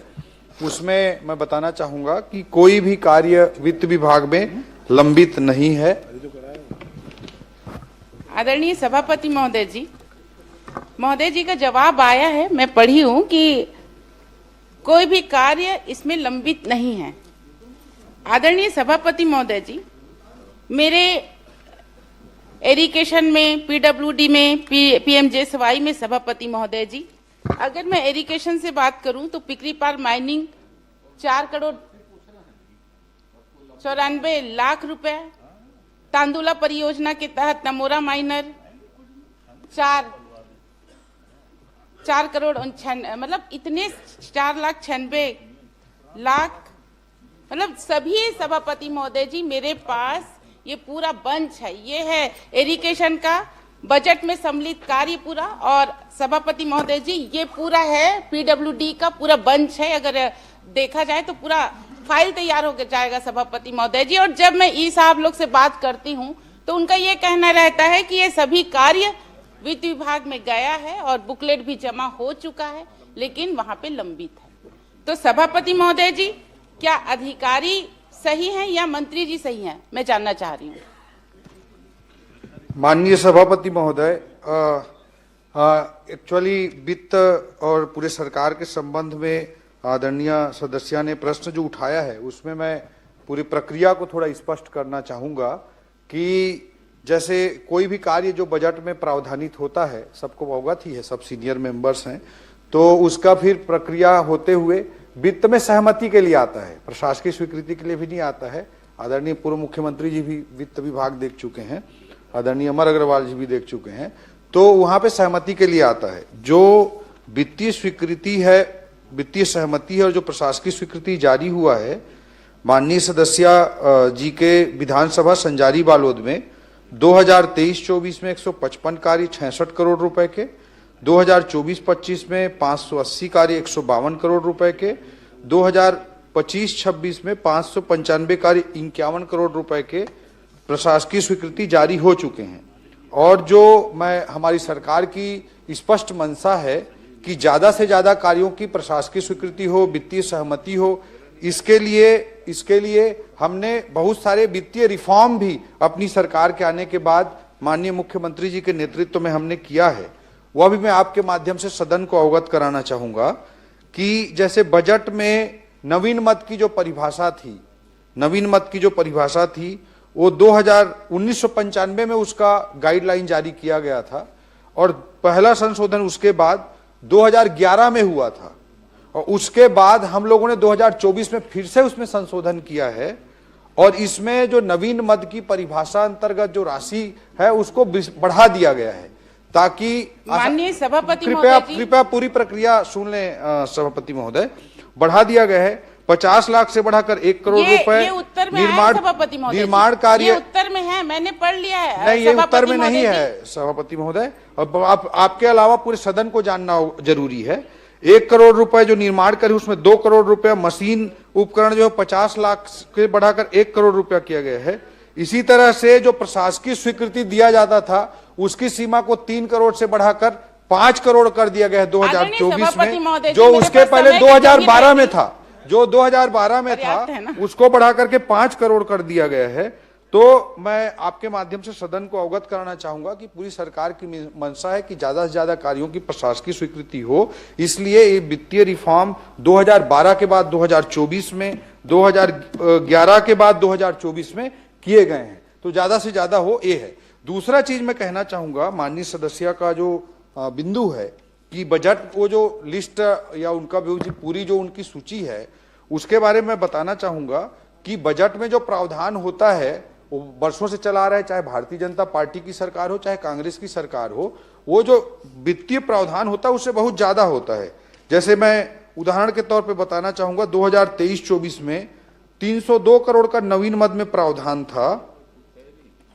उसमें मैं बताना चाहूंगा कि कोई भी कार्य वित्त विभाग में लंबित नहीं है। आदरणीय सभापति महोदय जी का जवाब आया है, मैं पढ़ी हूं कि कोई भी कार्य इसमें लंबित नहीं है। आदरणीय सभापति महोदय जी, मेरे एरिगेशन में, पीडब्ल्यूडी में, पीएमजेएसवाई में सभापति महोदय जी, अगर मैं एरिगेशन से बात करूं तो पिकरीपार माइनिंग 4 करोड़ 94 लाख रुपए, तांदुला परियोजना के तहत नमोरा माइनर 4 करोड़ 99, मतलब इतने 4,96,00,000, मतलब सभी सभापति महोदय जी मेरे पास ये पूरा बंच है। ये है एरिगेशन का बजट में सम्मिलित कार्य पूरा, और सभापति महोदय जी ये पूरा है पीडब्ल्यूडी का पूरा बंच है। अगर देखा जाए तो पूरा फाइल तैयार हो जाएगा सभापति महोदय जी। और जब मैं ई साहब लोग से बात करती हूँ तो उनका ये कहना रहता है कि ये सभी कार्य वित्त विभाग में गया है और बुकलेट भी जमा हो चुका है, लेकिन वहां पे लंबित है। तो सभापति महोदय जी, क्या अधिकारी सही हैं या मंत्री जी सही हैं, मैं जानना चाह रही हूँ। माननीय सभापति महोदय, एक्चुअली वित्त और पूरे सरकार के संबंध में आदरणीय सदस्य ने प्रश्न जो उठाया है उसमें मैं पूरी प्रक्रिया को थोड़ा स्पष्ट करना चाहूंगा कि जैसे कोई भी कार्य जो बजट में प्रावधानित होता है, सबको अवगत ही है, सब सीनियर मेंबर्स हैं, तो उसका फिर प्रक्रिया होते हुए वित्त में सहमति के लिए आता है, प्रशासकीय स्वीकृति के लिए भी नहीं आता है। आदरणीय पूर्व मुख्यमंत्री जी भी वित्त विभाग देख चुके हैं, आदरणीय अमर अग्रवाल जी भी देख चुके हैं, तो वहां पे सहमति के लिए आता है। जो वित्तीय स्वीकृति है, वित्तीय सहमति है और जो प्रशासकीय स्वीकृति जारी हुआ है माननीय सदस्य जी के विधानसभा संजारी बालोद में 2023-24 में 155 कार्य 66 करोड़ रुपए के, 2024-25 में 580 कार्य 152 करोड़ रुपए के, 2025-26 में 595 कार्य 51 करोड़ रुपए के प्रशासकीय स्वीकृति जारी हो चुके हैं। और जो हमारी सरकार की स्पष्ट मंशा है कि ज्यादा से ज्यादा कार्यों की प्रशासकीय स्वीकृति हो, वित्तीय सहमति हो, इसके लिए हमने बहुत सारे वित्तीय रिफॉर्म भी अपनी सरकार के आने के बाद माननीय मुख्यमंत्री जी के नेतृत्व में हमने किया है। वह भी मैं आपके माध्यम से सदन को अवगत कराना चाहूंगा कि जैसे बजट में नवीन मद की जो परिभाषा थी वो 1995 में उसका गाइडलाइन जारी किया गया था और पहला संशोधन उसके बाद 2011 में हुआ था और उसके बाद हम लोगों ने 2024 में फिर से उसमें संशोधन किया है और इसमें जो नवीन मद की परिभाषा अंतर्गत जो राशि है उसको बढ़ा दिया गया है ताकि माननीय सभापति महोदय जी, कृपया पूरी प्रक्रिया सुन लें सभापति महोदय। बढ़ा दिया गया है 50 लाख से बढ़ाकर 1 करोड़ रुपए। ये उत्तर में है सभापति महोदय, निर्माण कार्य ये उत्तर में है, मैंने पढ़ लिया है। नहीं, ये उत्तर में नहीं है सभापति महोदय। और आपके अलावा पूरे सदन को जानना जरूरी है। 1 करोड़ रुपए जो निर्माण कार्य उसमें 2 करोड़ रुपए मशीन उपकरण जो 50 लाख से बढ़ाकर 1 करोड़ रुपया किया गया है। इसी तरह से जो प्रशासकीय स्वीकृति दिया जाता था उसकी सीमा को 3 करोड़ से बढ़ाकर 5 करोड़ कर दिया गया है 2024 में, जो उसके पहले 2012 में था, जो 2012 में था उसको बढ़ा करके 5 करोड़ कर दिया गया है। तो मैं आपके माध्यम से सदन को अवगत कराना चाहूंगा कि पूरी सरकार की मंशा है कि ज्यादा से ज्यादा कार्यों की प्रशासकीय स्वीकृति हो, इसलिए ये वित्तीय रिफॉर्म 2012 के बाद 2024 में, 2011 के बाद 2024 में किए गए हैं, तो ज्यादा से ज्यादा हो ये है। दूसरा चीज मैं कहना चाहूंगा, माननीय सदस्य का जो बिंदु है कि बजट वो जो लिस्ट या उनका पूरी जो उनकी सूची है उसके बारे में बताना चाहूंगा कि बजट में जो प्रावधान होता है वो वर्षों से चला रहा है, चाहे भारतीय जनता पार्टी की सरकार हो चाहे कांग्रेस की सरकार हो, वो जो वित्तीय प्रावधान होता है उससे बहुत ज्यादा होता है। जैसे मैं उदाहरण के तौर पे बताना चाहूंगा, 2023-24 में 302 करोड़ का नवीन मद में प्रावधान था,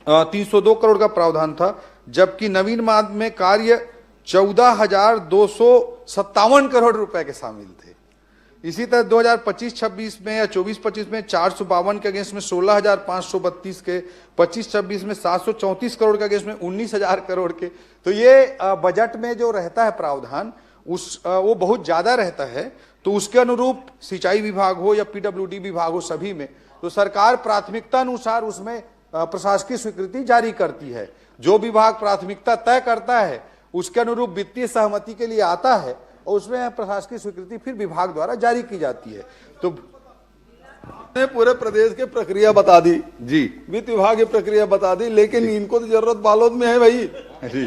302 करोड़ का प्रावधान था, जबकि नवीन मद में कार्य 14,257 करोड़ रुपए के शामिल थे। इसी तरह 2025-26 में या 24-25 में 452 के अगेंस्ट में 16,532 के, 25-26 में 734 करोड़ के अगेंस्ट में 19,000 करोड़ के। तो ये बजट में जो रहता है प्रावधान वो बहुत ज्यादा रहता है। तो उसके अनुरूप सिंचाई विभाग हो या पीडब्ल्यूडी विभाग हो, सभी में तो सरकार प्राथमिकता अनुसार उसमें प्रशासकीय स्वीकृति जारी करती है। जो विभाग प्राथमिकता तय करता है उसके अनुरूप वित्तीय सहमति के लिए आता है और उसमें प्रशासकीय स्वीकृति फिर विभाग द्वारा जारी की जाती है। तो ने पूरे प्रदेश की प्रक्रिया बता दी जी, वित्त विभाग की प्रक्रिया बता दी, लेकिन इनको तो जरूरत बालोद में है भाई जी।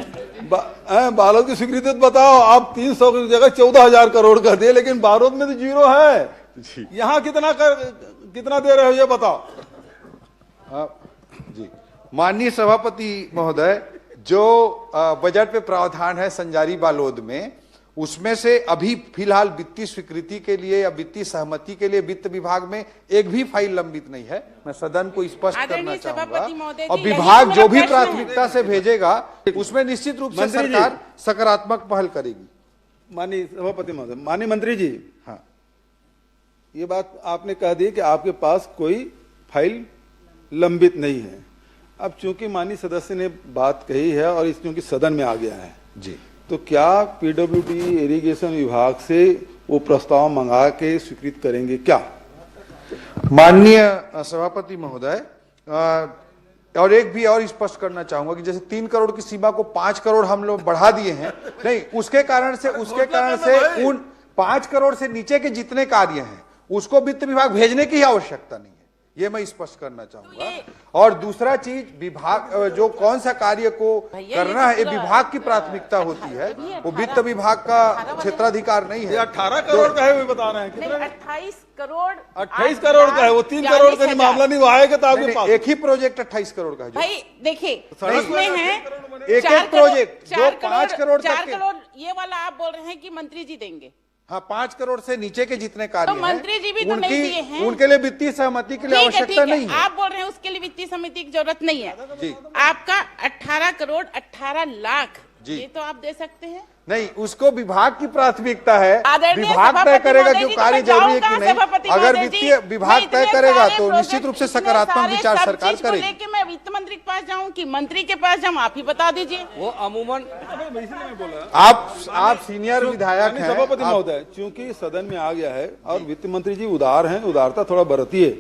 बालोद की स्वीकृति तो बताओ। आप 300 की जगह 14,000 करोड़ कर दिए, लेकिन बालोद में तो जीरो है। यहाँ कितना दे रहे हो ये बताओ। जी, माननीय सभापति महोदय, जो बजट पे प्रावधान है संजारी बालोद में, उसमें से अभी फिलहाल वित्तीय स्वीकृति के लिए या वित्तीय सहमति के लिए वित्त विभाग में एक भी फाइल लंबित नहीं है। मैं सदन को स्पष्ट करना चाहूंगा, और विभाग जो भी प्राथमिकता से भेजेगा उसमें निश्चित रूप से सरकार सकारात्मक पहल करेगी। माननीय सभापति महोदय, माननीय मंत्री जी, हाँ, ये बात आपने कह दी कि आपके पास कोई फाइल लंबित नहीं है। अब चूंकि माननीय सदस्य ने बात कही है और इस चूंकि सदन में आ गया है जी, तो क्या पीडब्ल्यूडी इरिगेशन विभाग से वो प्रस्ताव मंगा के स्वीकृत करेंगे क्या? माननीय सभापति महोदय, और एक भी और स्पष्ट करना चाहूंगा कि जैसे 3 करोड़ की सीमा को 5 करोड़ हम लोग बढ़ा दिए हैं, नहीं, उसके कारण से उन 5 करोड़ से नीचे के जितने कार्य हैं उसको वित्त विभाग भेजने की आवश्यकता नहीं है, ये मैं स्पष्ट करना चाहूंगा। और दूसरा चीज, विभाग जो कौन सा कार्य को करना है ये विभाग की प्राथमिकता होती है, वो वित्त विभाग का क्षेत्राधिकार नहीं है। 18 करोड़ का है वो बता रहे हैं। 28 करोड़ 28 करोड़ का है, वो 3 करोड़ का मामला नहीं, वो आएगा तो आपके पास। एक ही प्रोजेक्ट 28 करोड़ का है भाई। देखिए इसमें है एक प्रोजेक्ट जो 5 करोड़ 4 करोड़ ये वाला आप बोल रहे हैं कि मंत्री जी देंगे। हाँ, 5 करोड़ से नीचे के जितने कार्य तो मंत्री जी भी तो नहीं दिए हैं, उनके लिए वित्तीय सहमति के लिए आवश्यकता नहीं है। आप बोल रहे हैं उसके लिए वित्तीय समिति की जरूरत नहीं है जी। आपका 18 करोड़ 18 लाख जी, ये तो आप दे सकते हैं। नहीं, उसको विभाग की प्राथमिकता है, आदरणीय विभाग तय सभापति करेगा महोदय जो जी, कार्य तो जरूरी है कि मैं नहीं। सभापति अगर महोदय वित्तीय जी, विभाग मैं तय इतने करेगा सारे तो निश्चित रूप से प्रोजेक्ट, सकारात्मक इतने विचार सारे सरकार सब चीज को करेगी। लेके मैं वित्त मंत्री के पास जाऊं कि मंत्री के पास जाऊं, आप ही बता दीजिए। वो अमूमन आप सीनियर विधायक हैं। सभापति महोदय, चूंकि सदन में आ गया है और वित्त मंत्री जी उदार हैं, उदारता थोड़ा बरतिए।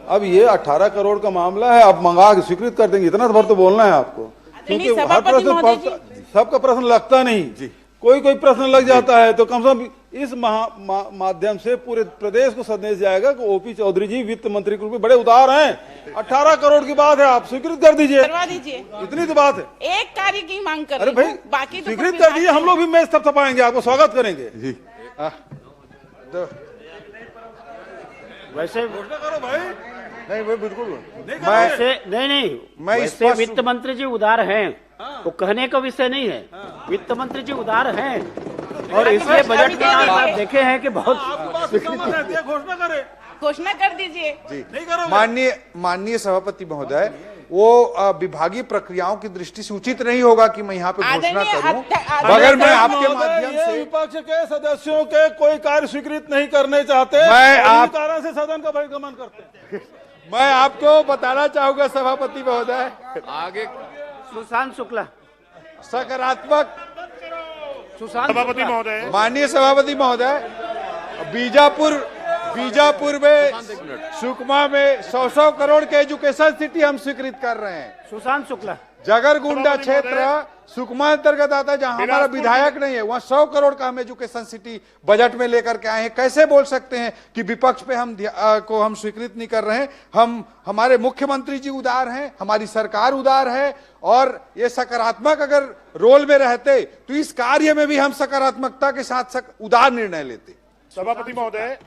अब ये 18 करोड़ का मामला है, आप मंगा के स्वीकृत कर देंगे, इतना भर तो बोलना है आपको, क्योंकि हर प्रश्न सबका प्रश्न लगता नहीं, कोई प्रश्न लग जाता है। तो कम से कम इस माध्यम से पूरे प्रदेश को संदेश जाएगा कि ओपी चौधरी जी वित्त मंत्री के रूप में बड़े उदार हैं। 18 करोड़ की बात है, आप स्वीकृत कर दीजिए, करवा दीजिए, इतनी तो बात है। एक कार्य की मांग कर अरे भाई, बाकी तो स्वीकृत कर दीजिए, हम लोग भी मेज थपथपाएंगे, आपको स्वागत करेंगे जी। तो वैसे करो भाई, नहीं, वो बिल्कुल मैं वैसे वित्त मंत्री जी उदार हैं, वो कहने का विषय नहीं है। वित्त मंत्री जी उदार हैं और इसलिए बजट में आप देखे हैं कि बहुत घोषणा कर दीजिए नहीं करो। माननीय सभापति महोदय, वो विभागीय प्रक्रियाओं की दृष्टि से उचित नहीं होगा कि मैं यहाँ पे घोषणा करूं, मगर मैं आपके माध्यम से विपक्ष के सदस्यों के कोई कार्य स्वीकृत नहीं करने चाहते, मैं कारण से सदन का बहिर्गमन करते हैं। मैं आपको बताना चाहूंगा सभापति महोदय, आगे सुशांत शुक्ला सकारात्मक सभापति महोदय, माननीय सभापति महोदय, बीजापुर में सुकमा में 100 करोड़ के एजुकेशन सिटी हम स्वीकृत कर रहे हैं। सुशांत शुक्ला जगरगुंडा क्षेत्र सुकमा अंतर्गत आता है, जहां हमारा विधायक नहीं है, वहां 100 करोड़ का हम एजुकेशन सिटी बजट में लेकर के आए हैं। कैसे बोल सकते हैं कि विपक्ष पे हम स्वीकृत नहीं कर रहे हैं? हमारे मुख्यमंत्री जी उदार हैं, हमारी सरकार उदार है, और ये सकारात्मक अगर रोल में रहते तो इस कार्य में भी हम सकारात्मकता के साथ उदार निर्णय लेते। सभापति महोदय,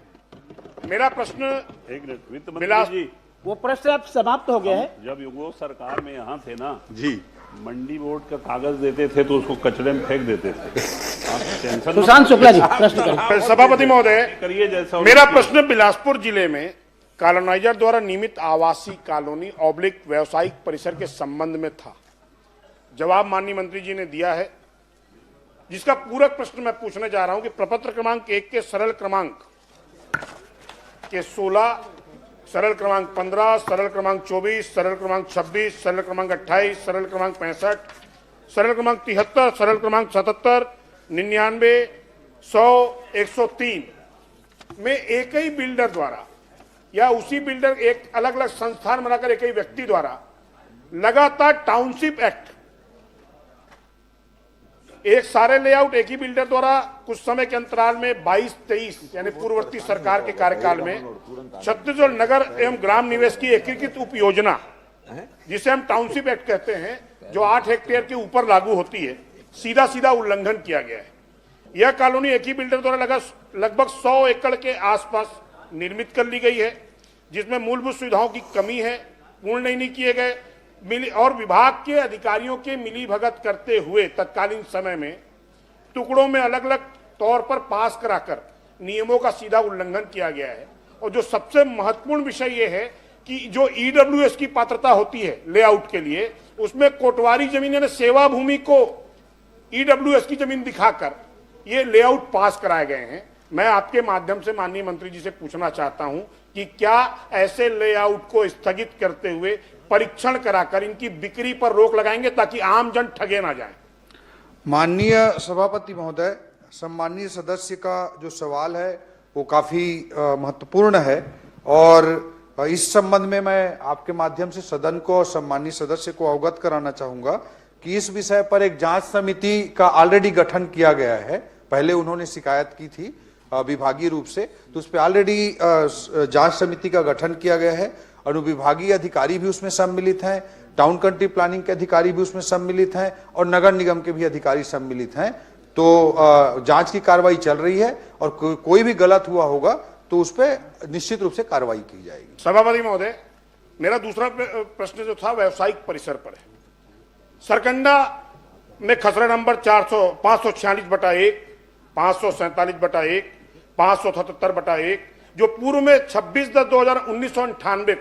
मेरा प्रश्न एक मिनट, वित्त मंत्री जी वो प्रश्न अब समाप्त हो गया है। जब युगो सरकार में यहाँ थे ना जी, मंडी बोर्ड का कागज देते थे तो उसको कचरे में फेंक देते थे। आप टेंशन सुशांत शुक्ला जी प्रश्न करें। सभापति महोदय, करिए जैसा मेरा प्रश्न बिलासपुर जिले में कॉलोनाइजर द्वारा नियमित आवासीय कॉलोनी ऑब्लिक व्यावसायिक परिसर के संबंध में था। जवाब माननीय मंत्री जी ने दिया है, जिसका पूरक प्रश्न मैं पूछने जा रहा हूं कि प्रपत्र क्रमांक 1 के सरल क्रमांक के 16, सरल क्रमांक 15, सरल क्रमांक 24, सरल क्रमांक 26, सरल क्रमांक 28, सरल क्रमांक 65, सरल क्रमांक 73, सरल क्रमांक 77, 99, 100, 103 में एक ही बिल्डर द्वारा या उसी बिल्डर एक अलग अलग संस्थान बनाकर एक ही व्यक्ति द्वारा लगातार टाउनशिप एक्ट, एक सारे लेआउट एक ही बिल्डर द्वारा कुछ समय के अंतराल में 22-23 यानी पूर्ववर्ती सरकार के कार्यकाल में छत्तीसगढ़ नगर एवं ग्राम निवेश की एकीकृत उप योजना, जिसे हम टाउनशिप एक्ट कहते हैं, जो 8 हेक्टेयर के ऊपर लागू होती है, सीधा सीधा उल्लंघन किया गया है। यह कॉलोनी एक ही बिल्डर द्वारा लगभग 100 एकड़ के आसपास निर्मित कर ली गई है, जिसमें मूलभूत सुविधाओं की कमी है, पूर्ण नहीं किए गए और विभाग के अधिकारियों के मिली भगत करते हुए तत्कालीन समय में टुकड़ों में अलग अलग तौर पर पास कराकर नियमों का सीधा उल्लंघन किया गया है। और जो सबसे महत्वपूर्ण विषय यह है कि जो ईडब्ल्यूएस की पात्रता होती है लेआउट के लिए, उसमें कोटवारी जमीन यानी सेवा भूमि को ईडब्ल्यूएस की जमीन दिखाकर ये लेआउट पास कराए गए हैं। मैं आपके माध्यम से माननीय मंत्री जी से पूछना चाहता हूं कि क्या ऐसे लेआउट को स्थगित करते हुए परीक्षण कराकर इनकी बिक्री पर रोक लगाएंगे ताकि आम जन ठगे ना जाए। माननीय सभापति महोदय, सम्मानीय सदस्य का जो सवाल है वो काफी महत्वपूर्ण है और इस संबंध में मैं आपके माध्यम से सदन को और सम्मानीय सदस्य को अवगत कराना चाहूंगा कि इस विषय पर एक जांच समिति का ऑलरेडी गठन किया गया है। पहले उन्होंने शिकायत की थी विभागीय रूप से, तो उस पर ऑलरेडी जांच समिति का गठन किया गया है। अनुविभागीय अधिकारी भी उसमें सम्मिलित हैं, टाउन कंट्री प्लानिंग के अधिकारी भी उसमें सम्मिलित हैं और नगर निगम के भी अधिकारी सम्मिलित हैं। तो जांच की कार्रवाई चल रही है और कोई भी गलत हुआ होगा तो उस पर निश्चित रूप से कार्रवाई की जाएगी। सभापति महोदय, मेरा दूसरा प्रश्न जो था व्यावसायिक परिसर पर है। सरकंडा में खसरा नंबर 546/1, 547/1, 577/1 जो पूर्व में 26/10/1998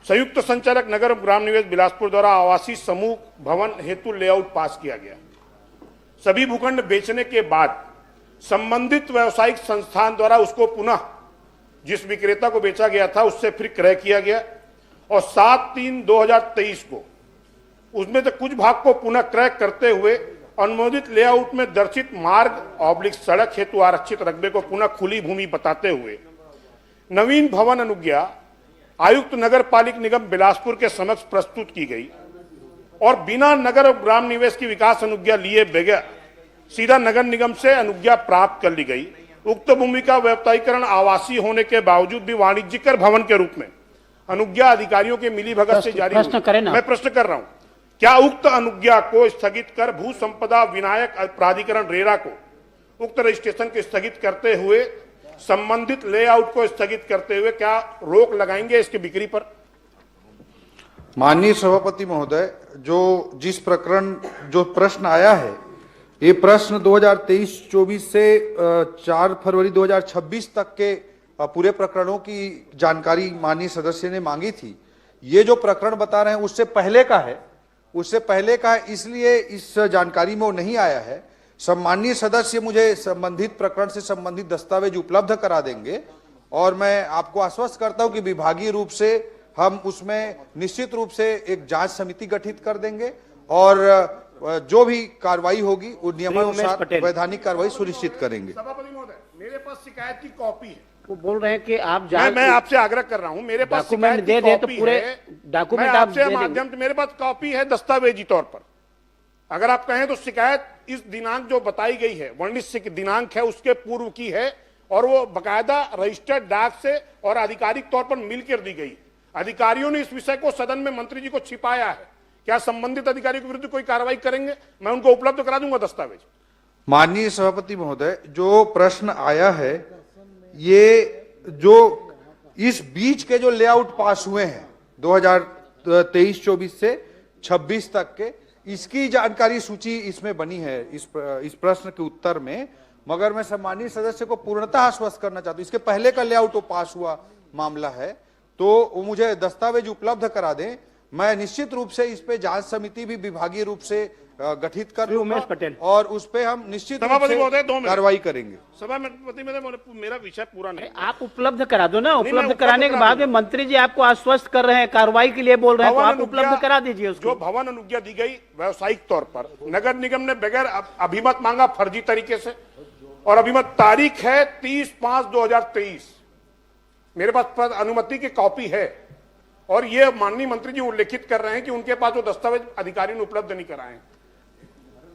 संयुक्त संचालक नगर ग्राम निवेश बिलासपुर द्वारा आवासीय समूह भवन हेतु लेआउट पास किया गया। सभी भूखंड बेचने के बाद संबंधित व्यावसायिक संस्थान द्वारा उसको पुनः जिस विक्रेता को बेचा गया था उससे फिर क्रय किया गया और 7/3/2023 को उसमें से कुछ भाग को पुनः क्रय करते हुए अनुमोदित लेआउट में दर्शित मार्ग ऑब्लिक सड़क हेतु आरक्षित रकबे को पुनः खुली भूमि बताते हुए नवीन भवन अनुज्ञा आयुक्त नगर पालिक निगम बिलासपुर के समक्ष प्रस्तुत की गई और बिना नगर और ग्राम निवेश की विकास अनुज्ञा लिए बगैर सीधा नगर निगम से अनुज्ञा प्राप्त कर ली गई। उक्त भूमि का व्यावसायीकरण आवासीय होने के बावजूद भी वाणिज्यिक भवन के रूप में अनुज्ञा अधिकारियों के मिलीभगत से जारी मैं प्रश्न कर रहा हूं, क्या उक्त अनुज्ञा को स्थगित कर भू संपदा विनायक प्राधिकरण रेरा को उक्त रजिस्ट्रेशन को स्थगित करते हुए संबंधित लेआउट को स्थगित करते हुए क्या रोक लगाएंगे इसकी बिक्री पर? माननीय सभापति महोदय, जिस प्रश्न आया है, ये प्रश्न 2023-24 से 4 फरवरी 2026 तक के पूरे प्रकरणों की जानकारी माननीय सदस्य ने मांगी थी। ये जो प्रकरण बता रहे हैं उससे पहले का है, इसलिए इस जानकारी में वो नहीं आया है। सम्मानीय सदस्य मुझे संबंधित प्रकरण से संबंधित दस्तावेज उपलब्ध करा देंगे और मैं आपको आश्वस्त करता हूं कि विभागीय रूप से हम उसमें निश्चित रूप से एक जांच समिति गठित कर देंगे और जो भी कार्रवाई होगी वो नियमानुसार वैधानिक कार्रवाई सुनिश्चित करेंगे। सभापति महोदय, मेरे पास शिकायत की कॉपी है। वो बोल रहे हैं कि आप मैं आपसे आग्रह कर रहा हूं, मेरे पास शिकायत की कॉपी पूरे डॉक्यूमेंट आप आपसे माध्यम से मेरे पास कॉपी है दस्तावेजी तौर पर। अगर आप कहें तो शिकायत इस दिनांक जो बताई गई है, वर्णित दिनांक है, उसके पूर्व की है और वो बकायदा रजिस्टर्ड डाक से और आधिकारिक तौर पर मिलकर दी गई। अधिकारियों ने इस विषय को सदन में मंत्री जी को छिपाया है। क्या संबंधित अधिकारियों के विरुद्ध कोई कार्रवाई करेंगे? मैं उनको उपलब्ध करा दूंगा दस्तावेज। माननीय सभापति महोदय, जो प्रश्न आया है, ये जो इस बीच के जो लेआउट पास हुए हैं 2023-24 से 26 तक के, इसकी जानकारी सूची इसमें बनी है इस प्रश्न के उत्तर में। मगर मैं सम्मानीय सदस्य को पूर्णतः आश्वस्त करना चाहता हूं, इसके पहले का लेआउट वो पास हुआ मामला है, तो वो मुझे दस्तावेज उपलब्ध करा दें। मैं निश्चित रूप से इस पे जांच समिति भी विभागीय रूप से गठित कर लूंगा उमेश पटेल, और उस पे हम निश्चित रूप से कार्रवाई करेंगे। सभापति महोदय, मेरा विषय पूरा नहीं, आप उपलब्ध करा दो ना। उपलब्ध कराने के बाद में मंत्री जी आपको आश्वस्त कर रहे हैं, कार्रवाई के लिए बोल रहे हैं, तो आप उपलब्ध करा दीजिए उसको। जो भवन अनुज्ञा दी गई व्यावसायिक तौर पर, नगर निगम ने बगैर अभिमत मांगा फर्जी तरीके से, और अभिमत तारीख है 30/5/2023। मेरे पास अनुमति की कॉपी है, और ये माननीय मंत्री जी उल्लेखित कर रहे हैं कि उनके पास वो दस्तावेज अधिकारी ने उपलब्ध नहीं कराए।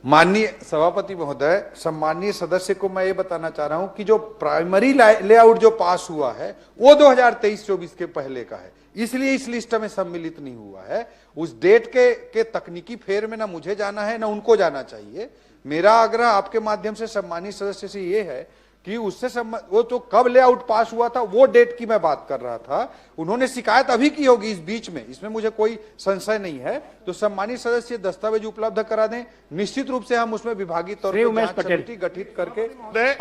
माननीय सभापति महोदय, सम्मानीय सदस्य को मैं ये बताना चाह रहा हूं कि जो प्राइमरी लेआउट जो पास हुआ है वो 2023-24 के पहले का है, इसलिए इस लिस्ट में सम्मिलित नहीं हुआ है। उस डेट के तकनीकी फेर में ना मुझे जाना है ना उनको जाना चाहिए। मेरा आग्रह आपके माध्यम से सम्मानीय सदस्य से ये है कि उससे वो तो कब लेआउट पास हुआ था वो डेट की मैं बात कर रहा था। उन्होंने शिकायत अभी की होगी इस बीच में, इसमें मुझे कोई संशय नहीं है। तो सम्मानीय सदस्य दस्तावेज उपलब्ध करा दें, निश्चित रूप से हम उसमें विभागीय तौर पर जांच समिति गठित करके।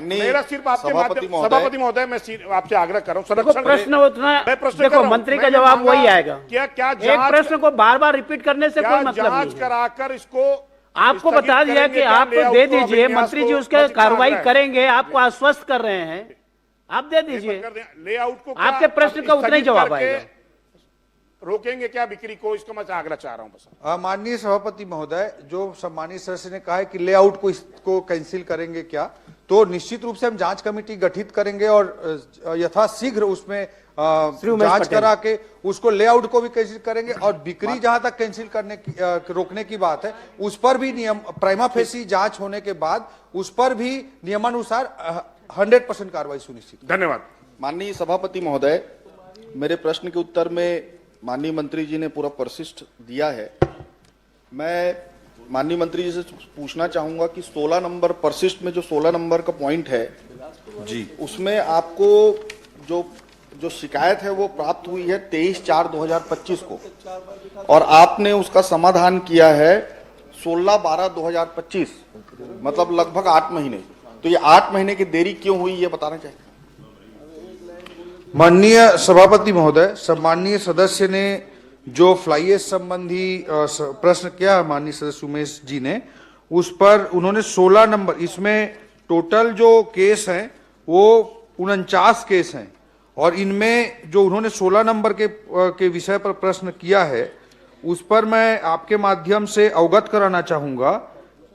मेरा सिर्फ आपके माध्यम, सभापति महोदय, मैं आपसे आग्रह कर रहा हूँ, प्रश्न उतना देखो, मंत्री का जवाब वही आएगा। क्या एक प्रश्न को बार बार रिपीट करने से कोई मतलब नहीं है। कराकर इसको आपको बता दिया कि आप दे दीजिए, मंत्री जी उसके कार्रवाई करेंगे, आपको आश्वस्त कर रहे हैं, आप दे दीजिए। लेआउट को आपके प्रश्न का उतना ही जवाब आएगा। रोकेंगे क्या बिक्री को, इसका मैं आग्रह चाह रहा हूं बस। माननीय सभापति महोदय, जो सम्मानीय सदस्य ने कहा है कि लेआउट को इसको कैंसिल करेंगे क्या, तो निश्चित रूप से हम जांच कमेटी गठित करेंगे और यथाशीघ्र उसमें जांच करा के उसको लेआउट को भी कैंसिल करेंगे, और बिक्री जहां तक कैंसिल करने की रोकने की बात है उस पर भी नियम प्राइमा फेसी जांच होने के बाद उस पर भी नियमानुसार 100% कार्रवाई सुनिश्चित। धन्यवाद। माननीय सभापति महोदय, मेरे प्रश्न के उत्तर में माननीय मंत्री जी ने पूरा परिशिष्ट दिया है। मैं माननीय मंत्री जी से पूछना चाहूंगा कि 16 नंबर परिशिष्ट में जो 16 नंबर का पॉइंट है जी, उसमें आपको जो शिकायत है वो प्राप्त हुई है 23/4/2025 को, और आपने उसका समाधान किया है 16/12/2025, मतलब लगभग 8 महीने। तो ये 8 महीने की देरी क्यों हुई, ये बताना चाहिए। माननीय सभापति महोदय, सम्मानीय सदस्य ने जो फ्लाई ऐश संबंधी प्रश्न किया माननीय सदस्य उमेश जी ने, उस पर उन्होंने 16 नंबर, इसमें टोटल जो केस हैं वो 49 केस हैं, और इनमें जो उन्होंने 16 नंबर के विषय पर प्रश्न किया है उस पर मैं आपके माध्यम से अवगत कराना चाहूंगा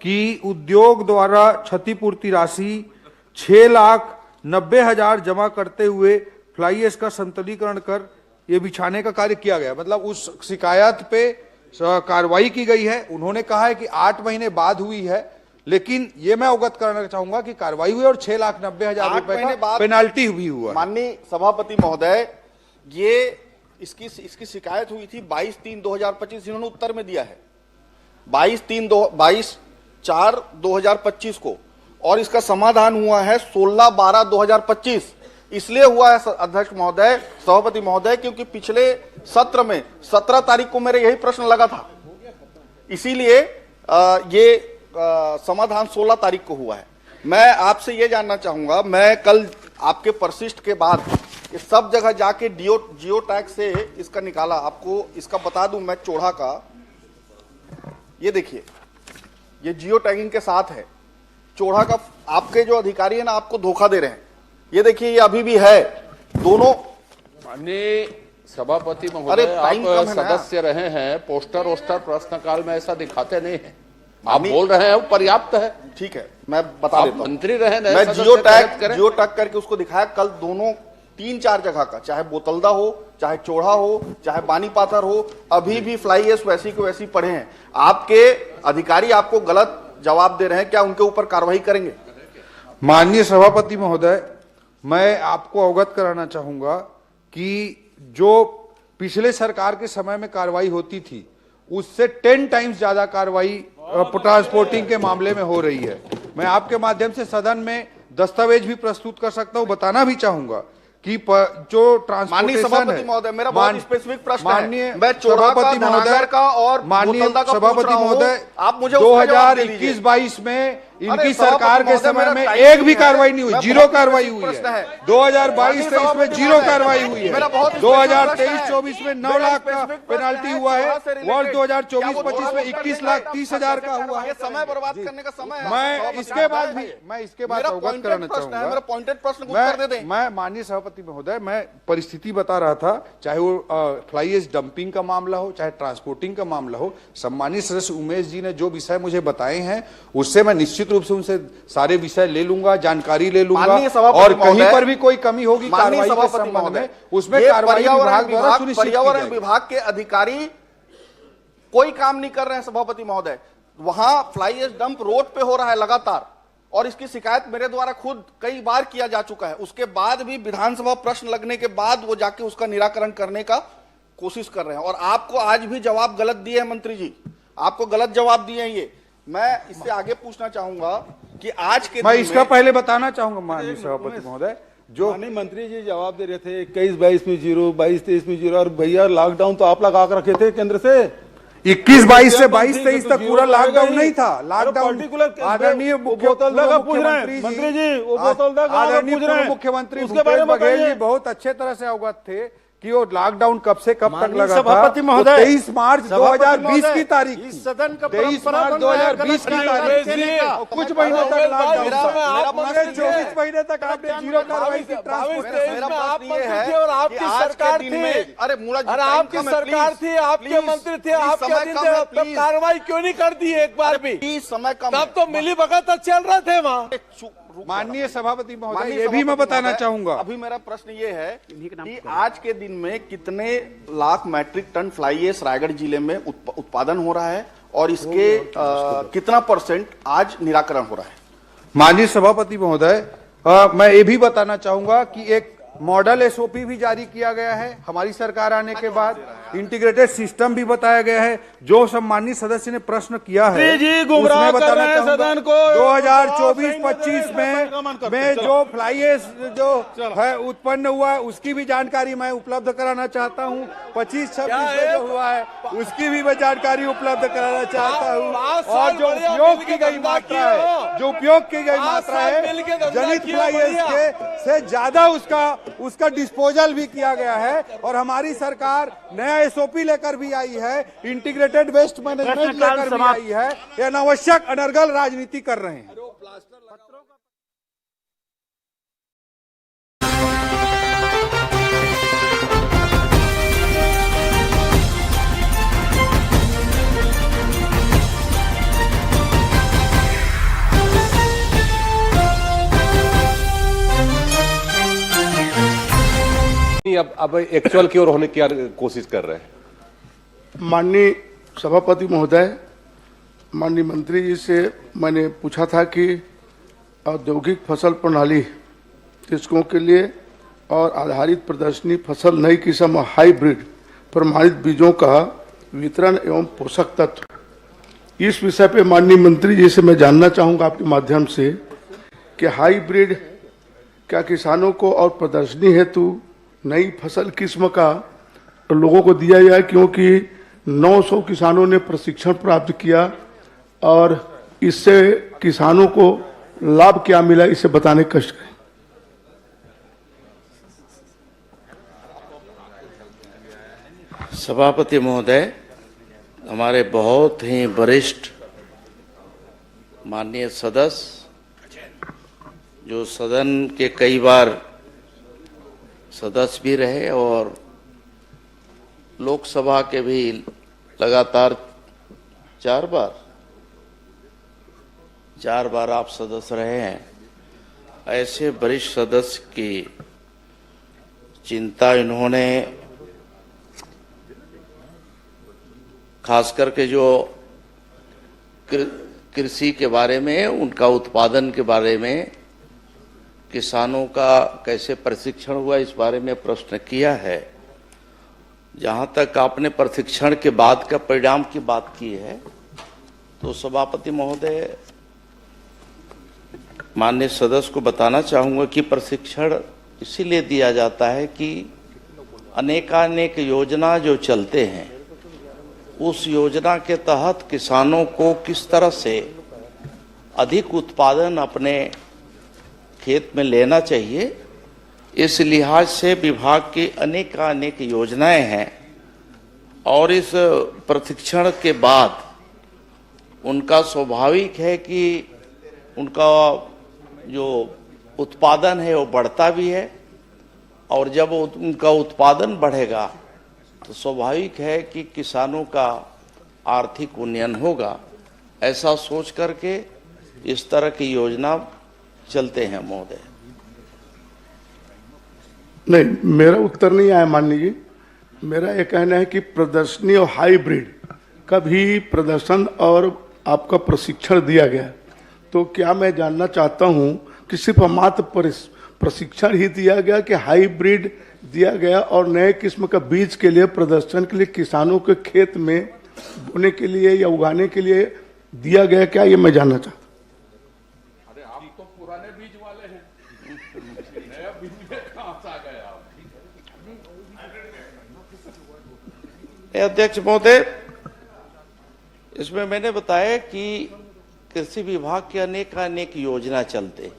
कि उद्योग द्वारा क्षतिपूर्ति राशि 6,90,000 जमा करते हुए फ्लाई ऐश का संतुलीकरण कर ये बिछाने का कार्य किया गया। मतलब उस शिकायत पे कार्रवाई की गई है। उन्होंने कहा है कि 8 महीने बाद हुई है, लेकिन ये मैं अवगत करना चाहूंगा कि कार्रवाई हुई और 6,90,000 रुपए का पेनाल्टी भी हुआ। माननीय सभापति महोदय, ये इसकी शिकायत हुई थी 22/3/2025, इन्होंने उत्तर में दिया है 22/4/2025 को, और इसका समाधान हुआ है 16/12/2025। इसलिए हुआ है अध्यक्ष महोदय, सभापति महोदय, क्योंकि पिछले सत्र में 17 तारीख को मेरे यही प्रश्न लगा था, इसीलिए ये समाधान 16 तारीख को हुआ है। मैं आपसे ये जानना चाहूंगा, मैं कल आपके परिशिष्ट के बाद ये सब जगह जाके जियो टैग से इसका निकाला, आपको इसका बता दूं मैं, चोड़ा का ये देखिए, ये जियो टैगिंग के साथ है चोड़ा का। आपके जो अधिकारी है ना, आपको धोखा दे रहे हैं। ये देखिए, ये अभी भी है दोनों। माननीय सभापति महोदय, आप सदस्य रहे हैं, पोस्टर वोस्टर प्रश्नकाल में ऐसा दिखाते नहीं है, आप बोल रहे हैं वो पर्याप्त है। ठीक है, मैं बता देता हूं। मंत्री रहे, मैं जियो टैग करके उसको दिखाया कल, दोनों 3-4 जगह का, चाहे बोतलदा हो, चाहे चोड़ा हो, चाहे बानी पाथर हो, अभी भी फ्लाई ऐश वैसी को वैसी पड़े हैं। आपके अधिकारी आपको गलत जवाब दे रहे हैं, क्या उनके ऊपर कार्रवाई करेंगे? माननीय सभापति महोदय, मैं आपको अवगत कराना चाहूंगा कि जो पिछले सरकार के समय में कार्रवाई होती थी उससे 10 टाइम्स ज्यादा कार्रवाई ट्रांसपोर्टिंग के मामले में हो रही है। मैं आपके माध्यम से सदन में दस्तावेज भी प्रस्तुत कर सकता हूं। बताना भी चाहूंगा कि जो माननीय ट्रांसपोर्टेशन सभापति है, महोदय, मेरा बहुत स्पेसिफिक प्रश्न माननीय है। मैं चोरा का, सभापति धनागर का और माननीय बोतलदा का पूछ सभापति रहा हूं। महोदय, आप मुझे उसका जवाब दे दीजिए। 2021-22 में इनकी अरे सरकार के सभापति समय महोदय, में मेरा एक भी टाइम कार्रवाई नहीं हुई, मैं जीरो बहुत कार्रवाई स्पेसिफिक हुई प्रश्न है। है। 2022-23 में जीरो कार्रवाई हुई है। मेरा बहुत स्पेसिफिक 2023-24 में 9 मेरा लाख का स्पेसिफिक प्रश्न पेनाल्टी हुआ है। चोरा से वर्ष related। 2024-25 में 21 लाख 30 हजार का हुआ है। ये समय बर्बाद करने का समय है। मैं इसके बाद मेरा अवगत पॉइंटेड कराना प्रश्न है, चाहूंगा। मेरा पॉइंटेड प्रश्न को उत्तर दे दें। मैं माननीय सभापति महोदय, मैं परिस्थिति बता रहा था, चाहे वो फ्लाई एश डंपिंग का मामला हो, चाहे ट्रांसपोर्टिंग का मामला हो। सम्मानित सदस्य उमेश जी ने जो विषय मुझे बताए हैं, उससे मैं निश्चित रूप से उनसे सारे विषय ले लूंगा, जानकारी ले लूंगा, माननीय सभापति और कहीं महोदय, पर भी कोई कमी होगी माननीय कार्रवाई के सभापति संबंध महोदय, में, उसमें ये कार्रवाई विभाग द्वारा सुनिश्चित की पर्यावरण जाएगी। विभाग के अधिकारी कोई काम नहीं कर रहे हैं सभापति महोदय। वहां फ्लाई एश डंप रोड पे हो रहा है लगातार, और इसकी शिकायत मेरे द्वारा खुद कई बार किया जा चुका है। उसके बाद भी विधानसभा प्रश्न लगने के बाद वो जाके उसका निराकरण करने का कोशिश कर रहे हैं, और आपको आज भी जवाब गलत दिए हैं मंत्री जी, आपको गलत जवाब दिए हैं। ये मैं इससे आगे पूछना चाहूंगा कि आज के मैं दिन इसका में- पहले बताना चाहूंगा माननीय सभापति महोदय, जो माननीय मंत्री जी जवाब दे रहे थे 21-22 में 0, 22-23 में 0, और भैया लॉकडाउन तो आप लगा के रखे थे केंद्र से। 21-22 से 22-23 तक पूरा लॉकडाउन नहीं था। लॉकडाउन पर्टिकुलर आदरणीय बोतलदा का पूछ रहे हैं मंत्री जी, वो बोतलदा का आदरणीय पूछ रहे हैं, मुख्यमंत्री उसके बारे भूपेश में बघेल जी बताइए। बहुत अच्छे तरह से अवगत थे कि वो लॉकडाउन कब से कब तक माननीय लगा था। सभापति महोदय, 23 मार्च 2020 की तारीख थी। इस सदन का 23 परंपरा मार्च बन रहा है 2020 की गलत तारीख देने थी। का। और कुछ महीनों तक लॉकडाउन मेरा था। प्रश्न पूरे 24 महीने तक आपने जीरो कार्रवाई की। ट्रांसपोर्ट मेरा प्रश्न ये है और आपकी कि आज के सरकार दिन थी। में- अरे मूला जी, अरे टाइम आपकी कम है, सरकार प्लीज, थी, आपके प्लीज, मंत्री थे, प्लीज, आपके समय दिन कम थे, है, तब प्लीज। कार्रवाई क्यों नहीं कर दी एक बार भी? प्लीज, समय कम तब तो मिली भगत चल रहे थे वहाँ। माननीय सभापति महोदय, माननीय ये भी मैं सभापति बताना महोदय, चाहूंगा। अभी मेरा प्रश्न ये है कि आज के दिन में कितने lakh metric ton fly ash Raigarh जिले में उत्पादन हो रहा है, और इसके कितना % आज निराकरण हो रहा है? माननीय सभापति महोदय, मैं ये भी बताना चाहूंगा कि एक मॉडल एसओपी भी जारी किया गया है हमारी सरकार आने के बाद। इंटीग्रेटेड सिस्टम भी बताया गया है। जो सम्मानित सदस्य ने प्रश्न किया है, जी गुमराह उसमें कर बताना रहे हैं चाहूंगा, सदन को। 2024-25 में जो फ्लाई एश जो है उत्पन्न हुआ है, उसकी भी जानकारी मैं उपलब्ध कराना चाहता हूँ। 25-26 में जो हुआ है, उसकी भी मैं जानकारी उपलब्ध कराना चाहता हूँ। और जो उपयोग की गई मात्रा है, जो उपयोग की गई मात्रा है, जनित फ्लाई एश के से ज्यादा उसका डिस्पोजल भी किया गया है। और हमारी सरकार नया एसओपी लेकर भी आई है, इंटीग्रेटेड वेस्ट मैनेजमेंट लेकर भी आई है। ये अनावश्यक अनर्गल राजनीति कर रहे हैं। अब एक्चुअल की ओर होने की कोशिश कर रहे हैं। माननीय सभापति महोदय, माननीय मंत्री जी से मैंने पूछा था कि औद्योगिक फसल प्रणाली कृषकों के लिए और आधारित प्रदर्शनी फसल नई किस्म हाइब्रिड प्रमाणित बीजों का वितरण एवं पोषक तत्व, इस विषय पे माननीय मंत्री जी से मैं जानना चाहूँगा आपके माध्यम से कि हाइब्रिड क्या किसानों को और प्रदर्शनी हेतु नई फसल किस्म का लोगों को दिया जाए, क्योंकि 900 किसानों ने प्रशिक्षण प्राप्त किया और इससे किसानों को लाभ क्या मिला, इसे बताने का कष्ट करें। सभापति महोदय, हमारे बहुत ही वरिष्ठ माननीय सदस्य, जो सदन के कई बार सदस्य भी रहे और लोकसभा के भी लगातार 4 बार आप सदस्य रहे हैं, ऐसे वरिष्ठ सदस्य की चिंता इन्होंने खास करके जो कृषि के बारे में, उनका उत्पादन के बारे में, किसानों का कैसे प्रशिक्षण हुआ, इस बारे में प्रश्न किया है। जहां तक आपने प्रशिक्षण के बाद का परिणाम की बात की है, तो सभापति महोदय, माननीय सदस्य को बताना चाहूंगा कि प्रशिक्षण इसीलिए दिया जाता है कि अनेकानेक योजना जो चलते हैं उस योजना के तहत किसानों को किस तरह से अधिक उत्पादन अपने खेत में लेना चाहिए, इस लिहाज से विभाग की अनेकानेक योजनाएं हैं। और इस प्रशिक्षण के बाद उनका स्वाभाविक है कि उनका जो उत्पादन है वो बढ़ता भी है, और जब उनका उत्पादन बढ़ेगा तो स्वाभाविक है कि किसानों का आर्थिक उन्नयन होगा। ऐसा सोच करके इस तरह की योजना चलते हैं महोदय। नहीं, मेरा उत्तर नहीं आया माननीय जी। मेरा ये कहना है कि प्रदर्शनी और हाइब्रिड का भी प्रदर्शन और आपका प्रशिक्षण दिया गया, तो क्या मैं जानना चाहता हूं कि सिर्फ मात्र प्रशिक्षण ही दिया गया कि हाइब्रिड दिया गया और नए किस्म का बीज के लिए प्रदर्शन के लिए किसानों के खेत में बोने के लिए या उगाने के लिए दिया गया, क्या ये मैं जानना चाहता हूं। अरे आप तो पुराने बीज वाले हैं, नया बीज में कहां से आ गए आप? अध्यक्ष महोदय, इसमें मैंने बताया कि कृषि विभाग की अनेक योजना चलते,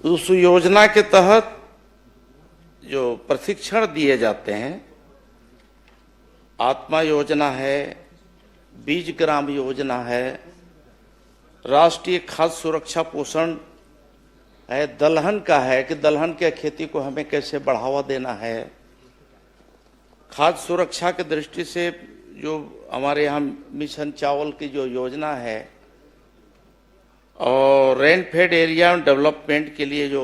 उस योजना के तहत जो प्रशिक्षण दिए जाते हैं, आत्मा योजना है, बीज ग्राम योजना है, राष्ट्रीय खाद्य सुरक्षा पोषण है, दलहन का है कि दलहन के खेती को हमें कैसे बढ़ावा देना है, खाद्य सुरक्षा की दृष्टि से जो हमारे यहाँ मिशन चावल की जो योजना है, और रेन फेड एरिया डेवलपमेंट के लिए जो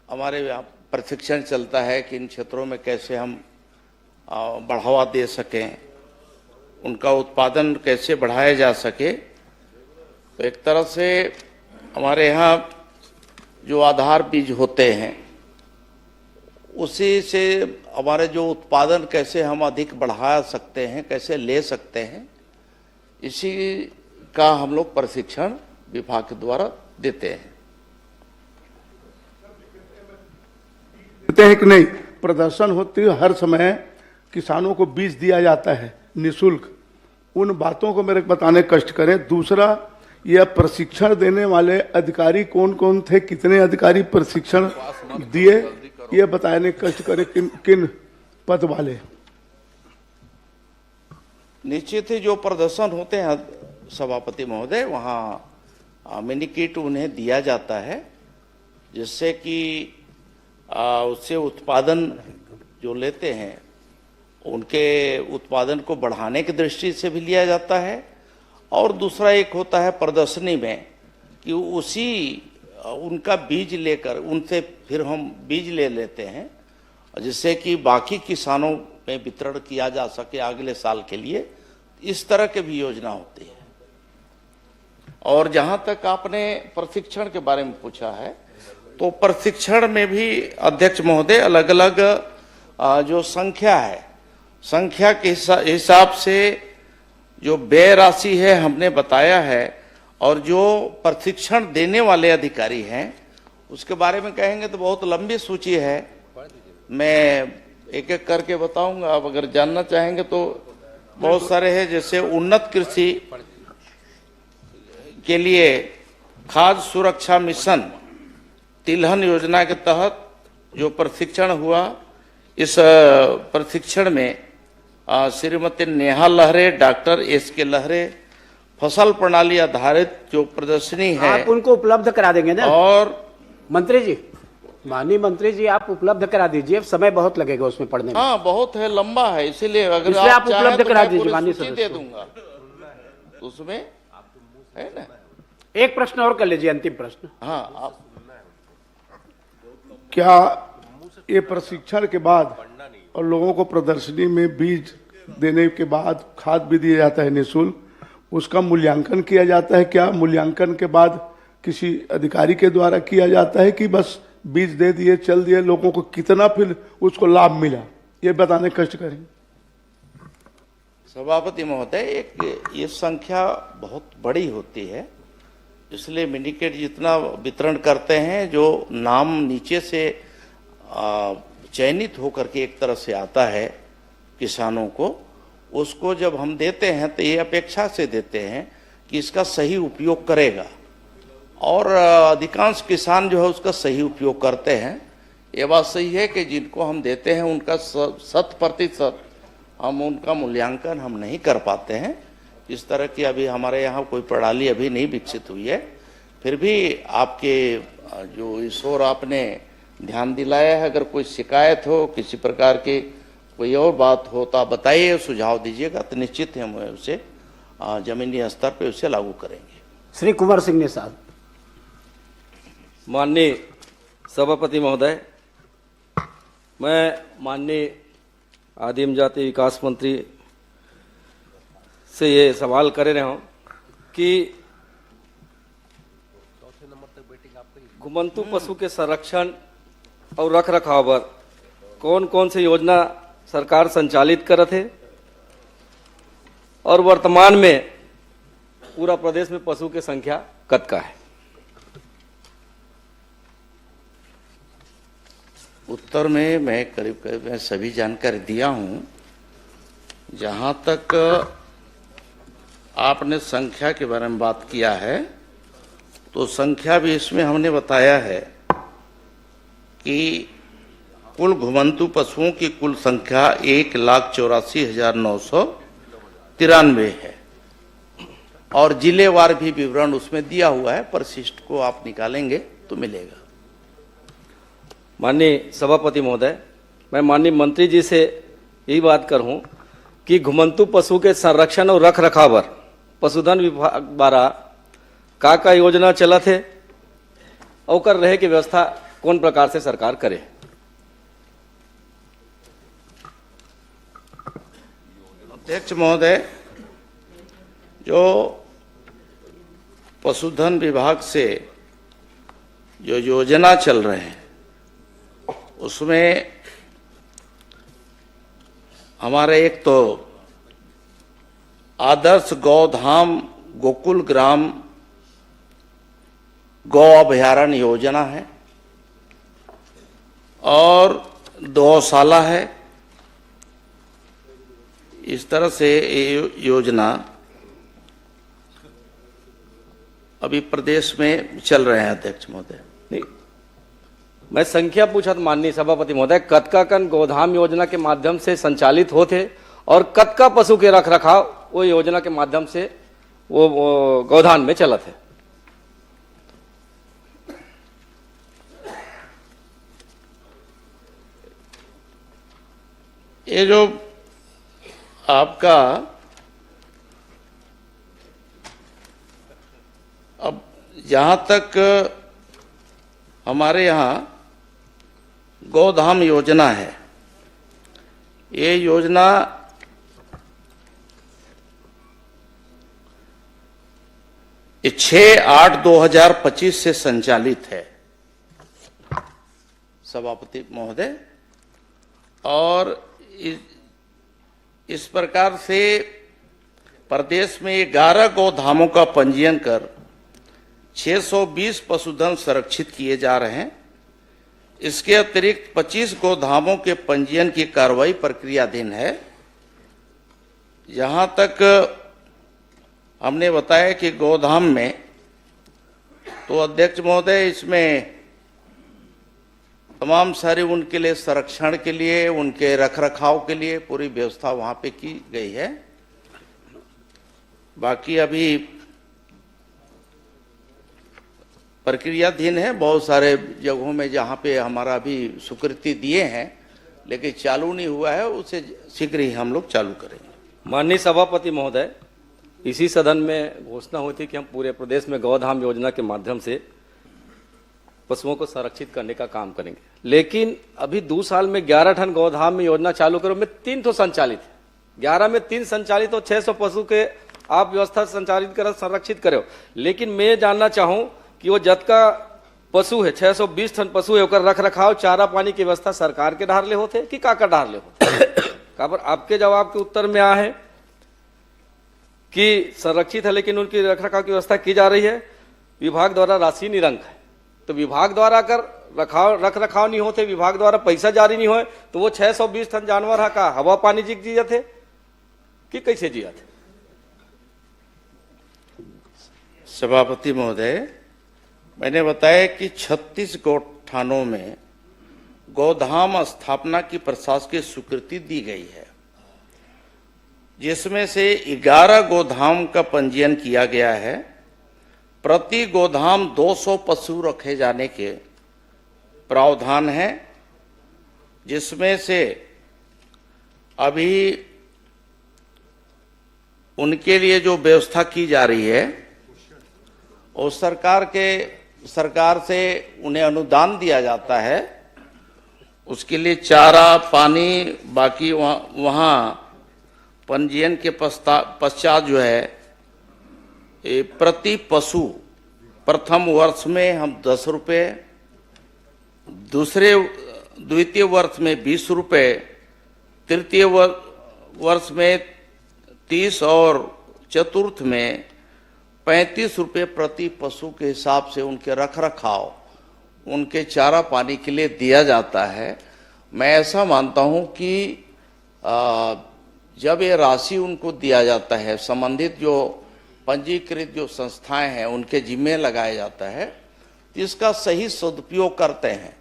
हमारे यहाँ प्रशिक्षण चलता है कि इन क्षेत्रों में कैसे हम बढ़ावा दे सकें, उनका उत्पादन कैसे बढ़ाया जा सके। तो एक तरह से हमारे यहाँ जो आधार बीज होते हैं उसी से हमारे जो उत्पादन कैसे हम अधिक बढ़ा सकते हैं, कैसे ले सकते हैं, इसी का हम लोग प्रशिक्षण विभाग के द्वारा देते हैं। देते हैं कि नहीं, प्रदर्शन होती है हर समय, किसानों को बीज दिया जाता है निःशुल्क, उन बातों को मेरे बताने कष्ट करें। दूसरा, यह प्रशिक्षण देने वाले अधिकारी कौन कौन थे, कितने अधिकारी प्रशिक्षण दिए, ये बताने कष्ट करें, किन किन पद वाले। निश्चित ही जो प्रदर्शन होते हैं सभापति महोदय, वहाँ मिनी किट उन्हें दिया जाता है, जिससे कि उससे उत्पादन जो लेते हैं उनके उत्पादन को बढ़ाने की दृष्टि से भी लिया जाता है। और दूसरा एक होता है प्रदर्शनी में कि उसी उनका बीज लेकर उनसे फिर हम बीज ले लेते हैं, जिससे कि बाकी किसानों में वितरण किया जा सके अगले साल के लिए। इस तरह के भी योजना होती है। और जहाँ तक आपने प्रशिक्षण के बारे में पूछा है, तो प्रशिक्षण में भी अध्यक्ष महोदय अलग अलग जो संख्या है, संख्या के हिसाब से जो व्यय राशि है हमने बताया है, और जो प्रशिक्षण देने वाले अधिकारी हैं उसके बारे में कहेंगे तो बहुत लंबी सूची है, मैं एक एक करके बताऊंगा। आप अगर जानना चाहेंगे तो बहुत सारे हैं, जैसे उन्नत कृषि के लिए खाद्य सुरक्षा मिशन तिलहन योजना के तहत जो प्रशिक्षण हुआ, इस प्रशिक्षण में श्रीमती नेहा लहरे, डॉक्टर एस.के. लहरे, फसल प्रणाली आधारित जो प्रदर्शनी है आप उनको उपलब्ध करा देंगे ना। और मंत्री जी, माननीय मंत्री जी, आप उपलब्ध करा दीजिए, समय बहुत लगेगा उसमें पढ़ने में। हाँ, बहुत है, लंबा है, इसीलिए अगर आप चाहें उपलब्ध तो करा मैं दीजिए पूरी माननीय सूची दे दूंगा, उसमें है ना। एक प्रश्न और कर लीजिए, अंतिम प्रश्न। हाँ, आप क्या ये प्रशिक्षण के बाद और लोगों को प्रदर्शनी में बीज देने के बाद खाद भी दिया जाता है निःशुल्क, उसका मूल्यांकन किया जाता है? क्या मूल्यांकन के बाद किसी अधिकारी के द्वारा किया जाता है कि बस बीज दे दिए चल दिए, लोगों को कितना फिर उसको लाभ मिला, ये बताने कष्ट करेंगे। सभापति महोदय, एक ये संख्या बहुत बड़ी होती है, इसलिए मिनीकेट जितना वितरण करते हैं, जो नाम नीचे से चयनित होकर के एक तरह से आता है किसानों को, उसको जब हम देते हैं तो ये अपेक्षा से देते हैं कि इसका सही उपयोग करेगा, और अधिकांश किसान जो है उसका सही उपयोग करते हैं। ये बात सही है कि जिनको हम देते हैं उनका 100% हम उनका मूल्यांकन हम नहीं कर पाते हैं। इस तरह की अभी हमारे यहाँ कोई प्रणाली अभी नहीं विकसित हुई है। फिर भी आपके जो इस ओर आपने ध्यान दिलाया है, अगर कोई शिकायत हो, किसी प्रकार की कोई और बात हो तो आप बताइए, सुझाव दीजिएगा, तो निश्चित ही हम उसे जमीनी स्तर पे उसे लागू करेंगे। श्री कुंवर सिंह निषाद। माननीय सभापति महोदय, मैं माननीय आदिम जाति विकास मंत्री से ये सवाल कर रहा हूँ कि घुमंतु पशु के संरक्षण और रख रखाव पर कौन कौन सी योजना सरकार संचालित करत है, और वर्तमान में पूरा प्रदेश में पशु की संख्या कतका है? उत्तर में मैं करीब करीब सभी जानकारी दिया हूं। जहां तक आपने संख्या के बारे में बात किया है, तो संख्या भी इसमें हमने बताया है कि कुल घुमंतु पशुओं की कुल संख्या 1,84,993 है, और जिलेवार भी विवरण उसमें दिया हुआ है। परिशिष्ट को आप निकालेंगे तो मिलेगा। माननीय सभापति महोदय, मैं माननीय मंत्री जी से यही बात करूं कि घुमंतु पशु के संरक्षण और रख रखाव पर पशुधन विभाग द्वारा का योजना चलत है, और रहे की व्यवस्था कौन प्रकार से सरकार करे? अध्यक्ष महोदय, जो पशुधन विभाग से जो योजना चल रहे हैं उसमें हमारे एक तो आदर्श गौधाम गोकुल ग्राम गौ अभयारण्य योजना है, और गौशाला है। इस तरह से ये योजना अभी प्रदेश में चल रहे हैं। अध्यक्ष महोदय, नहीं, मैं संख्या पूछा था माननीय सभापति महोदय, कतका कन गोधाम योजना के माध्यम से संचालित होते, और कतका पशु के रख रखाव वो योजना के माध्यम से वो गोधान में चलत है? ये जो आपका अब जहां तक हमारे यहाँ गौधाम योजना है, ये योजना ये 6/8/2025 से संचालित है सभापति महोदय, और इस प्रकार से प्रदेश में 11 गौधामों का पंजीयन कर 620 पशुधन संरक्षित किए जा रहे हैं। इसके अतिरिक्त 25 गौधामों के पंजीयन की कार्रवाई प्रक्रियाधीन है। जहां तक हमने बताया कि गौधाम में, तो अध्यक्ष महोदय इसमें तमाम सारे उनके लिए संरक्षण के लिए, उनके रखरखाव के लिए पूरी व्यवस्था वहां पे की गई है। बाकी अभी प्रक्रियाधीन है, बहुत सारे जगहों में जहां पे हमारा अभी स्वीकृति दिए हैं लेकिन चालू नहीं हुआ है, उसे शीघ्र ही हम लोग चालू करेंगे। माननीय सभापति महोदय, इसी सदन में घोषणा हुई थी कि हम पूरे प्रदेश में गौधाम योजना के माध्यम से पशुओं को संरक्षित करने का काम करेंगे, लेकिन अभी 2 साल में 11 टन गौधाम में योजना चालू करो, में 3 तो संचालित है, 11 में 3 संचालित और 600 पशु के आप व्यवस्था संचालित कर संरक्षित करो। लेकिन मैं जानना चाहूं कि वो जत का पशु है 620 टन पशु है, ओकर रख रखाव चारा पानी की व्यवस्था सरकार के ढार ले होते कि का ढार ले होते? काबर आपके जवाब के उत्तर में आ है कि संरक्षित है लेकिन उनकी रख रखाव की व्यवस्था की जा रही है, विभाग द्वारा राशि निरंक है, तो विभाग द्वारा अगर रख रखाव नहीं होते, विभाग द्वारा पैसा जारी नहीं हो, तो वो 620 टन जानवर है का हवा पानी जिया थे कि कैसे जिया थे? सभापति महोदय, मैंने बताया कि 36 गौठानों में गौधाम स्थापना की प्रशासकीय स्वीकृति दी गई है, जिसमें से 11 गोधाम का पंजीयन किया गया है। प्रति गोधाम 200 पशु रखे जाने के प्रावधान है, जिसमें से अभी उनके लिए जो व्यवस्था की जा रही है और सरकार से उन्हें अनुदान दिया जाता है, उसके लिए चारा पानी, बाकी वहाँ पंजीयन के पश्चात जो है प्रति पशु प्रथम वर्ष में हम 10 रुपये, द्वितीय वर्ष में 20 रुपये, तृतीय वर्ष में 30 और चतुर्थ में 35 रुपये प्रति पशु के हिसाब से उनके रख रखाव, उनके चारा पानी के लिए दिया जाता है। मैं ऐसा मानता हूं कि जब ये राशि उनको दिया जाता है, संबंधित जो पंजीकृत जो संस्थाएं हैं उनके जिम्मे लगाया जाता है, तो इसका सही सदुपयोग करते हैं।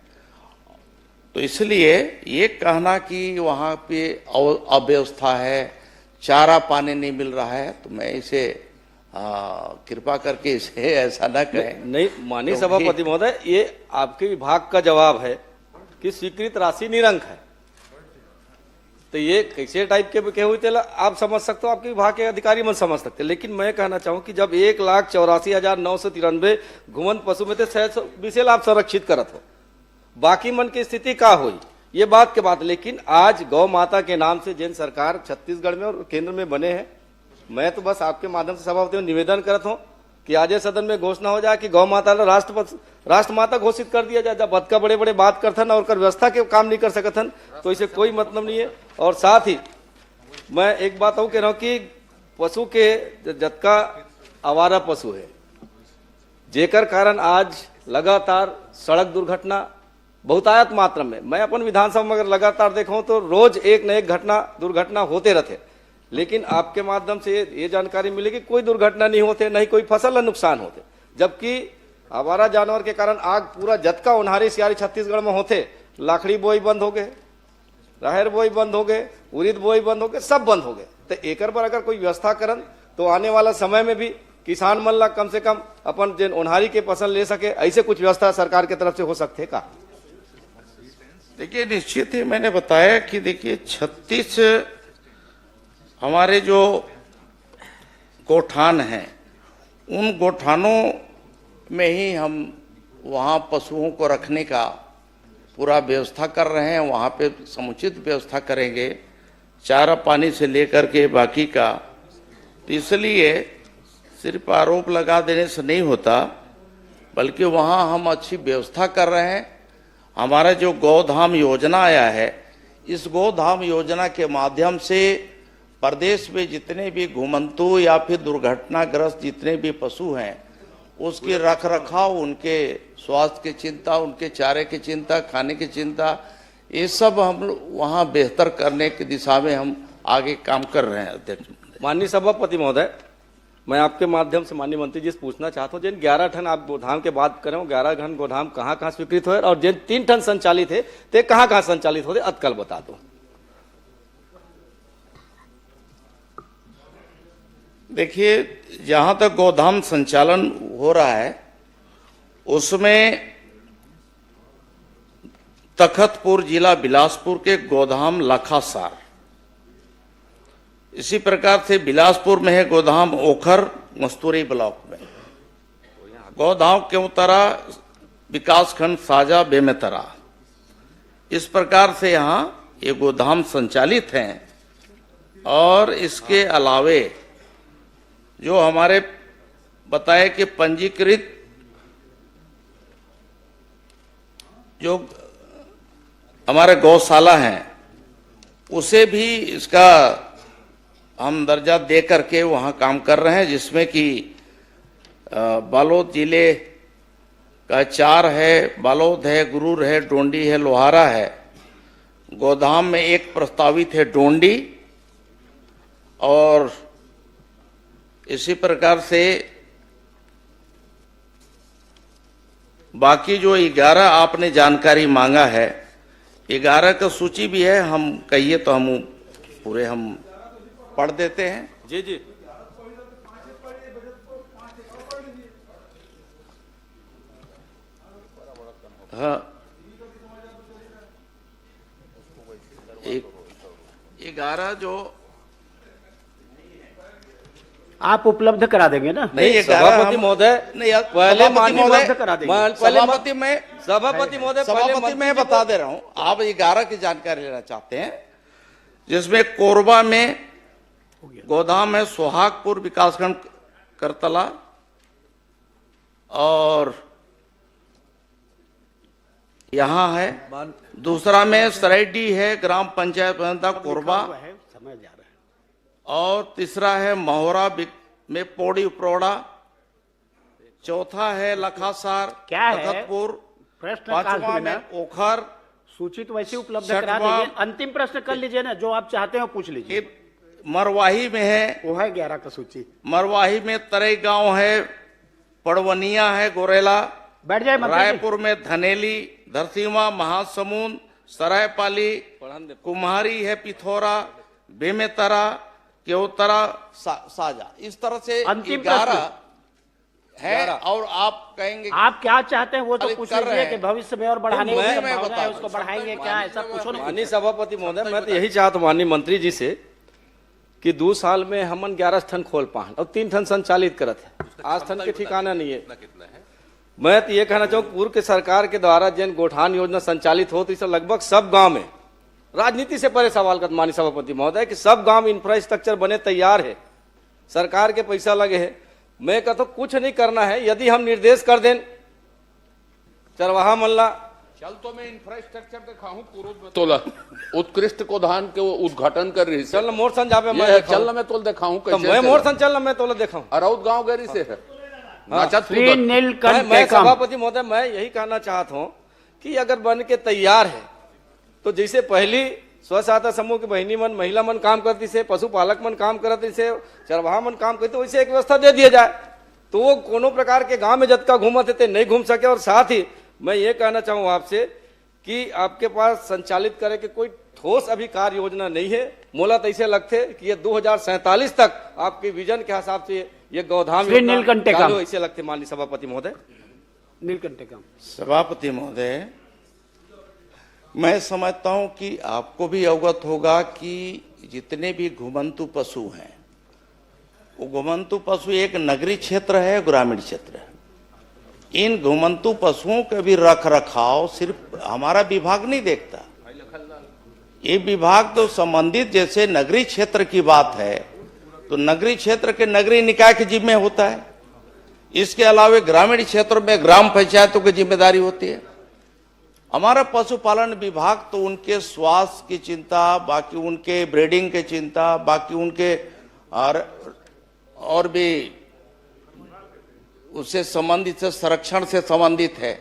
तो इसलिए ये कहना कि वहाँ पे अव्यवस्था है, चारा पानी नहीं मिल रहा है, तो मैं इसे कृपा करके इसे ऐसा ना कहें। नहीं माननीय सभापति महोदय, ये आपके विभाग का जवाब है कि स्वीकृत राशि निरंक है, तो ये कैसे टाइप के हुए थे आप समझ सकते हो, आपके विभाग के अधिकारी मन समझ सकते, लेकिन मैं कहना चाहूँ कि जब 1,84,993 घुमंत पशु में थे 620 आप संरक्षित करत हो, बाकी मन की स्थिति का हुई ये बात के बात। लेकिन आज गौ माता के नाम से जिन सरकार छत्तीसगढ़ में और केंद्र में बने हैं, मैं तो बस आपके माध्यम से सभापति निवेदन करत हूँ कि आज सदन में घोषणा हो जाए कि गौ माता राष्ट्र माता घोषित कर दिया जाए। जब बदका बड़े बड़े बात करथन और कर व्यवस्था के काम नहीं कर सकथन, तो इसे कोई मतलब नहीं है। और साथ ही मैं एक बात और कह रहा हूँ कि पशु के जतका आवारा पशु है, जेकर कारण आज लगातार सड़क दुर्घटना बहुतायत मात्रा में, मैं अपन विधानसभा में अगर लगातार देखूं तो रोज एक न एक दुर्घटना होते रहते, लेकिन आपके माध्यम से ये जानकारी मिलेगी कोई दुर्घटना नहीं होते, नहीं कोई फसल नुकसान होते, जबकि आवारा जानवर के कारण आग पूरा जतका उन्हारी सियारी छत्तीसगढ़ में होते, लाखड़ी बोई बंद हो गए, राहर बोई बंद हो गए, उड़ीद बोई बंद हो गए, सब बंद हो गए। तो एकर पर अगर कोई व्यवस्था करन तो आने वाला समय में भी किसान मन ला कम से कम अपन जिन उन्हारी के फसल ले सके, ऐसे कुछ व्यवस्था सरकार की तरफ से हो सकते का? देखिए निश्चित ही मैंने बताया कि देखिए 36 हमारे जो गोठान हैं, उन गोठानों में ही हम वहाँ पशुओं को रखने का पूरा व्यवस्था कर रहे हैं। वहाँ पे समुचित व्यवस्था करेंगे, चारा पानी से लेकर के बाकी का। तो इसलिए सिर्फ आरोप लगा देने से नहीं होता, बल्कि वहाँ हम अच्छी व्यवस्था कर रहे हैं। हमारा जो गौधाम योजना आया है, इस गौधाम योजना के माध्यम से प्रदेश में जितने भी घुमंतु या फिर दुर्घटनाग्रस्त जितने भी पशु हैं, उसकी रख रखाव, उनके स्वास्थ्य की चिंता, उनके चारे की चिंता, खाने की चिंता, ये सब हम वहाँ बेहतर करने की दिशा में हम आगे काम कर रहे हैं। अध्यक्ष माननीय सभापति महोदय, मैं आपके माध्यम से माननीय मंत्री जी से पूछना चाहता हूँ, जिन 11 टन आप गोधाम के बात करें, 11 टन गोधाम कहाँ कहाँ स्वीकृत हुए और जिन 3 टन संचालित है ते कहाँ कहाँ संचालित होते, अतकल बता दो। देखिए, जहां तक गोधाम संचालन हो रहा है उसमें तखतपुर जिला बिलासपुर के गोधाम लखासार, इसी प्रकार से बिलासपुर में है गोधाम ओखर मस्तूरी ब्लॉक में, गोधाम केवतरा विकासखंड साजा बेमेतरा, इस प्रकार से यहाँ ये गोधाम संचालित हैं। और इसके अलावे जो हमारे बताए कि पंजीकृत जो हमारे गौशाला हैं, उसे भी इसका हम दर्जा दे करके वहाँ काम कर रहे हैं, जिसमें कि बालोद जिले का 4 है, बालोद है, गुरूर है, डोंडी है, लोहारा है। गोधाम में 1 प्रस्तावित है डोंडी, और इसी प्रकार से बाकी जो 11 आपने जानकारी मांगा है, 11 का सूची भी है। हम कहिए तो हम पूरे हम पढ़ देते हैं। जी जी। हाँ, 11 जो आप उपलब्ध करा देंगे ना? नहीं, सभापति महोदय, नहीं, पहले माननीय सभापति मैं बता दे रहा हूं। आप 11 की जानकारी लेना चाहते हैं, जिसमें कोरबा में गोदाम है, सुहागपुर विकासखंड करतला, और यहाँ है। दूसरा में सरायडी है, ग्राम पंचायत कोरबा, और तीसरा है महोरा में पौड़ी उपरोड़ा, चौथा है लखासार, क्या है तखतपुर, प्रश्न? पांचवा में ओखर। सूची तो वैसे उपलब्ध करा देंगे, अंतिम प्रश्न कर लीजिए ना, जो आप चाहते हो पूछ लीजिए। मरवाही में है, वो है 11 का सूची। मरवाही में तरई गांव है, पड़वनिया है, गोरेला, बैठ जाए मंत्री जी। रायपुर में धनेली, धरसीवा, महासमुंद, सरायपाली, कुम्हारी है, पिथौरा, बेमेतरा, केवतरा, साजा। इस तरह से अंतिम 11 है। और आप कहेंगे आप क्या चाहते हैं वो तो अरे पूछ कर रहे लीजिए हैं। कि भविष्य में और बढ़ाने की मैं संभावना बता है, दूं। उसको बढ़ाएंगे क्या, ऐसा पूछो ना। माननीय सभापति महोदय, मैं तो यही चाहता हूँ माननीय मंत्री जी से कि 2 साल में हमन 11 ठन खोल पाए और 3 ठन संचालित करत है, आज ठन के ठिकाना नहीं है। मैं तो ये कहना चाहूँ, पूर्व के सरकार के द्वारा जिन गोठान योजना संचालित होती है, लगभग सब गांव में, राजनीति से परे सवाल कर माननीय सभापति महोदय, कि सब गांव इंफ्रास्ट्रक्चर बने तैयार है, सरकार के पैसा लगे है। मैं कहता हूँ कुछ नहीं करना है, यदि हम निर्देश कर दें चरवाहा मल्ला। चल तो मैं इंफ्रास्ट्रक्चर दिखाऊं पूर्व में तोला उत्कृष्ट गोधान के वो उद्घाटन कर रही चल मोर सन जाबे, मैं चल मैं तोल दिखाऊं तो मैं मोर सन चल मैं तोला दिखाऊं। अरौद गांव गरी से है। मैं सभापति महोदय, मैं यही कहना चाहता हूँ कि अगर बन के तैयार है तो जैसे पहली स्व सहायता समूह की बहनी मन, महिला मन काम करती से, पशुपालक मन काम करती से, चरवाहा मन काम करते, वैसे एक व्यवस्था दे दिया जाए तो वो कोनो प्रकार के गांव में जतका घूमते थे नहीं घूम सके। और साथ ही मैं ये कहना चाहूँ आपसे कि आपके पास संचालित करे कि कोई ठोस अभी कार्य योजना नहीं है। मोला तो ऐसे लगते कि ये 2047 तक आपके विजन के हिसाब से ये गोधाम ऐसे लगते। माननीय सभापति महोदय, नीलकंठे काम। सभापति महोदय, मैं समझता हूं कि आपको भी अवगत होगा कि जितने भी घुमंतु पशु हैं, वो घुमंतु पशु एक नगरीय क्षेत्र है, ग्रामीण क्षेत्र है। इन घुमंतु पशुओं का भी रख रखाव सिर्फ हमारा विभाग नहीं देखता, ये विभाग तो संबंधित, जैसे नगरीय क्षेत्र की बात है तो नगरीय क्षेत्र के नगरीय निकाय के जिम्मे होता है। इसके अलावा ग्रामीण क्षेत्र में ग्राम पंचायतों की जिम्मेदारी होती है। हमारा पशुपालन विभाग तो उनके स्वास्थ्य की चिंता, बाकी उनके ब्रीडिंग की चिंता, बाकी उनके और भी उससे संबंधित से संरक्षण से संबंधित है।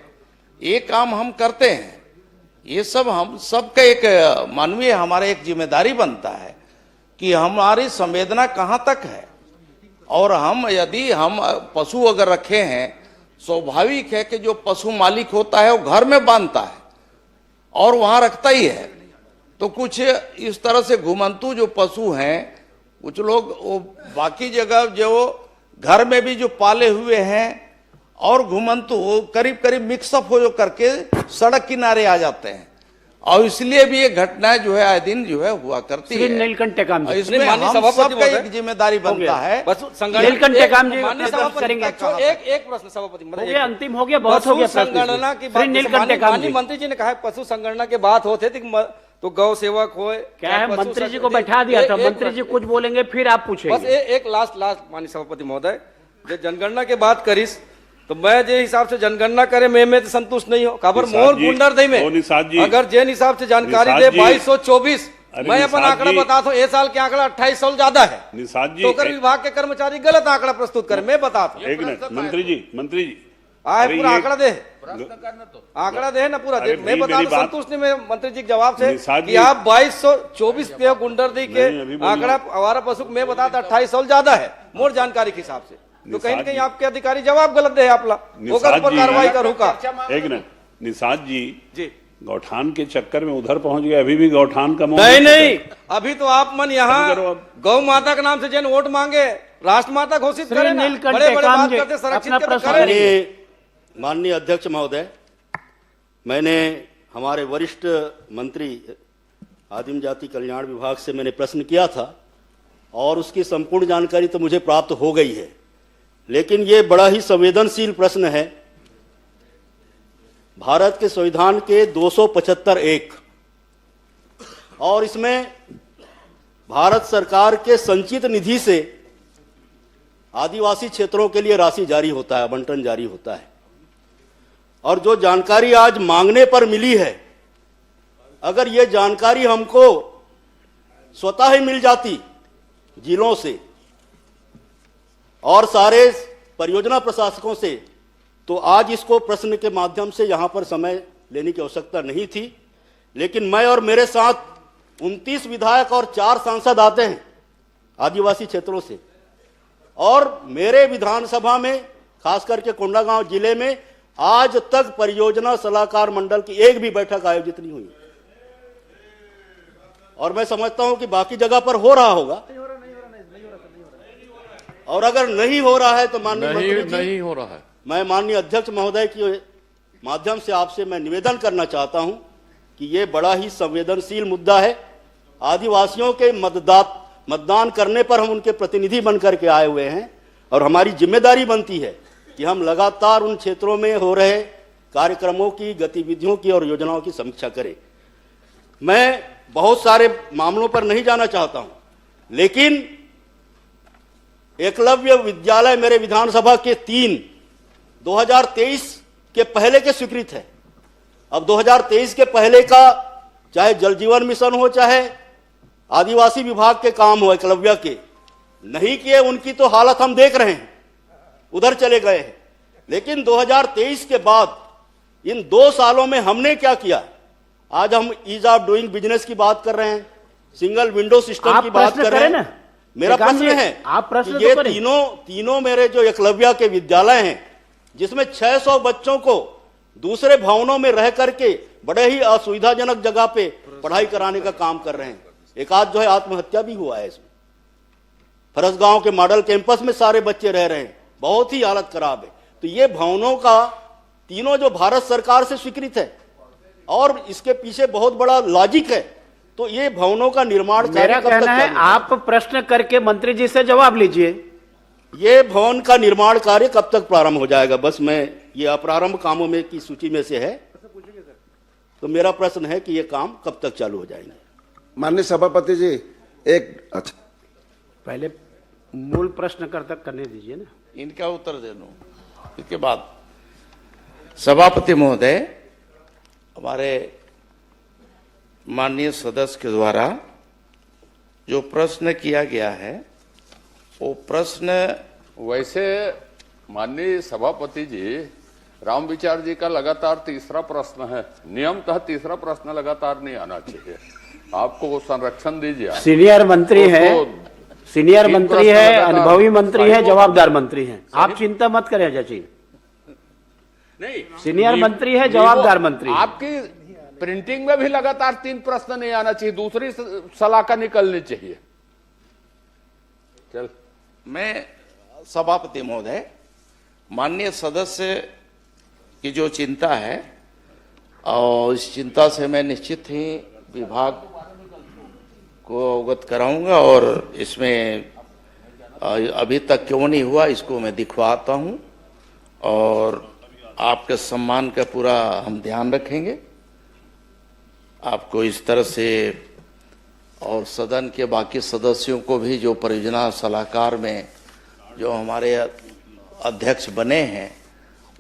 ये काम हम करते हैं। ये सब हम सबका एक मानवीय हमारा एक जिम्मेदारी बनता है कि हमारी संवेदना कहाँ तक है। और हम यदि हम पशु अगर रखे हैं, स्वाभाविक है कि जो पशु मालिक होता है वो घर में बांधता है और वहां रखता ही है। तो कुछ इस तरह से घुमंतु जो पशु हैं, कुछ लोग वो बाकी जगह जो घर में भी जो पाले हुए हैं और घुमंतु करीब करीब मिक्सअप हो जो करके सड़क किनारे आ जाते हैं। और इसलिए भी ये घटनाएं जो है आए दिन जो है हुआ करती है। नीलकंठे काम जी, इसमें हम सबका एक जिम्मेदारी बनता है। नीलकंठे काम जी करेंगे। एक प्रश्न सभापति महोदय, अंतिम हो गया, बहुत हो गया। संगणना की बात नीलकंठे काम जी, मंत्री जी ने कहा पशु संगणना की बात होते तो गौ सेवक हो क्या है, मंत्री जी को बैठा दिया था, मंत्री जी कुछ बोलेंगे फिर आप पूछेंगे। बस एक लास्ट माननीय सभापति महोदय, जब जनगणना की बात करीस तो मैं जे हिसाब से जनगणना करे मैं तो संतुष्ट नहीं हो। खबर मोर गुंडर दई में अगर जिन हिसाब से जानकारी दे 2224 अरे मैं अपन निषाद आंकड़ा जी- बताता हूँ, इस साल के आंकड़ा 2800 ज्यादा है। निषाद जी टोकर विभाग के कर्मचारी गलत आंकड़ा प्रस्तुत करें, मैं बताता हूँ। एक मिनट मंत्री जी आए अरे पूरा ये- आंकड़ा दे, आंकड़ा दे ना पूरा दे। अरे मैं भाई, बता मेरी दूं बात- संतुष्ट नहीं मैं मंत्री जी के जवाब से निषाद कि जी- आप 2224 पे गुंडरदी के नहीं, अभी बोलिए। आंकड़ा आवारा पशु मैं बताता 2800 ज्यादा है मोर जानकारी के हिसाब से। तो कहीं न कहीं आपके अधिकारी जवाब गलत दे आपला, होकर ऊपर कार्रवाई करूँ का। एक मिनट निषाद जी जी गौठान के चक्कर में उधर पहुंच गए, अभी भी गौठान का नहीं, अभी तो आप मन अभी यहाँ करो अब। गौ माता के नाम से जन वोट मांगे, राष्ट्र माता घोषित श्री करें ना। नीलकंठ बड़े बड़े टेकाम बात जी, करते संरक्षित अपना के तो प्रश्न करें। माननीय अध्यक्ष महोदय, मैंने हमारे वरिष्ठ मंत्री आदिम जाति कल्याण विभाग से मैंने प्रश्न किया था और उसकी संपूर्ण जानकारी तो मुझे प्राप्त हो गई है, लेकिन ये बड़ा ही संवेदनशील प्रश्न है। भारत के संविधान के 275(1) और इसमें भारत सरकार के संचित निधि से आदिवासी क्षेत्रों के लिए राशि जारी होता है, आवंटन जारी होता है। और जो जानकारी आज मांगने पर मिली है, अगर ये जानकारी हमको स्वतः ही मिल जाती जिलों से और सारे परियोजना प्रशासकों से, तो आज इसको प्रश्न के माध्यम से यहां पर समय लेने की आवश्यकता नहीं थी। लेकिन मैं और मेरे साथ 29 विधायक और 4 सांसद आते हैं आदिवासी क्षेत्रों से, और मेरे विधानसभा में खास करके कोंडागांव जिले में आज तक परियोजना सलाहकार मंडल की एक भी बैठक आयोजित नहीं हुई। और मैं समझता हूं कि बाकी जगह पर हो रहा होगा, और अगर नहीं हो रहा है तो माननीय मंत्री जी, नहीं हो रहा है। मैं माननीय अध्यक्ष महोदय के माध्यम से आपसे मैं निवेदन करना चाहता हूं कि ये बड़ा ही संवेदनशील मुद्दा है। आदिवासियों के मतदान करने पर हम उनके प्रतिनिधि बनकर के आए हुए हैं, और हमारी जिम्मेदारी बनती है कि हम लगातार उन क्षेत्रों में हो रहे कार्यक्रमों की, गतिविधियों की और योजनाओं की समीक्षा करें। मैं बहुत सारे मामलों पर नहीं जाना चाहता हूं, लेकिन एकलव्य विद्यालय मेरे विधानसभा के 3 2023 के पहले के स्वीकृत है। अब 2023 के पहले का चाहे जल जीवन मिशन हो, चाहे आदिवासी विभाग के काम हो, एकलव्य के नहीं किए, उनकी तो हालत हम देख रहे हैं, उधर चले गए हैं। लेकिन 2023 के बाद इन 2 सालों में हमने क्या किया? आज हम ईज ऑफ डूइंग बिजनेस की बात कर रहे हैं, सिंगल विंडो सिस्टम की बात कर रहे हैं। मेरा प्रश्न है, आप प्रश्न ये तो करें। तीनों मेरे जो एकलव्य के विद्यालय हैं, जिसमें 600 बच्चों को दूसरे भवनों में रह करके बड़े ही असुविधाजनक जगह पे पढ़ाई कराने का काम कर रहे हैं। एक आध जो है आत्महत्या भी हुआ है इसमें। फरसगांव के मॉडल कैंपस में सारे बच्चे रह रहे हैं, बहुत ही हालत खराब है। तो ये भवनों का तीनों जो भारत सरकार से स्वीकृत है, और इसके पीछे बहुत बड़ा लॉजिक है। तो ये भवनों का निर्माण मेरा कहना है आप प्रश्न करके मंत्री जी से जवाब लीजिए। ये भवन का निर्माण कार्य कब तक प्रारंभ हो जाएगा? बस मैं ये अप्रारंभ कामों में की सूची में से है, तो मेरा प्रश्न है कि ये काम कब तक चालू हो जाएंगे? माननीय सभापति जी, एक अच्छा पहले मूल प्रश्न करने दीजिए ना, इनका उत्तर दे दूं, इसके बाद सभापति महोदय, हमारे माननीय सदस्य के द्वारा जो प्रश्न किया गया है, वो प्रश्न वैसे माननीय सभापति जी, राम विचार जी का लगातार तीसरा प्रश्न है। नियमतः तीसरा प्रश्न लगातार नहीं आना चाहिए। आपको संरक्षण दीजिए। सीनियर मंत्री है, सीनियर मंत्री है, अनुभवी मंत्री है, जवाबदार मंत्री है। आप चिंता मत करें अजय जी, नहीं सीनियर मंत्री है, जवाबदार मंत्री है। आपकी प्रिंटिंग में भी लगातार 3 प्रश्न नहीं आना चाहिए, दूसरी सलाह निकलनी चाहिए। चल, मैं सभापति महोदय, माननीय सदस्य की जो चिंता है, और इस चिंता से मैं निश्चित ही विभाग को अवगत कराऊंगा, और इसमें अभी तक क्यों नहीं हुआ इसको मैं दिखवाता हूं, और आपके सम्मान का पूरा हम ध्यान रखेंगे। आपको इस तरह से, और सदन के बाकी सदस्यों को भी जो परियोजना सलाहकार में जो हमारे अध्यक्ष बने हैं,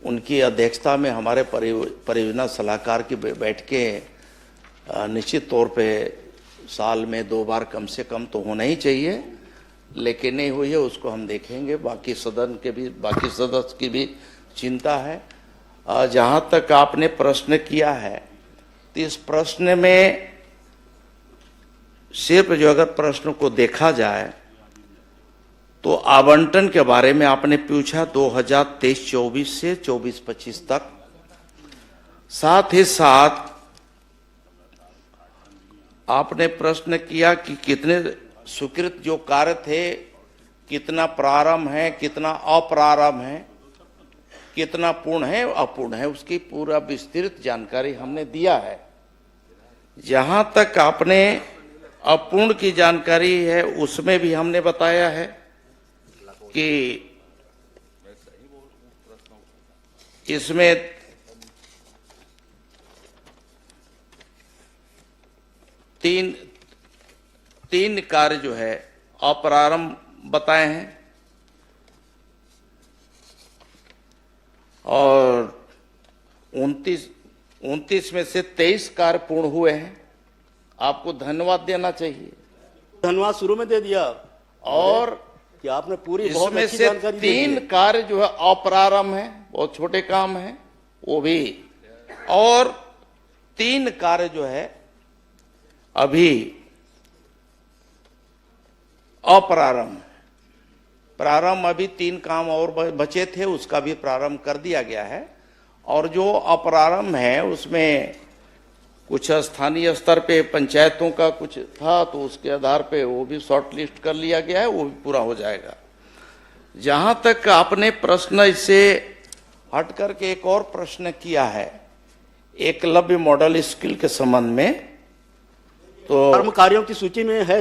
उनकी अध्यक्षता में हमारे परियोजना सलाहकार की बैठकें निश्चित तौर पे साल में 2 बार कम से कम तो होना ही चाहिए, लेकिन नहीं हुई है उसको हम देखेंगे। बाकी सदन के भी, बाकी सदस्य की भी चिंता है। जहां तक आपने प्रश्न किया है, तो इस प्रश्न में सिर्फ जो अगर प्रश्न को देखा जाए तो आवंटन के बारे में आपने पूछा 2023-24 से 24-25 तक, साथ ही साथ आपने प्रश्न किया कि कितने स्वीकृत जो कार्य थे, कितना प्रारंभ है, कितना अप्रारंभ है, कितना पूर्ण है, अपूर्ण है, उसकी पूरा विस्तृत जानकारी हमने दिया है। जहां तक आपने अपूर्ण की जानकारी है उसमें भी हमने बताया है कि इसमें तीन कार्य जो है अप्रारंभ बताए हैं और 29 में से 23 कार्य पूर्ण हुए हैं। आपको धन्यवाद देना चाहिए। धन्यवाद शुरू में दे दिया और कि आपने पूरी बहुत इसमें अच्छी से जानकारी दी है। 3 कार्य जो है अप्रारंभ है, बहुत छोटे काम है वो भी, और 3 कार्य जो है अभी अप्रारंभ है। प्रारंभ अभी 3 काम और बचे थे, उसका भी प्रारंभ कर दिया गया है। और जो अप्रारंभ है उसमें कुछ स्थानीय स्तर पे पंचायतों का कुछ था, तो उसके आधार पे वो भी शॉर्ट लिस्ट कर लिया गया है, वो भी पूरा हो जाएगा। जहां तक आपने प्रश्न इससे हट करके एक और प्रश्न किया है एकलव्य मॉडल स्कूल के संबंध में, तो कर्मकारियों की सूची में है,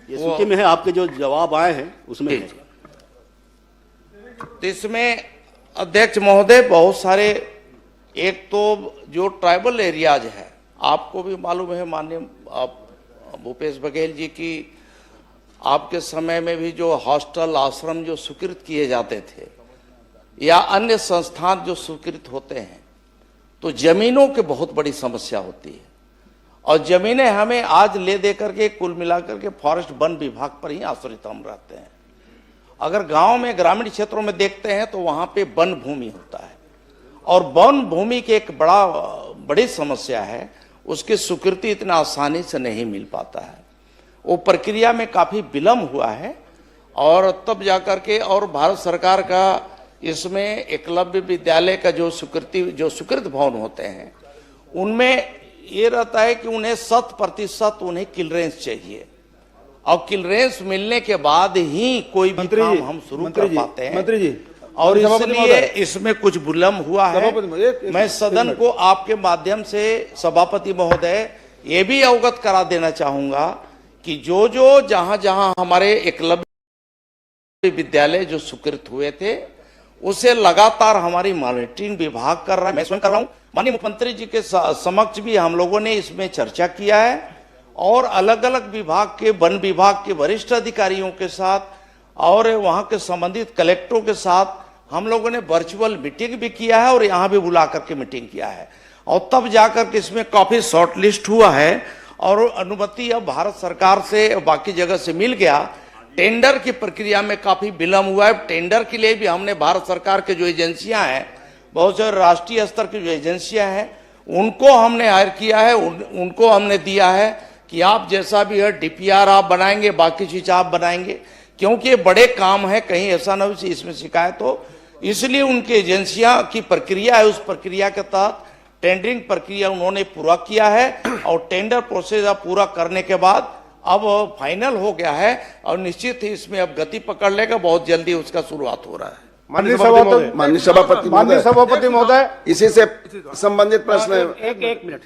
ये सूची में है, आपके जो जवाब आए हैं उसमें है। तो इसमें अध्यक्ष महोदय बहुत सारे, एक तो जो ट्राइबल एरियाज है, आपको भी मालूम है माननीय भूपेश बघेल जी की, आपके समय में भी जो हॉस्टल आश्रम जो स्वीकृत किए जाते थे या अन्य संस्थान जो स्वीकृत होते हैं, तो जमीनों की बहुत बड़ी समस्या होती है। और जमीनें हमें आज ले दे करके कुल मिलाकर के फॉरेस्ट वन विभाग पर ही आश्रित हम रहते हैं। अगर गांव में, ग्रामीण क्षेत्रों में देखते हैं तो वहां पे वन भूमि होता है, और वन भूमि की एक बड़ी समस्या है, उसकी स्वीकृति इतना आसानी से नहीं मिल पाता है। वो प्रक्रिया में काफी विलंब हुआ है, और तब जाकर के, और भारत सरकार का इसमें एकलव्य विद्यालय का जो स्वीकृत भवन होते हैं उनमें ये रहता है कि उन्हें 100% उन्हें क्लियरेंस चाहिए, और क्लियरेंस मिलने के बाद ही कोई भी काम हम शुरू कर पाते हैं। मंत्री जी, और इसलिए इसमें कुछ विलंब हुआ है। मैं सदन को आपके माध्यम से सभापति महोदय ये भी अवगत करा देना चाहूंगा कि जो जहां जहां हमारे एकलव्य विद्यालय जो स्वीकृत हुए थे उसे लगातार हमारी मॉनिटरिंग विभाग कर रहा है, मैं स्वयं कर रहा हूं। माननीय मुख्यमंत्री जी के समक्ष भी हम लोगों ने इसमें चर्चा किया है, और अलग अलग विभाग के, वन विभाग के वरिष्ठ अधिकारियों के साथ और वहां के संबंधित कलेक्टरों के साथ हम लोगों ने वर्चुअल मीटिंग भी किया है, और यहाँ भी बुला करके मीटिंग किया है, और तब जाकर के इसमें काफी शॉर्ट लिस्ट हुआ है, और अनुमति अब भारत सरकार से बाकी जगह से मिल गया। टेंडर की प्रक्रिया में काफी विलंब हुआ है। टेंडर के लिए भी हमने भारत सरकार के जो एजेंसियां हैं, बहुत सारे राष्ट्रीय स्तर की जो एजेंसियां हैं, उनको हमने हायर किया है, उनको हमने दिया है कि आप जैसा भी है डीपीआर आप बनाएंगे, बाकी चीज आप बनाएंगे, क्योंकि ये बड़े काम है, कहीं ऐसा न हो इसमें शिकायत हो। इसलिए उनकी एजेंसियां की प्रक्रिया है, उस प्रक्रिया के तहत टेंडरिंग प्रक्रिया उन्होंने पूरा किया है, और टेंडर प्रोसेस अब पूरा करने के बाद अब फाइनल हो गया है, और निश्चित ही इसमें अब गति पकड़ लेगा, बहुत जल्दी उसका शुरुआत हो रहा है। माननीय सभापति महोदय, इसी से संबंधित प्रश्न है। एक मिनट।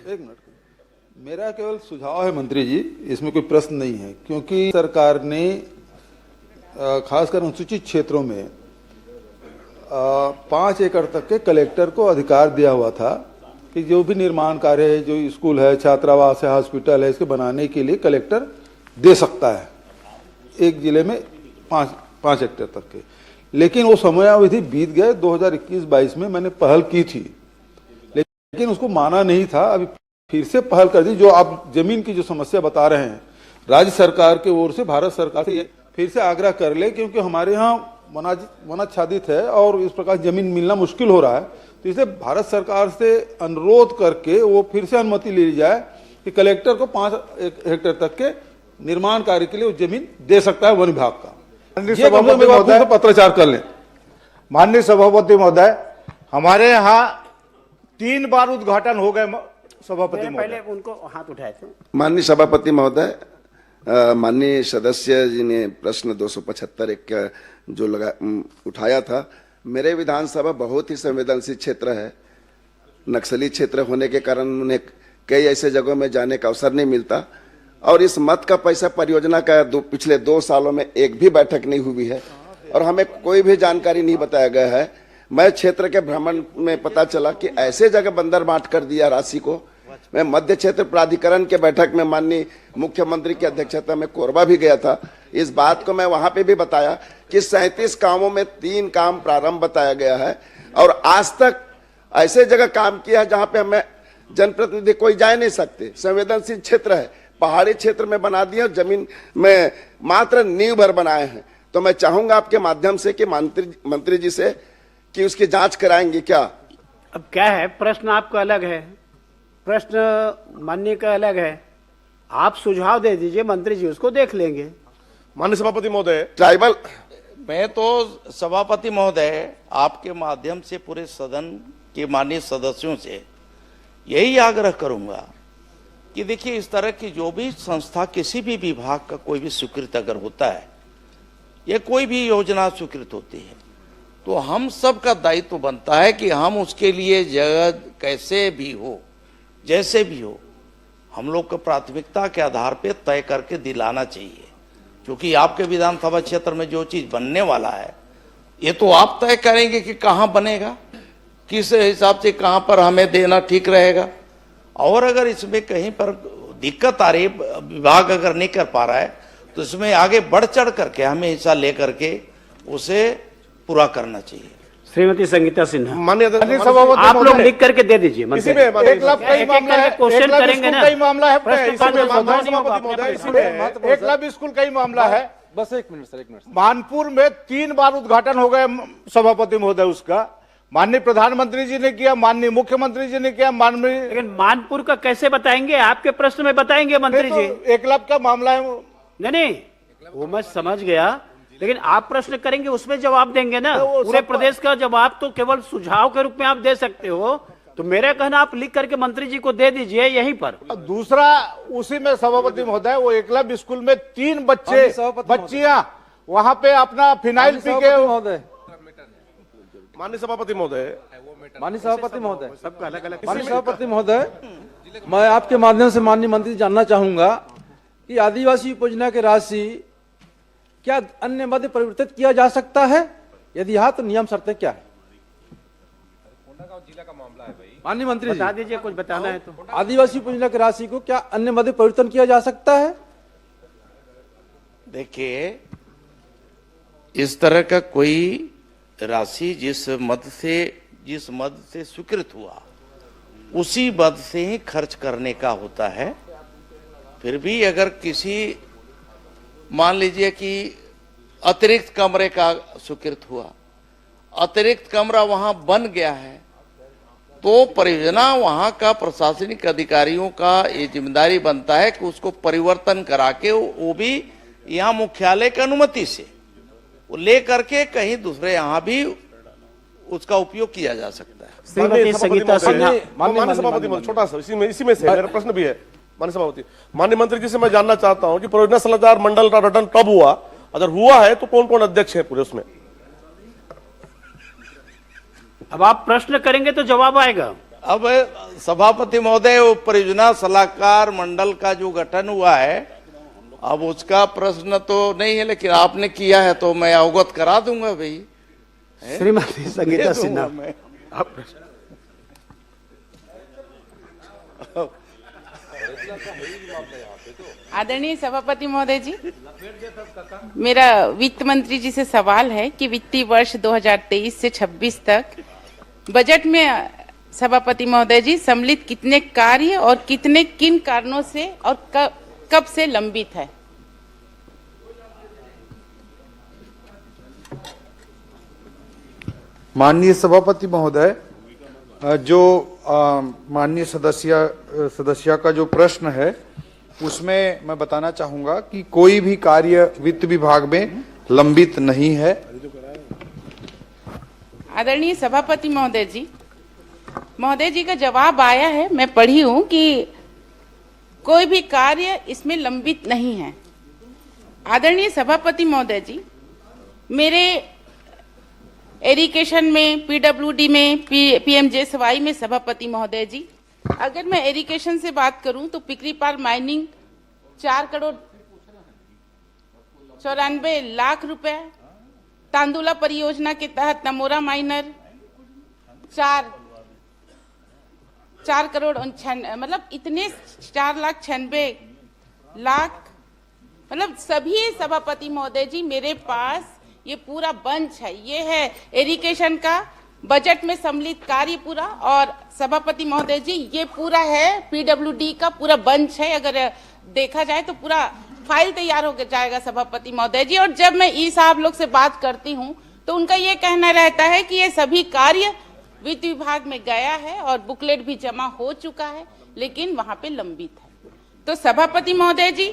मेरा केवल सुझाव है मंत्री जी, इसमें कोई प्रश्न नहीं है, क्योंकि सरकार ने खासकर अनुसूचित क्षेत्रों में 5 एकड़ तक के कलेक्टर को अधिकार दिया हुआ था कि जो भी निर्माण कार्य है, जो स्कूल है, छात्रावास है, हॉस्पिटल है, इसके बनाने के लिए कलेक्टर दे सकता है एक जिले में 5 हेक्टेयर तक के। लेकिन वो समयावधि बीत गए। 2021-22 में मैंने पहल की थी, लेकिन उसको माना नहीं था। अभी फिर से पहल कर दी। जो आप जमीन की जो समस्या बता रहे हैं, राज्य सरकार की ओर से भारत सरकार से फिर से आग्रह कर ले, क्योंकि हमारे यहाँ वनाच्छादित है और इस प्रकार जमीन मिलना मुश्किल हो रहा है। तो इसे भारत सरकार से अनुरोध करके वो फिर से अनुमति ले ली जाए कि कलेक्टर को 5 हेक्टेयर तक के निर्माण कार्य के लिए वो जमीन दे सकता है वन विभाग का। माननीय सभापति महोदय, पत्राचार कर लें। माननीय सभापति महोदय, हमारे यहाँ 3 बार उद्घाटन हो गए सभापति पहले महोदय। उनको हाथ उठाए थे। माननीय सभापति महोदय, माननीय सदस्य जी ने प्रश्न 275 एक जो उठाया था, मेरे विधानसभा बहुत ही संवेदनशील क्षेत्र है। नक्सली क्षेत्र होने के कारण उन्हें कई ऐसे जगहों में जाने का अवसर नहीं मिलता और इस मत का पैसा परियोजना का पिछले 2 सालों में एक भी बैठक नहीं हुई है और हमें कोई भी जानकारी नहीं बताया गया है। मैं क्षेत्र के भ्रमण में पता चला कि ऐसे जगह बंदर बांट कर दिया राशि को। मैं मध्य क्षेत्र प्राधिकरण के बैठक में माननीय मुख्यमंत्री की अध्यक्षता में कोरबा भी गया था। इस बात को मैं वहां पे भी बताया कि 37 कामों में 3 काम प्रारंभ बताया गया है और आज तक ऐसे जगह काम किया है जहां पे हमें जनप्रतिनिधि कोई जा नहीं सकते। संवेदनशील क्षेत्र है, पहाड़ी क्षेत्र में बना दिया और जमीन में मात्र नींव भर बनाए हैं। तो मैं चाहूंगा आपके माध्यम से कि मंत्री जी से कि उसकी जांच कराएंगे क्या। अब क्या है, प्रश्न आपका अलग है, प्रश्न माननीय का अलग है। आप सुझाव दे दीजिए, मंत्री जी उसको देख लेंगे। माननीय सभापति महोदय, ट्राइबल मैं तो सभापति महोदय आपके माध्यम से पूरे सदन के माननीय सदस्यों से यही आग्रह करूंगा कि देखिए, इस तरह की जो भी संस्था किसी भी विभाग का कोई भी स्वीकृत अगर होता है या कोई भी योजना स्वीकृत होती है तो हम सब का दायित्व बनता है कि हम उसके लिए जगह कैसे भी हो, जैसे भी हो, हम लोग को प्राथमिकता के आधार पे तय करके दिलाना चाहिए। क्योंकि आपके विधानसभा क्षेत्र में जो चीज बनने वाला है ये तो आप तय करेंगे कि कहाँ बनेगा, किस हिसाब से कहाँ पर हमें देना ठीक रहेगा। और अगर इसमें कहीं पर दिक्कत आ रही, विभाग अगर नहीं कर पा रहा है तो इसमें आगे बढ़ चढ़ करके हमें हिस्सा लेकर के उसे पूरा करना चाहिए। श्रीमती संगीता सिन्हा, माननीय सभापति आप लोग लिख करके दे दीजिए। इसी में 1 लाख का ही मामला है, क्वेश्चन करेंगे ना, मामला है, प्रश्न इसी में सभापति महोदय, इसी में 1 लाख स्कूल का ही मामला है। बस 1 मिनट सर, 1 मिनट। मानपुर में 3 बार उद्घाटन हो गए सभापति महोदय। उसका माननीय प्रधानमंत्री जी ने किया, माननीय मुख्यमंत्री जी ने किया, माननीय। लेकिन मानपुर का कैसे बताएंगे? आपके प्रश्न में बताएंगे मंत्री जी। 1 लाख का मामला है। नहीं, वो मैं समझ गया, लेकिन आप प्रश्न करेंगे उसमें जवाब देंगे ना। पूरे प्रदेश का जवाब तो केवल सुझाव के रूप में आप दे सकते हो। तो मेरा कहना, आप लिख करके मंत्री जी को दे दीजिए यहीं पर। दूसरा उसी में सभापति महोदय, वो एकलव्य स्कूल में 3 बच्चियां वहां पे अपना फिनाइल पी के। माननीय सभापति महोदय, माननीय सभापति महोदय, सबका अलग अलग। माननीय सभापति महोदय, मैं आपके माध्यम से माननीय मंत्री जानना चाहूंगा कि आदिवासी उपयोजना की राशि क्या अन्य मद परिवर्तित किया जा सकता है? यदि हाँ तो नियम शर्तें क्या है? जिला का मामला है भाई। माननीय मंत्री बता दीजिए, कुछ बताना है तो। आदिवासी उपयोजना की राशि को क्या अन्य मद परिवर्तन किया जा सकता है? देखिए, इस तरह का कोई राशि जिस मद से स्वीकृत हुआ उसी मद से ही खर्च करने का होता है। फिर भी अगर किसी, मान लीजिए कि अतिरिक्त कमरे का स्वीकृत हुआ, अतिरिक्त कमरा वहां बन गया है, तो परियोजना वहां का प्रशासनिक अधिकारियों का ये जिम्मेदारी बनता है कि उसको परिवर्तन करा के वो भी यहाँ मुख्यालय की अनुमति से वो ले करके कहीं दूसरे यहाँ भी उसका उपयोग किया जा सकता है। श्रीमती संगीता सिन्हा, माननीय सभापति, छोटा सा इसी में से मेरा प्रश्न भी है। माननीय सभापति, माननीय मंत्री जी से मैं जानना चाहता हूं कि परियोजना सलाहकार मंडल का गठन कब हुआ, अगर हुआ है तो कौन कौन अध्यक्ष है पूरे उसमें? अब आप प्रश्न करेंगे तो जवाब आएगा। अब सभापति महोदय, वो परियोजना सलाहकार मंडल का जो गठन हुआ है, अब उसका प्रश्न तो नहीं है, लेकिन आपने किया है तो मैं अवगत करा दूंगा भाई। श्रीमती संगीता सिन्हा, आप आदरणीय सभापति महोदय जी, मेरा वित्त मंत्री जी से सवाल है कि वित्तीय वर्ष 2023 से 26 तक बजट में सभापति महोदय जी, सम्मिलित कितने कार्य और कितने किन कारणों से और कब से लंबित है? माननीय सभापति महोदय, जो माननीय सदस्य का जो प्रश्न है उसमें मैं बताना चाहूंगा कि कोई भी कार्य वित्त विभाग में लंबित नहीं है। आदरणीय सभापति महोदय जी का जवाब आया है, मैं पढ़ी हूं कि कोई भी कार्य इसमें लंबित नहीं है। आदरणीय सभापति महोदय जी, मेरे एरिगेशन में, पीडब्ल्यूडी में, पीएमजेएसवाई में सभापति महोदय जी, अगर मैं एरिगेशन से बात करूं तो पिकरीपार माइनिंग 4,94,00,000 रुपए, तांदुला परियोजना के तहत नमोरा माइनर 4 करोड़ मतलब इतने 4,96,00,000, मतलब सभी सभापति महोदय जी मेरे पास ये पूरा बंच है। ये है एरिगेशन का बजट में सम्मिलित कार्य पूरा, और सभापति महोदय जी ये पूरा है पीडब्ल्यूडी का पूरा बंच है। अगर देखा जाए तो पूरा फाइल तैयार हो जाएगा सभापति महोदय जी। और जब मैं ई साहब लोग से बात करती हूँ तो उनका ये कहना रहता है कि ये सभी कार्य वित्त विभाग में गया है और बुकलेट भी जमा हो चुका है, लेकिन वहां पे लंबित है। तो सभापति महोदय जी,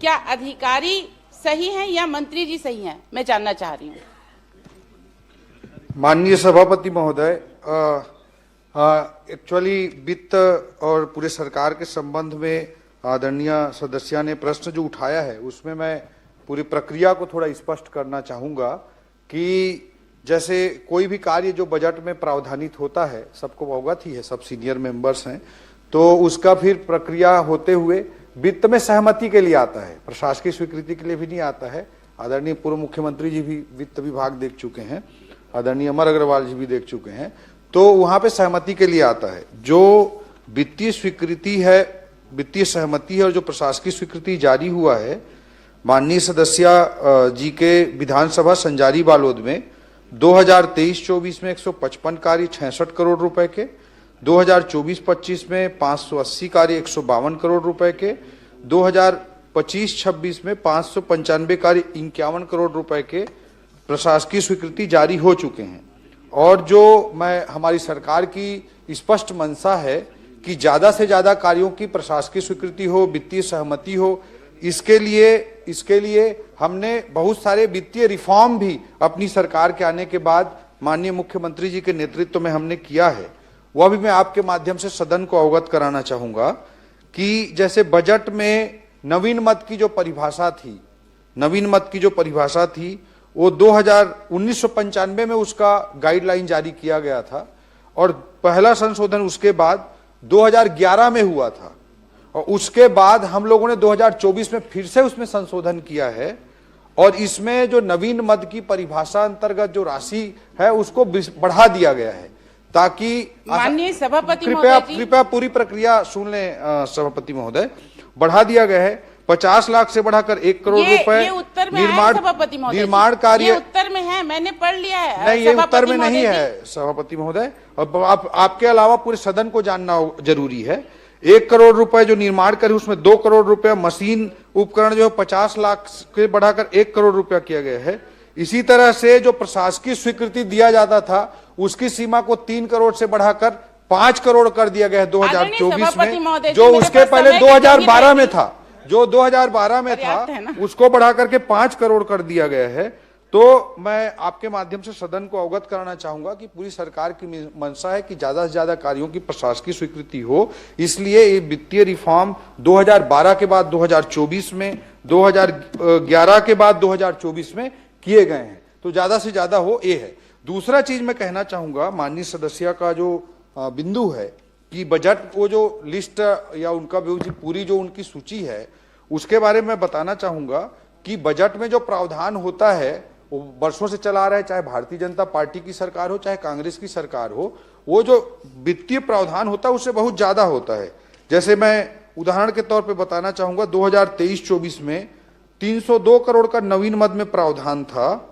क्या अधिकारी सही हैं या मंत्री जी सही हैं, मैं जानना चाह रही हूँ। माननीय सभापति महोदय, एक्चुअली वित्त और पूरे सरकार के संबंध में आदरणीय सदस्य ने प्रश्न जो उठाया है उसमें मैं पूरी प्रक्रिया को थोड़ा स्पष्ट करना चाहूंगा कि जैसे कोई भी कार्य जो बजट में प्रावधानित होता है, सबको अवगत ही है, सब सीनियर मेंबर्स हैं, तो उसका फिर प्रक्रिया होते हुए वित्त में सहमति के लिए आता है, प्रशासकीय स्वीकृति के लिए भी नहीं आता है। आदरणीय पूर्व मुख्यमंत्री जी भी वित्त विभाग देख चुके हैं, आदरणीय अमर अग्रवाल जी भी देख चुके हैं, तो वहां पे सहमति के लिए आता है। जो वित्तीय स्वीकृति है, वित्तीय सहमति है और जो प्रशासकीय स्वीकृति जारी हुआ है माननीय सदस्य जी के विधानसभा संजारी बालोद में 2023-24 में 155 कार्य 66 करोड़ रुपए के, 2024-25 में 580 कार्य 152 करोड़ रुपए के, 2025-26 में 595 कार्य 51 करोड़ रुपए के प्रशासकीय स्वीकृति जारी हो चुके हैं। और जो हमारी सरकार की स्पष्ट मंशा है कि ज्यादा से ज्यादा कार्यों की प्रशासकीय स्वीकृति हो, वित्तीय सहमति हो, इसके लिए हमने बहुत सारे वित्तीय रिफॉर्म भी अपनी सरकार के आने के बाद माननीय मुख्यमंत्री जी के नेतृत्व में हमने किया है। वह भी मैं आपके माध्यम से सदन को अवगत कराना चाहूंगा कि जैसे बजट में नवीन मद की जो परिभाषा थी वो 1995 में उसका गाइडलाइन जारी किया गया था और पहला संशोधन उसके बाद 2011 में हुआ था और उसके बाद हम लोगों ने 2024 में फिर से उसमें संशोधन किया है और इसमें जो नवीन मद की परिभाषा अंतर्गत जो राशि है उसको बढ़ा दिया गया है ताकि माननीय सभापति कृपया पूरी प्रक्रिया सुन लें सभापति महोदय। बढ़ा दिया गया है 50 लाख से बढ़ाकर 1 करोड़ रुपए निर्माण कार्य। ये उत्तर में है, मैंने पढ़ लिया है। नहीं, ये उत्तर में नहीं है सभापति महोदय, और आपके अलावा पूरे सदन को जानना जरूरी है। 1 करोड़ रुपए जो निर्माण कार्य उसमें 2 करोड़ रुपए मशीन उपकरण जो 50 लाख से बढ़ाकर 1 करोड़ रुपया किया गया है। इसी तरह से जो प्रशासकीय स्वीकृति दिया जाता था उसकी सीमा को 3 करोड़ से बढ़ाकर 5 करोड़ कर दिया गया है 2024 में, जो उसके पहले 2012 में था, जो 2012 में था उसको बढ़ा करके 5 करोड़ कर दिया गया है। तो मैं आपके माध्यम से सदन को अवगत कराना चाहूंगा कि पूरी सरकार की मंशा है कि ज्यादा से ज्यादा कार्यों की प्रशासकीय स्वीकृति हो, इसलिए ये वित्तीय रिफॉर्म 2012 के बाद 2024 में, 2011 के बाद 2024 में किए गए हैं, तो ज्यादा से ज्यादा हो ये है। दूसरा चीज मैं कहना चाहूंगा, माननीय सदस्य का जो बिंदु है कि बजट वो जो लिस्ट या उनका पूरी जो उनकी सूची है उसके बारे में बताना चाहूंगा कि बजट में जो प्रावधान होता है वो वर्षों से चला रहा है, चाहे भारतीय जनता पार्टी की सरकार हो चाहे कांग्रेस की सरकार हो, वो जो वित्तीय प्रावधान होता है उससे बहुत ज्यादा होता है। जैसे मैं उदाहरण के तौर पे बताना चाहूंगा 2023-24 में 302 करोड़ का नवीन मद में प्रावधान था,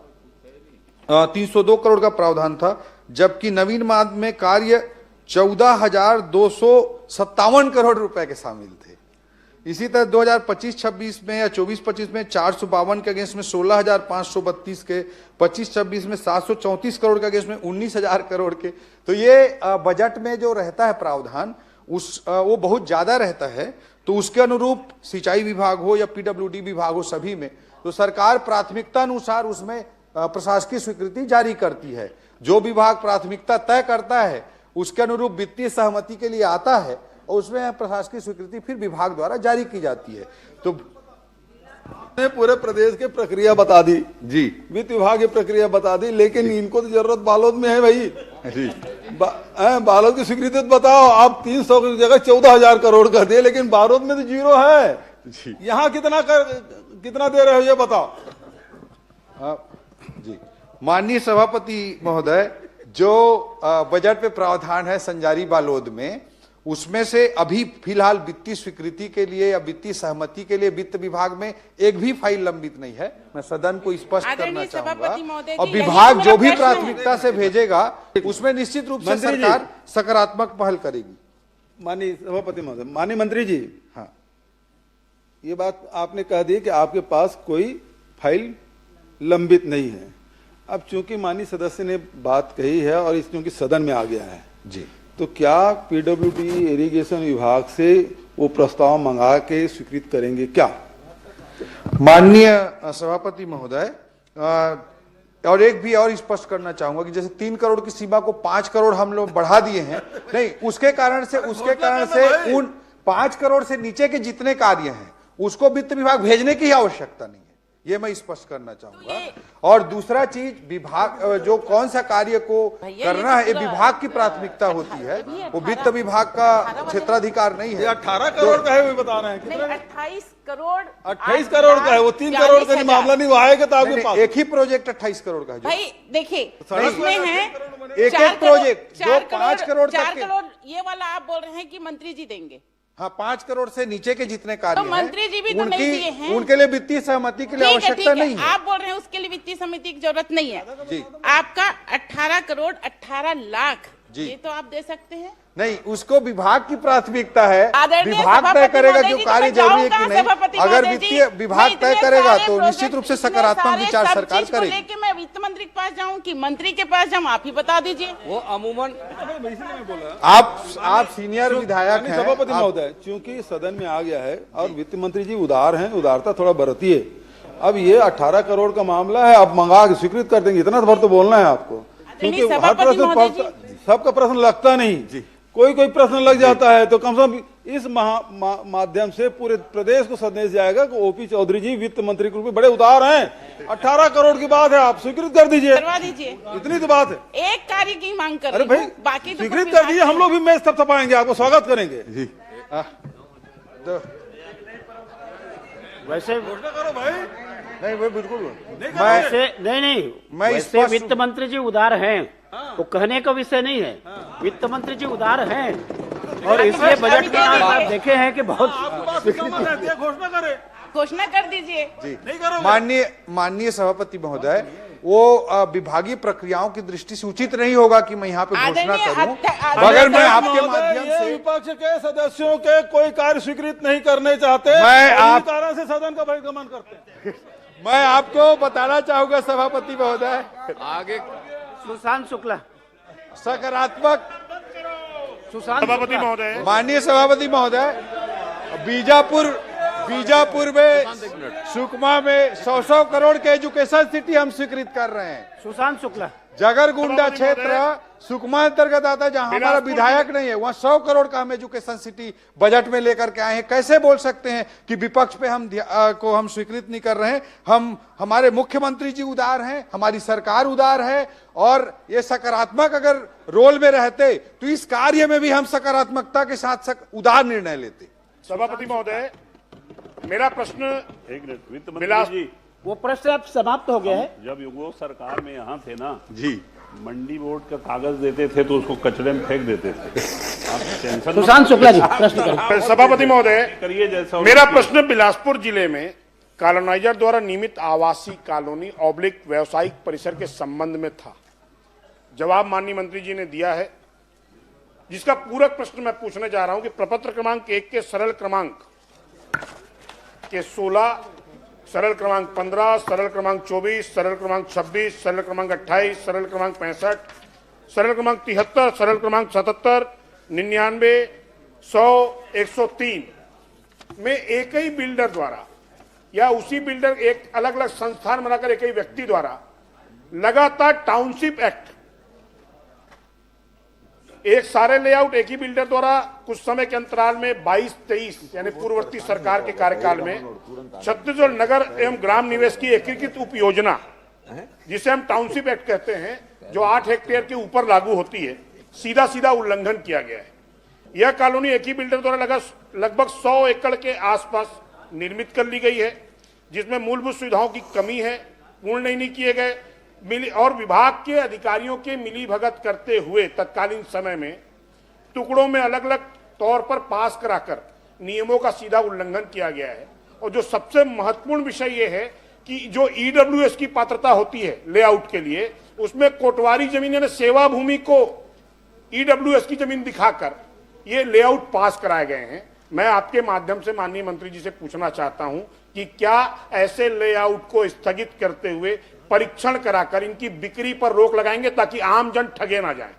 302 करोड़ का प्रावधान था, जबकि नवीन मद में कार्य 14,257 करोड़ रुपए के शामिल थे। इसी तरह 2025-26 में या 24-25 में 452 के अगेंस्ट में 16,532 के, 25-26 में 734 करोड़ के अगेंस्ट में 19,000 करोड़ के। तो ये बजट में जो रहता है प्रावधान वो बहुत ज्यादा रहता है। तो उसके अनुरूप सिंचाई विभाग हो या पीडब्ल्यूडी विभाग हो, सभी में तो सरकार प्राथमिकता अनुसार उसमें प्रशासकीय स्वीकृति जारी करती है। जो विभाग प्राथमिकता तय करता है उसके अनुरूप वित्तीय सहमति के लिए आता है और उसमें प्रशासकीय स्वीकृति फिर विभाग द्वारा जारी की जाती है। तो पूरे प्रदेश की प्रक्रिया बता दी जी, वित्त विभाग की प्रक्रिया बता दी, लेकिन इनको तो जरूरत बालोद में है भाई जी। बालोद की स्वीकृति तो बताओ। आप 300 की जगह 14,000 करोड़ कर दिए, लेकिन बालोद में तो जीरो है। यहाँ कितना दे रहे हो ये बताओ। जी, माननीय सभापति महोदय, जो बजट पे प्रावधान है संजारी बालोद में, उसमें से अभी फिलहाल वित्तीय स्वीकृति के लिए या वित्तीय सहमति के लिए वित्त विभाग में एक भी फाइल लंबित नहीं है। मैं सदन को स्पष्ट करना चाहूंगा। और विभाग जो भी प्राथमिकता से भेजेगा उसमें निश्चित रूप से सरकार सकारात्मक पहल करेगी। माननीय सभापति महोदय, माननीय मंत्री जी, हाँ, ये बात आपने कह दी कि आपके पास कोई फाइल लंबित नहीं है। अब चूंकि माननीय सदस्य ने बात कही है और इस चूंकि सदन में आ गया है जी, तो क्या पीडब्ल्यूडी इरिगेशन विभाग से वो प्रस्ताव मंगा के स्वीकृत करेंगे क्या? माननीय सभापति महोदय, और एक भी और स्पष्ट करना चाहूंगा कि जैसे 3 करोड़ की सीमा को 5 करोड़ हम लोग बढ़ा दिए हैं, नहीं, उसके कारण से उन 5 करोड़ से नीचे के जितने कार्य हैं उसको वित्त विभाग भेजने की आवश्यकता नहीं है, ये मैं स्पष्ट करना चाहूंगा। और दूसरा चीज, विभाग जो कौन सा कार्य को करना है ये विभाग की प्राथमिकता होती है, वो वित्त विभाग का क्षेत्राधिकार नहीं है। 18 करोड़ का है, वो बता रहे हैं। 28 करोड़ 28 करोड़ का है, वो 3 करोड़ का मामला नहीं, वो आएगा तो आपके पास। एक ही प्रोजेक्ट 28 करोड़ का है भाई। देखिए इसमें है एक प्रोजेक्ट जो 5 करोड़ तक के, ये वाला आप बोल रहे हैं कि मंत्री जी देंगे। हाँ, 5 करोड़ से नीचे के जितने कार्य तो मंत्री जी भी तो नहीं दिए हैं। उनके लिए वित्तीय सहमति के लिए आवश्यकता नहीं है। आप बोल रहे हैं उसके लिए वित्तीय समिति की जरूरत नहीं है जी। आपका 18 करोड़ 18 लाख जी, ये तो आप दे सकते हैं। नहीं, उसको विभाग की प्राथमिकता है, आदरणीय विभाग तय सभापति करेगा महोदय जो जी, कार्य तो जरूरी है कि जाऊंगा नहीं। सभापति अगर महोदय वित्तीय जी, विभाग मैं तय इतने करेगा सारे तो निश्चित रूप से इतने सकारात्मक सारे विचार सब सरकार चीज को करेगी। लेके मैं वित्त मंत्री के पास जाऊं कि मंत्री के पास जाऊं, आप ही बता दीजिए। वो अमूमन आप सीनियर विधायक हैं। सभापति महोदय, चूंकि सदन में आ गया है और वित्त मंत्री जी उदार हैं, उदारता थोड़ा बरतिए। अब ये 18 करोड़ का मामला है, आप मंगा के स्वीकृत कर देंगे, इतना भर तो बोलना है आपको, क्योंकि हर प्रश्न सबका प्रश्न लगता नहीं, कोई प्रश्न लग जाता है। तो कम से कम इस माध्यम से पूरे प्रदेश को संदेश जाएगा कि ओपी चौधरी जी वित्त मंत्री के रूप में बड़े उदार हैं। 18 करोड़ की बात है, आप स्वीकृत कर दीजिए, करवा दीजिए, इतनी तो बात है। एक कार्य की मांग कर अरे भाई, बाकी तो स्वीकृत कर दीजिए, हम लोग भी मेज थपथपाएंगे, आपको स्वागत करेंगे जी। वैसे घोषणा करो भाई। नहीं, वो बिल्कुल मैं वैसे वित्त मंत्री जी उदार हैं, तो कहने का विषय नहीं है। वित्त मंत्री जी उदार हैं और इसलिए बजट में आप देखे हैं कि बहुत घोषणा कर दीजिए जी। माननीय सभापति महोदय, वो विभागीय प्रक्रियाओं की दृष्टि से उचित नहीं होगा कि मैं यहाँ पे घोषणा करूं, मगर मैं आपके माध्यम से विपक्ष के सदस्यों के कोई कार्य स्वीकृत नहीं करने चाहते, मैं कारण से सदन का बहिर्गमन करते हैं। मैं आपको बताना चाहूंगा सभापति महोदय, आगे सुशांत शुक्ला सकारात्मक सभापति महोदय, माननीय सभापति महोदय, बीजापुर में, सुकमा में 100 करोड़ के एजुकेशन सिटी हम स्वीकृत कर रहे हैं। सुशांत शुक्ला जगरगुंडा क्षेत्र सुकमा अंतर्गत आता है, जहां हमारा विधायक नहीं है, वहां 100 करोड़ का हम एजुकेशन सिटी बजट में लेकर के आए हैं। कैसे बोल सकते हैं कि विपक्ष पे हम स्वीकृत नहीं कर रहे हैं? हमारे मुख्यमंत्री जी उदार हैं, हमारी सरकार उदार है, और ये सकारात्मक अगर रोल में रहते तो इस कार्य में भी हम सकारात्मकता के साथ उदार निर्णय लेते। सभापति महोदय, मेरा प्रश्न वित्त मंत्री जी, वो प्रश्न अब समाप्त हो गया है। जब वो सरकार में यहाँ थे ना जी, मंडी बोर्ड का कागज देते थे तो उसको कचरे में फेंक देते थे। आप टेंशन सुशांत शुक्ला जी प्रश्न करें। सभापति महोदय, करिए जैसा मेरा प्रश्न बिलासपुर जिले में कॉलोनाइजर द्वारा नियमित आवासीय कॉलोनी ऑब्लिक व्यावसायिक परिसर के संबंध में था। जवाब माननीय मंत्री जी ने दिया है। जिसका पूरक प्रश्न मैं पूछने जा रहा हूं कि प्रपत्र क्रमांक 1 के सरल क्रमांक के 16, सरल क्रमांक 15, सरल क्रमांक 24, सरल क्रमांक 26, सरल क्रमांक 28, सरल क्रमांक 65, सरल क्रमांक 73, सरल क्रमांक 77, 99, 100, 103 में एक ही बिल्डर द्वारा या उसी बिल्डर एक अलग अलग संस्थान बनाकर एक ही व्यक्ति द्वारा लगातार टाउनशिप एक्ट, एक सारे लेआउट एक ही बिल्डर द्वारा कुछ समय के अंतराल में 22-23 यानी पूर्ववर्ती सरकार के कार्यकाल में छत्तीसगढ़ नगर एवं ग्राम निवेश की एकीकृत उप योजना, जिसे हम टाउनशिप एक्ट कहते हैं, जो 8 हेक्टेयर के ऊपर लागू होती है, सीधा सीधा उल्लंघन किया गया है। यह कॉलोनी एक ही बिल्डर द्वारा लगभग 100 एकड़ के आसपास निर्मित कर ली गई है, जिसमें मूलभूत सुविधाओं की कमी है, पूर्ण नहीं किए गए, और विभाग के अधिकारियों के मिलीभगत करते हुए तत्कालीन समय में टुकड़ों में अलग अलग तौर पर पास कराकर नियमों का सीधा उल्लंघन किया गया है। और जो सबसे महत्वपूर्ण विषय यह है कि जो ईडब्ल्यूएस की पात्रता होती है लेआउट के लिए, उसमें कोटवारी जमीन यानी सेवा भूमि को ईडब्ल्यूएस की जमीन दिखाकर ये लेआउट पास कराए गए हैं। मैं आपके माध्यम से माननीय मंत्री जी से पूछना चाहता हूं कि क्या ऐसे लेआउट को स्थगित करते हुए परीक्षण कराकर इनकी बिक्री पर रोक लगाएंगे ताकि आम जन ठगे ना जाए?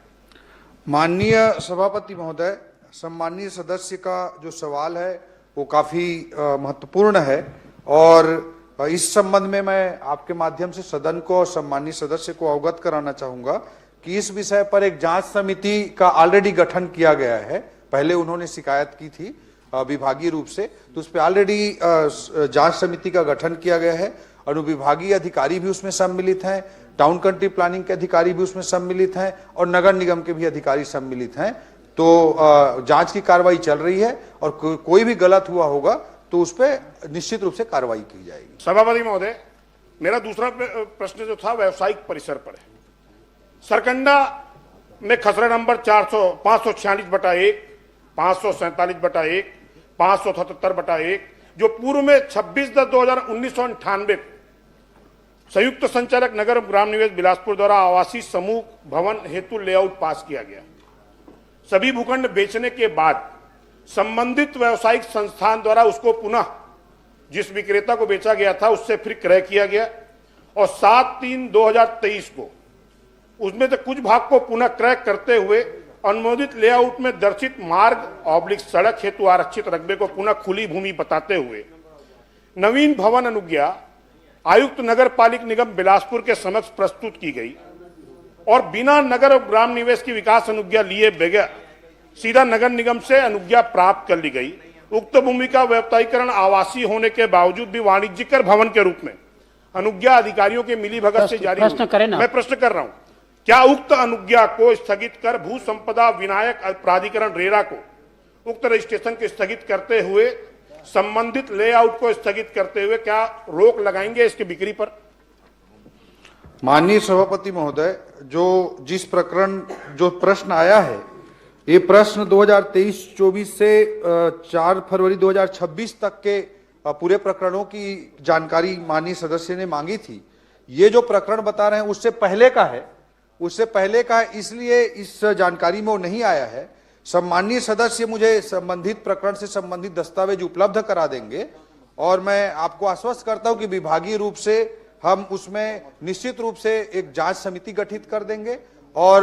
माननीय सभापति महोदय, सम्मानीय सदस्य का जो सवाल है वो काफी महत्वपूर्ण है और इस संबंध में मैं आपके माध्यम से सदन को और सम्मानीय सदस्य को अवगत कराना चाहूंगा कि इस विषय पर एक जांच समिति का ऑलरेडी गठन किया गया है। पहले उन्होंने शिकायत की थी विभागीय रूप से, तो उस पर ऑलरेडी जांच समिति का गठन किया गया है। अनुविभागीय अधिकारी भी उसमें सम्मिलित हैं, टाउन कंट्री प्लानिंग के अधिकारी भी उसमें सम्मिलित हैं और नगर निगम के भी अधिकारी सम्मिलित हैं। तो जांच की कार्रवाई चल रही है और कोई भी गलत हुआ होगा तो उस पर निश्चित रूप से कार्रवाई की जाएगी। सभापति महोदय, मेरा दूसरा प्रश्न जो था व्यावसायिक परिसर पर है। सरकंडा में खसरा नंबर 546/1, 547/1, 577/1 जो पूर्व में 26/10/1998 संयुक्त संचालक नगर ग्राम निवेश बिलासपुर द्वारा आवासीय समूह भवन हेतु लेआउट पास किया गया। सभी भूखंड बेचने के बाद संबंधित व्यावसायिक संस्थान द्वारा उसको पुनः जिस विक्रेता को बेचा गया था उससे फिर क्रय किया गया और 7/3/2023 को उसमें से कुछ भाग को पुनः क्रय करते हुए अनुमोदित लेआउट में दर्शित मार्ग / सड़क हेतु आरक्षित रकबे को पुनः खुली भूमि बताते हुए नवीन भवन अनुज्ञा आयुक्त नगर पालिक निगम बिलासपुर के समक्ष प्रस्तुत की गई और बिना नगर और ग्राम निवेश की विकास अनुज्ञा लिए बगैर सीधा नगर निगम से अनुज्ञा प्राप्त कर ली गई। उक्त भूमि का व्यापारीकरण आवासीय होने के बावजूद भी वाणिज्यिक भवन के रूप में अनुज्ञा अधिकारियों के मिलीभगत से जारी हुई। मैं प्रश्न कर रहा हूं, क्या उक्त अनुज्ञा को स्थगित कर भू संपदा विनायक प्राधिकरण रेरा को उक्त रजिस्ट्रेशन को स्थगित करते हुए संबंधित लेआउट को स्थगित करते हुए क्या रोक लगाएंगे इसकी बिक्री पर? माननीय सभापति महोदय, जो प्रश्न आया है, ये प्रश्न 2023-24 से 4 फरवरी 2026 तक के पूरे प्रकरणों की जानकारी माननीय सदस्य ने मांगी थी। ये जो प्रकरण बता रहे हैं उससे पहले का है, इसलिए इस जानकारी में वो नहीं आया है। सम्मानीय सदस्य मुझे संबंधित प्रकरण से संबंधित दस्तावेज उपलब्ध करा देंगे और मैं आपको आश्वस्त करता हूं कि विभागीय रूप से हम उसमें निश्चित रूप से एक जांच समिति गठित कर देंगे और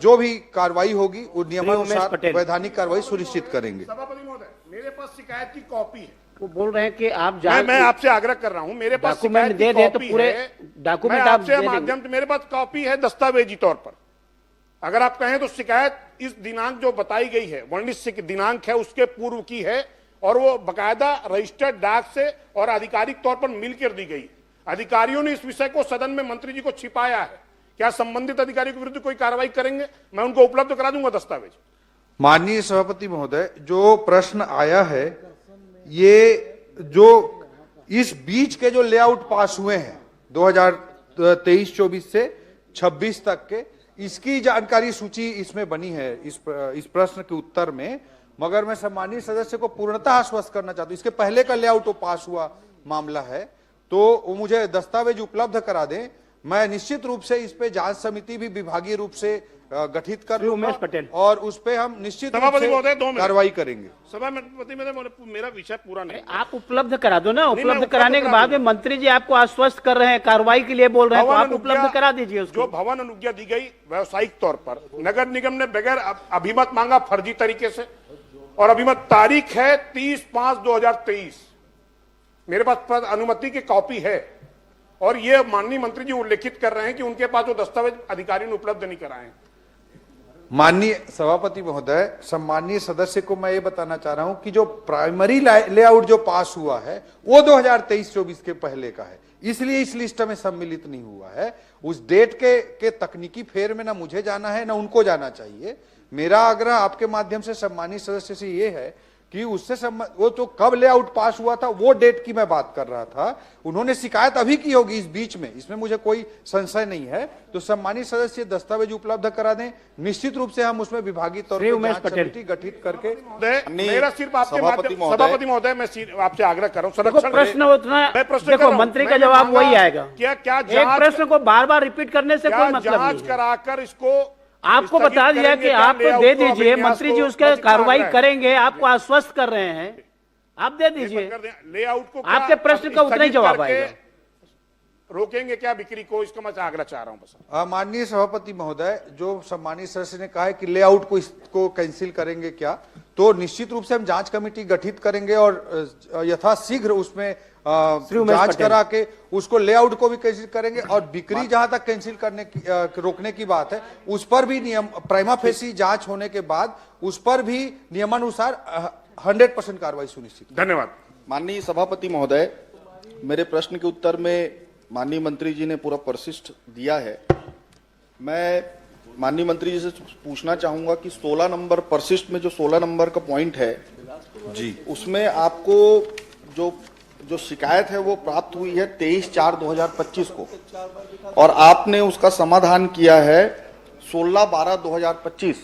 जो भी कार्रवाई होगी वो नियमानुसार वैधानिक कार्रवाई सुनिश्चित करेंगे। सभापति महोदय, मेरे पास शिकायत की कॉपी है। वो बोल रहे हैं कि आप मैं आपसे आग्रह कर रहा हूं, मेरे पास डॉक्यूमेंट दे दे तो पूरे डॉक्यूमेंट आप दे देंगे। मेरे पास कॉपी है दस्तावेजी तौर पर। अगर आप कहें तो शिकायत इस दिनांक जो बताई गई है, वर्णित दिनांक है, उसके पूर्व की है और वो बकायदा रजिस्टर्ड डाक से और आधिकारिक तौर पर मिलकर दी गई। अधिकारियों ने इस विषय को सदन में मंत्री जी को छिपाया है। क्या संबंधित अधिकारियों के विरुद्ध कोई कार्रवाई करेंगे? मैं उनको उपलब्ध करा दूंगा दस्तावेज। माननीय सभापति महोदय, जो प्रश्न आया है, ये जो इस बीच के जो लेआउट पास हुए हैं 2023-24 से 26 तक के, इसकी जानकारी सूची इसमें बनी है इस प्रश्न के उत्तर में, मगर मैं सम्मानीय सदस्य को पूर्णतः आश्वस्त करना चाहता हूं इसके पहले का लेआउट पास हुआ मामला है तो वो मुझे दस्तावेज उपलब्ध करा दें। मैं निश्चित रूप से इस पे जांच समिति भी विभागीय रूप से गठित कर श्री उमेश लूंगा पटेल। और उस पे हम निश्चित रूप सभापति से महोदय, 2 मिनट। कार्रवाई करेंगे। सभापति मेरा विषय पूरा नहीं। आप उपलब्ध करा दो ना, मैं उपलब्ध उपलब्ध कराने के करा बाद में दूंगा। मंत्री जी आपको आश्वस्त कर रहे हैं, कार्रवाई के लिए बोल रहे हैं, तो भवन आप उपलब्ध अनुज्ञा- करा दीजिए उसको। जो भवन अनुज्ञा दी गई व्यवसायिक तौर पर, नगर निगम ने बगैर अभिमत मांगा फर्जी तरीके से, और अभिमत तारीख है 30/5/2023। मेरे पास अनुमति की कॉपी है, और ये माननीय मंत्री जी उल्लेखित कर रहे हैं कि उनके पास वो दस्तावेज अधिकारी ने उपलब्ध नहीं कराए हैं। माननीय सभापति महोदय, सम्मानीय सदस्य को मैं ये बताना चाह रहा हूं कि जो प्राइमरी लेआउट जो पास हुआ है वो 2023-24 के पहले का है, इसलिए इस लिस्ट में सम्मिलित नहीं हुआ है। उस डेट के तकनीकी फेर में ना मुझे जाना है ना उनको जाना चाहिए। मेरा आग्रह आपके माध्यम से सम्मानीय सदस्य से ये है कि उससे वो तो कब लेआउट पास हुआ था वो डेट की मैं बात कर रहा था। उन्होंने शिकायत अभी की होगी इस बीच में, इसमें मुझे कोई संशय नहीं है। तो सम्मानित सदस्य दस्तावेज उपलब्ध करा दें, निश्चित रूप से हम उसमें विभागीय तौर श्री पर उमेश जांच पटेल। कमेटी गठित करके मेरा सिर्फ आपके माध्यम सभापति महोदय मैं आपसे आग्रह कर रहा हूँ, देखो प्रश्न उतना, मैं प्रश्न कर देखो रहा हूं। मंत्री का मैंने जवाब मांगा वही आएगा। क्या एक जांच प्रश्न को बार बार रिपीट करने से कोई मतलब जांच नहीं है। कराकर इसको आपको स्थगित बता दिया करेंगे, कि क्या आप लेआउट दे को, दीजिए, अभिन्यास मंत्री जी को? उसका बस इतना कार्रवाई आग्रह है। करेंगे, आपको आश्वस्त कर रहे हैं, आप दे दीजिए। लेआउट को आपके प्रश्न का उतना ही जवाब आएगा। रोकेंगे क्या बिक्री को, इसका मैं आग्रह चाह रहा हूं बस। माननीय सभापति महोदय, जो सम्मानित सदस्य ने कहा है कि लेआउट को इसको कैंसिल करेंगे क्या, तो निश्चित रूप से हम जांच कमेटी गठित करेंगे और यथाशीघ्र उसमें जांच करा के उसको लेआउट को भी कैंसिल करेंगे, और बिक्री जहां तक कैंसिल करने की रोकने की बात है उस पर भी नियम प्राइमा फेसी जांच होने के बाद उस पर भी नियमानुसार 100% कार्रवाई सुनिश्चित। धन्यवाद। माननीय सभापति महोदय, मेरे प्रश्न के उत्तर में माननीय मंत्री जी ने पूरा परिशिष्ट दिया है। मैं माननीय मंत्री जी से पूछना चाहूंगा कि 16 नंबर परिशिष्ट में जो 16 नंबर का पॉइंट है जी, उसमें आपको जो शिकायत है वो प्राप्त हुई है 23/4/2025 को, और आपने उसका समाधान किया है 16/12/2025,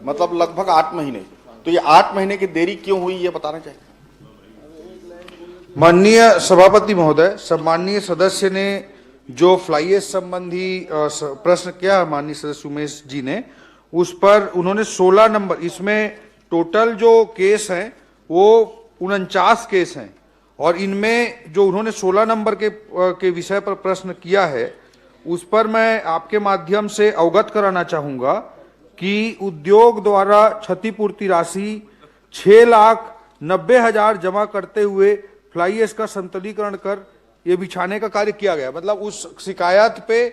मतलब लगभग 8 महीने। तो ये 8 महीने की देरी क्यों हुई, ये बताना चाहिए। माननीय सभापति महोदय, सम्माननीय सदस्य ने जो फ्लाई ऐश संबंधी प्रश्न किया माननीय सदस्य उमेश जी ने, उस पर उन्होंने 16 नंबर, इसमें टोटल जो केस हैं वो 49 केस हैं, और इनमें जो उन्होंने 16 नंबर के विषय पर प्रश्न किया है उस पर मैं आपके माध्यम से अवगत कराना चाहूंगा कि उद्योग द्वारा क्षतिपूर्ति राशि 6,90,000 जमा करते हुए फ्लाई ऐश का संतुलीकरण कर ये बिछाने का कार्य किया गया। मतलब उस शिकायत पे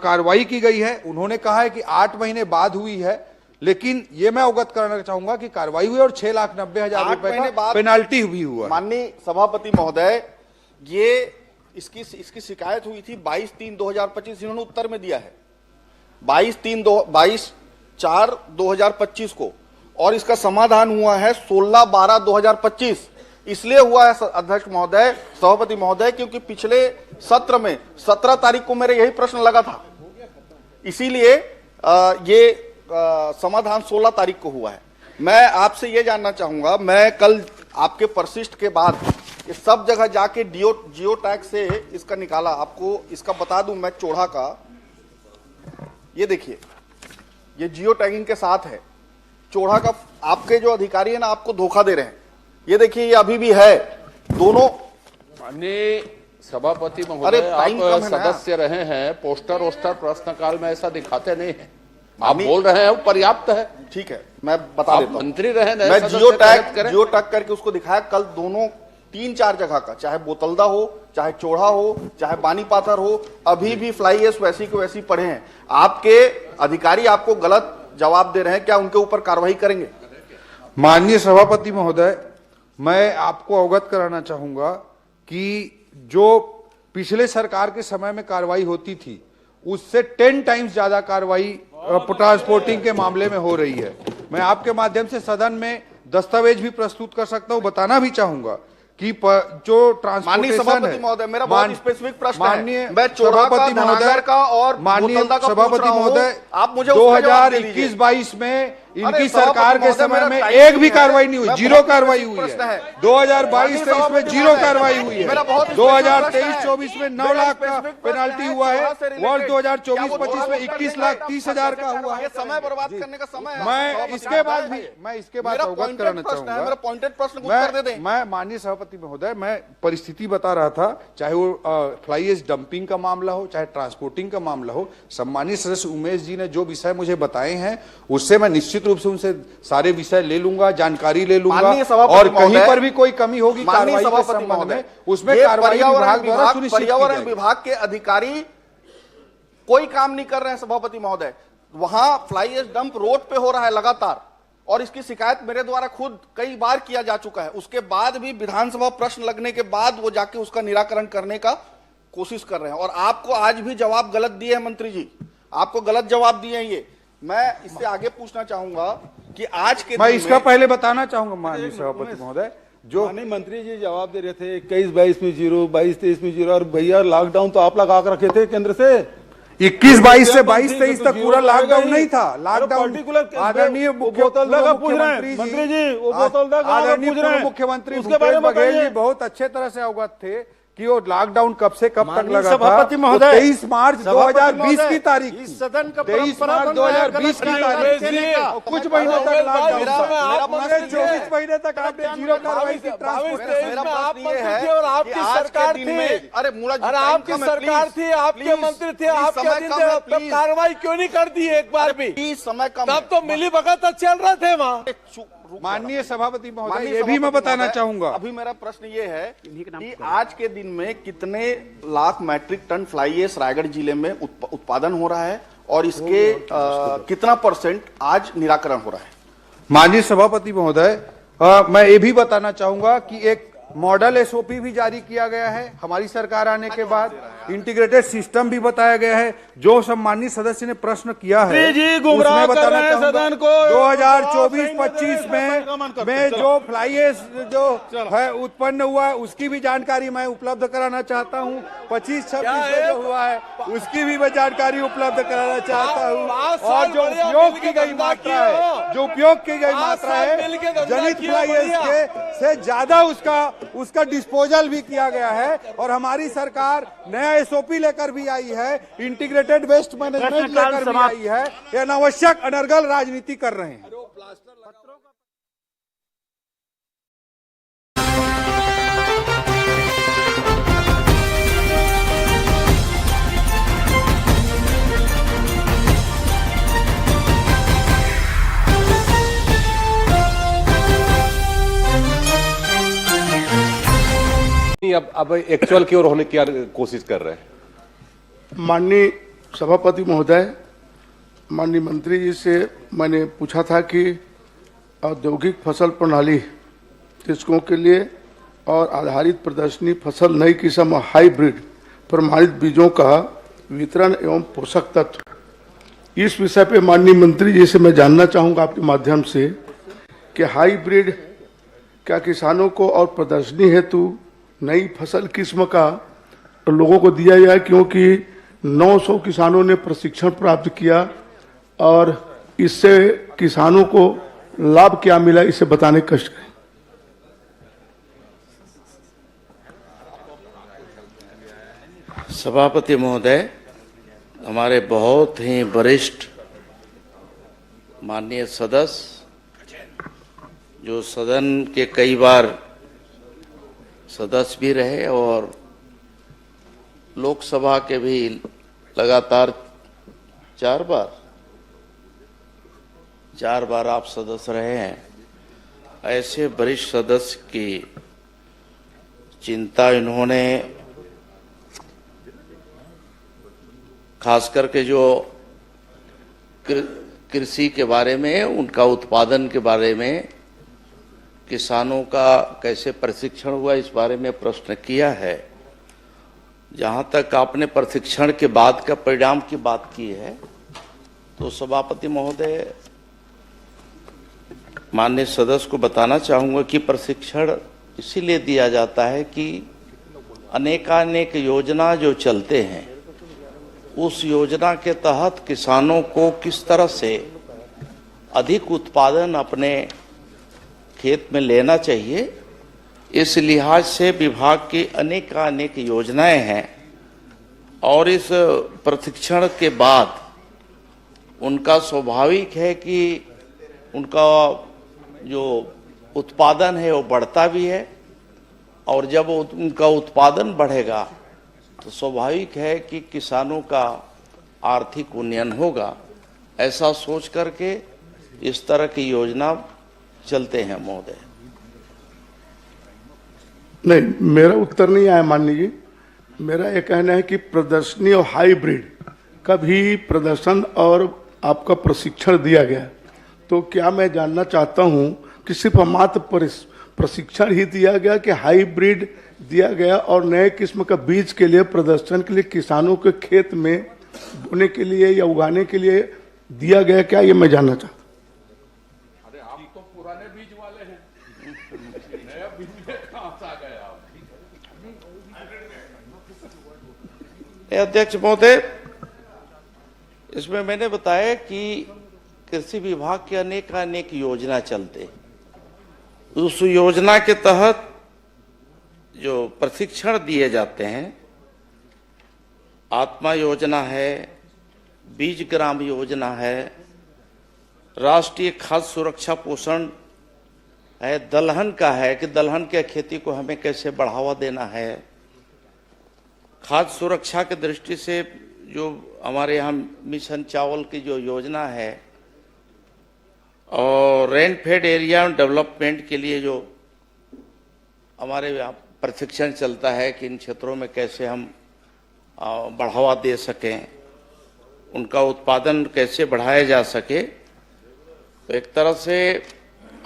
कार्रवाई की गई है। उन्होंने कहा है कि 8 महीने बाद हुई है, लेकिन ये मैं अवगत कराना चाहूंगा कि कार्रवाई हुई और 6,90,000 रुपए का पेनाल्टी भी हुआ। माननीय सभापति महोदय, ये इसकी शिकायत हुई थी 22/3/2025, इन्होंने उत्तर में दिया है 22/4/2025 को, और इसका समाधान हुआ है 16/12/2025। इसलिए हुआ है अध्यक्ष महोदय, सभापति महोदय, क्योंकि पिछले सत्र में 17 तारीख को मेरे यही प्रश्न लगा था, इसीलिए ये समाधान 16 तारीख को हुआ है। मैं आपसे ये जानना चाहूंगा, मैं कल आपके परिशिष्ट के बाद ये सब जगह जाके जियो टैग से इसका निकाला, आपको इसका बता दूं मैं, चोड़ा का ये देखिए, ये जियो टैगिंग के साथ है चोड़ा का। आपके जो अधिकारी है ना, आपको धोखा दे रहे हैं। ये देखिए, ये अभी भी है दोनों। माननीय सभापति महोदय, आप सदस्य रहे हैं, पोस्टर वोस्टर प्रश्नकाल में ऐसा दिखाते नहीं है। आप बोल रहे हैं वो पर्याप्त है। ठीक है, मैं बता देता हूं। मंत्री रहे, मैं जियो टैग करके उसको दिखाया कल, दोनों 3-4 जगह का, चाहे बोतलदा हो, चाहे चोड़ा हो, चाहे बानी पाथर हो, अभी भी फ्लाई ऐश वैसी को वैसी पड़े हैं। आपके अधिकारी आपको गलत जवाब दे रहे हैं, क्या उनके ऊपर कार्रवाई करेंगे? माननीय सभापति महोदय, मैं आपको अवगत कराना चाहूंगा कि जो पिछले सरकार के समय में कार्रवाई होती थी उससे 10 टाइम्स ज्यादा कार्रवाई ट्रांसपोर्टिंग के मामले में हो रही है। मैं आपके माध्यम से सदन में दस्तावेज भी प्रस्तुत कर सकता हूं। बताना भी चाहूंगा कि जो माननीय सभापति महोदय, मेरा बहुत स्पेसिफिक प्रश्न है। मैं सभापति महोदय का और माननीय बोतलदा का सभापति महोदय, आप मुझे 2021-22 में इनकी सरकार के समय में एक भी कार्रवाई नहीं हुई, जीरो कार्रवाई हुई है। 2022-23 में जीरो कार्रवाई हुई है। 2023-24 में 9 लाख का पेनाल्टी हुआ है। वर्ष 2024-25 में 21,30,000 का हुआ है। समय बर्बाद करने का समय है। मैं इसके बाद अवगत कराना चाहूंगा। मेरा पॉइंटेड प्रश्न को उत्तर दे दें। मैं माननीय सभापति महोदय, मैं परिस्थिति बता रहा था, चाहे वो फ्लाई एश डंपिंग का मामला हो, चाहे ट्रांसपोर्टिंग का मामला हो। सम्मानित सदस्य उमेश जी ने जो विषय मुझे बताए हैं, उससे मैं निश्चित रूप से उनसे सारे विषय ले लूंगा, जानकारी ले लूंगा, और कहीं पर भी कोई कमी होगी कार्रवाई के संबंध में, उसमें कार्रवाई विभाग द्वारा सुनिश्चित की जाएगी। पर्यावरण विभाग के अधिकारी कोई काम नहीं कर रहे हैं सभापति महोदय। वहां फ्लाई एश डंप रोड पे हो रहा है लगातार, और इसकी शिकायत मेरे द्वारा खुद कई बार किया जा चुका है। उसके बाद भी विधानसभा प्रश्न लगने के बाद वो जाके उसका निराकरण करने का कोशिश कर रहे हैं, और आपको आज भी जवाब गलत दिए हैं मंत्री जी, आपको गलत जवाब दिए हैं। ये मैं इससे आगे पूछना चाहूंगा कि आज के मैं इसका पहले बताना चाहूंगा माननीय सभापति महोदय, जो मंत्री जी जवाब दे रहे थे 21-22 में जीरो, 22-23 में जीरो, और भैया लॉकडाउन तो आप लगा कर रखे थे केंद्र से। 21-22 से 22-23 तक पूरा लॉकडाउन नहीं था। लॉकडाउन आदरणीय मुख्यमंत्री भूपेश बघेल जी बहुत अच्छे तरह से अवगत थे कि वो लॉकडाउन कब से कब तक लगा था। 23 मार्च 2020 की तारीख, 23 मार्च 2020 की तारीख, कुछ महीनों तक लॉकडाउन था। 24 महीने तक आपने जीरो कार्रवाई की। और आपकी सरकार थी, अरे आपकी सरकार थी, आपके मंत्री थे, आपके कार्रवाई क्यों नहीं कर दी एक बार भी? समय कम, तब तो मिली भगत चल रहे थे वहाँ। माननीय सभापति महोदय, ये भी मैं बताना चाहूंगा। अभी मेरा प्रश्न ये है कि आज के दिन में कितने lakh metric ton fly ash Raigarh जिले में उत्पादन हो रहा है, और इसके कितना % आज निराकरण हो रहा है? माननीय सभापति महोदय, मैं ये भी बताना चाहूंगा कि एक मॉडल एसओपी भी जारी किया गया है हमारी सरकार आने के बाद। इंटीग्रेटेड सिस्टम भी बताया गया है। जो सम्मानित सदस्य ने प्रश्न किया है, उसमें बताना चाहूंगा 2024-25 में जो फ्लाई एश जो है उत्पन्न हुआ है, उसकी भी जानकारी मैं उपलब्ध कराना चाहता हूं। 25-26 में जो हुआ है उसकी भी मैं जानकारी उपलब्ध कराना चाहता हूं। और जो उपयोग की गई मात्रा है, जनित फ्लाई एश के से ज्यादा उसका डिस्पोजल भी किया गया है। और हमारी सरकार नया एसओपी लेकर भी आई है, इंटीग्रेटेड वेस्ट मैनेजमेंट लेकर भी आई है। ये अनावश्यक अनर्गल राजनीति कर रहे हैं। अब एक्चुअल की ओर होने की कोशिश कर रहे हैं। माननीय सभापति महोदय, माननीय मंत्री जी से मैंने पूछा था कि औद्योगिक फसल प्रणाली कृषकों के लिए और आधारित प्रदर्शनी फसल नई किस्म हाइब्रिड प्रमाणित बीजों का वितरण एवं पोषक तत्व, इस विषय पे माननीय मंत्री जी से मैं जानना चाहूँगा आपके माध्यम से कि हाइब्रिड क्या किसानों को और प्रदर्शनी हेतु नई फसल किस्म का लोगों को दिया जाए, क्योंकि 900 किसानों ने प्रशिक्षण प्राप्त किया और इससे किसानों को लाभ क्या मिला, इसे बताने का कष्ट करें। सभापति महोदय, हमारे बहुत ही वरिष्ठ माननीय सदस्य, जो सदन के कई बार सदस्य भी रहे और लोकसभा के भी लगातार 4 बार आप सदस्य रहे हैं, ऐसे वरिष्ठ सदस्य की चिंता इन्होंने खास करके जो कृषि के बारे में, उनका उत्पादन के बारे में, किसानों का कैसे प्रशिक्षण हुआ, इस बारे में प्रश्न किया है। जहां तक आपने प्रशिक्षण के बाद का परिणाम की बात की है, तो सभापति महोदय, माननीय सदस्य को बताना चाहूंगा कि प्रशिक्षण इसीलिए दिया जाता है कि अनेकानेक योजना जो चलते हैं, उस योजना के तहत किसानों को किस तरह से अधिक उत्पादन अपने खेत में लेना चाहिए। इस लिहाज से विभाग की अनेक योजनाएं हैं और इस प्रशिक्षण के बाद उनका स्वाभाविक है कि उनका जो उत्पादन है वो बढ़ता भी है, और जब उनका उत्पादन बढ़ेगा तो स्वाभाविक है कि किसानों का आर्थिक उन्नयन होगा। ऐसा सोच करके इस तरह की योजना चलते हैं महोदय। नहीं, मेरा उत्तर नहीं आया माननीय जी। मेरा ये कहना है कि प्रदर्शनी और हाइब्रिड का भी प्रदर्शन और आपका प्रशिक्षण दिया गया, तो क्या मैं जानना चाहता हूं कि सिर्फ मात्र प्रशिक्षण ही दिया गया कि हाइब्रिड दिया गया और नए किस्म का बीज के लिए प्रदर्शन के लिए किसानों के खेत में बोने के लिए या उगाने के लिए दिया गया, क्या ये मैं जानना चाहता हूं। अरे आप तो पुराने बीज वाले हैं, नया बीज में कहां से आ गए आप? अध्यक्ष महोदय, इसमें मैंने बताया कि कृषि विभाग की अनेक योजना चलते, उस योजना के तहत जो प्रशिक्षण दिए जाते हैं, आत्मा योजना है, बीज ग्राम योजना है, राष्ट्रीय खाद्य सुरक्षा पोषण है, दलहन का है कि दलहन के खेती को हमें कैसे बढ़ावा देना है, खाद्य सुरक्षा की दृष्टि से जो हमारे यहाँ मिशन चावल की जो योजना है, और रेन फेड एरिया डेवलपमेंट के लिए जो हमारे यहाँ प्रशिक्षण चलता है कि इन क्षेत्रों में कैसे हम बढ़ावा दे सकें, उनका उत्पादन कैसे बढ़ाया जा सके। तो एक तरह से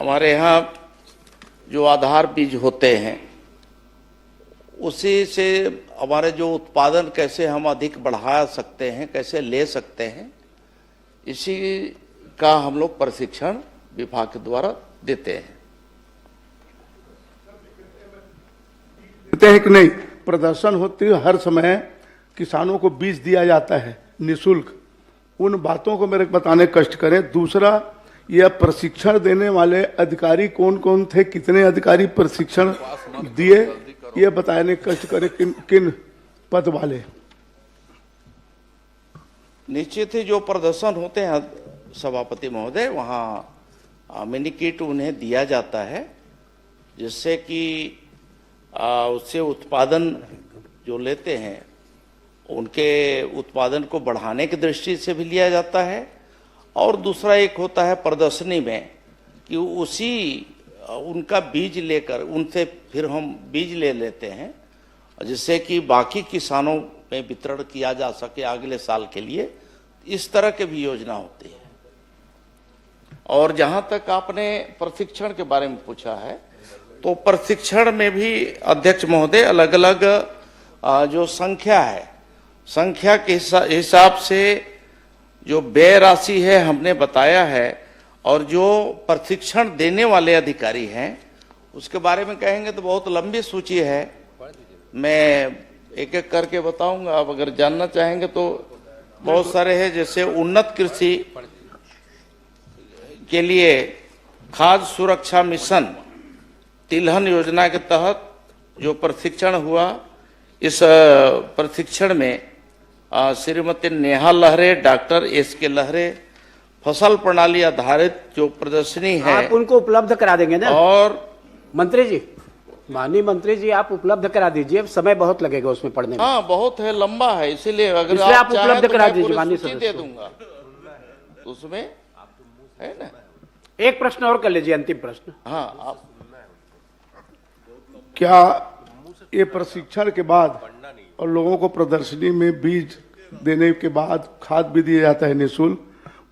हमारे यहाँ जो आधार बीज होते हैं उसी से हमारे जो उत्पादन कैसे हम अधिक बढ़ा सकते हैं, कैसे ले सकते हैं, इसी का हम लोग प्रशिक्षण विभाग के द्वारा देते हैं। देते हैं कि नहीं, प्रदर्शन होती है हर समय, किसानों को बीज दिया जाता है निःशुल्क, उन बातों को मेरे बताने कष्ट करें। दूसरा, यह प्रशिक्षण देने वाले अधिकारी कौन कौन थे, कितने अधिकारी प्रशिक्षण दिए, ये बताने कष्ट करें, किन पद वाले। निश्चित ही जो प्रदर्शन होते हैं सभापति महोदय, वहाँ मिनी किट उन्हें दिया जाता है, जिससे कि उससे उत्पादन जो लेते हैं उनके उत्पादन को बढ़ाने की दृष्टि से भी लिया जाता है। और दूसरा एक होता है प्रदर्शनी में कि उसी उनका बीज लेकर उनसे फिर हम बीज ले लेते हैं, जिससे कि बाकी किसानों में वितरण किया जा सके अगले साल के लिए। इस तरह के भी योजना होती है। और जहाँ तक आपने प्रशिक्षण के बारे में पूछा है, तो प्रशिक्षण में भी अध्यक्ष महोदय अलग अलग जो संख्या है, संख्या के हिसाब से जो व्यय राशि है हमने बताया है, और जो प्रशिक्षण देने वाले अधिकारी हैं उसके बारे में कहेंगे तो बहुत लंबी सूची है, मैं एक एक करके बताऊंगा। आप अगर जानना चाहेंगे तो बहुत सारे हैं, जैसे उन्नत कृषि के लिए खाद्य सुरक्षा मिशन तिलहन योजना के तहत जो प्रशिक्षण हुआ, इस प्रशिक्षण में श्रीमती नेहा लहरे, डॉक्टर एस.के. लहरे, फसल प्रणाली आधारित जो प्रदर्शनी है आप उनको उपलब्ध करा देंगे ना। और मंत्री जी, माननीय मंत्री जी, आप उपलब्ध करा दीजिए, अब समय बहुत लगेगा उसमें पढ़ने में। हाँ, बहुत है, लंबा है, इसीलिए अगर आप उपलब्ध करा दीजिए माननीय सूची दे दूंगा तो उसमें है ना। एक प्रश्न और कर लीजिए, अंतिम प्रश्न। हाँ, आप क्या ये प्रशिक्षण के बाद और लोगों को प्रदर्शनी में बीज देने के बाद खाद भी दिया जाता है निःशुल्क,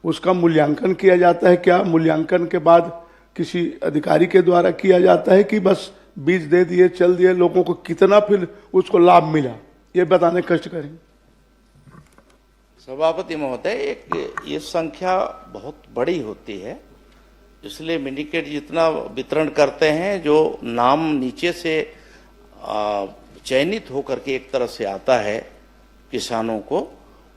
उसका मूल्यांकन किया जाता है? क्या मूल्यांकन के बाद किसी अधिकारी के द्वारा किया जाता है कि बस बीज दे दिए चल दिए, लोगों को कितना फिर उसको लाभ मिला, ये बताने कष्ट करेंगे। सभापति महोदय, एक ये संख्या बहुत बड़ी होती है, इसलिए मिनिकेट जितना वितरण करते हैं, जो नाम नीचे से चयनित होकर के एक तरह से आता है किसानों को,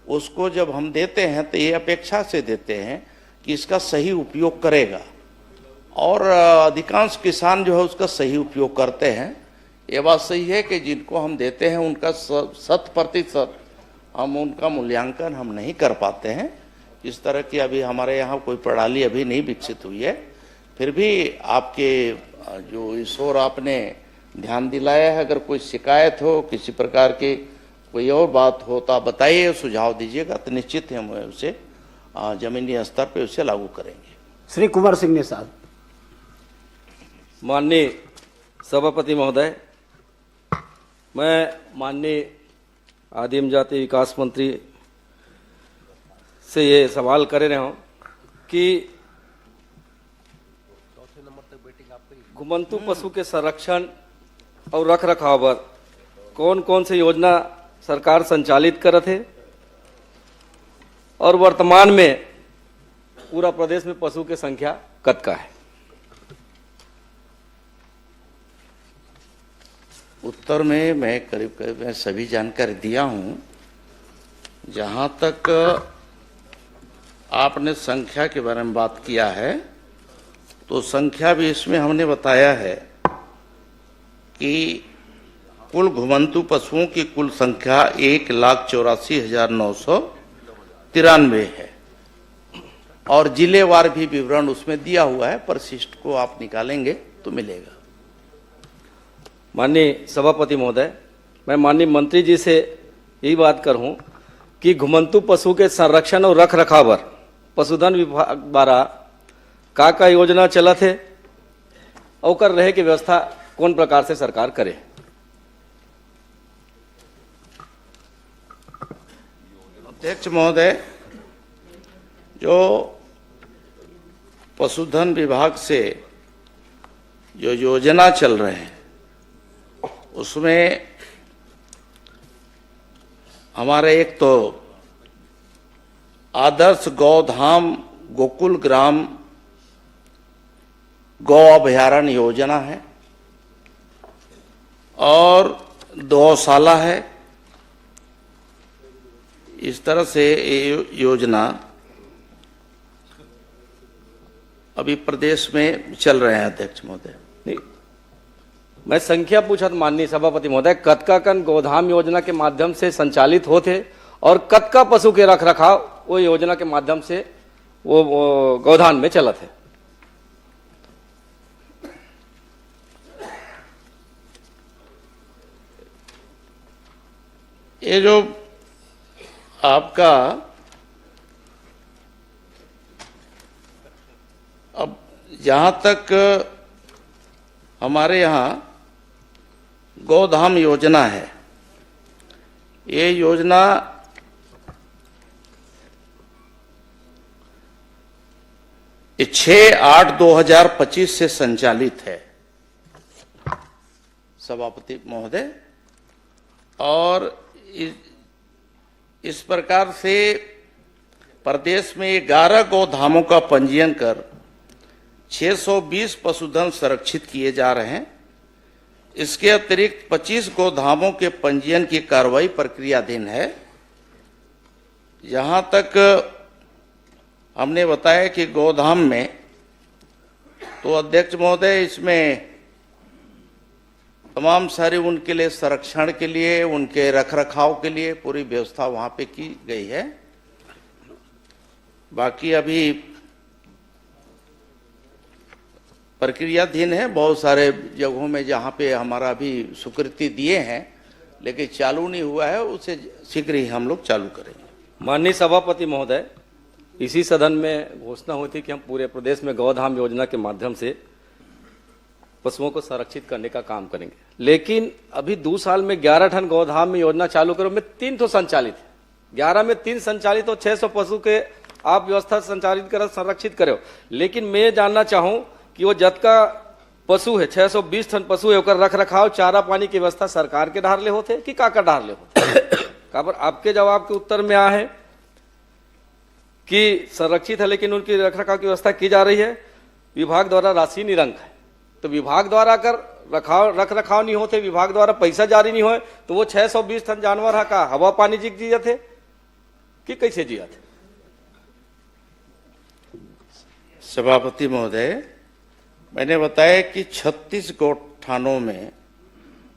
उसको जब हम देते हैं तो ये अपेक्षा से देते हैं कि इसका सही उपयोग करेगा, और अधिकांश किसान जो है उसका सही उपयोग करते हैं। ये बात सही है कि जिनको हम देते हैं उनका 100% हम उनका मूल्यांकन हम नहीं कर पाते हैं। इस तरह की अभी हमारे यहाँ कोई प्रणाली अभी नहीं विकसित हुई है। फिर भी आपके जो इस ओर आपने ध्यान दिलाया है, अगर कोई शिकायत हो, किसी प्रकार की कोई और बात हो तो आप बताइए, सुझाव दीजिएगा, तो निश्चित ही हम उसे जमीनी स्तर पे उसे लागू करेंगे। श्री कुंवर सिंह निषाद। माननीय सभापति महोदय, मैं माननीय आदिम जाति विकास मंत्री से ये सवाल कर रहा हूँ कि घुमंतु पशु के संरक्षण और रख रखाव पर कौन कौन सी योजना सरकार संचालित करत है, और वर्तमान में पूरा प्रदेश में पशु की संख्या कतका है? उत्तर में मैं करीब करीब सभी जानकारी दिया हूं। जहां तक आपने संख्या के बारे में बात किया है, तो संख्या भी इसमें हमने बताया है कि कुल घुमंतु पशुओं की कुल संख्या 1,84,993 है, और जिलेवार भी विवरण उसमें दिया हुआ है। परिशिष्ट को आप निकालेंगे तो मिलेगा। माननीय सभापति महोदय, मैं माननीय मंत्री जी से यही बात करूं कि घुमंतु पशु के संरक्षण और रख रखाव पर पशुधन विभाग द्वारा का योजना चलत है, और कर रहे की व्यवस्था कौन प्रकार से सरकार करे? अध्यक्ष महोदय, जो पशुधन विभाग से जो योजना चल रहे हैं उसमें हमारे एक तो आदर्श गौधाम गोकुल ग्राम गौ अभयारण्य योजना है, और गौशाला है। इस तरह से ये योजना अभी प्रदेश में चल रहे हैं। अध्यक्ष महोदय, नहीं, मैं संख्या पूछा था माननीय सभापति महोदय, कतका कन गोधाम योजना के माध्यम से संचालित होते, और कतका पशु के रख रखाव वो योजना के माध्यम से वो गोधान में चलत है? ये जो आपका अब जहां तक हमारे यहाँ गौधाम योजना है, ये योजना ये 6/8/2025 से संचालित है सभापति महोदय, और इस प्रकार से प्रदेश में 11 गौधामों का पंजीयन कर 620 पशुधन संरक्षित किए जा रहे हैं। इसके अतिरिक्त 25 गौधामों के पंजीयन की कार्रवाई प्रक्रियाधीन है। जहां तक हमने बताया कि गौधाम में, तो अध्यक्ष महोदय इसमें तमाम सारी उनके लिए संरक्षण के लिए, उनके रखरखाव के लिए पूरी व्यवस्था वहां पे की गई है। बाकी अभी प्रक्रियाधीन है। बहुत सारे जगहों में जहां पे हमारा अभी स्वीकृति दिए हैं लेकिन चालू नहीं हुआ है, उसे शीघ्र ही हम लोग चालू करेंगे। माननीय सभापति महोदय, इसी सदन में घोषणा हुई थी कि हम पूरे प्रदेश में गौधाम योजना के माध्यम से पशुओं को संरक्षित करने का काम करेंगे, लेकिन अभी 2 साल में 11 टन गौधाम में योजना चालू करो, में 3 तो संचालित है, 11 में 3 संचालित और 600 पशु के आप व्यवस्था संचालित करो, संरक्षित करो। लेकिन मैं जानना चाहूं कि वो जत का पशु है 620 टन पशु है, ओकर रख रखाव चारा पानी की व्यवस्था सरकार के ढार ले होते कि का ढार ले होते? काबर आपके जवाब के उत्तर में आ है कि संरक्षित है लेकिन उनकी रख रखाव की व्यवस्था की जा रही है, विभाग द्वारा राशि निरंक है। तो विभाग द्वारा अगर रख रखाव नहीं होते, विभाग द्वारा पैसा जारी नहीं हो, तो वो 620 टन जानवर है का हवा पानी जिया थे कि कैसे जिया थे? सभापति महोदय, मैंने बताया कि 36 गौठानों में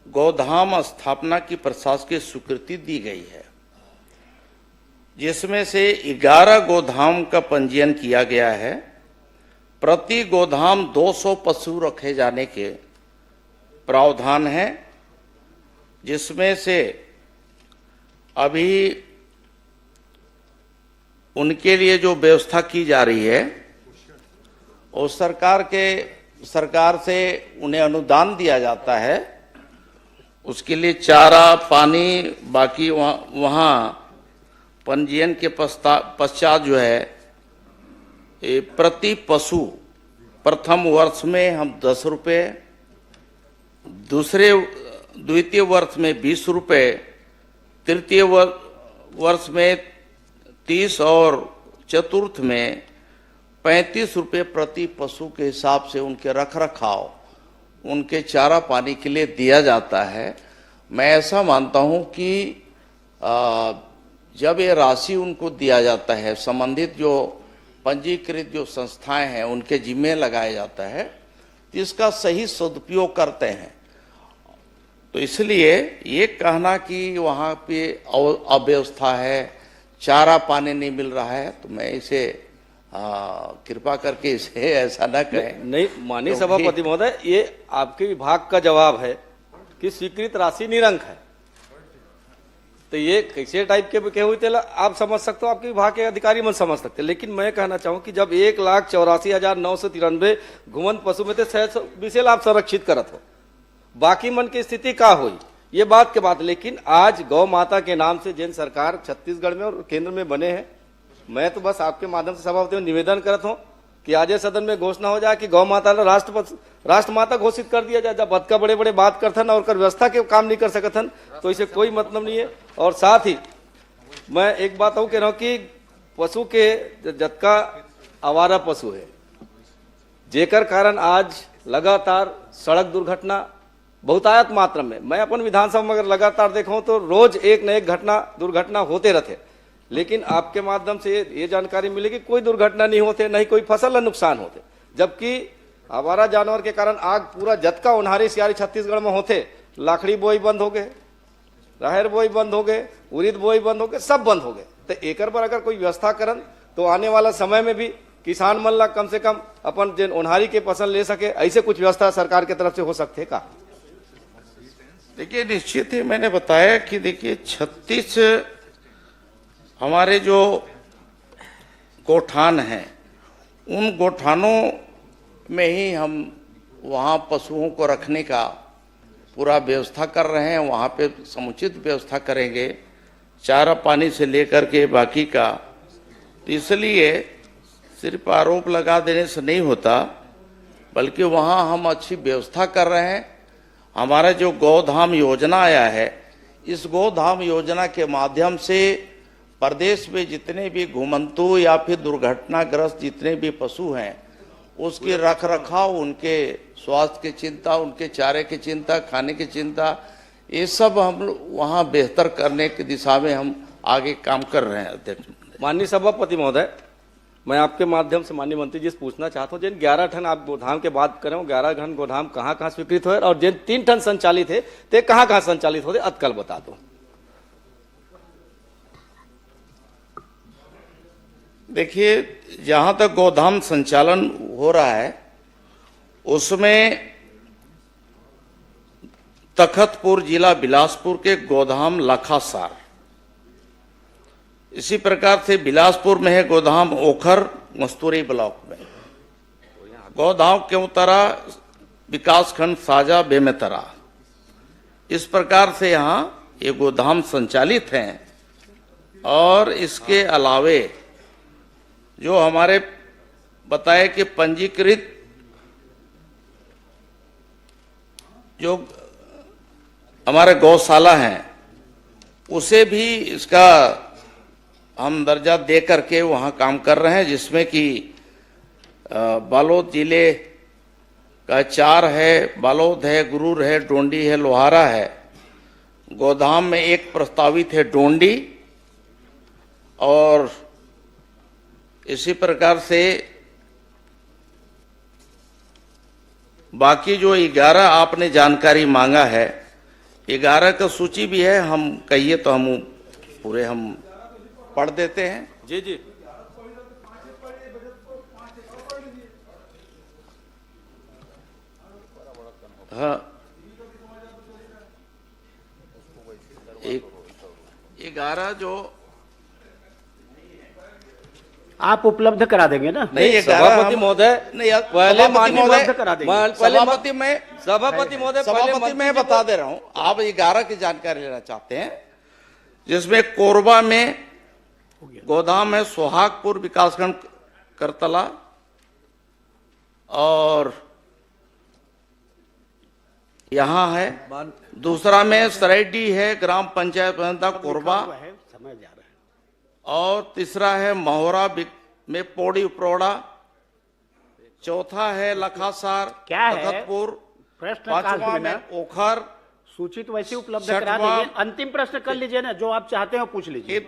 गौधाम स्थापना की प्रशासकीय स्वीकृति दी गई है, जिसमें से 11 गोधाम का पंजीयन किया गया है। प्रति गोधाम 200 पशु रखे जाने के प्रावधान है, जिसमें से अभी उनके लिए जो व्यवस्था की जा रही है और सरकार से उन्हें अनुदान दिया जाता है, उसके लिए चारा पानी, बाकी वहाँ पंजीयन के पश्चात जो है प्रति पशु प्रथम वर्ष में हम 10 रुपये, द्वितीय वर्ष में 20 रुपये, तृतीय वर्ष में 30 और चतुर्थ में 35 रुपये प्रति पशु के हिसाब से उनके रख रखाव, उनके चारा पानी के लिए दिया जाता है। मैं ऐसा मानता हूं कि जब ये राशि उनको दिया जाता है, संबंधित जो पंजीकृत जो संस्थाएं हैं उनके जिम्मे लगाया जाता है, तो इसका सही सदुपयोग करते हैं। तो इसलिए ये कहना कि वहाँ पे अव्यवस्था है, चारा पानी नहीं मिल रहा है, तो मैं इसे कृपा करके इसे ऐसा ना कहें। नहीं माननीय सभापति महोदय, ये आपके विभाग का जवाब है कि स्वीकृत राशि निरंक है, तो ये कैसे टाइप के हुए थे आप समझ सकते हो, आपके विभाग के अधिकारी मन समझ सकते, लेकिन मैं कहना चाहूँ कि जब 1,84,993 घुमंत पशु में थे 120 आप संरक्षित करत हो, बाकी मन की स्थिति का हुई ये बात के बात। लेकिन आज गौ माता के नाम से जिन सरकार छत्तीसगढ़ में और केंद्र में बने हैं, मैं तो बस आपके माध्यम से सभापति निवेदन करत हूँ कि आज सदन में घोषणा हो जाए कि गौ माता राष्ट्र माता घोषित कर दिया जाए। जब बदका बड़े बड़े बात करथन और कर व्यवस्था के काम नहीं कर सकथन, तो इसे कोई मतलब नहीं है। और साथ ही मैं एक बात और कह रहा हूँ कि पशु के जतका आवारा पशु है, जेकर कारण आज लगातार सड़क दुर्घटना बहुतायत मात्रा में, मैं अपन विधानसभा में अगर लगातार देखूं तो रोज एक न एक दुर्घटना होते रहते, लेकिन आपके माध्यम से ये जानकारी मिलेगी कोई दुर्घटना नहीं होते, नहीं कोई फसल नुकसान होते, जबकि आवारा जानवर के कारण आग पूरा जतका उन्हारी सियारी छत्तीसगढ़ में होते, लाखड़ी बोई बंद हो गए, राहर बोई बंद हो गए, उड़ीद बोई बंद हो गए, सब बंद हो गए। तो एकर पर अगर कोई व्यवस्था करन तो आने वाला समय में भी किसान मन ला कम से कम अपन जिन उन्हारी के फसल ले सके, ऐसे कुछ व्यवस्था सरकार की तरफ से हो सकते का? देखिए निश्चित ही मैंने बताया कि देखिए 36 हमारे जो गोठान हैं, उन गोठानों में ही हम वहाँ पशुओं को रखने का पूरा व्यवस्था कर रहे हैं। वहाँ पे समुचित व्यवस्था करेंगे, चारा पानी से लेकर के बाकी का। तो इसलिए सिर्फ आरोप लगा देने से नहीं होता, बल्कि वहाँ हम अच्छी व्यवस्था कर रहे हैं। हमारा जो गौधाम योजना आया है, इस गौधाम योजना के माध्यम से प्रदेश में जितने भी घुमंतु या फिर दुर्घटनाग्रस्त जितने भी पशु हैं, उसकी रख रखाव, उनके स्वास्थ्य की चिंता, उनके चारे की चिंता, खाने की चिंता, ये सब हम वहाँ बेहतर करने की दिशा में हम आगे काम कर रहे हैं। अध्यक्ष माननीय सभापति महोदय, मैं आपके माध्यम से माननीय मंत्री जी से पूछना चाहता हूँ, जिन 11 टन आप गोधाम के बात करें, 11 टन गोधाम कहाँ कहाँ स्वीकृत हुए और जिन 3 टन संचालित है ते कहाँ कहाँ संचालित होते, अतकल बता दो। देखिए, जहां तक गोधाम संचालन हो रहा है उसमें तखतपुर जिला बिलासपुर के गोधाम लखासार, इसी प्रकार से बिलासपुर में है गोधाम ओखर मस्तूरी ब्लॉक में, गोधाम केवतरा विकासखंड साजा बेमेतरा, इस प्रकार से यहाँ ये गोधाम संचालित हैं। और इसके अलावे जो हमारे बताए कि पंजीकृत जो हमारे गौशाला हैं, उसे भी इसका हम दर्जा दे करके वहाँ काम कर रहे हैं, जिसमें कि बालोद जिले का 4 है, बालोद है, गुरूर है, डोंडी है, लोहारा है। गोधाम में एक प्रस्तावित है डोंडी, और इसी प्रकार से बाकी जो 11 आपने जानकारी मांगा है, 11 का सूची भी है, हम कहिए तो हम पूरे हम पढ़ देते हैं। जी जी। हाँ, 11 जो आप उपलब्ध करा देंगे ना? नहीं, सभापति महोदय, नहीं, पहले माननीय उपलब्ध करा देंगे। सभापति में सभापति मैं बता दे रहा हूं, आप 11 की जानकारी लेना चाहते हैं, जिसमें कोरबा में गोदाम है, सुहागपुर विकासखंड करतला, और यहाँ है दूसरा में सरायडी है, ग्राम पंचायत कोरबा, समय जा रहा है। और तीसरा है महोरा में पौड़ी उपरोड़ा, चौथा है लखासार क्या है? तखतपुर, प्रश्न पांचवा काल में में ओखर, सूची तो वैसे उपलब्ध करा छठवां- देंगे। अंतिम प्रश्न कर लीजिए ना, जो आप चाहते हो पूछ लीजिए।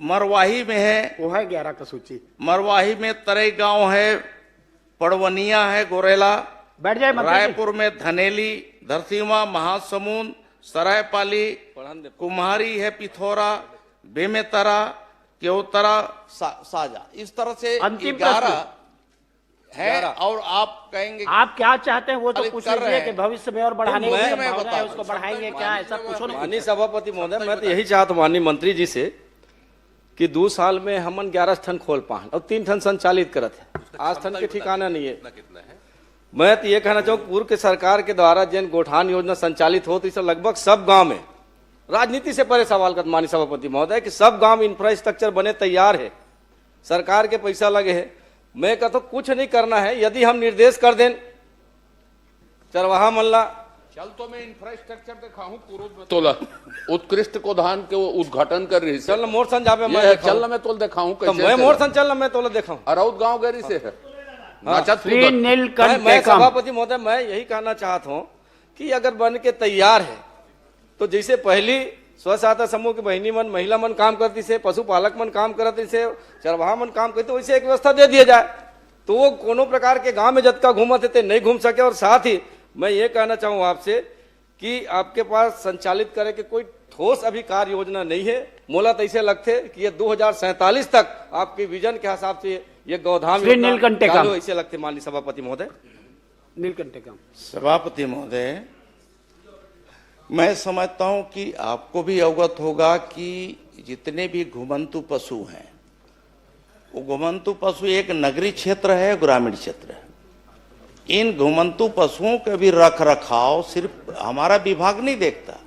मरवाही में है, वो है 11 का सूची। मरवाही में तरई गांव है, पड़वनिया है, गोरेला, बैठ जाए मंत्री जी। रायपुर में धनेली, धरसीवा, महासमुंद, सरायपाली, कुम्हारी है, पिथौरा, बेमेतरा, केवतरा, साजा, इस तरह से अंतिम 11 है। और आप कहेंगे आप क्या चाहते हैं वो तो अरे पूछ कर रहे लीजिए हैं। कि भविष्य में और बढ़ाने की मैं संभावना है, बता उसको बढ़ाएंगे क्या, ऐसा पूछो ना। माननीय सभापति महोदय, मैं तो यही चाहता हूँ माननीय मंत्री जी से कि 2 साल में हमन 11 ठन खोल पाए और 3 ठन संचालित करत है, आज ठन के ठिकाना नहीं है। मैं तो ये कहना चाहूँ, पूर्व के सरकार के द्वारा जिन गोठान योजना संचालित होती है, लगभग सब गांव में, राजनीति से परे सवाल कर माननीय सभापति महोदय, कि सब गांव इंफ्रास्ट्रक्चर बने तैयार है, सरकार के पैसा लगे है। मैं कहता हूँ कुछ नहीं करना है, यदि हम निर्देश कर दें चरवाहा मल्ला, चल तो मैं इंफ्रास्ट्रक्चर दिखाऊं पूर्व में तोला उत्कृष्ट गोदान के वो उद्घाटन कर रही चल मोर सन जाबे मैं है, दिखाऊं। चल मैं तोल दिखाऊं तो मैं मोर सन चल मैं तोला दिखाऊं। अराउत गांव गरी से है श्री नीलकंठ मैं टेकम। सभापति महोदय, मैं यही कहना चाहता हूँ कि अगर बन के तैयार है तो जैसे पहली स्व सहायता समूह की बहनी मन, महिला मन काम करती से, पशुपालक मन काम करती से, चरवाहा मन काम करते, वैसे एक व्यवस्था दे दिया जाए तो वो कोनो प्रकार के गांव में जतका घूमते थे नहीं घूम सके। और साथ ही मैं ये कहना चाहूँ आपसे कि आपके पास संचालित करे के कोई ठोस अभी कार्य योजना नहीं है। मोला तो ऐसे लगते कि ये 2047 तक आपके विजन के हिसाब से ये गोधाम श्री नीलकंठ टेकम। चालू ऐसे लगते माननीय सभापति महोदय। नीलकंठ टेकम। सभापति महोदय, मैं समझता हूं कि आपको भी अवगत होगा कि जितने भी घुमंतु पशु हैं, वो घुमंतु पशु एक नगरीय क्षेत्र है, ग्रामीण क्षेत्र है। इन घुमंतु पशुओं का भी रख रखाव सिर्फ हमारा विभाग नहीं देखता,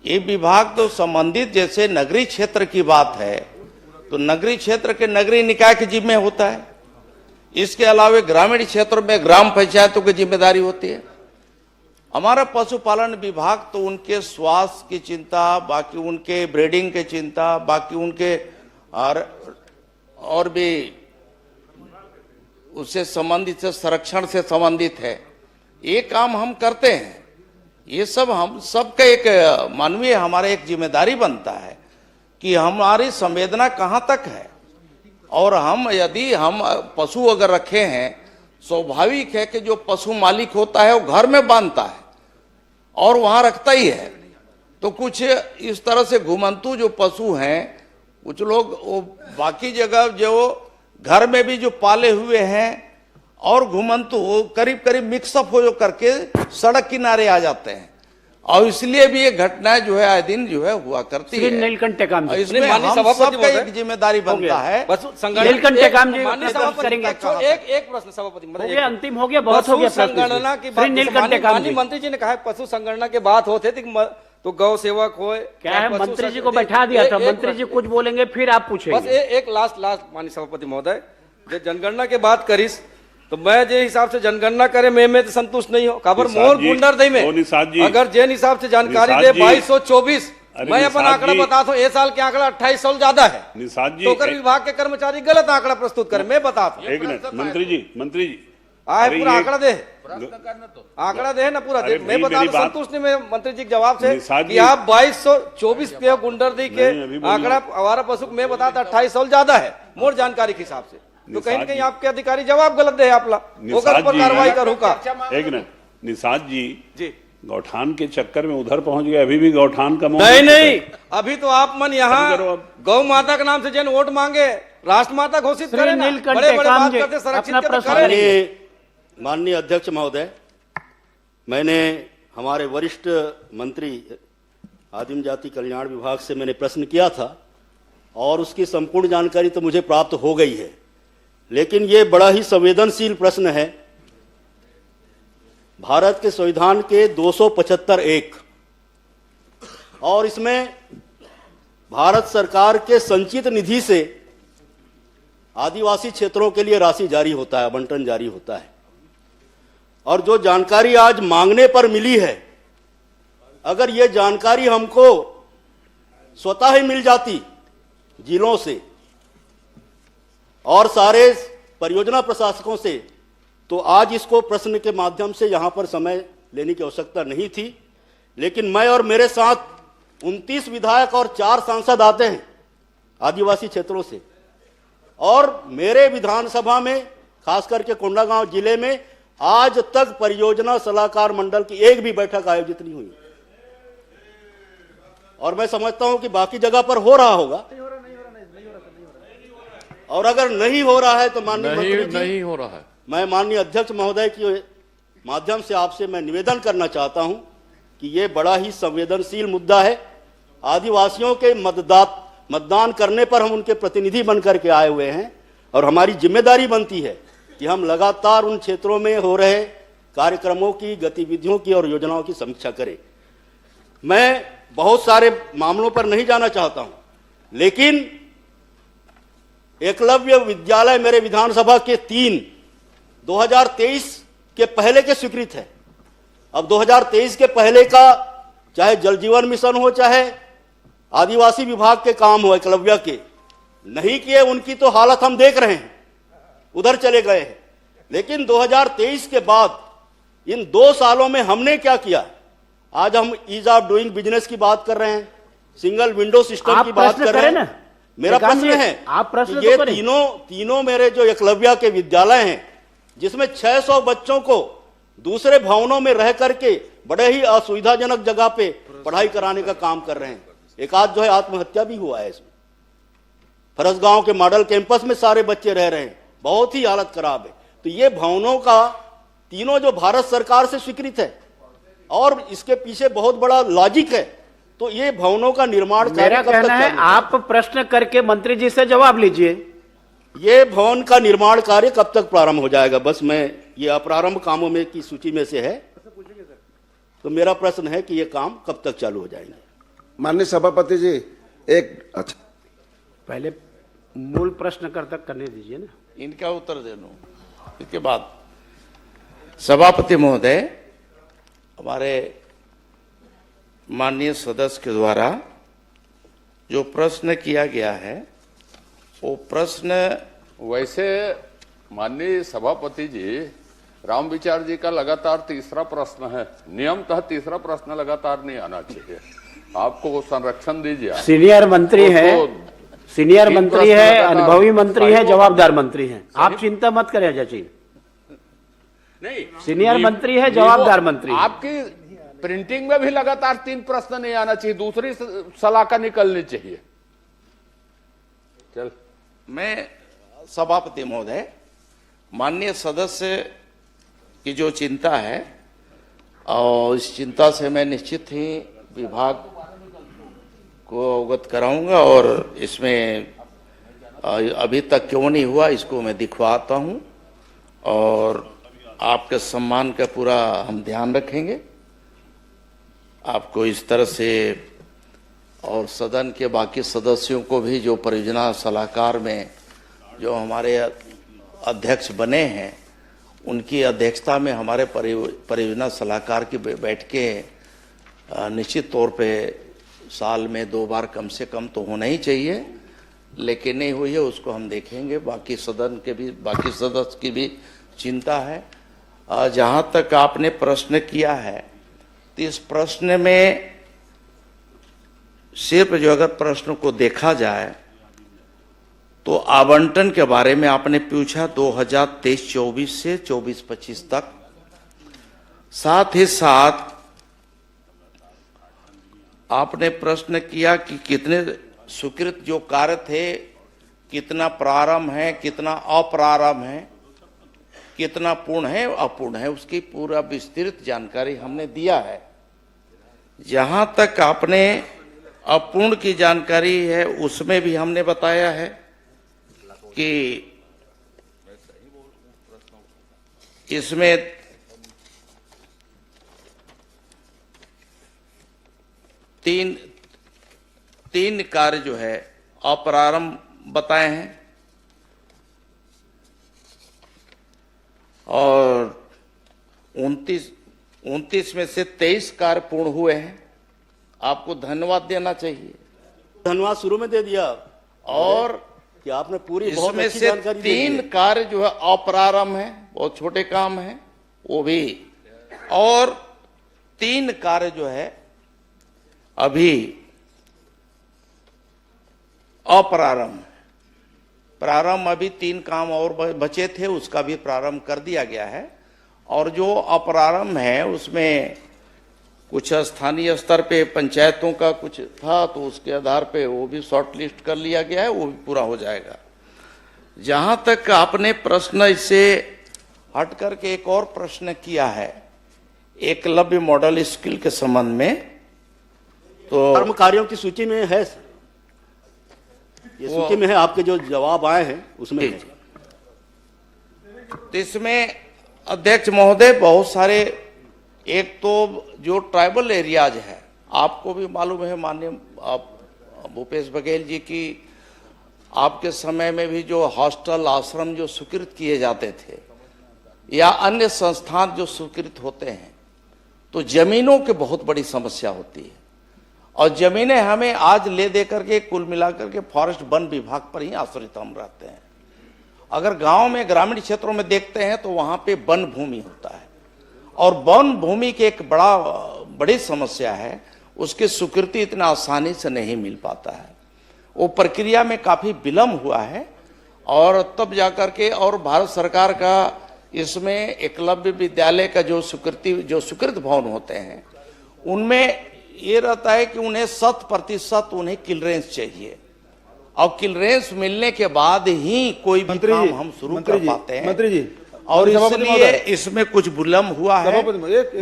ये विभाग तो संबंधित, जैसे नगरीय क्षेत्र की बात है तो नगरीय क्षेत्र के नगरीय निकाय के जिम्मे होता है, इसके अलावा ग्रामीण क्षेत्र में ग्राम पंचायतों की जिम्मेदारी होती है। हमारा पशुपालन विभाग तो उनके स्वास्थ्य की चिंता, बाकी उनके ब्रीडिंग की चिंता, बाकी उनके और भी उससे संबंधित से संरक्षण से संबंधित है, ये काम हम करते हैं। ये सब हम सबका एक मानवीय हमारा एक जिम्मेदारी बनता है कि हमारी संवेदना कहाँ तक है, और हम यदि हम पशु अगर रखे हैं, स्वाभाविक है कि जो पशु मालिक होता है वो घर में बांधता है और वहां रखता ही है। तो कुछ इस तरह से घुमंतु जो पशु हैं, कुछ लोग वो बाकी जगह जो घर में भी जो पाले हुए हैं और घुमंतु करीब करीब मिक्सअप हो जो करके सड़क किनारे आ जाते हैं, और इसलिए भी ये घटनाएं जो है आए दिन जो है हुआ करती है। नीलकंठ टेकम जी, इसमें हम सबका एक जिम्मेदारी बनता है। नीलकंठ टेकम जी करेंगे। एक प्रश्न सभापति हो गया, अंतिम हो गया, बहुत हो गया। संगणना की बात माननीय मंत्री जी ने कहा पशु संगणना की बात होते तो गौ सेवक हो क्या है, मंत्री जी को बैठा दिया था, मंत्री जी कुछ बोलेंगे फिर आप पूछेंगे। बस एक लास्ट माननीय सभापति महोदय, जो जनगणना की बात करीस तो मैं जे हिसाब से जनगणना करे मैं तो संतुष्ट नहीं हो। खबर मोर गुंडर दई में अगर जेन हिसाब से जानकारी दे 2224, मैं अपन आंकड़ा बताता हूँ, ये साल के आंकड़ा 2800 ज्यादा है, तो कर विभाग के कर्मचारी गलत आंकड़ा प्रस्तुत करे। मैं बताता हूँ, एक मिनट मंत्री जी आए पूरा आंकड़ा दे, आंकड़ा दे ना पूरा दे। मैं बता दूं संतुष्ट नहीं मैं मंत्री जी के जवाब से कि आप 2224 पे गुंडर दी के आंकड़ा आवारा पशु मैं बताता 2800 ज्यादा है मोर जानकारी के हिसाब से। तो कहीं न कहीं आपके अधिकारी जवाब गलत दे आपला होगा उस पर कार्रवाई करूँ का। एक मिनट, निषाद जी गौठान के चक्कर में उधर पहुंच गए, अभी भी गौठान का नहीं, अभी तो आप मन यहाँ गौ माता के नाम से जन वोट मांगे राष्ट्र माता घोषित करें ना, बड़े बड़े बात करते संरक्षित करें। माननीय अध्यक्ष महोदय, मैंने हमारे वरिष्ठ मंत्री आदिम जाति कल्याण विभाग से मैंने प्रश्न किया था और उसकी संपूर्ण जानकारी तो मुझे प्राप्त हो गई है, लेकिन ये बड़ा ही संवेदनशील प्रश्न है। भारत के संविधान के 275(1) और इसमें भारत सरकार के संचित निधि से आदिवासी क्षेत्रों के लिए राशि जारी होता है, आवंटन जारी होता है। और जो जानकारी आज मांगने पर मिली है, अगर ये जानकारी हमको स्वतः ही मिल जाती जिलों से और सारे परियोजना प्रशासकों से, तो आज इसको प्रश्न के माध्यम से यहां पर समय लेने की आवश्यकता नहीं थी। लेकिन मैं और मेरे साथ 29 विधायक और 4 सांसद आते हैं आदिवासी क्षेत्रों से, और मेरे विधानसभा में खास करके कोंडागांव जिले में आज तक परियोजना सलाहकार मंडल की एक भी बैठक आयोजित नहीं हुई। और मैं समझता हूं कि बाकी जगह पर हो रहा होगा, और अगर नहीं हो रहा है तो माननीय मंत्री जी, नहीं हो रहा है। मैं माननीय अध्यक्ष महोदय के माध्यम से आपसे मैं निवेदन करना चाहता हूं कि ये बड़ा ही संवेदनशील मुद्दा है। आदिवासियों के मतदान करने पर हम उनके प्रतिनिधि बनकर के आए हुए हैं, और हमारी जिम्मेदारी बनती है कि हम लगातार उन क्षेत्रों में हो रहे कार्यक्रमों की, गतिविधियों की और योजनाओं की समीक्षा करें। मैं बहुत सारे मामलों पर नहीं जाना चाहता हूं, लेकिन एकलव्य विद्यालय मेरे विधानसभा के 3 2023 के पहले के स्वीकृत है। अब 2023 के पहले का चाहे जल जीवन मिशन हो, चाहे आदिवासी विभाग के काम हो, एकलव्य के नहीं किए, उनकी तो हालत हम देख रहे हैं, उधर चले गए हैं। लेकिन 2023 के बाद इन 2 सालों में हमने क्या किया? आज हम ईज ऑफ डूइंग बिजनेस की बात कर रहे हैं, सिंगल विंडो सिस्टम की बात कर रहे हैं। मेरा प्रश्न है, आप प्रश्न ये तीनों मेरे जो एकलव्य के विद्यालय हैं, जिसमें 600 बच्चों को दूसरे भवनों में रह करके बड़े ही असुविधाजनक जगह पे पढ़ाई कराने का काम कर रहे हैं। एक आध जो है आत्महत्या भी हुआ है इसमें। फरसगांव के मॉडल कैंपस में सारे बच्चे रह रहे हैं, बहुत ही हालत खराब है। तो ये भवनों का तीनों जो भारत सरकार से स्वीकृत है, और इसके पीछे बहुत बड़ा लॉजिक है। तो ये भवनों का निर्माण मेरा कहना है आप प्रश्न करके मंत्री जी से जवाब लीजिए। ये भवन का निर्माण कार्य कब तक प्रारंभ हो जाएगा? बस मैं ये अप्रारंभ कामों में की सूची में से है, तो मेरा प्रश्न है कि ये काम कब तक चालू हो जाएंगे? माननीय सभापति जी, एक अच्छा पहले मूल प्रश्न करने दीजिए ना, इनका उत्तर दे दूं, इसके बाद सभापति महोदय, हमारे माननीय सदस्य के द्वारा जो प्रश्न किया गया है, वो प्रश्न वैसे माननीय सभापति जी, राम विचार जी का लगातार तीसरा प्रश्न है। नियमतः तीसरा प्रश्न लगातार नहीं आना चाहिए। आपको संरक्षण दीजिए। सीनियर मंत्री है, सीनियर मंत्री है, अनुभवी मंत्री है, जवाबदार मंत्री है। आप चिंता मत करें अजय जी। नहीं, सीनियर मंत्री है, जवाबदार मंत्री। आपकी प्रिंटिंग में भी लगातार 3 प्रश्न नहीं आना चाहिए, दूसरी सलाह निकलनी चाहिए। चल, मैं सभापति महोदय, माननीय सदस्य की जो चिंता है, और इस चिंता से मैं निश्चित ही विभाग को अवगत कराऊंगा, और इसमें अभी तक क्यों नहीं हुआ इसको मैं दिखवाता हूं, और आपके सम्मान का पूरा हम ध्यान रखेंगे। आपको इस तरह से, और सदन के बाकी सदस्यों को भी, जो परियोजना सलाहकार में जो हमारे अध्यक्ष बने हैं, उनकी अध्यक्षता में हमारे परियोजना सलाहकार की बैठकें निश्चित तौर पे साल में 2 बार कम से कम तो होना ही चाहिए, लेकिन नहीं हुई है, उसको हम देखेंगे। बाकी सदन के भी, बाकी सदस्य की भी चिंता है। जहां तक आपने प्रश्न किया है, तो इस प्रश्न में सिर्फ जो अगर प्रश्न को देखा जाए तो आवंटन के बारे में आपने पूछा 2023-24 से 24-25 तक। साथ ही साथ आपने प्रश्न किया कि कितने स्वीकृत जो कार्य थे, कितना प्रारंभ है, कितना अप्रारंभ है, कितना पूर्ण है, अपूर्ण है, उसकी पूरा विस्तृत जानकारी हमने दिया है। जहां तक आपने अपूर्ण की जानकारी है उसमें भी हमने बताया है कि इसमें तीन कार्य जो है अप्रारंभ बताए हैं और 29 में से 23 कार्य पूर्ण हुए हैं। आपको धन्यवाद देना चाहिए। धन्यवाद शुरू में दे दिया और कि आपने पूरी बहुत इसमें अच्छी से जानकारी दी है। 3 कार्य जो है अप्रारंभ है, बहुत छोटे काम है वो भी, और 3 कार्य जो है अभी अप्रारंभ है। प्रारंभ अभी 3 काम और बचे थे, उसका भी प्रारंभ कर दिया गया है। और जो अप्रारंभ है उसमें कुछ स्थानीय स्तर पे पंचायतों का कुछ था, तो उसके आधार पे वो भी शॉर्ट लिस्ट कर लिया गया है, वो भी पूरा हो जाएगा। जहां तक आपने प्रश्न इससे हट करके एक और प्रश्न किया है एकलव्य मॉडल स्कूल के संबंध में, तो कर्मकारियों की सूची में है, ये सूची में है, आपके जो जवाब आए हैं उसमें है। तो इसमें अध्यक्ष महोदय बहुत सारे, एक तो जो ट्राइबल एरियाज है, आपको भी मालूम है माननीय भूपेश बघेल जी की आपके समय में भी जो हॉस्टल आश्रम जो स्वीकृत किए जाते थे या अन्य संस्थान जो स्वीकृत होते हैं, तो जमीनों की बहुत बड़ी समस्या होती है। और जमीनें हमें आज ले दे करके कुल मिलाकर के फॉरेस्ट वन विभाग पर ही आश्रित हम रहते हैं। अगर गांव में ग्रामीण क्षेत्रों में देखते हैं तो वहां पे वन भूमि होता है, और वन भूमि की एक बड़ी समस्या है, उसकी स्वीकृति इतना आसानी से नहीं मिल पाता है। वो प्रक्रिया में काफी विलम्ब हुआ है, और तब जाकर के, और भारत सरकार का इसमें एकलव्य विद्यालय का जो स्वीकृत भवन होते हैं उनमें ये रहता है कि उन्हें 100% उन्हें क्लियरेंस चाहिए, और क्लियरेंस मिलने के बाद ही कोई भी काम हम शुरू कर पाते हैं। मंत्री जी, और इसलिए इसमें कुछ विलम्ब हुआ है।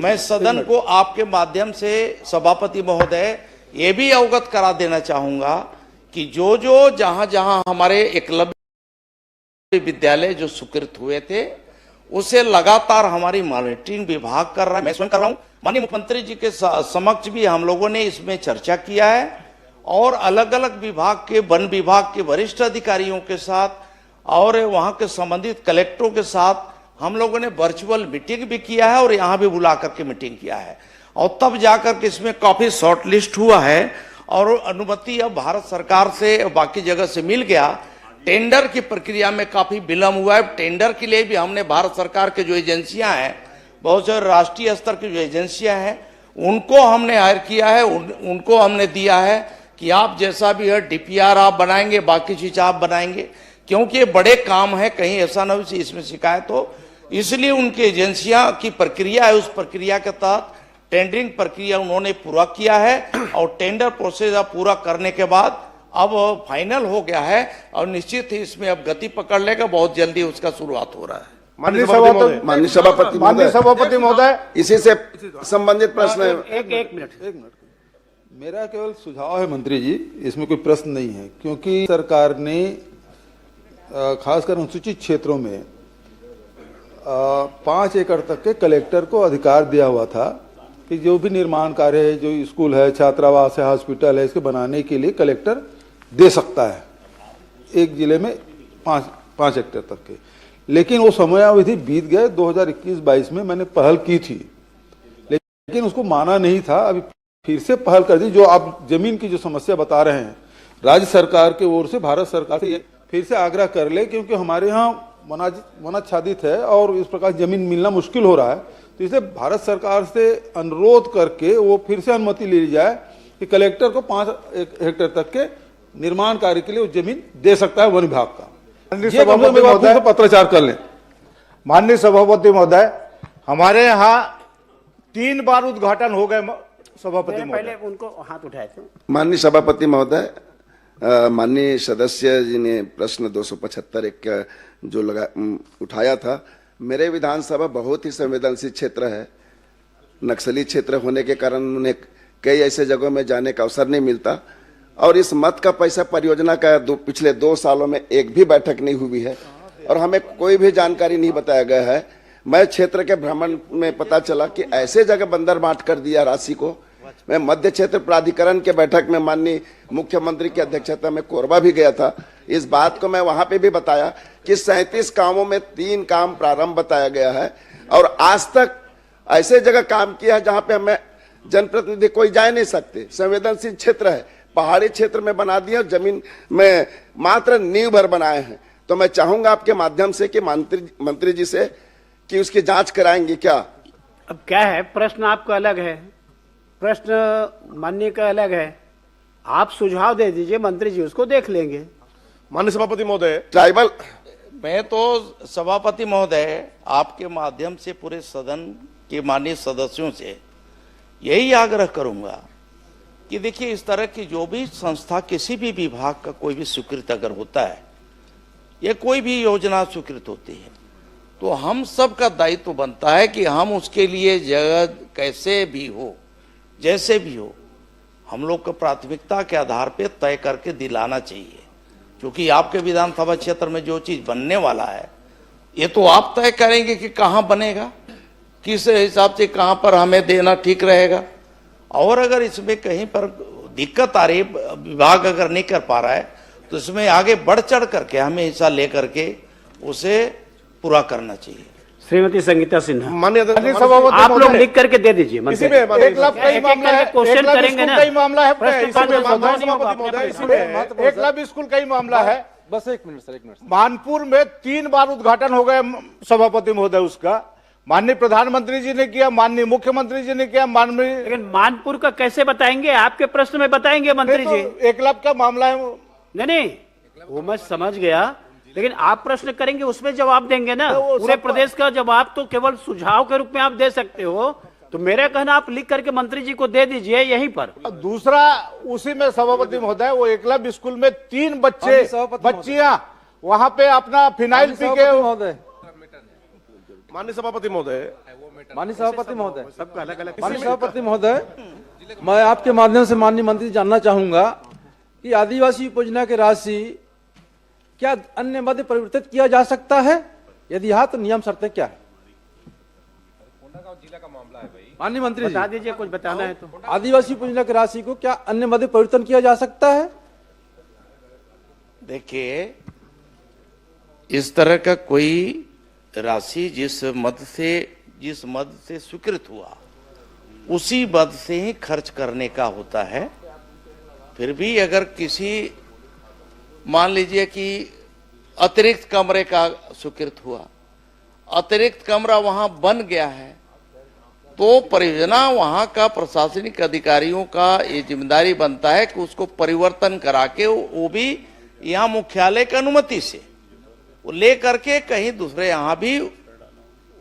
मैं सदन को आपके माध्यम से सभापति महोदय ये भी अवगत करा देना चाहूंगा कि जो जहां हमारे एकलव्य विद्यालय जो स्वीकृत हुए थे उसे लगातार हमारी मॉनिटरिंग विभाग कर रहा है, मैं स्वयं कर रहा हूं। माननीय मुख्यमंत्री जी के समक्ष भी हम लोगों ने इसमें चर्चा किया है, और अलग अलग विभाग के, वन विभाग के वरिष्ठ अधिकारियों के साथ और वहां के संबंधित कलेक्टरों के साथ हम लोगों ने वर्चुअल मीटिंग भी किया है, और यहाँ भी बुला करके मीटिंग किया है, और तब जाकर के इसमें काफी शॉर्ट लिस्ट हुआ है, और अनुमति अब भारत सरकार से बाकी जगह से मिल गया। टेंडर की प्रक्रिया में काफी विलम्ब हुआ है। टेंडर के लिए भी हमने भारत सरकार के जो एजेंसियां हैं, बहुत सारे राष्ट्रीय स्तर की जो एजेंसियां हैं, उनको हमने हायर किया है, उनको हमने दिया है कि आप जैसा भी है डीपीआर आप बनाएंगे, बाकी चीज आप बनाएंगे, क्योंकि ये बड़े काम है, कहीं ऐसा न हो इसमें शिकायत हो। इसलिए उनकी एजेंसियां की प्रक्रिया है, उस प्रक्रिया के तहत टेंडरिंग प्रक्रिया उन्होंने पूरा किया है, और टेंडर प्रोसेस अब पूरा करने के बाद अब फाइनल हो गया है, और निश्चित ही इसमें अब गति पकड़ लेगा, बहुत जल्दी उसका शुरुआत हो रहा है। माननीय सभापति महोदय, इसी से संबंधित प्रश्न है। एक मिनट। मेरा केवल सुझाव है मंत्री जी, इसमें कोई प्रश्न नहीं है, क्योंकि सरकार ने खासकर अनुसूचित क्षेत्रों में 5 एकड़ तक के कलेक्टर को अधिकार दिया हुआ था कि जो भी निर्माण कार्य है, जो स्कूल है, छात्रावास है, हॉस्पिटल है, इसके बनाने के लिए कलेक्टर दे सकता है एक जिले में 5 हेक्टेयर तक के। लेकिन वो समयावधि बीत गए। 2021-22 में मैंने पहल की थी, लेकिन उसको माना नहीं था। अभी फिर से पहल कर दी। जो आप जमीन की जो समस्या बता रहे हैं, राज्य सरकार की ओर से भारत सरकार से फिर से आग्रह कर ले, क्योंकि हमारे यहाँ वनाच्छादित है और इस प्रकार जमीन मिलना मुश्किल हो रहा है। तो इसलिए भारत सरकार से अनुरोध करके वो फिर से अनुमति ले ली जाए कि कलेक्टर को 5 हेक्टेयर तक के निर्माण कार्य के लिए वो जमीन दे सकता है वन विभाग का। माननीय ये सभापति मतलब महोदय, आप पत्राचार कर लें। माननीय सभापति महोदय, हमारे यहाँ 3 बार उद्घाटन हो गए सभापति पहले महोदय। उनको हाथ उठाए थे। माननीय सभापति महोदय, माननीय सदस्य जी ने प्रश्न 275 एक जो उठाया था, मेरे विधानसभा बहुत ही संवेदनशील क्षेत्र है। नक्सली क्षेत्र होने के कारण उन्हें कई ऐसे जगहों में जाने का अवसर नहीं मिलता और इस मत का पैसा परियोजना का पिछले 2 सालों में एक भी बैठक नहीं हुई है और हमें कोई भी जानकारी नहीं बताया गया है। मैं क्षेत्र के भ्रमण में पता चला कि ऐसे जगह बंदर बांट कर दिया राशि को। मैं मध्य क्षेत्र प्राधिकरण के बैठक में माननीय मुख्यमंत्री की अध्यक्षता में कोरबा भी गया था। इस बात को मैं वहां पे भी बताया कि 37 कामों में 3 काम प्रारंभ बताया गया है और आज तक ऐसे जगह काम किया है जहां पे हमें जनप्रतिनिधि कोई जा नहीं सकते। संवेदनशील क्षेत्र है, पहाड़ी क्षेत्र में बना दिया और जमीन में मात्र नींव भर बनाए हैं। तो मैं चाहूंगा आपके माध्यम से कि मंत्री जी से कि उसकी जांच कराएंगे क्या। अब क्या है, प्रश्न आपका अलग है, प्रश्न माननीय का अलग है। आप सुझाव दे दीजिए, मंत्री जी उसको देख लेंगे। माननीय सभापति महोदय, ट्राइबल मैं तो सभापति महोदय आपके माध्यम से पूरे सदन के माननीय सदस्यों से यही आग्रह करूंगा कि देखिए, इस तरह की जो भी संस्था किसी भी विभाग का कोई भी स्वीकृत अगर होता है या कोई भी योजना स्वीकृत होती है तो हम सब का दायित्व बनता है कि हम उसके लिए जगह कैसे भी हो, जैसे भी हो, हम लोग को प्राथमिकता के आधार पे तय करके दिलाना चाहिए। क्योंकि आपके विधानसभा क्षेत्र में जो चीज बनने वाला है ये तो आप तय करेंगे कि कहाँ बनेगा, किस हिसाब से कहाँ पर हमें देना ठीक रहेगा। और अगर इसमें कहीं पर दिक्कत आ रही, विभाग अगर नहीं कर पा रहा है तो इसमें आगे बढ़ चढ़ करके हमें हिस्सा लेकर के उसे पूरा करना चाहिए। श्रीमती संगीता सिन्हा, माननीय सभापति आप लोग लिख करके दे दीजिए। इसी में 1 लाख का ही मामला है, क्वेश्चन करेंगे ना, का ही मामला है, प्रश्न इसी में सभापति महोदय, इसी में 1 लाख स्कूल का ही मामला है। बस 1 मिनट सर, 1 मिनट। मानपुर में 3 बार उद्घाटन हो गए सभापति महोदय। उसका माननीय प्रधानमंत्री जी ने किया, माननीय मुख्यमंत्री जी ने किया, माननीय। लेकिन मानपुर का कैसे बताएंगे? आपके प्रश्न में बताएंगे मंत्री जी। 1 लाख का मामला है। नहीं, वो मैं समझ गया, लेकिन आप प्रश्न करेंगे उसमें जवाब देंगे ना। पूरे प्रदेश का जवाब तो केवल सुझाव के रूप में आप दे सकते हो। तो मेरा कहना, आप लिख करके मंत्री जी को दे दीजिए यहीं पर। दूसरा उसी में सभापति महोदय, वो एकलव्य स्कूल में 3 बच्चियां वहां पे अपना फिनाइल पी के। माननीय सभापति महोदय, माननीय सभापति महोदय, सबका अलग अलग। माननीय सभापति महोदय, मैं आपके माध्यम से माननीय मंत्री जानना चाहूंगा कि आदिवासी उपयोजना की राशि क्या अन्य मद परिवर्तित किया जा सकता है? यदि हाँ तो नियम शर्तें क्या है? माननीय मंत्री बता दीजिए, कुछ बताना है तो। आदिवासी उपयोजना की राशि को क्या अन्य मद परिवर्तन किया जा सकता है? देखिए, इस तरह का कोई राशि जिस मद से स्वीकृत हुआ उसी मद से ही खर्च करने का होता है। फिर भी अगर किसी, मान लीजिए कि अतिरिक्त कमरे का स्वीकृत हुआ, अतिरिक्त कमरा वहां बन गया है, तो परियोजना वहां का प्रशासनिक अधिकारियों का ये जिम्मेदारी बनता है कि उसको परिवर्तन करा के वो भी यहाँ मुख्यालय की अनुमति से वो ले करके कहीं दूसरे यहाँ भी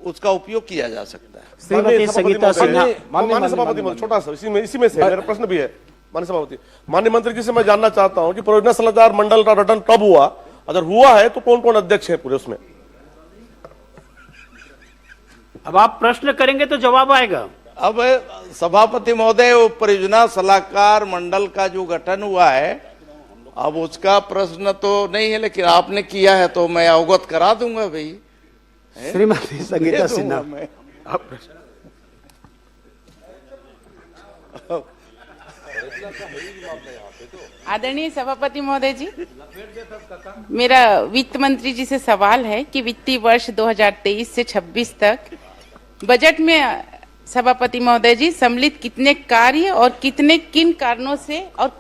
उसका उपयोग किया जा सकता है। श्रीमती संगीता सिन्हा, माननीय सभापति महोदय, छोटा सा इसी में से मेरा प्रश्न भी है। माननीय सभापति, माननीय मंत्री जी से मैं जानना चाहता हूं कि परियोजना सलाहकार मंडल का गठन कब हुआ, अगर हुआ है तो कौन कौन अध्यक्ष है पूरे उसमें? अब आप प्रश्न करेंगे तो जवाब आएगा। अब सभापति महोदय, वो परियोजना सलाहकार मंडल का जो गठन हुआ है, अब उसका प्रश्न तो नहीं है, लेकिन आपने किया है तो मैं अवगत करा दूंगा भाई। श्रीमती संगीता सिन्हा, आदरणीय सभापति महोदय जी, मेरा वित्त मंत्री जी से सवाल है कि वित्तीय वर्ष 2023 से 26 तक बजट में सभापति महोदय जी सम्मिलित कितने कार्य और कितने किन कारणों से और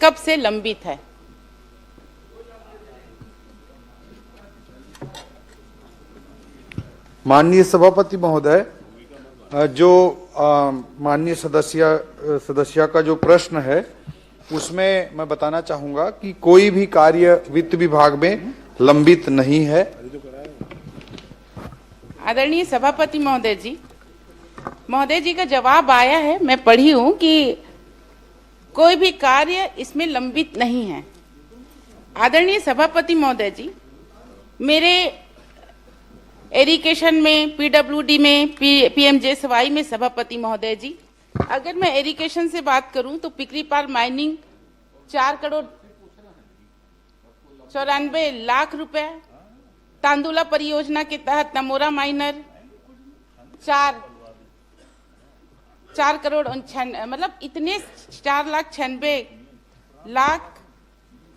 कब से लंबित है? माननीय सभापति महोदय, जो माननीय सदस्य का जो प्रश्न है उसमें मैं बताना चाहूंगा कि कोई भी कार्य वित्त विभाग में लंबित नहीं है। आदरणीय सभापति महोदय जी का जवाब आया है, मैं पढ़ी हूं कि कोई भी कार्य इसमें लंबित नहीं है। आदरणीय सभापति महोदय जी, मेरे एरिगेशन में, पीडब्ल्यूडी में, पीएमजेएसवाई में सभापति महोदय जी, अगर मैं एरिगेशन से बात करूं तो पिकरीपार माइनिंग 4,94,00,000 रुपए, तांदुला परियोजना के तहत नमोरा माइनर 4 करोड़ मतलब इतने 4,96,00,000,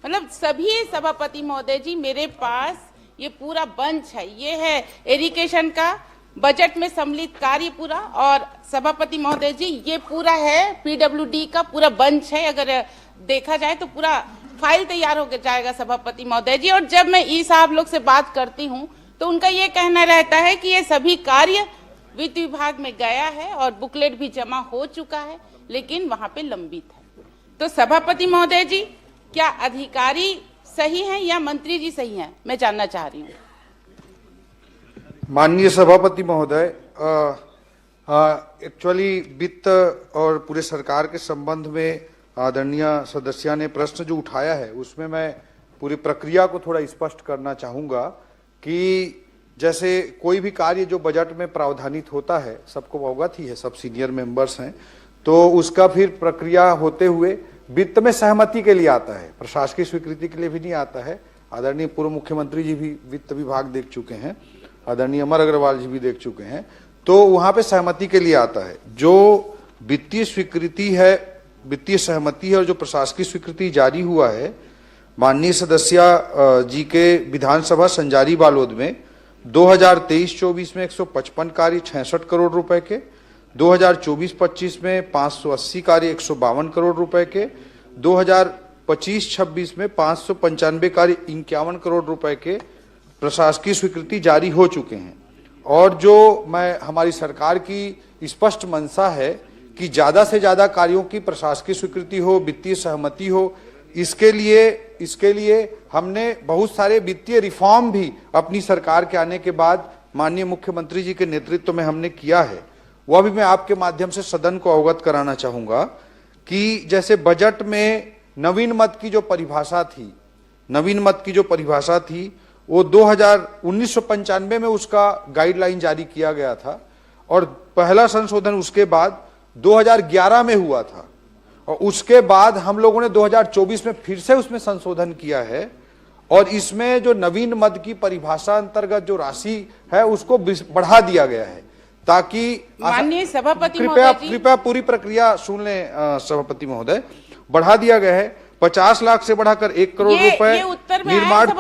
मतलब सभी सभापति महोदय जी मेरे पास ये पूरा बंच है। ये है एरिगेशन का बजट में सम्मिलित कार्य पूरा, और सभापति महोदय जी ये पूरा है पीडब्ल्यूडी का पूरा बंच है। अगर देखा जाए तो पूरा फाइल तैयार होकर जाएगा सभापति महोदय जी। और जब मैं ई साहब लोग से बात करती हूँ तो उनका ये कहना रहता है कि ये सभी कार्य वित्त विभाग में गया है और बुकलेट भी जमा हो चुका है, लेकिन वहां पे लंबित है। तो सभापति महोदय जी, क्या अधिकारी सही हैं या मंत्री जी सही हैं, मैं जानना चाह रही हूँ। माननीय सभापति महोदय, एक्चुअली वित्त और पूरे सरकार के संबंध में आदरणीय सदस्य ने प्रश्न जो उठाया है उसमें मैं पूरी प्रक्रिया को थोड़ा स्पष्ट करना चाहूंगा कि जैसे कोई भी कार्य जो बजट में प्रावधानित होता है, सबको अवगत ही है, सब सीनियर मेंबर्स हैं, तो उसका फिर प्रक्रिया होते हुए वित्त में सहमति के लिए आता है, प्रशासकीय स्वीकृति के लिए भी नहीं आता है। आदरणीय पूर्व मुख्यमंत्री जी भी वित्त विभाग देख चुके हैं, आदरणीय अमर अग्रवाल जी भी देख चुके हैं, तो वहां पे सहमति के लिए आता है। जो वित्तीय स्वीकृति है, वित्तीय सहमति है और जो प्रशासकीय स्वीकृति जारी हुआ है माननीय सदस्य जी के विधानसभा संजारी बालोद में 2023-24 में 155 कार्य 66 करोड़ रुपए के, 2024-25 में 580 कार्य 152 करोड़ रुपए के, 2025-26 में 595 कार्य 51 करोड़ रुपए के प्रशासकीय स्वीकृति जारी हो चुके हैं। और जो हमारी सरकार की स्पष्ट मंशा है कि ज्यादा से ज्यादा कार्यों की प्रशासकीय स्वीकृति हो, वित्तीय सहमति हो, इसके लिए हमने बहुत सारे वित्तीय रिफॉर्म भी अपनी सरकार के आने के बाद माननीय मुख्यमंत्री जी के नेतृत्व में हमने किया है। वह भी मैं आपके माध्यम से सदन को अवगत कराना चाहूंगा कि जैसे बजट में नवीन मद की जो परिभाषा थी वो 1995 में उसका गाइडलाइन जारी किया गया था और पहला संशोधन उसके बाद 2011 में हुआ था और उसके बाद हम लोगों ने 2024 में फिर से उसमें संशोधन किया है और इसमें जो नवीन मद की परिभाषा अंतर्गत जो राशि है उसको बढ़ा दिया गया है ताकि माननीय सभापति कृपया पूरी प्रक्रिया सुन लें सभापति महोदय। बढ़ा दिया गया है 50 लाख से बढ़ाकर 1 करोड़ रुपए निर्माण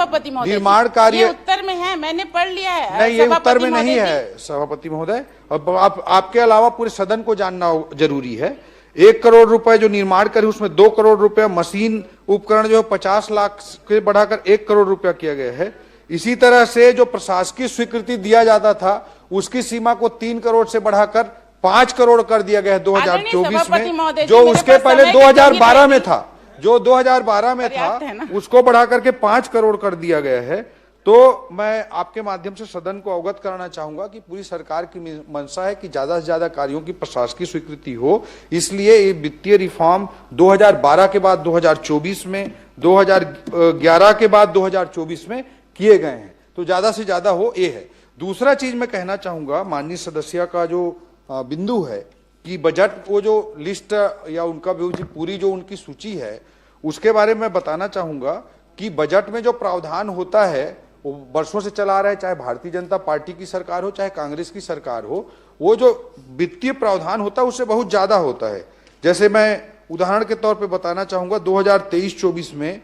कार्य उत्तर में है, मैंने पढ़ लिया है। नहीं, ये उत्तर में नहीं है सभापति महोदय। अब आपके अलावा पूरे सदन को जानना जरूरी है। 1 करोड़ रुपए जो निर्माण कार्य उसमें 2 करोड़ रुपए मशीन उपकरण जो 50 लाख से बढ़ाकर 1 करोड़ रुपया किया गया है। इसी तरह से जो प्रशासकीय स्वीकृति दिया जाता था उसकी सीमा को 3 करोड़ से बढ़ाकर 5 करोड़ कर दिया गया है 2024 में, जो उसके पहले 2012 में था, जो 2012 में था उसको बढ़ा करके 5 करोड़ कर दिया गया है। तो मैं आपके माध्यम से सदन को अवगत कराना चाहूंगा कि पूरी सरकार की मंशा है कि ज्यादा से ज्यादा कार्यों की प्रशासकीय स्वीकृति हो, इसलिए ये वित्तीय रिफॉर्म 2012 के बाद 2024 में, 2011 के बाद 2024 में किए गए हैं, तो ज्यादा से ज्यादा हो ये है। दूसरा चीज मैं कहना चाहूंगा, माननीय सदस्य का जो बिंदु है कि बजट वो जो लिस्ट या उनका पूरी जो उनकी सूची है उसके बारे में बताना चाहूंगा कि बजट में जो प्रावधान होता है वो वर्षों से चला रहा है, चाहे भारतीय जनता पार्टी की सरकार हो चाहे कांग्रेस की सरकार हो, वो जो वित्तीय प्रावधान होता है उससे बहुत ज्यादा होता है। जैसे मैं उदाहरण के तौर पे बताना चाहूंगा 2023-24 में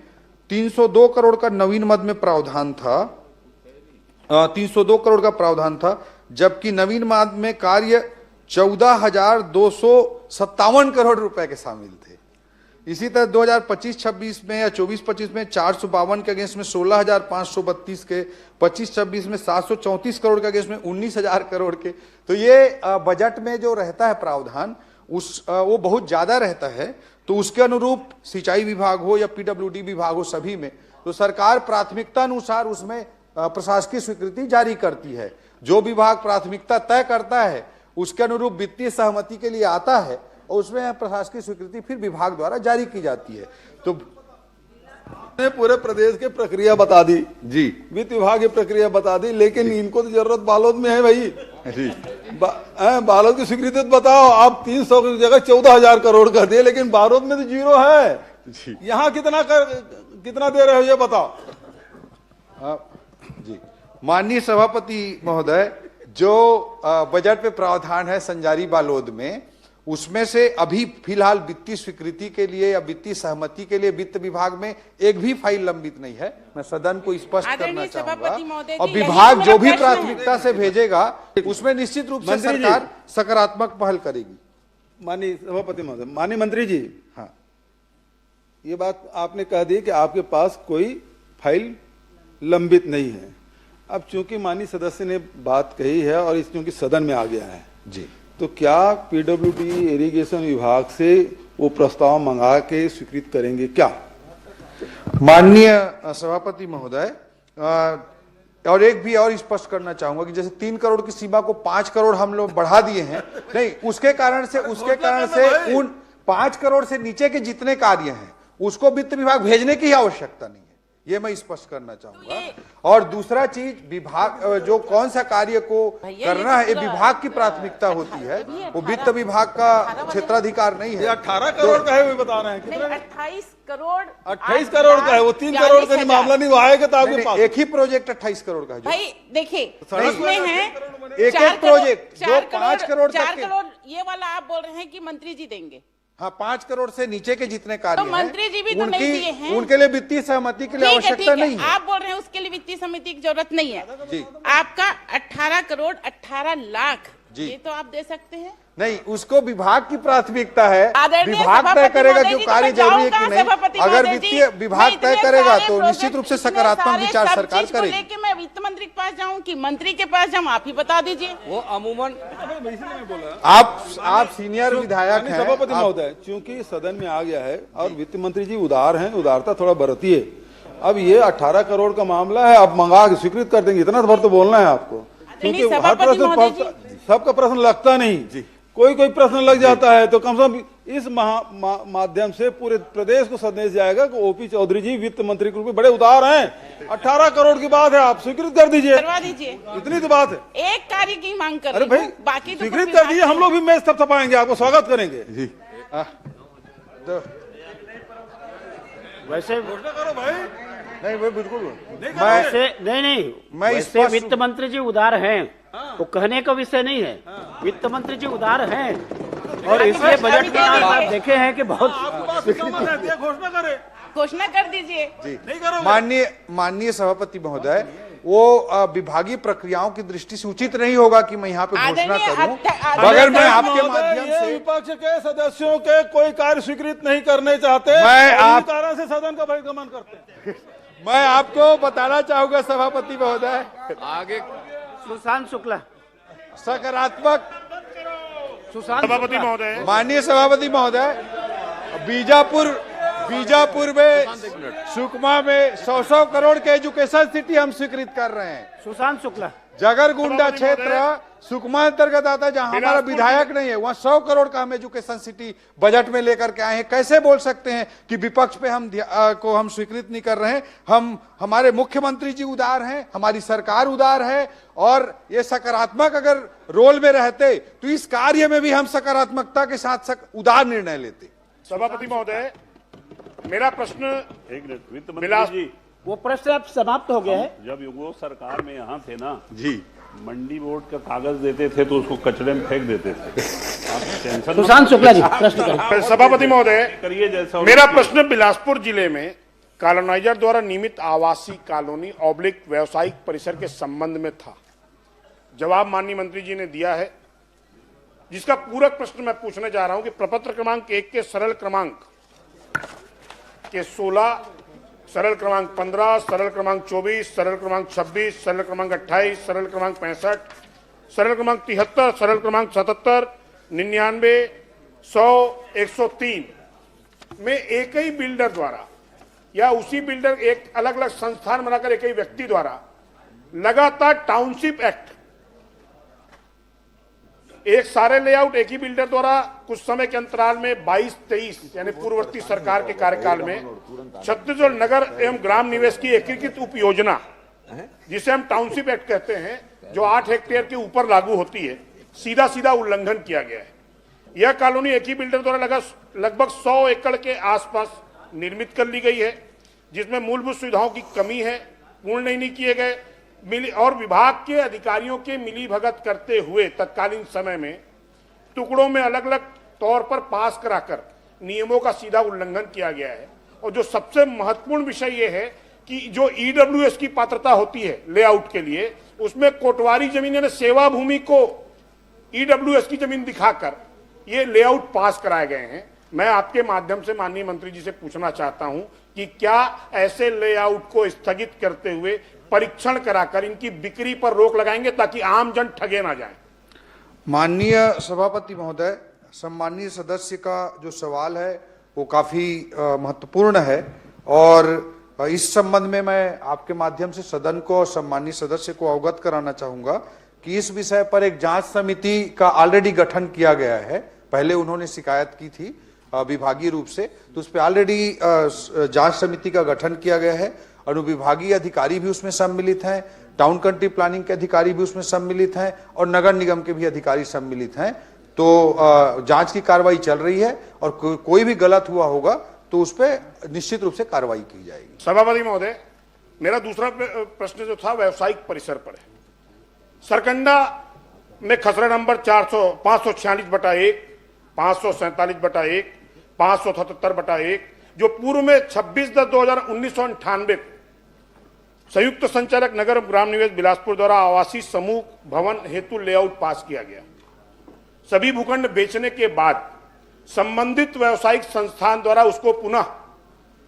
302 करोड़ का नवीन मद में प्रावधान था, 302 करोड़ का प्रावधान था, जबकि नवीन मद में कार्य 14,257 करोड़ रुपए के शामिल थे। इसी तरह 2025-26 में या 24-25 में 452 के अगेंस्ट में 16,532 के, 25-26 में 734 करोड़ के अगेंस्ट में 19,000 करोड़ के। तो ये बजट में जो रहता है प्रावधान वो बहुत ज्यादा रहता है, तो उसके अनुरूप सिंचाई विभाग हो या पीडब्ल्यूडी विभाग हो, सभी में तो सरकार प्राथमिकता अनुसार उसमें प्रशासकीय स्वीकृति जारी करती है। जो विभाग प्राथमिकता तय करता है उसके अनुरूप वित्तीय सहमति के लिए आता है और उसमें प्रशासकीय स्वीकृति फिर विभाग द्वारा जारी की जाती है। तो ने पूरे प्रदेश की प्रक्रिया बता दी जी, वित्त विभाग की प्रक्रिया बता दी, लेकिन इनको तो जरूरत बालोद में है भाई जी। बालोद की स्वीकृति तो बताओ, आप 300 की जगह 14,000 करोड़ कर दिए, लेकिन बालोद में तो जीरो है। यहाँ कितना दे रहे हो ये बताओ। जी, माननीय सभापति महोदय, जो बजट में प्रावधान है संजारी बालोद में, उसमें से अभी फिलहाल वित्तीय स्वीकृति के लिए या वित्तीय सहमति के लिए वित्त विभाग में एक भी फाइल लंबित नहीं है। मैं सदन को स्पष्ट करना चाहूंगा, और विभाग जो भी प्राथमिकता से भेजेगा उसमें निश्चित रूप से सरकार सकारात्मक पहल करेगी। माननीय सभापति महोदय, माननीय मंत्री जी, हाँ, ये बात आपने कह दी कि आपके पास कोई फाइल लंबित नहीं है। अब चूंकि माननीय सदस्य ने बात कही है और इस चूंकि सदन में आ गया है जी, तो क्या पीडब्ल्यूडी इरिगेशन विभाग से वो प्रस्ताव मंगा के स्वीकृत करेंगे क्या? माननीय सभापति महोदय, और एक भी और स्पष्ट करना चाहूंगा कि जैसे 3 करोड़ की सीमा को 5 करोड़ हम लोग बढ़ा दिए हैं, नहीं, उसके कारण से उन 5 करोड़ से नीचे के जितने कार्य हैं उसको वित्त विभाग भेजने की आवश्यकता नहीं है, ये मैं स्पष्ट करना चाहूंगा। और दूसरा चीज, विभाग जो कौन सा कार्य को करना है, ये विभाग की प्राथमिकता होती है, वो वित्त विभाग का क्षेत्राधिकार नहीं है। 18 करोड़ का है, वो बता रहे हैं कितने? 28 करोड़ 28 करोड़ का है, वो 3 करोड़ का मामला नहीं, वो आएगा तो आपके पास। एक ही प्रोजेक्ट 28 करोड़ का है भाई, देखिए उसमें है एक प्रोजेक्ट जो 5 करोड़ 4 करोड़, ये वाला आप बोल रहे हैं कि मंत्री जी देंगे। हाँ, 5 करोड़ से नीचे के जितने कार्य तो मंत्री जी भी तो नहीं दिए हैं, उनके लिए वित्तीय सहमति के लिए आवश्यकता नहीं है। आप बोल रहे हैं उसके लिए वित्तीय समिति की जरूरत नहीं है जी। आपका 18 करोड़ 18 लाख जी, ये तो आप दे सकते हैं। नहीं, उसको विभाग की प्राथमिकता है, आदरणीय विभाग तय सभापति करेगा महोदय जो जी, कार्य तो जरूरी है कि नहीं। सभापति अगर महोदय वित्तीय जी, विभाग मैं तय इतने करेगा सारे तो निश्चित रूप से इतने सकारात्मक सारे विचार सब सरकार चीज को करेगी। लेके मैं वित्त मंत्री के पास जाऊं कि मंत्री के पास जाऊं, आप ही बता दीजिए। वो अमूमन आप सीनियर विधायक हैं। सभापति महोदय, चूंकि सदन में आ गया है और वित्त मंत्री जी उदार हैं, उदारता थोड़ा बरतिए। अब ये 18 करोड़ का मामला है, आप मंगा के स्वीकृत कर देंगे, इतना भर तो बोलना है आपको, क्योंकि हर प्रश्न सबका प्रश्न लगता नहीं, कोई प्रश्न लग जाता है, तो कम से कम इस माध्यम से पूरे प्रदेश को संदेश जाएगा कि ओपी चौधरी जी वित्त मंत्री के रूप में बड़े उदार हैं। 18 करोड़ की बात है, आप स्वीकृत कर दीजिए, करवा दीजिए, इतनी तो बात है। एक कार्य की मांग कर अरे भाई, बाकी स्वीकृत कर दीजिए, हम लोग भी मेज थपथपाएंगे, आपको स्वागत करेंगे जी। वैसे घोषणा करो भाई। नहीं, वो बिल्कुल नहीं, वैसे वित्त मंत्री जी उदार हैं, तो कहने का विषय नहीं है, वित्त मंत्री जी उदार हैं, और इसलिए बजट में आप देखे हैं कि बहुत घोषणा कर दीजिए जी। माननीय सभापति महोदय, वो विभागीय प्रक्रियाओं की दृष्टि से उचित नहीं होगा कि मैं यहाँ पे घोषणा करूं, मगर मैं आपके माध्यम से विपक्ष के सदस्यों के कोई कार्य स्वीकृत नहीं करने चाहते, कारण से सदन का बहिर्गमन करते हैं। मैं आपको बताना चाहूंगा सभापति महोदय, आगे सुशांत शुक्ला सकारात्मक सभापति महोदय, माननीय सभापति महोदय, बीजापुर में, सुकमा में 100 करोड़ के एजुकेशन सिटी हम स्वीकृत कर रहे हैं। सुशांत शुक्ला, जगरगुंडा क्षेत्र सुकमा अंतर्गत आता है, जहां हमारा विधायक नहीं है, वहां 100 करोड़ का हम एजुकेशन सिटी बजट में लेकर के आए हैं। कैसे बोल सकते हैं कि विपक्ष पे हम स्वीकृत नहीं कर रहे हैं? हमारे मुख्यमंत्री जी उदार हैं, हमारी सरकार उदार है, और ये सकारात्मक अगर रोल में रहते तो इस कार्य में भी हम सकारात्मकता के साथ उदार निर्णय लेते। सभापति महोदय, मेरा प्रश्न वित्त मंत्री जी, वो प्रश्न अब समाप्त हो गया है। जब वो सरकार में यहाँ थे ना जी, मंडी बोर्ड का कागज देते थे तो उसको कचरे में फेंक देते थे। आप टेंशन सुशांत शुक्ला जी प्रश्न करें। सभापति महोदय, करिए जैसा मेरा प्रश्न बिलासपुर जिले में कॉलोनाइजर द्वारा नियमित आवासीय कॉलोनी ऑब्लिक व्यावसायिक परिसर के संबंध में था। जवाब माननीय मंत्री जी ने दिया है, जिसका पूरक प्रश्न मैं पूछने जा रहा हूं कि प्रपत्र क्रमांक 1 के सरल क्रमांक के 16, सरल क्रमांक 15, सरल क्रमांक 24, सरल क्रमांक 26, सरल क्रमांक 28, सरल क्रमांक 65, सरल क्रमांक 73, सरल क्रमांक 77, 99, 100, 103 में एक ही बिल्डर द्वारा या उसी बिल्डर एक अलग अलग संस्थान बनाकर एक ही व्यक्ति द्वारा लगातार टाउनशिप एक्ट, एक सारे लेआउट एक ही बिल्डर द्वारा कुछ समय के अंतराल में 22-23 यानी पूर्ववर्ती सरकार के कार्यकाल में छत्तीसगढ़ नगर एवं ग्राम निवेश की एकीकृत उप योजना, जिसे हम टाउनशिप एक्ट कहते हैं, जो 8 हेक्टेयर के ऊपर लागू होती है, सीधा सीधा उल्लंघन किया गया है। यह कॉलोनी एक ही बिल्डर द्वारा लगभग 100 एकड़ के आसपास निर्मित कर ली गई है, जिसमें मूलभूत सुविधाओं की कमी है, पूर्ण नहीं किए गए, और विभाग के अधिकारियों के मिलीभगत करते हुए तत्कालीन समय में टुकड़ों में अलग अलग तौर पर पास कराकर नियमों का सीधा उल्लंघन किया गया है। और जो सबसे महत्वपूर्ण विषय यह है कि जो ईडब्ल्यूएस की पात्रता होती है लेआउट के लिए, उसमें कोटवारी जमीन यानी सेवा भूमि को ईडब्ल्यूएस की जमीन दिखाकर ये लेआउट पास कराए गए हैं। मैं आपके माध्यम से माननीय मंत्री जी से पूछना चाहता हूं कि क्या ऐसे लेआउट को स्थगित करते हुए परीक्षण कराकर इनकी बिक्री पर रोक लगाएंगे ताकि आम जन ठगे ना जाए? माननीय सभापति महोदय, सम्मानीय सदस्य का जो सवाल है वो काफी महत्वपूर्ण है और इस संबंध में मैं आपके माध्यम से सदन को और सम्मानीय सदस्य को अवगत कराना चाहूंगा कि इस विषय पर एक जांच समिति का ऑलरेडी गठन किया गया है। पहले उन्होंने शिकायत की थी विभागीय रूप से, तो उस पर ऑलरेडी जांच समिति का गठन किया गया है। अनुविभागीय अधिकारी भी उसमें सम्मिलित हैं, टाउन कंट्री प्लानिंग के अधिकारी भी उसमें सम्मिलित हैं और नगर निगम के भी अधिकारी सम्मिलित हैं। तो जांच की कार्रवाई चल रही है और कोई भी गलत हुआ होगा तो उस पर निश्चित रूप से कार्रवाई की जाएगी। सभापति महोदय, मेरा दूसरा प्रश्न जो था व्यावसायिक परिसर पर है। सरकंडा में खसरा नंबर 546/1, 547/1, 577/1 जो पूर्व में 26/10/1998 संयुक्त संचालक नगर ग्राम निवेश बिलासपुर द्वारा आवासीय समूह भवन हेतु लेआउट पास किया गया। सभी भूखंड बेचने के बाद संबंधित व्यावसायिक संस्थान द्वारा उसको पुनः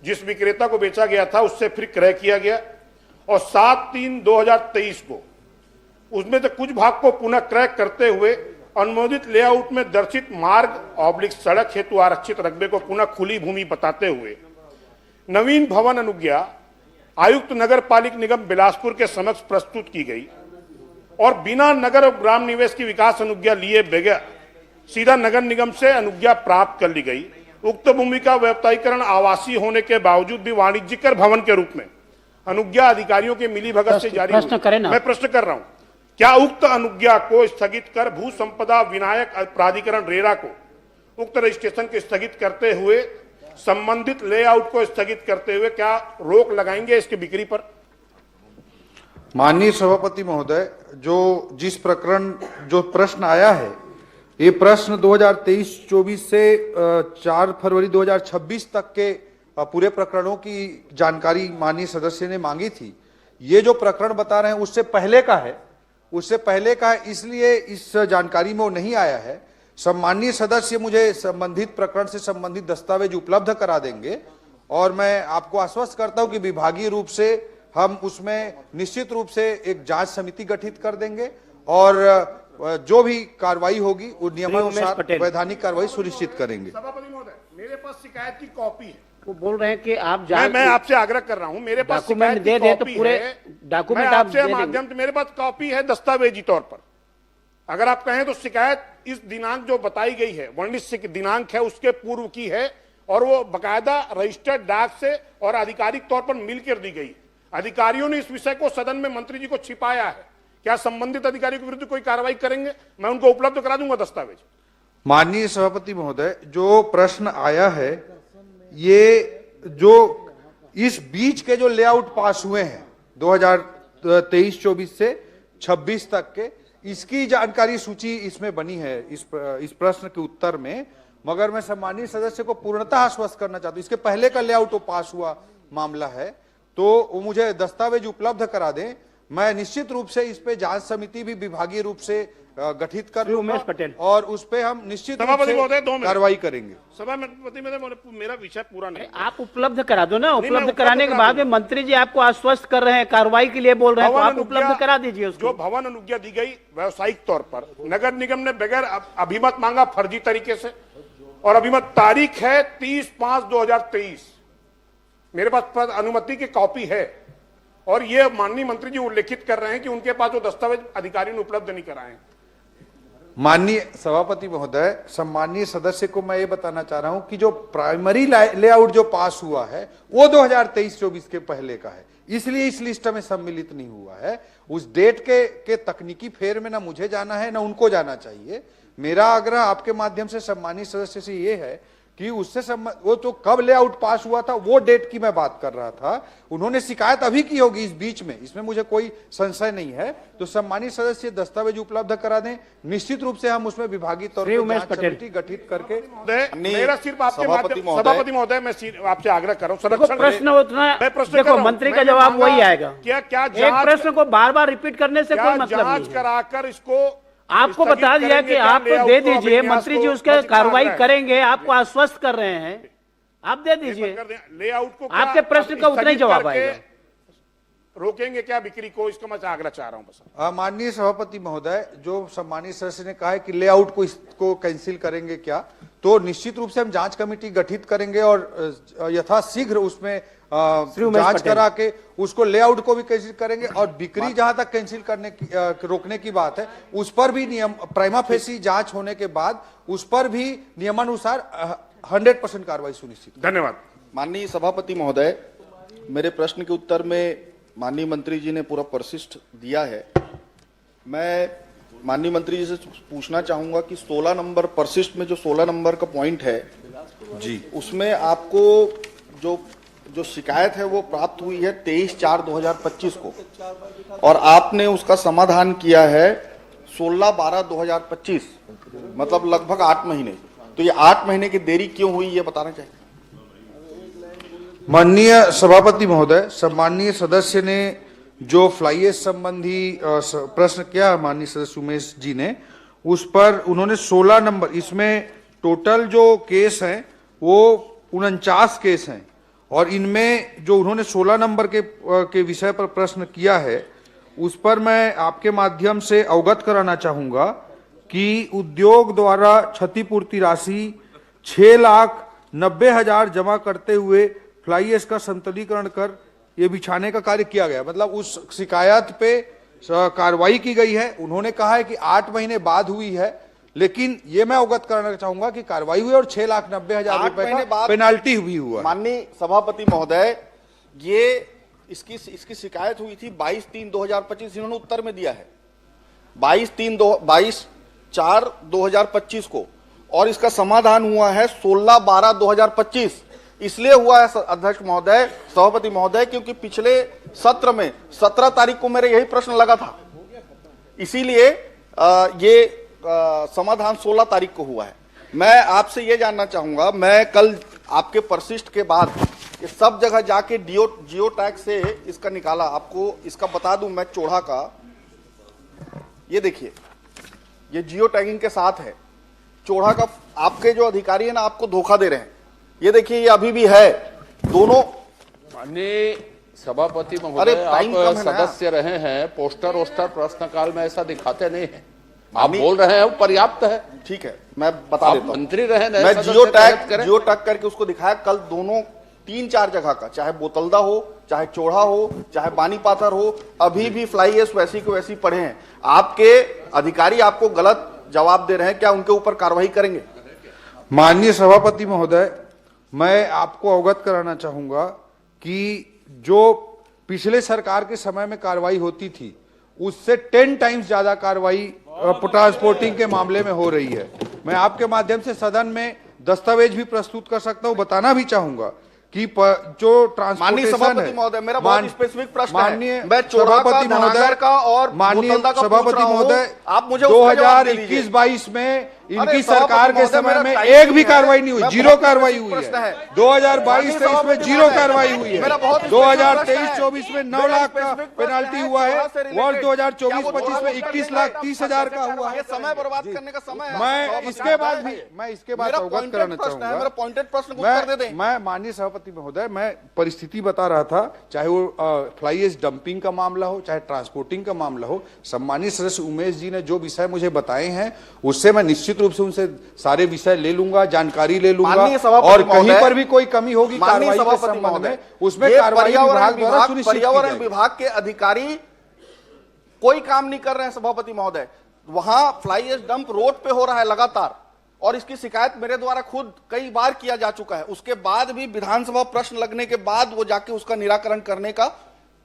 जिस विक्रेता को बेचा गया था उससे फिर क्रय किया गया और 7/3/2023 को उसमें से कुछ भाग को पुनः क्रय करते हुए अनुमोदित लेआउट में दर्शित मार्ग / सड़क हेतु आरक्षित रकबे को पुनः खुली भूमि बताते हुए नवीन भवन अनुज्ञा आयुक्त नगर पालिक निगम बिलासपुर के समक्ष प्रस्तुत की गई और बिना नगर ग्राम निवेश की विकास अनुज्ञा लिए बगैर सीधा नगर निगम से अनुज्ञा प्राप्त कर ली गई। उक्त भूमि का व्यापारीकरण आवासीय होने के बावजूद भी वाणिज्यिक भवन के रूप में अनुज्ञा अधिकारियों के मिलीभगत से जारी हुई। मैं प्रश्न कर रहा हूं, क्या उक्त अनुज्ञा को स्थगित कर भू संपदा विनायक प्राधिकरण रेरा को उक्त रजिस्ट्रेशन को स्थगित करते हुए संबंधित लेआउट को स्थगित करते हुए क्या रोक लगाएंगे इसकी बिक्री पर? माननीय सभापति महोदय, जिस प्रश्न आया है, ये प्रश्न 2023-24 से 4 फरवरी 2026 तक के पूरे प्रकरणों की जानकारी माननीय सदस्य ने मांगी थी। ये जो प्रकरण बता रहे हैं उससे पहले का है, इसलिए इस जानकारी में वो नहीं आया है। सम्मानीय सदस्य मुझे संबंधित प्रकरण से संबंधित दस्तावेज उपलब्ध करा देंगे और मैं आपको आश्वस्त करता हूं कि विभागीय रूप से हम उसमें निश्चित रूप से एक जांच समिति गठित कर देंगे और जो भी कार्रवाई होगी वो नियमानुसार वैधानिक कार्रवाई सुनिश्चित करेंगे। सभापति महोदय, मेरे पास शिकायत की कॉपी है। वो बोल रहे हैं कि आप मैं आपसे आग्रह कर रहा हूं, मेरे पास डॉक्यूमेंट दे दे तो पूरे डॉक्यूमेंट आप दे देंगे। माध्यम से मेरे पास कॉपी है दस्तावेजी तौर पर। अगर आप कहें तो शिकायत इस दिनांक जो बताई गई है, वर्णित दिनांक है, उसके पूर्व की है और वो बकायदा रजिस्टर्ड डाक से और आधिकारिक तौर पर मिलकर दी गई। अधिकारियों ने इस विषय को सदन में मंत्री जी को छिपाया है। क्या संबंधित अधिकारियों के विरुद्ध कोई कार्रवाई करेंगे? मैं उनको उपलब्ध करा दूंगा दस्तावेज। माननीय सभापति महोदय, जो प्रश्न आया है, ये जो इस बीच के जो लेआउट पास हुए हैं 2023-24 से 26 तक के, इसकी जानकारी सूची इसमें बनी है इस प्रश्न के उत्तर में, मगर मैं सम्मानीय सदस्य को पूर्णतः आश्वस्त करना चाहता हूं इसके पहले का लेआउट पास हुआ मामला है तो वो मुझे दस्तावेज उपलब्ध करा दें। मैं निश्चित रूप से इस पे जांच समिति भी विभागीय रूप से गठित कर लूंगा और उस पे हम निश्चित रूप से कार्रवाई करेंगे। सभापति मेरा विषय पूरा नहीं, आप उपलब्ध करा दो ना। उपलब्ध कराने के बाद में मंत्री जी आपको आश्वस्त कर रहे हैं, कार्रवाई के लिए बोल रहे हैं, तो आप उपलब्ध करा दीजिए उसको। जो भवन अनुज्ञा दी गई व्यावसायिक तौर पर, नगर निगम ने बगैर अभिमत मांगा फर्जी तरीके से और अभी मत तारीख है 30/5/2023। मेरे पास अनुमति की कॉपी है और ये माननीय मंत्री जी उल्लेखित कर रहे हैं कि उनके पास वो दस्तावेज अधिकारी ने उपलब्ध नहीं कराए। माननीय सभापति महोदय, सम्मानीय सदस्य को मैं ये बताना चाह रहा हूं कि जो प्राइमरी लेआउट जो पास हुआ है वो 2023-24 के पहले का है, इसलिए इस लिस्ट में सम्मिलित नहीं हुआ है। उस डेट के तकनीकी फेर में ना मुझे जाना है ना उनको जाना चाहिए। मेरा आग्रह आपके माध्यम से सम्मानीय सदस्य से ये है कि उससे वो तो कब लेआउट पास हुआ था वो डेट की मैं बात कर रहा था। उन्होंने शिकायत अभी की होगी इस बीच में, इसमें मुझे कोई संशय नहीं है। तो सम्मानीय सदस्य दस्तावेज उपलब्ध करा दें, निश्चित रूप से हम उसमें विभागीय तौर पर जांच कमेटी गठित करके। मेरा सिर्फ आपके सभापति महोदय मैं आपसे आग्रह कर रहा हूँ, संरक्षण प्रश्न उतना देखो, मंत्री का जवाब वही आएगा। क्या एक प्रश्न को बार बार रिपीट करने से कोई मतलब नहीं है। कराकर इसको आपको बता दिया कि आप दे दीजिए, मंत्री जी उसका कार्रवाई करेंगे, आपको आश्वस्त कर रहे हैं, आप दे दीजिए। लेआउट को आपके प्रश्न का उतना ही जवाब आएगा। रोकेंगे क्या बिक्री को, इसका मैं आग्रह चाह रहा हूं बस। माननीय सभापति महोदय, जो सम्मानीय सदस्य ने कहा है कि लेआउट को इसको कैंसिल करेंगे क्या, तो निश्चित रूप से हम जांच कमेटी गठित करेंगे और यथाशीघ्र उसमें जांच करा के उसको लेआउट को भी कैंसिल करेंगे और बिक्री जहां तक कैंसिल करने की रोकने की बात है उस पर भी नियम प्राइमा फेसी जांच होने के बाद उस पर भी नियमानुसार 100% कार्रवाई सुनिश्चित। धन्यवाद। माननीय सभापति महोदय, मेरे प्रश्न के उत्तर में माननीय मंत्री जी ने पूरा परिशिष्ट दिया है। मैं माननीय मंत्री जी से पूछना चाहूंगा कि 16 नंबर परिशिष्ट में जो 16 नंबर का पॉइंट है जी, उसमें आपको जो शिकायत है वो प्राप्त हुई है 23/4/2025 को और आपने उसका समाधान किया है 16/12/2025, मतलब लगभग 8 महीने। तो ये 8 महीने की देरी क्यों हुई ये बताना चाहिए। माननीय सभापति महोदय, सम्मानीय सदस्य ने जो फ्लाई ऐश संबंधी प्रश्न किया माननीय सदस्य उमेश जी ने, उस पर उन्होंने 16 नंबर, इसमें टोटल जो केस हैं वो 49 केस हैं और इनमें जो उन्होंने 16 नंबर के विषय पर प्रश्न किया है उस पर मैं आपके माध्यम से अवगत कराना चाहूंगा कि उद्योग द्वारा क्षतिपूर्ति राशि 6,90,000 जमा करते हुए फ्लाई ऐश का संतुलीकरण कर ये बिछाने का कार्य किया गया। मतलब उस शिकायत पे कार्रवाई की गई है। उन्होंने कहा है कि 8 महीने बाद हुई है, लेकिन ये मैं अवगत करना चाहूंगा कि कार्रवाई हुई और 6,90,000 रुपए का पेनाल्टी भी हुआ। माननीय सभापति महोदय, ये इसकी शिकायत हुई थी 22/3/2025, इन्होंने उत्तर में दिया है 22/4/2025 को और इसका समाधान हुआ है 16/12/2025। इसलिए हुआ है अध्यक्ष महोदय, सभापति महोदय, क्योंकि पिछले सत्र में 17 तारीख को मेरे यही प्रश्न लगा था, इसीलिए ये समाधान 16 तारीख को हुआ है। मैं आपसे ये जानना चाहूंगा, मैं कल आपके परिशिष्ट के बाद ये सब जगह जाके जियो टैग से इसका निकाला, आपको इसका बता दूं मैं चोड़ा का, ये देखिए ये जियो टैगिंग के साथ है चोड़ा का। आपके जो अधिकारी है ना आपको धोखा दे रहे हैं। ये देखिए ये अभी भी है दोनों। माननीय सभापति महोदय, आप सदस्य रहे हैं, पोस्टर वोस्टर प्रश्नकाल में ऐसा दिखाते नहीं है। आप बोल रहे हैं वो पर्याप्त है। ठीक है, मैं बता देता हूं। मंत्री रहे, मैं जियो टैग करके उसको दिखाया कल, दोनों 3-4 जगह का, चाहे बोतलदा हो, चाहे चोड़ा हो, चाहे बानी पाथर हो, अभी भी फ्लाई ऐश वैसी को वैसी पड़े हैं। आपके अधिकारी आपको गलत जवाब दे रहे हैं, क्या उनके ऊपर कार्रवाई करेंगे? माननीय सभापति महोदय, मैं आपको अवगत कराना चाहूंगा कि जो पिछले सरकार के समय में कार्रवाई होती थी उससे 10 टाइम्स ज्यादा कार्रवाई ट्रांसपोर्टिंग के मामले में हो रही है। मैं आपके माध्यम से सदन में दस्तावेज भी प्रस्तुत कर सकता हूं। बताना भी चाहूंगा कि जो ट्रांसपोर्टेशन सभापति महोदय, मेरा बहुत स्पेसिफिक प्रश्न है। मैं सभापति महोदय का और माननीय सभापति महोदय, आप मुझे 2021-22 में इनकी सरकार के समय में एक भी कार्रवाई नहीं हुई, जीरो कार्रवाई हुई है। 2022-23 में जीरो कार्रवाई हुई है। 2023-24 में 9 लाख का पेनाल्टी हुआ है। वर्ष 2024-25 में 21,30,000 का हुआ है। समय बर्बाद करने का समय है। मैं इसके बाद अवगत कराना चाहूंगा। मेरा पॉइंटेड प्रश्न को उत्तर दे दें। मैं माननीय सभापति महोदय, मैं परिस्थिति बता रहा था, चाहे वो फ्लाई ऐश डंपिंग का मामला हो, चाहे ट्रांसपोर्टिंग का मामला हो। सम्मानित सदस्य उमेश जी ने जो विषय मुझे बताए हैं उससे मैं निश्चित रूप से उनसे सारे विषय ले लूंगा, जानकारी ले लूंगा, माननीय सभापति और कहीं महोदय, पर भी कोई कमी होगी माननीय कार्रवाई के सभापति संबंध महोदय, में, उसमें ये कार्रवाई विभाग द्वारा सुनिश्चित की पर्यावरण जाएगी। विभाग के अधिकारी कोई काम नहीं कर रहे हैं सभापति महोदय। वहां फ्लाई एश डंप रोड पे हो रहा है लगातार, और इसकी शिकायत मेरे द्वारा खुद कई बार किया जा चुका है। उसके बाद भी विधानसभा प्रश्न लगने के बाद वो जाके उसका निराकरण करने का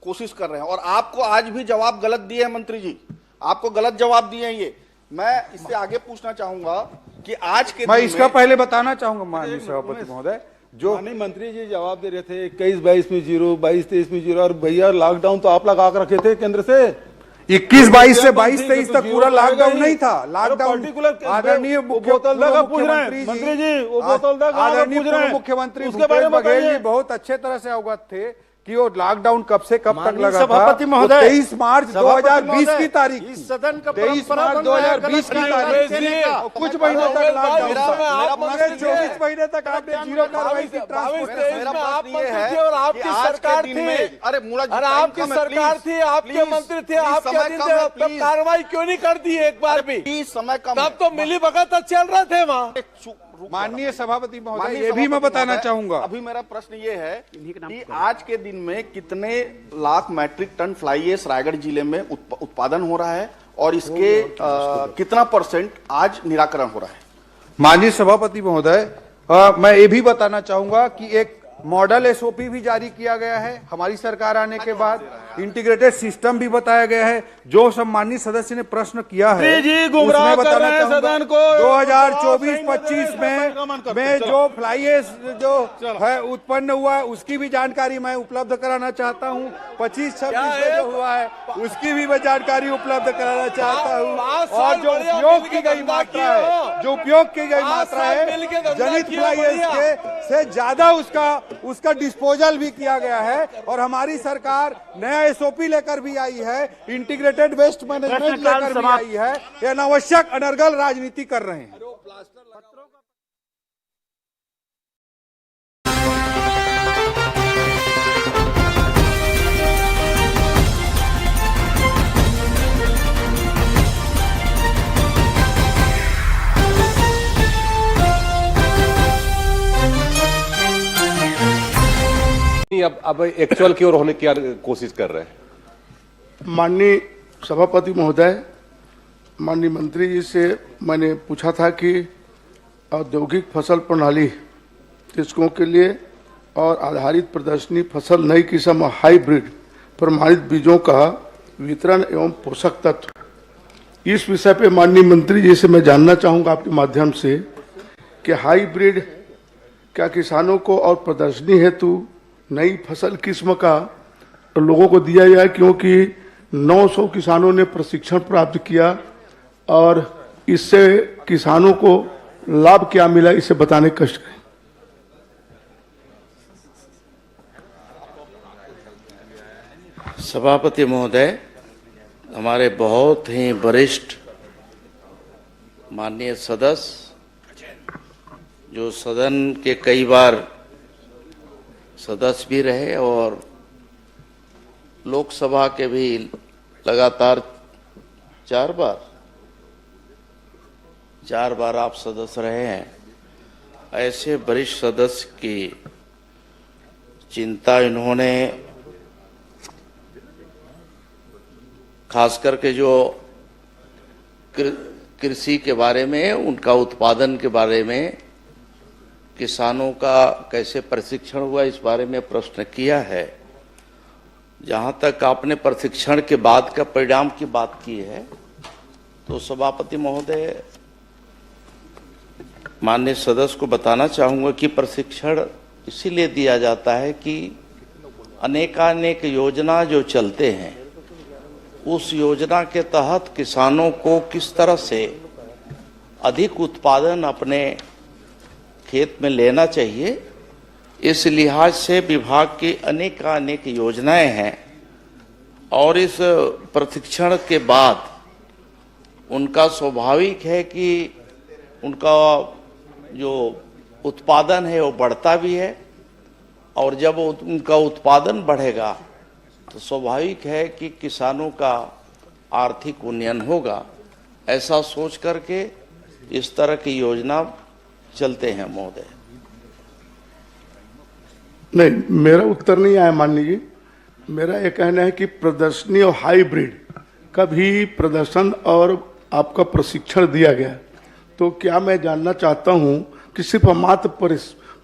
कोशिश कर रहे हैं, और आपको आज भी जवाब गलत दिए हैं मंत्री जी, आपको गलत जवाब दिए हैं। ये मैं इससे आगे पूछना चाहूंगा कि आज के मैं इसका पहले बताना चाहूंगा माननीय सभापति महोदय, जो माननीय मंत्री जी जवाब दे रहे थे 21-22 में 0, 22-23 में 0, और भैया लॉकडाउन तो आप लगा कर रखे थे केंद्र से। 21-22 से 22-23 तक पूरा लॉकडाउन नहीं था। लॉकडाउन आदरणीय मंत्री जी वो बोतल आदरणीय मुख्यमंत्री भूपेश बघेल जी बहुत अच्छे तरह से अवगत थे कि वो लॉकडाउन कब से कब तक लगा था। सभापति महोदय, 23 मार्च 2020 की तारीख, इस सदन का 23 मार्च 2020 की तारीख, कुछ महीनों तक लॉकडाउन था। 24 महीने तक आपने जीरो कार्रवाई की, और आपकी सरकार थी, अरे आपकी सरकार थी, आपके मंत्री थे, आपके अधीन थे, तब कार्रवाई क्यों नहीं कर दी एक बार भी? समय कम, तब तो मिली भगत चल रहे थे वहाँ। माननीय सभापति महोदय, ये भी मैं बताना चाहूंगा। अभी मेरा प्रश्न ये है कि आज के दिन में कितने lakh metric ton fly ash Raigarh जिले में उत्पादन हो रहा है, और इसके कितना % आज निराकरण हो रहा है? माननीय सभापति महोदय, मैं ये भी बताना चाहूंगा कि एक मॉडल एसओपी भी जारी किया गया है हमारी सरकार आने के बाद, इंटीग्रेटेड सिस्टम भी बताया गया है। जो सम्मानित सदस्य ने प्रश्न किया है उसमें बताना चाहूंगा 2024-25 में जो फ्लाई एश जो है उत्पन्न हुआ है उसकी भी जानकारी मैं उपलब्ध कराना चाहता हूं। 25-26 में जो हुआ है उसकी भी मैं जानकारी उपलब्ध कराना चाहता हूं। और जो उपयोग की गई मात्रा है, जनित फ्लाई एश के से ज्यादा उसका डिस्पोजल भी किया गया है। और हमारी सरकार नया एसओपी लेकर भी आई है, इंटीग्रेटेड वेस्ट मैनेजमेंट लेकर भी आई है। ये अनावश्यक अनर्गल राजनीति कर रहे हैं। अब एक्चुअल की ओर होने की कोशिश कर रहे हैं। माननीय सभापति महोदय, माननीय मंत्री जी से मैंने पूछा था कि औद्योगिक फसल प्रणाली कृषकों के लिए और आधारित प्रदर्शनी फसल नई किस्म हाइब्रिड प्रमाणित बीजों का वितरण एवं पोषक तत्व, इस विषय पे माननीय मंत्री जी से मैं जानना चाहूँगा आपके माध्यम से कि हाइब्रिड क्या किसानों को और प्रदर्शनी हेतु नई फसल किस्म का लोगों को दिया जाए, क्योंकि 900 किसानों ने प्रशिक्षण प्राप्त किया और इससे किसानों को लाभ क्या मिला, इसे बताने का कष्ट करें। सभापति महोदय, हमारे बहुत ही वरिष्ठ माननीय सदस्य जो सदन के कई बार सदस्य भी रहे और लोकसभा के भी लगातार 4 बार आप सदस्य रहे हैं, ऐसे वरिष्ठ सदस्य की चिंता इन्होंने खास करके जो कृषि के बारे में, उनका उत्पादन के बारे में, किसानों का कैसे प्रशिक्षण हुआ इस बारे में प्रश्न किया है। जहां तक आपने प्रशिक्षण के बाद का परिणाम की बात की है, तो सभापति महोदय माननीय सदस्य को बताना चाहूंगा कि प्रशिक्षण इसीलिए दिया जाता है कि अनेकानेक योजना जो चलते हैं उस योजना के तहत किसानों को किस तरह से अधिक उत्पादन अपने खेत में लेना चाहिए, इस लिहाज से विभाग की अनेक योजनाएं हैं। और इस प्रशिक्षण के बाद उनका स्वाभाविक है कि उनका जो उत्पादन है वो बढ़ता भी है, और जब उनका उत्पादन बढ़ेगा तो स्वाभाविक है कि किसानों का आर्थिक उन्नयन होगा। ऐसा सोच करके इस तरह की योजना चलते हैं महोदय। नहीं, मेरा उत्तर नहीं आया माननीय जी। मेरा ये कहना है कि प्रदर्शनी और हाइब्रिड कभी प्रदर्शन और आपका प्रशिक्षण दिया गया, तो क्या मैं जानना चाहता हूं कि सिर्फ मात्र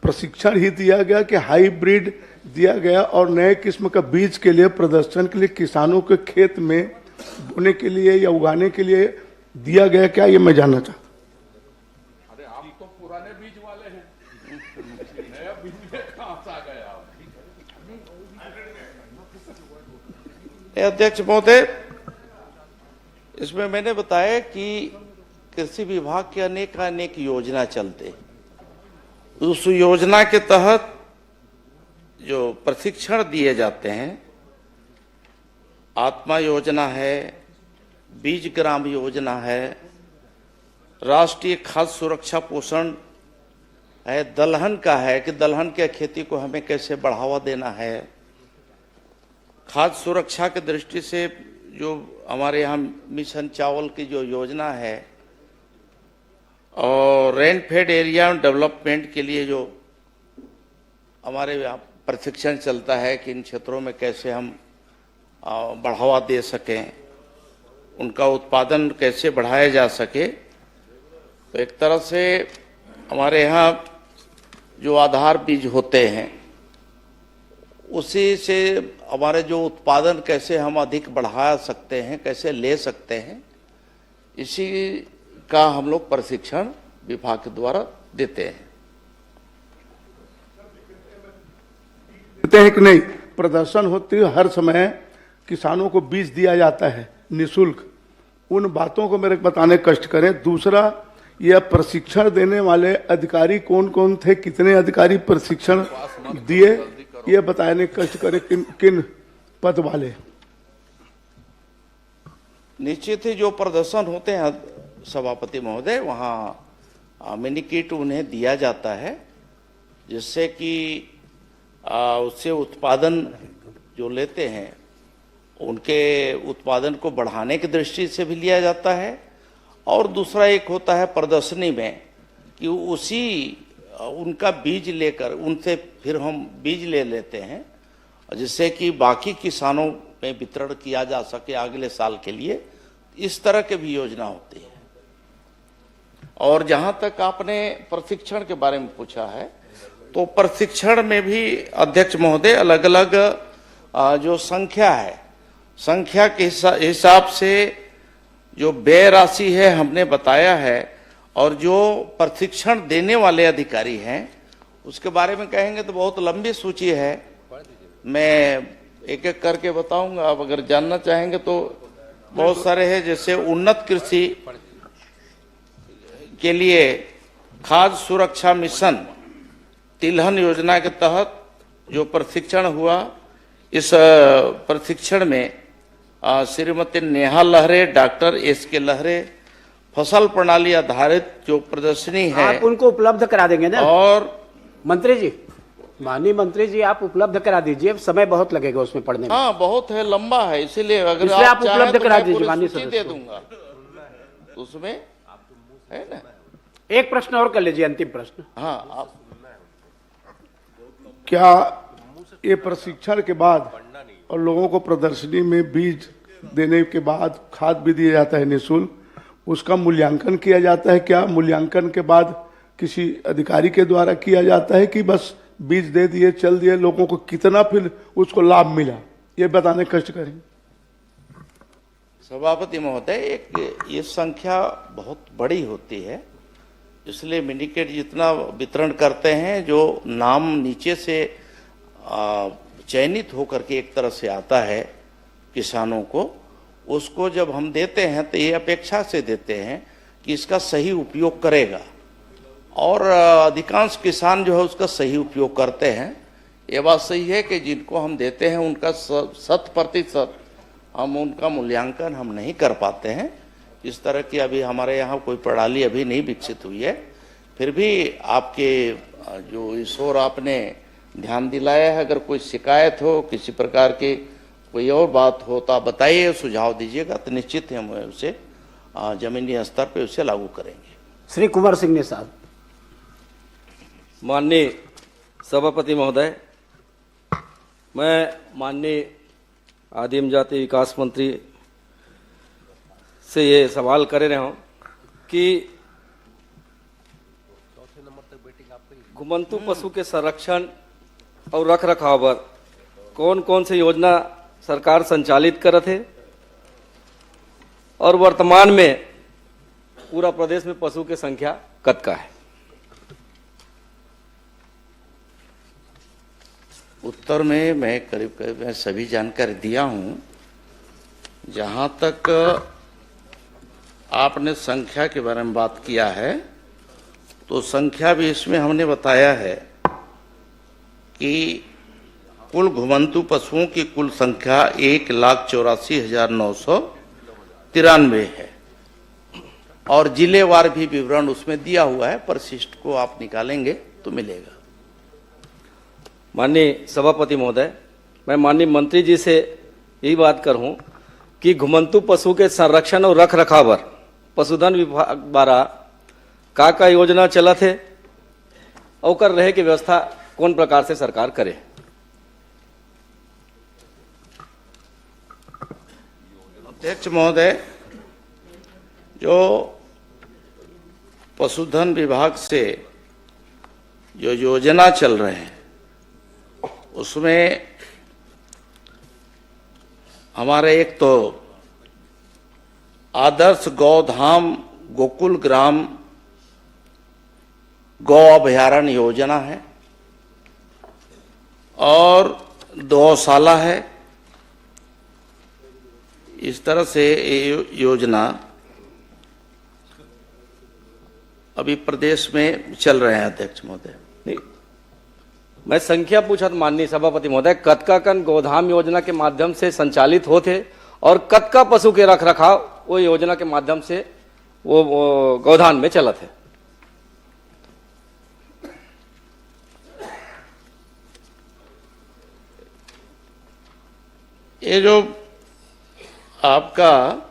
प्रशिक्षण ही दिया गया कि हाइब्रिड दिया गया और नए किस्म का बीज के लिए प्रदर्शन के लिए किसानों के खेत में बोने के लिए या उगाने के लिए दिया गया, क्या ये मैं जानना चाहता हूं। अरे आप तो पुराने बीज वाले हैं, नया बीज में कहां से आ गए आप? अध्यक्ष महोदय, इसमें मैंने बताया कि कृषि विभाग के अनेक योजना चलते, उस योजना के तहत जो प्रशिक्षण दिए जाते हैं, आत्मा योजना है, बीज ग्राम योजना है, राष्ट्रीय खाद्य सुरक्षा पोषण है, दलहन का है कि दलहन के खेती को हमें कैसे बढ़ावा देना है, खाद्य सुरक्षा की दृष्टि से जो हमारे यहाँ मिशन चावल की जो योजना है, और रेन फेड एरिया डेवलपमेंट के लिए जो हमारे यहाँ प्रशिक्षण चलता है कि इन क्षेत्रों में कैसे हम बढ़ावा दे सकें, उनका उत्पादन कैसे बढ़ाया जा सके। तो एक तरह से हमारे यहाँ जो आधार बीज होते हैं, उसी से हमारे जो उत्पादन कैसे हम अधिक बढ़ा सकते हैं, कैसे ले सकते हैं, इसी का हम लोग प्रशिक्षण विभाग के द्वारा देते हैं। देते हैं कि नहीं, प्रदर्शन होती है हर समय, किसानों को बीज दिया जाता है निःशुल्क, उन बातों को मेरे बताने कष्ट करें। दूसरा, यह प्रशिक्षण देने वाले अधिकारी कौन कौन थे, कितने अधिकारी प्रशिक्षण दिए, ये बताने कष्ट करें, किन किन पद वाले। निश्चित ही जो प्रदर्शन होते हैं सभापति महोदय, वहाँ मिनी किट उन्हें दिया जाता है, जिससे कि उससे उत्पादन जो लेते हैं उनके उत्पादन को बढ़ाने की दृष्टि से भी लिया जाता है। और दूसरा एक होता है प्रदर्शनी में कि उसी उनका बीज लेकर उनसे फिर हम बीज ले लेते हैं, जिससे कि बाकी किसानों में वितरण किया जा सके अगले साल के लिए। इस तरह के भी योजना होती है। और जहाँ तक आपने प्रशिक्षण के बारे में पूछा है, तो प्रशिक्षण में भी अध्यक्ष महोदय अलग अलग जो संख्या है, संख्या के हिसाब से जो व्यय राशि है हमने बताया है, और जो प्रशिक्षण देने वाले अधिकारी हैं उसके बारे में कहेंगे तो बहुत लंबी सूची है, मैं एक एक करके बताऊंगा। आप अगर जानना चाहेंगे तो बहुत सारे हैं, जैसे उन्नत कृषि के लिए खाद्य सुरक्षा मिशन तिलहन योजना के तहत जो प्रशिक्षण हुआ, इस प्रशिक्षण में श्रीमती नेहा लहरे, डॉक्टर एस.के. लहरे, फसल प्रणाली आधारित जो प्रदर्शनी है आप उनको उपलब्ध करा देंगे ना। और मंत्री जी, माननीय मंत्री जी, आप उपलब्ध करा दीजिए, समय बहुत लगेगा उसमें पढ़ने में। हाँ, बहुत है, लंबा है, इसीलिए अगर आप उपलब्ध तो करा दीजिए माननीय सूची सदस्य दे दूंगा, तो उसमें है ना। एक प्रश्न और कर लीजिए, अंतिम प्रश्न। हाँ, आप क्या ये प्रशिक्षण के बाद और लोगों को प्रदर्शनी में बीज देने के बाद खाद भी दिया जाता है निःशुल्क, उसका मूल्यांकन किया जाता है? क्या मूल्यांकन के बाद किसी अधिकारी के द्वारा किया जाता है कि बस बीज दे दिए चल दिए, लोगों को कितना फिर उसको लाभ मिला, ये बताने कष्ट करेंगे। सभापति महोदय, एक ये संख्या बहुत बड़ी होती है, इसलिए मिनीकेट जितना वितरण करते हैं, जो नाम नीचे से चयनित होकर के एक तरह से आता है किसानों को, उसको जब हम देते हैं तो ये अपेक्षा से देते हैं कि इसका सही उपयोग करेगा, और अधिकांश किसान जो है उसका सही उपयोग करते हैं। ये बात सही है कि जिनको हम देते हैं उनका 100% हम उनका मूल्यांकन हम नहीं कर पाते हैं। इस तरह की अभी हमारे यहाँ कोई प्रणाली अभी नहीं विकसित हुई है। फिर भी आपके जो इस ओर आपने ध्यान दिलाया है, अगर कोई शिकायत हो, किसी प्रकार की कोई और बात हो तो आप बताइए, सुझाव दीजिएगा, तो निश्चित ही हम उसे जमीनी स्तर पे उसे लागू करेंगे। श्री कुंवर सिंह निषाद। माननीय सभापति महोदय, मैं माननीय आदिम जाति विकास मंत्री से ये सवाल कर रहा हूँ कि घुमंतु पशु के संरक्षण और रख रखाव पर कौन कौन सी योजना सरकार संचालित करत है और वर्तमान में पूरा प्रदेश में पशु की संख्या कतका है? उत्तर में मैं करीब करीब सभी जानकारी दिया हूं। जहां तक आपने संख्या के बारे में बात किया है, तो संख्या भी इसमें हमने बताया है कि कुल घुमंतु पशुओं की कुल संख्या 1,84,993 है और जिलेवार भी विवरण उसमें दिया हुआ है। परिशिष्ट को आप निकालेंगे तो मिलेगा। माननीय सभापति महोदय, मैं माननीय मंत्री जी से यही बात करूं कि घुमंतु पशु के संरक्षण और रख रखाव पर पशुधन विभाग द्वारा का योजना चलत है और कर रहे की व्यवस्था कौन प्रकार से सरकार करे? अध्यक्ष महोदय, जो पशुधन विभाग से जो योजना चल रहे हैं उसमें हमारे एक तो आदर्श गौधाम गोकुल ग्राम गौ अभयारण्य योजना है और गौशाला है। इस तरह से ये योजना अभी प्रदेश में चल रहे हैं। अध्यक्ष महोदय, नहीं, मैं संख्या पूछा था माननीय सभापति महोदय, कतका कन गोधाम योजना के माध्यम से संचालित होते और कतका पशु के रख रखाव वो योजना के माध्यम से वो गौधान में चलत है? ये जो आपका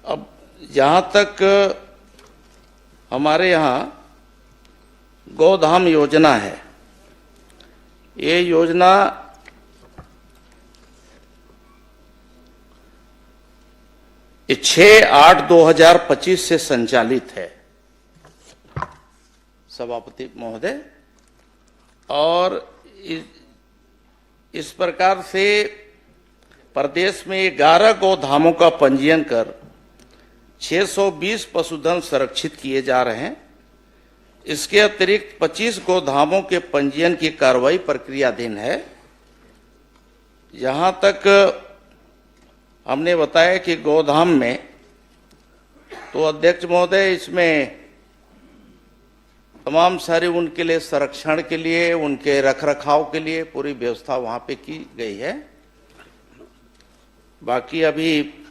अब जहां तक हमारे यहाँ गौधाम योजना है, ये योजना ये 6/8/2025 से संचालित है सभापति महोदय। और इस प्रकार से प्रदेश में 11 गौधामों का पंजीयन कर 620 पशुधन संरक्षित किए जा रहे हैं। इसके अतिरिक्त 25 गौधामों के पंजीयन की कार्रवाई प्रक्रियाधीन है। जहां तक हमने बताया कि गौधाम में, तो अध्यक्ष महोदय इसमें तमाम सारे उनके लिए संरक्षण के लिए, उनके रखरखाव के लिए पूरी व्यवस्था वहां पे की गई है। बाकी अभी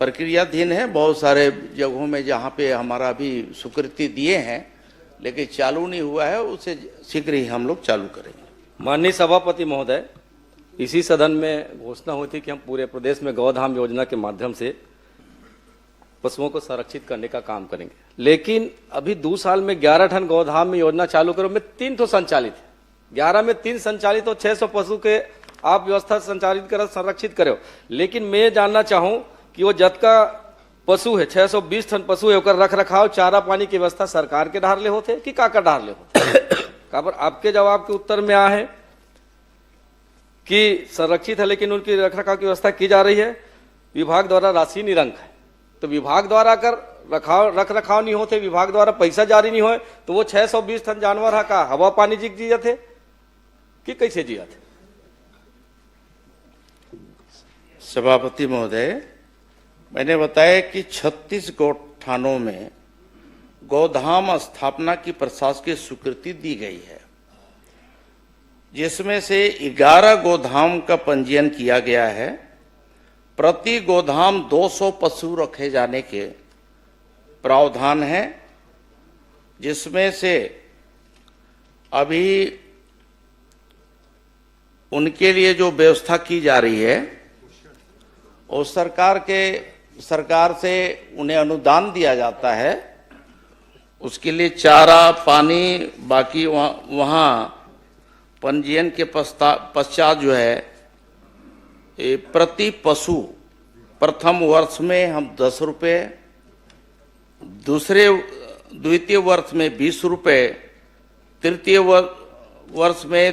प्रक्रियाधीन है। बहुत सारे जगहों में जहां पे हमारा अभी स्वीकृति दिए हैं लेकिन चालू नहीं हुआ है, उसे शीघ्र ही हम लोग चालू करेंगे। माननीय सभापति महोदय, इसी सदन में घोषणा हुई थी कि हम पूरे प्रदेश में गौधाम योजना के माध्यम से पशुओं को संरक्षित करने का काम करेंगे, लेकिन अभी 2 साल में 11 टन गौधाम में योजना चालू करो में 3 तो संचालित है, 11 में 3 संचालित और 600 पशु के आप व्यवस्था संचालित करो, संरक्षित करो। लेकिन मैं जानना चाहूं कि वो जत का पशु है 620 टन पशु है, ओकर रख रखाव चारा पानी की व्यवस्था सरकार के ढार ले होते कि का ढार ले होते? काबर आपके जवाब के उत्तर में आ है कि संरक्षित है लेकिन उनकी रख रखाव की व्यवस्था की जा रही है, विभाग द्वारा राशि निरंक है। तो विभाग द्वारा कर रख रखाव नहीं होते, विभाग द्वारा पैसा जारी नहीं हो, तो वो 620 टन जानवर है का हवा पानी जिया थे कि कैसे जिया थे? सभापति महोदय, मैंने बताया कि 36 गौठानों में गौधाम स्थापना की प्रशासकीय स्वीकृति दी गई है, जिसमें से 11 गौधाम का पंजीयन किया गया है। प्रति गोधाम 200 पशु रखे जाने के प्रावधान है, जिसमें से अभी उनके लिए जो व्यवस्था की जा रही है और सरकार से उन्हें अनुदान दिया जाता है, उसके लिए चारा पानी बाकी वहाँ पंजीयन के पश्चात जो है प्रति पशु प्रथम वर्ष में हम 10 रुपये, द्वितीय वर्ष में 20 रुपये, तृतीय वर्ष में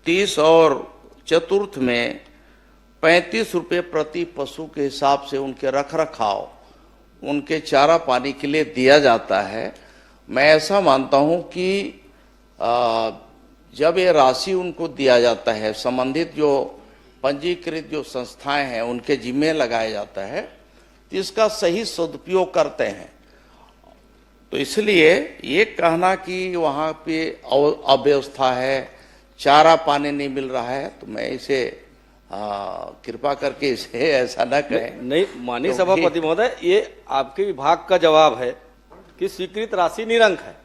30 और चतुर्थ में 35 रुपये प्रति पशु के हिसाब से उनके रख रखाव, उनके चारा पानी के लिए दिया जाता है। मैं ऐसा मानता हूं कि जब ये राशि उनको दिया जाता है, संबंधित जो पंजीकृत जो संस्थाएं हैं उनके जिम्मे लगाया जाता है, तो इसका सही सदुपयोग करते हैं। तो इसलिए ये कहना कि वहाँ पे अव्यवस्था है, चारा पानी नहीं मिल रहा है, तो मैं इसे कृपा करके इसे ऐसा ना कहें। नहीं माननीय सभापति महोदय, ये आपके विभाग का जवाब है कि स्वीकृत राशि निरंक है,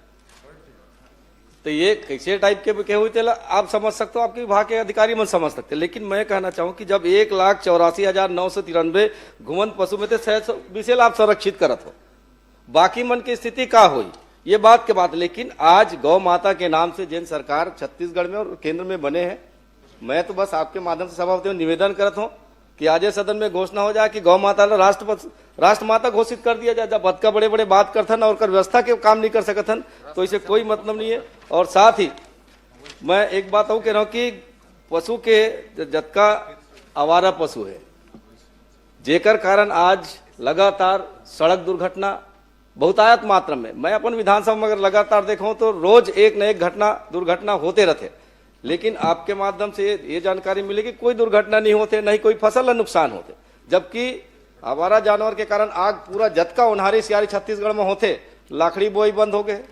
तो ये कैसे टाइप के हुए थे आप समझ सकते हो, आपके विभाग के अधिकारी मन समझ सकते, लेकिन मैं कहना चाहूँ कि जब 1,84,993 घुमंत पशु में थे 120 आप संरक्षित करत हो, बाकी मन की स्थिति का हुई ये बात के बात। लेकिन आज गौ माता के नाम से जिन सरकार छत्तीसगढ़ में और केंद्र में बने हैं, मैं तो बस आपके माध्यम से सभापति निवेदन करत हूँ कि आज सदन में घोषणा हो जाए कि गौ माता राष्ट्र माता घोषित कर दिया जाए। जब बदका बड़े बड़े बात करथन और व्यवस्था के काम नहीं कर सकथन तो इसे कोई मतलब नहीं है। और साथ ही मैं एक बात और कह रहा हूँ कि पशु के जतका आवारा पशु है, जेकर कारण आज लगातार सड़क दुर्घटना बहुतायत मात्रा में, मैं अपन विधानसभा में अगर लगातार देखूं तो रोज एक न एक दुर्घटना होते रहते, लेकिन आपके माध्यम से ये जानकारी मिलेगी कोई दुर्घटना नहीं होते, नहीं कोई फसल नुकसान होते, जबकि आवारा जानवर के कारण आग पूरा जतका उन्हारी सियारी छत्तीसगढ़ में होते, लाखड़ी बोई बंद हो गए,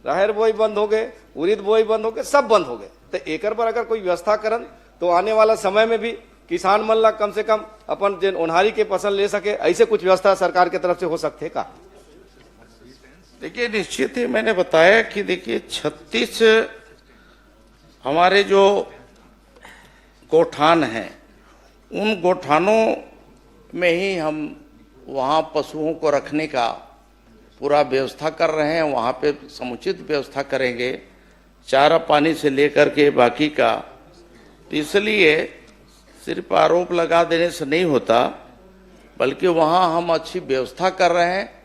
राहर बोई बंद हो गए, उड़ीद बोई बंद हो गए, सब बंद हो गए। तो एकर पर अगर कोई व्यवस्था करन तो आने वाला समय में भी किसान मन ला कम से कम अपन जिन उन्हारी के फसल ले सके, ऐसे कुछ व्यवस्था सरकार की तरफ से हो सकते का? देखिए निश्चित ही मैंने बताया कि देखिए 36 हमारे जो गोठान हैं, उन गोठानों में ही हम वहाँ पशुओं को रखने का पूरा व्यवस्था कर रहे हैं। वहाँ पे समुचित व्यवस्था करेंगे, चारा पानी से लेकर के बाकी का। तो इसलिए सिर्फ आरोप लगा देने से नहीं होता, बल्कि वहाँ हम अच्छी व्यवस्था कर रहे हैं।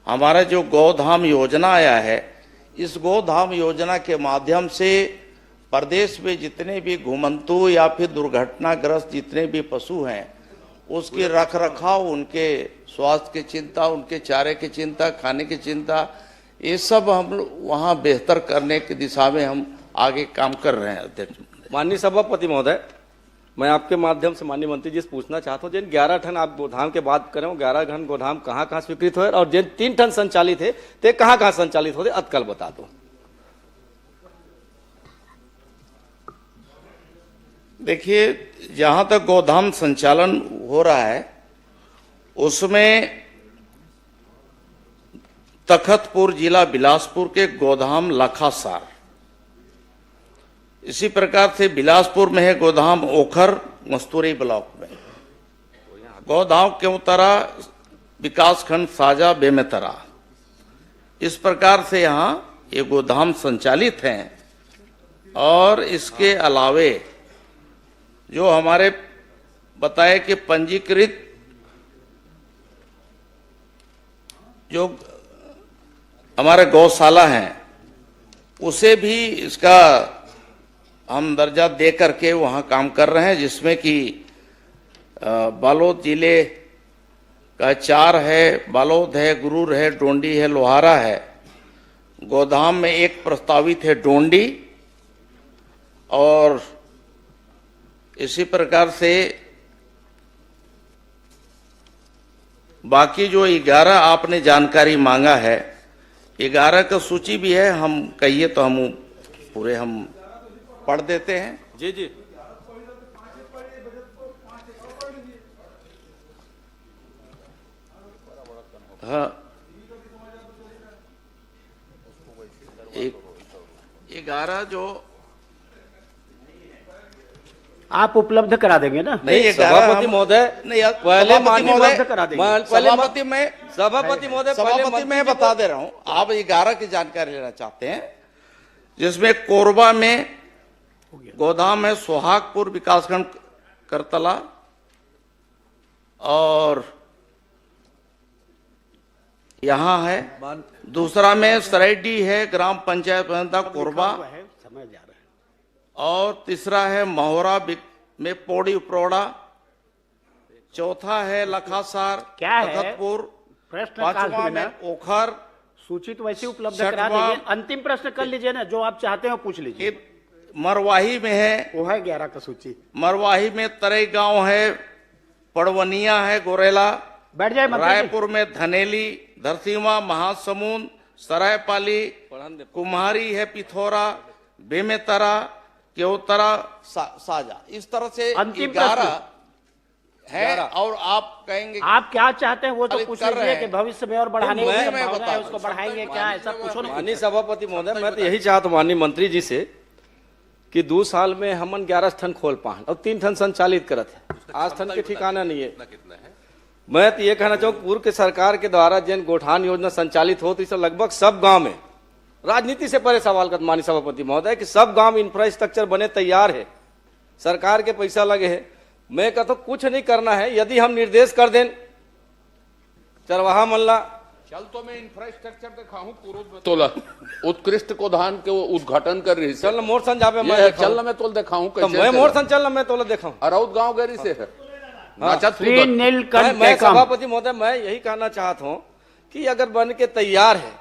हमारा जो गौधाम योजना आया है, इस गौधाम योजना के माध्यम से प्रदेश में जितने भी घुमंतु या फिर दुर्घटनाग्रस्त जितने भी पशु हैं, उसके रख रखाव, उनके स्वास्थ्य की चिंता, उनके चारे की चिंता, खाने की चिंता, ये सब हम वहाँ बेहतर करने की दिशा में हम आगे काम कर रहे हैं। अध्यक्ष माननीय सभापति महोदय, मैं आपके माध्यम से माननीय मंत्री जी से पूछना चाहता हूँ, जिन 11 टन आप गोधाम के बात करें, 11 टन गोधाम कहाँ कहाँ स्वीकृत हुए और जिन 3 टन संचालित है ते कहाँ कहाँ संचालित होते, अतकल बता दो। देखिए जहां तक गोधाम संचालन हो रहा है उसमें तखतपुर जिला बिलासपुर के गोधाम लखासार, इसी प्रकार से बिलासपुर में है गोधाम ओखर मस्तूरी ब्लॉक में, गोधाम केवतरा विकासखंड साजा बेमेतरा, इस प्रकार से यहाँ ये गोधाम संचालित हैं। और इसके अलावे जो हमारे बताए कि पंजीकृत जो हमारे गौशाला हैं, उसे भी इसका हम दर्जा दे करके वहाँ काम कर रहे हैं, जिसमें कि बालोद जिले का 4 है, बालोद है, गुरूर है, डोंडी है, लोहारा है। गोधाम में एक प्रस्तावित है डोंडी, और इसी प्रकार से बाकी जो 11 आपने जानकारी मांगा है, 11 का सूची भी है, हम कहिए तो हम पूरे हम पढ़ देते हैं। जी जी। हाँ, 11 जो आप उपलब्ध करा देंगे ना? नहीं, सभापति महोदय नहीं, पहले माननीय उपलब्ध करा देंगे। सभापति महोदय सभापति मैं बता दे रहा हूं, आप 11 की जानकारी लेना चाहते हैं, जिसमें कोरबा में गोदाम है, सुहागपुर विकासखंड करतला, और यहाँ है दूसरा में सरायडी है, ग्राम पंचायत कोरबा, और तीसरा है महोरा में पौड़ी उपरोड़ा, चौथा है लखासार क्या है? तखतपुर, प्रश्न पांचवा काल में में ओखर, सूची तो वैसे उपलब्ध करा देंगे। अंतिम प्रश्न कर लीजिए ना, जो आप चाहते हो पूछ लीजिए। मरवाही में है, वो है 11 का सूची। मरवाही में तरई गांव है, पड़वनिया है, गोरेला, बैठ जाए मंत्री जी। रायपुर में धनेली, धरसीवा, महासमुंद, सरायपाली, कुम्हारी है, पिथौरा, बेमेतरा, केवतरा, साजा, इस तरह से अंतिम 11 है। और आप कहेंगे आप क्या चाहते हैं वो तो अरे पूछ कर रहे लीजिए हैं। कि भविष्य में और बढ़ाने की मैं संभावना बता है, रहा उसको हूं। बढ़ाएंगे क्या, ऐसा पूछो ना। माननीय सभापति महोदय, मैं तो यही चाहता हूँ माननीय मंत्री जी से कि 2 साल में हमन 11 ठन खोल पाए और 3 ठन संचालित करत है, आज ठन के ठिकाना नहीं है। मैं तो ये कहना चाहूँ, पूर्व के सरकार के द्वारा जिन गोठान योजना संचालित होती है लगभग सब गांव में, राजनीति से परे सवाल कर माननीय सभापति महोदय कि सब गांव इंफ्रास्ट्रक्चर बने तैयार है, सरकार के पैसा लगे है। मैं कहता हूँ कुछ नहीं करना है, यदि हम निर्देश कर दें चरवाहा मल्ला चल तो मैं इंफ्रास्ट्रक्चर दिखाऊं पूर्व में तोला उत्कृष्ट गोदान के वो उद्घाटन कर रही चल मोर सन जाबे मैं चल मैं तोल दिखाऊं तो मैं मोर सन चल मैं तोला दिखाऊं अराउत गांव गरी से है। मैं सभापति महोदय मैं यही कहना चाहता हूँ कि अगर बन के तैयार है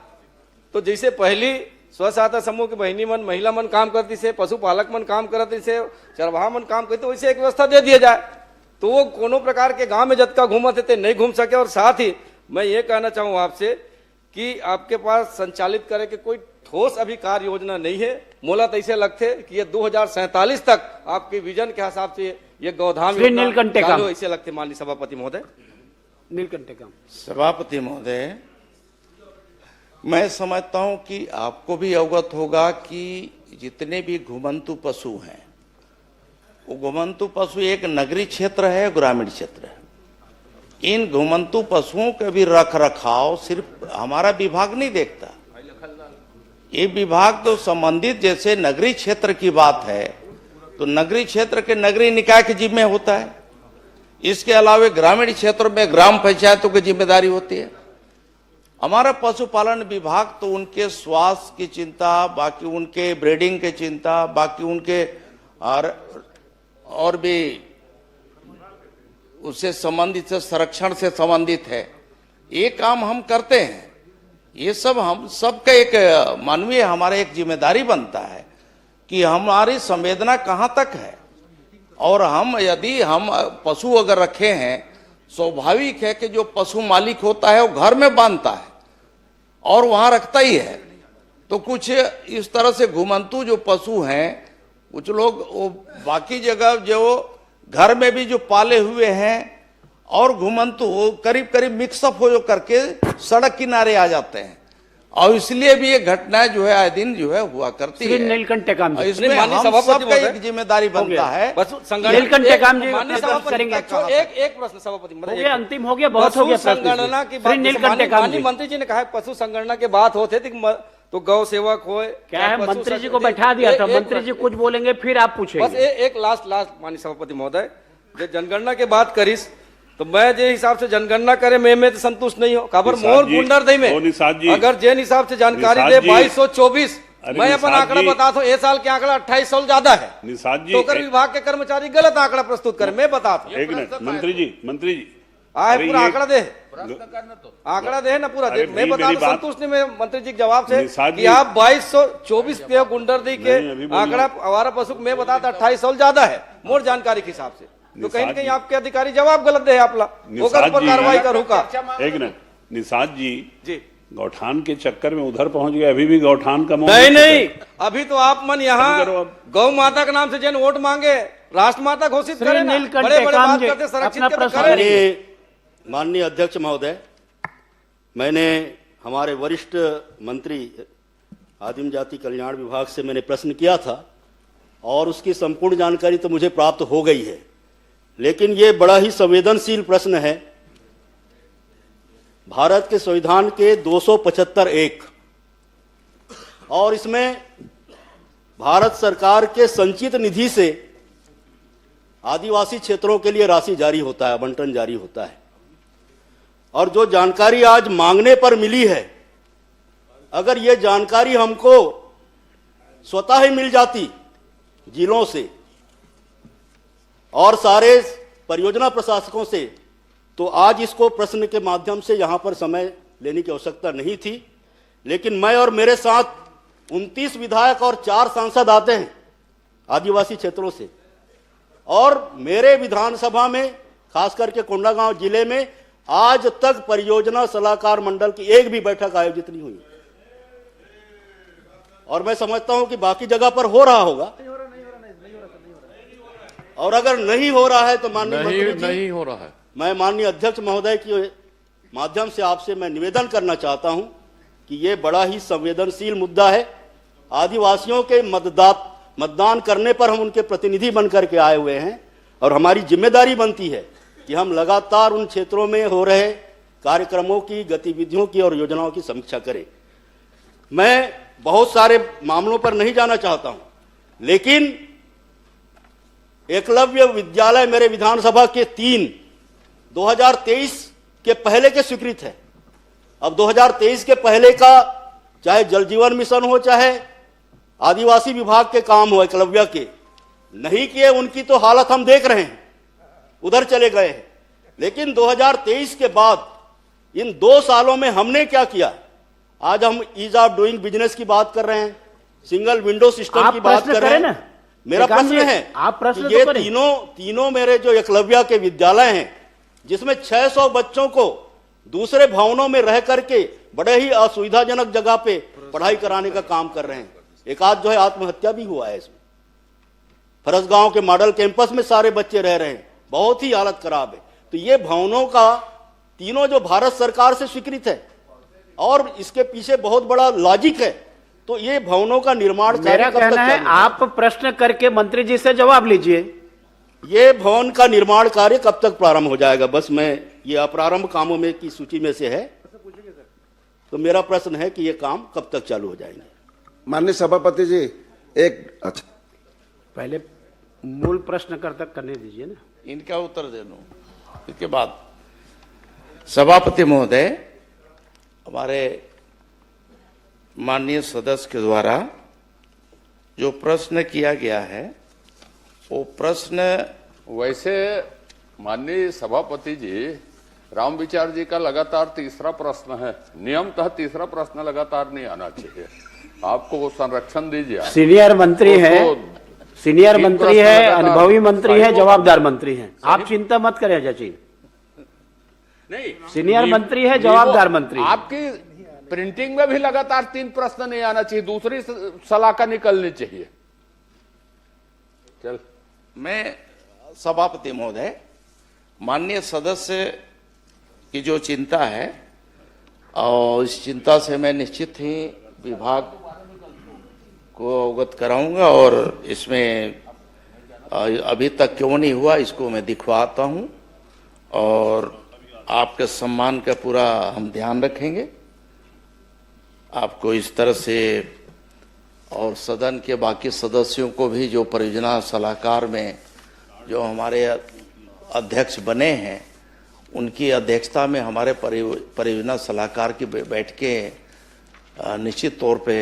तो जैसे पहली स्व सहायता समूह की बहनी मन, महिला मन काम करती से, पशुपालक मन काम करती से, चरवाहा मन काम करते, वैसे एक व्यवस्था दे दिया जाए तो वो कोनो प्रकार के गांव में जतका घूमते थे नहीं घूम सके। और साथ ही मैं ये कहना चाहूँ आपसे कि आपके पास संचालित करे के कोई ठोस अभी कार्य योजना नहीं है। मोला तो ऐसे लगते कि ये 2047 तक आपके विजन के हिसाब से ये गोधाम ऐसे लगते माननीय सभापति महोदय। नीलकंठे काम सभापति महोदय, मैं समझता हूं कि आपको भी अवगत होगा कि जितने भी घुमंतु पशु हैं, वो घुमंतु पशु एक नगरीय क्षेत्र है, ग्रामीण क्षेत्र है। इन घुमंतु पशुओं का भी रख रखाव सिर्फ हमारा विभाग नहीं देखता, ये विभाग तो संबंधित, जैसे नगरीय क्षेत्र की बात है तो नगरीय क्षेत्र के नगरीय निकाय के जिम्मे होता है, इसके अलावा ग्रामीण क्षेत्र में ग्राम पंचायतों की जिम्मेदारी होती है। हमारा पशुपालन विभाग तो उनके स्वास्थ्य की चिंता, बाकी उनके ब्रीडिंग की चिंता, बाकी उनके और भी उससे संबंधित से संरक्षण से संबंधित है, ये काम हम करते हैं। ये सब हम सबका एक मानवीय हमारा एक जिम्मेदारी बनता है कि हमारी संवेदना कहाँ तक है। और हम यदि हम पशु अगर रखे हैं, स्वाभाविक है कि जो पशु मालिक होता है वो घर में बांधता है और वहां रखता ही है। तो कुछ इस तरह से घुमंतु जो पशु हैं, कुछ लोग वो बाकी जगह जो घर में भी जो पाले हुए हैं और घुमंतु करीब करीब मिक्सअप हो जो करके सड़क किनारे आ जाते हैं, और इसलिए भी ये घटनाएं जो है आए दिन जो है हुआ करती है। नीलकंठे काम इसमें हम सबका एक जिम्मेदारी बनता है। नीलकंठे काम जी करेंगे। एक प्रश्न सभापति अंतिम हो गया, बहुत हो गया। संगणना की बात माननीय मंत्री जी ने कहा पशु संगणना की बात होते तो गौ सेवक हो क्या है, मंत्री जी को बैठा दिया था, मंत्री जी कुछ बोलेंगे फिर आप पूछेंगे। बस एक लास्ट माननीय सभापति महोदय, जब जनगणना की बात करीस तो मैं जे हिसाब से जनगणना करे मैं तो संतुष्ट नहीं हो। खबर मोर गुंडर दई में अगर जेन हिसाब से जानकारी दे 2224, मैं अपन आंकड़ा बता दो, इस साल के आंकड़ा 2800 ज्यादा है, तो कर विभाग के कर्मचारी गलत आंकड़ा प्रस्तुत करे। मैं बता दो एक मिनट मंत्री जी आए पूरा आंकड़ा दे, आंकड़ा दे ना पूरा दे। मैं बता दूं संतुष्ट नहीं मैं मंत्री जी के जवाब से कि आप 2224 के गुंडरदी के आंकड़ा आवारा पशु मैं बताता 2800 ज्यादा है मोर जानकारी के हिसाब से। तो कहीं न कहीं आपके अधिकारी जवाब गलत दे आपला, होकर ऊपर कार्रवाई करूँ का। एक मिनट निषाद जी गौठान के चक्कर में उधर पहुंच गए, अभी भी गौठान का नहीं, अभी तो आप मन यहाँ गौ माता के नाम से जन वोट मांगे राष्ट्र माता घोषित करें ना, बड़े बड़े बात करते संरक्षित। माननीय अध्यक्ष महोदय, मैंने हमारे वरिष्ठ मंत्री आदिम जाति कल्याण विभाग से मैंने प्रश्न किया था और उसकी संपूर्ण जानकारी तो मुझे प्राप्त हो गई है, लेकिन ये बड़ा ही संवेदनशील प्रश्न है। भारत के संविधान के 275(1) और इसमें भारत सरकार के संचित निधि से आदिवासी क्षेत्रों के लिए राशि जारी होता है, आवंटन जारी होता है। और जो जानकारी आज मांगने पर मिली है, अगर ये जानकारी हमको स्वतः ही मिल जाती जिलों से और सारे परियोजना प्रशासकों से, तो आज इसको प्रश्न के माध्यम से यहां पर समय लेने की आवश्यकता नहीं थी। लेकिन मैं और मेरे साथ 29 विधायक और 4 सांसद आते हैं आदिवासी क्षेत्रों से, और मेरे विधानसभा में खास करके कोंडागांव जिले में आज तक परियोजना सलाहकार मंडल की एक भी बैठक आयोजित नहीं हुई। और मैं समझता हूं कि बाकी जगह पर हो रहा होगा, और अगर नहीं हो रहा है तो माननीय मंत्री जी, नहीं हो रहा है। मैं माननीय अध्यक्ष महोदय के माध्यम से आपसे मैं निवेदन करना चाहता हूं कि ये बड़ा ही संवेदनशील मुद्दा है। आदिवासियों के मतदान करने पर हम उनके प्रतिनिधि बनकर के आए हुए हैं, और हमारी जिम्मेदारी बनती है कि हम लगातार उन क्षेत्रों में हो रहे कार्यक्रमों की, गतिविधियों की और योजनाओं की समीक्षा करें। मैं बहुत सारे मामलों पर नहीं जाना चाहता हूं, लेकिन एकलव्य विद्यालय मेरे विधानसभा के 3 2023 के पहले के स्वीकृत है। अब 2023 के पहले का चाहे जल जीवन मिशन हो, चाहे आदिवासी विभाग के काम हो, एकलव्य के नहीं किए, उनकी तो हालत हम देख रहे हैं, उधर चले गए हैं। लेकिन 2023 के बाद इन 2 सालों में हमने क्या किया? आज हम ईज ऑफ डूइंग बिजनेस की बात कर रहे हैं, सिंगल विंडो सिस्टम की बात कर रहे हैं। मेरा प्रश्न है, आप प्रश्न ये तो करें। तीनों मेरे जो एकलव्य के विद्यालय हैं, जिसमें 600 बच्चों को दूसरे भवनों में रह करके बड़े ही असुविधाजनक जगह पे पढ़ाई कराने का काम कर रहे हैं। एक आध जो है आत्महत्या भी हुआ है इसमें। फरसगांव के मॉडल कैंपस में सारे बच्चे रह रहे हैं, बहुत ही हालत खराब है। तो ये भवनों का तीनों जो भारत सरकार से स्वीकृत है, और इसके पीछे बहुत बड़ा लॉजिक है। तो ये भवनों का निर्माण मेरा कहना है आप प्रश्न करके मंत्री जी से जवाब लीजिए। ये भवन का निर्माण कार्य कब तक प्रारंभ हो जाएगा? बस मैं ये अप्रारंभ कामों में की सूची में से है, तो मेरा प्रश्न है कि ये काम कब तक चालू हो जाएंगे? माननीय सभापति जी, एक अच्छा पहले मूल प्रश्न करने दीजिए ना, इनका उत्तर दे दूं, इसके बाद सभापति महोदय, हमारे माननीय सदस्य के द्वारा जो प्रश्न किया गया है, वो प्रश्न वैसे माननीय सभापति जी, राम विचार जी का लगातार तीसरा प्रश्न है। नियमतः तीसरा प्रश्न लगातार नहीं आना चाहिए। आपको संरक्षण दीजिए। सीनियर मंत्री है, सीनियर मंत्री है, अनुभवी मंत्री है, जवाबदार मंत्री है। आप चिंता मत करें चाची, नहीं सीनियर मंत्री है, जवाबदार मंत्री। आपकी प्रिंटिंग में भी लगातार 3 प्रश्न नहीं आना चाहिए, दूसरी सलाह निकलनी चाहिए। चल, मैं सभापति महोदय, माननीय सदस्य की जो चिंता है, और इस चिंता से मैं निश्चित ही विभाग को अवगत कराऊंगा, और इसमें अभी तक क्यों नहीं हुआ इसको मैं दिखवाता हूं, और आपके सम्मान का पूरा हम ध्यान रखेंगे। आपको इस तरह से, और सदन के बाकी सदस्यों को भी, जो परियोजना सलाहकार में जो हमारे अध्यक्ष बने हैं, उनकी अध्यक्षता में हमारे परियोजना सलाहकार की बैठकें निश्चित तौर पे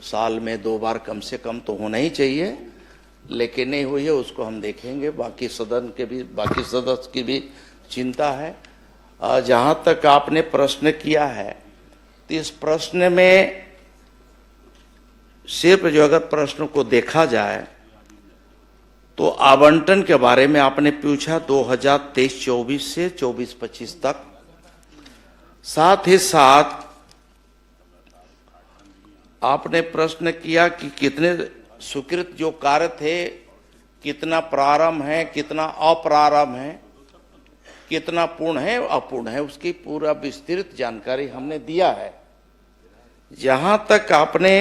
साल में 2 बार कम से कम तो होना ही चाहिए, लेकिन नहीं हुई है उसको हम देखेंगे। बाकी सदन के भी, बाकी सदस्य की भी चिंता है। जहां तक आपने प्रश्न किया है, तो इस प्रश्न में सिर्फ जो अगर प्रश्न को देखा जाए तो आवंटन के बारे में आपने पूछा 2023-24 से 24-25 तक, साथ ही साथ आपने प्रश्न किया कि कितने स्वीकृत जो कार्य थे, कितना प्रारंभ है, कितना अप्रारंभ है, कितना पूर्ण है, अपूर्ण है, उसकी पूरा विस्तृत जानकारी हमने दिया है। जहां तक आपने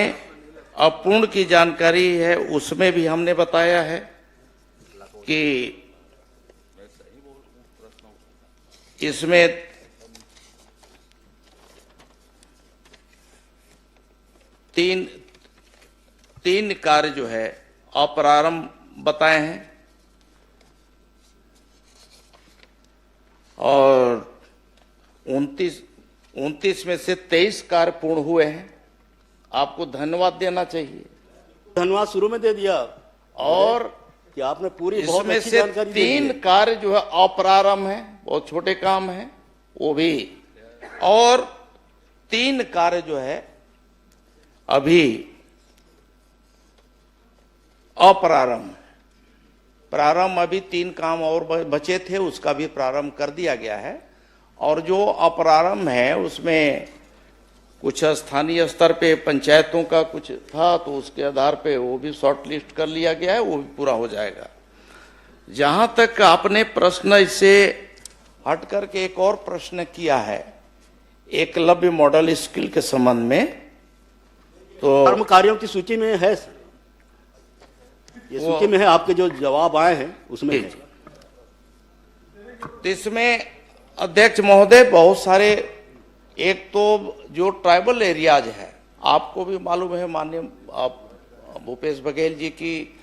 अपूर्ण की जानकारी है उसमें भी हमने बताया है कि इसमें तीन कार्य जो है अप्रारंभ बताए हैं और 29 में से 23 कार्य पूर्ण हुए हैं। आपको धन्यवाद देना चाहिए। धन्यवाद शुरू में दे दिया और कि आपने पूरी बहुत इसमें अच्छी से जानकारी दी है। 3 कार्य जो है अप्रारंभ है, बहुत छोटे काम है वो भी, और 3 कार्य जो है अभी अप्रारंभ। प्रारंभ अभी 3 काम और बचे थे, उसका भी प्रारंभ कर दिया गया है। और जो अप्रारंभ है उसमें कुछ स्थानीय स्तर पे पंचायतों का कुछ था, तो उसके आधार पे वो भी शॉर्ट लिस्ट कर लिया गया है, वो भी पूरा हो जाएगा। जहां तक आपने प्रश्न इससे हट करके एक और प्रश्न किया है एकलव्य मॉडल स्कूल के संबंध में, तो कर्मकारियों की सूची में है, ये सूची में है, आपके जो जवाब आए हैं उसमें है। तो इसमें अध्यक्ष महोदय बहुत सारे, एक तो जो ट्राइबल एरियाज है, आपको भी मालूम है माननीय भूपेश बघेल जी की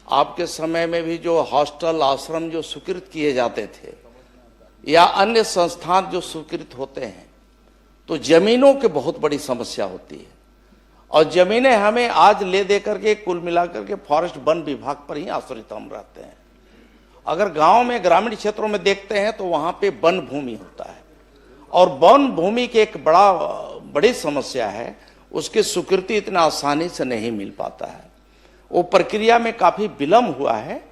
आपके समय में भी जो हॉस्टल आश्रम जो स्वीकृत किए जाते थे या अन्य संस्थान जो स्वीकृत होते हैं, तो जमीनों की बहुत बड़ी समस्या होती है। और जमीनें हमें आज ले दे करके कुल मिलाकर के फॉरेस्ट वन विभाग पर ही आश्रित हम रहते हैं। अगर गांव में ग्रामीण क्षेत्रों में देखते हैं तो वहां पे वन भूमि होता है, और वन भूमि की एक बड़ी समस्या है, उसकी स्वीकृति इतना आसानी से नहीं मिल पाता है। वो प्रक्रिया में काफी विलंब हुआ है,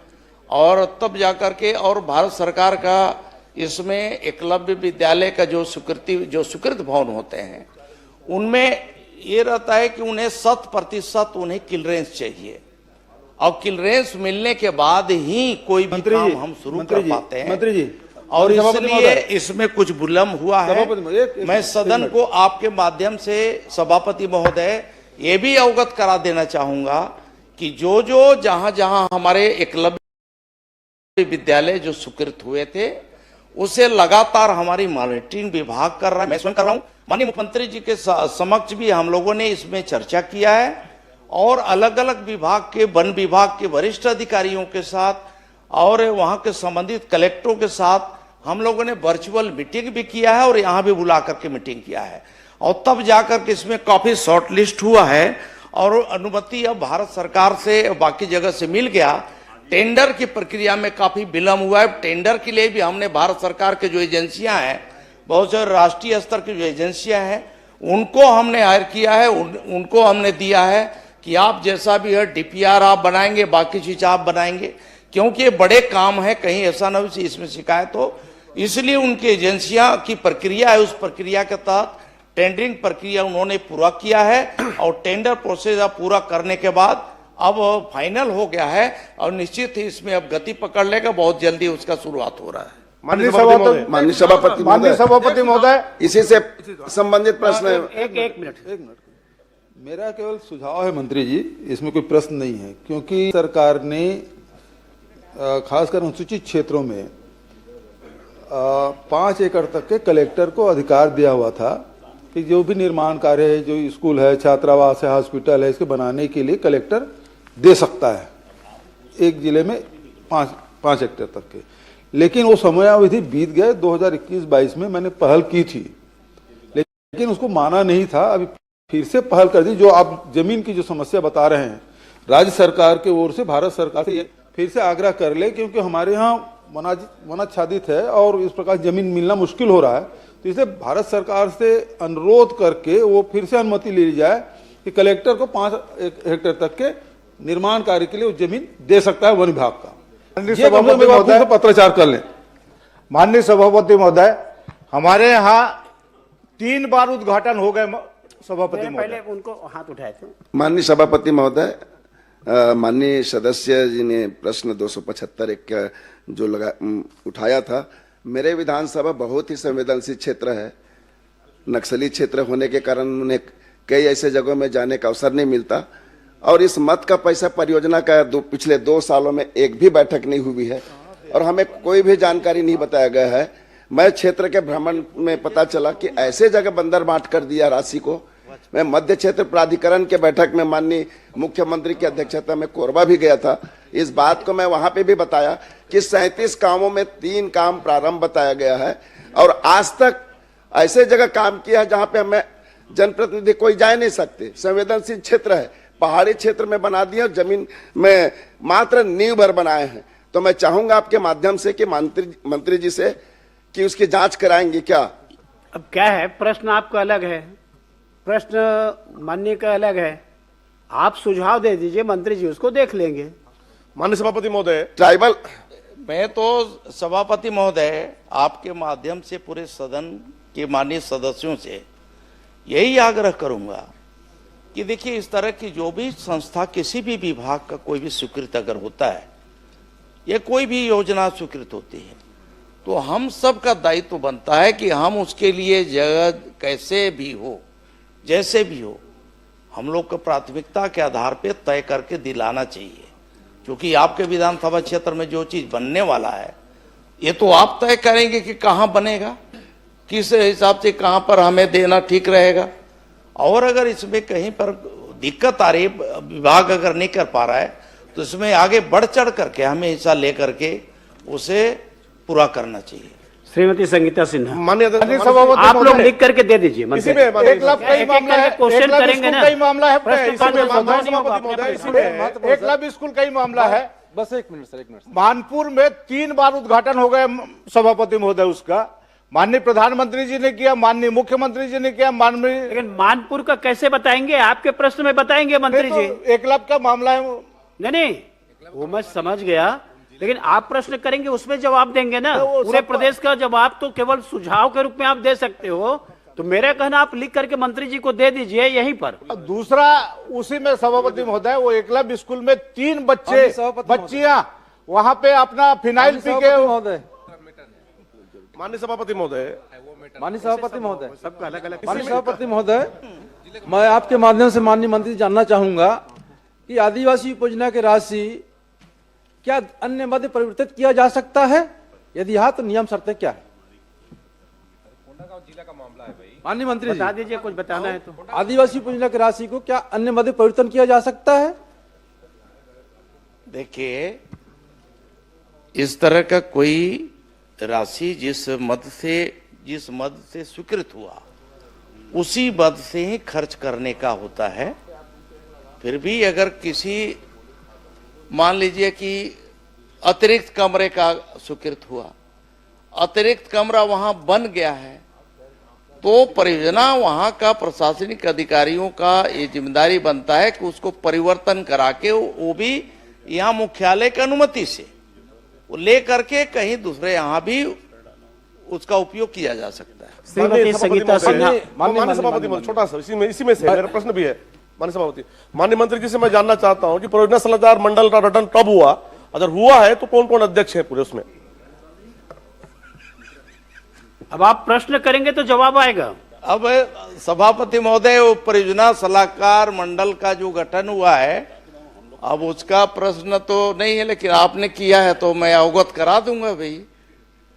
और तब जाकर के, और भारत सरकार का इसमें एकलव्य विद्यालय का जो स्वीकृत भवन होते हैं उनमें ये रहता है कि उन्हें 100% उन्हें क्लियरेंस चाहिए, और क्लियरेंस मिलने के बाद ही कोई भी काम हम शुरू कर पाते हैं। मंत्री जी, और इसलिए इसमें कुछ विलंब हुआ है। मैं सदन को आपके माध्यम से सभापति महोदय ये भी अवगत करा देना चाहूंगा कि जो जहां जहां हमारे एकलव्य विद्यालय जो स्वीकृत हुए थे उसे लगातार हमारी मॉनिटरिंग विभाग कर रहा है। मैं स्वयं कर रहा हूं। माननीय मुख्यमंत्री जी के समक्ष भी हम लोगों ने इसमें चर्चा किया है, और अलग अलग विभाग के, वन विभाग के वरिष्ठ अधिकारियों के साथ और वहां के संबंधित कलेक्टरों के साथ हम लोगों ने वर्चुअल मीटिंग भी किया है, और यहां भी बुला करके मीटिंग किया है, और तब जाकर के इसमें काफी शॉर्ट लिस्ट हुआ है, और अनुमति अब भारत सरकार से बाकी जगह से मिल गया। टेंडर की प्रक्रिया में काफी विलंब हुआ है। टेंडर के लिए भी हमने भारत सरकार के जो एजेंसियां हैं, बहुत सारे राष्ट्रीय स्तर की जो एजेंसियां हैं, उनको हमने हायर किया है, उनको हमने दिया है कि आप जैसा भी है डीपीआर आप बनाएंगे, बाकी चीज आप बनाएंगे, क्योंकि ये बड़े काम है, कहीं ऐसा न हो इसमें शिकायत हो। इसलिए उनकी एजेंसियां की प्रक्रिया है, उस प्रक्रिया के तहत टेंडरिंग प्रक्रिया उन्होंने पूरा किया है, और टेंडर प्रोसेस अब पूरा करने के बाद अब फाइनल हो गया है, और निश्चित ही इसमें अब गति पकड़ लेगा, बहुत जल्दी उसका शुरुआत हो रहा है। माननीय सभापति महोदय, इसी से संबंधित प्रश्न है। एक मिनट। मेरा केवल सुझाव है मंत्री जी, इसमें कोई प्रश्न नहीं है, क्योंकि सरकार ने खासकर अनुसूचित क्षेत्रों में 5 एकड़ तक के कलेक्टर को अधिकार दिया हुआ था कि जो भी निर्माण कार्य है, जो स्कूल है, छात्रावास है, हॉस्पिटल है, इसके बनाने के लिए कलेक्टर दे सकता है एक जिले में 5 हेक्टेयर तक के। लेकिन वो समयावधि बीत गए। 2021-22 में मैंने पहल की थी, लेकिन उसको माना नहीं था। अभी फिर से पहल कर दी। जो आप जमीन की जो समस्या बता रहे हैं, राज्य सरकार की ओर से भारत सरकार से फिर से आग्रह कर ले, क्योंकि हमारे यहाँ वनाच्छादित है और इस प्रकार जमीन मिलना मुश्किल हो रहा है। तो इसे भारत सरकार से अनुरोध करके वो फिर से अनुमति ले ली जाए कि कलेक्टर को 5 हेक्टेयर तक के निर्माण कार्य के लिए वो जमीन दे सकता है वन विभाग का। पत्राचार कर लें। माननीय सभापति महोदय, हमारे यहाँ 3 बार उद्घाटन हो गए। सभापति पहले उनको हाथ उठाए थे। माननीय सभापति महोदय, माननीय सदस्य जी ने प्रश्न 275 एक जो उठाया था। मेरे विधानसभा बहुत ही संवेदनशील क्षेत्र है। नक्सली क्षेत्र होने के कारण उन्हें कई ऐसे जगहों में जाने का अवसर नहीं मिलता। और इस मद का पैसा परियोजना का पिछले 2 सालों में एक भी बैठक नहीं हुई है और हमें कोई भी जानकारी नहीं बताया गया है। मैं क्षेत्र के भ्रमण में पता चला कि ऐसे जगह बंदर बांट कर दिया राशि को। मैं मध्य क्षेत्र प्राधिकरण के बैठक में माननीय मुख्यमंत्री की अध्यक्षता में कोरबा भी गया था। इस बात को मैं वहां पे भी बताया कि 37 कामों में 3 काम प्रारंभ बताया गया है और आज तक ऐसे जगह काम किया है जहां पे हमें जनप्रतिनिधि कोई जा नहीं सकते। संवेदनशील क्षेत्र है, पहाड़ी क्षेत्र में बना दिया और जमीन में मात्र नींव भर बनाए हैं। तो मैं चाहूंगा आपके माध्यम से कि मंत्री जी से कि उसकी जांच कराएंगे क्या। अब क्या है, प्रश्न आपका अलग है, प्रश्न माननीय का अलग है। आप सुझाव दे दीजिए, मंत्री जी उसको देख लेंगे। माननीय सभापति महोदय, ट्राइबल मैं तो सभापति महोदय आपके माध्यम से पूरे सदन के माननीय सदस्यों से यही आग्रह करूंगा कि देखिए, इस तरह की जो भी संस्था किसी भी विभाग का कोई भी स्वीकृत अगर होता है या कोई भी योजना स्वीकृत होती है तो हम सब का दायित्व बनता है कि हम उसके लिए जगह कैसे भी हो, जैसे भी हो, हम लोग को प्राथमिकता के आधार पे तय करके दिलाना चाहिए। क्योंकि आपके विधानसभा क्षेत्र में जो चीज बनने वाला है ये तो आप तय करेंगे कि कहाँ बनेगा, किस हिसाब से कहाँ पर हमें देना ठीक रहेगा। और अगर इसमें कहीं पर दिक्कत आ रही, विभाग अगर नहीं कर पा रहा है तो इसमें आगे बढ़ चढ़ करके हमें हिस्सा लेकर के उसे पूरा करना चाहिए। श्रीमती संगीता सिन्हा, माननीय आप लोग लिख करके दे दीजिए। इसी में 1 लाख का ही मामला है, क्वेश्चन करेंगे ना, मामला है, प्रश्न इसी में सभापति महोदय, इसी में 1 लाख स्कूल का ही मामला है। बस 1 मिनट सर, 1 मिनट। मानपुर में 3 बार उद्घाटन हो गए सभापति महोदय, उसका माननीय प्रधानमंत्री जी ने किया, माननीय मुख्यमंत्री जी ने किया, माननीय। लेकिन मानपुर का कैसे बताएंगे, आपके प्रश्न में बताएंगे मंत्री जी। 1 लाख का मामला है। नहीं, वो मैं समझ गया, लेकिन आप प्रश्न करेंगे उसमें जवाब देंगे ना। पूरे प्रदेश का जवाब तो केवल सुझाव के रूप में आप दे सकते हो। तो मेरा कहना आप लिख करके मंत्री जी को दे दीजिए यहीं पर। दूसरा उसी में सभापति महोदय, वो एकलव्य स्कूल में 3 बच्चियां वहां पे अपना फिनाइल पी के। माननीय सभापति महोदय, माननीय सभापति महोदय, सबका अलग अलग। माननीय सभापति महोदय, मैं आपके माध्यम से माननीय मंत्री जानना चाहूंगा कि आदिवासी उपयोजना की राशि क्या अन्य मद परिवर्तित किया जा सकता है? यदि हाँ तो नियम शर्तें क्या है? जिला का मामला है भाई। माननीय मंत्री बता दीजिए, कुछ बताना है तो। आदिवासी उपयोजना की राशि को क्या अन्य मद परिवर्तन किया जा सकता है? देखिए, इस तरह का कोई राशि जिस मद से स्वीकृत हुआ उसी मद से ही खर्च करने का होता है। फिर भी अगर किसी, मान लीजिए कि अतिरिक्त कमरे का स्वीकृत हुआ, अतिरिक्त कमरा वहां बन गया है, तो परियोजना वहां का प्रशासनिक अधिकारियों का ये जिम्मेदारी बनता है कि उसको परिवर्तन करा के वो भी यहाँ मुख्यालय की अनुमति से वो ले करके कहीं दूसरे यहाँ भी उसका उपयोग किया जा सकता है। श्रीमती संगीता सिन्हा, माननीय सभापति, छोटा सा इसी में से मेरा प्रश्न भी है। माननीय सभापति, माननीय मंत्री जी से मैं जानना चाहता हूं कि परियोजना सलाहकार मंडल का गठन कब हुआ, अगर हुआ है तो कौन कौन अध्यक्ष है पूरे उसमें? अब आप प्रश्न करेंगे तो जवाब आएगा। अब सभापति महोदय, वो परियोजना सलाहकार मंडल का जो गठन हुआ है, अब उसका प्रश्न तो नहीं है, लेकिन आपने किया है तो मैं अवगत करा दूंगा भाई।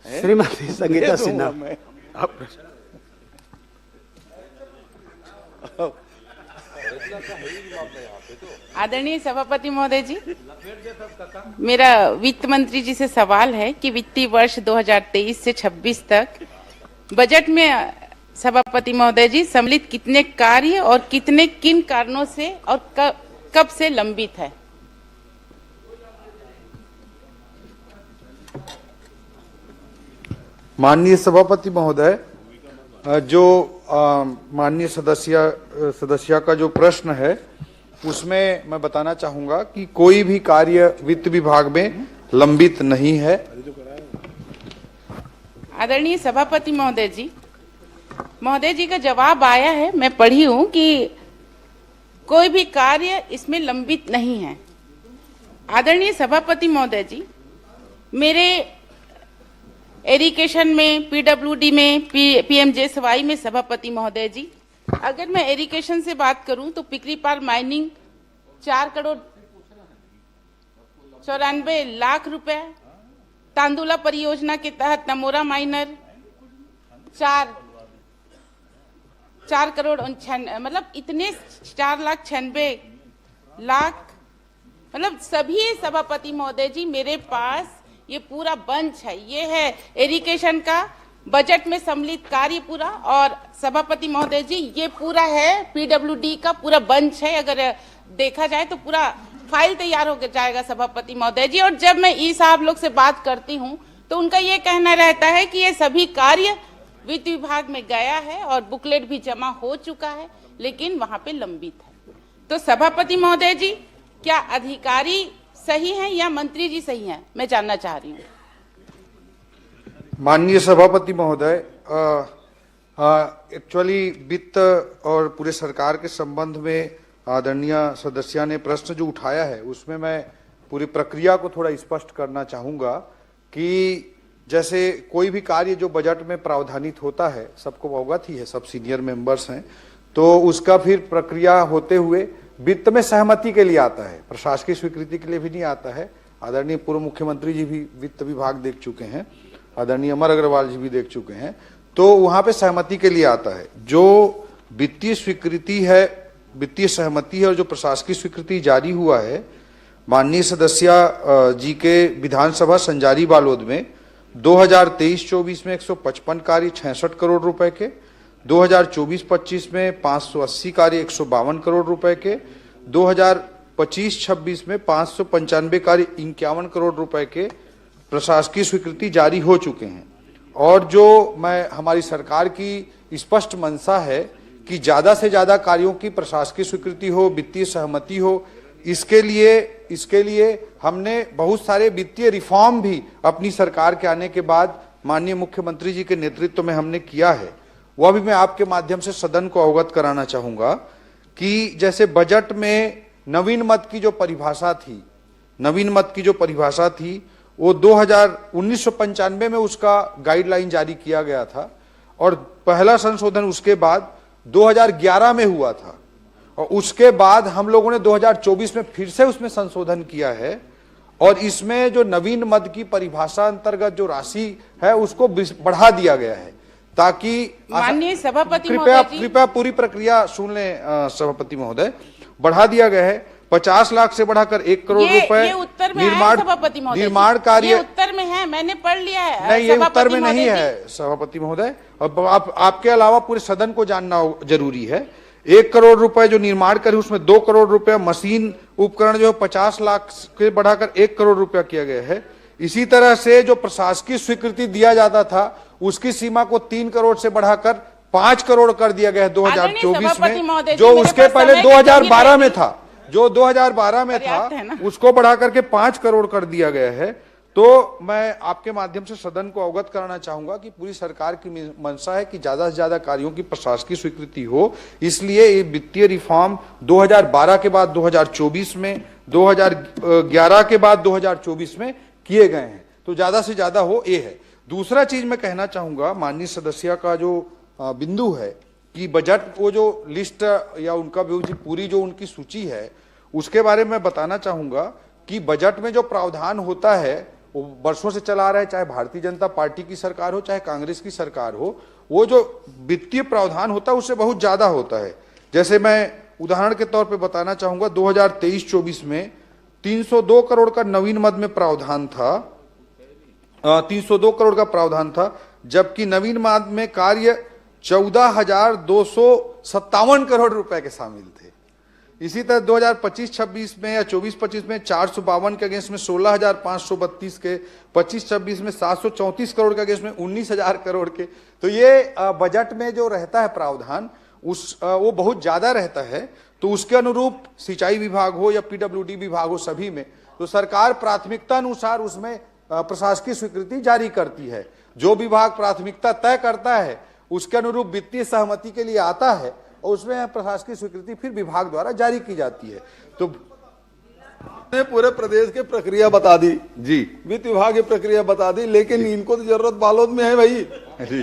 श्रीमती संगीता सिन्हा, आदरणीय सभापति महोदय जी, मेरा वित्त मंत्री जी से सवाल है कि वित्तीय वर्ष 2023 से 26 तक बजट में सभापति महोदय जी सम्मिलित कितने कार्य और कितने किन कारणों से और कब से लंबित है? माननीय सभापति महोदय, जो माननीय सदस्य का जो प्रश्न है उसमें मैं बताना चाहूंगा कि कोई भी कार्य वित्त विभाग में लंबित नहीं है। आदरणीय सभापति महोदय जी का जवाब आया है, मैं पढ़ी हूं कि कोई भी कार्य इसमें लंबित नहीं है। आदरणीय सभापति महोदय जी, मेरे एरिगेशन में, पीडब्ल्यूडी में, पीएमजेएसवाई में सभापति महोदय जी, अगर मैं एरिगेशन से बात करूं तो पिकरीपाल माइनिंग 4,94,00,000 रुपए। तांदुला परियोजना के तहत नमोरा माइनर 4 करोड़ मतलब इतने 4,96,00,000। मतलब सभी सभापति महोदय जी, मेरे पास ये पूरा बंच है, ये है इरिगेशन का बजट में सम्मिलित कार्य पूरा, और सभापति महोदय जी ये पूरा है पीडब्ल्यूडी का पूरा बंच है। अगर देखा जाए तो पूरा फाइल तैयार हो जाएगा सभापति महोदय जी। और जब मैं ई साहब लोग से बात करती हूँ तो उनका ये कहना रहता है कि ये सभी कार्य वित्त विभाग में गया है और बुकलेट भी जमा हो चुका है, लेकिन वहां पे लंबित है। तो सभापति महोदय जी, क्या अधिकारी सही हैं या मंत्री जी सही हैं, मैं जानना चाह रही हूँ। माननीय सभापति महोदय, एक्चुअली वित्त और पूरे सरकार के संबंध में आदरणीय सदस्य ने प्रश्न जो उठाया है उसमें मैं पूरी प्रक्रिया को थोड़ा स्पष्ट करना चाहूंगा कि जैसे कोई भी कार्य जो बजट में प्रावधानित होता है, सबको अवगत ही है, सब सीनियर मेंबर्स हैं, तो उसका फिर प्रक्रिया होते हुए वित्त में सहमति के लिए आता है, प्रशासकीय स्वीकृति के लिए भी नहीं आता है। आदरणीय पूर्व मुख्यमंत्री जी भी वित्त विभाग देख चुके हैं, आदरणीय अमर अग्रवाल जी भी देख चुके हैं, तो वहां पे सहमति के लिए आता है। जो वित्तीय स्वीकृति है, वित्तीय सहमति है और जो प्रशासकीय स्वीकृति जारी हुआ है माननीय सदस्य जी के विधानसभा संजारी बालोद में 2023-24 में 155 कार्य 66 करोड़ रुपए के, 2024-25 में 580 कार्य 152 करोड़ रुपए के, 2025-26 में 595 कार्य 51 करोड़ रुपए के प्रशासकीय स्वीकृति जारी हो चुके हैं। और जो हमारी सरकार की स्पष्ट मंशा है कि ज्यादा से ज्यादा कार्यों की प्रशासकीय स्वीकृति हो, वित्तीय सहमति हो, इसके लिए हमने बहुत सारे वित्तीय रिफॉर्म भी अपनी सरकार के आने के बाद माननीय मुख्यमंत्री जी के नेतृत्व में हमने किया है। वह भी मैं आपके माध्यम से सदन को अवगत कराना चाहूंगा कि जैसे बजट में नवीन मद की जो परिभाषा थी वो 1995 में उसका गाइडलाइन जारी किया गया था और पहला संशोधन उसके बाद 2011 में हुआ था और उसके बाद हम लोगों ने 2024 में फिर से उसमें संशोधन किया है और इसमें जो नवीन मद की परिभाषा अंतर्गत जो राशि है उसको बढ़ा दिया गया है ताकि माननीय सभापति कृपया पूरी प्रक्रिया सुन लें सभापति महोदय। बढ़ा दिया गया है 50 लाख से बढ़ाकर 1 करोड़ रुपए निर्माण कार्य उत्तर में है, मैंने पढ़ लिया है। नहीं, ये उत्तर में नहीं है सभापति महोदय। अब आपके अलावा पूरे सदन को जानना जरूरी है। 1 करोड़ रुपए जो निर्माण कार्य उसमें 2 करोड़ रुपए मशीन उपकरण जो 50 लाख से बढ़ाकर 1 करोड़ रुपया किया गया है। इसी तरह से जो प्रशासकीय स्वीकृति दिया जाता था उसकी सीमा को 3 करोड़ से बढ़ाकर 5 करोड़ कर दिया गया है 2024 में, जो उसके पहले 2012 में था, जो 2012 में था उसको बढ़ा करके 5 करोड़ कर दिया गया है। तो मैं आपके माध्यम से सदन को अवगत कराना चाहूंगा कि पूरी सरकार की मंशा है कि ज्यादा से ज्यादा कार्यों की प्रशासकीय स्वीकृति हो, इसलिए ये वित्तीय रिफॉर्म 2012 के बाद 2024 में, 2011 के बाद 2024 में किए गए हैं, तो ज्यादा से ज्यादा हो ये है। दूसरा चीज मैं कहना चाहूंगा माननीय सदस्य का जो बिंदु है कि बजट वो जो लिस्ट या उनका पूरी जो उनकी सूची है उसके बारे में बताना चाहूंगा कि बजट में जो प्रावधान होता है वो वर्षों से चला रहा है, चाहे भारतीय जनता पार्टी की सरकार हो चाहे कांग्रेस की सरकार हो, वो जो वित्तीय प्रावधान होता है उससे बहुत ज्यादा होता है। जैसे मैं उदाहरण के तौर पे बताना चाहूंगा 2023-24 में 302 करोड़ का नवीन मद में प्रावधान था, 302 करोड़ का प्रावधान था, जबकि नवीन मद में कार्य 14,257 करोड़ रुपए के शामिल थे। इसी तरह 2025-26 में या 24-25 में 452 के अगेंस्ट में 16,532 के, 25-26 में 734 करोड़ के अगेंस्ट में 19,000 करोड़ के। तो ये बजट में जो रहता है प्रावधान वो बहुत ज्यादा रहता है, तो उसके अनुरूप सिंचाई विभाग हो या पीडब्ल्यूडी विभाग हो, सभी में तो सरकार प्राथमिकता अनुसार उसमें प्रशासकीय स्वीकृति जारी करती है। जो विभाग प्राथमिकता तय करता है उसके अनुरूप वित्तीय सहमति के लिए आता है और उसमें प्रशासकीय स्वीकृति फिर विभाग द्वारा जारी की जाती है। तो पूरे प्रदेश की प्रक्रिया बता दी जी, वित्त विभाग की प्रक्रिया बता दी, लेकिन इनको तो जरूरत बालोद में है भाई जी।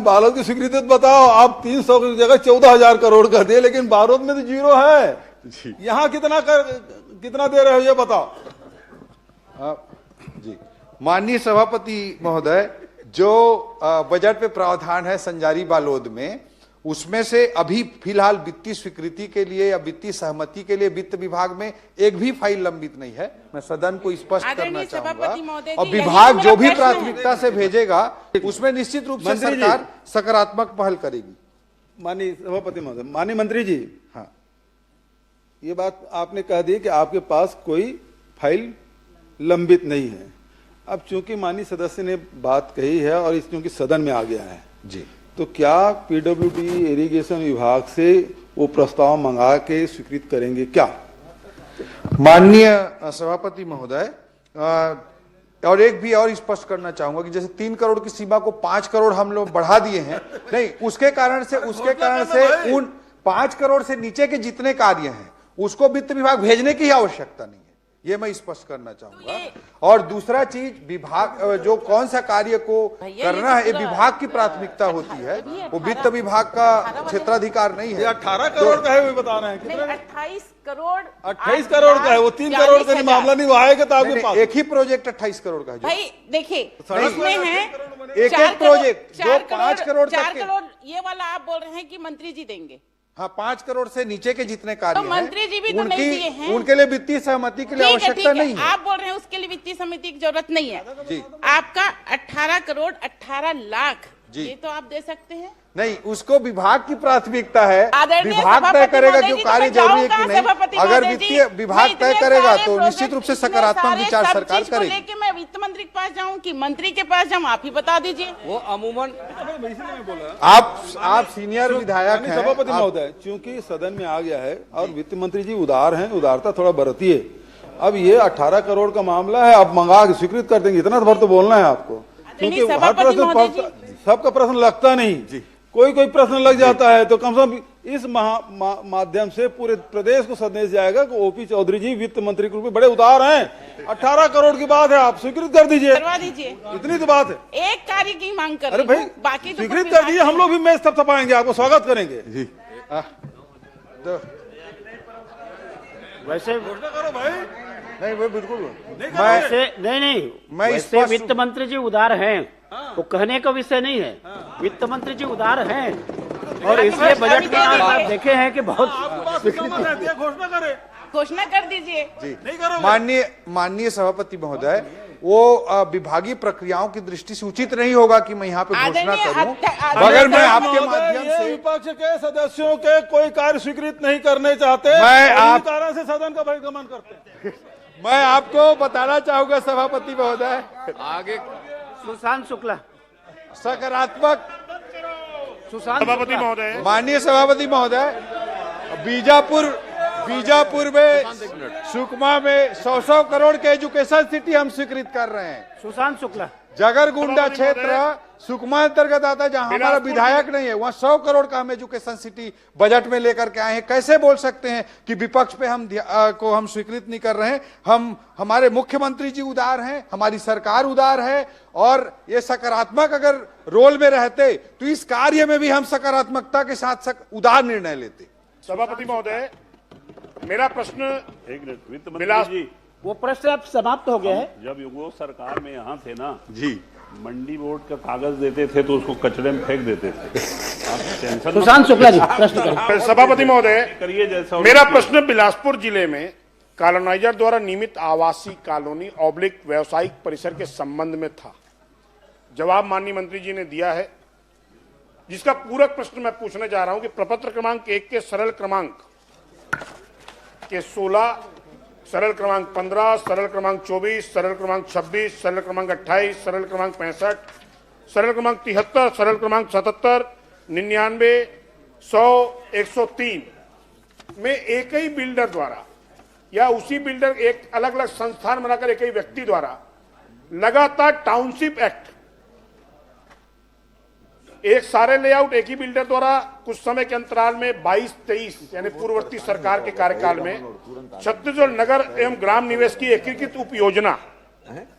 बालोद की स्वीकृति बताओ। आप 300 की जगह 14,000 करोड़ कर दिए, लेकिन बालोद में तो जीरो है। यहाँ कितना दे रहे हो ये बताओ। जी, माननीय सभापति महोदय, जो बजट पे प्रावधान है संजारी बालोद में, उसमें से अभी फिलहाल वित्तीय स्वीकृति के लिए या वित्तीय सहमति के लिए वित्त विभाग में एक भी फाइल लंबित नहीं है। मैं सदन को स्पष्ट करना चाहूंगा, और विभाग जो भी प्राथमिकता से भेजेगा उसमें निश्चित रूप से सरकार सकारात्मक पहल करेगी। माननीय सभापति महोदय, माननीय मंत्री जी, हाँ, ये बात आपने कह दी कि आपके पास कोई फाइल लंबित नहीं है। अब चूंकि माननीय सदस्य ने बात कही है और इस चूंकि सदन में आ गया है जी, तो क्या पीडब्ल्यूडी इरिगेशन विभाग से वो प्रस्ताव मंगा के स्वीकृत करेंगे क्या? माननीय सभापति महोदय, और एक भी और स्पष्ट करना चाहूंगा कि जैसे 3 करोड़ की सीमा को 5 करोड़ हम लोग बढ़ा दिए हैं, नहीं, उसके कारण से उन 5 करोड़ से नीचे के जितने कार्य हैं उसको वित्त विभाग भेजने की आवश्यकता नहीं है, ये मैं स्पष्ट करना चाहूंगा। और दूसरा चीज, विभाग जो कौन सा कार्य को करना है, ये विभाग की प्राथमिकता होती है, वो वित्त विभाग का क्षेत्राधिकार नहीं है। 18 करोड़ का है, वो बता रहे हैं नहीं, 28 करोड़ 28 करोड़ का है, वो 3 करोड़ का मामला नहीं, वो आएगा तो आपके पास। एक ही प्रोजेक्ट 28 करोड़ का है भाई, देखिए उसमें है एक प्रोजेक्ट जो 5 करोड़ 4 करोड़, ये वाला आप बोल रहे हैं कि मंत्री जी देंगे। हाँ, 5 करोड़ से नीचे के जितने कार्य तो मंत्री जी भी तो नहीं दिए हैं, उनके लिए वित्तीय सहमति के लिए आवश्यकता नहीं है। आप बोल रहे हैं उसके लिए वित्तीय समिति की जरूरत नहीं है जी। आपका 18 करोड़ 18 लाख जी, ये तो आप दे सकते हैं। नहीं, उसको विभाग की प्राथमिकता है, आदरणीय विभाग तय सभापति करेगा महोदय जो जी, कार्य तो जरूरी है कि जाऊंगा नहीं। सभापति अगर महोदय वित्तीय जी, विभाग मैं तय इतने करेगा सारे तो निश्चित रूप से इतने सकारात्मक सारे विचार सब सरकार चीज को करेगी। लेके मैं वित्त मंत्री के पास जाऊं कि मंत्री के पास जाऊं, आप ही बता दीजिए। वो अमूमन आप सीनियर विधायक हैं। सभापति महोदय, चूंकि सदन में आ गया है और वित्त मंत्री जी उदार हैं, उदारता थोड़ा बरतिए। अब ये 18 करोड़ का मामला है, आप मंगा के स्वीकृत कर देंगे, इतना भर तो बोलना है आपको, क्योंकि हर प्रश्न सबका प्रश्न लगता नहीं, कोई प्रश्न लग जाता है, तो कम से कम इस माध्यम से पूरे प्रदेश को संदेश जाएगा कि ओपी चौधरी जी वित्त मंत्री के रूप में बड़े उदार हैं। 18 करोड़ की बात है, आप स्वीकृत कर दीजिए, करवा दीजिए, इतनी तो बात है। एक कार्य की मांग कर, अरे भाई, बाकी तो स्वीकृत कर दीजिए, हम लोग भी मेज थपथपाएंगे, आपको स्वागत करेंगे जी। वैसे करो भाई, नहीं, वो बिल्कुल नहीं, वैसे वित्त मंत्री जी उदार हैं, तो कहने का विषय नहीं है, वित्त मंत्री जी उदार हैं, और इसलिए बजट में आप देखे हैं कि बहुत घोषणा कर दीजिए जी। माननीय सभापति महोदय, वो विभागीय प्रक्रियाओं की दृष्टि से उचित नहीं होगा कि मैं यहाँ पे घोषणा करूं, मगर मैं आपके माध्यम से विपक्ष के सदस्यों के कोई कार्य स्वीकृत नहीं करने चाहते, मैं कारण से सदन का बहिर्गमन करते हैं। मैं आपको बताना चाहूंगा सभापति महोदय, आगे सुशांत शुक्ला सकारात्मक सभापति महोदय, माननीय सभापति महोदय, बीजापुर में, सुकमा में 100 करोड़ के एजुकेशन सिटी हम स्वीकृत कर रहे हैं। सुशांत शुक्ला, जगरगुंडा क्षेत्र सुकमा अंतर्गत आता है, जहां हमारा विधायक नहीं है, वहां 100 करोड़ का हम एजुकेशन सिटी बजट में लेकर के आए हैं। कैसे बोल सकते हैं कि विपक्ष पे हम स्वीकृत नहीं कर रहे हैं? हमारे मुख्यमंत्री जी उदार हैं, हमारी सरकार उदार है, और ये सकारात्मक अगर रोल में रहते तो इस कार्य में भी हम सकारात्मकता के साथ उदार निर्णय लेते। सभापति महोदय, मेरा प्रश्न वित्त मंत्री जी, वो प्रश्न अब समाप्त हो गया है। जब वो सरकार में यहाँ थे ना जी, मंडी बोर्ड का कागज देते थे तो उसको कचरे में फेंक देते थे। सुशांत शुक्ला जी प्रश्न करें। सभापति महोदय, करिए जैसा मेरा प्रश्न बिलासपुर जिले में कॉलोनाइजर द्वारा नियमित आवासीय कॉलोनी ऑब्लिक व्यवसायिक परिसर के संबंध में था। जवाब माननीय मंत्री जी ने दिया है, जिसका पूरक प्रश्न मैं पूछने जा रहा हूं कि प्रपत्र क्रमांक 1 के सरल क्रमांक के 16, सरल क्रमांक 15, सरल क्रमांक 24, सरल क्रमांक 26, सरल क्रमांक 28, सरल क्रमांक 65, सरल क्रमांक 73, सरल क्रमांक 77, 99, 100, 103 में एक ही बिल्डर द्वारा या उसी बिल्डर एक अलग अलग संस्थान बनाकर एक ही व्यक्ति द्वारा लगातार टाउनशिप एक्ट, एक सारे लेआउट एक ही बिल्डर द्वारा कुछ समय के अंतराल में 22-23 यानी पूर्ववर्ती सरकार के कार्यकाल में छत्तीसगढ़ नगर एवं ग्राम निवेश की एकीकृत उप योजना,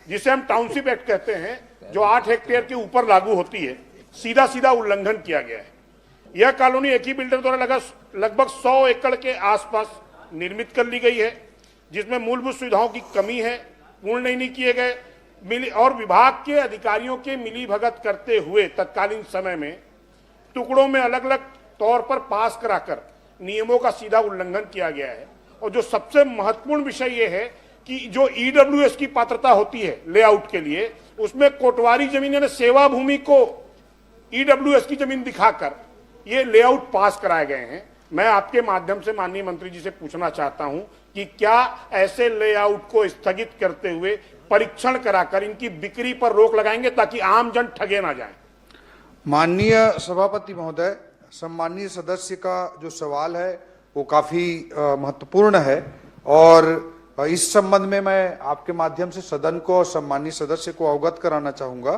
जिसे हम टाउनशिप एक्ट कहते हैं, जो 8 हेक्टेयर के ऊपर लागू होती है, सीधा उल्लंघन किया गया है। यह कॉलोनी एक ही बिल्डर द्वारा लगभग 100 एकड़ के आसपास निर्मित कर ली गई है, जिसमें मूलभूत सुविधाओं की कमी है, पूर्ण नहीं किए गए और विभाग के अधिकारियों के मिलीभगत करते हुए तत्कालीन समय में टुकड़ों में अलग अलग तौर पर पास कराकर नियमों का सीधा उल्लंघन किया गया है। और जो सबसे महत्वपूर्ण विषय यह है कि जो ईडब्ल्यूएस की पात्रता होती है लेआउट के लिए, उसमें कोटवारी जमीन यानी सेवा भूमि को ईडब्ल्यूएस की जमीन दिखाकर ये लेआउट पास कराए गए हैं। मैं आपके माध्यम से माननीय मंत्री जी से पूछना चाहता हूं कि क्या ऐसे लेआउट को स्थगित करते हुए परीक्षण कराकर इनकी बिक्री पर रोक लगाएंगे ताकि आम जन ठगे ना जाए। माननीय सभापति महोदय, सम्मानीय सदस्य का जो सवाल है वो काफी महत्वपूर्ण है और इस संबंध में मैं आपके माध्यम से सदन को और सम्मानीय सदस्य को अवगत कराना चाहूंगा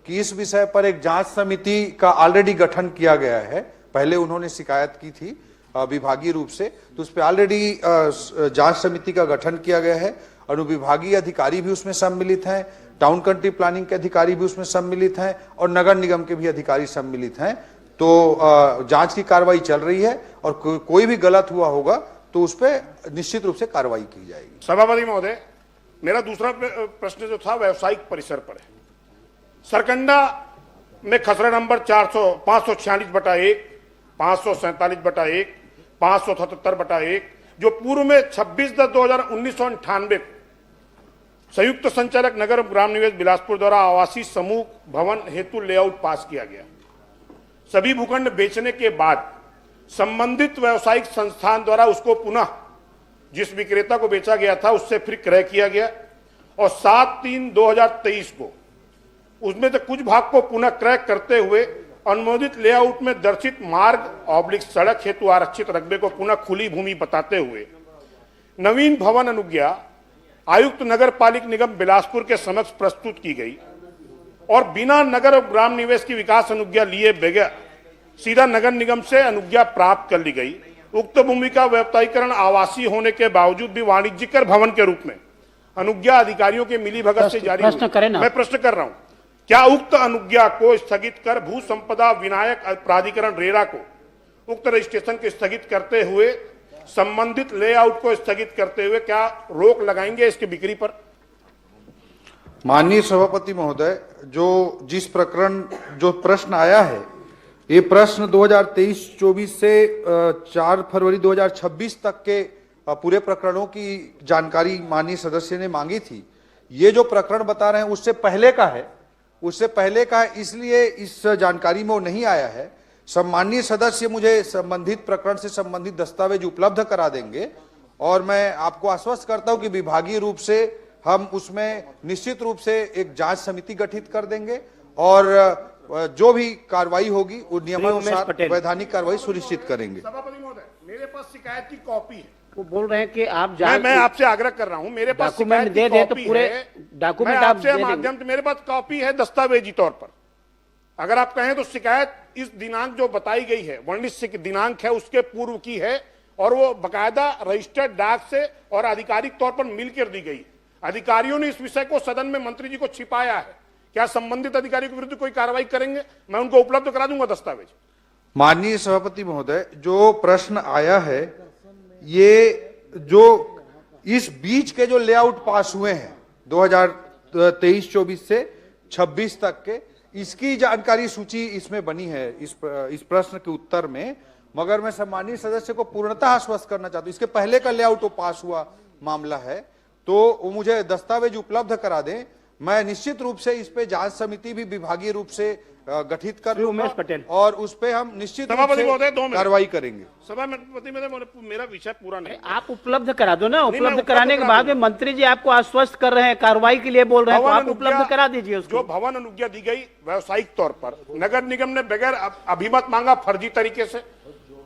कि इस विषय पर एक जांच समिति का ऑलरेडी गठन किया गया है। पहले उन्होंने शिकायत की थी विभागीय रूप से, तो उस पर ऑलरेडी जांच समिति का गठन किया गया है। अनुविभागीय अधिकारी भी उसमें सम्मिलित हैं, टाउन कंट्री प्लानिंग के अधिकारी भी उसमें सम्मिलित हैं और नगर निगम के भी अधिकारी सम्मिलित हैं। तो जांच की कार्रवाई चल रही है और कोई भी गलत हुआ होगा तो उस पर निश्चित रूप से कार्रवाई की जाएगी। सभापति महोदय, मेरा दूसरा प्रश्न जो था व्यावसायिक परिसर पर है। सरकंडा में खसरा नंबर 546/1, 547/1, 577/1 जो पूर्व में 26/10/1998 संयुक्त संचालक नगर ग्राम निवेश बिलासपुर द्वारा आवासीय समूह भवन हेतु लेआउट पास किया गया। सभी भूखंड बेचने के बाद संबंधित व्यावसायिक संस्थान द्वारा उसको पुनः जिस विक्रेता को बेचा गया था उससे फिर क्रय किया गया और 7/3/2023 को उसमें से कुछ भाग को पुनः क्रय करते हुए अनुमोदित लेआउट में दर्शित मार्ग / सड़क हेतु आरक्षित रकबे को पुनः खुली भूमि बताते हुए नवीन भवन अनुज्ञा आयुक्त नगर पालिक निगम बिलासपुर के समक्ष प्रस्तुत की गई और बिना नगर ग्राम निवेश की विकास अनुज्ञा लिए बगैर सीधा नगर निगम से अनुज्ञा प्राप्त कर ली गई। उक्त भूमि का व्यापारीकरण आवासीय होने के बावजूद भी वाणिज्यिक भवन के रूप में अनुज्ञा अधिकारियों के मिलीभगत से जारी हुई। मैं प्रश्न कर रहा हूं, क्या उक्त अनुज्ञा को स्थगित कर भू संपदा विनायक प्राधिकरण रेरा को उक्त रजिस्ट्रेशन को स्थगित करते हुए संबंधित लेआउट को स्थगित करते हुए क्या रोक लगाएंगे इसकी बिक्री पर? माननीय सभापति महोदय, जो प्रश्न आया है, ये प्रश्न 2023-24 से 4 फरवरी 2026 तक के पूरे प्रकरणों की जानकारी माननीय सदस्य ने मांगी थी। ये जो प्रकरण बता रहे हैं उससे पहले का है, इसलिए इस जानकारी में वो नहीं आया है। सम्मानीय सदस्य मुझे संबंधित प्रकरण से संबंधित दस्तावेज उपलब्ध करा देंगे और मैं आपको आश्वस्त करता हूं कि विभागीय रूप से हम उसमें निश्चित रूप से एक जांच समिति गठित कर देंगे और जो भी कार्रवाई होगी वो नियमानुसार वैधानिक कार्रवाई सुनिश्चित करेंगे। सभापति महोदय, मेरे पास शिकायत की कॉपी है। वो बोल रहे हैं कि आप मैं आपसे आग्रह कर रहा हूं, मेरे पास डॉक्यूमेंट दे दे तो पूरे डॉक्यूमेंट आप दे देंगे। माध्यम से मेरे पास कॉपी है दस्तावेजी तौर पर। अगर आप कहें तो शिकायत इस दिनांक जो बताई गई है, वर्णित दिनांक है, उसके पूर्व की है और वो बकायदा रजिस्टर्ड डाक से और आधिकारिक तौर पर मिलकर दी गई। अधिकारियों ने इस विषय को सदन में मंत्री जी को छिपाया है। क्या संबंधित अधिकारी के विरुद्ध कोई कार्रवाई करेंगे? मैं उनको उपलब्ध करा दूंगा दस्तावेज। माननीय सभापति महोदय, जो प्रश्न आया है, ये जो इस बीच के जो लेआउट पास हुए हैं 2023-24 से 26 तक के, इसकी जानकारी सूची इसमें बनी है इस प्रश्न के उत्तर में, मगर मैं सम्मानीय सदस्य को पूर्णतः आश्वस्त करना चाहता हूं इसके पहले का लेआउट पास हुआ मामला है तो वो मुझे दस्तावेज उपलब्ध करा दें। मैं निश्चित रूप से इस पे जांच समिति भी विभागीय रूप से गठित कर लूंगा और उस पे हम निश्चित रूप से कार्रवाई करेंगे। सभापति मेरा विषय पूरा नहीं, आप उपलब्ध करा दो ना। उपलब्ध कराने के बाद में मंत्री जी आपको आश्वस्त कर रहे हैं, कार्रवाई के लिए बोल रहे हैं, तो आप उपलब्ध करा दीजिए उसको। जो भवन अनुज्ञा दी गई व्यावसायिक तौर पर, नगर निगम ने बगैर अभिमत मांगा फर्जी तरीके से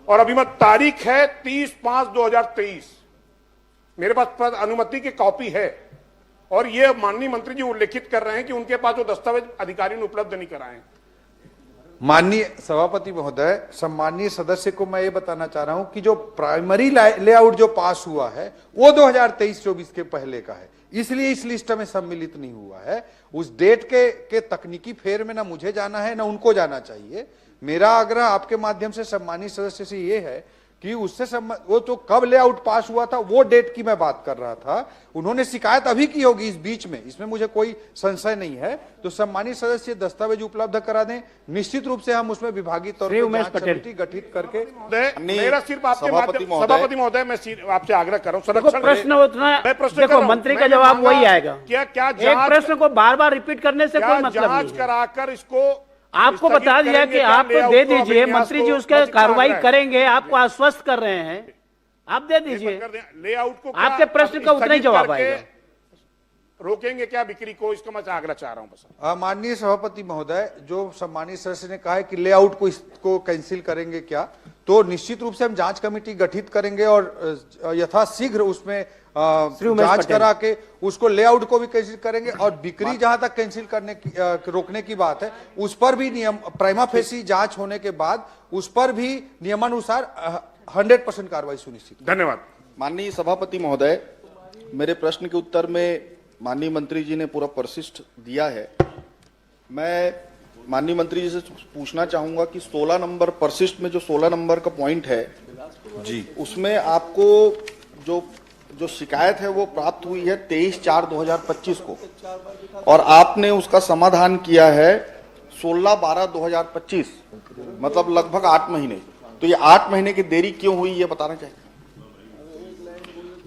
और अभिमत तारीख है 30/5/2023। मेरे पास अनुमति की कॉपी है और ये माननीय मंत्री जी उल्लेखित कर रहे हैं कि उनके पास जो दस्तावेज अधिकारी ने उपलब्ध नहीं कराए। माननीय सभापति महोदय, सम्मानीय सदस्य को मैं ये बताना चाह रहा हूं कि जो प्राइमरी लेआउट जो पास हुआ है वो 2023-24 के पहले का है, इसलिए इस लिस्ट में सम्मिलित नहीं हुआ है। उस डेट के तकनीकी फेर में ना मुझे जाना है ना उनको जाना चाहिए। मेरा आग्रह आपके माध्यम से सम्मानीय सदस्य से ये है कि उससे वो तो कब लेआउट पास हुआ था वो डेट की मैं बात कर रहा था। उन्होंने शिकायत अभी की होगी इस बीच में, इसमें मुझे कोई संशय नहीं है। तो सम्मानित सदस्य दस्तावेज उपलब्ध करा दें, निश्चित रूप से हम उसमें विभागीय तौर पर जांच कमेटी गठित करके। मेरा सिर्फ आपके माध्यम सभापति महोदय मैं आपसे आग्रह कर रहा हूँ, संरक्षण प्रश्न उतना देखो मंत्री का जवाब वही आएगा। क्या एक प्रश्न को बार बार रिपीट करने से कोई मतलब नहीं जांच कराकर इसको आपको बता दिया कि आप दे दीजिए, मंत्री जी उसका कार्रवाई करेंगे, आपको आश्वस्त कर रहे हैं, आप दे दीजिए। लेआउट को आपके प्रश्न का उतना ही जवाब आएगा। रोकेंगे क्या बिक्री को, इसका मैं आग्रह चाह रहा हूं बस। माननीय सभापति महोदय, जो सम्मानित सदस्य ने कहा है कि लेआउट को इसको कैंसिल करेंगे क्या, तो निश्चित रूप से हम जांच कमेटी गठित करेंगे और यथाशीघ्र उसमें जांच करा के उसको लेआउट को भी कैंसिल करेंगे। और बिक्री जहां तक कैंसिल करने की रोकने की बात है, उस पर भी नियम प्राइमा फेसी जांच होने के बाद उस पर भी नियमानुसार 100% कार्रवाई सुनिश्चित। धन्यवाद। माननीय सभापति महोदय, मेरे प्रश्न के उत्तर में माननीय मंत्री जी ने पूरा परिशिष्ट दिया है। मैं माननीय मंत्री जी से पूछना चाहूंगा कि 16 नंबर परिशिष्ट में जो 16 नंबर का पॉइंट है जी, उसमें आपको जो शिकायत है वो प्राप्त हुई है 23/4/2025 को, और आपने उसका समाधान किया है 16/12/2025, मतलब लगभग 8 महीने। तो ये 8 महीने की देरी क्यों हुई, ये बताना चाहिए।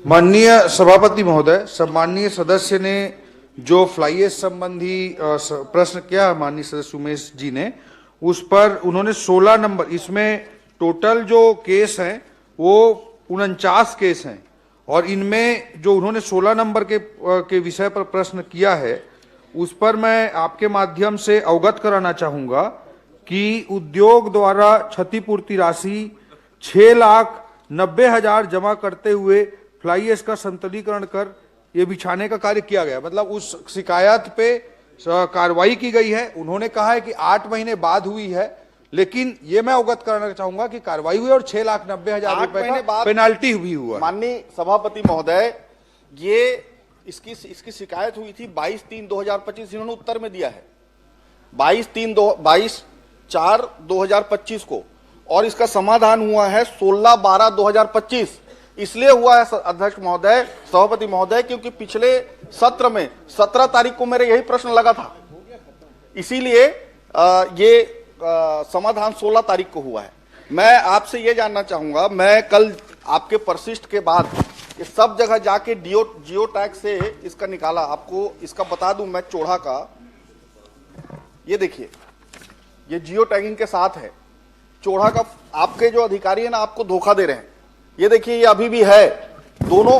माननीय सभापति महोदय, सम्माननीय सदस्य ने जो फ्लाई ऐश संबंधी प्रश्न किया माननीय सदस्य उमेश जी ने, उस पर उन्होंने 16 नंबर, इसमें टोटल जो केस हैं वो 49 केस हैं, और इनमें जो उन्होंने 16 नंबर के विषय पर प्रश्न किया है उस पर मैं आपके माध्यम से अवगत कराना चाहूंगा कि उद्योग द्वारा क्षतिपूर्ति राशि 6,90,000 जमा करते हुए फ्लाई ऐश का संतुलीकरण कर ये बिछाने का कार्य किया गया। मतलब उस शिकायत पे कार्रवाई की गई है। उन्होंने कहा है कि 8 महीने बाद हुई है, लेकिन ये मैं अवगत कराना चाहूंगा कि कार्रवाई हुई और 6,90,000 रुपए का पेनाल्टी भी हुआ। माननीय सभापति महोदय, ये इसकी शिकायत हुई थी 22/3/2025, इन्होंने उत्तर में दिया है 22/4/2025 को, और इसका समाधान हुआ है 16/12/2025। इसलिए हुआ है अध्यक्ष महोदय, सभापति महोदय, क्योंकि पिछले सत्र में 17 तारीख को मेरे यही प्रश्न लगा था, इसीलिए ये समाधान 16 तारीख को हुआ है। मैं आपसे ये जानना चाहूंगा, मैं कल आपके परिशिष्ट के बाद ये सब जगह जाके जियो टैग से इसका निकाला, आपको इसका बता दूं मैं, चोड़ा का ये देखिए, ये जियो टैगिंग के साथ है। चोड़ा का आपके जो अधिकारी है ना, आपको धोखा दे रहे हैं। ये देखिए, ये अभी भी है दोनों।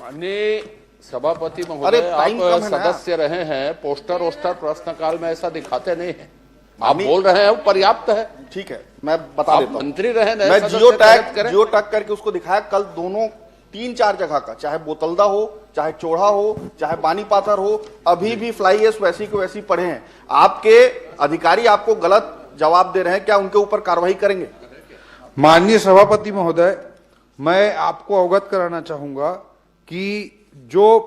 माननीय सभापति महोदय, आप सदस्य रहे हैं, पोस्टर वोस्टर प्रश्नकाल में ऐसा दिखाते नहीं है। आप बोल रहे हैं वो पर्याप्त है, ठीक है, मैं बता देता हूं। मंत्री रहे, मैं जियो टैग करके उसको दिखाया कल, दोनों 3-4 जगह का, चाहे बोतलदा हो, चाहे चोड़ा हो, चाहे बानी पाथर हो, अभी भी फ्लाई ऐश वैसी को वैसी पड़े हैं। आपके अधिकारी आपको गलत जवाब दे रहे हैं, क्या उनके ऊपर कार्रवाई करेंगे? माननीय सभापति महोदय, मैं आपको अवगत कराना चाहूंगा कि जो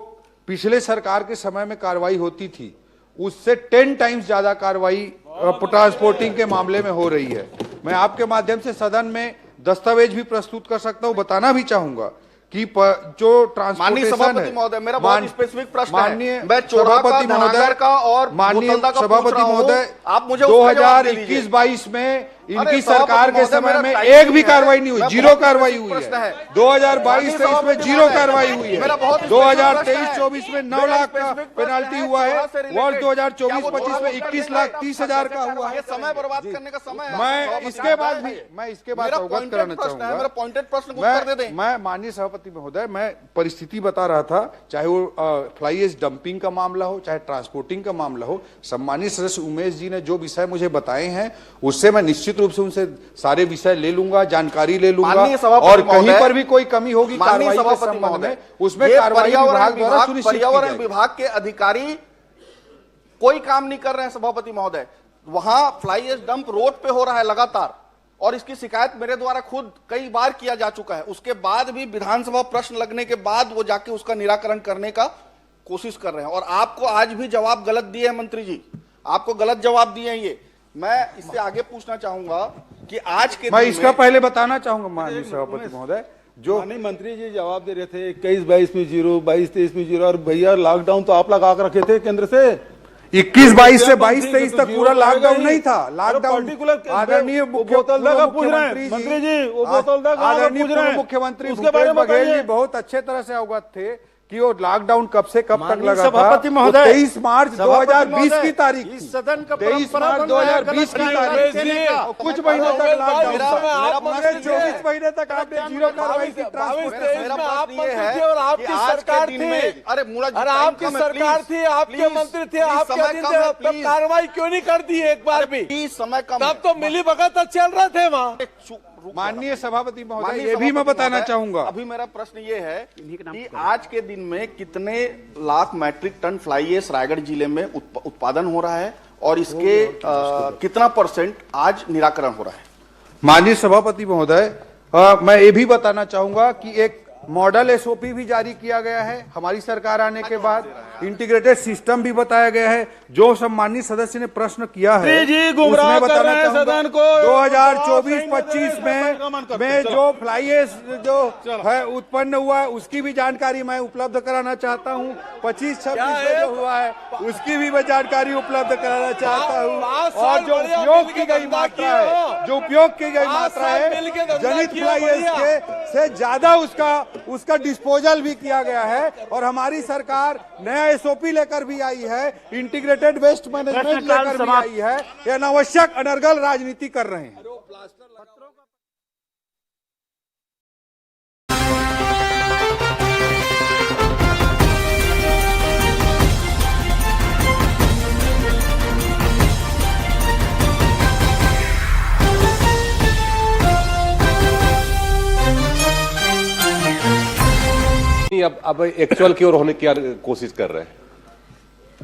पिछले सरकार के समय में कार्रवाई होती थी उससे 10 टाइम्स ज्यादा कार्रवाई ट्रांसपोर्टिंग के मामले में हो रही है। मैं आपके माध्यम से सदन में दस्तावेज भी प्रस्तुत कर सकता हूं। बताना भी चाहूंगा कि जो ट्रांसपोर्टेशन है, सभापति महोदय, मेरा बहुत स्पेसिफिक प्रश्न है। मैं सभापति महोदय का और माननीय सभापति महोदय, आप मुझे 2021-22 में इनकी सरकार के समय में एक भी कार्रवाई नहीं हुई, जीरो कार्रवाई हुई है। 2022-23 में जीरो कार्रवाई हुई है। 2023-24 में 9 लाख का पेनाल्टी हुआ है। वर्ष 2024-25 में 21,30,000 का हुआ है। समय बर्बाद करने का समय है। मैं इसके बाद अवगत कराना चाहूंगा। मेरा पॉइंटेड प्रश्न को उत्तर दे दें। मैं माननीय सभापति महोदय, मैं परिस्थिति बता रहा था, चाहे वो फ्लाई ऐश डंपिंग का मामला हो, चाहे ट्रांसपोर्टिंग का मामला हो। सम्मानित सदस्य उमेश जी ने जो विषय मुझे बताए हैं उससे मैं निश्चित रूप से उनसे सारे विषय ले लूंगा, जानकारी ले लूंगा, और कहीं पर भी कोई कमी होगी कार्रवाई के संबंध में, उसमें कार्रवाई विभाग द्वारा सुनिश्चित की जाएगी। पर्यावरण विभाग के अधिकारी कोई काम नहीं कर रहे हैं सभापति महोदय। वहां फ्लाई ऐश डंप रोड पे हो रहा है लगातार, और इसकी शिकायत मेरे द्वारा खुद कई बार किया जा चुका है। उसके बाद भी विधानसभा प्रश्न लगने के बाद वो जाके उसका निराकरण करने का कोशिश कर रहे हैं, और आपको आज भी जवाब गलत दिए हैं मंत्री जी, आपको गलत जवाब दिए हैं। ये मैं इससे आगे पूछना चाहूंगा कि आज के मैं दिन इसका में- पहले बताना चाहूंगा माननीय सभापति महोदय, जो माननीय मंत्री जी जवाब दे रहे थे 21-22 में 0, 22-23 में 0, और भैया लॉकडाउन तो आप लगा कर रखे थे केंद्र से। 21-22 से तो 22-23 तक पूरा लॉकडाउन नहीं था। लॉकडाउन आदरणीय बोतल का पूछ रहे हैं मंत्री जी, वो बोतल का आदरणीय पूछ रहे हैं मुख्यमंत्री उसके बारे भूपेश में बघेल जी बताइए। बहुत अच्छे तरह से अवगत थे कि वो लॉकडाउन कब से कब तक माननीय लगा था। सभापति महोदय, 23 मार्च 2020 की तारीख थी। इस सदन का 23 परंपरा मार्च बन रहा है 2020 की गलत तारीख देने का। और कुछ महीने तक लॉकडाउन मेरा था। प्रश्न पूरे 24 महीने तक आपने जीरो कार्रवाई की, ट्रांसपोर्ट मेरा में आप प्रश्न मंत्री ये है थे और कि आपकी आज के सरकार दिन थी। में- अरे मूला जी, अरे टाइम आपकी कम है, सरकार प्लीज, थी, आपके प्लीज, मंत्री थे, प्लीज, आपके समय दिन कम थे, है, तब प्लीज। कार्रवाई क्यों नहीं कर दी एक बार भी? प्लीज, समय कम तब तो मिली भगत चल रहे थे वहाँ। माननीय सभापति महोदय, माननीय ये भी मैं सभापति बताना महोदय, चाहूंगा। अभी मेरा प्रश्न ये है कि आज के दिन में कितने lakh metric ton fly ash Raigarh जिले में उत्पादन हो रहा है और इसके कितना % आज निराकरण हो रहा है? माननीय सभापति महोदय, मैं ये भी बताना चाहूंगा कि एक मॉडल एसओपी भी जारी किया गया है हमारी सरकार आने के बाद। इंटीग्रेटेड सिस्टम भी बताया गया है। जो सम्मानित सदस्य ने प्रश्न किया है जी गुमराह उसमें कर बताना रहे हैं चाहूंगा, सदन को। 2024-25 में जो फ्लाई ऐश जो है उत्पन्न हुआ है उसकी भी जानकारी मैं उपलब्ध कराना चाहता हूँ। 25-26 में जो हुआ है उसकी भी मैं जानकारी उपलब्ध कराना चाहता हूँ। और जो उपयोग की गई मात्रा है, जो उपयोग की गई मात्रा है जनित फ्लाई ऐश के से ज्यादा उसका डिस्पोजल भी किया गया है। और हमारी सरकार नया एसओपी लेकर भी आई है, इंटीग्रेटेड वेस्ट मैनेजमेंट लेकर भी आई है। ये अनावश्यक अनर्गल राजनीति कर रहे हैं। अब एक्चुअल की ओर होने की कोशिश कर रहे हैं।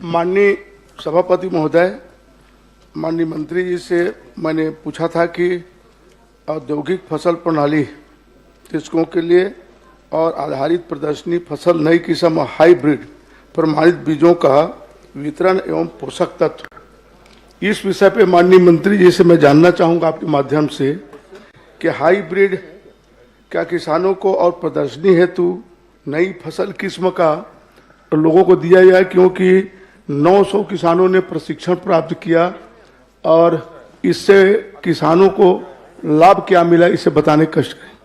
माननीय सभापति महोदय, माननीय मंत्री जी से मैंने पूछा था कि औद्योगिक फसल प्रणाली कृषकों के लिए और आधारित प्रदर्शनी फसल नई किस्म हाइब्रिड प्रमाणित बीजों का वितरण एवं पोषक तत्व, इस विषय पे माननीय मंत्री जी से मैं जानना चाहूंगा आपके माध्यम से कि हाइब्रिड क्या किसानों को और प्रदर्शनी हेतु नई फसल किस्म का लोगों को दिया जाए, क्योंकि 900 किसानों ने प्रशिक्षण प्राप्त किया और इससे किसानों को लाभ क्या मिला, इसे बताने का कष्ट करें।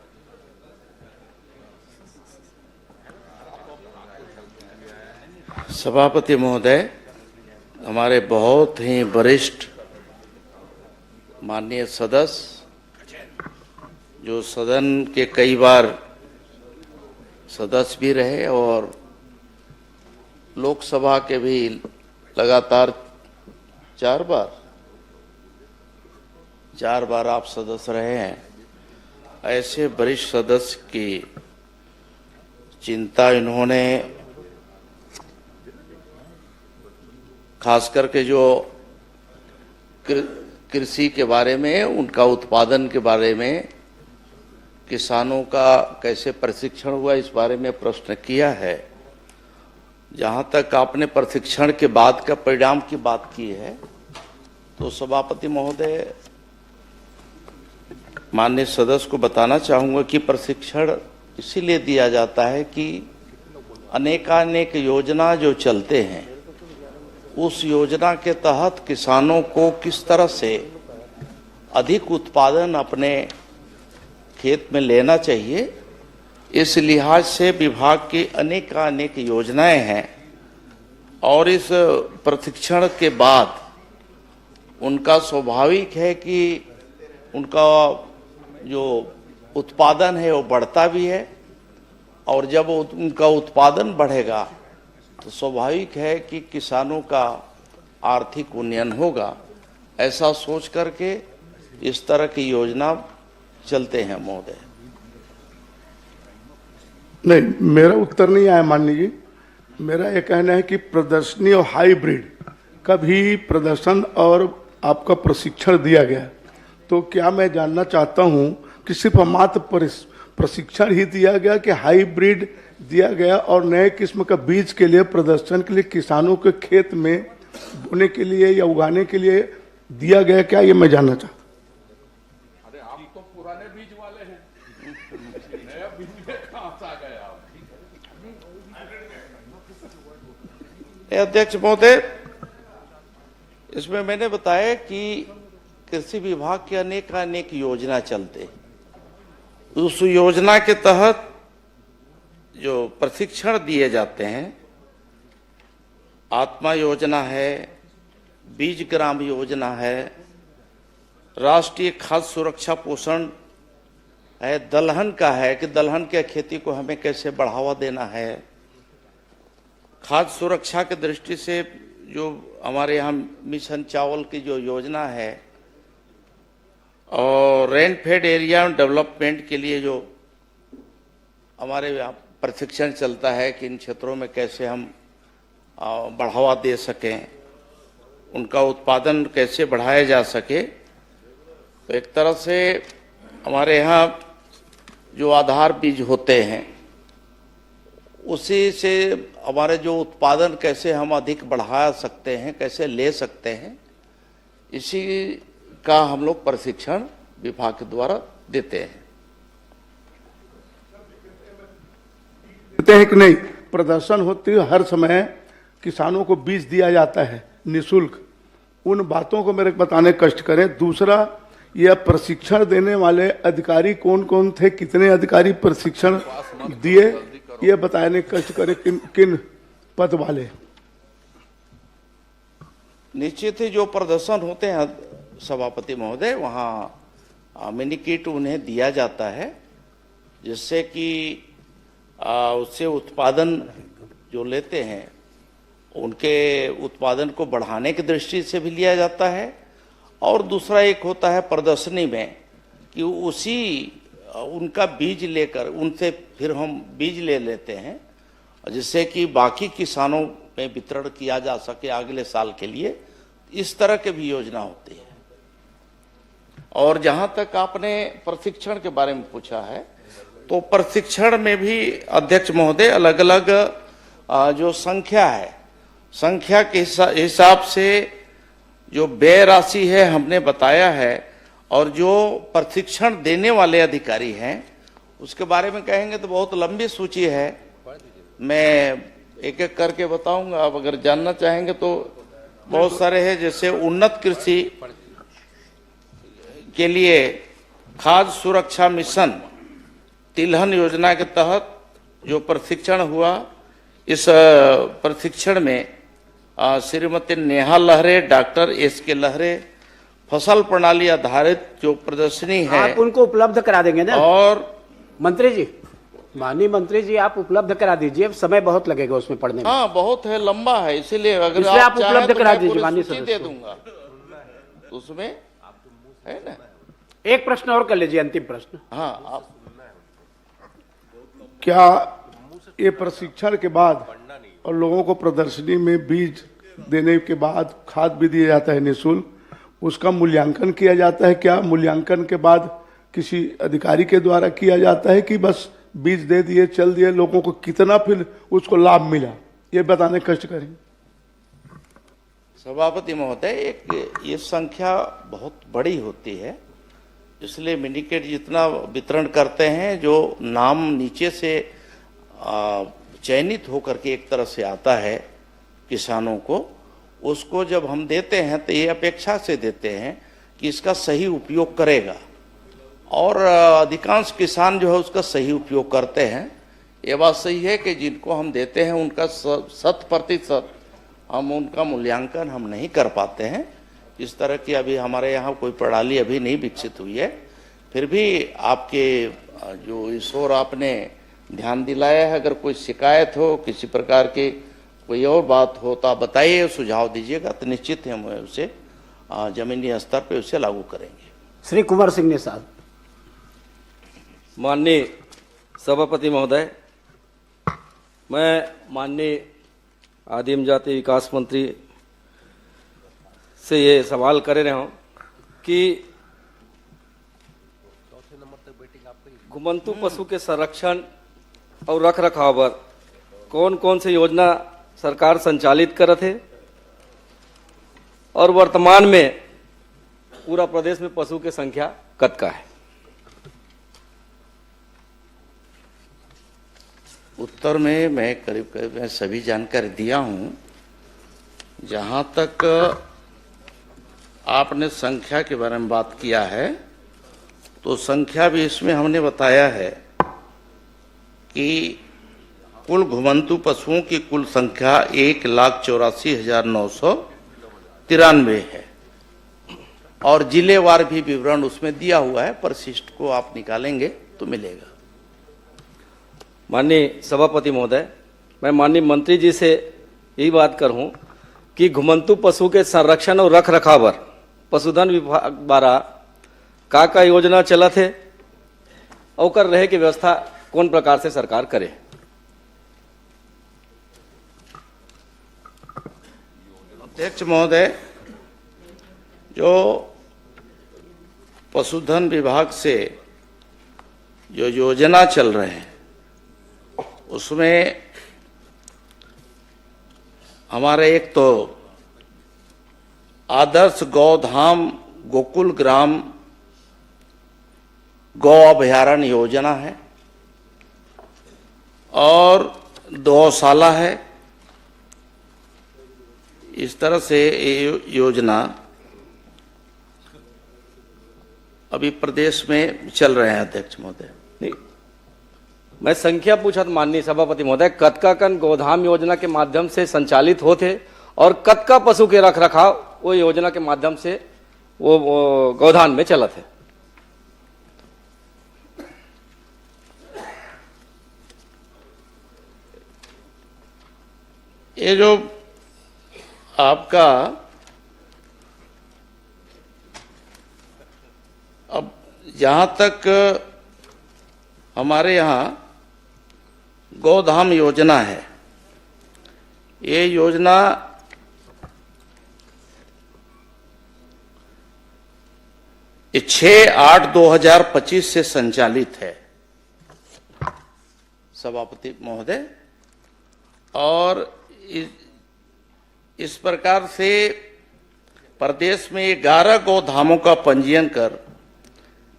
सभापति महोदय, हमारे बहुत ही वरिष्ठ माननीय सदस्य जो सदन के कई बार सदस्य भी रहे और लोकसभा के भी लगातार 4 बार आप सदस्य रहे हैं। ऐसे वरिष्ठ सदस्य की चिंता इन्होंने खास करके जो कृषि के बारे में, उनका उत्पादन के बारे में, किसानों का कैसे प्रशिक्षण हुआ इस बारे में प्रश्न किया है। जहां तक आपने प्रशिक्षण के बाद का परिणाम की बात की है, तो सभापति महोदय माननीय सदस्य को बताना चाहूंगा कि प्रशिक्षण इसीलिए दिया जाता है कि अनेकानेक योजना जो चलते हैं उस योजना के तहत किसानों को किस तरह से अधिक उत्पादन अपने खेत में लेना चाहिए, इस लिहाज से विभाग की अनेक योजनाएं हैं। और इस प्रशिक्षण के बाद उनका स्वाभाविक है कि उनका जो उत्पादन है वो बढ़ता भी है, और जब उनका उत्पादन बढ़ेगा तो स्वाभाविक है कि किसानों का आर्थिक उन्नयन होगा। ऐसा सोच करके इस तरह की योजना चलते हैं महोदय। नहीं, मेरा उत्तर नहीं आया माननीय जी। मेरा ये कहना है कि प्रदर्शनी और हाइब्रिड का भी प्रदर्शन और आपका प्रशिक्षण दिया गया, तो क्या मैं जानना चाहता हूं कि सिर्फ मात्र प्रशिक्षण ही दिया गया कि हाइब्रिड दिया गया और नए किस्म का बीज के लिए प्रदर्शन के लिए किसानों के खेत में बोने के लिए या उगाने के लिए दिया गया, क्या ये मैं जानना चाहता हूं। अरे आप तो पुराने बीज वाले हैं, नया बीज में कहां से आ गए आप? अध्यक्ष महोदय, इसमें मैंने बताया कि कृषि विभाग के अनेक योजना चलते, उस योजना के तहत जो प्रशिक्षण दिए जाते हैं, आत्मा योजना है, बीज ग्राम योजना है, राष्ट्रीय खाद्य सुरक्षा पोषण है, दलहन का है कि दलहन के खेती को हमें कैसे बढ़ावा देना है, खाद्य सुरक्षा की दृष्टि से जो हमारे यहाँ मिशन चावल की जो योजना है, और रेन फेड एरिया डेवलपमेंट के लिए जो हमारे यहाँ प्रशिक्षण चलता है कि इन क्षेत्रों में कैसे हम बढ़ावा दे सकें, उनका उत्पादन कैसे बढ़ाया जा सके। तो एक तरह से हमारे यहाँ जो आधार बीज होते हैं, उसी से हमारे जो उत्पादन कैसे हम अधिक बढ़ा सकते हैं, कैसे ले सकते हैं, इसी का हम लोग प्रशिक्षण विभाग के द्वारा देते हैं। देते हैं कि नहीं, प्रदर्शन होती है हर समय, किसानों को बीज दिया जाता है निःशुल्क, उन बातों को मेरे को बताने कष्ट करें। दूसरा, यह प्रशिक्षण देने वाले अधिकारी कौन कौन थे, कितने अधिकारी प्रशिक्षण दिए, ये बताने कष्ट करें, किन किन पद वाले। निश्चित ही जो प्रदर्शन होते हैं सभापति महोदय, वहाँ मिनी किट उन्हें दिया जाता है, जिससे कि उससे उत्पादन जो लेते हैं उनके उत्पादन को बढ़ाने की दृष्टि से भी लिया जाता है। और दूसरा एक होता है प्रदर्शनी में कि उसी उनका बीज लेकर उनसे फिर हम बीज ले लेते हैं, जिससे कि बाकी किसानों में वितरण किया जा सके अगले साल के लिए। इस तरह के भी योजना होती है। और जहां तक आपने प्रशिक्षण के बारे में पूछा है, तो प्रशिक्षण में भी अध्यक्ष महोदय अलग अलग जो संख्या है, संख्या के हिसाब से जो व्यय राशि है हमने बताया है, और जो प्रशिक्षण देने वाले अधिकारी हैं उसके बारे में कहेंगे तो बहुत लंबी सूची है, मैं एक एक करके बताऊंगा। आप अगर जानना चाहेंगे तो बहुत सारे हैं, जैसे उन्नत कृषि के लिए खाद्य सुरक्षा मिशन तिलहन योजना के तहत जो प्रशिक्षण हुआ, इस प्रशिक्षण में श्रीमती नेहा लहरे, डॉक्टर एस.के. लहरे, फसल प्रणाली आधारित जो प्रदर्शनी है आप उनको उपलब्ध करा देंगे ना। और मंत्री जी, माननीय मंत्री जी, आप उपलब्ध करा दीजिए, समय बहुत लगेगा उसमें पढ़ने में। हाँ, बहुत है, लंबा है, इसीलिए अगर आप उपलब्ध करा दीजिए माननीय सूची सदस्य दे दूंगा, उसमें है ना। एक प्रश्न और कर लीजिए, अंतिम प्रश्न। हाँ, आप क्या ये प्रशिक्षण के बाद और लोगों को प्रदर्शनी में बीज देने के बाद खाद भी दिया जाता है निःशुल्क, उसका मूल्यांकन किया जाता है? क्या मूल्यांकन के बाद किसी अधिकारी के द्वारा किया जाता है कि बस बीज दे दिए चल दिए, लोगों को कितना फिर उसको लाभ मिला, ये बताने कष्ट करें। सभापति महोदय, एक ये संख्या बहुत बड़ी होती है, इसलिए मिनीकेट जितना वितरण करते हैं, जो नाम नीचे से चयनित होकर के एक तरह से आता है किसानों को, उसको जब हम देते हैं तो ये अपेक्षा से देते हैं कि इसका सही उपयोग करेगा, और अधिकांश किसान जो है उसका सही उपयोग करते हैं। ये बात सही है कि जिनको हम देते हैं उनका 100% हम उनका मूल्यांकन हम नहीं कर पाते हैं। इस तरह की अभी हमारे यहाँ कोई प्रणाली अभी नहीं विकसित हुई है। फिर भी आपके जो इस ओर आपने ध्यान दिलाया है, अगर कोई शिकायत हो, किसी प्रकार की कोई और बात हो तो आप बताइए, सुझाव दीजिएगा, तो निश्चित हम उसे जमीनी स्तर पे उसे लागू करेंगे। श्री कुंवर सिंह निषाद। माननीय सभापति महोदय, मैं माननीय आदिम जाति विकास मंत्री से ये सवाल कर रहा हूँ कि घुमंतु पशु के संरक्षण और रख रखाव पर कौन कौन से योजना सरकार संचालित करत है, और वर्तमान में पूरा प्रदेश में पशु की संख्या कद का है? उत्तर में मैं करीब करीब मैं सभी जानकारी दिया हूं। जहां तक आपने संख्या के बारे में बात किया है, तो संख्या भी इसमें हमने बताया है कि कुल घुमंतु पशुओं की कुल संख्या 1,84,993 है और जिलेवार भी विवरण उसमें दिया हुआ है। परिशिष्ट को आप निकालेंगे तो मिलेगा। माननीय सभापति महोदय, मैं माननीय मंत्री जी से यही बात करूं कि घुमंतु पशु के संरक्षण और रख रखाव पर पशुधन विभाग द्वारा का योजना चलत है और कर रहे की व्यवस्था कौन प्रकार से सरकार करे? अध्यक्ष महोदय, जो पशुधन विभाग से जो योजना चल रहे हैं उसमें हमारे एक तो आदर्श गौधाम गोकुल ग्राम गौ अभयारण्य योजना है और गौशाला है। इस तरह से ये योजना अभी प्रदेश में चल रहे हैं। अध्यक्ष महोदय, नहीं, मैं संख्या पूछा था माननीय सभापति महोदय। कतकाकन गोधाम योजना के माध्यम से संचालित होते और कतका पशु के रख रखाव वो योजना के माध्यम से वो गोधान में चलत है। ये जो आपका अब जहां तक हमारे यहाँ गौधाम योजना है, ये योजना ये 6/8/2025 से संचालित है सभापति महोदय। और इस प्रकार से प्रदेश में 11 गौधामों का पंजीयन कर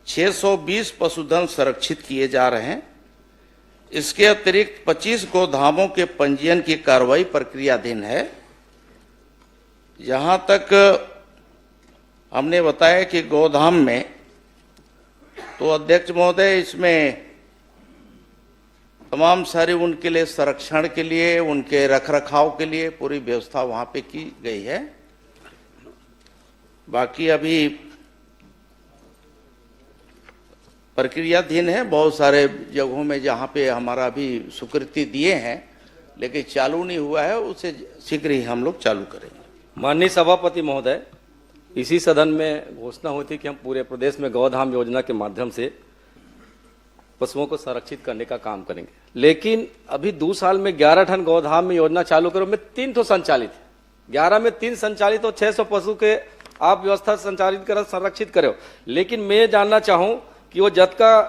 620 पशुधन संरक्षित किए जा रहे हैं। इसके अतिरिक्त 25 गौधामों के पंजीयन की कार्रवाई प्रक्रियाधीन है। जहां तक हमने बताया कि गौधाम में, तो अध्यक्ष महोदय इसमें तमाम सारी उनके लिए संरक्षण के लिए, उनके रखरखाव के लिए पूरी व्यवस्था वहां पे की गई है। बाकी अभी प्रक्रियाधीन है। बहुत सारे जगहों में जहां पे हमारा भी स्वीकृति दिए हैं लेकिन चालू नहीं हुआ है, उसे शीघ्र ही हम लोग चालू करेंगे। माननीय सभापति महोदय, इसी सदन में घोषणा हुई थी कि हम पूरे प्रदेश में गौधाम योजना के माध्यम से पशुओं को संरक्षित करने का काम करेंगे। लेकिन अभी 2 साल में 11 टन गौधाम में योजना चालू करो में 3 तो संचालित है, 11 में 3 संचालित और 600 पशु के आप व्यवस्था संचालित करो, संरक्षित करो। लेकिन मैं जानना चाहूं कि वो जतका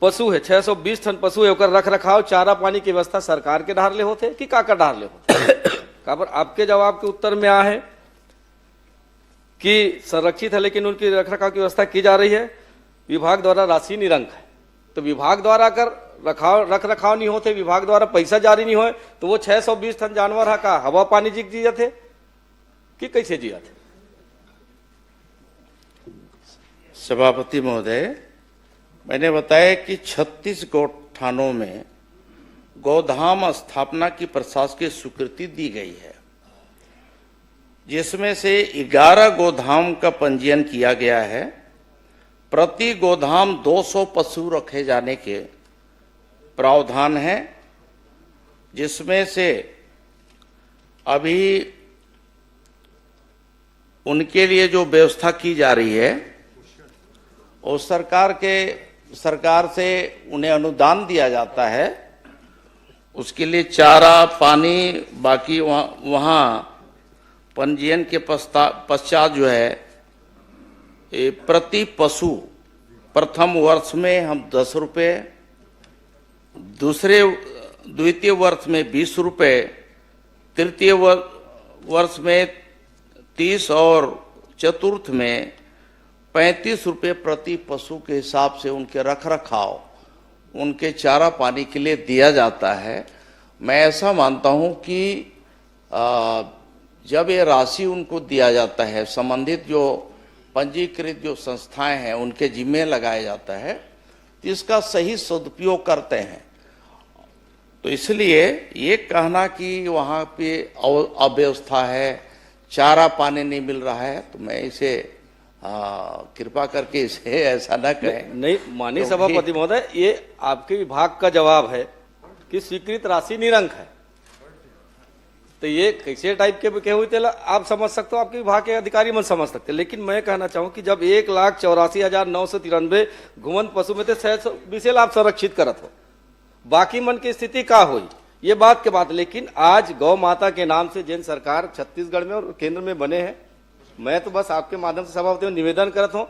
पशु है 620 टन पशु है, रख रखाव चारा पानी की व्यवस्था सरकार के ढार ले होते कि काकर ढार ले होते? काबर आपके जवाब के उत्तर में आ है कि संरक्षित है लेकिन उनकी रख रखाव की व्यवस्था की जा रही है, विभाग द्वारा राशि निरंक है। तो विभाग द्वारा अगर रख रखाव नहीं होते, विभाग द्वारा पैसा जारी नहीं हो, तो वो 620 टन जानवर है का हवा पानी जिया थे कि कैसे जिया थे? सभापति महोदय, मैंने बताया कि 36 गौठानों में गौधाम स्थापना की प्रशासकीय स्वीकृति दी गई है, जिसमें से 11 गौधाम का पंजीयन किया गया है। प्रति गोधाम 200 पशु रखे जाने के प्रावधान है, जिसमें से अभी उनके लिए जो व्यवस्था की जा रही है और सरकार से उन्हें अनुदान दिया जाता है। उसके लिए चारा पानी, बाकी वहाँ पंजीयन के पश्चात जो है प्रति पशु प्रथम वर्ष में हम 10 रुपये, द्वितीय वर्ष में 20 रुपये, तृतीय वर्ष में 30 और चतुर्थ में 35 रुपये प्रति पशु के हिसाब से उनके रख रखाव, उनके चारा पानी के लिए दिया जाता है। मैं ऐसा मानता हूं कि जब ये राशि उनको दिया जाता है, संबंधित जो पंजीकृत जो संस्थाएं हैं उनके जिम्मे लगाया जाता है, तो इसका सही सदुपयोग करते हैं। तो इसलिए ये कहना कि वहाँ पे अव्यवस्था है, चारा पानी नहीं मिल रहा है, तो मैं इसे कृपा करके इसे ऐसा न कहें। नहीं माननीय सभापति महोदय, ये आपके विभाग का जवाब है कि स्वीकृत राशि निरंक है, तो ये कैसे टाइप के हुए थे आप समझ सकते हो, आपके विभाग के अधिकारी मन समझ सकते। लेकिन मैं कहना चाहूं कि जब 1,84,993 घुमंत पशु में थे 620 आप संरक्षित करत हो, बाकी मन की स्थिति का हुई ये बात के बात। लेकिन आज गौ माता के नाम से जिन सरकार छत्तीसगढ़ में और केंद्र में बने हैं, मैं तो बस आपके माध्यम से सभापति में निवेदन करता हूं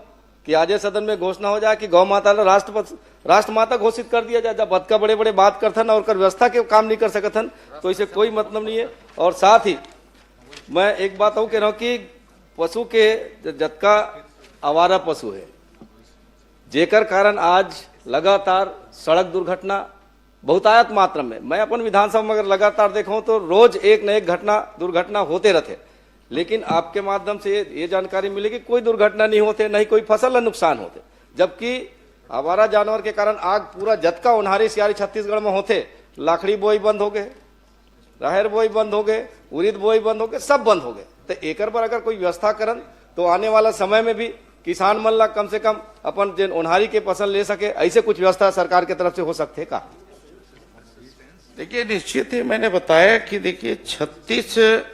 कि आज सदन में घोषणा हो जाए कि गौ माता राष्ट्र माता घोषित कर दिया जाए। जब बदका बड़े बड़े बात करथन और व्यवस्था के काम नहीं कर सकथन तो इसे कोई मतलब नहीं है। और साथ ही मैं एक बात और कह रहा हूं कि पशु के जतका आवारा पशु है, जेकर कारण आज लगातार सड़क दुर्घटना बहुतायत मात्रा में, मैं अपन विधानसभा में अगर लगातार देखूं तो रोज एक न एक दुर्घटना होते रहते। लेकिन आपके माध्यम से ये जानकारी मिली कि कोई दुर्घटना नहीं होते, नहीं कोई फसल का नुकसान होते, जबकि आवारा जानवर के कारण आग पूरा जतका उन्हारी सियारी छत्तीसगढ़ में होते, लाखड़ी बोई बंद हो गए, राहर बोई बंद हो गए, उड़ीद बोई बंद हो गए, सब बंद हो गए। तो एक पर अगर कोई व्यवस्था करन तो आने वाला समय में भी किसान मन ला कम से कम अपन जिन उन्हारी के फसल ले सके, ऐसे कुछ व्यवस्था सरकार की तरफ से हो सकते का? देखिए निश्चित ही मैंने बताया कि देखिए 36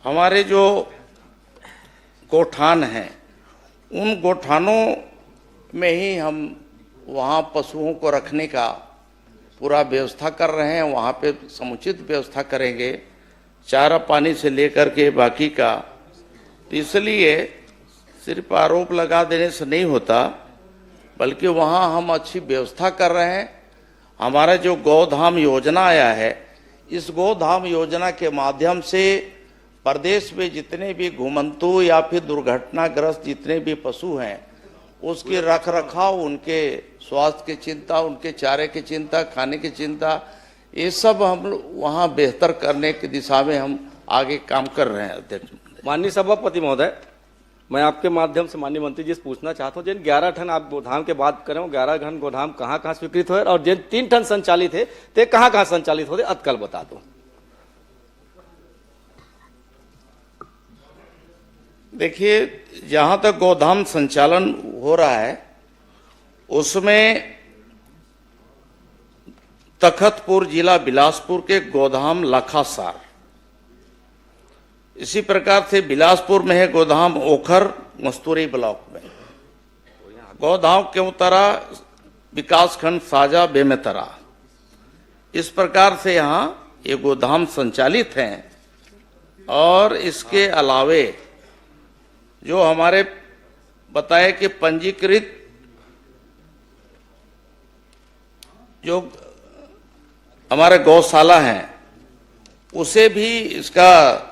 हमारे जो गोठान हैं, उन गोठानों में ही हम वहाँ पशुओं को रखने का पूरा व्यवस्था कर रहे हैं। वहाँ पे समुचित व्यवस्था करेंगे, चारा पानी से लेकर के बाकी का। तो इसलिए सिर्फ आरोप लगा देने से नहीं होता, बल्कि वहाँ हम अच्छी व्यवस्था कर रहे हैं। हमारा जो गौधाम योजना आया है, इस गौधाम योजना के माध्यम से प्रदेश में जितने भी घुमंतु या फिर दुर्घटनाग्रस्त जितने भी पशु हैं, उसके रख रखाव, उनके स्वास्थ्य की चिंता, उनके चारे की चिंता, खाने की चिंता, ये सब हम वहाँ बेहतर करने की दिशा में हम आगे काम कर रहे हैं। अध्यक्ष माननीय सभापति महोदय, मैं आपके माध्यम से माननीय मंत्री जी से पूछना चाहता हूँ, जिन 11 टन आप गोधाम के बात करें, 11 टन गोधाम कहाँ कहाँ स्वीकृत हुए और जिन 3 टन संचालित है ते कहाँ कहाँ संचालित होते, अतकल बता दो। देखिए जहां तक गोधाम संचालन हो रहा है उसमें तखतपुर जिला बिलासपुर के गोधाम लखासार, इसी प्रकार से बिलासपुर में है गोधाम ओखर मस्तूरी ब्लॉक में, गोधाम केवतरा विकासखंड साजा बेमेतरा। इस प्रकार से यहाँ ये गोधाम संचालित हैं। और इसके अलावे जो हमारे बताए कि पंजीकृत जो हमारे गौशाला हैं, उसे भी इसका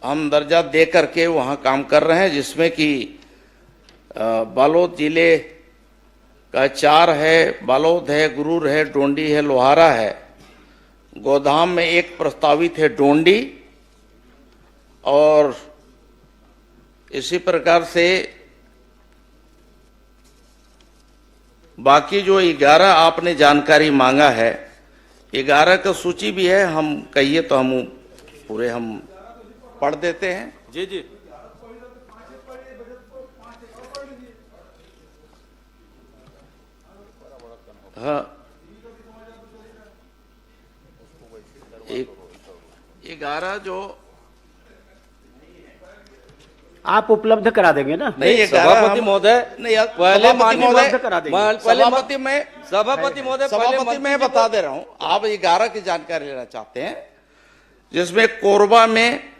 हम दर्जा दे करके वहाँ काम कर रहे हैं, जिसमें कि बालोद जिले का 4 है, बालोद है, गुरूर है, डोंडी है, लोहारा है। गोधाम में एक प्रस्तावित है डोंडी, और इसी प्रकार से बाकी जो 11 आपने जानकारी मांगा है, 11 का सूची भी है, हम कहिए तो हम पूरे हम पढ़ देते हैं। जी जी। हाँ, 11 जो आप उपलब्ध करा देंगे ना? नहीं, सभापति महोदय, पहले सभापति मैं बता दे रहा हूं, आप 11 की जानकारी लेना चाहते हैं, जिसमें कोरबा में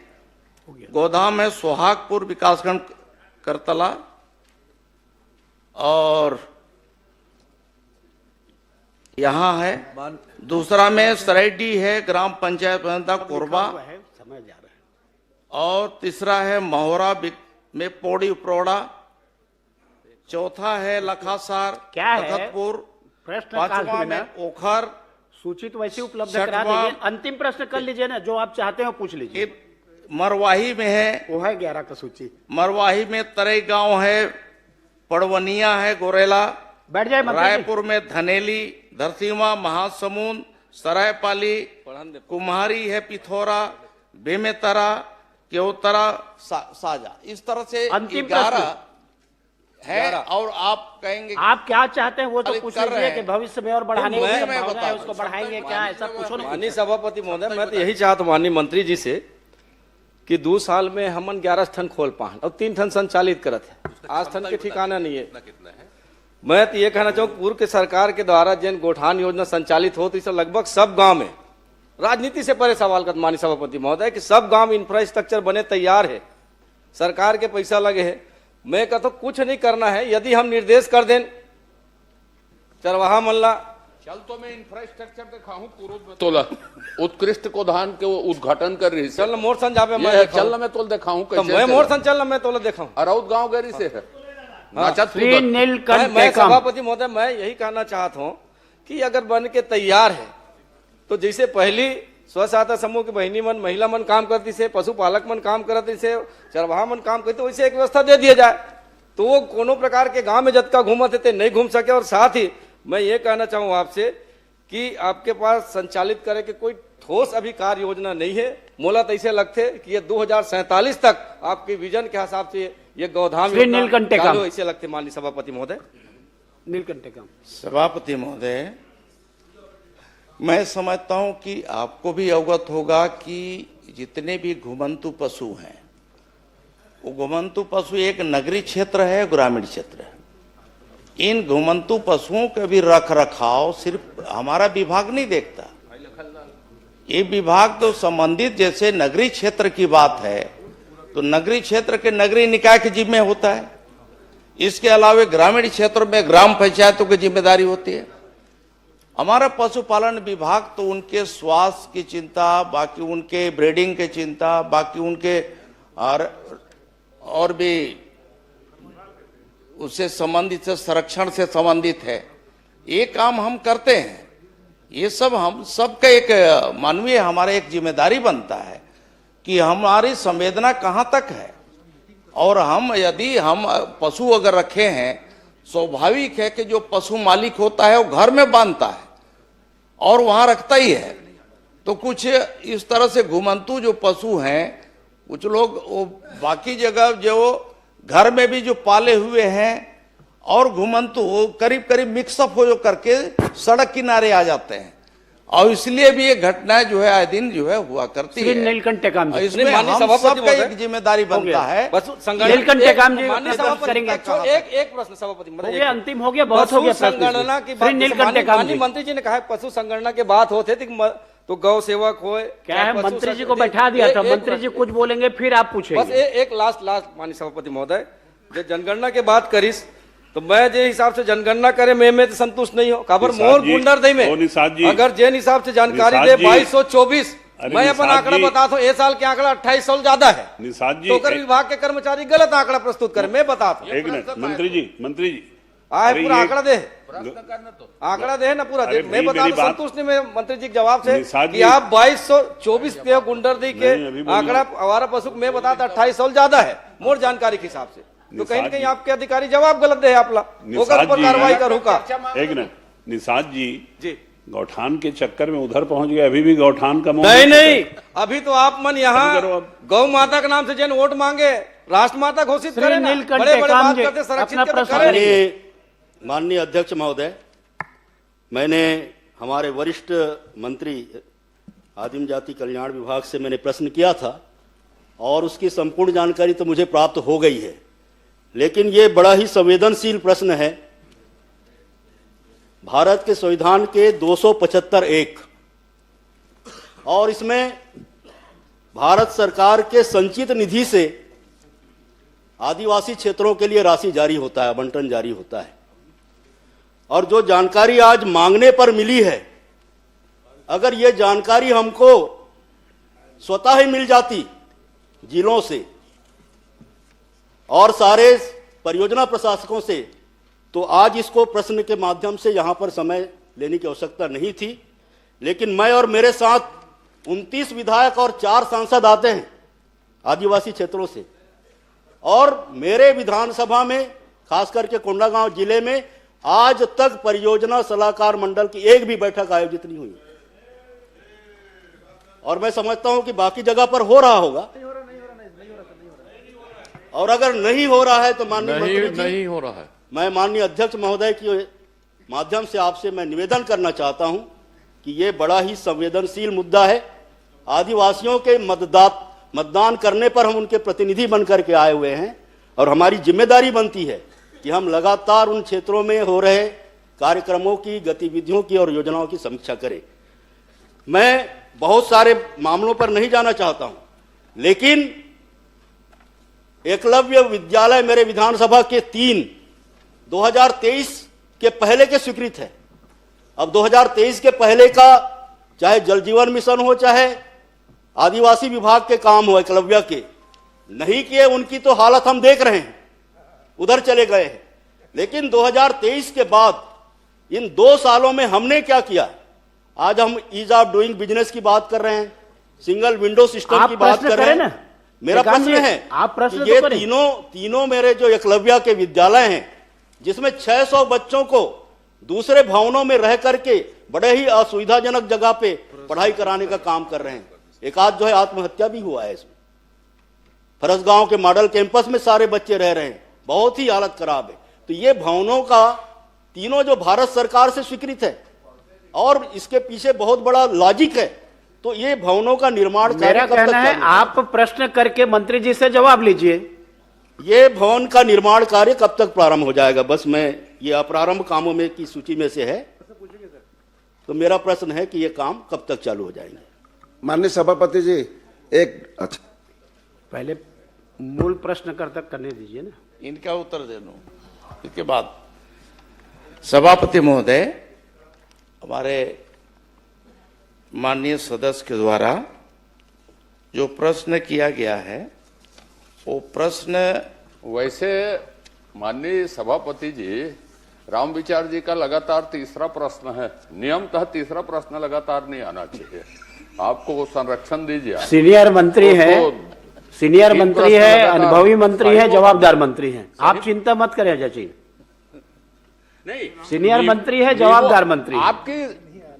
गोदाम है, सोहागपुर विकासखंड करतला, और यहाँ है दूसरा में सराइडी है, ग्राम पंचायत कोरबा, और तीसरा है महोरा में पौड़ी उपरोड़ा, चौथा है लखासार, क्या है? तखतपुर, प्रश्न पांचवा में ओखर, सूची तो वैसे उपलब्ध करा दीजिए, अंतिम प्रश्न कर लीजिए ना, जो आप चाहते हो पूछ लीजिए। मरवाही में है, वो है 11 का सूची। मरवाही में तरई गांव है, पड़वनिया है, गोरेला, बैठ जाए मंत्री जी। रायपुर में धनेली, धरसीवा, महासमुंद, सरायपाली, कुम्हारी है, पिथौरा, बेमेतरा, केवतरा, साजा। इस तरह से अंतिम 11 है। और आप कहेंगे आप क्या चाहते हैं वो तो खाली पूछ कर रहे लीजिए कि हैं। भविष्य में और बढ़ाने की मैं संभावना है, उसको बढ़ाएंगे क्या, ऐसा पूछो ना। माननीय सभापति महोदय, मैं तो यही चाहता हूँ माननीय मंत्री जी से कि 2 साल में हमन 11 ठन खोल पाए और 3 ठन संचालित करत है, आज ठन के ठिकाना नहीं है। मैं तो ये कहना चाहूँ पूर्व के सरकार के द्वारा जिन गोठान योजना संचालित होती है लगभग सब गांव में, राजनीति से परे सवाल कर माननीय सभापति महोदय कि सब गांव इंफ्रास्ट्रक्चर बने तैयार है, सरकार के पैसा लगे है। मैं कहता हूँ कुछ नहीं करना है, यदि हम निर्देश कर दें चरवाहा मल्ला चल तो मैं इंफ्रास्ट्रक्चर दिखाऊं पूर्व में तोला उत्कृष्ट को धान के वो उद्घाटन कर रही चल मोर सन जावे मैं चल मैं तोल दिखाऊं तो मैं मोर सन चल मैं तोला दिखाऊं अरौद गांव गरी से है मैं सभापति महोदय मैं यही कहना चाहता हूँ कि अगर बन के तैयार है तो जैसे पहली स्व सहायता समूह की बहनी मन महिला मन काम करती से, पशुपालक मन काम करती से, चरवाहा मन काम करती, वैसे एक व्यवस्था दे दिया जाए तो वो कोनो प्रकार के गांव में जतका घूमत थे नहीं घूम सके। और साथ ही मैं ये कहना चाहूँ आपसे कि आपके पास संचालित करे के कोई ठोस अभी कार्य योजना नहीं है। मोला तो ऐसे लगते कि ये 2047 तक आपके विजन के हिसाब से ये गौधाम नीलकंठे ऐसे लगते माननीय सभापति महोदय। नीलकंठे काम सभापति महोदय, मैं समझता हूं कि आपको भी अवगत होगा कि जितने भी घुमंतु पशु हैं वो घुमंतु पशु एक नगरीय क्षेत्र है, ग्रामीण क्षेत्र है। इन घुमंतु पशुओं के भी रख रखाव सिर्फ हमारा विभाग नहीं देखता, ये विभाग तो संबंधित जैसे नगरीय क्षेत्र की बात है तो नगरीय क्षेत्र के नगरीय निकाय के जिम्मे होता है, इसके अलावा ग्रामीण क्षेत्र में ग्राम पंचायतों की जिम्मेदारी होती है। हमारा पशुपालन विभाग तो उनके स्वास्थ्य की चिंता, बाकी उनके ब्रीडिंग की चिंता, बाकी उनके और भी उससे संबंधित संरक्षण से संबंधित है, ये काम हम करते हैं। ये सब हम सबका एक मानवीय हमारा एक जिम्मेदारी बनता है कि हमारी संवेदना कहाँ तक है। और हम यदि हम पशु अगर रखे हैं, स्वाभाविक है कि जो पशु मालिक होता है वो घर में बांधता है और वहां रखता ही है। तो कुछ इस तरह से घुमंतु जो पशु हैं, कुछ लोग वो बाकी जगह जो घर में भी जो पाले हुए हैं और घुमंतु वो करीब करीब मिक्सअप हो जो करके सड़क किनारे आ जाते हैं और इसलिए भी ये घटनाएं जो है आए दिन जो है हुआ करती है। नीलकंठे काम इसमें हम सबका एक जिम्मेदारी बनता है। नीलकंठे काम जी करेंगे। एक प्रश्न सभापति अंतिम हो गया, बहुत हो गया। संगणना की बात माननीय मंत्री जी ने कहा पशु संगणना की बात होते तो गौ सेवक हो क्या है, मंत्री जी को बैठा दिया था, मंत्री जी कुछ बोलेंगे फिर आप पूछेंगे। बस एक लास्ट माननीय सभापति महोदय, जब जनगणना की बात करीस तो मैं जे हिसाब से जनगणना करे मैं तो संतुष्ट नहीं हो। खबर मोर गुंडर दई में अगर जिन हिसाब से जानकारी दे 2224 मैं अपन आंकड़ा बताता हूँ, ये साल के आंकड़ा 28 साल ज्यादा है तो कर विभाग के कर्मचारी गलत आंकड़ा प्रस्तुत करे। मैं बताता हूँ एक मिनट मंत्री जी आए पूरा आंकड़ा दे आंकड़ा दे ना पूरा दे। मैं बता दूं संतुष्ट नहीं मैं मंत्री जी के जवाब से कि आप 2224 पे गुंडरदी के आंकड़ा आवारा पशु मैं बताता 28 साल ज्यादा है मोर जानकारी के हिसाब से, तो कहीं न कहीं आपके अधिकारी जवाब गलत दे आपला होकर पर कार्रवाई करूँ का। एक मिनट निषाद जी गौठान के चक्कर में उधर पहुंच गए, अभी भी गौठान का नहीं अभी तो आप मन यहाँ गौ माता के नाम से जिन वोट मांगे राष्ट्र माता घोषित करें, बड़े बड़े बात करते संरक्षित। माननीय अध्यक्ष महोदय, मैंने हमारे वरिष्ठ मंत्री आदिम जाति कल्याण विभाग से मैंने प्रश्न किया था और उसकी संपूर्ण जानकारी तो मुझे प्राप्त हो गई है, लेकिन ये बड़ा ही संवेदनशील प्रश्न है। भारत के संविधान के 275(1) और इसमें भारत सरकार के संचित निधि से आदिवासी क्षेत्रों के लिए राशि जारी होता है, आवंटन जारी होता है। और जो जानकारी आज मांगने पर मिली है, अगर ये जानकारी हमको स्वतः ही मिल जाती जिलों से और सारे परियोजना प्रशासकों से तो आज इसको प्रश्न के माध्यम से यहाँ पर समय लेने की आवश्यकता नहीं थी, लेकिन मैं और मेरे साथ 29 विधायक और 4 सांसद आते हैं आदिवासी क्षेत्रों से, और मेरे विधानसभा में खास करके कोंडागांव जिले में आज तक परियोजना सलाहकार मंडल की एक भी बैठक आयोजित नहीं हुई। और मैं समझता हूं कि बाकी जगह पर हो रहा होगा, और अगर नहीं हो रहा है तो माननीय मंत्री जी, नहीं हो रहा है। मैं माननीय अध्यक्ष महोदय के माध्यम से आपसे मैं निवेदन करना चाहता हूं कि ये बड़ा ही संवेदनशील मुद्दा है। आदिवासियों के मतदान करने पर हम उनके प्रतिनिधि बनकर के आए हुए हैं, और हमारी जिम्मेदारी बनती है कि हम लगातार उन क्षेत्रों में हो रहे कार्यक्रमों की, गतिविधियों की और योजनाओं की समीक्षा करें। मैं बहुत सारे मामलों पर नहीं जाना चाहता हूं, लेकिन एकलव्य विद्यालय मेरे विधानसभा के 3 2023 के पहले के स्वीकृत है। अब 2023 के पहले का चाहे जल जीवन मिशन हो, चाहे आदिवासी विभाग के काम हो, एकलव्य के नहीं किए, उनकी तो हालत हम देख रहे हैं, उधर चले गए हैं। लेकिन 2023 के बाद इन 2 सालों में हमने क्या किया? आज हम ईज ऑफ डूइंग बिजनेस की बात कर रहे हैं, सिंगल विंडो सिस्टम की बात कर रहे हैं। मेरा प्रश्न है, आप प्रश्न ये तो तीनों मेरे जो एकलव्य के विद्यालय हैं, जिसमें 600 बच्चों को दूसरे भवनों में रह करके बड़े ही असुविधाजनक जगह पे पढ़ाई कराने का काम कर रहे हैं। एक आध जो है आत्महत्या भी हुआ है इसमें। फरसगांव के मॉडल कैंपस में सारे बच्चे रह रहे हैं, बहुत ही हालत खराब है। तो ये भवनों का तीनों जो भारत सरकार से स्वीकृत है, और इसके पीछे बहुत बड़ा लॉजिक है। तो ये भवनों का निर्माण मेरा कहना है आप प्रश्न करके मंत्री जी से जवाब लीजिए। ये भवन का निर्माण कार्य कब तक प्रारंभ हो जाएगा? बस मैं ये अप्रारंभ कामों में की सूची में से है, तो मेरा प्रश्न है कि ये काम कब तक चालू हो जाएंगे? माननीय सभापति जी, एक अच्छा पहले मूल प्रश्न करने दीजिए ना, इनका उत्तर दे दूं, इसके बाद सभापति महोदय, हमारे माननीय सदस्य के द्वारा जो प्रश्न किया गया है, वो प्रश्न वैसे माननीय सभापति जी, राम विचार जी का लगातार तीसरा प्रश्न है। नियमतः तीसरा प्रश्न लगातार नहीं आना चाहिए। आपको संरक्षण दीजिए। सीनियर मंत्री है, सीनियर मंत्री है, अनुभवी मंत्री है, जवाबदार मंत्री है, आप चिंता मत करें अजय जी। नहीं, सीनियर मंत्री है, जवाबदार मंत्री। आपकी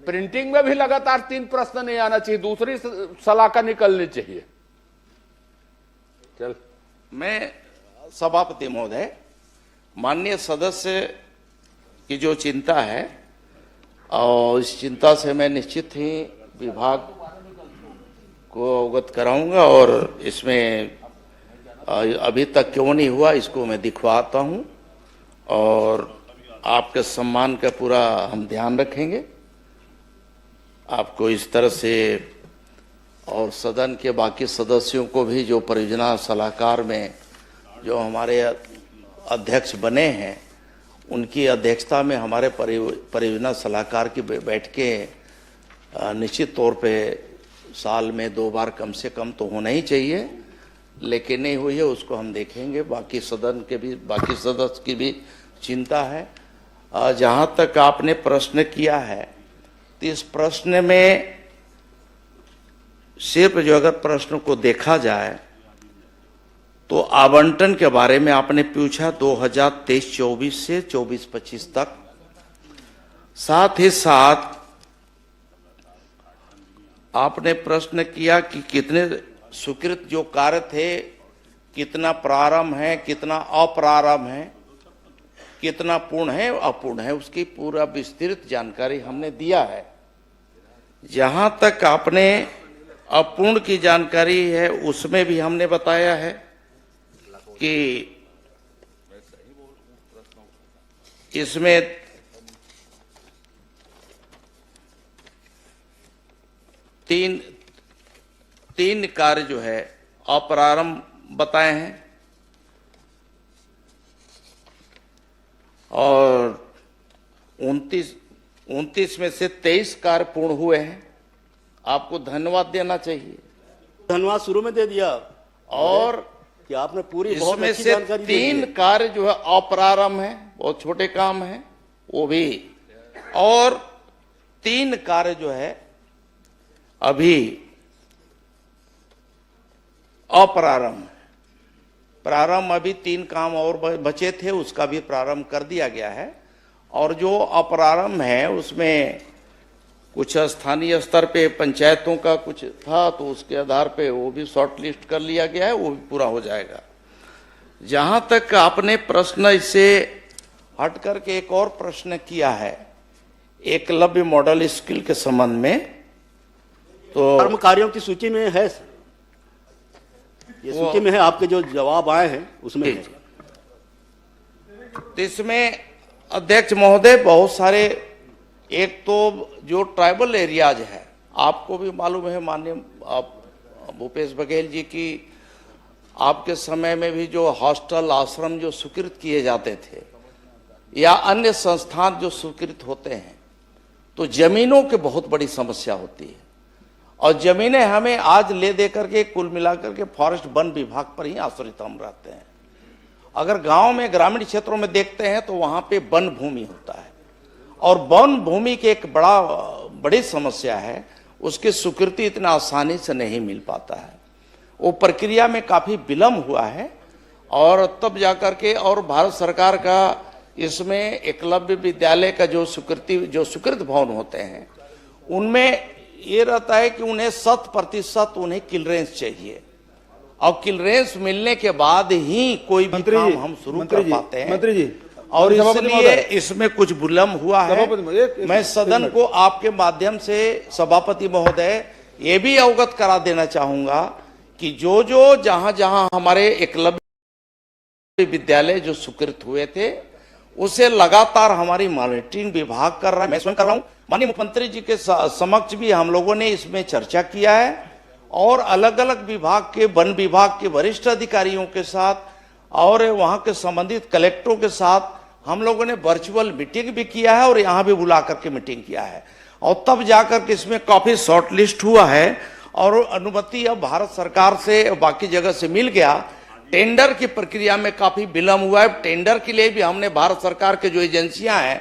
प्रिंटिंग में भी लगातार 3 प्रश्न नहीं आना चाहिए, दूसरी सलाह निकलनी चाहिए। चल, मैं सभापति महोदय, माननीय सदस्य की जो चिंता है, और इस चिंता से मैं निश्चित ही विभाग को अवगत कराऊंगा, और इसमें अभी तक क्यों नहीं हुआ इसको मैं दिखवाता हूं, और आपके सम्मान का पूरा हम ध्यान रखेंगे। आपको इस तरह से, और सदन के बाकी सदस्यों को भी जो परियोजना सलाहकार में जो हमारे अध्यक्ष बने हैं, उनकी अध्यक्षता में हमारे परियोजना सलाहकार की बैठकें निश्चित तौर पे साल में 2 बार कम से कम तो होना ही चाहिए, लेकिन नहीं हुई है उसको हम देखेंगे। बाकी सदन के भी, बाकी सदस्य की भी चिंता है। जहाँ तक आपने प्रश्न किया है, तो इस प्रश्न में सिर्फ जो अगर प्रश्न को देखा जाए तो आवंटन के बारे में आपने पूछा 2023-24 से 24-25 तक, साथ ही साथ आपने प्रश्न किया कि कितने स्वीकृत जो कार्य थे, कितना प्रारंभ है, कितना अप्रारंभ है, कितना पूर्ण है, अपूर्ण है, उसकी पूरा विस्तृत जानकारी हमने दिया है। जहां तक आपने अपूर्ण की जानकारी है, उसमें भी हमने बताया है कि इसमें तीन कार्य जो है अप्रारंभ बताए हैं, और 29 में से 23 कार्य पूर्ण हुए हैं। आपको धन्यवाद देना चाहिए। धन्यवाद शुरू में दे दिया, और कि आपने पूरी बहुत इसमें अच्छी से जानकारी दी है। 3 कार्य जो है अप्रारंभ है, बहुत छोटे काम हैं वो भी, और 3 कार्य जो है अभी अप्रारंभ, प्रारंभ अभी 3 काम और बचे थे, उसका भी प्रारंभ कर दिया गया है। और जो अप्रारंभ है उसमें कुछ स्थानीय स्तर पे पंचायतों का कुछ था, तो उसके आधार पे वो भी शॉर्ट लिस्ट कर लिया गया है, वो भी पूरा हो जाएगा। जहां तक आपने प्रश्न इससे हट करके एक और प्रश्न किया है एकलव्य मॉडल स्कूल के संबंध में, तो कर्म कार्यों की सूची में है, ये सूची में है, आपके जो जवाब आए हैं उसमें है। तो इसमें अध्यक्ष महोदय बहुत सारे, एक तो जो ट्राइबल एरियाज है, आपको भी मालूम है माननीय भूपेश बघेल जी की, आपके समय में भी जो हॉस्टल आश्रम जो स्वीकृत किए जाते थे या अन्य संस्थान जो स्वीकृत होते हैं, तो जमीनों की बहुत बड़ी समस्या होती है। और जमीनें हमें आज ले दे करके कुल मिलाकर के फॉरेस्ट वन विभाग पर ही आश्रित हम रहते हैं। अगर गांव में ग्रामीण क्षेत्रों में देखते हैं तो वहां पे वन भूमि होता है, और वन भूमि की एक बड़ी समस्या है, उसकी स्वीकृति इतना आसानी से नहीं मिल पाता है। वो प्रक्रिया में काफी विलंब हुआ है, और तब जाकर के, और भारत सरकार का इसमें एकलव्य विद्यालय का जो स्वीकृत भवन होते हैं उनमें ये रहता है कि उन्हें 100% उन्हें क्लियरेंस चाहिए, और क्लियरेंस मिलने के बाद ही कोई भी काम हम शुरू कर पाते हैं। मंत्री जी, और इसलिए इसमें कुछ विलंब हुआ है। मैं सदन को आपके माध्यम से सभापति महोदय ये भी अवगत करा देना चाहूंगा कि जो जहां जहां हमारे एकलव्य विद्यालय जो स्वीकृत हुए थे उसे लगातार हमारी मॉनिटरिंग विभाग कर रहा है, मैं स्वयं कर रहा हूं। माननीय मुख्यमंत्री जी के समक्ष भी हम लोगों ने इसमें चर्चा किया है, और अलग अलग विभाग के, वन विभाग के वरिष्ठ अधिकारियों के साथ और वहां के संबंधित कलेक्टरों के साथ हम लोगों ने वर्चुअल मीटिंग भी किया है, और यहां भी बुला करके मीटिंग किया है, और तब जाकर के इसमें काफी शॉर्ट लिस्ट हुआ है, और अनुमति अब भारत सरकार से बाकी जगह से मिल गया। टेंडर की प्रक्रिया में काफी विलंब हुआ है। टेंडर के लिए भी हमने भारत सरकार के जो एजेंसियां हैं,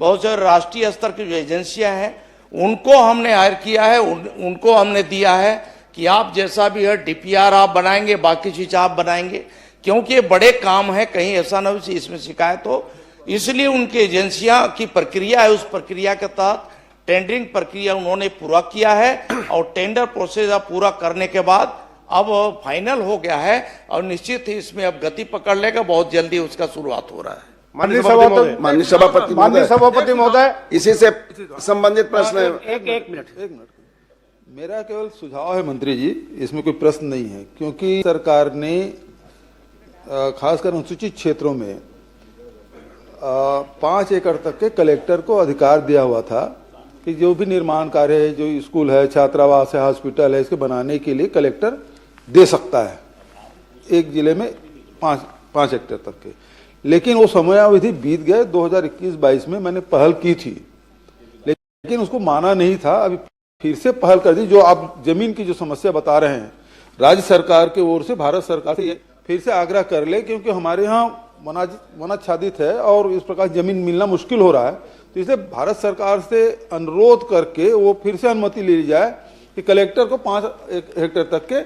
बहुत से राष्ट्रीय स्तर की जो एजेंसियां हैं, उनको हमने हायर किया है, उनको हमने दिया है कि आप जैसा भी है डीपीआर आप बनाएंगे, बाकी चीज आप बनाएंगे, क्योंकि ये बड़े काम है, कहीं ऐसा ना हो इसमें शिकायत हो। इसलिए उनकी एजेंसियां की प्रक्रिया है, उस प्रक्रिया के तहत टेंडरिंग प्रक्रिया उन्होंने पूरा किया है, और टेंडर प्रोसेस पूरा करने के बाद अब फाइनल हो गया है, और निश्चित ही इसमें अब गति पकड़ लेगा, बहुत जल्दी उसका शुरुआत हो रहा है। माननीय सभापति महोदय, इसी से संबंधित प्रश्न है। एक मिनट, मेरा केवल सुझाव है मंत्री जी, इसमें कोई प्रश्न नहीं है, क्योंकि सरकार ने खासकर अनुसूचित क्षेत्रों में 5 एकड़ तक के कलेक्टर को अधिकार दिया हुआ था कि जो भी निर्माण कार्य है, जो स्कूल है, छात्रावास है, हॉस्पिटल है, इसके बनाने के लिए कलेक्टर दे सकता है एक जिले में 5 हेक्टेयर तक के। लेकिन वो समयावधि बीत गए। 2021-22 में मैंने पहल की थी, लेकिन उसको माना नहीं था। अभी फिर से पहल कर दी। जो आप जमीन की जो समस्या बता रहे हैं, राज्य सरकार की ओर से भारत सरकार से फिर से आग्रह कर ले, क्योंकि हमारे यहाँ वनाच्छादित है और इस प्रकार जमीन मिलना मुश्किल हो रहा है। तो इसलिए भारत सरकार से अनुरोध करके वो फिर से अनुमति ले ली जाए कि कलेक्टर को 5 हेक्टेयर तक के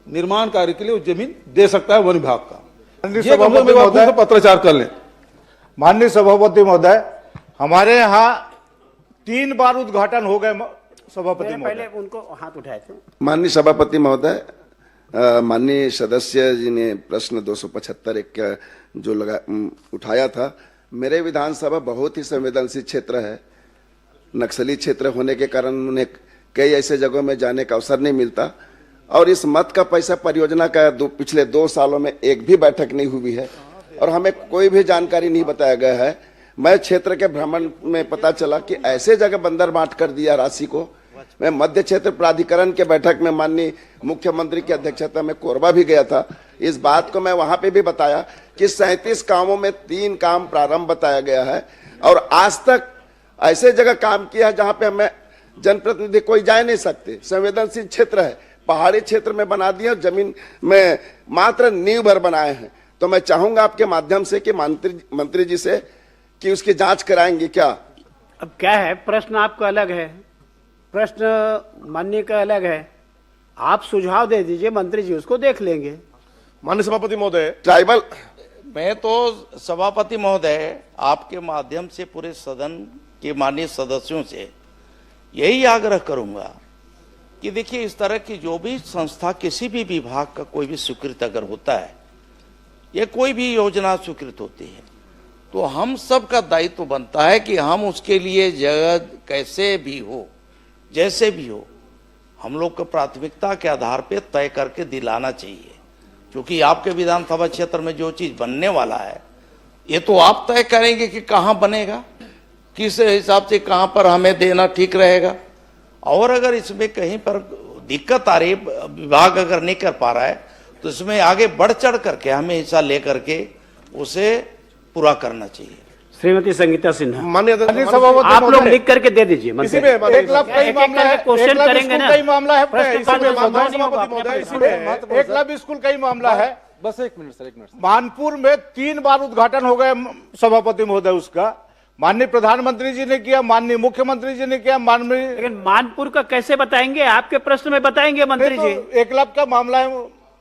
निर्माण कार्य के लिए वो जमीन दे सकता है वन विभाग का। पत्राचार कर लें। माननीय सभापति महोदय, हमारे यहाँ 3 बार उद्घाटन हो गए। सभापति महोदय, पहले उनको हाथ उठाए थे। माननीय सभापति महोदय, माननीय सदस्य जी ने प्रश्न 275 एक जो उठाया था। मेरे विधानसभा बहुत ही संवेदनशील क्षेत्र है। नक्सली क्षेत्र होने के कारण उन्हें कई ऐसे जगहों में जाने का अवसर नहीं मिलता, और इस मत का पैसा परियोजना का पिछले 2 सालों में एक भी बैठक नहीं हुई है, और हमें कोई भी जानकारी नहीं बताया गया है। मैं क्षेत्र के भ्रमण में पता चला कि ऐसे जगह बंदर बांट कर दिया राशि को। मैं मध्य क्षेत्र प्राधिकरण के बैठक में माननीय मुख्यमंत्री की अध्यक्षता में कोरबा भी गया था। इस बात को मैं वहां पे भी बताया कि 37 कामों में 3 काम प्रारंभ बताया गया है, और आज तक ऐसे जगह काम किया है जहां पे हमें जनप्रतिनिधि कोई जा नहीं सकते। संवेदनशील क्षेत्र है, पहाड़ी क्षेत्र में बना दिया, जमीन में मात्र नींव भर बनाए हैं। तो मैं चाहूंगा आपके माध्यम से कि मंत्री जी से कि उसकी जांच कराएंगे क्या? अब क्या है, प्रश्न आपका अलग है, प्रश्न माननीय का अलग है। आप सुझाव दे दीजिए, मंत्री जी उसको देख लेंगे। माननीय सभापति महोदय, ट्राइबल मैं तो सभापति महोदय आपके माध्यम से पूरे सदन के माननीय सदस्यों से यही आग्रह करूंगा कि देखिए, इस तरह की जो भी संस्था किसी भी विभाग का कोई भी स्वीकृत अगर होता है या कोई भी योजना स्वीकृत होती है, तो हम सब का दायित्व बनता है कि हम उसके लिए जगह कैसे भी हो, जैसे भी हो, हम लोग को प्राथमिकता के आधार पे तय करके दिलाना चाहिए। क्योंकि आपके विधानसभा क्षेत्र में जो चीज बनने वाला है, ये तो आप तय करेंगे कि कहाँ बनेगा, किस हिसाब से कहाँ पर हमें देना ठीक रहेगा। और अगर इसमें कहीं पर दिक्कत आ रही, विभाग अगर नहीं कर पा रहा है, तो इसमें आगे बढ़ चढ़ करके हमें हिस्सा लेकर के उसे पूरा करना चाहिए। श्रीमती संगीता सिन्हा, माननीय आप लोग लिख करके दे दीजिए। इसी में एक लाख कई मामला है, क्वेश्चन करेंगे ना, कई मामला है, प्रश्न इसी में सभापति महोदय, इसी में एक लाख स्कूल कई मामला है। बस एक मिनट सर, एक मिनट। मानपुर में 3 बार उद्घाटन हो गए सभापति महोदय, उसका माननीय प्रधानमंत्री जी ने किया, माननीय मुख्यमंत्री जी ने किया, माननीय। लेकिन मानपुर का कैसे बताएंगे? आपके प्रश्न में बताएंगे मंत्री जी। एक लाख का मामला है।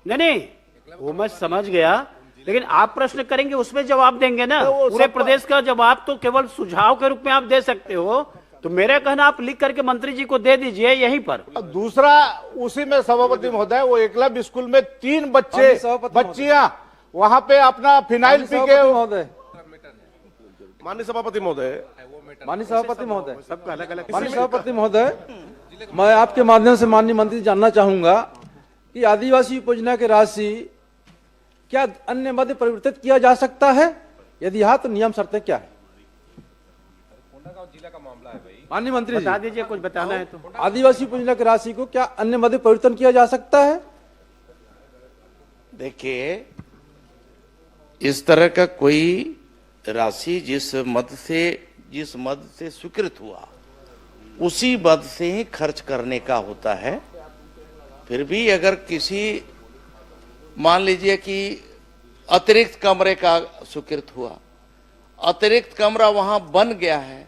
नहीं, वो मैं समझ गया, लेकिन आप प्रश्न करेंगे उसमें जवाब देंगे ना। पूरे प्रदेश का जवाब तो केवल सुझाव के रूप में आप दे सकते हो। तो मेरा कहना, आप लिख करके मंत्री जी को दे दीजिए यहीं पर। दूसरा, उसी में सभापति महोदय, वो एकलव्य स्कूल में 3 बच्चियां वहां पे अपना फिनाइल पी के। माननीय सभापति महोदय, माननीय सभापति महोदय, सबका अलग अलग। माननीय सभापति महोदय, मैं आपके माध्यम से माननीय मंत्री जी जानना चाहूंगा कि आदिवासी उपयोजना की राशि क्या अन्य मद परिवर्तित किया जा सकता है? यदि हाँ, तो नियम शर्तें क्या है? माननीय मंत्री जी बता दीजिए, कुछ बताना है तो। आदिवासी उपयोजना की राशि को क्या अन्य मद परिवर्तन किया जा सकता है? देखिए, इस तरह का कोई राशि जिस मद से स्वीकृत हुआ, उसी मद से ही खर्च करने का होता है। फिर भी अगर किसी, मान लीजिए कि अतिरिक्त कमरे का स्वीकृत हुआ, अतिरिक्त कमरा वहां बन गया है,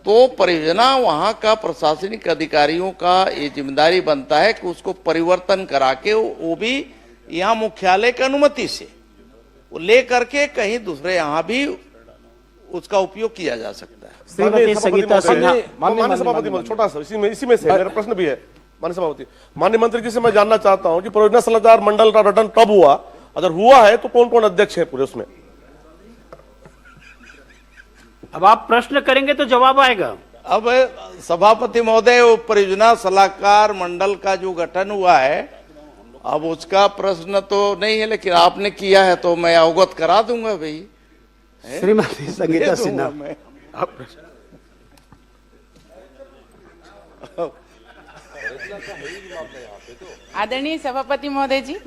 तो परियोजना वहां का प्रशासनिक अधिकारियों का ये जिम्मेदारी बनता है कि उसको परिवर्तन करा के, वो भी यहाँ मुख्यालय की अनुमति से वो ले करके कहीं दूसरे यहाँ भी उसका उपयोग किया जा सकता है। श्रीमती संगीता सिन्हा, माननीय सभापति महोदय, छोटा सा इसी में से मेरा प्रश्न भी है। माननीय सभापति, माननीय मंत्री जी से मैं जानना चाहता हूं कि परियोजना सलाहकार मंडल का गठन कब हुआ, अगर हुआ है तो कौन कौन अध्यक्ष है पूरे उसमें? अब आप प्रश्न करेंगे तो जवाब आएगा। अब सभापति महोदय, वो परियोजना सलाहकार मंडल का जो गठन हुआ है, अब उसका प्रश्न तो नहीं है, लेकिन आपने किया है तो मैं अवगत करा दूंगा भाई। श्रीमती संगीता सिन्हा, आप आदरणीय सभापति महोदय जी,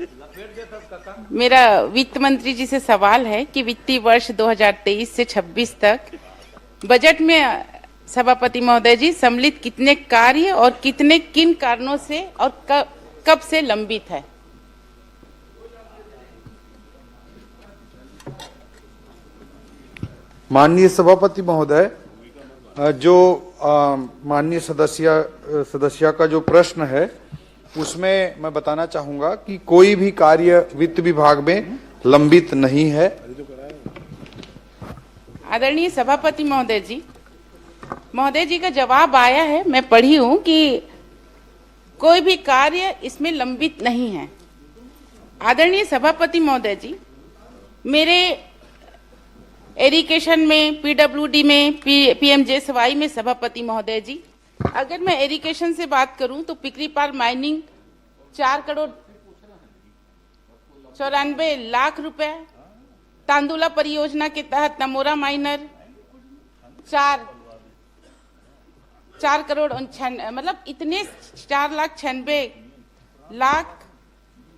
मेरा वित्त मंत्री जी से सवाल है कि वित्तीय वर्ष 2023 से 26 तक बजट में सभापति महोदय जी सम्मिलित कितने कार्य और कितने किन कारणों से और कब से लंबित है? माननीय सभापति महोदय, जो माननीय सदस्य का जो प्रश्न है उसमें मैं बताना चाहूंगा कि कोई भी कार्य वित्त विभाग में लंबित नहीं है। आदरणीय सभापति महोदय जी का जवाब आया है, मैं पढ़ी हूं कि कोई भी कार्य इसमें लंबित नहीं है। आदरणीय सभापति महोदय जी, मेरे एरिगेशन में, पीडब्ल्यूडी में, पीएमजेएसवाई में सभापति महोदय जी, अगर मैं एरिगेशन से बात करूं तो पिकरीपार माइनिंग 4,94,00,000 रुपए, तांदुला परियोजना के तहत नमोरा माइनर 4 करोड़ मतलब इतने 4,96,00,000,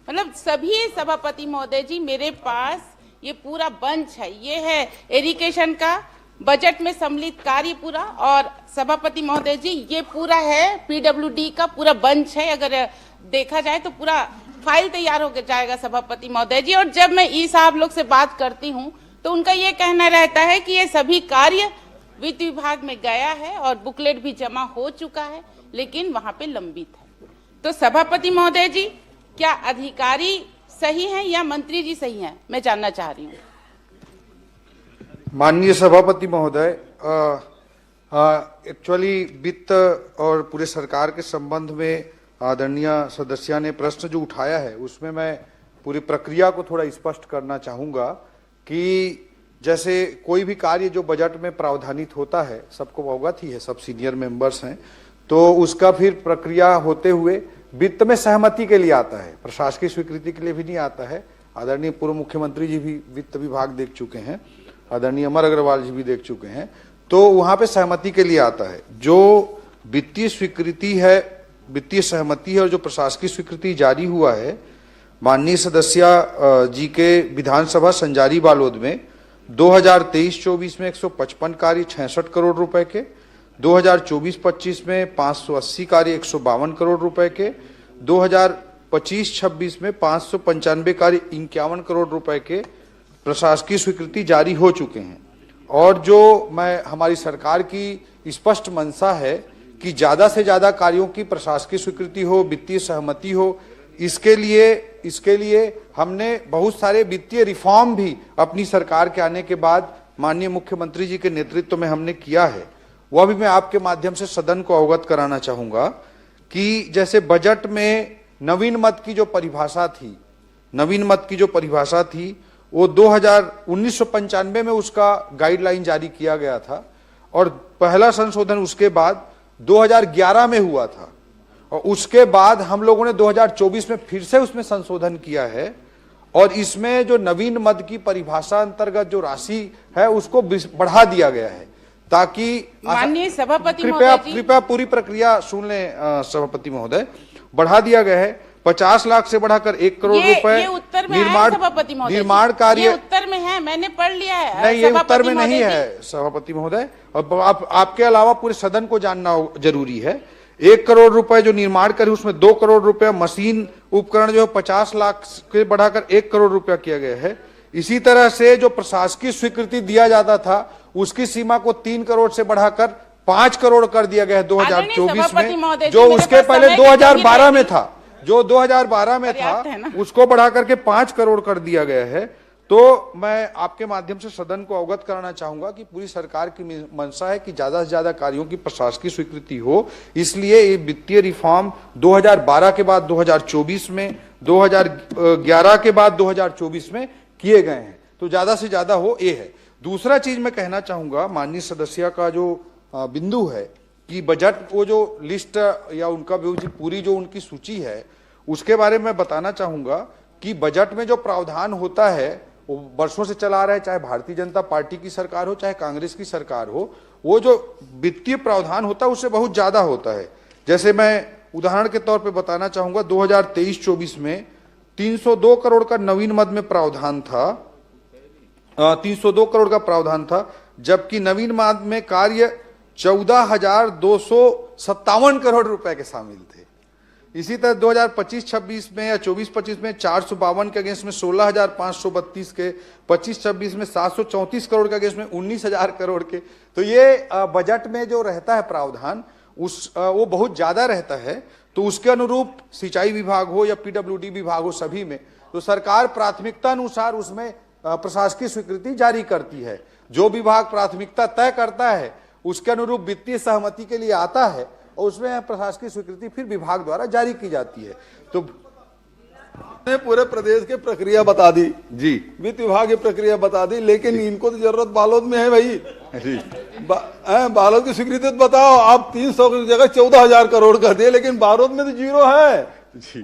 मतलब सभी सभापति महोदय जी मेरे पास ये पूरा बंच है। ये है एरिगेशन का बजट में सम्मिलित कार्य पूरा, और सभापति महोदय जी ये पूरा है पीडब्ल्यूडी का पूरा बंच है। अगर देखा जाए तो पूरा फाइल तैयार हो जाएगा सभापति महोदय जी। और जब मैं ई साहब लोग से बात करती हूँ तो उनका ये कहना रहता है कि ये सभी कार्य वित्त विभाग में गया है और बुकलेट भी जमा हो चुका है, लेकिन वहां पे लंबित है। तो सभापति महोदय जी, क्या अधिकारी सही हैं या मंत्री जी सही हैं, मैं जानना चाह रही हूँ। माननीय सभापति महोदय, एक्चुअली वित्त और पूरे सरकार के संबंध में आदरणीय सदस्य ने प्रश्न जो उठाया है उसमें मैं पूरी प्रक्रिया को थोड़ा स्पष्ट करना चाहूंगा कि जैसे कोई भी कार्य जो बजट में प्रावधानित होता है, सबको अवगत ही है, सब सीनियर मेंबर्स हैं, तो उसका फिर प्रक्रिया होते हुए वित्त में सहमति के लिए आता है, प्रशासकीय स्वीकृति के लिए भी नहीं आता है। आदरणीय पूर्व मुख्यमंत्री जी भी वित्त विभाग देख चुके हैं, आदरणीय अमर अग्रवाल जी भी देख चुके हैं, तो वहां पे सहमति के लिए आता है। जो वित्तीय स्वीकृति है, वित्तीय सहमति है और जो प्रशासकीय स्वीकृति जारी हुआ है माननीय सदस्य जी के विधानसभा संजारी बालोद में 2023-24 में 155 कार्य 66 करोड़ रुपए के, 2024-25 में 580 कार्य 152 करोड़ रुपए के, 2025-26 में 595 कार्य 51 करोड़ रुपए के प्रशासकीय स्वीकृति जारी हो चुके हैं। और जो हमारी सरकार की स्पष्ट मंशा है कि ज्यादा से ज्यादा कार्यों की प्रशासकीय स्वीकृति हो, वित्तीय सहमति हो, इसके लिए हमने बहुत सारे वित्तीय रिफॉर्म भी अपनी सरकार के आने के बाद माननीय मुख्यमंत्री जी के नेतृत्व में हमने किया है। वह भी मैं आपके माध्यम से सदन को अवगत कराना चाहूंगा कि जैसे बजट में नवीन मद की जो परिभाषा थी वो 1995 में उसका गाइडलाइन जारी किया गया था और पहला संशोधन उसके बाद 2011 में हुआ था और उसके बाद हम लोगों ने 2024 में फिर से उसमें संशोधन किया है और इसमें जो नवीन मद की परिभाषा अंतर्गत जो राशि है उसको बढ़ा दिया गया है ताकि माननीय सभापति कृपया पूरी प्रक्रिया सुन लें सभापति महोदय। बढ़ा दिया गया है 50 लाख से बढ़ाकर 1 करोड़ रुपए निर्माण कार्य उत्तर में है, मैंने पढ़ लिया है। नहीं, ये उत्तर में नहीं है सभापति महोदय, और आपके अलावा पूरे सदन को जानना जरूरी है। 1 करोड़ रुपए जो निर्माण कार्य उसमें 2 करोड़ रुपए मशीन उपकरण जो 50 लाख से बढ़ाकर 1 करोड़ रुपया किया गया है। इसी तरह से जो प्रशासकीय स्वीकृति दिया जाता था उसकी सीमा को 3 करोड़ से बढ़ाकर 5 करोड़ कर दिया गया है 2024 में, जो उसके पहले 2012 में था, जो 2012 में था उसको बढ़ा करके 5 करोड़ कर दिया गया है। तो मैं आपके माध्यम से सदन को अवगत कराना चाहूंगा कि पूरी सरकार की मंशा है कि ज्यादा से ज्यादा कार्यों की प्रशासकीय स्वीकृति हो, इसलिए ये वित्तीय रिफॉर्म 2012 के बाद 2024 में, 2011 के बाद 2024 में किए गए हैं, तो ज्यादा से ज्यादा हो, ये है। दूसरा चीज मैं कहना चाहूंगा, माननीय सदस्य का जो बिंदु है कि बजट वो जो लिस्ट या उनका पूरी जो उनकी सूची है उसके बारे में बताना चाहूंगा कि बजट में जो प्रावधान होता है वो वर्षों से चला रहा है, चाहे भारतीय जनता पार्टी की सरकार हो चाहे कांग्रेस की सरकार हो, वो जो वित्तीय प्रावधान होता है उससे बहुत ज्यादा होता है। जैसे मैं उदाहरण के तौर पे बताना चाहूंगा 2023-24 में 302 करोड़ का नवीन मद में प्रावधान था, 302 करोड़ का प्रावधान था, जबकि नवीन मद में कार्य 14,257 करोड़ रुपए के शामिल थे। इसी तरह 2025-26 में या 24-25 में 452 के अगेंस्ट में 16,532 के, 25-26 में 734 करोड़ के अगेंस्ट में 19,000 करोड़ के। तो ये बजट में जो रहता है प्रावधान वो बहुत ज्यादा रहता है, तो उसके अनुरूप सिंचाई विभाग हो या पीडब्ल्यूडी विभाग हो, सभी में तो सरकार प्राथमिकता अनुसार उसमें प्रशासकीय स्वीकृति जारी करती है। जो विभाग प्राथमिकता तय करता है उसके अनुरूप वित्तीय सहमति के लिए आता है और उसमें प्रशासकीय स्वीकृति फिर विभाग द्वारा जारी की जाती है। तो पूरे प्रदेश की प्रक्रिया बता दी जी, वित्त विभाग की प्रक्रिया बता दी, लेकिन इनको तो जरूरत बालोद में है भाई जी। बालोद की स्वीकृति तो बताओ, आप 300 की जगह 14,000 करोड़ कर दिए, लेकिन बालोद में तो 0 है।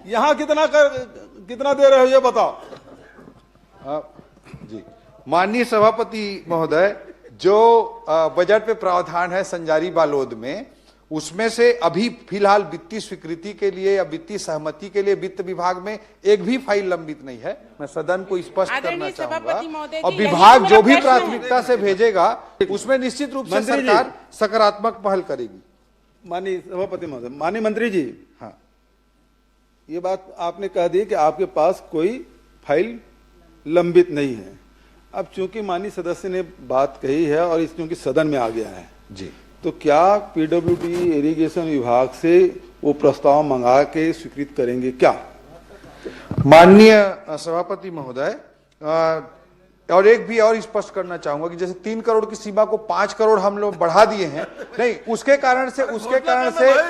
यहाँ कितना दे रहे हो ये बताओ जी। माननीय सभापति महोदय, जो बजट पे प्रावधान है संजारी बालोद में, उसमें से अभी फिलहाल वित्तीय स्वीकृति के लिए या वित्तीय सहमति के लिए वित्त विभाग में एक भी फाइल लंबित नहीं है। मैं सदन को स्पष्ट करना चाहूंगा, और विभाग जो भी प्राथमिकता से भेजेगा उसमें निश्चित रूप से सरकार सकारात्मक पहल करेगी। माननीय सभापति महोदय, माननीय मंत्री जी, हाँ, ये बात आपने कह दी कि आपके पास कोई फाइल लंबित नहीं है, अब चूंकि माननीय सदस्य ने बात कही है और इस चूंकि सदन में आ गया है जी, तो क्या पीडब्ल्यूडी इरिगेशन विभाग से वो प्रस्ताव मंगा के स्वीकृत करेंगे क्या? माननीय सभापति महोदय, और एक भी और स्पष्ट करना चाहूंगा कि जैसे 3 करोड़ की सीमा को 5 करोड़ हम लोग बढ़ा दिए हैं, नहीं उसके कारण से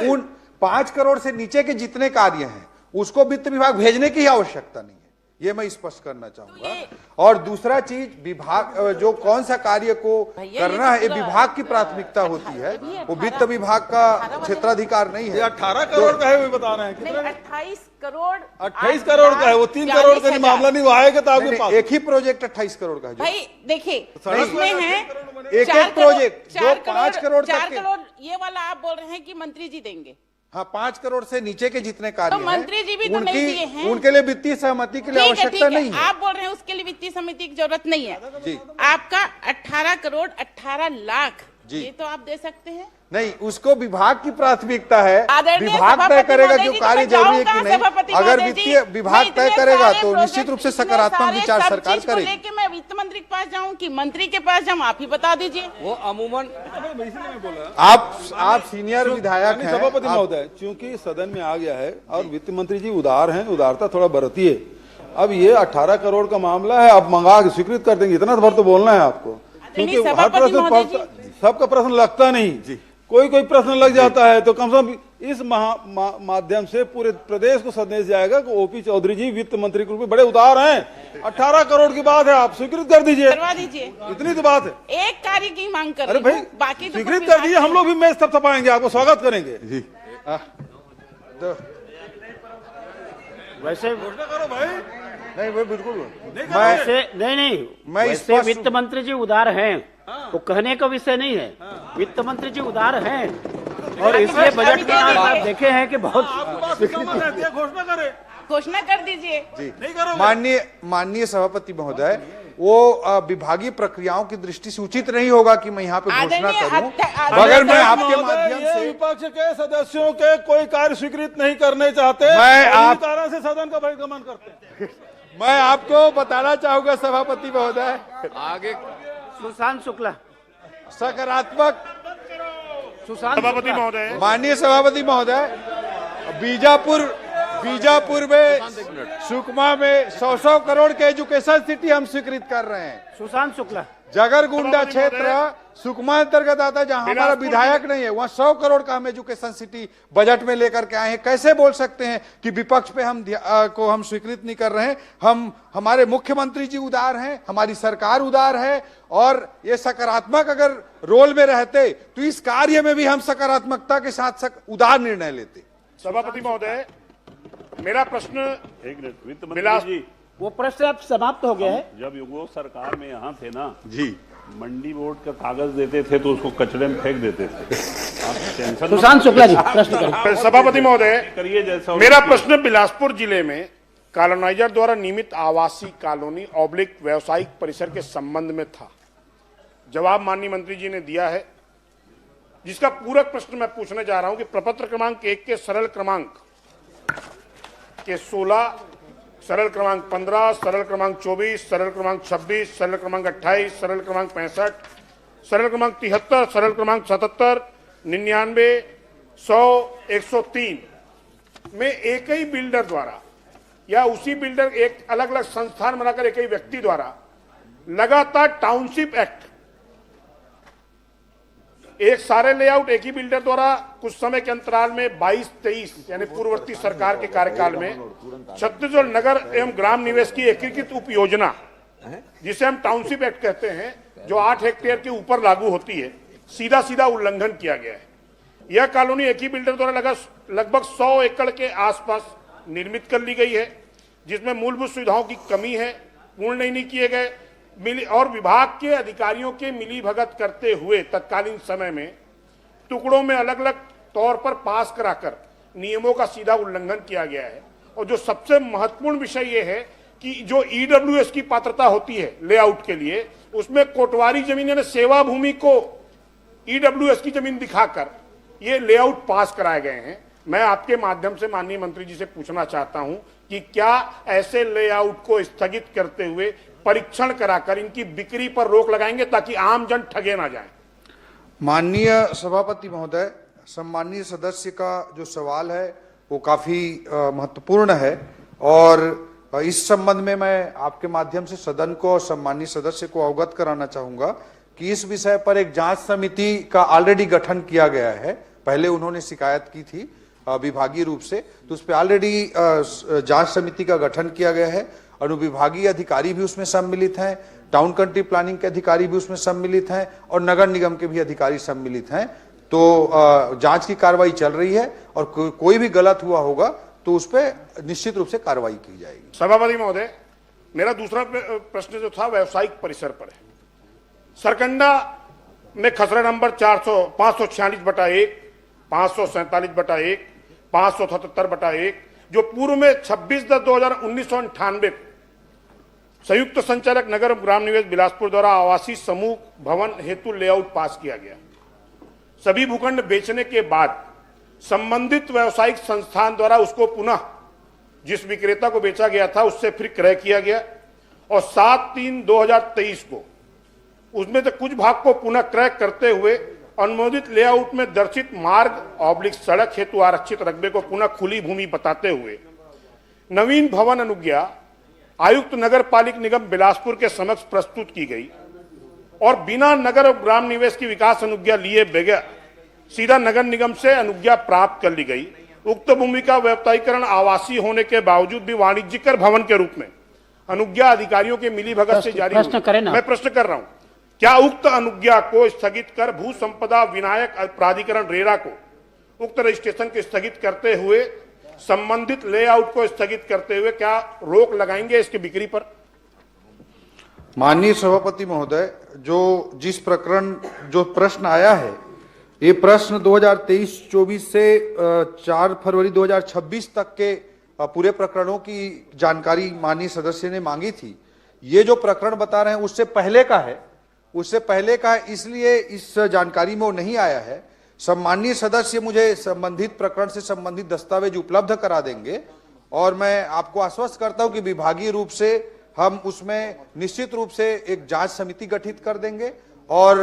उन 5 करोड़ से नीचे के जितने कार्य हैं उसको वित्त विभाग भेजने की ही आवश्यकता नहीं है, ये मैं स्पष्ट करना चाहूंगा। और दूसरा चीज, विभाग जो कौन सा कार्य को करना है ये विभाग की प्राथमिकता होती है, वो वित्त विभाग का क्षेत्राधिकार नहीं है। 18 करोड़ का है, वो बता रहे हैं 28 करोड़ 28 करोड़ का है, वो 3 करोड़ का मामला नहीं, वो आएगा तो आपके पास। एक ही प्रोजेक्ट 28 करोड़ का है भाई, देखिए इसमें है एक प्रोजेक्ट जो 5 करोड़ 4 करोड़ ये वाला आप बोल रहे हैं कि मंत्री जी देंगे। हाँ, 5 करोड़ से नीचे के जितने कार्य तो मंत्री जी भी तो नहीं दिए हैं, उनके लिए वित्तीय सहमति की आवश्यकता नहीं है। आप बोल रहे हैं उसके लिए वित्तीय समिति की जरूरत नहीं है जी। आपका 18 करोड़ 18 लाख जी, ये तो आप दे सकते हैं। नहीं, उसको विभाग की प्राथमिकता है, आदरणीय विभाग तय सभापति करेगा महोदय जो जी, कार्य तो जरूरी है कि जाऊंगा नहीं। सभापति अगर महोदय वित्तीय जी, विभाग मैं तय इतने करेगा सारे तो निश्चित प्रोजेक्ट, रूप से इतने सकारात्मक सारे विचार सब सरकार चीज को करेगी। लेके मैं वित्त मंत्री के पास जाऊं कि मंत्री के पास जाऊं, आप ही बता दीजिए। वो अमूमन आप सीनियर विधायक हैं। सभापति महोदय, चूंकि सदन में आ गया है और वित्त मंत्री जी उदार हैं, उदारता थोड़ा बरतिए। अब ये 18 करोड़ का मामला है, आप मंगा के स्वीकृत कर देंगे, इतना भर तो बोलना है आपको, क्योंकि हर प्रश्न सबका प्रश्न लगता नहीं, कोई प्रश्न लग जाता है, तो कम से कम इस माध्यम से पूरे प्रदेश को संदेश जाएगा कि ओपी चौधरी जी वित्त मंत्री के रूप में बड़े उदार हैं। 18 करोड़ की बात है, आप स्वीकृत कर दीजिए, करवा दीजिए, इतनी तो बात है। एक कार्य की मांग कर अरे भाई, बाकी स्वीकृत कर दीजिए, हम लोग भी मेज थपथपाएंगे, आपको स्वागत करेंगे जी। वैसे करो भाई, नहीं वो बिल्कुल वैसे वित्त मंत्री जी उदार हैं, वो कहने का विषय नहीं है, वित्त मंत्री जी उदार हैं और इसलिए बजट में आप देखे हैं कि बहुत घोषणा कर दीजिए जी। माननीय सभापति महोदय, वो विभागीय प्रक्रियाओं की दृष्टि से उचित नहीं होगा कि मैं यहाँ पे घोषणा करूं, मगर मैं आपके माध्यम से विपक्ष के सदस्यों के कोई कार्य स्वीकृत नहीं करने चाहते, मैं कारण से सदन का बहिर्गमन करते हैं। मैं आपको बताना चाहूंगा सभापति महोदय, आगे सुशांत शुक्ला सकारात्मक सभापति महोदय, माननीय सभापति महोदय, बीजापुर में सुकमा में 100 करोड़ के एजुकेशन सिटी हम स्वीकृत कर रहे हैं। सुशांत शुक्ला जगरगुंडा क्षेत्र सुकमा अंतर्गत आता है, जहां हमारा विधायक नहीं है, वहां 100 करोड़ का हम एजुकेशन सिटी बजट में लेकर के आए हैं। कैसे बोल सकते हैं कि विपक्ष पे हम स्वीकृत नहीं कर रहे हैं? हमारे मुख्यमंत्री जी उदार हैं, हमारी सरकार उदार है, और ये सकारात्मक अगर रोल में रहते तो इस कार्य में भी हम सकारात्मकता के साथ उदार निर्णय लेते। सभापति महोदय, मेरा प्रश्न एक मिनट, वित्त मंत्री जी, वो प्रश्न अब समाप्त हो गया है। जब वो सरकार में यहाँ थे ना जी, मंडी बोर्ड का कागज देते थे तो उसको कचड़े में फेंक देते थे। सुशांत शुक्ला जी प्रश्न करें। सभापति महोदय, करिए जैसा मेरा प्रश्न बिलासपुर जिले में कॉलोनाइजर द्वारा नियमित आवासीय कॉलोनी ऑब्लिक व्यावसायिक परिसर के संबंध में था। जवाब माननीय मंत्री जी ने दिया है, जिसका पूरक प्रश्न मैं पूछने जा रहा हूं कि प्रपत्र क्रमांक 1 के सरल क्रमांक के 16, सरल क्रमांक 15, सरल क्रमांक 24, सरल क्रमांक 26, सरल क्रमांक 28, सरल क्रमांक 65, सरल क्रमांक 73, सरल क्रमांक 77, 99, 100, 103 में एक ही बिल्डर द्वारा या उसी बिल्डर एक अलग अलग संस्थान बनाकर एक ही व्यक्ति द्वारा लगातार टाउनशिप एक्ट, एक सारे लेआउट एक ही बिल्डर द्वारा कुछ समय के अंतराल में 22-23 यानी पूर्ववर्ती सरकार के कार्यकाल में छत्तीसगढ़ नगर एवं ग्राम निवेश की एकीकृत उप योजना, जिसे हम टाउनशिप एक्ट कहते हैं, जो 8 हेक्टेयर के ऊपर लागू होती है, सीधा उल्लंघन किया गया है। यह कॉलोनी एक ही बिल्डर द्वारा लगभग 100 एकड़ के आसपास निर्मित कर ली गई है, जिसमें मूलभूत सुविधाओं की कमी है, पूर्ण नहीं किए गए, और विभाग के अधिकारियों के मिली भगत करते हुए तत्कालीन समय में टुकड़ों में अलग अलग तौर पर पास कराकर नियमों का सीधा उल्लंघन किया गया है। और जो सबसे महत्वपूर्ण विषय यह है कि जो ईडब्ल्यूएस की पात्रता होती है लेआउट के लिए, उसमें कोटवारी जमीन यानी सेवा भूमि को ईडब्ल्यूएस की जमीन दिखाकर ये लेआउट पास कराए गए हैं। मैं आपके माध्यम से माननीय मंत्री जी से पूछना चाहता हूं कि क्या ऐसे लेआउट को स्थगित करते हुए परीक्षण कराकर इनकी बिक्री पर रोक लगाएंगे ताकि आम जन ठगे ना जाए। माननीय सभापति महोदय, सम्मानीय सदस्य का जो सवाल है वो काफी महत्वपूर्ण है और इस संबंध में मैं आपके माध्यम से सदन को और सम्मानीय सदस्य को अवगत कराना चाहूंगा कि इस विषय पर एक जांच समिति का ऑलरेडी गठन किया गया है। पहले उन्होंने शिकायत की थी विभागीय रूप से, तो उस पर ऑलरेडी जांच समिति का गठन किया गया है। अनुविभागीय अधिकारी भी उसमें सम्मिलित हैं, टाउन कंट्री प्लानिंग के अधिकारी भी उसमें सम्मिलित हैं और नगर निगम के भी अधिकारी सम्मिलित हैं। तो जांच की कार्रवाई चल रही है और कोई भी गलत हुआ होगा तो उस पर निश्चित रूप से कार्रवाई की जाएगी। सभापति महोदय, मेरा दूसरा प्रश्न जो था व्यावसायिक परिसर पर है। सरकंडा में खसरा नंबर 546/1, 547/1, 577/1 जो पूर्व में 26/10/1998 संयुक्त संचालक नगर ग्राम निवेश बिलासपुर द्वारा आवासीय समूह भवन हेतु लेआउट पास किया गया। सभी भूखंड बेचने के बाद संबंधित व्यावसायिक संस्थान द्वारा उसको पुनः जिस विक्रेता को बेचा गया था उससे फिर क्रय किया गया और 7/3/2023 को उसमें से कुछ भाग को पुनः क्रय करते हुए अनुमोदित लेआउट में दर्शित मार्ग/ सड़क हेतु आरक्षित रकबे को पुनः खुली भूमि बताते हुए नवीन भवन अनुज्ञा आयुक्त नगर पालिक निगम बिलासपुर के समक्ष प्रस्तुत की गई और बिना नगर ग्राम निवेश की विकास अनुज्ञा लिए बगैर सीधा नगर निगम से अनुज्ञा प्राप्त कर ली गई। उक्त भूमि का व्यवसायीकरण आवासीय होने के बावजूद भी वाणिज्यिक भवन के रूप में अनुज्ञा अधिकारियों के मिलीभगत से जारी हुई। मैं प्रश्न कर रहा हूं, क्या उक्त अनुज्ञा को स्थगित कर भू संपदा विनायक प्राधिकरण रेरा को उक्त रजिस्ट्रेशन को स्थगित करते हुए संबंधित लेआउट को स्थगित करते हुए क्या रोक लगाएंगे इसकी बिक्री पर? माननीय सभापति महोदय, जो प्रश्न आया है ये प्रश्न 2023-24 से 4 फरवरी 2026 तक के पूरे प्रकरणों की जानकारी माननीय सदस्य ने मांगी थी। ये जो प्रकरण बता रहे हैं उससे पहले का है, इसलिए इस जानकारी में वो नहीं आया है। सम्मानीय सदस्य मुझे संबंधित प्रकरण से संबंधित दस्तावेज उपलब्ध करा देंगे और मैं आपको आश्वस्त करता हूं कि विभागीय रूप से हम उसमें निश्चित रूप से एक जांच समिति गठित कर देंगे और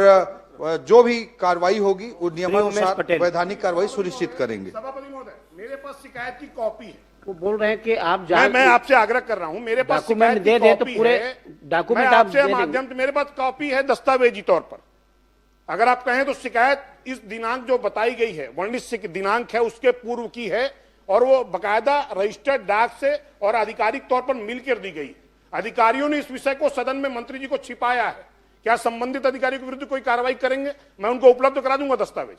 जो भी कार्रवाई होगी वो नियमानुसार वैधानिक कार्रवाई सुनिश्चित करेंगे। सभापति महोदय, मेरे पास शिकायत की कॉपी है। वो बोल रहे हैं कि आप मैं आपसे आग्रह कर रहा हूं, मेरे पास शिकायत की कॉपी है, डॉक्यूमेंट आपसे माध्यम से मेरे पास कॉपी है दस्तावेजी तौर पर। अगर आप कहें तो शिकायत इस दिनांक जो बताई गई है 19 दिनांक है उसके पूर्व की है और वो बकायदा रजिस्टर्ड डाक से और आधिकारिक तौर पर मिलकर दी गई। अधिकारियों ने इस विषय को सदन में मंत्री जी को छिपाया है। क्या संबंधित अधिकारियों के विरुद्ध कोई कार्रवाई करेंगे? मैं उनको उपलब्ध करा दूंगा दस्तावेज।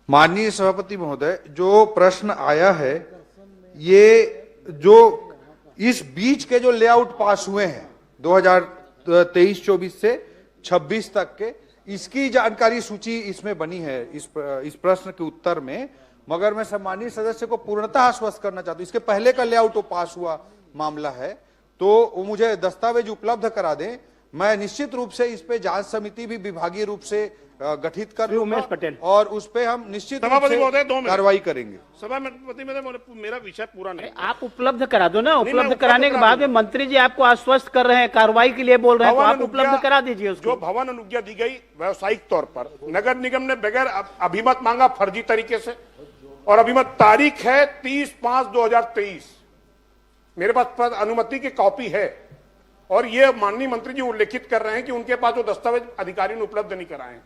माननीय सभापति महोदय, जो प्रश्न आया है ये जो इस बीच के जो लेआउट पास हुए हैं 2023-24 से 26 तक के, इसकी जानकारी सूची इसमें बनी है इस प्रश्न के उत्तर में। मगर मैं सम्मानीय सदस्य को पूर्णतः आश्वस्त करना चाहता हूं, इसके पहले का लेआउट वो पास हुआ मामला है तो वो मुझे दस्तावेज उपलब्ध करा दें। मैं निश्चित रूप से इस पे जांच समिति भी विभागीय रूप से गठित कर दूंगा और उस पे हम निश्चित रूप से कार्रवाई करेंगे। सभापति मेरा विषय पूरा नहीं, आप उपलब्ध करा दो ना। उपलब्ध कराने के बाद में मंत्री जी आपको आश्वस्त कर रहे हैं, कार्रवाई के लिए बोल रहे हैं, तो आप उपलब्ध करा दीजिए उसको। जो भवन अनुज्ञा दी गई व्यावसायिक तौर पर, नगर निगम ने बगैर अभिमत मांगा फर्जी तरीके से और अभिमत तारीख है 30/5/2023। मेरे पास अनुमति की कॉपी है और ये माननीय मंत्री जी उल्लेखित कर रहे हैं कि उनके पास वो दस्तावेज अधिकारी ने उपलब्ध नहीं कराए हैं।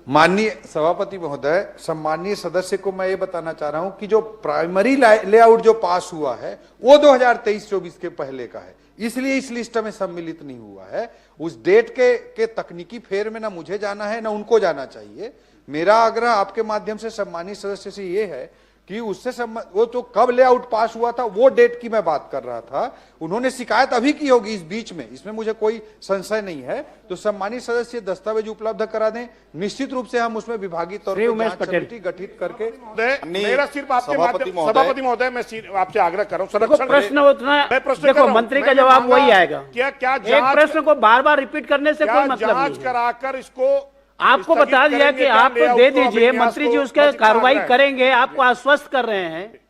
माननीय सभापति महोदय, सम्मानीय सदस्य को मैं ये बताना चाह रहा हूं कि जो प्राइमरी लेआउट जो पास हुआ है वो 2023-24 के पहले का है, इसलिए इस लिस्ट में सम्मिलित नहीं हुआ है। उस डेट के तकनीकी फेर में ना मुझे जाना है ना उनको जाना चाहिए। मेरा आग्रह आपके माध्यम से सम्मानीय सदस्य से ये है कि उससे वो तो कब लेआउट पास हुआ था वो डेट की मैं बात कर रहा था। उन्होंने शिकायत अभी की होगी इस बीच में, इसमें मुझे कोई संशय नहीं है। तो सम्मानित सदस्य दस्तावेज उपलब्ध करा दें, निश्चित रूप से हम उसमें विभागीय तौर पर जांच समिति गठित करके। मेरा सिर्फ आपके माध्यम सभापति महोदय मैं आपसे आग्रह कर रहा हूँ, प्रश्न उतना देखो मंत्री का जवाब वही आएगा। क्या एक प्रश्न को बार बार रिपीट करने से कोई मतलब नहीं। जांच कराकर इसको आपको बता दिया कि आप दे दीजिए, मंत्री जी उसके कार्रवाई करेंगे, आपको आश्वस्त कर रहे हैं,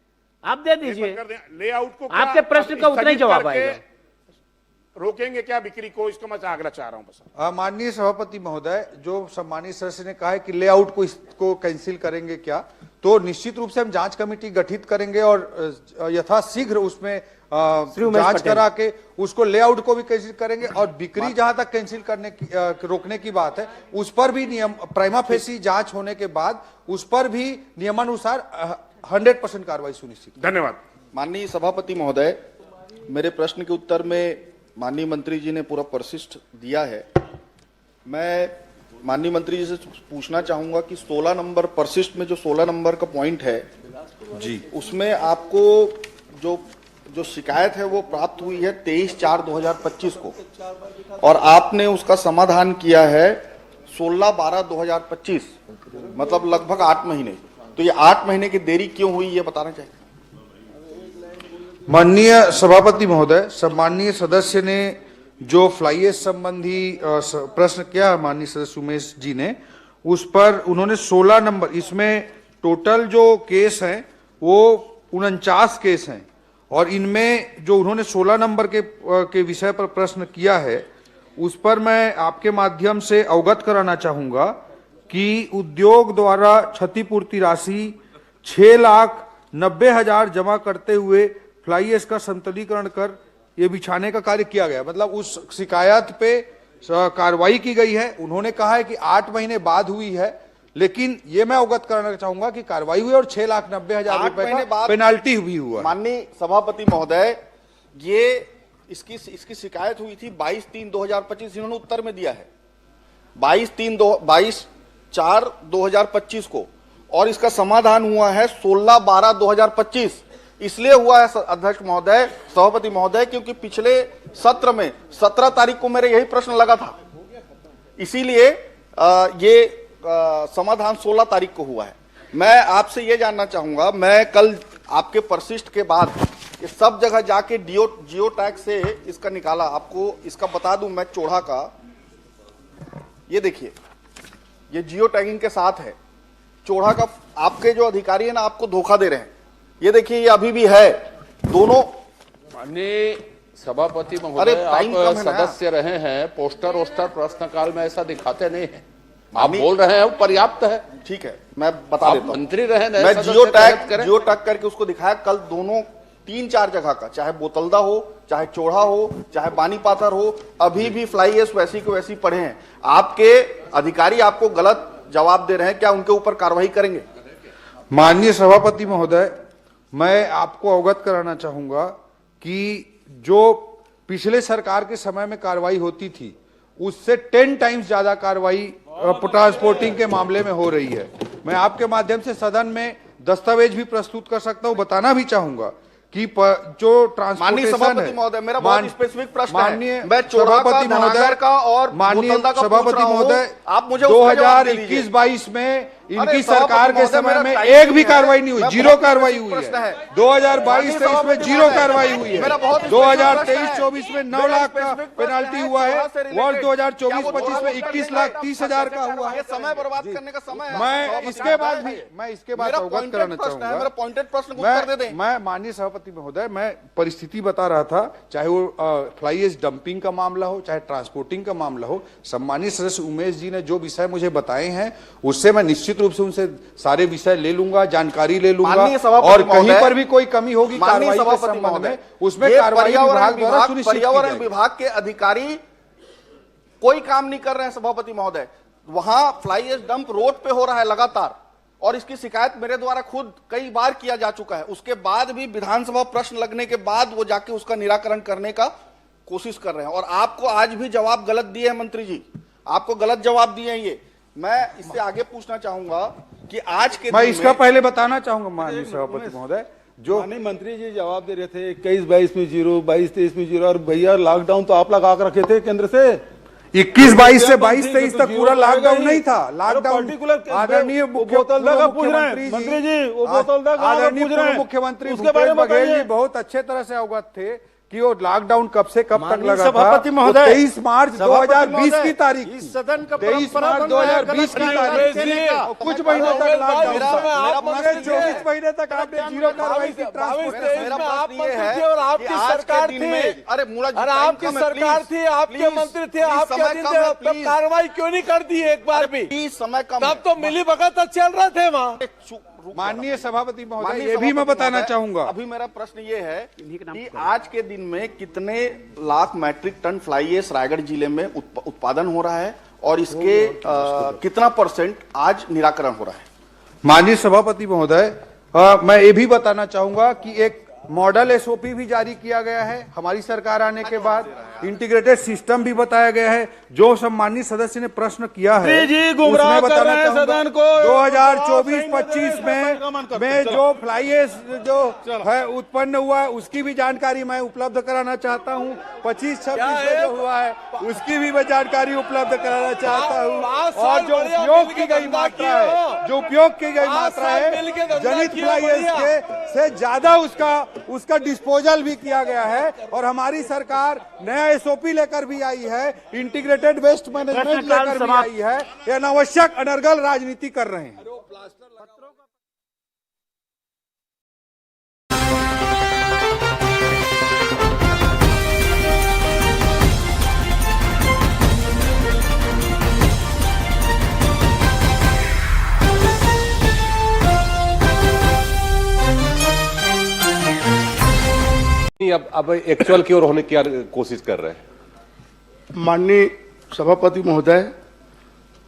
आप दे दीजिए। लेआउट को आपके प्रश्न का उतना ही जवाब आएगा। रोकेंगे क्या बिक्री को, इसका मैं आग्रह चाह रहा हूं बस। माननीय सभापति महोदय, जो सम्मानित सदस्य ने कहा है कि लेआउट को इसको कैंसिल करेंगे क्या, तो निश्चित रूप से हम जांच कमेटी गठित करेंगे और यथाशीघ्र उसमें जांच करा के उसको लेआउट को भी कैंसिल करेंगे। और बिक्री जहां तक कैंसिल करने की रोकने की बात है, उस पर भी नियम प्राइमा फेसी जांच होने के बाद उस पर भी नियमानुसार 100% कार्रवाई सुनिश्चित। धन्यवाद। माननीय सभापति महोदय, मेरे प्रश्न के उत्तर में माननीय मंत्री जी ने पूरा परिशिष्ट दिया है। मैं माननीय मंत्री जी से पूछना चाहूंगा कि 16 नंबर परिशिष्ट में जो 16 नंबर का पॉइंट है जी, उसमें आपको जो शिकायत है वो प्राप्त हुई है 23/4/2025 को, और आपने उसका समाधान किया है 16/12/2025, मतलब लगभग 8 महीने। तो ये 8 महीने की देरी क्यों हुई, ये बताना चाहिए। माननीय सभापति महोदय, सम्माननीय सदस्य ने जो फ्लाई ऐश संबंधी प्रश्न किया माननीय सदस्य उमेश जी ने, उस पर उन्होंने 16 नंबर, इसमें टोटल जो केस हैं वो 49 केस हैं, और इनमें जो उन्होंने 16 नंबर के विषय पर प्रश्न किया है उस पर मैं आपके माध्यम से अवगत कराना चाहूंगा कि उद्योग द्वारा क्षतिपूर्ति राशि 6,90,000 जमा करते हुए फ्लाई ऐश का संतुलीकरण कर ये बिछाने का कार्य किया गया। मतलब उस शिकायत पे कार्रवाई की गई है। उन्होंने कहा है कि 8 महीने बाद हुई है, लेकिन ये मैं अवगत कराना चाहूंगा कि कार्रवाई हुई और 6,90,000 रुपए का पेनाल्टी भी हुआ। माननीय सभापति महोदय, ये इसकी शिकायत हुई थी 22/3/2025, इन्होंने उत्तर में दिया है 22/4/2025 को, और इसका समाधान हुआ है 16/12/2025। इसलिए हुआ है अध्यक्ष महोदय, सभापति महोदय, क्योंकि पिछले सत्र में 17 तारीख को मेरे यही प्रश्न लगा था, इसीलिए ये समाधान 16 तारीख को हुआ है। मैं आपसे ये जानना चाहूंगा, मैं कल आपके परिशिष्ट के बाद ये सब जगह जाके जियो टैग से इसका निकाला, आपको इसका बता दूं मैं, चोड़ा का ये देखिए, ये जियो टैगिंग के साथ है चोड़ा का। आपके जो अधिकारी है ना, आपको धोखा दे रहे हैं। ये देखिए, ये अभी भी है दोनों। माननीय सभापति महोदय, आप सदस्य रहे हैं, पोस्टर वोस्टर प्रश्नकाल में ऐसा दिखाते नहीं है। आप बोल रहे हैं वो पर्याप्त है। ठीक है, मैं बता देता हूं। मंत्री रहे, मैं जियो टैग करके उसको दिखाया कल, दोनों 3-4 जगह का, चाहे बोतलदा हो, चाहे चोड़ा हो, चाहे बानी पाथर हो, अभी भी फ्लाई ऐश वैसी को वैसी पड़े हैं। आपके अधिकारी आपको गलत जवाब दे रहे हैं, क्या उनके ऊपर कार्रवाई करेंगे? माननीय सभापति महोदय, मैं आपको अवगत कराना चाहूंगा कि जो पिछले सरकार के समय में कार्रवाई होती थी उससे 10 टाइम्स ज्यादा कार्रवाई ट्रांसपोर्टिंग के मामले में हो रही है। मैं आपके माध्यम से सदन में दस्तावेज भी प्रस्तुत कर सकता हूं, बताना भी चाहूंगा कि जो माननीय सभापति महोदय, मेरा बहुत स्पेसिफिक प्रश्न है। मैं सभापति महोदय का और माननीय सभापति महोदय, आप मुझे 2021-22 में इनकी सरकार के समय में एक भी कार्रवाई नहीं हुई, 0 कार्रवाई हुई है। 2022-23 में 0 कार्रवाई हुई है। 2023-24 में 9 लाख का पेनाल्टी हुआ है। वर्ष 2024-25 में 21,30,000 का हुआ है। समय बर्बाद करने का समय है। मैं इसके बाद अवगत कराना चाहूंगा। मेरा पॉइंटेड प्रश्न को उत्तर दे दें। मैं माननीय सभापति महोदय, मैं परिस्थिति बता रहा था, चाहे वो फ्लाई ऐश डंपिंग का मामला हो, चाहे ट्रांसपोर्टिंग का मामला हो। सम्मानित सदस्य उमेश जी ने जो विषय मुझे बताए हैं उससे मैं निश्चित रूप से उनसे सारे विषय ले लूंगा, जानकारी ले लूंगा, और कहीं पर भी कोई कमी होगी कार्रवाई के संबंध में, उसमें कार्रवाई विभाग द्वारा सुनिश्चित की जाएगी। पर्यावरण विभाग के अधिकारी कोई काम नहीं कर रहे हैं सभापति महोदय। वहां फ्लाई ऐश डंप रोड पे हो रहा है लगातार, और इसकी शिकायत मेरे द्वारा खुद कई बार किया जा चुका है। उसके बाद भी विधानसभा प्रश्न लगने के बाद वो जाके उसका निराकरण करने का कोशिश कर रहे हैं, और आपको आज भी जवाब गलत दिए हैं मंत्री जी, आपको गलत जवाब दिए हैं। ये मैं इससे आगे पूछना चाहूंगा कि आज के मैं इसका पहले बताना चाहूंगा माननीय सभापति महोदय, जो माननीय मंत्री जी जवाब दे रहे थे 21-22 में 0, 22-23 में 0, और भैया लॉकडाउन तो आप लगा कर रखे थे केंद्र से। 21-22 से 22-23 तक पूरा लॉकडाउन नहीं था। लॉकडाउन आदरणीय मुख्यमंत्री, आदरणीय मुख्यमंत्री भूपेश बघेल जी बहुत अच्छे तरह से अवगत थे कि वो लॉकडाउन कब से कब तक लगा था। सभापति महोदय, 23 मार्च 2020 की तारीख, इस सदन का 23 परंपरा मार्च बन गया है 2020 की गलत तारीख, देने का। कुछ महीनों तक लॉकडाउन था। मेरा पूरे 24 महीने तक आपने जीरो कार्रवाई की ट्रांसपोर्ट। मेरा प्रश्न ये है और आपकी सरकार थी, अरे आपकी सरकार थी, आपके मंत्री थे, आपके अधीन कार्रवाई क्यों नहीं कर दी एक बार भी? समय कम तब तो मिली भगत चल रहे थे वहाँ। माननीय सभापति महोदय, ये भी मैं बताना चाहूंगा। अभी मेरा प्रश्न ये है कि आज के दिन में कितने lakh metric ton fly ash Raigarh जिले में उत्पादन हो रहा है और इसके कितना परसेंट आज निराकरण हो रहा है? माननीय सभापति महोदय, मैं ये भी बताना चाहूंगा कि एक मॉडल एसओपी भी जारी किया गया है हमारी सरकार आने के बाद। इंटीग्रेटेड सिस्टम भी बताया गया है। जो सम्मानित सदस्य ने प्रश्न किया है जी गुमराह उसमें कर रहे हैं बताना सदन को। 2024-25 में जो फ्लाई ऐश जो है उत्पन्न हुआ है उसकी भी जानकारी मैं उपलब्ध कराना चाहता हूँ। 25-26 में जो हुआ है उसकी भी मैं जानकारी उपलब्ध कराना चाहता हूँ। और जो उपयोग की गई मात्रा है, जो उपयोग की गई मात्रा है जनित फ्लाई ऐश के से ज्यादा उसका डिस्पोजल भी किया गया है। और हमारी सरकार नया एसओपी लेकर भी आई है, इंटीग्रेटेड वेस्ट मैनेजमेंट लेकर भी आई है। ये अनावश्यक अनर्गल राजनीति कर रहे हैं। अब एक्चुअल की ओर होने की कोशिश कर रहे हैं। माननीय सभापति महोदय,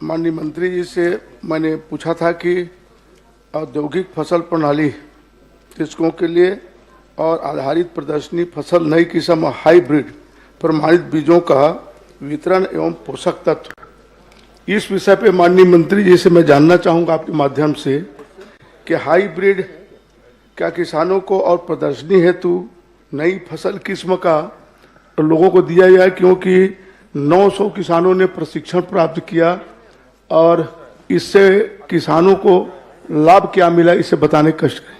माननीय मंत्री जी से मैंने पूछा था कि औद्योगिक फसल प्रणाली कृषकों के लिए और आधारित प्रदर्शनी फसल नई किस्म हाइब्रिड प्रमाणित बीजों का वितरण एवं पोषक तत्व, इस विषय पे माननीय मंत्री जी से मैं जानना चाहूँगा आपके माध्यम से कि हाइब्रिड क्या किसानों को और प्रदर्शनी हेतु नई फसल किस्म का लोगों को दिया जाए, क्योंकि 900 किसानों ने प्रशिक्षण प्राप्त किया और इससे किसानों को लाभ क्या मिला इसे बताने का कष्ट करें।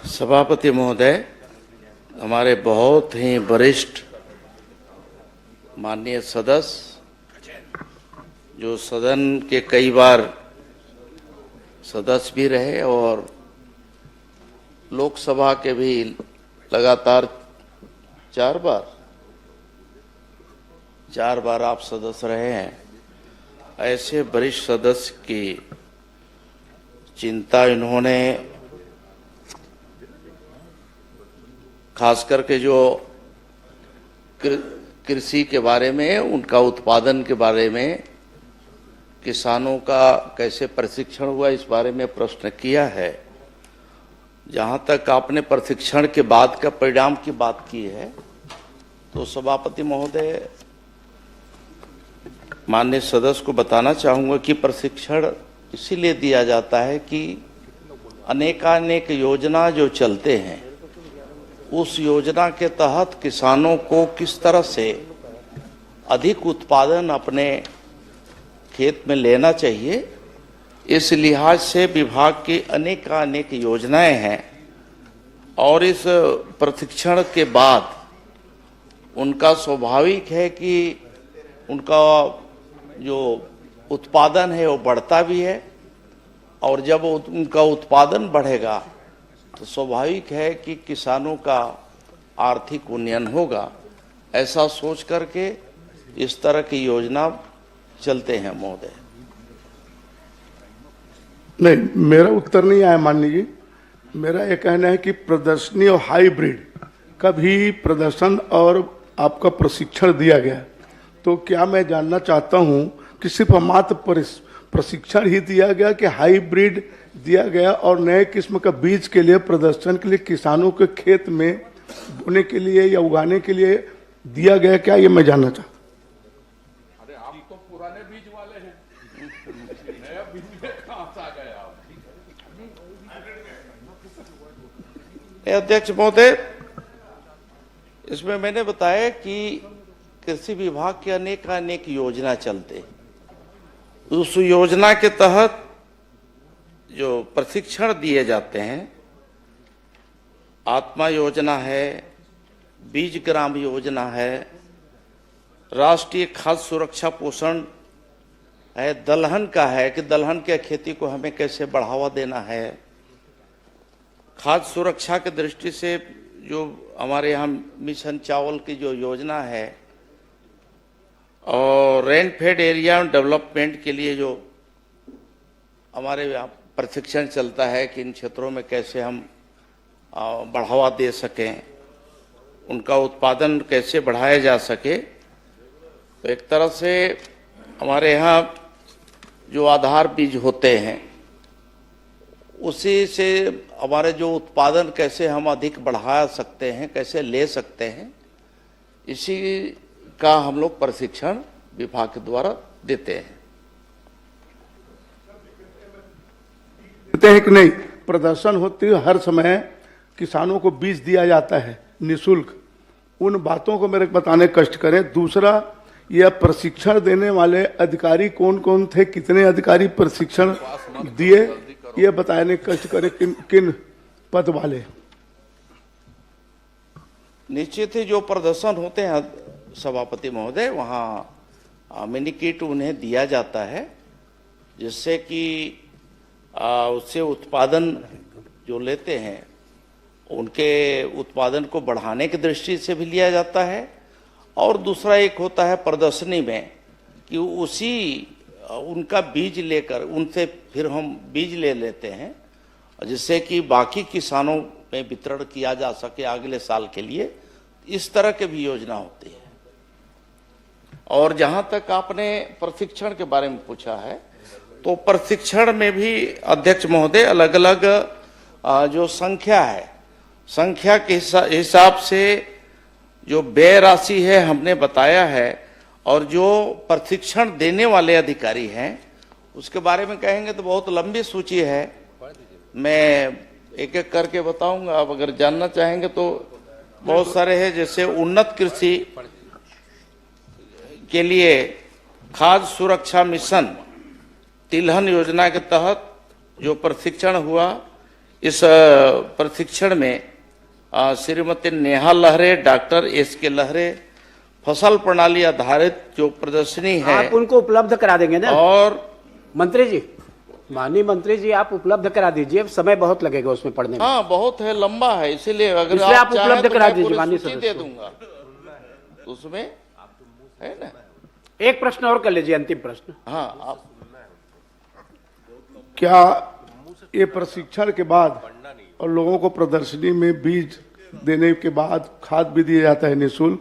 सभापति महोदय, हमारे बहुत ही वरिष्ठ माननीय सदस्य जो सदन के कई बार सदस्य भी रहे और लोकसभा के भी लगातार 4 बार आप सदस्य रहे हैं। ऐसे वरिष्ठ सदस्य की चिंता इन्होंने खास करके जो कृषि के बारे में, उनका उत्पादन के बारे में, किसानों का कैसे प्रशिक्षण हुआ इस बारे में प्रश्न किया है। जहां तक आपने प्रशिक्षण के बाद का परिणाम की बात की है, तो सभापति महोदय माननीय सदस्य को बताना चाहूंगा कि प्रशिक्षण इसीलिए दिया जाता है कि अनेकानेक योजना जो चलते हैं उस योजना के तहत किसानों को किस तरह से अधिक उत्पादन अपने खेत में लेना चाहिए, इस लिहाज से विभाग की अनेक योजनाएं हैं। और इस प्रशिक्षण के बाद उनका स्वाभाविक है कि उनका जो उत्पादन है वो बढ़ता भी है। और जब उनका उत्पादन बढ़ेगा तो स्वाभाविक है कि किसानों का आर्थिक उन्नयन होगा। ऐसा सोच करके इस तरह की योजना चलते हैं महोदय। नहीं, मेरा उत्तर नहीं आया माननीय जी। मेरा ये कहना है कि प्रदर्शनी और हाइब्रिड का भी प्रदर्शन और आपका प्रशिक्षण दिया गया, तो क्या मैं जानना चाहता हूं कि सिर्फ मात्र प्रशिक्षण ही दिया गया कि हाइब्रिड दिया गया और नए किस्म का बीज के लिए प्रदर्शन के लिए किसानों के खेत में बोने के लिए या उगाने के लिए दिया गया, क्या ये मैं जानना चाहता। अध्यक्ष महोदय, इसमें मैंने बताया कि कृषि विभाग की अनेक योजना चलते, उस योजना के तहत जो प्रशिक्षण दिए जाते हैं, आत्मा योजना है, बीज ग्राम योजना है, राष्ट्रीय खाद्य सुरक्षा पोषण है, दलहन का है कि दलहन के खेती को हमें कैसे बढ़ावा देना है, खाद्य सुरक्षा की दृष्टि से जो हमारे यहाँ मिशन चावल की जो योजना है, और रेन फेड एरिया डेवलपमेंट के लिए जो हमारे यहाँ प्रशिक्षण चलता है कि इन क्षेत्रों में कैसे हम बढ़ावा दे सकें, उनका उत्पादन कैसे बढ़ाया जा सके। तो एक तरह से हमारे यहाँ जो आधार बीज होते हैं उसी से हमारे जो उत्पादन कैसे हम अधिक बढ़ा सकते हैं, कैसे ले सकते हैं, इसी का हम लोग प्रशिक्षण विभाग के द्वारा देते हैं। देते हैं कि नहीं, प्रदर्शन होती है हर समय, किसानों को बीज दिया जाता है निःशुल्क, उन बातों को मेरे बताने कष्ट करें। दूसरा, यह प्रशिक्षण देने वाले अधिकारी कौन कौन थे, कितने अधिकारी प्रशिक्षण दिए, ये बताने कष्ट करें, किन किन पद वाले। निश्चित ही जो प्रदर्शन होते हैं सभापति महोदय, वहाँ मिनी किट उन्हें दिया जाता है, जिससे कि उससे उत्पादन जो लेते हैं उनके उत्पादन को बढ़ाने की दृष्टि से भी लिया जाता है। और दूसरा एक होता है प्रदर्शनी में कि उसी उनका बीज लेकर उनसे फिर हम बीज ले लेते हैं, जिससे कि बाकी किसानों में वितरण किया जा सके अगले साल के लिए। इस तरह के भी योजना होती है। और जहाँ तक आपने प्रशिक्षण के बारे में पूछा है, तो प्रशिक्षण में भी अध्यक्ष महोदय अलग अलग जो संख्या है, संख्या के हिसाब से जो व्यय राशि है हमने बताया है, और जो प्रशिक्षण देने वाले अधिकारी हैं उसके बारे में कहेंगे तो बहुत लंबी सूची है, मैं एक एक करके बताऊंगा। आप अगर जानना चाहेंगे तो बहुत सारे हैं, जैसे उन्नत कृषि के लिए खाद्य सुरक्षा मिशन तिलहन योजना के तहत जो प्रशिक्षण हुआ, इस प्रशिक्षण में श्रीमती नेहा लहरे, डॉक्टर एस.के. लहरे, फसल प्रणाली आधारित जो प्रदर्शनी है आप उनको उपलब्ध करा देंगे ना। और मंत्री जी, माननीय मंत्री जी, आप उपलब्ध करा दीजिए, समय बहुत लगेगा उसमें पढ़ने में। हाँ, बहुत है, लंबा है, इसीलिए अगर आप चाहें उपलब्ध तो करा मैं दीजिए पूरी माननीय सूची दे दूंगा, तो उसमें है ना। एक प्रश्न और कर लीजिए, अंतिम प्रश्न। हाँ, आप क्या ये प्रशिक्षण के बाद और लोगों को प्रदर्शनी में बीज देने के बाद खाद भी दिया जाता है निःशुल्क,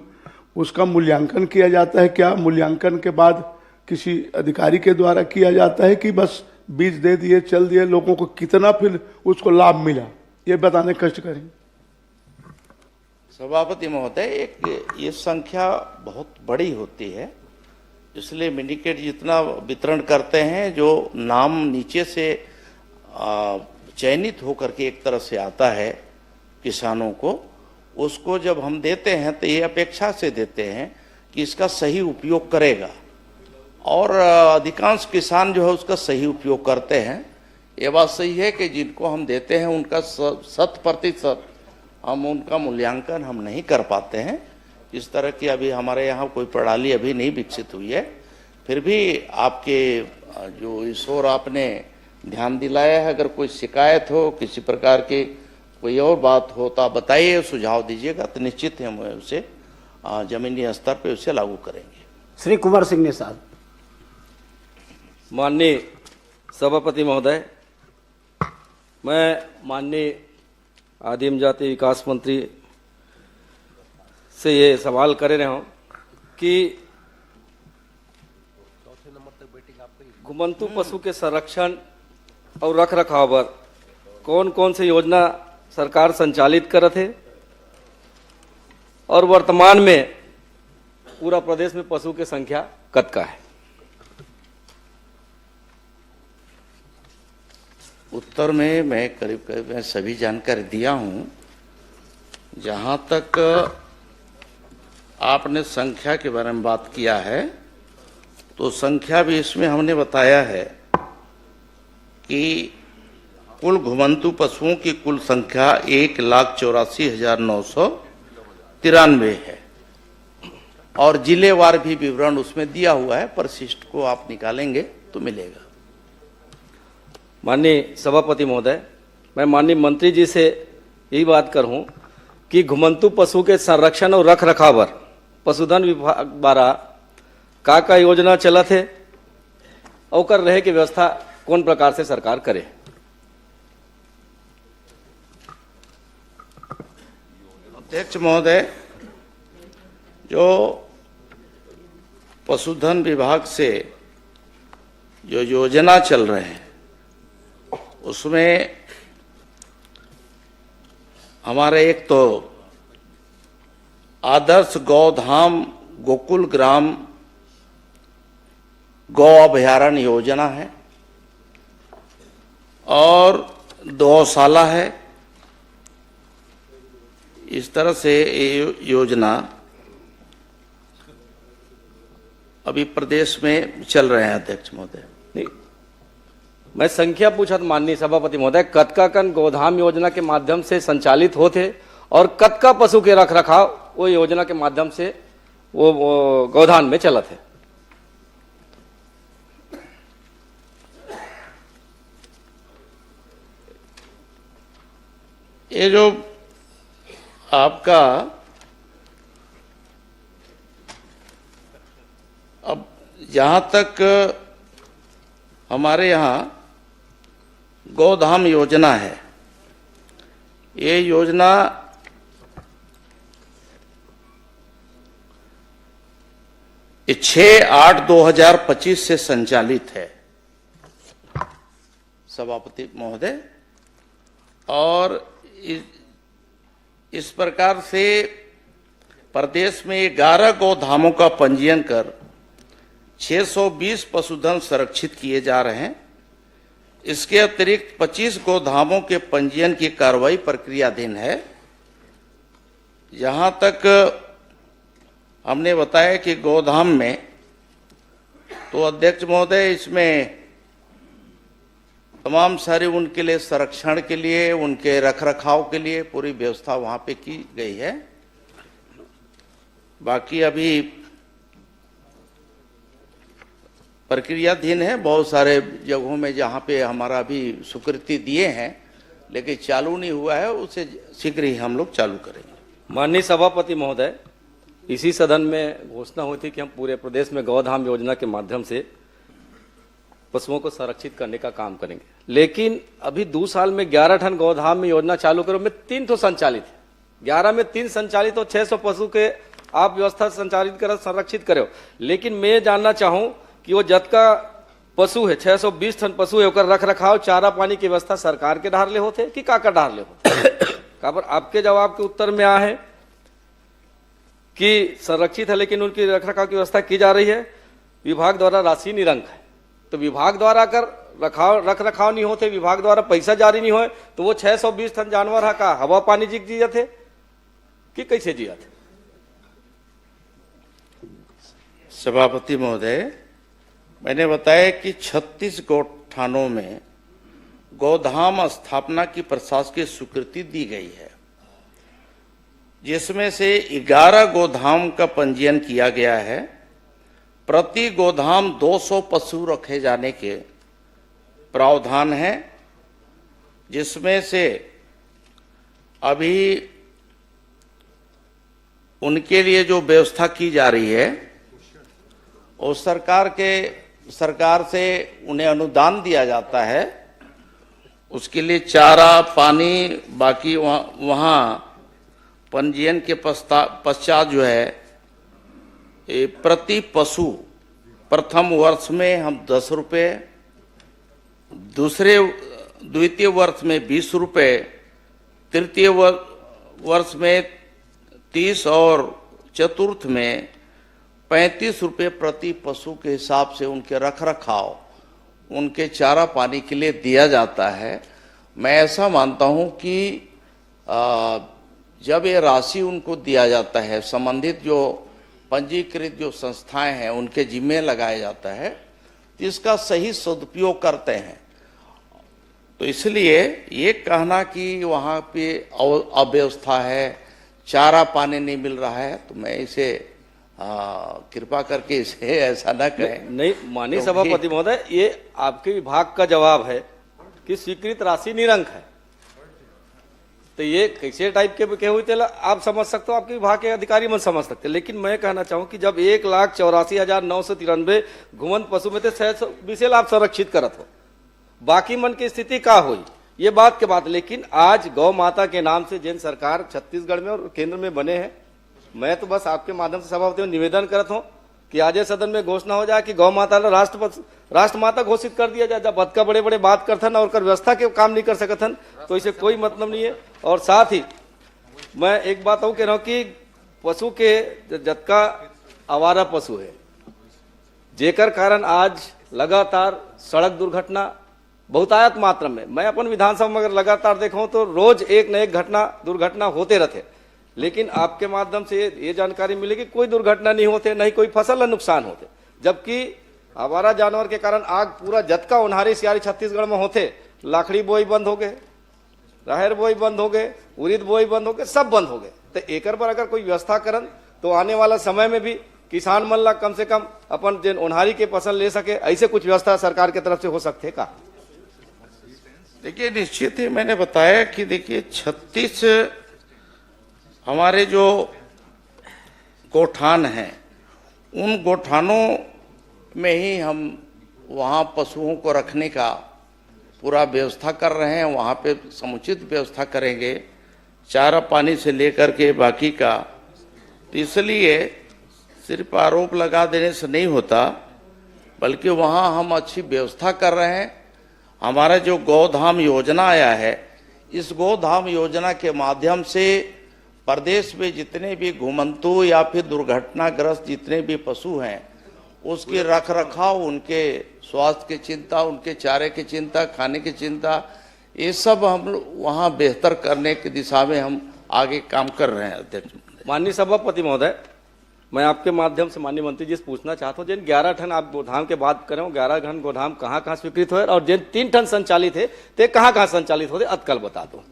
उसका मूल्यांकन किया जाता है? क्या मूल्यांकन के बाद किसी अधिकारी के द्वारा किया जाता है कि बस बीज दे दिए चल दिए, लोगों को कितना फिर उसको लाभ मिला, ये बताने कष्ट करें। सभापति महोदय, एक ये संख्या बहुत बड़ी होती है, इसलिए मिनिकेट जितना वितरण करते हैं, जो नाम नीचे से चयनित होकर के एक तरह से आता है किसानों को, उसको जब हम देते हैं तो ये अपेक्षा से देते हैं कि इसका सही उपयोग करेगा, और अधिकांश किसान जो है उसका सही उपयोग करते हैं। ये बात सही है कि जिनको हम देते हैं उनका 100% हम उनका मूल्यांकन हम नहीं कर पाते हैं। इस तरह की अभी हमारे यहाँ कोई प्रणाली अभी नहीं विकसित हुई है। फिर भी आपके जो इस ओर आपने ध्यान दिलाया है, अगर कोई शिकायत हो, किसी प्रकार की कोई और बात हो तो आप बताइए, सुझाव दीजिएगा, तो निश्चित ही हम उसे जमीनी स्तर पे उसे लागू करेंगे। श्री कुंवर सिंह ने साहब। माननीय सभापति महोदय, मैं माननीय आदिम जाति विकास मंत्री से ये सवाल कर रहा हूँ कि घुमंतु पशु के संरक्षण और रख रखाव पर कौन कौन सी योजना सरकार संचालित करत है, और वर्तमान में पूरा प्रदेश में पशु की संख्या कतका है? उत्तर में मैं करीब करीब सभी जानकारी दिया हूँ। जहाँ तक आपने संख्या के बारे में बात किया है, तो संख्या भी इसमें हमने बताया है कि कुल घुमंतु पशुओं की कुल संख्या 1,84,993 है और जिलेवार भी विवरण उसमें दिया हुआ है। परिशिष्ट को आप निकालेंगे तो मिलेगा। माननीय सभापति महोदय, मैं माननीय मंत्री जी से यही बात करूं कि घुमंतु पशु के संरक्षण और रख रखाव पर पशुधन विभाग द्वारा का योजना चलत है और कर रहे की व्यवस्था कौन प्रकार से सरकार करे। अध्यक्ष महोदय, जो पशुधन विभाग से जो योजना चल रहे हैं उसमें हमारे एक तो आदर्श गौधाम गोकुल ग्राम गौ अभयारण्य योजना है और गौशाला है। इस तरह से ये योजना अभी प्रदेश में चल रहे हैं। अध्यक्ष महोदय, नहीं, मैं संख्या पूछा था माननीय सभापति महोदय, कतका कन गोधाम योजना के माध्यम से संचालित होते और कतका पशु के रख रखाव वो योजना के माध्यम से वो गोधान में चलत है। ये जो आपका अब जहां तक हमारे यहाँ गौधाम योजना है, ये योजना ये 6/8/2025 से संचालित है सभापति महोदय, और इस प्रकार से प्रदेश में 11 गौधामों का पंजीयन कर 620 पशुधन संरक्षित किए जा रहे हैं। इसके अतिरिक्त 25 गौधामों के पंजीयन की कार्रवाई प्रक्रियाधीन है। जहां तक हमने बताया कि गौधाम में, तो अध्यक्ष महोदय इसमें तमाम सारे उनके लिए संरक्षण के लिए, उनके रखरखाव के लिए पूरी व्यवस्था वहां पे की गई है। बाकी अभी प्रक्रियाधीन है। बहुत सारे जगहों में जहां पे हमारा भी स्वीकृति दिए हैं लेकिन चालू नहीं हुआ है, उसे शीघ्र ही हम लोग चालू करेंगे। माननीय सभापति महोदय, इसी सदन में घोषणा हुई थी कि हम पूरे प्रदेश में गौधाम योजना के माध्यम से पशुओं को संरक्षित करने का काम करेंगे, लेकिन अभी 2 साल में 11 टन गौधाम में योजना चालू करो में 3 तो संचालित है, 11 में 3 संचालित और 600 पशु के आप व्यवस्था संचालित करो, संरक्षित करो। लेकिन मैं जानना चाहूं कि वो जत का पशु है 620 टन पशु है, ओकर रख रखाव चारा पानी की व्यवस्था सरकार के ढार ले होते कि का ढार ले होते? काबर आपके जवाब के उत्तर में आ है कि संरक्षित है लेकिन उनकी रख रखाव की व्यवस्था की जा रही है, विभाग द्वारा राशि निरंक है। तो विभाग द्वारा अगर रख रखाव नहीं होते, विभाग द्वारा पैसा जारी नहीं हो, तो वो 620 टन जानवर है का हवा पानी जिया थे कि कैसे जिया थे? सभापति महोदय, मैंने बताया कि 36 गौठानों में गौधाम स्थापना की प्रशासकीय स्वीकृति दी गई है, जिसमें से 11 गौधाम का पंजीयन किया गया है। प्रति गोधाम 200 पशु रखे जाने के प्रावधान है, जिसमें से अभी उनके लिए जो व्यवस्था की जा रही है और सरकार से उन्हें अनुदान दिया जाता है। उसके लिए चारा पानी, बाकी वहाँ पंजीयन के पश्चात जो है प्रति पशु प्रथम वर्ष में हम 10 रुपये, द्वितीय वर्ष में 20 रुपये, तृतीय वर्ष में 30 और चतुर्थ में 35 रुपये प्रति पशु के हिसाब से उनके रख रखाव, उनके चारा पानी के लिए दिया जाता है। मैं ऐसा मानता हूं कि जब ये राशि उनको दिया जाता है, संबंधित जो पंजीकृत जो संस्थाएं हैं उनके जिम्मे लगाया जाता है, तो इसका सही सदुपयोग करते हैं तो इसलिए ये कहना कि वहाँ पे अव्यवस्था है, चारा पानी नहीं मिल रहा है, तो मैं इसे कृपा करके इसे ऐसा ना कहें। नहीं माननीय सभापति महोदय, ये आपके विभाग का जवाब है कि स्वीकृत राशि निरंक है, तो ये कैसे टाइप के हुए थे आप समझ सकते हो, आपके विभाग के अधिकारी मत समझ सकते। लेकिन मैं कहना चाहूँ कि जब 1,84,993 घुमंत पशु में थे 620 आप संरक्षित करत हो, बाकी मन की स्थिति का हुई ये बात के बात। लेकिन आज गौ माता के नाम से जिन सरकार छत्तीसगढ़ में और केंद्र में बने हैं, मैं तो बस आपके माध्यम से सभापति निवेदन करत हूँ कि आज सदन में घोषणा हो जाए कि गौ माता राष्ट्र माता घोषित कर दिया जाए। जब बदका बड़े बड़े बात करथन और कर व्यवस्था के काम नहीं कर सकथन तो इसे कोई मतलब नहीं है। और साथ ही मैं एक बात और कह रहा हूँ कि पशु के जतका आवारा पशु है, जेकर कारण आज लगातार सड़क दुर्घटना बहुतायत मात्रा में, मैं अपन विधानसभा में अगर लगातार देखूं तो रोज एक न एक दुर्घटना होते रहते। लेकिन आपके माध्यम से ये जानकारी मिलेगी कोई दुर्घटना नहीं होते, नहीं कोई फसल नुकसान होते, जबकि आवारा जानवर के कारण आग पूरा जतका उन्हारी सियारी छत्तीसगढ़ में होते, लाखड़ी बोई बंद हो गए, राहर बोई बंद हो गए, उड़ीद बोई बंद हो गए, सब बंद हो गए। तो एकर पर अगर कोई व्यवस्था करन तो आने वाला समय में भी किसान मन ला कम से कम अपन जिन उन्हारी के फसल ले सके, ऐसे कुछ व्यवस्था सरकार की तरफ से हो सकते का? देखिए निश्चित ही मैंने बताया कि देखिए 36 हमारे जो गोठान हैं, उन गोठानों में ही हम वहाँ पशुओं को रखने का पूरा व्यवस्था कर रहे हैं। वहाँ पे समुचित व्यवस्था करेंगे, चारा पानी से लेकर के बाकी का। तो इसलिए सिर्फ आरोप लगा देने से नहीं होता, बल्कि वहाँ हम अच्छी व्यवस्था कर रहे हैं। हमारा जो गौधाम योजना आया है, इस गौधाम योजना के माध्यम से प्रदेश में जितने भी घुमंतु या फिर दुर्घटनाग्रस्त जितने भी पशु हैं, उसकी रख रखाव, उनके स्वास्थ्य की चिंता, उनके चारे की चिंता, खाने की चिंता, ये सब हम वहाँ बेहतर करने की दिशा में हम आगे काम कर रहे हैं। अध्यक्ष माननीय सभापति महोदय, मैं आपके माध्यम से माननीय मंत्री जी से पूछना चाहता हूँ, जिन 11 टन आप गोधाम के बात करें, 11 टन गोधाम कहाँ कहाँ स्वीकृत हुए और जिन 3 टन संचालित है ते कहाँ कहाँ संचालित होते, अतकल बता दो।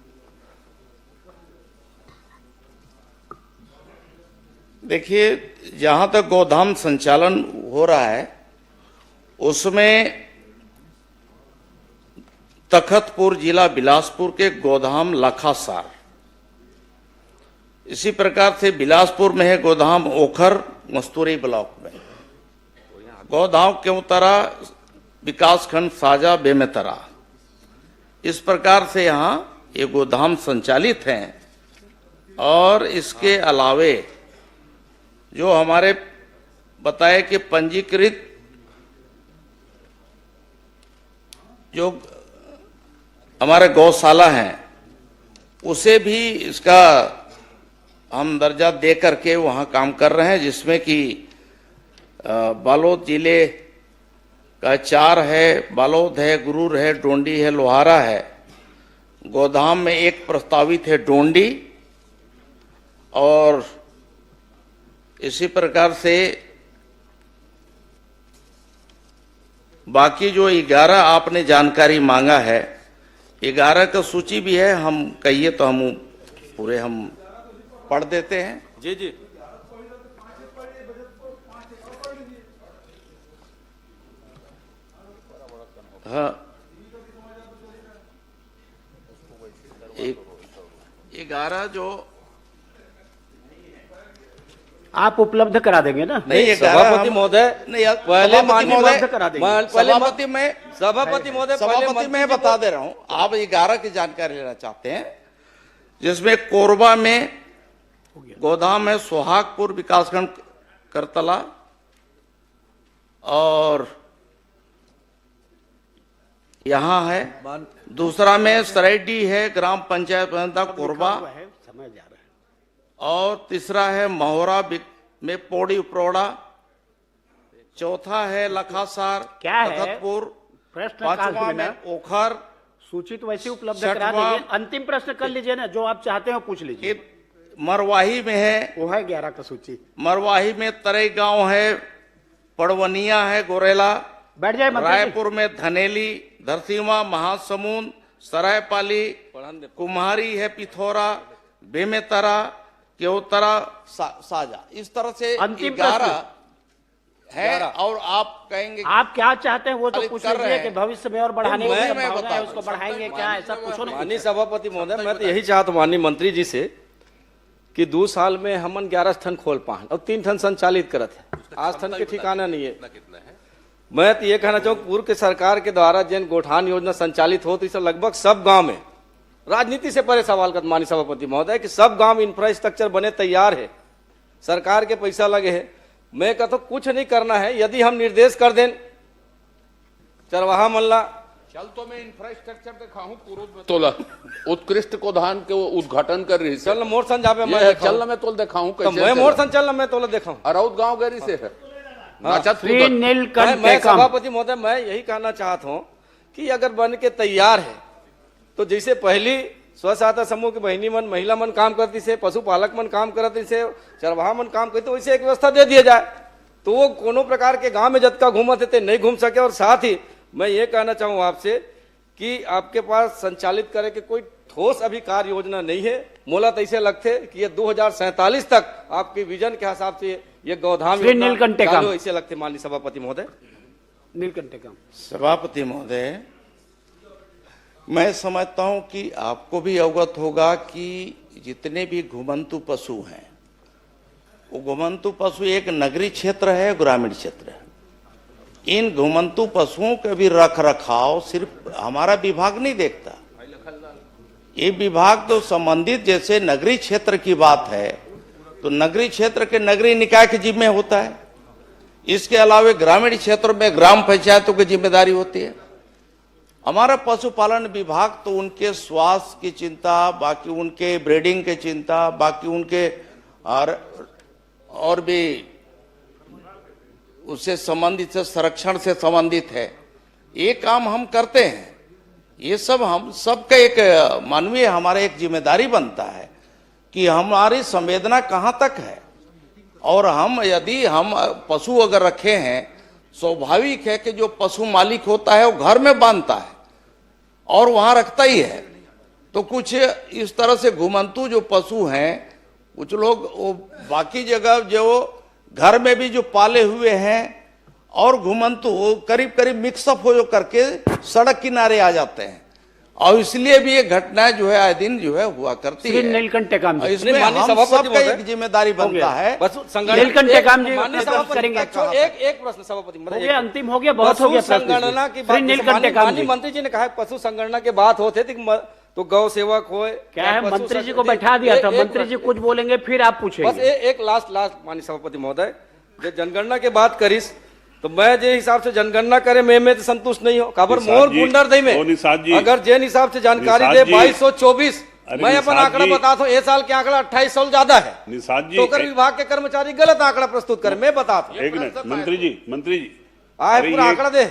देखिए जहां तक गोधाम संचालन हो रहा है उसमें तखतपुर जिला बिलासपुर के गोधाम लखासार, इसी प्रकार से बिलासपुर में है गोधाम ओखर मस्तूरी ब्लॉक में, गोधाम केवतरा विकासखंड साजा बेमेतरा, इस प्रकार से यहाँ ये गोधाम संचालित हैं। और इसके अलावे जो हमारे बताए कि पंजीकृत जो हमारे गौशाला हैं, उसे भी इसका हम दर्जा दे करके वहाँ काम कर रहे हैं, जिसमें कि बालोद जिले का 4 है, बालोद है, गुरूर है, डोंडी है, लोहारा है। गोधाम में एक प्रस्तावित है डोंडी, और इसी प्रकार से बाकी जो 11 आपने जानकारी मांगा है, 11 का सूची भी है, हम कहिए तो हम पूरे हम पढ़ देते हैं। जी जी। हाँ, 11 जो आप उपलब्ध करा देंगे ना? नहीं, सभापति महोदय, पहले सभापति सभापति मैं बता दे रहा हूं, आप 11 की जानकारी लेना चाहते हैं, जिसमें कोरबा में गोदाम है, सुहागपुर विकासखंड करतला, और यहाँ है दूसरा में सरायडी है, ग्राम पंचायत कोरबा, और तीसरा है महोरा में पौड़ी उपरोड़ा, चौथा है लखासार, क्या है तखतपुर, प्रश्न? 5वां में ओखर। सूची तो वैसे उपलब्ध करा देंगे, अंतिम प्रश्न कर लीजिए ना, जो आप चाहते हो पूछ लीजिए। मरवाही में है, वो है 11 का सूची। मरवाही में तरई गांव है, पड़वनिया है, गोरेला, बैठ जाए। रायपुर में धनेली, धरसीवा, महासमुंद, सरायपाली, कुम्हारी है, पिथौरा, बेमेतरा, केवतरा, साजा, इस तरह से अंतिम 11 है। और आप कहेंगे आप क्या चाहते हैं वो तो कर पूछ रहे लीजिए हैं। कि भविष्य में और बढ़ाने की मैं संभावना बता है, उसको बढ़ाएंगे क्या, ऐसा पूछो ना। माननीय सभापति महोदय, मैं तो यही चाहता हूँ माननीय मंत्री जी से कि 2 साल में हमन 11 ठन खोल पाए और 3 ठन संचालित करत है, आज ठन के ठिकाना नहीं है। मैं तो ये कहना चाहूँ पूर्व के सरकार के द्वारा जिन गोठान योजना संचालित होती है लगभग सब गांव में, राजनीति से परे सवाल कर माननीय सभापति महोदय कि सब गांव इंफ्रास्ट्रक्चर बने तैयार है, सरकार के पैसा लगे है। मैं कहता हूँ कुछ नहीं करना है, यदि हम निर्देश कर दें चरवाहा मल्ला चल तो मैं इंफ्रास्ट्रक्चर दिखाऊं पूर्व में तोला उत्कृष्ट को धान के वो उद्घाटन कर रही चल मोर सन जाबे मैं चल मैं तोल दिखाऊं तो मैं मोर सन चल मैं तोला दिखाऊं अराउत गांव गरी से है। मैं सभापति महोदय मैं यही कहना चाहता हूँ कि अगर बन के तैयार है तो जैसे पहली स्व सहायता समूह की बहनी मन महिला मन काम करती से, पशुपालक मन काम करती से, चरवाहा मन काम करते, वैसे एक व्यवस्था दे दिया जाए तो वो कोनो प्रकार के गांव में जतका घूमते थे नहीं घूम सके। और साथ ही मैं ये कहना चाहूँ आपसे कि आपके पास संचालित करे के कोई ठोस अभी कार्य योजना नहीं है। मोला तो ऐसे लगते कि ये 2047 तक आपके विजन के हिसाब से ये गौधाम ऐसे लगते माननीय सभापति महोदय। नीलकंठे काम सभापति महोदय, मैं समझता हूं कि आपको भी अवगत होगा कि जितने भी घुमंतु पशु हैं वो घुमंतु पशु एक नगरीय क्षेत्र है, ग्रामीण क्षेत्र है। इन घुमंतु पशुओं का भी रख रखाव सिर्फ हमारा विभाग नहीं देखता, ये विभाग तो संबंधित जैसे नगरीय क्षेत्र की बात है तो नगरीय क्षेत्र के नगरीय निकाय के जिम्मे होता है, इसके अलावा ग्रामीण क्षेत्र में ग्राम पंचायतों की जिम्मेदारी होती है। हमारा पशुपालन विभाग तो उनके स्वास्थ्य की चिंता, बाकी उनके ब्रीडिंग की चिंता, बाकी उनके और भी उससे संबंधित से संरक्षण से संबंधित है, ये काम हम करते हैं। ये सब हम सबका एक मानवीय हमारा एक जिम्मेदारी बनता है कि हमारी संवेदना कहाँ तक है। और हम यदि हम पशु अगर रखे हैं, स्वाभाविक है कि जो पशु मालिक होता है वो घर में बांधता है और वहां रखता ही है। तो कुछ इस तरह से घुमंतु जो पशु हैं, कुछ लोग वो बाकी जगह जो घर में भी जो पाले हुए हैं और घुमंतु करीब करीब मिक्सअप हो जो करके सड़क किनारे आ जाते हैं और इसलिए भी ये घटनाएं जो है आए दिन जो है हुआ करती है। नीलकंठे काम इसमें हम सबका एक जिम्मेदारी बनता है। नीलकंठे काम जी करेंगे। एक प्रश्न सभापति अंतिम हो गया, बहुत हो गया। संगणना की बात माननीय मंत्री जी ने कहा पशु संगणना की बात होते तो गौ सेवक हो क्या है, मंत्री जी को बैठा दिया था, मंत्री जी कुछ बोलेंगे फिर आप पूछेंगे। बस एक लास्ट माननीय सभापति महोदय, जब जनगणना की बात करीस तो मैं जे हिसाब से जनगणना करे मैं तो संतुष्ट नहीं हो। खबर मोर गुंडर दई में अगर जेन हिसाब से जानकारी दे 2224 मैं अपन आंकड़ा बताता हूँ, ये साल के आंकड़ा 2800 ज्यादा है। तो कर विभाग के कर्मचारी गलत आंकड़ा प्रस्तुत करे, मैं बताता हूँ। एक मिनट मंत्री जी आए पूरा आंकड़ा दे,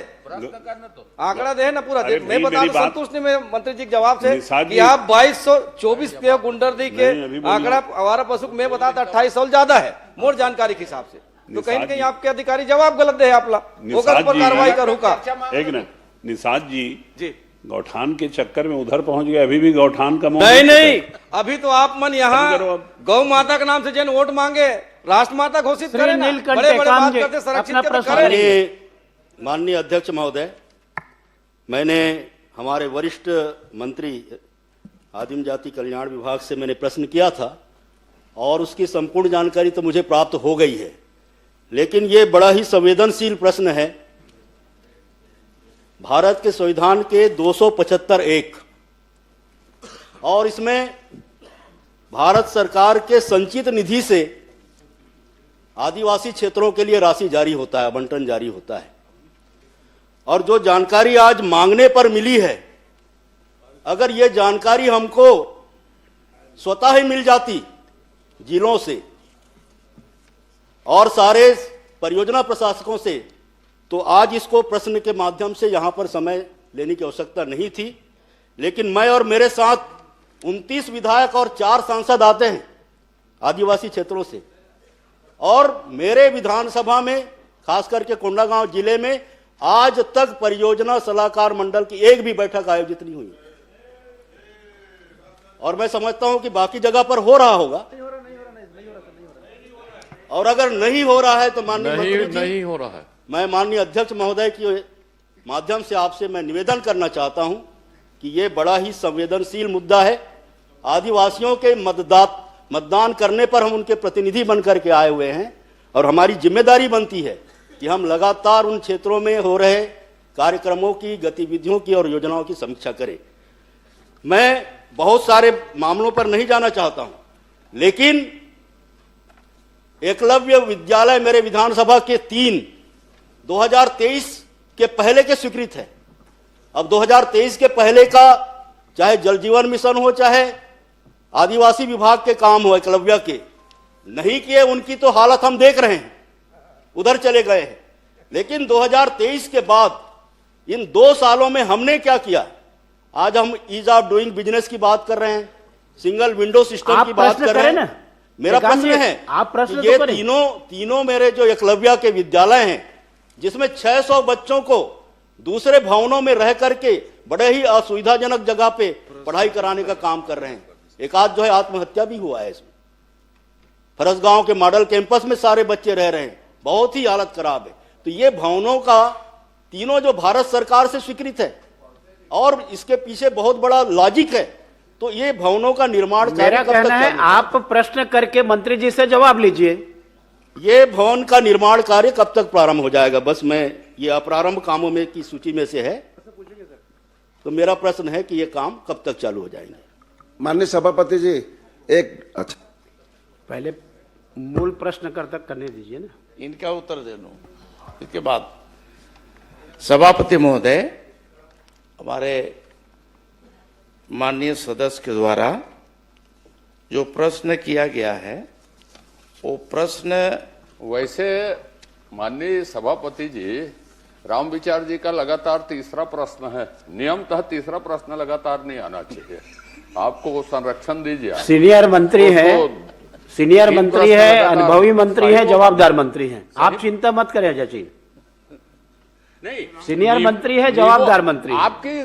आंकड़ा दे ना पूरा दे। मैं बता दूं संतुष्ट नहीं मैं मंत्री जी के जवाब से कि आप 2224 पे गुंडर दी के आंकड़ा आवारा पशु मैं बताता 2800 ज्यादा है मोर जानकारी के हिसाब से। तो कहीं न कहीं आपके अधिकारी जवाब गलत दे आपला, होकर पर कार्रवाई करूँ का। एक मिनट निषाद जी गौठान के चक्कर में उधर पहुंच गए, अभी भी गौठान का नहीं अभी तो आप मन यहाँ गौ माता के नाम से जन वोट मांगे राष्ट्र माता घोषित करें, बड़े बड़े बात करते संरक्षित। माननीय अध्यक्ष महोदय, मैंने हमारे वरिष्ठ मंत्री आदिम जाति कल्याण विभाग से मैंने प्रश्न किया था और उसकी संपूर्ण जानकारी तो मुझे प्राप्त हो गई है, लेकिन ये बड़ा ही संवेदनशील प्रश्न है। भारत के संविधान के 275(1) और इसमें भारत सरकार के संचित निधि से आदिवासी क्षेत्रों के लिए राशि जारी होता है, आवंटन जारी होता है। और जो जानकारी आज मांगने पर मिली है, अगर ये जानकारी हमको स्वतः ही मिल जाती जिलों से और सारे परियोजना प्रशासकों से, तो आज इसको प्रश्न के माध्यम से यहां पर समय लेने की आवश्यकता नहीं थी। लेकिन मैं और मेरे साथ 29 विधायक और 4 सांसद आते हैं आदिवासी क्षेत्रों से, और मेरे विधानसभा में खास करके कोंडागांव जिले में आज तक परियोजना सलाहकार मंडल की एक भी बैठक आयोजित नहीं हुई। और मैं समझता हूं कि बाकी जगह पर हो रहा होगा, और अगर नहीं हो रहा है तो माननीय मंत्री जी, नहीं हो रहा है। मैं माननीय अध्यक्ष महोदय के माध्यम से आपसे मैं निवेदन करना चाहता हूं कि ये बड़ा ही संवेदनशील मुद्दा है। आदिवासियों के मतदान करने पर हम उनके प्रतिनिधि बनकर के आए हुए हैं, और हमारी जिम्मेदारी बनती है कि हम लगातार उन क्षेत्रों में हो रहे कार्यक्रमों की, गतिविधियों की और योजनाओं की समीक्षा करें। मैं बहुत सारे मामलों पर नहीं जाना चाहता हूं, लेकिन एकलव्य विद्यालय मेरे विधानसभा के 3 2023 के पहले के स्वीकृत है। अब 2023 के पहले का चाहे जल जीवन मिशन हो, चाहे आदिवासी विभाग के काम हो, एकलव्य के नहीं किए, उनकी तो हालत हम देख रहे हैं, उधर चले गए हैं। लेकिन 2023 के बाद इन 2 सालों में हमने क्या किया? आज हम ईज ऑफ डूइंग बिजनेस की बात कर रहे हैं, सिंगल विंडो सिस्टम की बात कर रहे हैं। मेरा प्रश्न है, आप प्रश्न ये तो करें। तीनों मेरे जो एकलव्य के विद्यालय हैं, जिसमें 600 बच्चों को दूसरे भवनों में रह करके बड़े ही असुविधाजनक जगह पे पढ़ाई कराने का काम कर रहे हैं। एक आध जो है आत्महत्या भी हुआ है इसमें। फरसगांव के मॉडल कैंपस में सारे बच्चे रह रहे हैं, बहुत ही हालत खराब है। तो ये भवनों का तीनों जो भारत सरकार से स्वीकृत है, और इसके पीछे बहुत बड़ा लॉजिक है। तो ये भवनों का निर्माण मेरा कहना है आप प्रश्न करके मंत्री जी से जवाब लीजिए। ये भवन का निर्माण कार्य कब तक प्रारंभ हो जाएगा? बस मैं ये अप्रारंभ कामों में की सूची में से है, तो मेरा प्रश्न है कि ये काम कब तक चालू हो जाएंगे? माननीय सभापति जी, एक अच्छा पहले मूल प्रश्न करने दीजिए ना, इनका उत्तर दे दूं, इसके बाद सभापति महोदय, हमारे माननीय सदस्य के द्वारा जो प्रश्न किया गया है, वो प्रश्न वैसे माननीय सभापति जी, राम विचार जी का लगातार तीसरा प्रश्न है। नियमतः तीसरा प्रश्न लगातार नहीं आना चाहिए। आपको संरक्षण दीजिए। सीनियर मंत्री है, सीनियर मंत्री है, अनुभवी मंत्री है, जवाबदार मंत्री है। आप चिंता मत करें अजय जी। नहीं, सीनियर मंत्री है, जवाबदार मंत्री। आपकी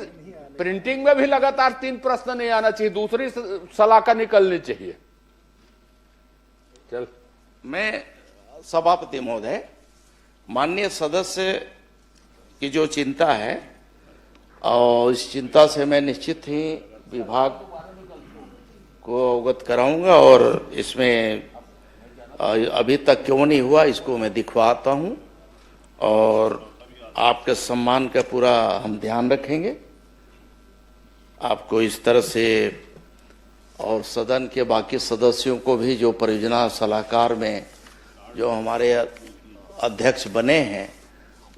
प्रिंटिंग में भी लगातार 3 प्रश्न नहीं आना चाहिए, दूसरी सलाका निकलनी चाहिए। चल, मैं सभापति महोदय, माननीय सदस्य की जो चिंता है, और इस चिंता से मैं निश्चित ही विभाग को अवगत कराऊंगा, और इसमें अभी तक क्यों नहीं हुआ इसको मैं दिखवाता हूं, और आपके सम्मान का पूरा हम ध्यान रखेंगे। आपको इस तरह से, और सदन के बाकी सदस्यों को भी, जो परियोजना सलाहकार में जो हमारे अध्यक्ष बने हैं,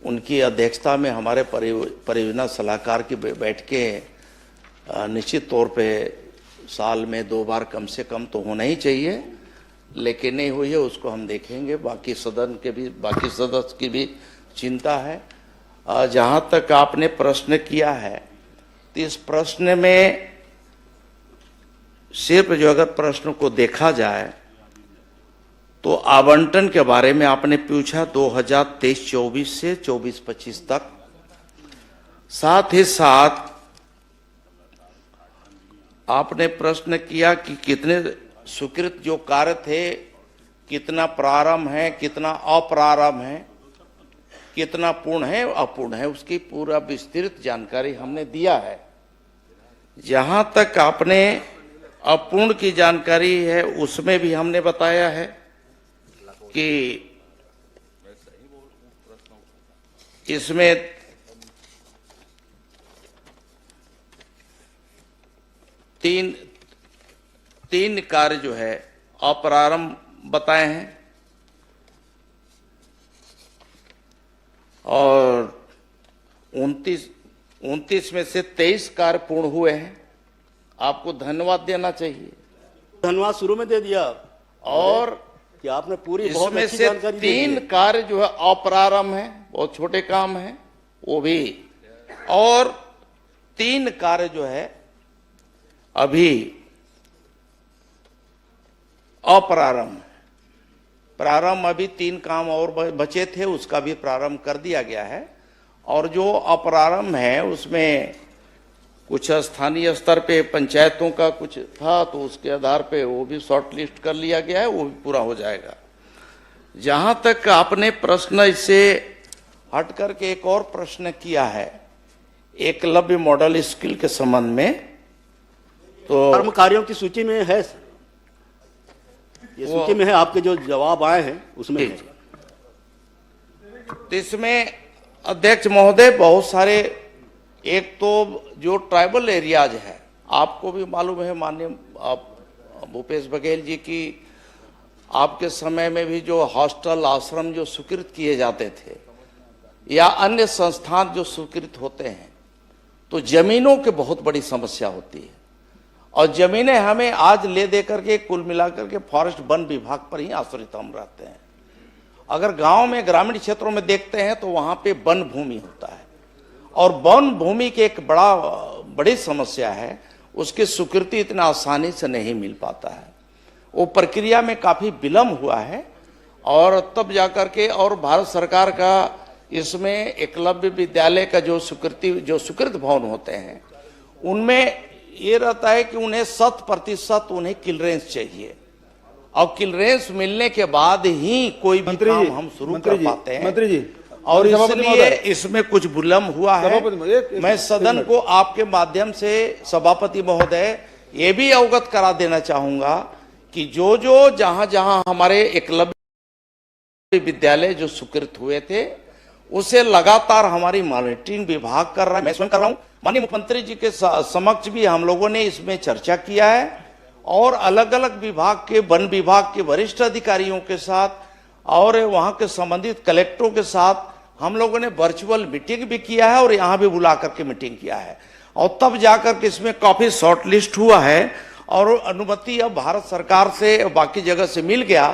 उनकी अध्यक्षता में हमारे परियोजना सलाहकार की बैठकें निश्चित तौर पे साल में 2 बार कम से कम तो होना ही चाहिए, लेकिन नहीं हुई है उसको हम देखेंगे। बाकी सदन के भी, बाकी सदस्य की भी चिंता है। जहां तक आपने प्रश्न किया है, तो इस प्रश्न में सिर्फ जो अगर प्रश्न को देखा जाए तो आवंटन के बारे में आपने पूछा 2023-24 से 24-25 तक, साथ ही साथ आपने प्रश्न किया कि कितने स्वीकृत जो कार्य थे, कितना प्रारंभ है, कितना अप्रारंभ है, कितना पूर्ण है, अपूर्ण है, उसकी पूरा विस्तृत जानकारी हमने दिया है। जहां तक आपने अपूर्ण की जानकारी है, उसमें भी हमने बताया है कि इसमें तीन कार्य जो है अप्रारंभ बताए हैं, और 29 में से 23 कार्य पूर्ण हुए हैं। आपको धन्यवाद देना चाहिए। धन्यवाद शुरू में दे दिया, और कि आपने पूरी बहुत इसमें अच्छी से जानकारी दी है। 3 कार्य जो है अप्रारंभ है, बहुत छोटे काम है वो भी, और 3 कार्य जो है अभी अप्रारंभ है। प्रारंभ अभी 3 काम और बचे थे, उसका भी प्रारंभ कर दिया गया है, और जो अप्रारंभ है उसमें कुछ स्थानीय स्तर पे पंचायतों का कुछ था, तो उसके आधार पे वो भी शॉर्ट लिस्ट कर लिया गया है, वो भी पूरा हो जाएगा। जहां तक आपने प्रश्न इससे हट करके एक और प्रश्न किया है एकलव्य मॉडल स्कूल के संबंध में, तो कर्मकारियों की सूची में है, ये सूची में है, आपके जो जवाब आए हैं उसमें है। तो इसमें अध्यक्ष महोदय बहुत सारे, एक तो जो ट्राइबल एरियाज है, आपको भी मालूम है माननीय भूपेश बघेल जी की, आपके समय में भी जो हॉस्टल आश्रम जो स्वीकृत किए जाते थे या अन्य संस्थान जो स्वीकृत होते हैं, तो जमीनों की बहुत बड़ी समस्या होती है। और जमीनें हमें आज ले दे करके कुल मिलाकर के फॉरेस्ट वन विभाग पर ही आश्रित हम रहते हैं। अगर गांव में ग्रामीण क्षेत्रों में देखते हैं तो वहां पे वन भूमि होता है, और वन भूमि की एक बड़ी समस्या है, उसकी स्वीकृति इतना आसानी से नहीं मिल पाता है। वो प्रक्रिया में काफी विलंब हुआ है, और तब जाकर के, और भारत सरकार का इसमें एकलव्य विद्यालय का जो स्वीकृत भवन होते हैं उनमें ये रहता है कि उन्हें 100% उन्हें क्लियरेंस चाहिए, और क्लियरेंस मिलने के बाद ही कोई भी काम हम शुरू कर पाते हैं। मंत्री जी, और इसलिए इसमें कुछ विलंब हुआ है। मैं सदन को आपके माध्यम से सभापति महोदय ये भी अवगत करा देना चाहूंगा कि जो जहां जहां हमारे एकलव्य विद्यालय जो स्वीकृत हुए थे उसे लगातार हमारी मॉनिटरिंग विभाग कर रहा है, मैं स्वयं कर रहा हूं। माननीय मुख्यमंत्री जी के समक्ष भी हम लोगों ने इसमें चर्चा किया है, और अलग अलग विभाग के, वन विभाग के वरिष्ठ अधिकारियों के साथ और वहां के संबंधित कलेक्टरों के साथ हम लोगों ने वर्चुअल मीटिंग भी किया है, और यहाँ भी बुला करके मीटिंग किया है, और तब जाकर के इसमें काफी शॉर्ट लिस्ट हुआ है, और अनुमति अब भारत सरकार से बाकी जगह से मिल गया।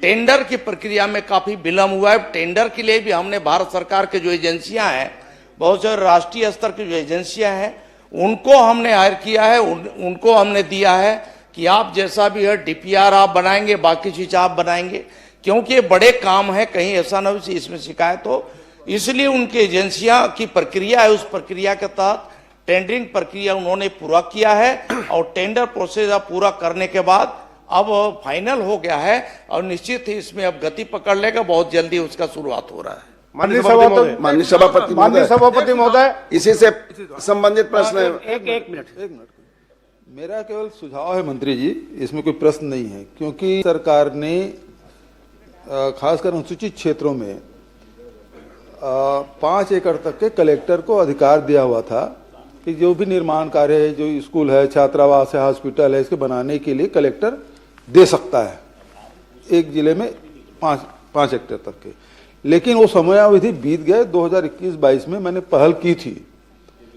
टेंडर की प्रक्रिया में काफी विलंब हुआ है। टेंडर के लिए भी हमने भारत सरकार के जो एजेंसियां हैं, बहुत सारे राष्ट्रीय स्तर की जो एजेंसियां हैं, उनको हमने हायर किया है, उनको हमने दिया है कि आप जैसा भी है डीपीआर आप बनाएंगे, बाकी चीज आप बनाएंगे, क्योंकि ये बड़े काम है, कहीं ऐसा न हो इसमें शिकायत हो। इसलिए उनकी एजेंसियां की प्रक्रिया है, उस प्रक्रिया के तहत टेंडरिंग प्रक्रिया उन्होंने पूरा किया है, और टेंडर प्रोसेस अब पूरा करने के बाद अब फाइनल हो गया है, और निश्चित ही इसमें अब गति पकड़ लेगा, बहुत जल्दी उसका शुरुआत हो रहा है। माननीय सभापति महोदय, इसी से संबंधित प्रश्न है। एक मिनट। मेरा केवल सुझाव है मंत्री जी, इसमें कोई प्रश्न नहीं है, क्योंकि सरकार ने खासकर अनुसूचित क्षेत्रों में 5 एकड़ तक के कलेक्टर को अधिकार दिया हुआ था कि जो भी निर्माण कार्य है, जो स्कूल है, छात्रावास है, हॉस्पिटल है, इसके बनाने के लिए कलेक्टर दे सकता है एक जिले में 5 हेक्टेयर तक के। लेकिन वो समयावधि बीत गए। 2021-22 में मैंने पहल की थी,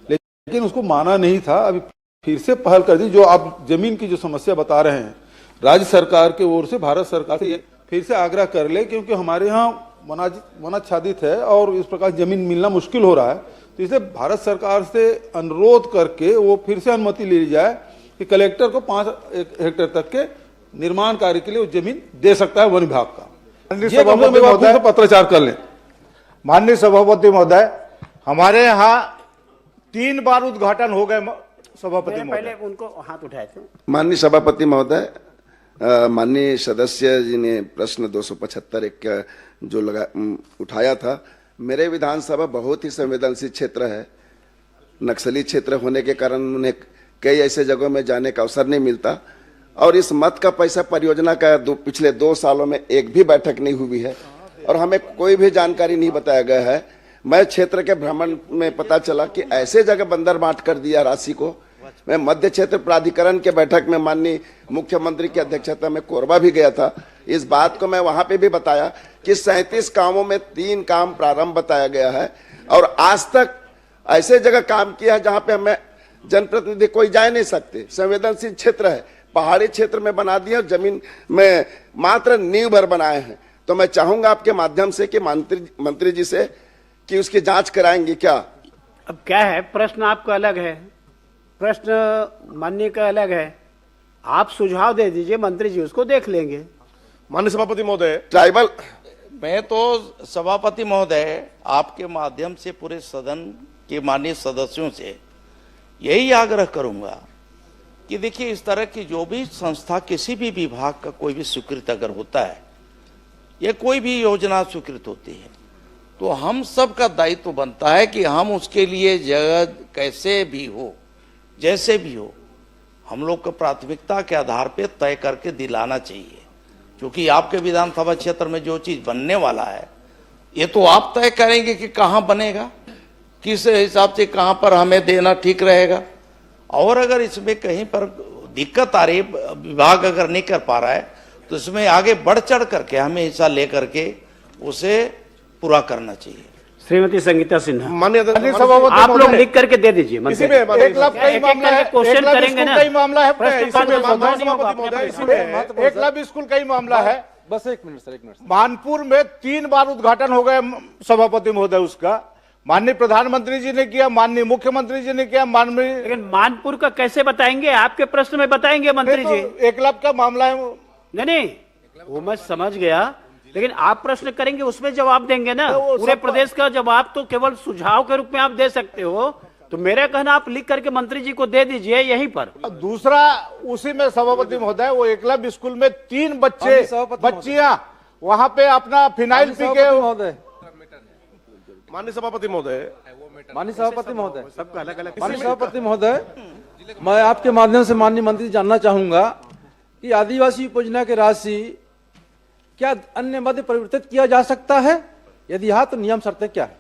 लेकिन उसको माना नहीं था। अभी फिर से पहल कर दी। जो आप जमीन की जो समस्या बता रहे हैं, राज्य सरकार की ओर से भारत सरकार से फिर से आग्रह कर ले, क्योंकि हमारे यहाँ वनाच्छादित है और इस प्रकार जमीन मिलना मुश्किल हो रहा है। तो इसलिए भारत सरकार से अनुरोध करके वो फिर से अनुमति ले ली जाए कि कलेक्टर को 5 हेक्टेयर तक के निर्माण कार्य के लिए वो जमीन दे सकता है वन विभाग का। पत्राचार कर लें। माननीय सभापति महोदय, हमारे यहाँ 3 बार उद्घाटन हो गए सभापति महोदय। पहले उनको हाथ उठाए थे। माननीय सभापति महोदय, माननीय सदस्य जी ने प्रश्न 275 एक जो उठाया था। मेरे विधानसभा बहुत ही संवेदनशील क्षेत्र है। नक्सली क्षेत्र होने के कारण उन्हें कई ऐसे जगहों में जाने का अवसर नहीं मिलता, और इस मत का पैसा परियोजना का पिछले 2 सालों में एक भी बैठक नहीं हुई है, और हमें कोई भी जानकारी नहीं बताया गया है। मैं क्षेत्र के भ्रमण में पता चला कि ऐसे जगह बंदर बांट कर दिया राशि को। मैं मध्य क्षेत्र प्राधिकरण के बैठक में माननीय मुख्यमंत्री की अध्यक्षता में कोरबा भी गया था। इस बात को मैं वहां पे भी बताया कि 37 कामों में 3 काम प्रारंभ बताया गया है, और आज तक ऐसे जगह काम किया है जहां पे हमें जनप्रतिनिधि कोई जा नहीं सकते। संवेदनशील क्षेत्र है, पहाड़ी क्षेत्र में बना दिया, जमीन में मात्र नींव भर बनाए हैं। तो मैं चाहूंगा आपके माध्यम से कि मंत्री जी से कि उसकी जांच कराएंगे क्या। अब क्या है, प्रश्न आपका अलग है, प्रश्न माननीय का अलग है। आप सुझाव दे दीजिए, मंत्री जी उसको देख लेंगे। माननीय सभापति महोदय, ट्राइबल, मैं तो सभापति महोदय आपके माध्यम से पूरे सदन के माननीय सदस्यों से यही आग्रह करूंगा कि देखिए, इस तरह की जो भी संस्था, किसी भी विभाग का कोई भी स्वीकृत अगर होता है या कोई भी योजना स्वीकृत होती है, तो हम सब का दायित्व बनता है कि हम उसके लिए जगह कैसे भी हो, जैसे भी हो, हम लोग को प्राथमिकता के आधार पे तय करके दिलाना चाहिए। क्योंकि आपके विधानसभा क्षेत्र में जो चीज बनने वाला है, ये तो आप तय करेंगे कि कहाँ बनेगा, किस हिसाब से कहाँ पर हमें देना ठीक रहेगा। और अगर इसमें कहीं पर दिक्कत आ रही, विभाग अगर नहीं कर पा रहा है, तो इसमें आगे बढ़ चढ़ करके हमें हिस्सा लेकर के उसे पूरा करना चाहिए। श्रीमती संगीता सिन्हा, माननीय आप लोग लिख करके दे दीजिए। इसी में 1 लाख का ही मामला है, क्वेश्चन करेंगे ना, मामला है, प्रश्न इसमें महोदय, इसी में 1 लाख स्कूल का ही मामला है। बस 1 मिनट सर, 1 मिनट। मानपुर में 3 बार उद्घाटन हो गए सभापति महोदय, उसका माननीय प्रधानमंत्री जी ने किया, माननीय मुख्यमंत्री जी ने किया, माननीय। लेकिन मानपुर का कैसे बताएंगे? आपके प्रश्न में बताएंगे मंत्री जी। 1 लाख का मामला है। नहीं, वो मैं समझ गया, लेकिन आप प्रश्न करेंगे उसमें जवाब देंगे ना। पूरे प्रदेश का जवाब तो केवल सुझाव के रूप में आप दे सकते हो। तो मेरा कहना, आप लिख करके मंत्री जी को दे दीजिए यहीं पर। दूसरा, उसी में सभापति महोदय, वो एकलव्य स्कूल में 3 बच्चियां वहां पे अपना फिनाइल पी के। माननीय सभापति महोदय, माननीय सभापति महोदय, सबका अलग अलग। माननीय सभापति महोदय, मैं आपके माध्यम से माननीय मंत्री जानना चाहूंगा कि आदिवासी उपयोजना की राशि क्या अन्य मद परिवर्तित किया जा सकता है? यदि हाँ, तो नियम शर्तें क्या है?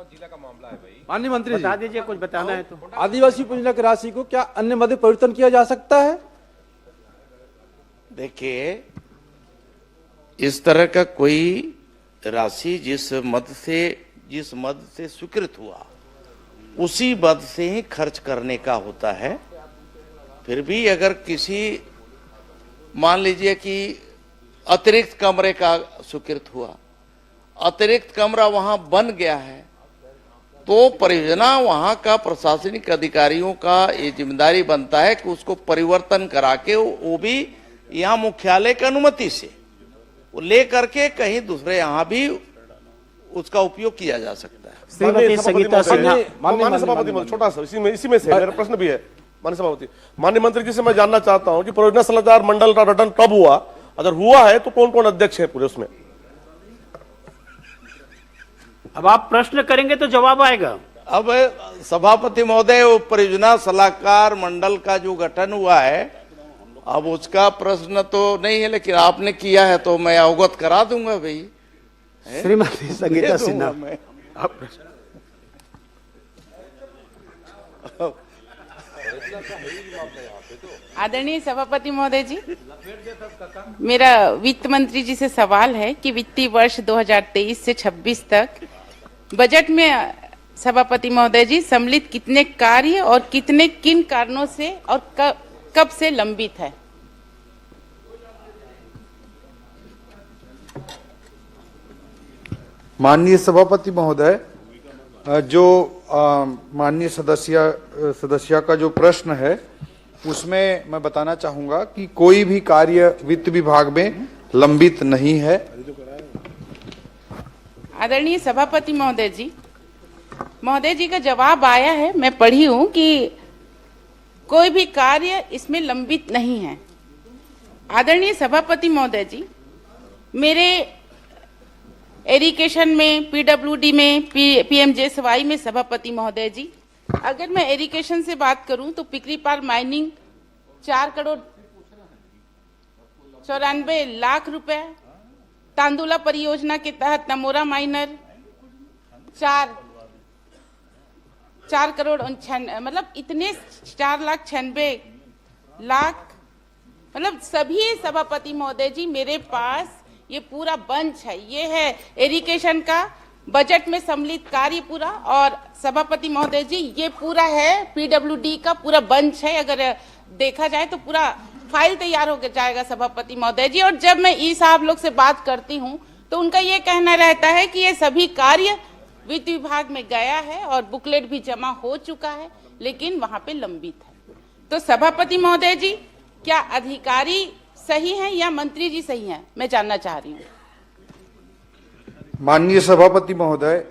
जिला का मामला है भाई। माननीय मंत्री बता दीजिए, कुछ बताना है तो। आदिवासी उपयोजना की राशि को क्या अन्य मद परिवर्तन किया जा सकता है? देखिए, इस तरह का कोई राशि जिस मद से स्वीकृत हुआ, उसी मद से ही खर्च करने का होता है। फिर भी अगर किसी, मान लीजिए कि अतिरिक्त कमरे का स्वीकृत हुआ, अतिरिक्त कमरा वहां बन गया है, तो परियोजना वहां का प्रशासनिक अधिकारियों का ये जिम्मेदारी बनता है कि उसको परिवर्तन करा के, वो भी यहाँ मुख्यालय की अनुमति से वो ले करके कहीं दूसरे यहाँ भी उसका उपयोग किया जा सकता है। श्रीमती संगीता सिन्हा, माननीय सभापति, छोटा सा इसी में से मेरा प्रश्न भी है। माननीय सभापति, माननीय मंत्री जी से मैं जानना चाहता हूं कि परियोजना सलाहकार मंडल का गठन कब हुआ, अगर हुआ है तो कौन कौन अध्यक्ष है पूरे उसमें? अब आप प्रश्न करेंगे तो जवाब आएगा। अब सभापति महोदय, वो परियोजना सलाहकार मंडल का जो गठन हुआ है, अब उसका प्रश्न तो नहीं है, लेकिन आपने किया है तो मैं अवगत करा दूंगा भाई। श्रीमती संगीता सिन्हा, आदरणीय सभापति महोदय जी, मेरा वित्त मंत्री जी से सवाल है कि वित्तीय वर्ष 2023 से 26 तक बजट में सभापति महोदय जी सम्मिलित कितने कार्य और कितने किन कारणों से और कब से लंबित है? माननीय सभापति महोदय, जो माननीय सदस्य का जो प्रश्न है, उसमें मैं बताना चाहूंगा कि कोई भी कार्य वित्त विभाग में लंबित नहीं है। आदरणीय सभापति महोदय जी का जवाब आया है, मैं पढ़ी हूं कि कोई भी कार्य इसमें लंबित नहीं है। आदरणीय सभापति महोदय जी, मेरे एरिगेशन में, पीडब्ल्यूडी में, पीएमजेएसवाई में सभापति महोदय जी, अगर मैं एरिगेशन से बात करूं तो पिकरीपार माइनिंग 4 करोड़ 94 लाख रुपए, तांदुला परियोजना के तहत नमोरा माइनर 4 करोड़ 99, मतलब इतने 4,96,00,000, मतलब सभी सभापति महोदय जी मेरे पास ये पूरा बंच है। ये है एरिगेशन का बजट में सम्मिलित कार्य पूरा, और सभापति महोदय जी ये पूरा है पीडब्ल्यूडी का पूरा बंच है। अगर देखा जाए तो पूरा फाइल तैयार होकर जाएगा सभापति महोदय जी। और जब मैं ई साहब लोग से बात करती हूँ तो उनका ये कहना रहता है कि ये सभी कार्य वित्त विभाग में गया है और बुकलेट भी जमा हो चुका है, लेकिन वहां पे लंबित है। तो सभापति महोदय जी, क्या अधिकारी सही हैं या मंत्री जी सही हैं, मैं जानना चाह रही हूँ। माननीय सभापति महोदय,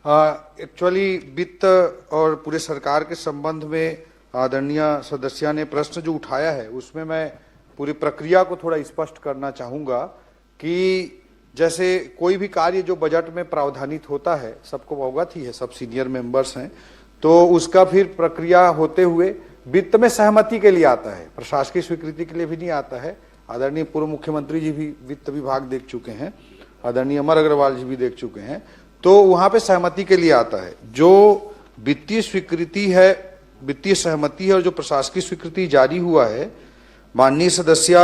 एक्चुअली वित्त और पूरे सरकार के संबंध में आदरणीय सदस्य ने प्रश्न जो उठाया है उसमें मैं पूरी प्रक्रिया को थोड़ा स्पष्ट करना चाहूंगा कि जैसे कोई भी कार्य जो बजट में प्रावधानित होता है, सबको अवगत ही है, सब सीनियर मेंबर्स हैं, तो उसका फिर प्रक्रिया होते हुए वित्त में सहमति के लिए आता है, प्रशासकीय स्वीकृति के लिए भी नहीं आता है। आदरणीय पूर्व मुख्यमंत्री जी भी वित्त विभाग देख चुके हैं, आदरणीय अमर अग्रवाल जी भी देख चुके हैं, तो वहां पे सहमति के लिए आता है। जो वित्तीय स्वीकृति है, वित्तीय सहमति है और जो प्रशासकीय स्वीकृति जारी हुआ है माननीय सदस्य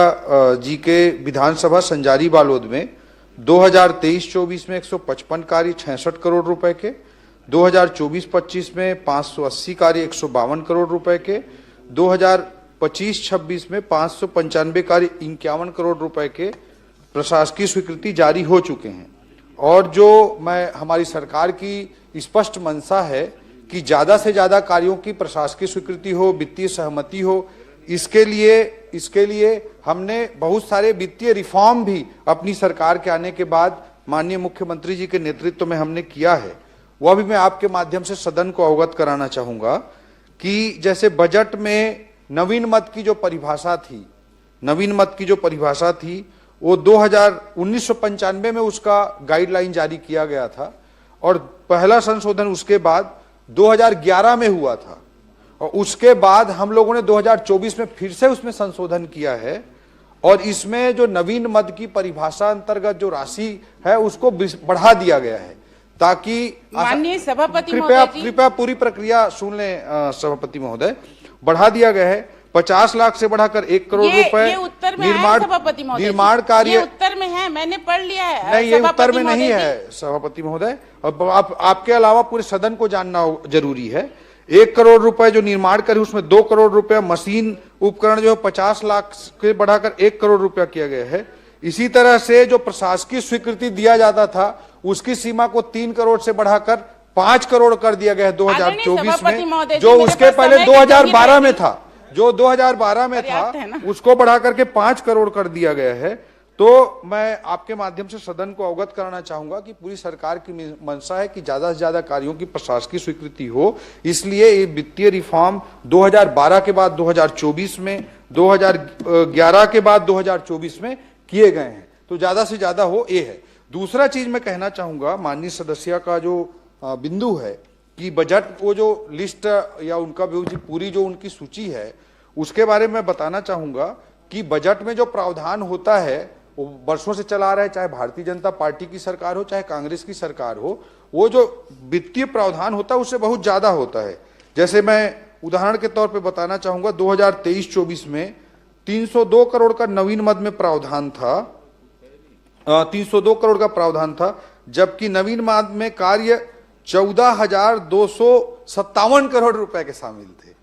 जी के विधानसभा संजारी बालोद में 2023-24 में 155 कार्य 66 करोड़ रुपए के, 2024-25 में 580 कार्य 152 करोड़ रुपए के, 2025-26 में 595 कार्य 51 करोड़ रुपए के प्रशासकीय स्वीकृति जारी हो चुके हैं। और जो हमारी सरकार की स्पष्ट मंशा है कि ज्यादा से ज्यादा कार्यों की प्रशासकीय स्वीकृति हो, वित्तीय सहमति हो, इसके लिए हमने बहुत सारे वित्तीय रिफॉर्म भी अपनी सरकार के आने के बाद माननीय मुख्यमंत्री जी के नेतृत्व में हमने किया है। वह भी मैं आपके माध्यम से सदन को अवगत कराना चाहूंगा कि जैसे बजट में नवीन मद की जो परिभाषा थी वो 1995 में उसका गाइडलाइन जारी किया गया था और पहला संशोधन उसके बाद 2011 में हुआ था और उसके बाद हम लोगों ने 2024 में फिर से उसमें संशोधन किया है और इसमें जो नवीन मद की परिभाषा अंतर्गत जो राशि है उसको बढ़ा दिया गया है ताकि माननीय सभापति कृपया पूरी प्रक्रिया सुन लें सभापति महोदय। बढ़ा दिया गया है 50 लाख से बढ़ाकर 1 करोड़ रुपए निर्माण कार्य। ये उत्तर में है, मैंने पढ़ लिया है। नहीं, ये उत्तर में नहीं है सभापति महोदय। अब आपके अलावा पूरे सदन को जानना जरूरी है। 1 करोड़ रुपए जो निर्माण कार्य उसमें 2 करोड़ रुपए मशीन उपकरण जो है 50 लाख से बढ़ाकर 1 करोड़ रुपया किया गया है। इसी तरह से जो प्रशासकीय स्वीकृति दिया जाता था उसकी सीमा को 3 करोड़ से बढ़ाकर 5 करोड़ कर दिया गया है 2024 में, जो उसके पहले 2012 में था, जो 2012 में था उसको बढ़ा करके 5 करोड़ कर दिया गया है। तो मैं आपके माध्यम से सदन को अवगत कराना चाहूंगा कि पूरी सरकार की मंशा है कि ज्यादा से ज्यादा कार्यों की प्रशासकीय स्वीकृति हो, इसलिए ये वित्तीय रिफॉर्म 2012 के बाद 2024 में, 2011 के बाद 2024 में किए गए हैं, तो ज्यादा से ज्यादा हो ये है। दूसरा चीज मैं कहना चाहूंगा, माननीय सदस्य का जो बिंदु है कि बजट वो जो लिस्ट या उनका पूरी जो उनकी सूची है उसके बारे में बताना चाहूंगा कि बजट में जो प्रावधान होता है वो वर्षों से चला रहा है, चाहे भारतीय जनता पार्टी की सरकार हो चाहे कांग्रेस की सरकार हो, वो जो वित्तीय प्रावधान होता है उससे बहुत ज्यादा होता है। जैसे मैं उदाहरण के तौर पे बताना चाहूंगा 2023-24 में 302 करोड़ का नवीन मद में प्रावधान था, 302 करोड़ का प्रावधान था, जबकि नवीन मद में कार्य 14,257 करोड़ रुपए के शामिल थे।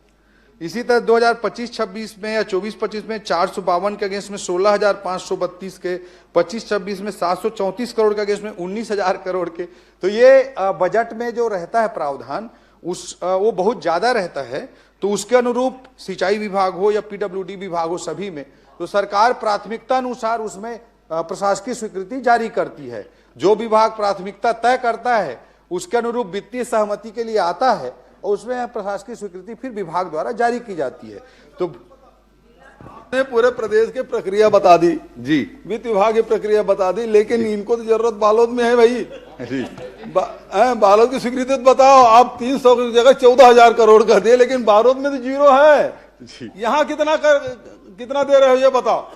इसी तरह 2025-26 में या 24-25 में 452 के अगेंस्ट में 16,532 के, 25-26 में 734 करोड़ के अगेंस्ट में 19,000 करोड़ के। तो ये बजट में जो रहता है प्रावधान वो बहुत ज्यादा रहता है। तो उसके अनुरूप सिंचाई विभाग हो या पीडब्ल्यूडी विभाग हो, सभी में तो सरकार प्राथमिकता अनुसार उसमें प्रशासकीय स्वीकृति जारी करती है। जो विभाग प्राथमिकता तय करता है उसके अनुरूप वित्तीय सहमति के लिए आता है और उसमें प्रशासकीय स्वीकृति फिर विभाग द्वारा जारी की जाती है। तो पूरे प्रदेश की प्रक्रिया बता दी जी, वित्त विभाग की प्रक्रिया बता दी, लेकिन इनको तो जरूरत बालोद में है भाई। बालोद की स्वीकृति बताओ। आप 300 की जगह 14,000 करोड़ कर दिए, लेकिन बालोद में तो 0 है। यहाँ कितना दे रहे हो ये बताओ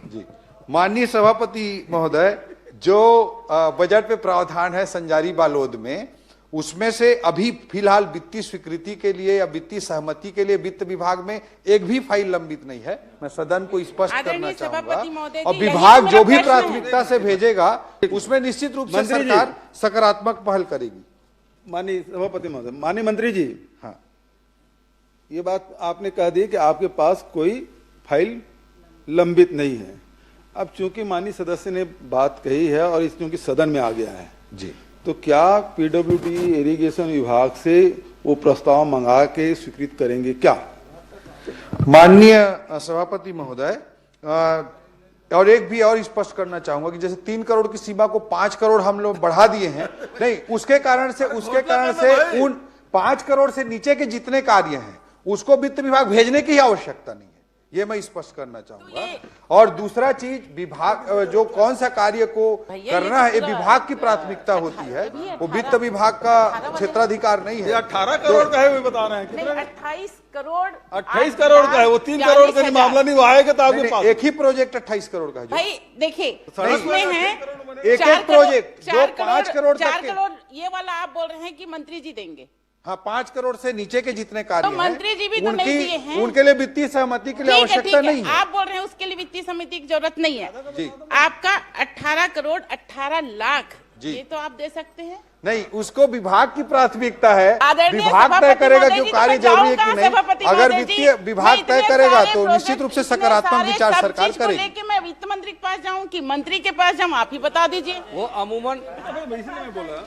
जी। माननीय सभापति महोदय, जो बजट पे प्रावधान है संजारी बालोद में, उसमें से अभी फिलहाल वित्तीय स्वीकृति के लिए या वित्तीय सहमति के लिए वित्त विभाग में एक भी फाइल लंबित नहीं है। मैं सदन को स्पष्ट करना चाहूंगा और विभाग जो भी प्राथमिकता से भेजेगा उसमें निश्चित रूप से सरकार सकारात्मक पहल करेगी। माननीय सभापति महोदय, माननीय मंत्री जी, हाँ, ये बात आपने कह दी कि आपके पास कोई फाइल लंबित नहीं है। अब चूंकि माननीय सदस्य ने बात कही है और इस चूंकि सदन में आ गया है जी, तो क्या पीडब्ल्यूडी इरिगेशन विभाग से वो प्रस्ताव मंगा के स्वीकृत करेंगे क्या? माननीय सभापति महोदय, और एक भी और स्पष्ट करना चाहूंगा कि जैसे 3 करोड़ की सीमा को 5 करोड़ हम लोग बढ़ा दिए हैं, नहीं उसके कारण से उन 5 करोड़ से नीचे के जितने कार्य हैं उसको वित्त विभाग भेजने की आवश्यकता नहीं है, ये मैं स्पष्ट करना चाहूंगा। और दूसरा चीज, विभाग जो कौन सा कार्य को करना है ये विभाग की प्राथमिकता होती है, वो वित्त विभाग का क्षेत्राधिकार नहीं है। 18 करोड़ का है, वो बता रहे हैं कितना? 28 करोड़ 28 करोड़ का है, वो 3 करोड़ का मामला नहीं, वो आएगा तो आपके पास। एक ही प्रोजेक्ट 28 करोड़ का है भाई देखिए, उसमें है एक प्रोजेक्ट जो 5 करोड़ 4 करोड़ ये वाला आप बोल रहे हैं कि मंत्री जी देंगे। हाँ, 5 करोड़ से नीचे के जितने कार्य तो मंत्री जी भी तो नहीं दिए हैं, उनके लिए वित्तीय सहमति के लिए आवश्यकता नहीं है। आप बोल रहे हैं उसके लिए वित्तीय समिति की जरूरत नहीं है जी। आपका 18 करोड़ 18 लाख जी, ये तो आप दे सकते हैं। नहीं, उसको विभाग की प्राथमिकता है, आदरणीय विभाग तय सभापति करेगा महोदय जो जी, कार्य तो जरूरी है कि जाऊंगा नहीं। सभापति अगर महोदय वित्तीय जी, विभाग मैं तय इतने करेगा सारे तो निश्चित रूप से इतने सकारात्मक सारे विचार सब सरकार चीज को करेगी। लेके मैं वित्त मंत्री के पास जाऊं कि मंत्री के पास जाऊं, आप ही बता दीजिए। वो अमूमन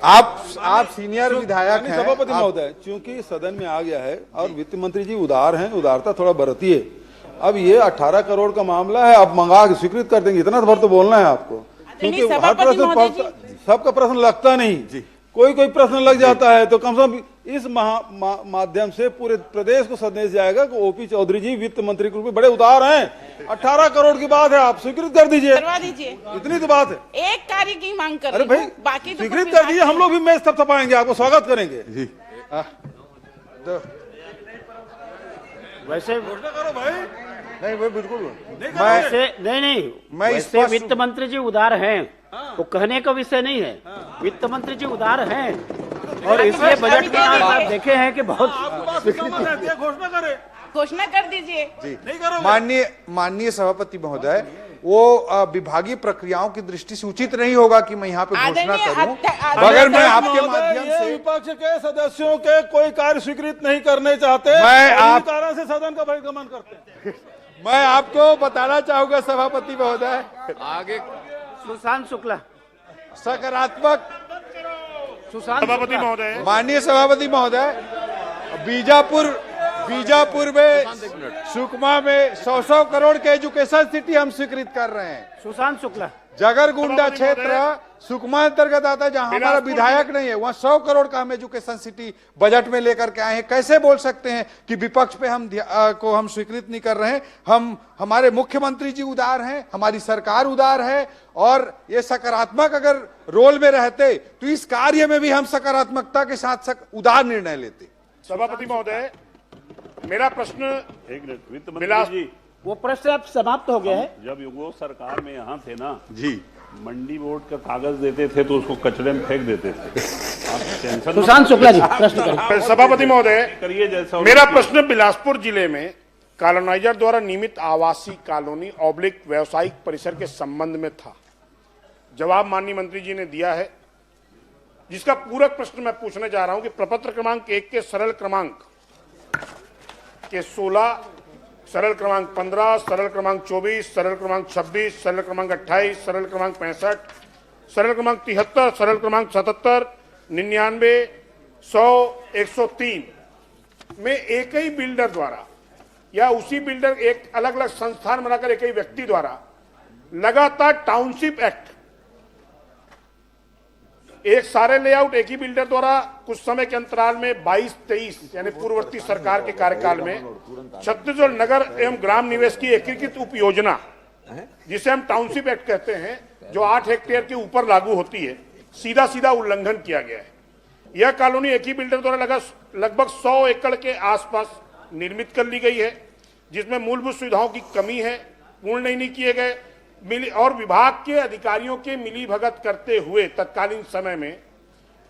आप सीनियर विधायक हैं, सभापति महोदय, चूंकि सदन में आ गया है और वित्त मंत्री जी उदार हैं, उदारता थोड़ा बरतिए। अब ये 18 करोड़ का मामला है, आप मंगा के स्वीकृत कर देंगे, इतना भर तो बोलना है आपको, क्योंकि हर प्रश्न सबका प्रश्न लगता नहीं, कोई प्रश्न लग जाता है, तो कम से कम इस माध्यम से पूरे प्रदेश को संदेश जाएगा कि ओपी चौधरी जी वित्त मंत्री के रूप में बड़े उदार हैं। 18 करोड़ की बात है, आप स्वीकृत कर दीजिए, करवा दीजिए, इतनी तो बात है। एक कार्य की मांग कर अरे भाई बाकी तो स्वीकृत कर दीजिए, हम लोग भी मेज थपथपाएंगे, आपको स्वागत करेंगे जी। वैसे घोषणा करो भाई। नहीं, वो बिल्कुल मैं वैसे वित्त मंत्री जी उदार हैं, तो कहने का विषय नहीं है, वित्त मंत्री जी उदार हैं और इसलिए बजट में आप देखे हैं कि बहुत घोषणा कर दीजिए जी। माननीय सभापति महोदय, वो विभागीय प्रक्रियाओं की दृष्टि से उचित नहीं होगा कि मैं यहाँ पे घोषणा करूं, मगर मैं आपके माध्यम से विपक्ष के सदस्यों के कोई कार्य स्वीकृत नहीं करने चाहते, मैं आप कारण से सदन का बहिर्गमन करते हैं। मैं आपको बताना चाहूंगा सभापति महोदय, आगे सुशांत शुक्ला सकारात्मक सभापति महोदय, माननीय सभापति महोदय, बीजापुर में सुकमा में 100 करोड़ के एजुकेशन सिटी हम स्वीकृत कर रहे हैं। सुशांत शुक्ला जगरगुंडा क्षेत्र सुकमा अंतर्गत आता है, जहां हमारा विधायक नहीं है, वहां 100 करोड़ का हम एजुकेशन सिटी बजट में लेकर के आए हैं। कैसे बोल सकते हैं कि विपक्ष पे हम स्वीकृत नहीं कर रहे हैं? हमारे मुख्यमंत्री जी उदार हैं, हमारी सरकार उदार है, और ये सकारात्मक अगर रोल में रहते तो इस कार्य में भी हम सकारात्मकता के साथ उदार निर्णय लेते। सभापति महोदय, मेरा प्रश्न एक मिनट, वित्त मंत्री जी, वो प्रश्न अब समाप्त हो गया है। जब वो सरकार में यहाँ थे ना जी, मंडी बोर्ड का कागज देते थे तो उसको कचरे में फेंक देते थे। आप टेंशन सुशांत शुक्ला जी प्रश्न करें। सभापति महोदय, करिए जैसा मेरा प्रश्न बिलासपुर जिले में कॉलोनाइजर द्वारा नियमित आवासीय कॉलोनी ऑब्लिक व्यवसायिक परिसर के संबंध में था। जवाब माननीय मंत्री जी ने दिया है, जिसका पूरक प्रश्न मैं पूछने जा रहा हूं कि प्रपत्र क्रमांक 1 के सरल क्रमांक के 16, सरल क्रमांक 15, सरल क्रमांक 24, सरल क्रमांक 26, सरल क्रमांक 28, सरल क्रमांक 65, सरल क्रमांक 73, सरल क्रमांक 77, 99, 100, 103 में एक ही बिल्डर द्वारा या उसी बिल्डर एक अलग अलग संस्थान बनाकर एक ही व्यक्ति द्वारा लगातार टाउनशिप एक्ट, एक सारे लेआउट एक ही बिल्डर द्वारा कुछ समय के अंतराल में 22-23 यानी पूर्ववर्ती सरकार के कार्यकाल में छत्तीसगढ़ नगर एवं ग्राम निवेश की एकीकृत उप योजना, जिसे हम टाउनशिप एक्ट कहते हैं, जो 8 हेक्टेयर के ऊपर लागू होती है, सीधा उल्लंघन किया गया है। यह कॉलोनी एक ही बिल्डर द्वारा लगभग 100 एकड़ के आसपास निर्मित कर ली गई है, जिसमें मूलभूत सुविधाओं की कमी है, पूर्ण नहीं किए गए, और विभाग के अधिकारियों के मिलीभगत करते हुए तत्कालीन समय में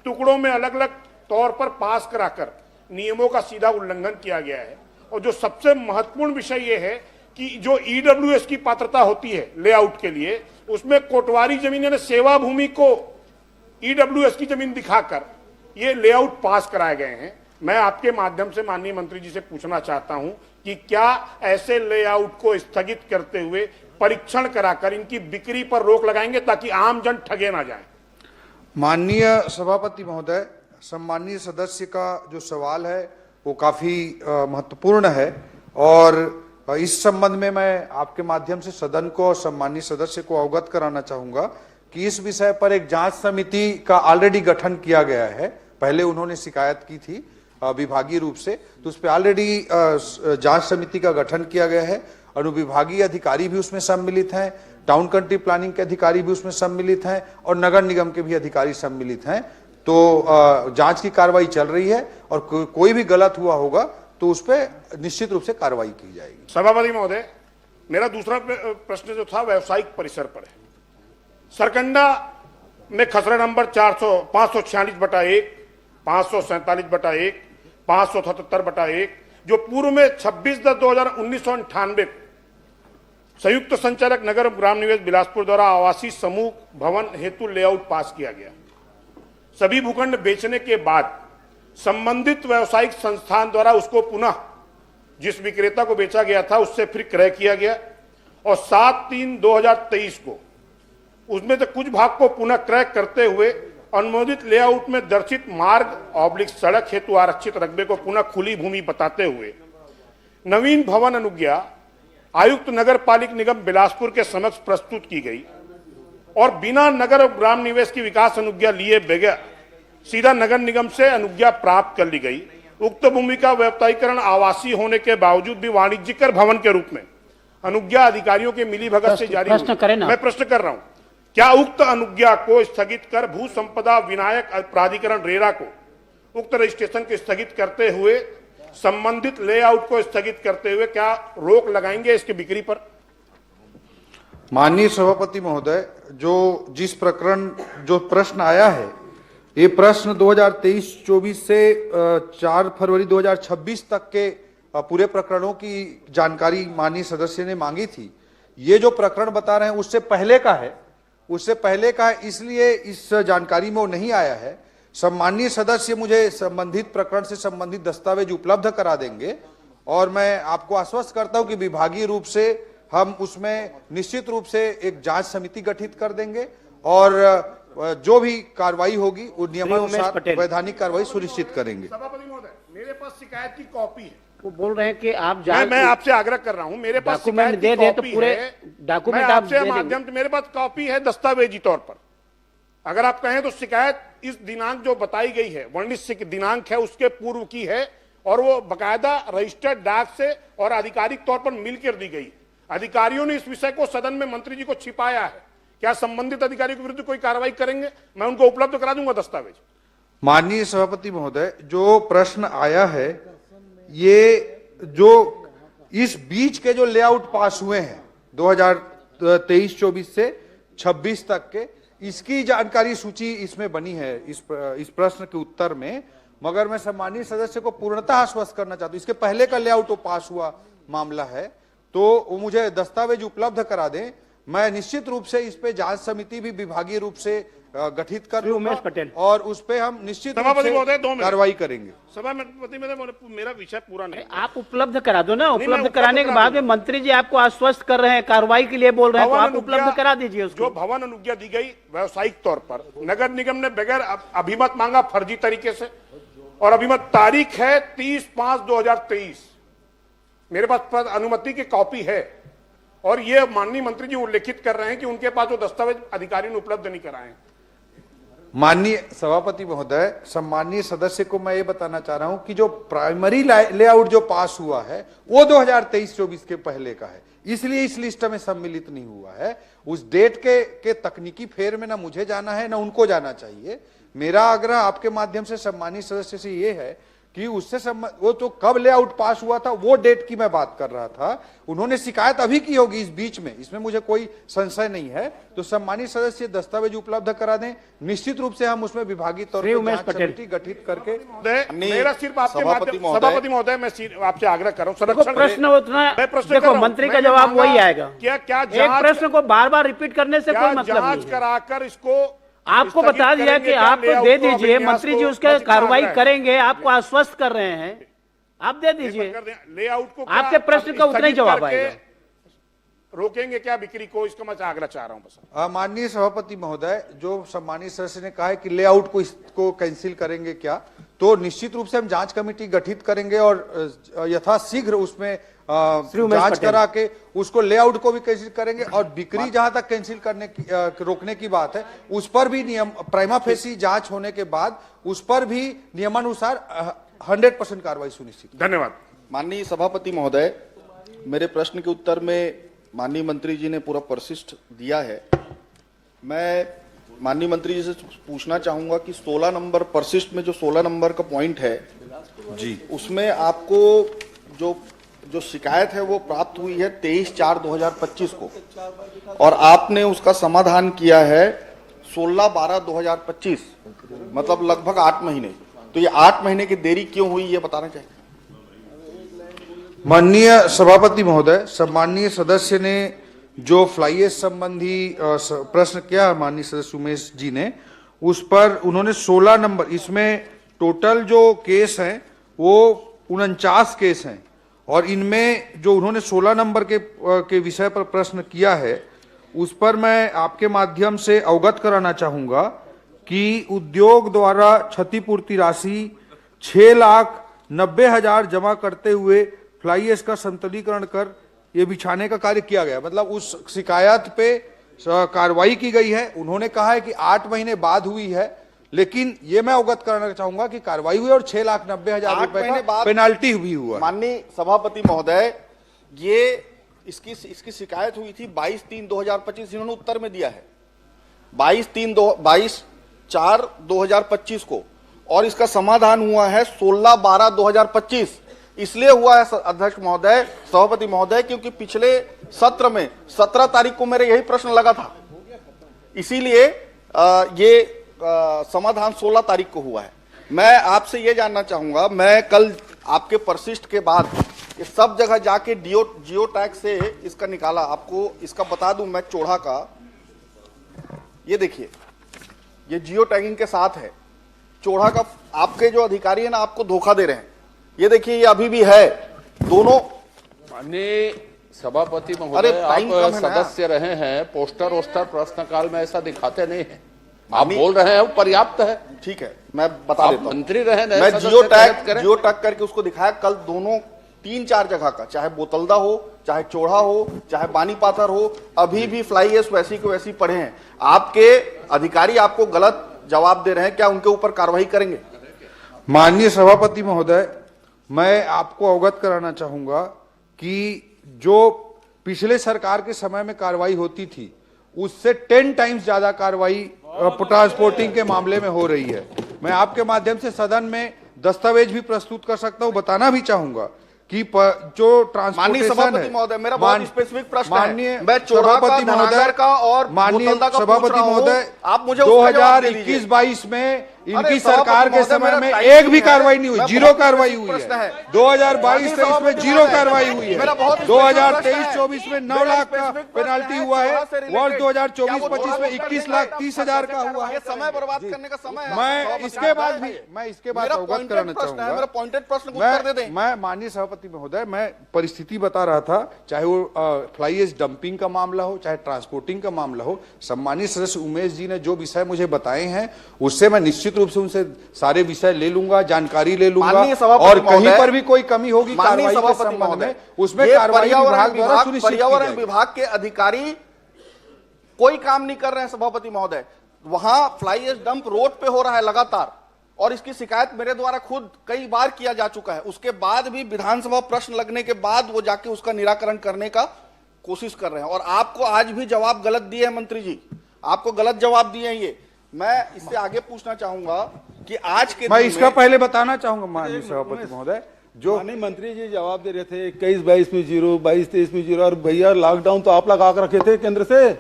टुकड़ों में अलग अलग तौर पर पास कराकर नियमों का सीधा उल्लंघन किया गया है। और जो सबसे महत्वपूर्ण विषय यह है कि जो ईडब्ल्यूएस की पात्रता होती है लेआउट के लिए, उसमें कोटवारी जमीन यानी सेवा भूमि को ईडब्ल्यूएस की जमीन दिखाकर ये लेआउट पास कराए गए हैं। मैं आपके माध्यम से माननीय मंत्री जी से पूछना चाहता हूं कि क्या ऐसे लेआउट को स्थगित करते हुए परीक्षण कराकर इनकी बिक्री पर रोक लगाएंगे ताकि आम जन ठगे ना जाए? माननीय सभापति महोदय, सम्मानीय सदस्य का जो सवाल है वो काफी महत्वपूर्ण है, और इस संबंध में मैं आपके माध्यम से सदन को और सम्मानीय सदस्य को अवगत कराना चाहूंगा कि इस विषय पर एक जांच समिति का ऑलरेडी गठन किया गया है। पहले उन्होंने शिकायत की थी विभागीय रूप से, तो उस पर ऑलरेडी जांच समिति का गठन किया गया है। अनुविभागीय अधिकारी भी उसमें सम्मिलित हैं, टाउन कंट्री प्लानिंग के अधिकारी भी उसमें सम्मिलित हैं और नगर निगम के भी अधिकारी सम्मिलित हैं। तो जांच की कार्रवाई चल रही है और कोई भी गलत हुआ होगा तो उस पर निश्चित रूप से कार्रवाई की जाएगी। सभापति महोदय, मेरा दूसरा प्रश्न जो था व्यावसायिक परिसर पर है। सरकंडा में खसरा नंबर 546/1, 547/1, 577/1 जो पूर्व में 26/10/1998 संयुक्त संचालक नगर ग्राम निवेश बिलासपुर द्वारा आवासीय समूह भवन हेतु लेआउट पास किया गया। सभी भूखंड बेचने के बाद संबंधित व्यावसायिक संस्थान द्वारा उसको पुनः जिस विक्रेता को बेचा गया था उससे फिर क्रय किया गया और 7/3/2023 को उसमें से कुछ भाग को पुनः क्रय करते हुए अनुमोदित लेआउट में दर्शित मार्ग / सड़क हेतु आरक्षित रकबे को पुनः खुली भूमि बताते हुए नवीन भवन अनुज्ञा आयुक्त नगर पालिक निगम बिलासपुर के समक्ष प्रस्तुत की गई और बिना नगर और ग्राम निवेश की विकास अनुज्ञा लिए बगैर सीधा नगर निगम से अनुज्ञा प्राप्त कर ली गई। उक्त भूमि का व्यापारीकरण आवासीय होने के बावजूद भी वाणिज्यिक भवन के रूप में अनुज्ञा अधिकारियों के मिलीभगत से जारी हुई। मैं प्रश्न कर रहा हूं, क्या उक्त अनुज्ञा को स्थगित कर भू संपदा विनायक प्राधिकरण रेरा को उक्त रजिस्ट्रेशन को स्थगित करते हुए संबंधित लेआउट को स्थगित करते हुए क्या रोक लगाएंगे इसकी बिक्री पर? माननीय सभापति महोदय, जिस प्रश्न आया है, ये प्रश्न 2023-24 से 4 फरवरी 2026 तक के पूरे प्रकरणों की जानकारी माननीय सदस्य ने मांगी थी। ये जो प्रकरण बता रहे हैं उससे पहले का है, इसलिए इस जानकारी में वो नहीं आया है। सम्मानीय सदस्य मुझे संबंधित प्रकरण से संबंधित दस्तावेज उपलब्ध करा देंगे और मैं आपको आश्वस्त करता हूं कि विभागीय रूप से हम उसमें निश्चित रूप से एक जांच समिति गठित कर देंगे और जो भी कार्रवाई होगी वो नियमानुसार वैधानिक कार्रवाई सुनिश्चित करेंगे। सभापति महोदय, मेरे पास शिकायत की कॉपी है। वो बोल रहे हैं कि आप मैं आपसे आग्रह कर रहा हूं, मेरे पास शिकायत की कॉपी पूरे डॉक्यूमेंट आप आपसे माध्यम से मेरे पास कॉपी है दस्तावेजी तौर पर। अगर आप कहें तो शिकायत इस दिनांक जो बताई गई है, वर्णित दिनांक है, उसके पूर्व की है और वो बकायदा रजिस्टर्ड डाक से और आधिकारिक तौर पर मिलकर दी गई। अधिकारियों ने इस विषय को सदन में मंत्री जी को छिपाया है। क्या संबंधित अधिकारियों के विरुद्ध कोई कार्रवाई करेंगे? मैं उनको उपलब्ध करा दूंगा दस्तावेज। माननीय सभापति महोदय, जो प्रश्न आया है, ये जो इस बीच के जो लेआउट पास हुए हैं 2023-24 से 26 तक के, इसकी जानकारी सूची इसमें बनी है इस प्रश्न के उत्तर में, मगर मैं सम्मानीय सदस्य को पूर्णतः आश्वस्त करना चाहता हूं इसके पहले का लेआउट पास हुआ मामला है तो वो मुझे दस्तावेज उपलब्ध करा दें। मैं निश्चित रूप से इस पे जांच समिति भी विभागीय रूप से गठित कर लूंगा और उस पे हम निश्चित रूप से कार्रवाई करेंगे। सभापति मेरा विषय पूरा नहीं, आप उपलब्ध करा दो ना। उपलब्ध कराने के बाद में मंत्री जी आपको आश्वस्त कर रहे हैं, कार्रवाई के लिए बोल रहे हैं, तो आप उपलब्ध करा दीजिए उसको। जो भवन अनुज्ञा दी गई व्यावसायिक तौर पर, नगर निगम ने बगैर अभिमत मांगा फर्जी तरीके से और अभिमत तारीख है 30/5/2023। मेरे पास अनुमति की कॉपी है और ये माननीय मंत्री जी उल्लेखित कर रहे हैं कि उनके पास वो दस्तावेज अधिकारियों ने उपलब्ध नहीं कराए। माननीय सभापति महोदय, सम्मानीय सदस्य को मैं ये बताना चाह रहा हूं कि जो प्राइमरी लेआउट जो पास हुआ है वो 2023-24 के पहले का है, इसलिए इस लिस्ट में सम्मिलित नहीं हुआ है। उस डेट के तकनीकी फेर में ना मुझे जाना है ना उनको जाना चाहिए। मेरा आग्रह आपके माध्यम से सम्मानीय सदस्य से ये है कि उससे वो तो कब लेआउट पास हुआ था वो डेट की मैं बात कर रहा था। उन्होंने शिकायत अभी की होगी इस बीच में, इसमें मुझे कोई संशय नहीं है। तो सम्मानीय सदस्य दस्तावेज उपलब्ध करा दें, निश्चित रूप से हम उसमें विभागीय तौर पर जांच समिति गठित करके। मेरा सिर्फ आपके सभापति महोदय मैं आपसे आग्रह कर रहा हूँ, संरक्षण प्रश्न उतना देखो, मंत्री का जवाब वही आएगा। क्या एक प्रश्न को बार बार रिपीट करने से कोई मतलब नहीं। जांच कराकर इसको आपको बता दिया कि आप दे दीजिए, मंत्री जी उसका कार्रवाई करेंगे, आपको आश्वस्त कर रहे हैं, आप दे दीजिए। लेआउट को आपके प्रश्न का उतना ही जवाब आएगा। रोकेंगे क्या बिक्री को, इसका मैं आग्रह चाह रहा हूं बस। माननीय सभापति महोदय, जो सम्मानीय सदस्य ने कहा है कि लेआउट को इसको कैंसिल करेंगे क्या, तो निश्चित रूप से हम जांच कमेटी गठित करेंगे और यथाशीघ्र उसमें जांच करा के उसको लेआउट को भी कैंसिल करेंगे और बिक्री जहां तक कैंसिल करने की रोकने की बात है उस पर भी नियम प्राइमा फेसी जांच होने के बाद उस पर भी नियमानुसार 100% कार्रवाई सुनिश्चित। धन्यवाद। माननीय सभापति महोदय, मेरे प्रश्न के उत्तर में माननीय मंत्री जी ने पूरा परिशिष्ट दिया है। मैं माननीय मंत्री जी से पूछना चाहूंगा कि 16 नंबर परिशिष्ट में जो 16 नंबर का पॉइंट है जी, उसमें आपको जो शिकायत है वो प्राप्त हुई है 23/4/2025 को और आपने उसका समाधान किया है 16/12/2025, मतलब लगभग 8 महीने। तो ये 8 महीने की देरी क्यों हुई, ये बताना चाहिए। माननीय सभापति महोदय, सम्माननीय सदस्य ने जो फ्लाई ऐश संबंधी प्रश्न किया माननीय सदस्य उमेश जी ने, उस पर उन्होंने 16 नंबर, इसमें टोटल जो केस हैं वो 49 केस हैं और इनमें जो उन्होंने 16 नंबर के विषय पर प्रश्न किया है उस पर मैं आपके माध्यम से अवगत कराना चाहूंगा कि उद्योग द्वारा क्षतिपूर्ति राशि 6,90,000 जमा करते हुए फ्लाई ऐश का संतुलीकरण कर ये बिछाने का कार्य किया गया। मतलब उस शिकायत पे कार्रवाई की गई है। उन्होंने कहा है कि 8 महीने बाद हुई है, लेकिन ये मैं अवगत कराना चाहूंगा कि कार्रवाई हुई और 6,90,000 रुपए का पेनाल्टी भी हुआ। माननीय सभापति महोदय, ये इसकी शिकायत हुई थी 22/3/2025, इन्होंने उत्तर में दिया है 22/4/2025 को और इसका समाधान हुआ है 16/12/2025। इसलिए हुआ है अध्यक्ष महोदय, सभापति महोदय, क्योंकि पिछले सत्र में 17 तारीख को मेरे यही प्रश्न लगा था, इसीलिए ये समाधान 16 तारीख को हुआ है। मैं आपसे ये जानना चाहूंगा, मैं कल आपके परिशिष्ट के बाद ये सब जगह जाके जियो टैग से इसका निकाला, आपको इसका बता दूं मैं चोड़ा का, ये देखिए ये जियो टैगिंग के साथ है चोड़ा का। आपके जो अधिकारी है ना आपको धोखा दे रहे हैं। ये देखिए ये अभी भी है दोनों। माननीय सभापति महोदय, आप सदस्य रहे हैं, पोस्टर वोस्टर प्रश्नकाल में ऐसा दिखाते नहीं है। आप बोल रहे हैं वो पर्याप्त है। ठीक है, मैं बता देता हूं। मंत्री रहे, मैं जियो टैग करके उसको दिखाया कल, दोनों 3-4 जगह का, चाहे बोतलदा हो, चाहे चोड़ा हो, चाहे बानी पाथर हो, अभी भी फ्लाई ऐश वैसी को वैसी पड़े हैं। आपके अधिकारी आपको गलत जवाब दे रहे हैं, क्या उनके ऊपर कार्रवाई करेंगे? माननीय सभापति महोदय, मैं आपको अवगत कराना चाहूंगा कि जो पिछले सरकार के समय में कार्रवाई होती थी उससे 10 टाइम्स ज्यादा कार्रवाई ट्रांसपोर्टिंग के मामले में हो रही है। मैं आपके माध्यम से सदन में दस्तावेज भी प्रस्तुत कर सकता हूं। बताना भी चाहूंगा कि जो माननीय सभापति महोदय, मेरा बहुत स्पेसिफिक प्रश्न है। मैं सभापति महोदय का और माननीय सभापति महोदय, आप मुझे 2021-22 में इनकी सरकार के समय में एक भी कार्रवाई नहीं हुई, 0 कार्रवाई हुई है। 2022-23 में 0 कार्रवाई हुई है। 2023-24 में 9 लाख का पेनाल्टी हुआ है। वर्ष 2024-25 में 21,30,000 का हुआ है। समय बर्बाद करने का समय है। मैं इसके बाद अवगत कराना चाहूंगा। मेरा पॉइंटेड प्रश्न को उत्तर दे दें। मैं माननीय सभापति महोदय, मैं परिस्थिति बता रहा था, चाहे वो फ्लाई ऐश डंपिंग का मामला हो, चाहे ट्रांसपोर्टिंग का मामला हो। सम्मानित सदस्य उमेश जी ने जो विषय मुझे बताए हैं उससे मैं निश्चित रूप से उनसे सारे विषय ले लूंगा, जानकारी ले लूंगा और कहीं पर भी कोई कमी होगी कार्रवाई के संबंध में उसमें कार्रवाई विभाग द्वारा सुनिश्चित की जाएगी। पर्यावरण विभाग के अधिकारी कोई काम नहीं कर रहे हैं सभापति महोदय। वहां फ्लाई ऐश डंप रोड पे हो रहा है लगातार और इसकी शिकायत मेरे द्वारा खुद कई बार किया जा चुका है। उसके बाद भी विधानसभा प्रश्न लगने के बाद वो जाके उसका निराकरण करने का कोशिश कर रहे हैं और आपको आज भी जवाब गलत दिए हैं मंत्री जी, आपको गलत जवाब दिए हैं। ये मैं इससे आगे पूछना चाहूंगा कि आज के मैं इसका पहले बताना चाहूंगा माननीय सभापति महोदय, जो मंत्री जी जवाब दे रहे थे 21-22 में 0, 22-23 में 0 और भैया लॉकडाउन तो आप लगा कर रखे थे केंद्र से।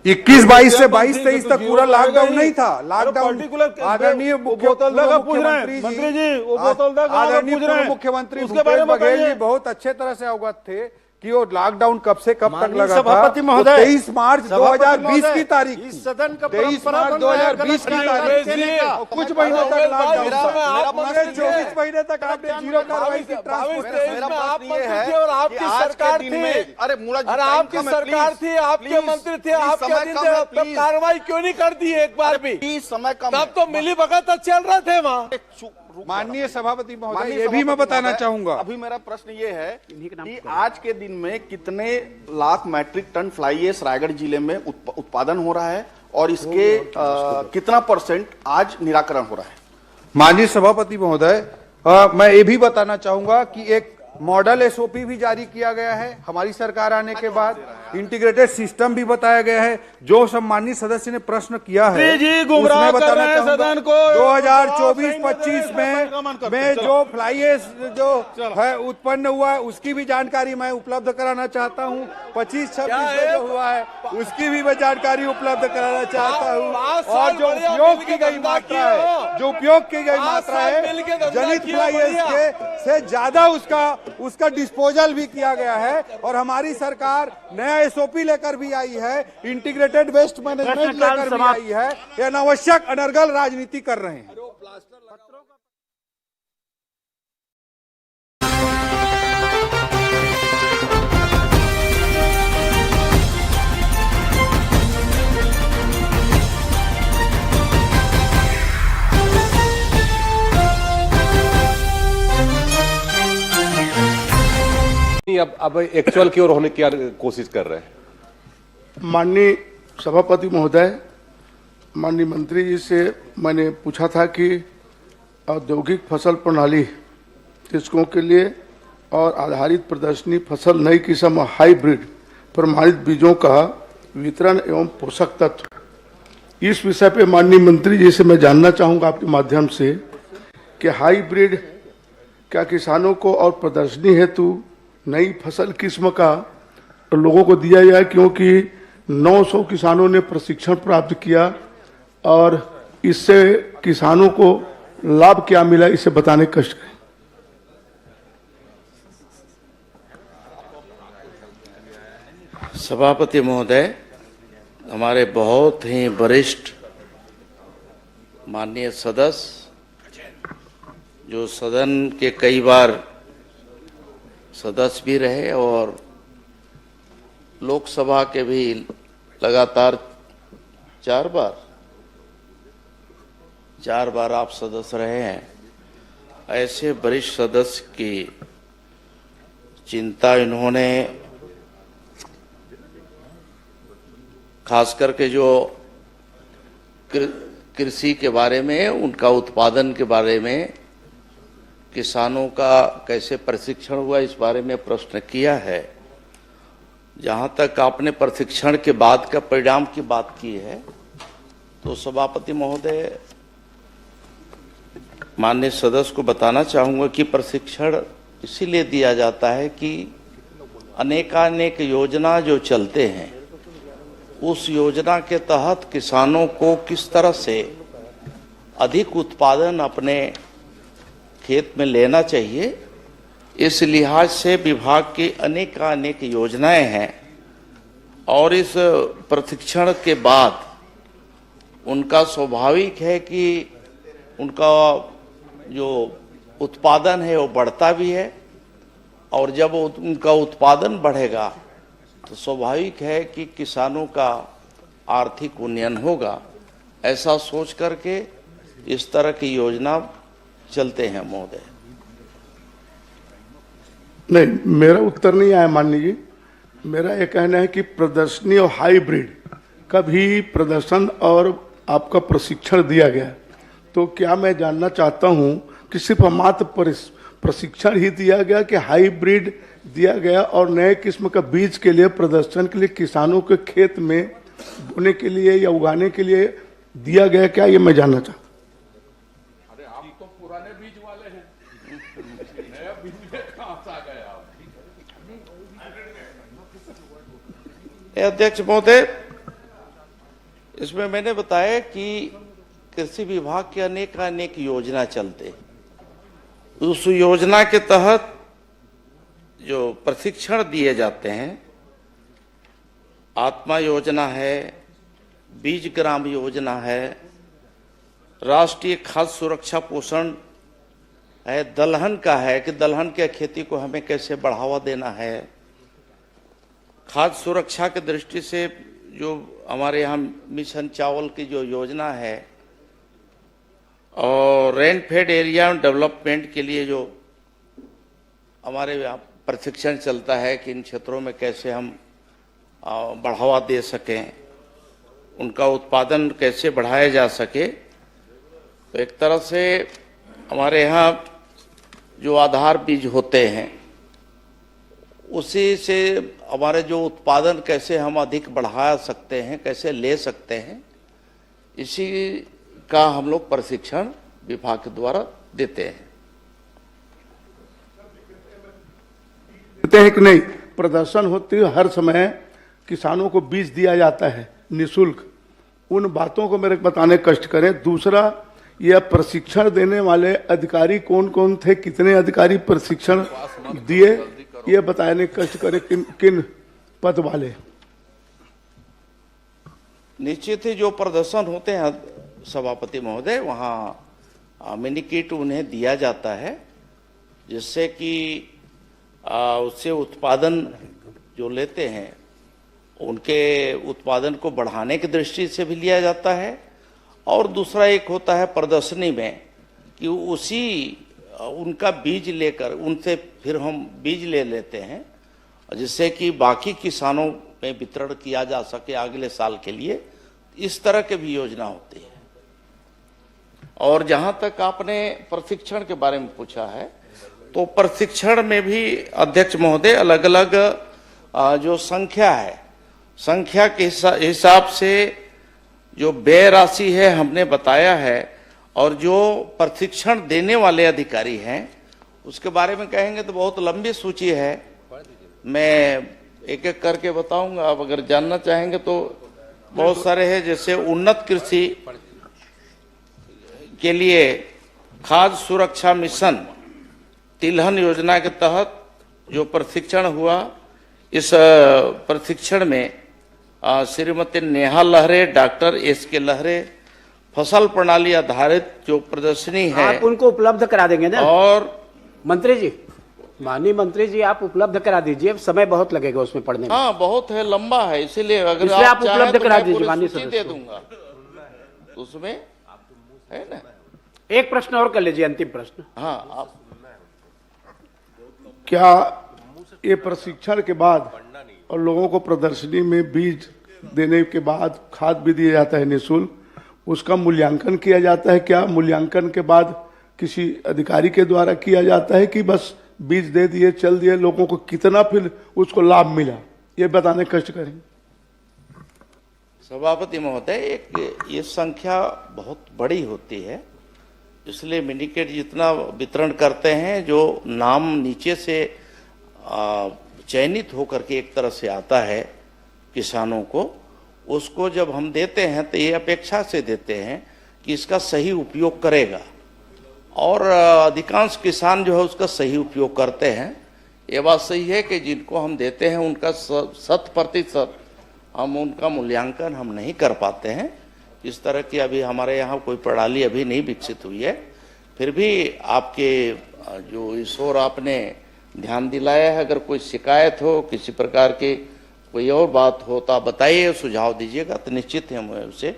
21-22 से 22-23 तक पूरा लॉकडाउन नहीं था। लॉकडाउन आदरणीय मुख्यमंत्री जी, आदरणीय मुख्यमंत्री भूपेश बघेल जी बहुत अच्छे तरह से अवगत थे कि वो लॉकडाउन कब से कब तक लगा था। सभापति महोदय, 23 मार्च 2020 की तारीख, इस सदन का 23 परंपरा मार्च बन रहा है 2020 की गलत तारीख, देने का। कुछ महीने तक लॉकडाउन था। मेरा पूरे 24 महीने तक आपने जीरो कार्रवाई की ट्रांसपोर्ट। मेरा प्रश्न ये है और आपकी सरकार थी, अरे मूला जी, आपकी सरकार थी, आपके मंत्री थे, आपके अधीन थे, तब कार्रवाई क्यों नहीं कर दी एक बार भी? समय कम तब तो मिली भगत चल रहे थे वहाँ। माननीय सभापति महोदय, ये भी मैं बताना चाहूंगा। अभी मेरा प्रश्न ये है कि आज के दिन में कितने lakh metric ton fly ash Raigarh जिले में उत्पादन हो रहा है और इसके कितना % आज निराकरण हो रहा है? माननीय सभापति महोदय, मैं ये भी बताना चाहूंगा कि एक मॉडल एसओपी भी जारी किया गया है हमारी सरकार आने के बाद। इंटीग्रेटेड सिस्टम भी बताया गया है। जो सम्मानित सदस्य ने प्रश्न किया है जी गुमराह कर रहे हैं सदन को। 2024-25 में जो फ्लाई ऐश जो है उत्पन्न हुआ है उसकी भी जानकारी मैं उपलब्ध कराना चाहता हूँ। 25-26 में जो हुआ है उसकी भी मैं जानकारी उपलब्ध कराना चाहता हूँ। और जो उपयोग की गई मात्रा है, जो उपयोग की गई मात्रा है जनित फ्लाई ऐश के से ज्यादा उसका डिस्पोजल भी किया गया है। और हमारी सरकार नया एसओपी लेकर भी आई है, इंटीग्रेटेड वेस्ट मैनेजमेंट लेकर भी आई है। ये अनावश्यक अनर्गल राजनीति कर रहे हैं। अब एक्चुअल की ओर होने की कोशिश कर रहे हैं। माननीय सभापति महोदय, माननीय मंत्री जी से मैंने पूछा था कि औद्योगिक फसल प्रणाली कृषकों के लिए और आधारित प्रदर्शनी फसल नई किस्म हाइब्रिड प्रमाणित बीजों का वितरण एवं पोषक तत्व, इस विषय पे माननीय मंत्री जी से मैं जानना चाहूँगा आपके माध्यम से कि हाइब्रिड क्या किसानों को और प्रदर्शनी हेतु नई फसल किस्म का लोगों को दिया जाए, क्योंकि 900 किसानों ने प्रशिक्षण प्राप्त किया और इससे किसानों को लाभ क्या मिला इसे बताने का कष्ट करें। सभापति महोदय, हमारे बहुत ही वरिष्ठ माननीय सदस्य जो सदन के कई बार सदस्य भी रहे और लोकसभा के भी लगातार 4 बार आप सदस्य रहे हैं। ऐसे वरिष्ठ सदस्य की चिंता इन्होंने खास करके जो कृषि के बारे में, उनका उत्पादन के बारे में, किसानों का कैसे प्रशिक्षण हुआ इस बारे में प्रश्न किया है। जहां तक आपने प्रशिक्षण के बाद का परिणाम की बात की है, तो सभापति महोदय माननीय सदस्य को बताना चाहूंगा कि प्रशिक्षण इसीलिए दिया जाता है कि अनेकानेक योजना जो चलते हैं उस योजना के तहत किसानों को किस तरह से अधिक उत्पादन अपने खेत में लेना चाहिए, इस लिहाज से विभाग की अनेक योजनाएं हैं। और इस प्रशिक्षण के बाद उनका स्वाभाविक है कि उनका जो उत्पादन है वो बढ़ता भी है। और जब उनका उत्पादन बढ़ेगा तो स्वाभाविक है कि किसानों का आर्थिक उन्नयन होगा। ऐसा सोच करके इस तरह की योजना चलते हैं महोदय। नहीं, मेरा उत्तर नहीं आया माननीय जी। मेरा यह कहना है कि प्रदर्शनी और हाइब्रिड का भी प्रदर्शन और आपका प्रशिक्षण दिया गया, तो क्या मैं जानना चाहता हूं कि सिर्फ मात्र प्रशिक्षण ही दिया गया कि हाइब्रिड दिया गया और नए किस्म का बीज के लिए प्रदर्शन के लिए किसानों के खेत में बोने के लिए या उगाने के लिए दिया गया, क्या ये मैं जानना चाहता हूं। अध्यक्ष महोदय, इसमें मैंने बताया कि कृषि विभाग के अनेक योजना चलते, उस योजना के तहत जो प्रशिक्षण दिए जाते हैं, आत्मा योजना है, बीज ग्राम योजना है, राष्ट्रीय खाद्य सुरक्षा पोषण है, दलहन का है कि दलहन के खेती को हमें कैसे बढ़ावा देना है, खाद्य सुरक्षा की दृष्टि से जो हमारे यहाँ मिशन चावल की जो योजना है, और रेन फेड एरिया डेवलपमेंट के लिए जो हमारे यहाँ प्रशिक्षण चलता है कि इन क्षेत्रों में कैसे हम बढ़ावा दे सकें, उनका उत्पादन कैसे बढ़ाया जा सके। तो एक तरह से हमारे यहाँ जो आधार बीज होते हैं उसी से हमारे जो उत्पादन कैसे हम अधिक बढ़ा सकते हैं, कैसे ले सकते हैं, इसी का हम लोग प्रशिक्षण विभाग के द्वारा देते हैं। देते हैं कि नहीं, प्रदर्शन होती है हर समय, किसानों को बीज दिया जाता है निःशुल्क, उन बातों को मेरे बताने कष्ट करें। दूसरा, यह प्रशिक्षण देने वाले अधिकारी कौन कौन थे, कितने अधिकारी प्रशिक्षण दिए, ये बताने कष्ट करें, किन किन पद वाले। निश्चित ही जो प्रदर्शन होते हैं सभापति महोदय, वहाँ मिनी किट उन्हें दिया जाता है, जिससे कि उससे उत्पादन जो लेते हैं उनके उत्पादन को बढ़ाने की दृष्टि से भी लिया जाता है। और दूसरा एक होता है प्रदर्शनी में कि उसी उनका बीज लेकर उनसे फिर हम बीज ले लेते हैं, जिससे कि बाकी किसानों में वितरण किया जा सके अगले साल के लिए। इस तरह के भी योजना होती है। और जहाँ तक आपने प्रशिक्षण के बारे में पूछा है, तो प्रशिक्षण में भी अध्यक्ष महोदय अलग अलग जो संख्या है, संख्या के हिसाब से जो व्यय राशि है हमने बताया है, और जो प्रशिक्षण देने वाले अधिकारी हैं उसके बारे में कहेंगे तो बहुत लंबी सूची है, मैं एक एक करके बताऊंगा। आप अगर जानना चाहेंगे तो बहुत सारे हैं, जैसे उन्नत कृषि के लिए खाद्य सुरक्षा मिशन तिलहन योजना के तहत जो प्रशिक्षण हुआ, इस प्रशिक्षण में श्रीमती नेहा लहरे, डॉक्टर एस.के. लहरे, फसल प्रणाली आधारित जो प्रदर्शनी है आप उनको उपलब्ध करा देंगे ना। और मंत्री जी, माननीय मंत्री जी, आप उपलब्ध करा दीजिए, समय बहुत लगेगा उसमें पढ़ने में। हाँ, बहुत है, लंबा है, इसीलिए अगर आप उपलब्ध तो करा दीजिए माननीय सूची सदस्य दे दूंगा, तो उसमें है ना। एक प्रश्न और कर लीजिए, अंतिम प्रश्न। हाँ, आप क्या ये प्रशिक्षण के बाद और लोगों को प्रदर्शनी में बीज देने के बाद खाद भी दिया जाता है निःशुल्क, उसका मूल्यांकन किया जाता है? क्या मूल्यांकन के बाद किसी अधिकारी के द्वारा किया जाता है कि बस बीज दे दिए चल दिए, लोगों को कितना फिर उसको लाभ मिला, ये बताने कष्ट करेंगे। सभापति महोदय, एक ये संख्या बहुत बड़ी होती है, इसलिए मिनीकेट जितना वितरण करते हैं, जो नाम नीचे से चयनित होकर के एक तरह से आता है किसानों को, उसको जब हम देते हैं तो ये अपेक्षा से देते हैं कि इसका सही उपयोग करेगा, और अधिकांश किसान जो है उसका सही उपयोग करते हैं। ये बात सही है कि जिनको हम देते हैं उनका 100% हम उनका मूल्यांकन हम नहीं कर पाते हैं। इस तरह की अभी हमारे यहाँ कोई प्रणाली अभी नहीं विकसित हुई है। फिर भी आपके जो इस ओर आपने ध्यान दिलाया है, अगर कोई शिकायत हो, किसी प्रकार की कोई और बात हो तो आप बताइए, सुझाव दीजिएगा, तो निश्चित ही हम उसे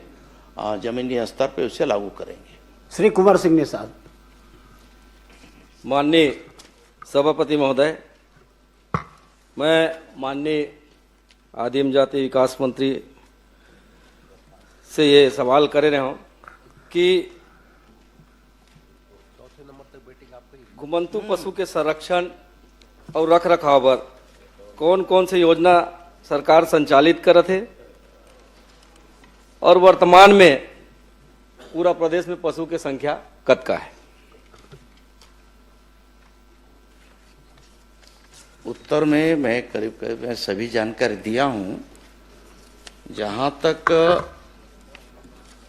जमीनी स्तर पे उसे लागू करेंगे। श्री कुंवर सिंह निषाद। माननीय सभापति महोदय, मैं माननीय आदिम जाति विकास मंत्री से ये सवाल कर रहा हूँ कि घुमंतु पशु के संरक्षण और रख रखाव पर कौन कौन सी योजना सरकार संचालित करत है, और वर्तमान में पूरा प्रदेश में पशु की संख्या कतका है? उत्तर में मैं करीब करीब सभी जानकारी दिया हूँ। जहाँ तक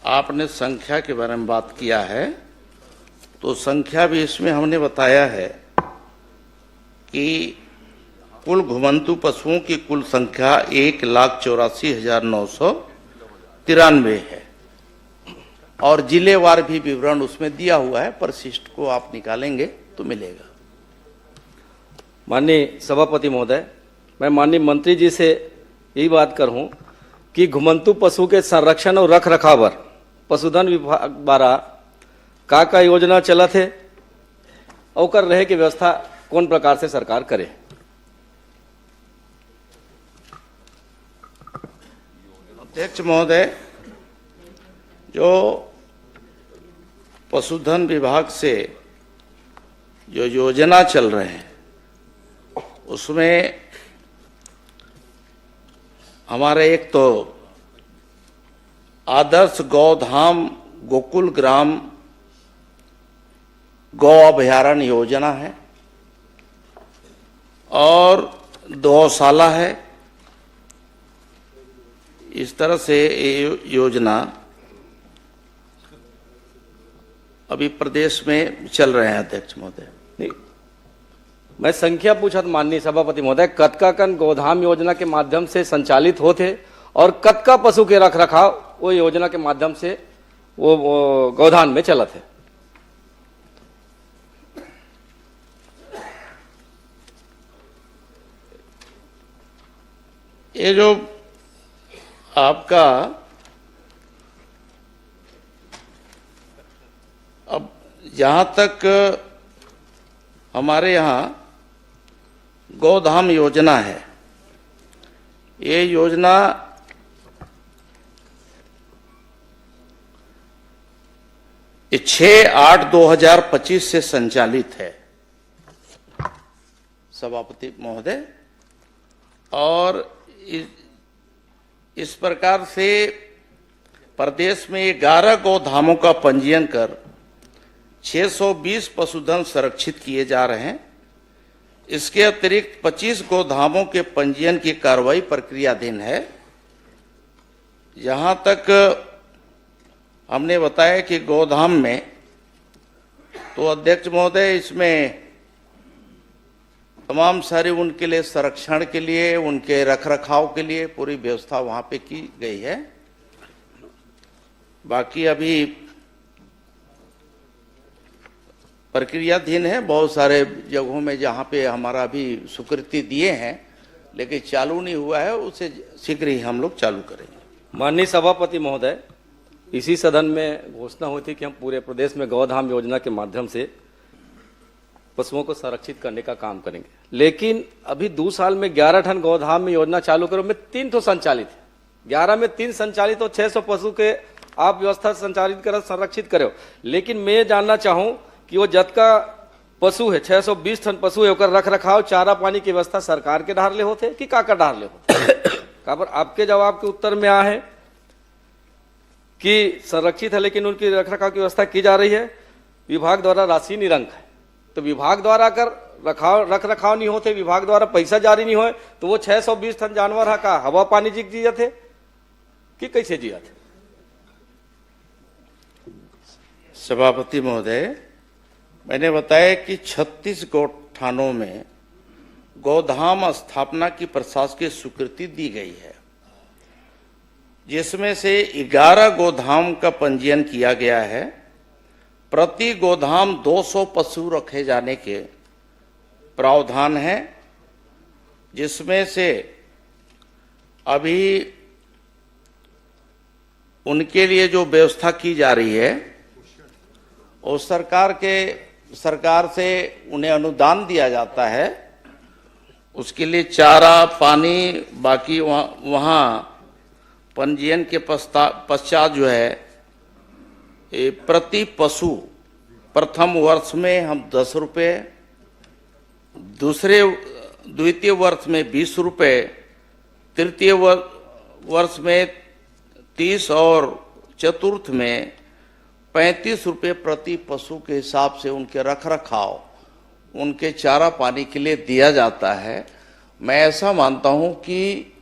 आपने संख्या के बारे में बात किया है, तो संख्या भी इसमें हमने बताया है कि कुल घुमंतु पशुओं की कुल संख्या 1,84,993 है और जिलेवार भी विवरण उसमें दिया हुआ है। परिशिष्ट को आप निकालेंगे तो मिलेगा। माननीय सभापति महोदय, मैं माननीय मंत्री जी से यही बात करूं कि घुमंतु पशु के संरक्षण और रख रखाव पर पशुधन विभाग द्वारा का योजना चलत है और कर रहे की व्यवस्था कौन प्रकार से सरकार करे। अध्यक्ष महोदय, जो पशुधन विभाग से जो योजना चल रहे हैं उसमें हमारे एक तो आदर्श गौधाम गोकुल ग्राम गौ अभयारण्य योजना है और गौशाला है। इस तरह से ये योजना अभी प्रदेश में चल रहे हैं। अध्यक्ष महोदय, नहीं, मैं संख्या पूछा था माननीय सभापति महोदय, कतका कन गोधाम योजना के माध्यम से संचालित होते और कतका पशु के रख रखाव वो योजना के माध्यम से वो गोधान में चलत है। ये जो आपका अब जहां तक हमारे यहाँ गौधाम योजना है, ये योजना ये 6/8/2025 से संचालित है सभापति महोदय, और इस प्रकार से प्रदेश में 11 गौधामों का पंजीयन कर 620 पशुधन संरक्षित किए जा रहे हैं। इसके अतिरिक्त 25 गौधामों के पंजीयन की कार्रवाई प्रक्रियाधीन है। जहां तक हमने बताया कि गौधाम में, तो अध्यक्ष महोदय इसमें तमाम सारे उनके लिए संरक्षण के लिए, उनके रखरखाव के लिए पूरी व्यवस्था वहां पे की गई है। बाकी अभी प्रक्रियाधीन है। बहुत सारे जगहों में जहां पे हमारा अभी स्वीकृति दिए हैं लेकिन चालू नहीं हुआ है, उसे शीघ्र ही हम लोग चालू करेंगे। माननीय सभापति महोदय, इसी सदन में घोषणा हुई थी कि हम पूरे प्रदेश में गौधाम योजना के माध्यम से पशुओं को संरक्षित करने का काम करेंगे, लेकिन अभी 2 साल में 11 टन गौधाम में योजना चालू करो में 3 तो संचालित है, 11 में 3 संचालित और 600 पशु के आप व्यवस्था संचालित करो, संरक्षित करो। लेकिन मैं जानना चाहूं कि वो जत का पशु है 620 टन पशु है, ओकर रख रखाव चारा पानी की व्यवस्था सरकार के ढार ले होते कि का ढार ले होते? काबर आपके जवाब के उत्तर में आ है कि संरक्षित है लेकिन उनकी रख रखाव की व्यवस्था की जा रही है, विभाग द्वारा राशि निरंक है। तो विभाग द्वारा अगर रख रखाव नहीं होते, विभाग द्वारा पैसा जारी नहीं हो, तो वो 620 टन जानवर है का हवा पानी जिया थे कि कैसे जिया थे? सभापति महोदय, मैंने बताया कि 36 गौठानों में गौधाम स्थापना की प्रशासकीय स्वीकृति दी गई है, जिसमें से 11 गौधाम का पंजीयन किया गया है। प्रति गोधाम 200 पशु रखे जाने के प्रावधान है, जिसमें से अभी उनके लिए जो व्यवस्था की जा रही है वो सरकार से उन्हें अनुदान दिया जाता है। उसके लिए चारा पानी, बाकी वहाँ पंजीयन के पश्चात जो है प्रति पशु प्रथम वर्ष में हम 10 रुपये, द्वितीय वर्ष में 20 रुपये, तृतीय वर्ष में 30 और चतुर्थ में 35 रुपये प्रति पशु के हिसाब से उनके रख रखाव, उनके चारा पानी के लिए दिया जाता है। मैं ऐसा मानता हूं कि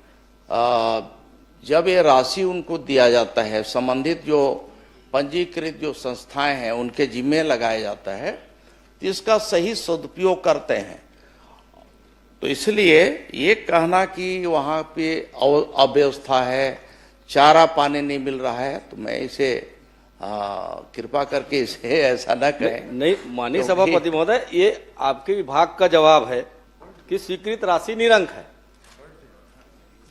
जब ये राशि उनको दिया जाता है, संबंधित जो पंजीकृत जो संस्थाएं हैं उनके जिम्मे लगाया जाता है, तो इसका सही सदुपयोग करते हैं तो इसलिए ये कहना कि वहाँ पे अव्यवस्था है, चारा पानी नहीं मिल रहा है, तो मैं इसे कृपा करके इसे ऐसा ना कहें। नहीं माननीय सभापति महोदय, ये आपके विभाग का जवाब है कि स्वीकृत राशि निरंक है,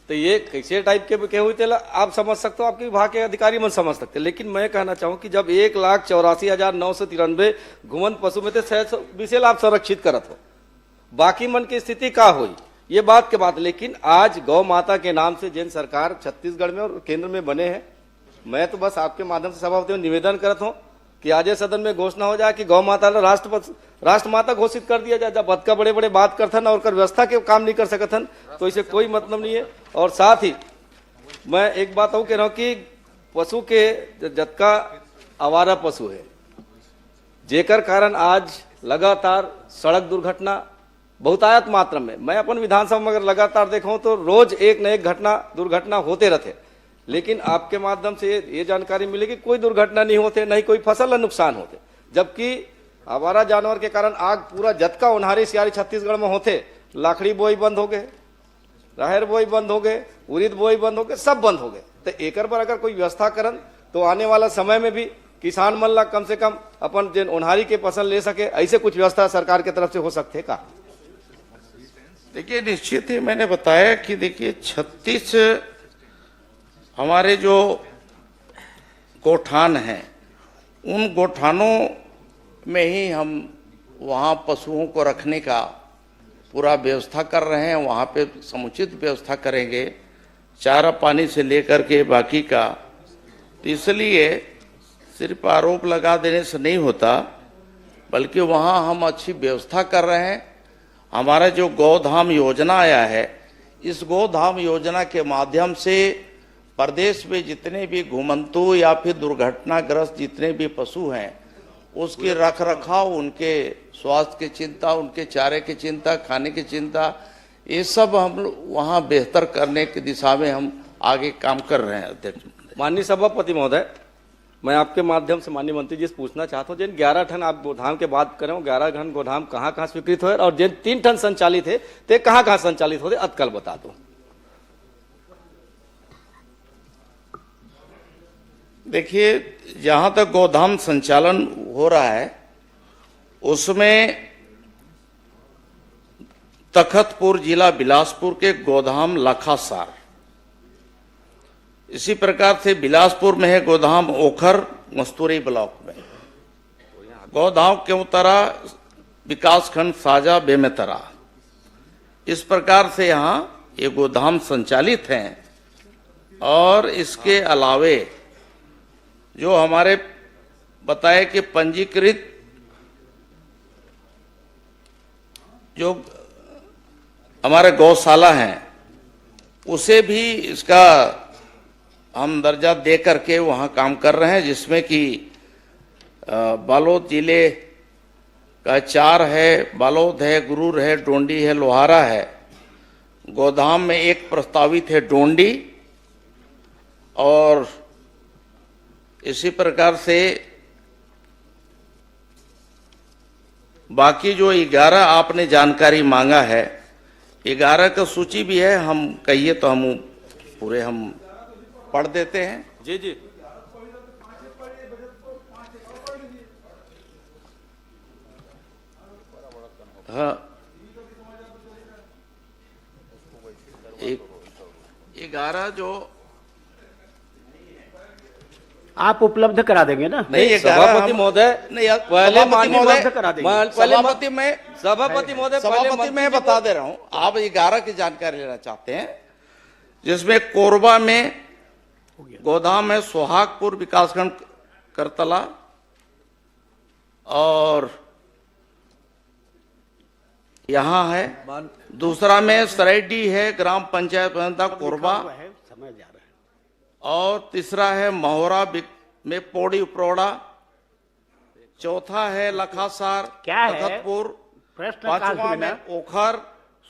तो ये कैसे टाइप के हुए थे आप समझ सकते हो, आपके विभाग के अधिकारी मन समझ सकते, लेकिन मैं कहना चाहूँ कि जब 1,84,993 घुमंत पशु में थे 120 आप संरक्षित करत हो, बाकी मन की स्थिति का हुई ये बात के बात। लेकिन आज गौ माता के नाम से जिन सरकार छत्तीसगढ़ में और केंद्र में बने हैं, मैं तो बस आपके माध्यम से सभापति निवेदन करत हूँ कि आज सदन में घोषणा हो जाए कि गौ माता राष्ट्र माता घोषित कर दिया जाए। जब बदका बड़े बड़े बात करथन और कर व्यवस्था के काम नहीं कर सकथन तो इसे कोई मतलब नहीं है। और साथ ही मैं एक बात और कह रहा हूँ कि पशु के जतका आवारा पशु है, जेकर कारण आज लगातार सड़क दुर्घटना बहुतायत मात्रा में, मैं अपन विधानसभा में अगर लगातार देखूं तो रोज एक न एक दुर्घटना होते रहते, लेकिन आपके माध्यम से ये जानकारी मिलेगी कोई दुर्घटना नहीं होते, नहीं कोई फसल नुकसान होते, जबकि आवारा जानवर के कारण आग पूरा जतका उन्हारी सियारी छत्तीसगढ़ में होते, लाखड़ी बोई बंद हो गए, राहर बोई बंद हो गए, उड़ीद बोई बंद हो गए, सब बंद हो गए। तो एकर पर अगर कोई व्यवस्था करन तो आने वाला समय में भी किसान मन ला कम से कम अपन जिन उन्हारी के फसल ले सके, ऐसे कुछ व्यवस्था सरकार की तरफ से हो सकते का? देखिए निश्चित ही मैंने बताया कि देखिए 36 हमारे जो गोठान हैं, उन गोठानों में ही हम वहाँ पशुओं को रखने का पूरा व्यवस्था कर रहे हैं। वहाँ पे समुचित व्यवस्था करेंगे, चारा पानी से लेकर के बाकी का। तो इसलिए सिर्फ आरोप लगा देने से नहीं होता, बल्कि वहाँ हम अच्छी व्यवस्था कर रहे हैं। हमारा जो गौधाम योजना आया है, इस गौधाम योजना के माध्यम से प्रदेश में जितने भी घुमंतु या फिर दुर्घटनाग्रस्त जितने भी पशु हैं, उसके रख रखाव, उनके स्वास्थ्य की चिंता, उनके चारे की चिंता, खाने की चिंता, ये सब हम वहाँ बेहतर करने की दिशा में हम आगे काम कर रहे हैं। अध्यक्ष माननीय सभापति महोदय, मैं आपके माध्यम से माननीय मंत्री जी से पूछना चाहता हूँ, जिन 11 टन आप गोदाम के बात करें, 11 टन गोदाम कहाँ कहाँ स्वीकृत हुए और जिन 3 टन संचालित है ते कहाँ कहाँ संचालित होते, अतकल बता दो। देखिए जहां तक गोदाम संचालन हो रहा है उसमें तखतपुर जिला बिलासपुर के गोदाम लखासार, इसी प्रकार से बिलासपुर में है गोदाम ओखर मस्तूरी ब्लॉक में, गोदाम केवतरा विकासखंड साजा बेमेतरा, इस प्रकार से यहाँ ये गोदाम संचालित हैं। और इसके अलावे जो हमारे बताए कि पंजीकृत जो हमारे गौशाला हैं, उसे भी इसका हम दर्जा दे करके वहाँ काम कर रहे हैं, जिसमें कि बालोद जिले का 4 है, बालोद है, गुरूर है, डोंडी है, लोहारा है। गोदाम में एक प्रस्तावित है डोंडी, और इसी प्रकार से बाकी जो 11 आपने जानकारी मांगा है, 11 का सूची भी है, हम कहिए तो हम पूरे हम पढ़ देते हैं। जी जी। हाँ, 11 जो आप उपलब्ध करा देंगे ना? नहीं, सभापति महोदय, पहले सभापति मैं बता दे रहा हूं, आप 11 की जानकारी लेना चाहते हैं, जिसमें कोरबा में गोदाम है, सोहागपुर विकासखंड करतला, और यहाँ है दूसरा में सरायडी है, ग्राम पंचायत कोरबा, और तीसरा है महोरा में पौड़ी उपरोड़ा, चौथा है लखासार क्या है तखतपुर, प्रश्न? 5वां में ओखर।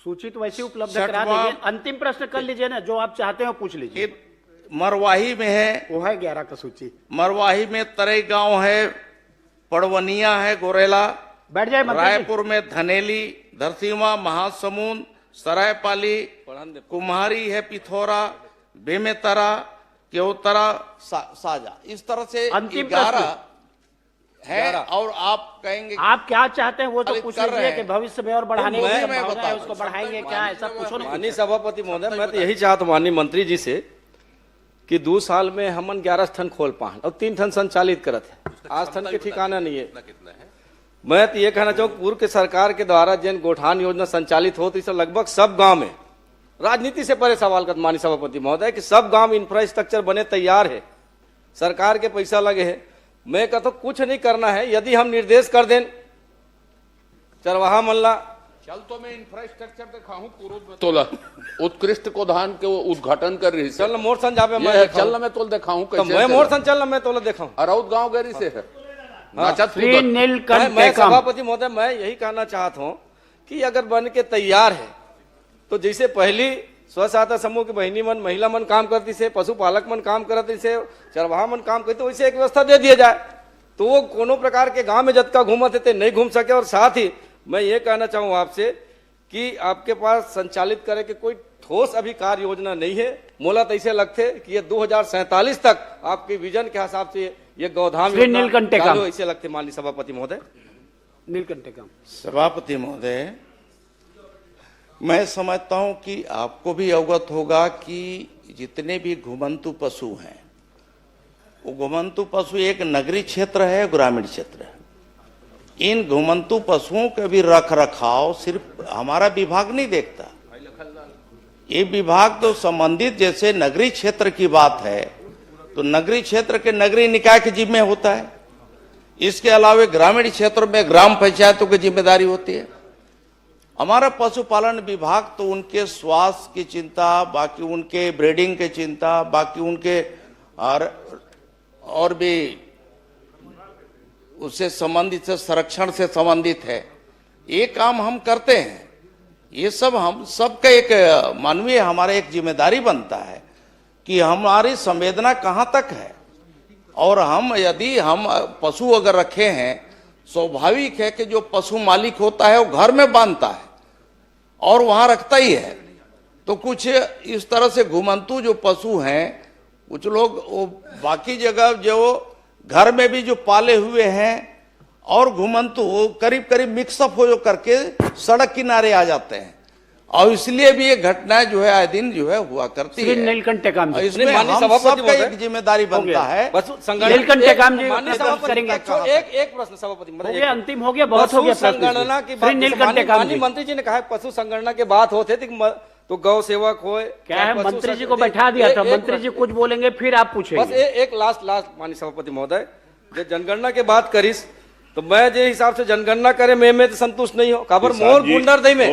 सूची तो वैसे उपलब्ध करा दीजिए, अंतिम प्रश्न कर लीजिए ना, जो आप चाहते हो पूछ लीजिए। मरवाही में है, वो है 11 का सूची। मरवाही में तरई गांव है, पड़वनिया है, गोरेला, बैठ जाए। रायपुर में धनेली, धरसीवा, महासमुंद, सरायपाली, कुम्हारी है, पिथौरा, बेमेतरा, केवतरा, साजा, इस तरह से अंतिम 11 है। और आप कहेंगे आप क्या चाहते हैं वो तो पालित पूछ कर रहे लीजिए हैं। कि भविष्य में और बढ़ाने की मैं संभावना बता है, उसको बढ़ाएंगे क्या, ऐसा पूछो ना। माननीय सभापति महोदय, मैं तो यही चाहता हूँ माननीय मंत्री जी से कि 2 साल में हमन 11 ठन खोल पाए और 3 ठन संचालित करत है, आज ठन के ठिकाना नहीं है। मैं तो ये कहना चाहूँ पूर्व के सरकार के द्वारा जिन गोठान योजना संचालित होती है लगभग सब गांव में, राजनीति से परे सवाल कर माननीय सभापति महोदय कि सब गांव इंफ्रास्ट्रक्चर बने तैयार है, सरकार के पैसा लगे है। मैं कहता हूँ कुछ नहीं करना है, यदि हम निर्देश कर दें चरवाहा मल्ला चल तो मैं इंफ्रास्ट्रक्चर दिखाऊं पूर्व में तोला उत्कृष्ट को धान के वो उद्घाटन कर रही चल मोर सन जाबे मैं चल मैं तोल दिखाऊं तो मैं मोर सन चल मैं तोला दिखाऊं अराउत गांव गरी से है। मैं सभापति महोदय मैं यही कहना चाहता हूँ कि अगर बन के तैयार है तो जैसे पहली स्व सहायता समूह की बहनी मन महिला मन काम करती से, पशुपालक मन काम करती से, चरवाहा मन काम करते, वैसे एक व्यवस्था दे दिया जाए तो वो कोनो प्रकार के गांव में जतका घूमते थे नहीं घूम सके। और साथ ही मैं ये कहना चाहूँ आपसे कि आपके पास संचालित करे कि कोई ठोस अभी कार्य योजना नहीं है। मोला तो ऐसे लगते कि ये 2047 तक आपके विजन के हिसाब से ये गौधाम ऐसे लगते माननीय सभापति महोदय। नीलकंठे काम सभापति महोदय, मैं समझता हूं कि आपको भी अवगत होगा कि जितने भी घुमंतु पशु हैं वो घुमंतु पशु एक नगरीय क्षेत्र है, ग्रामीण क्षेत्र है। इन घुमंतु पशुओं का भी रख रखाव सिर्फ हमारा विभाग नहीं देखता, ये विभाग तो संबंधित, जैसे नगरीय क्षेत्र की बात है तो नगरीय क्षेत्र के नगरीय निकाय के जिम्मे होता है, इसके अलावा ग्रामीण क्षेत्र में ग्राम पंचायतों की जिम्मेदारी होती है। हमारा पशुपालन विभाग तो उनके स्वास्थ्य की चिंता, बाकी उनके ब्रीडिंग की चिंता, बाकी उनके और भी उससे संबंधित से संरक्षण से संबंधित है, ये काम हम करते हैं। ये सब हम सबका एक मानवीय हमारा एक जिम्मेदारी बनता है कि हमारी संवेदना कहाँ तक है। और हम यदि हम पशु अगर रखे हैं, स्वाभाविक है कि जो पशु मालिक होता है वो घर में बांधता है और वहां रखता ही है। तो कुछ इस तरह से घुमंतु जो पशु हैं, कुछ लोग वो बाकी जगह जो घर में भी जो पाले हुए हैं और घुमंतु करीब करीब मिक्सअप हो जो करके सड़क किनारे आ जाते हैं, और इसलिए भी ये घटनाएं जो है आए दिन जो है हुआ करती है। नीलकंठे काम इसमें हम सबका एक जिम्मेदारी बनता है। नीलकंठे काम जी करेंगे। एक प्रश्न सभापति अंतिम हो गया, बहुत हो गया। संगणना की बात माननीय मंत्री जी ने कहा पशु संगणना की बात होते तो गौ सेवक हो क्या है, मंत्री जी को बैठा दिया था, मंत्री जी कुछ बोलेंगे फिर आप पूछेंगे। बस एक लास्ट माननीय सभापति महोदय, जब जनगणना की बात करीस तो मैं जे हिसाब से जनगणना करे मैं तो संतुष्ट नहीं हो। खबर मोर गुंडर दई में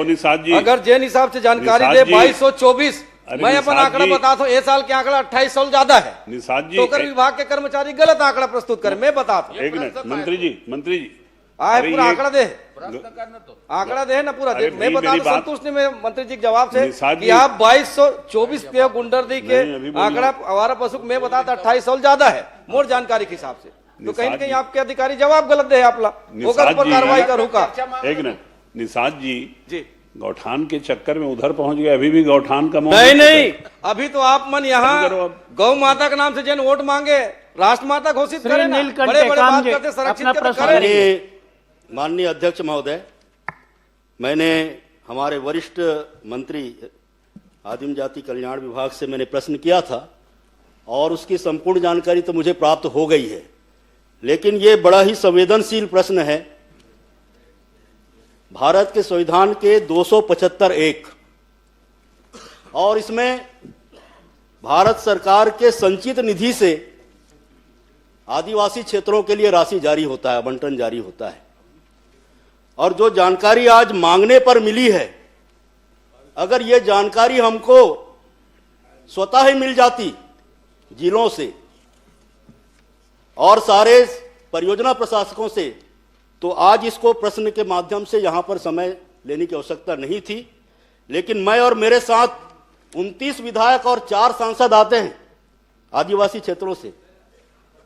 अगर जेन हिसाब से जानकारी दे 2224, मैं अपन आंकड़ा बताता हूँ, ये साल के आंकड़ा 2800 ज्यादा है। तो कर विभाग के कर्मचारी गलत आंकड़ा प्रस्तुत करे, मैं बताता हूँ। एक मिनट मंत्री जी आए पूरा आंकड़ा दे, आंकड़ा दे ना पूरा दे। मैं बता दूं संतुष्ट नहीं मैं मंत्री जी के जवाब से कि आप 2224 के गुंडर दी के आंकड़ा आवारा पशु मैं बताता 2800 ज्यादा है मोर जानकारी के हिसाब से। तो कहीं न कहीं आपके अधिकारी जवाब गलत दे आपला, होकर ऊपर कार्रवाई करूँ का। एक मिनट निषाद जी गौठान के चक्कर में उधर पहुंच गए, अभी भी गौठान का नहीं, अभी तो आप मन यहाँ गौ माता के नाम से जन वोट मांगे राष्ट्र माता घोषित करें ना, बड़े बड़े बात करते संरक्षित। माननीय अध्यक्ष महोदय, मैंने हमारे वरिष्ठ मंत्री आदिम जाति कल्याण विभाग से मैंने प्रश्न किया था और उसकी संपूर्ण जानकारी तो मुझे प्राप्त हो गई है, लेकिन ये बड़ा ही संवेदनशील प्रश्न है। भारत के संविधान के 275(1) और इसमें भारत सरकार के संचित निधि से आदिवासी क्षेत्रों के लिए राशि जारी होता है, आवंटन जारी होता है। और जो जानकारी आज मांगने पर मिली है, अगर ये जानकारी हमको स्वतः ही मिल जाती जिलों से और सारे परियोजना प्रशासकों से, तो आज इसको प्रश्न के माध्यम से यहां पर समय लेने की आवश्यकता नहीं थी। लेकिन मैं और मेरे साथ 29 विधायक और 4 सांसद आते हैं आदिवासी क्षेत्रों से,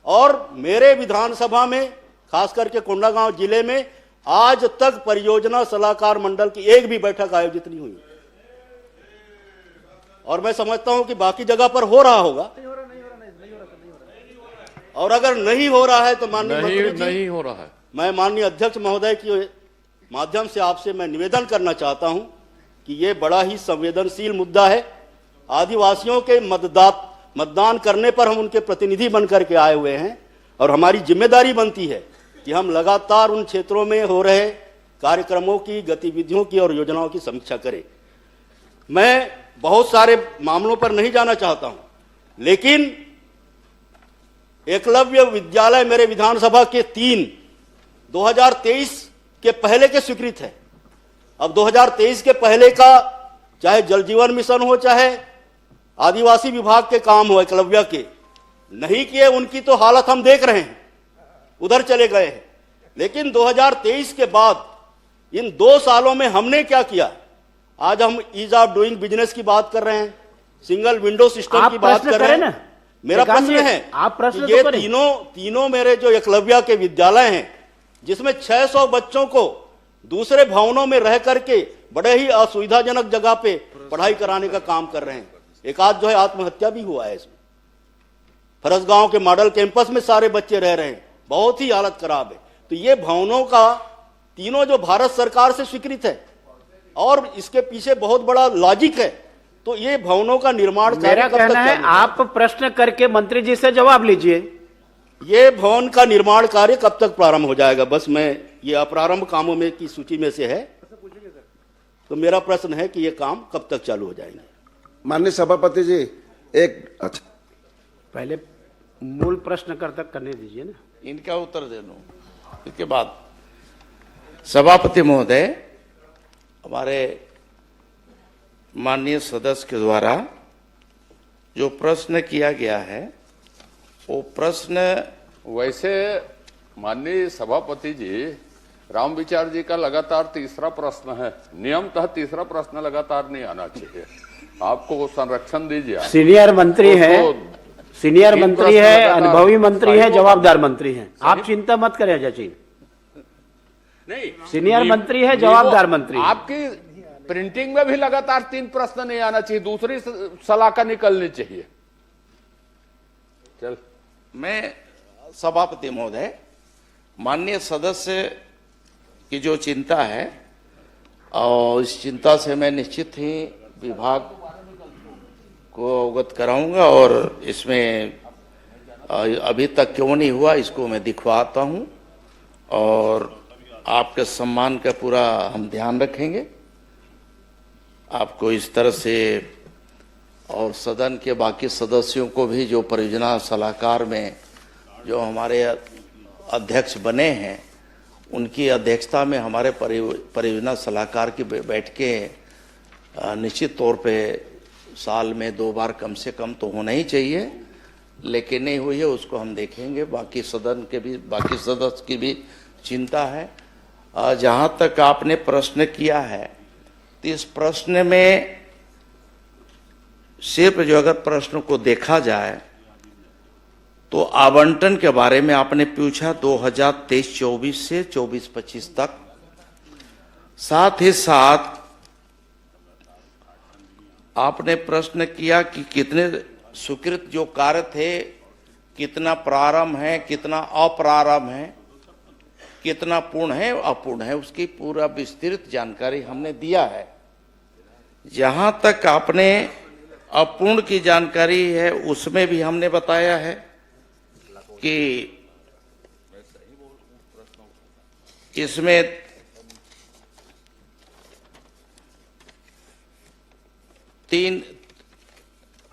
और मेरे विधानसभा में खास करके कोंडागांव जिले में आज तक परियोजना सलाहकार मंडल की एक भी बैठक आयोजित नहीं हुई। और मैं समझता हूं कि बाकी जगह पर हो रहा होगा, और अगर नहीं हो रहा है तो माननीय मंत्री जी, नहीं हो रहा है। मैं माननीय अध्यक्ष महोदय के माध्यम से आपसे मैं निवेदन करना चाहता हूं कि ये बड़ा ही संवेदनशील मुद्दा है। आदिवासियों के मतदान करने पर हम उनके प्रतिनिधि बनकर के आए हुए हैं, और हमारी जिम्मेदारी बनती है कि हम लगातार उन क्षेत्रों में हो रहे कार्यक्रमों की, गतिविधियों की और योजनाओं की समीक्षा करें। मैं बहुत सारे मामलों पर नहीं जाना चाहता हूं, लेकिन एकलव्य विद्यालय मेरे विधानसभा के 3 2023 के पहले के स्वीकृत है। अब 2023 के पहले का चाहे जल जीवन मिशन हो, चाहे आदिवासी विभाग के काम हो, एकलव्य के नहीं किए, उनकी तो हालत हम देख रहे हैं, उधर चले गए हैं। लेकिन 2023 के बाद इन 2 सालों में हमने क्या किया? आज हम ईज ऑफ डूइंग बिजनेस की बात कर रहे हैं, सिंगल विंडो सिस्टम की बात कर रहे हैं। मेरा प्रश्न है, आप प्रश्न ये तो करें। तीनों मेरे जो एकलव्य के विद्यालय हैं, जिसमें 600 बच्चों को दूसरे भवनों में रह करके बड़े ही असुविधाजनक जगह पे पढ़ाई कराने का काम कर रहे हैं। एक आध जो है आत्महत्या भी हुआ है इसमें। फरसगांव के मॉडल कैंपस में सारे बच्चे रह रहे हैं, बहुत ही हालत खराब है। तो ये भवनों का तीनों जो भारत सरकार से स्वीकृत है, और इसके पीछे बहुत बड़ा लॉजिक है। तो ये भवनों का निर्माण मेरा कहना है आप प्रश्न करके मंत्री जी से जवाब लीजिए। ये भवन का निर्माण कार्य कब तक प्रारंभ हो जाएगा? बस मैं ये अप्रारंभ कामों में की सूची में से है, तो मेरा प्रश्न है कि ये काम कब तक चालू हो जाएंगे? माननीय सभापति जी, एक अच्छा पहले मूल प्रश्न करने दीजिए ना, इनका उत्तर दे दूं, इसके बाद सभापति महोदय, हमारे माननीय सदस्य के द्वारा जो प्रश्न किया गया है, वो प्रश्न वैसे माननीय सभापति जी, राम विचार जी का लगातार तीसरा प्रश्न है। नियमतः तीसरा प्रश्न लगातार नहीं आना चाहिए। आपको संरक्षण दीजिए। सीनियर मंत्री है, सीनियर मंत्री है, अनुभवी मंत्री है, जवाबदार मंत्री है। आप चिंता मत करें अजय जी। नहीं, सीनियर मंत्री है, जवाबदार मंत्री। आपकी प्रिंटिंग में भी लगातार 3 प्रश्न नहीं आना चाहिए, दूसरी सलाका निकलनी चाहिए। चल, मैं सभापति महोदय, माननीय सदस्य की जो चिंता है, और इस चिंता से मैं निश्चित ही विभाग को अवगत कराऊंगा, और इसमें अभी तक क्यों नहीं हुआ इसको मैं दिखवाता हूं, और आपके सम्मान का पूरा हम ध्यान रखेंगे। आपको इस तरह से, और सदन के बाकी सदस्यों को भी, जो परियोजना सलाहकार में जो हमारे अध्यक्ष बने हैं, उनकी अध्यक्षता में हमारे परियोजना सलाहकार की बैठकें निश्चित तौर पे साल में 2 बार कम से कम तो होना ही चाहिए, लेकिन नहीं हुई है उसको हम देखेंगे। बाकी सदन के भी, बाकी सदस्य की भी चिंता है। जहां तक आपने प्रश्न किया है, तो इस प्रश्न में सिर्फ जो अगर प्रश्न को देखा जाए तो आवंटन के बारे में आपने पूछा 2023-24 से 24-25 तक, साथ ही साथ आपने प्रश्न किया कि कितने स्वीकृत जो कार्य थे, कितना प्रारंभ है, कितना अप्रारंभ है, कितना पूर्ण है, अपूर्ण है, उसकी पूरा विस्तृत जानकारी हमने दिया है। जहां तक आपने अपूर्ण की जानकारी है, उसमें भी हमने बताया है कि इसमें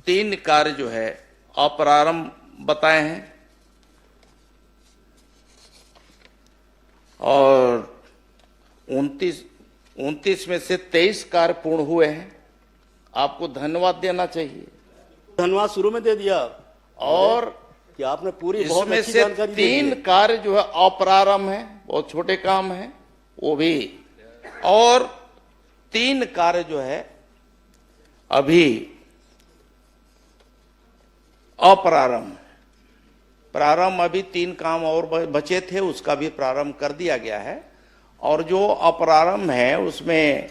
तीन कार्य जो है अप्रारंभ बताए हैं, और 29 में से 23 कार्य पूर्ण हुए हैं। आपको धन्यवाद देना चाहिए। धन्यवाद शुरू में दे दिया, और कि आपने पूरी बहुत इसमें अच्छी से जानकारी दी है। 3 कार्य जो है अप्रारंभ है, बहुत छोटे काम है वो भी, और 3 कार्य जो है अभी अप्रारंभ। प्रारंभ अभी 3 काम और बचे थे, उसका भी प्रारंभ कर दिया गया है, और जो अप्रारंभ है उसमें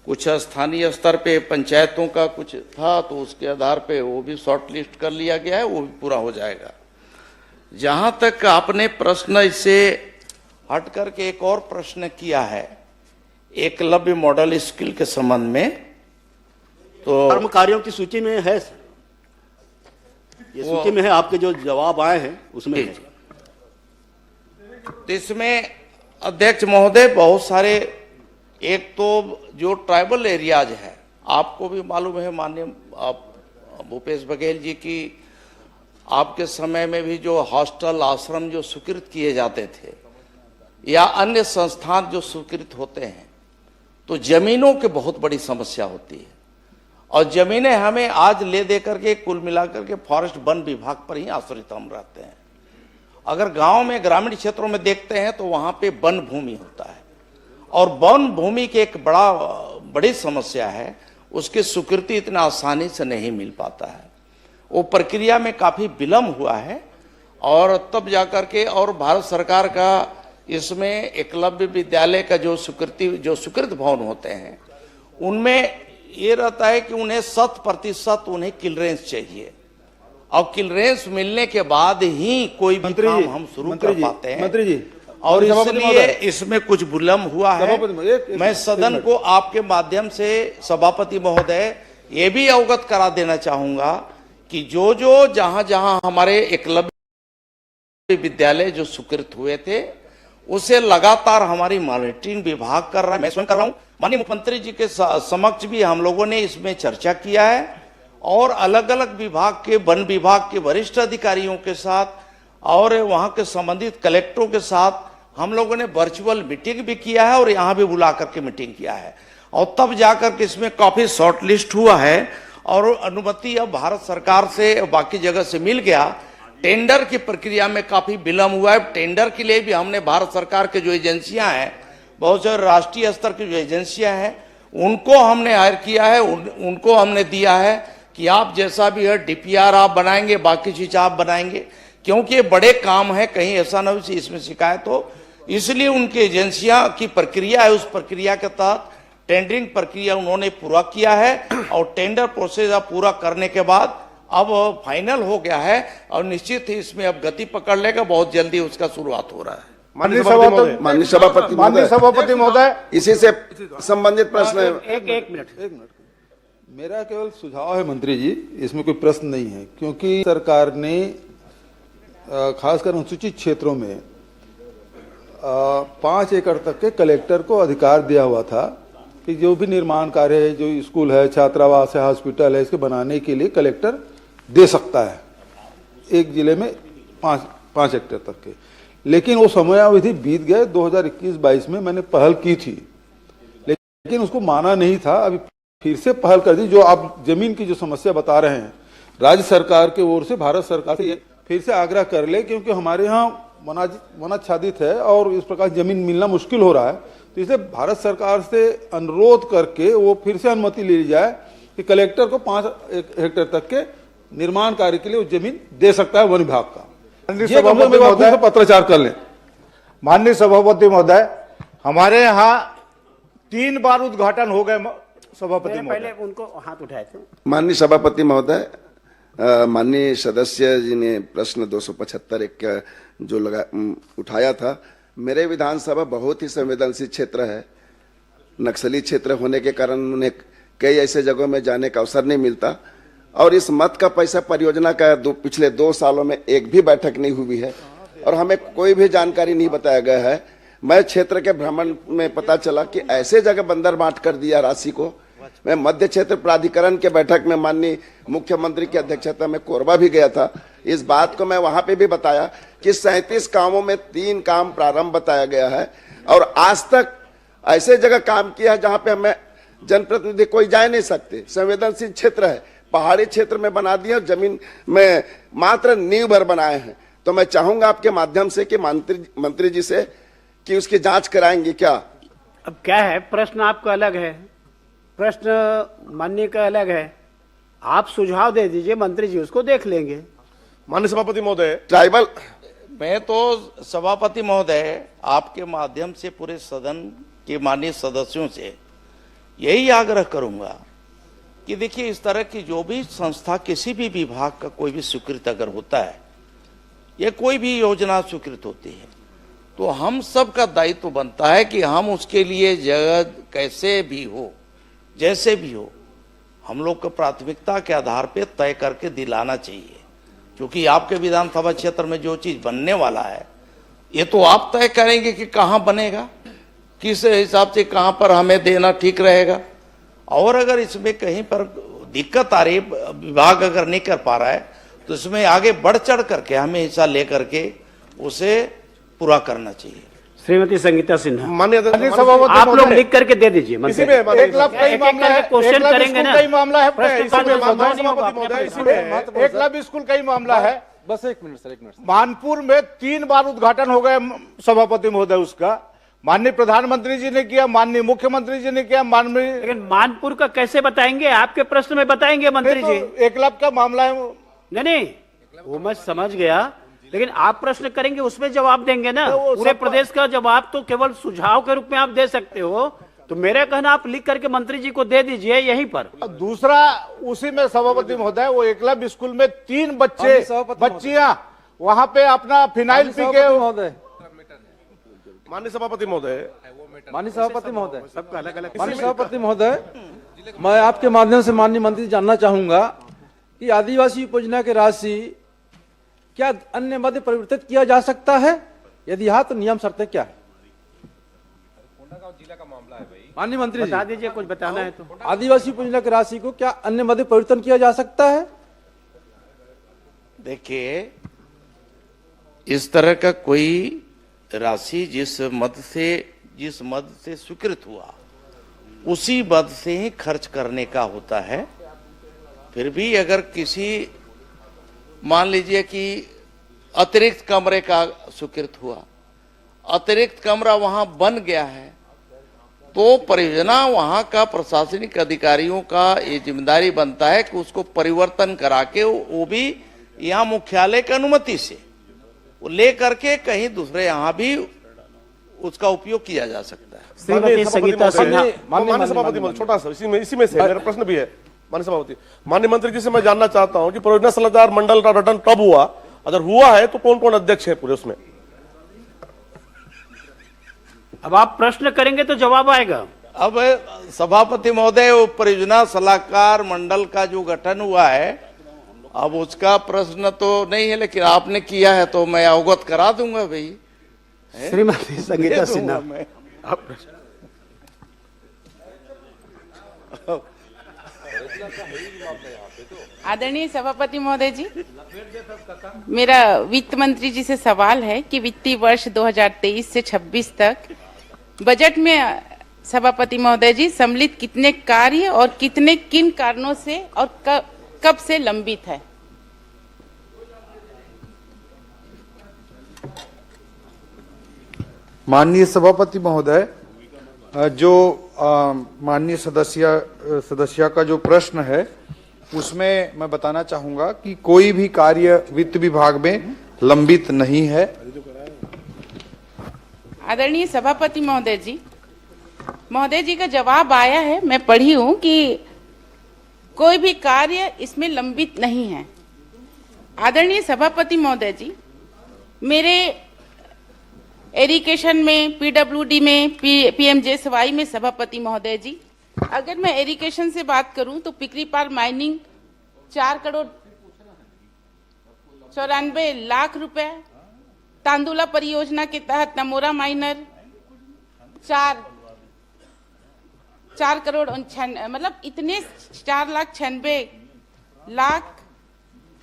कुछ स्थानीय स्तर पे पंचायतों का कुछ था, तो उसके आधार पे वो भी शॉर्ट लिस्ट कर लिया गया है, वो भी पूरा हो जाएगा। जहां तक आपने प्रश्न इससे हट करके एक और प्रश्न किया है एकलव्य मॉडल स्कूल के संबंध में, तो कर्मकारियों की सूची में है, ये सूची में है, आपके जो जवाब आए हैं उसमें है। तो इसमें अध्यक्ष महोदय बहुत सारे, एक तो जो ट्राइबल एरियाज है, आपको भी मालूम है माननीय भूपेश बघेल जी की, आपके समय में भी जो हॉस्टल आश्रम जो स्वीकृत किए जाते थे या अन्य संस्थान जो स्वीकृत होते हैं, तो जमीनों की बहुत बड़ी समस्या होती है, और जमीनें हमें आज ले दे करके कुल मिलाकर के फॉरेस्ट वन विभाग पर ही आश्रित हम रहते हैं। अगर गांव में ग्रामीण क्षेत्रों में देखते हैं तो वहां पे वन भूमि होता है, और वन भूमि की एक बड़ी समस्या है, उसकी स्वीकृति इतना आसानी से नहीं मिल पाता है, वो प्रक्रिया में काफी विलंब हुआ है, और तब जाकर के, और भारत सरकार का इसमें एकलव्य विद्यालय का जो स्वीकृत भवन होते हैं उनमें ये रहता है कि उन्हें 100% उन्हें क्लियरेंस चाहिए, और क्लियरेंस मिलने के बाद ही कोई भी काम हम शुरू कर पाते हैं। मंत्री जी, और इसलिए इसमें कुछ विलंब हुआ है। मैं सदन को आपके माध्यम से सभापति महोदय ये भी अवगत करा देना चाहूंगा कि जो जहां जहां हमारे एकलव्य विद्यालय जो स्वीकृत हुए थे उसे लगातार हमारी मॉनिटरिंग विभाग कर रहा है, मैं स्वयं कर रहा हूं। माननीय मुख्यमंत्री जी के समक्ष भी हम लोगों ने इसमें चर्चा किया है, और अलग अलग विभाग के, वन विभाग के वरिष्ठ अधिकारियों के साथ और वहां के संबंधित कलेक्टरों के साथ हम लोगों ने वर्चुअल मीटिंग भी किया है, और यहाँ भी बुला करके मीटिंग किया है, और तब जाकर के इसमें काफी शॉर्ट लिस्ट हुआ है, और अनुमति अब भारत सरकार से बाकी जगह से मिल गया। टेंडर की प्रक्रिया में काफी विलंब हुआ है। टेंडर के लिए भी हमने भारत सरकार के जो एजेंसियां हैं, बहुत सारे राष्ट्रीय स्तर की जो एजेंसियां हैं, उनको हमने हायर किया है, उनको हमने दिया है कि आप जैसा भी है डीपीआर आप बनाएंगे, बाकी चीज आप बनाएंगे, क्योंकि ये बड़े काम है, कहीं ऐसा न हो इसमें शिकायत हो, इसलिए उनकी एजेंसियां की प्रक्रिया है, उस प्रक्रिया के तहत टेंडरिंग प्रक्रिया उन्होंने पूरा किया है, और टेंडर प्रोसेस अब पूरा करने के बाद अब फाइनल हो गया है, और निश्चित ही इसमें अब गति पकड़ लेगा, बहुत जल्दी उसका शुरुआत हो रहा है। माननीय सभापति महोदय, इसी से संबंधित प्रश्न है। एक मिनट। मेरा केवल सुझाव है मंत्री जी, इसमें कोई प्रश्न नहीं है, क्योंकि सरकार ने खासकर अनुसूचित क्षेत्रों में 5 एकड़ तक के कलेक्टर को अधिकार दिया हुआ था कि जो भी निर्माण कार्य है, जो स्कूल है, छात्रावास है, हॉस्पिटल है, इसके बनाने के लिए कलेक्टर दे सकता है एक जिले में 5 हेक्टेयर तक के। लेकिन वो समयावधि बीत गए। 2021-22 में मैंने पहल की थी, लेकिन उसको माना नहीं था। अभी फिर से पहल कर दी। जो आप जमीन की जो समस्या बता रहे हैं, राज्य सरकार की ओर से भारत सरकार से फिर से आग्रह कर ले, क्योंकि हमारे यहाँ वनाच्छादित है और इस प्रकार जमीन मिलना मुश्किल हो रहा है। तो इसलिए भारत सरकार से अनुरोध करके वो फिर से अनुमति ले ली जाए कि कलेक्टर को 5 हेक्टेयर तक के निर्माण कार्य के लिए वो जमीन दे सकता है वन विभाग का। पत्राचार कर लें। माननीय सभापति महोदय, हमारे यहाँ 3 बार उद्घाटन हो गए सभापति महोदय। पहले उनको हाथ उठाए थे। माननीय सभापति महोदय, माननीय सदस्य जी ने प्रश्न 275 एक जो उठाया था। मेरे विधानसभा बहुत ही संवेदनशील क्षेत्र है। नक्सली क्षेत्र होने के कारण उन्हें कई ऐसे जगहों में जाने का अवसर नहीं मिलता, और इस मत का पैसा परियोजना का पिछले 2 सालों में एक भी बैठक नहीं हुई है, और हमें कोई भी जानकारी नहीं बताया गया है। मैं क्षेत्र के भ्रमण में पता चला कि ऐसे जगह बंदर बांट कर दिया राशि को। मैं मध्य क्षेत्र प्राधिकरण के बैठक में माननीय मुख्यमंत्री की अध्यक्षता में कोरबा भी गया था। इस बात को मैं वहां पे भी बताया कि 37 कामों में 3 काम प्रारंभ बताया गया है, और आज तक ऐसे जगह काम किया है जहां पे हमें जनप्रतिनिधि कोई जा नहीं सकते। संवेदनशील क्षेत्र है, पहाड़ी क्षेत्र में बना दिया, जमीन में मात्र नींव भर बनाए हैं। तो मैं चाहूंगा आपके माध्यम से कि मंत्री जी से कि उसकी जांच कराएंगे क्या। अब क्या है, प्रश्न आपका अलग है, प्रश्न माननीय का अलग है। आप सुझाव दे दीजिए, मंत्री जी उसको देख लेंगे। माननीय सभापति महोदय, ट्राइबल, मैं तो सभापति महोदय आपके माध्यम से पूरे सदन के माननीय सदस्यों से यही आग्रह करूंगा कि देखिए, इस तरह की जो भी संस्था, किसी भी विभाग का कोई भी स्वीकृत अगर होता है या कोई भी योजना स्वीकृत होती है, तो हम सब का दायित्व बनता है कि हम उसके लिए जगह कैसे भी हो, जैसे भी हो, हम लोग को प्राथमिकता के आधार पे तय करके दिलाना चाहिए। क्योंकि आपके विधानसभा क्षेत्र में जो चीज बनने वाला है, ये तो आप तय करेंगे कि कहाँ बनेगा, किस हिसाब से कहाँ पर हमें देना ठीक रहेगा। और अगर इसमें कहीं पर दिक्कत आ रही, विभाग अगर नहीं कर पा रहा है, तो इसमें आगे बढ़ चढ़ करके हमें हिस्सा लेकर के उसे पूरा करना चाहिए। श्रीमती संगीता सिन्हा, माननीय आप लोग लिख करके दे दीजिए। इसी में 1 लाख का ही मामला है, क्वेश्चन करेंगे ना, मामला है, प्रश्न इसी में सभापति महोदय, इसी में 1 लाख स्कूल का ही मामला है। बस एक मिनट सर, एक मिनट। मानपुर में 3 बार उद्घाटन हो गए सभापति महोदय, उसका माननीय प्रधानमंत्री जी ने किया, माननीय मुख्यमंत्री जी ने किया, माननीय। लेकिन मानपुर का कैसे बताएंगे? आपके प्रश्न में बताएंगे मंत्री जी। 1 लाख का मामला है। नहीं, वो मैं समझ गया, लेकिन आप प्रश्न करेंगे उसमें जवाब देंगे ना। पूरे प्रदेश का जवाब तो केवल सुझाव के रूप में आप दे सकते हो। तो मेरा कहना, आप लिख करके मंत्री जी को दे दीजिए यहीं पर। दूसरा, उसी में सभापति महोदय, वो एकलव्य स्कूल में 3 बच्चियां वहां पे अपना फिनाइल पी के। माननीय सभापति महोदय, माननीय सभापति महोदय, सबका अलग अलग। माननीय सभापति महोदय, मैं आपके माध्यम से माननीय मंत्री जानना चाहूंगा कि आदिवासी उपयोजना की राशि क्या अन्य मद परिवर्तित किया जा सकता है? यदि हाँ, तो नियम शर्तें क्या है? जिला का मामला है भाई। माननीय मंत्री बता दीजिए, कुछ बताना है तो। आदिवासी उपयोजना की राशि को क्या अन्य मद परिवर्तन किया जा सकता है? देखिए, इस तरह का कोई राशि जिस मद से स्वीकृत हुआ, उसी मद से ही खर्च करने का होता है। फिर भी अगर किसी, मान लीजिए कि अतिरिक्त कमरे का स्वीकृत हुआ, अतिरिक्त कमरा वहां बन गया है, तो परियोजना वहां का प्रशासनिक अधिकारियों का ये जिम्मेदारी बनता है कि उसको परिवर्तन करा के, वो भी यहाँ मुख्यालय की अनुमति से वो ले करके कहीं दूसरे यहाँ भी उसका उपयोग किया जा सकता है। श्रीमती संगीता सिन्हा, माननीय सभापति, छोटा सा इसी में से मेरा प्रश्न भी है। माननीय सभापति, माननीय मंत्री जी से मैं जानना चाहता हूं कि परियोजना सलाहकार मंडल का गठन कब हुआ, अगर हुआ है तो कौन कौन अध्यक्ष है पूरे उसमें? अब आप प्रश्न करेंगे तो जवाब आएगा। अब सभापति महोदय, वो परियोजना सलाहकार मंडल का जो गठन हुआ है, अब उसका प्रश्न तो नहीं है, लेकिन आपने किया है तो मैं अवगत करा दूंगा भाई। श्रीमती संगीता सिन्हा, आदरणीय सभापति महोदय जी, मेरा वित्त मंत्री जी से सवाल है कि वित्तीय वर्ष 2023 से 26 तक बजट में सभापति महोदय जी सम्मिलित कितने कार्य और कितने किन कारणों से और कब से लंबित है? माननीय सभापति महोदय, जो माननीय सदस्य का जो प्रश्न है, उसमें मैं बताना चाहूंगा कि कोई भी कार्य वित्त विभाग में लंबित नहीं है। आदरणीय सभापति महोदय जी का जवाब आया है, मैं पढ़ी हूं कि कोई भी कार्य इसमें लंबित नहीं है। आदरणीय सभापति महोदय जी, मेरे एरिगेशन में, पीडब्ल्यूडी में, पीएमजेएसवाई में सभापति महोदय जी, अगर मैं एरिगेशन से बात करूं तो पिकरीपार माइनिंग 4 करोड़ 94 लाख रुपए, तांदुला परियोजना के तहत नमोरा माइनर 4 करोड़ 99, मतलब इतने 4,96,00,000,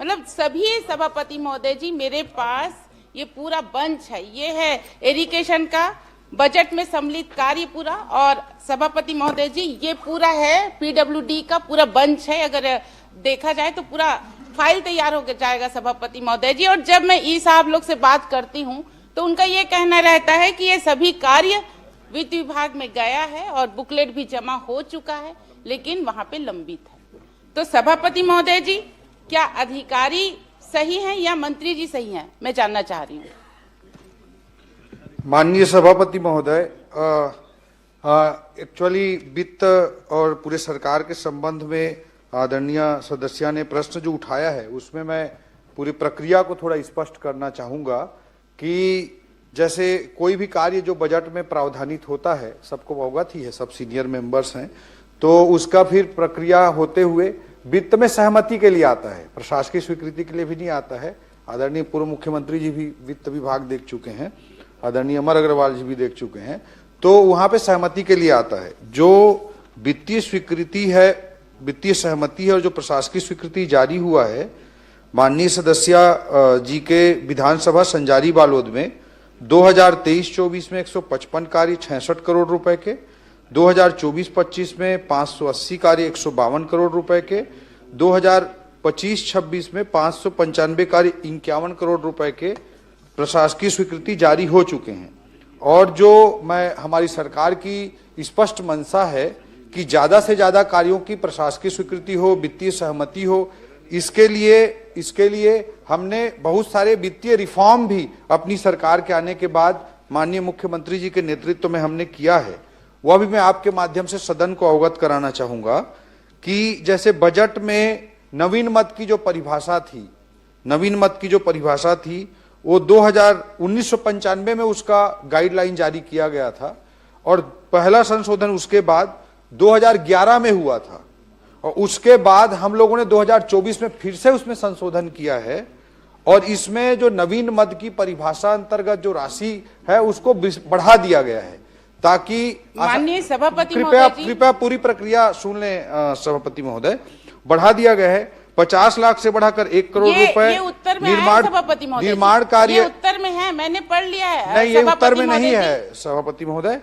मतलब सभी सभापति महोदय जी मेरे पास ये पूरा बंच है। ये है एरिगेशन का बजट में सम्मिलित कार्य पूरा, और सभापति महोदय जी ये पूरा है पीडब्ल्यूडी का पूरा बंच है। अगर देखा जाए तो पूरा फाइल तैयार होकर जाएगा सभापति महोदय जी। और जब मैं ई साहब लोग से बात करती हूँ तो उनका ये कहना रहता है कि ये सभी कार्य वित्त विभाग में गया है और बुकलेट भी जमा हो चुका है, लेकिन वहां पे लंबित है। तो सभापति महोदय जी, क्या अधिकारी सही हैं या मंत्री जी सही हैं, मैं जानना चाह रही हूँ। माननीय सभापति महोदय, एक्चुअली वित्त और पूरे सरकार के संबंध में आदरणीय सदस्य ने प्रश्न जो उठाया है उसमें मैं पूरी प्रक्रिया को थोड़ा स्पष्ट करना चाहूंगा कि जैसे कोई भी कार्य जो बजट में प्रावधानित होता है, सबको अवगत ही है, सब सीनियर मेंबर्स हैं, तो उसका फिर प्रक्रिया होते हुए वित्त में सहमति के लिए आता है, प्रशासकीय स्वीकृति के लिए भी नहीं आता है। आदरणीय पूर्व मुख्यमंत्री जी भी वित्त विभाग देख चुके हैं, आदरणीय अमर अग्रवाल जी भी देख चुके हैं, तो वहां पे सहमति के लिए आता है। जो वित्तीय स्वीकृति है, वित्तीय सहमति है और जो प्रशासकीय स्वीकृति जारी हुआ है माननीय सदस्य जी के विधानसभा संजारी बालोद में 2023-24 में 155 कार्य 66 करोड़ रुपए के, 2024-25 में 580 कार्य 152 करोड़ रुपए के, 2025-26 में 595 कार्य 51 करोड़ रुपए के प्रशासकीय स्वीकृति जारी हो चुके हैं। और जो हमारी सरकार की स्पष्ट मंशा है कि ज्यादा से ज्यादा कार्यों की प्रशासकीय स्वीकृति हो, वित्तीय सहमति हो, इसके लिए हमने बहुत सारे वित्तीय रिफॉर्म भी अपनी सरकार के आने के बाद माननीय मुख्यमंत्री जी के नेतृत्व में हमने किया है। वह भी मैं आपके माध्यम से सदन को अवगत कराना चाहूंगा कि जैसे बजट में नवीन मद की जो परिभाषा थी वो 1995 में उसका गाइडलाइन जारी किया गया था और पहला संशोधन उसके बाद 2011 में हुआ था और उसके बाद हम लोगों ने 2024 में फिर से उसमें संशोधन किया है और इसमें जो नवीन मद की परिभाषा अंतर्गत जो राशि है उसको बढ़ा दिया गया है ताकि माननीय सभापति महोदय जी, कृपया पूरी प्रक्रिया सुन लें सभापति महोदय। बढ़ा दिया गया है 50 लाख से बढ़ाकर 1 करोड़ रुपए। ये उत्तर में है सभापति महोदय, निर्माण कार्य ये उत्तर में है, मैंने पढ़ लिया है। नहीं, ये उत्तर में नहीं है सभापति महोदय।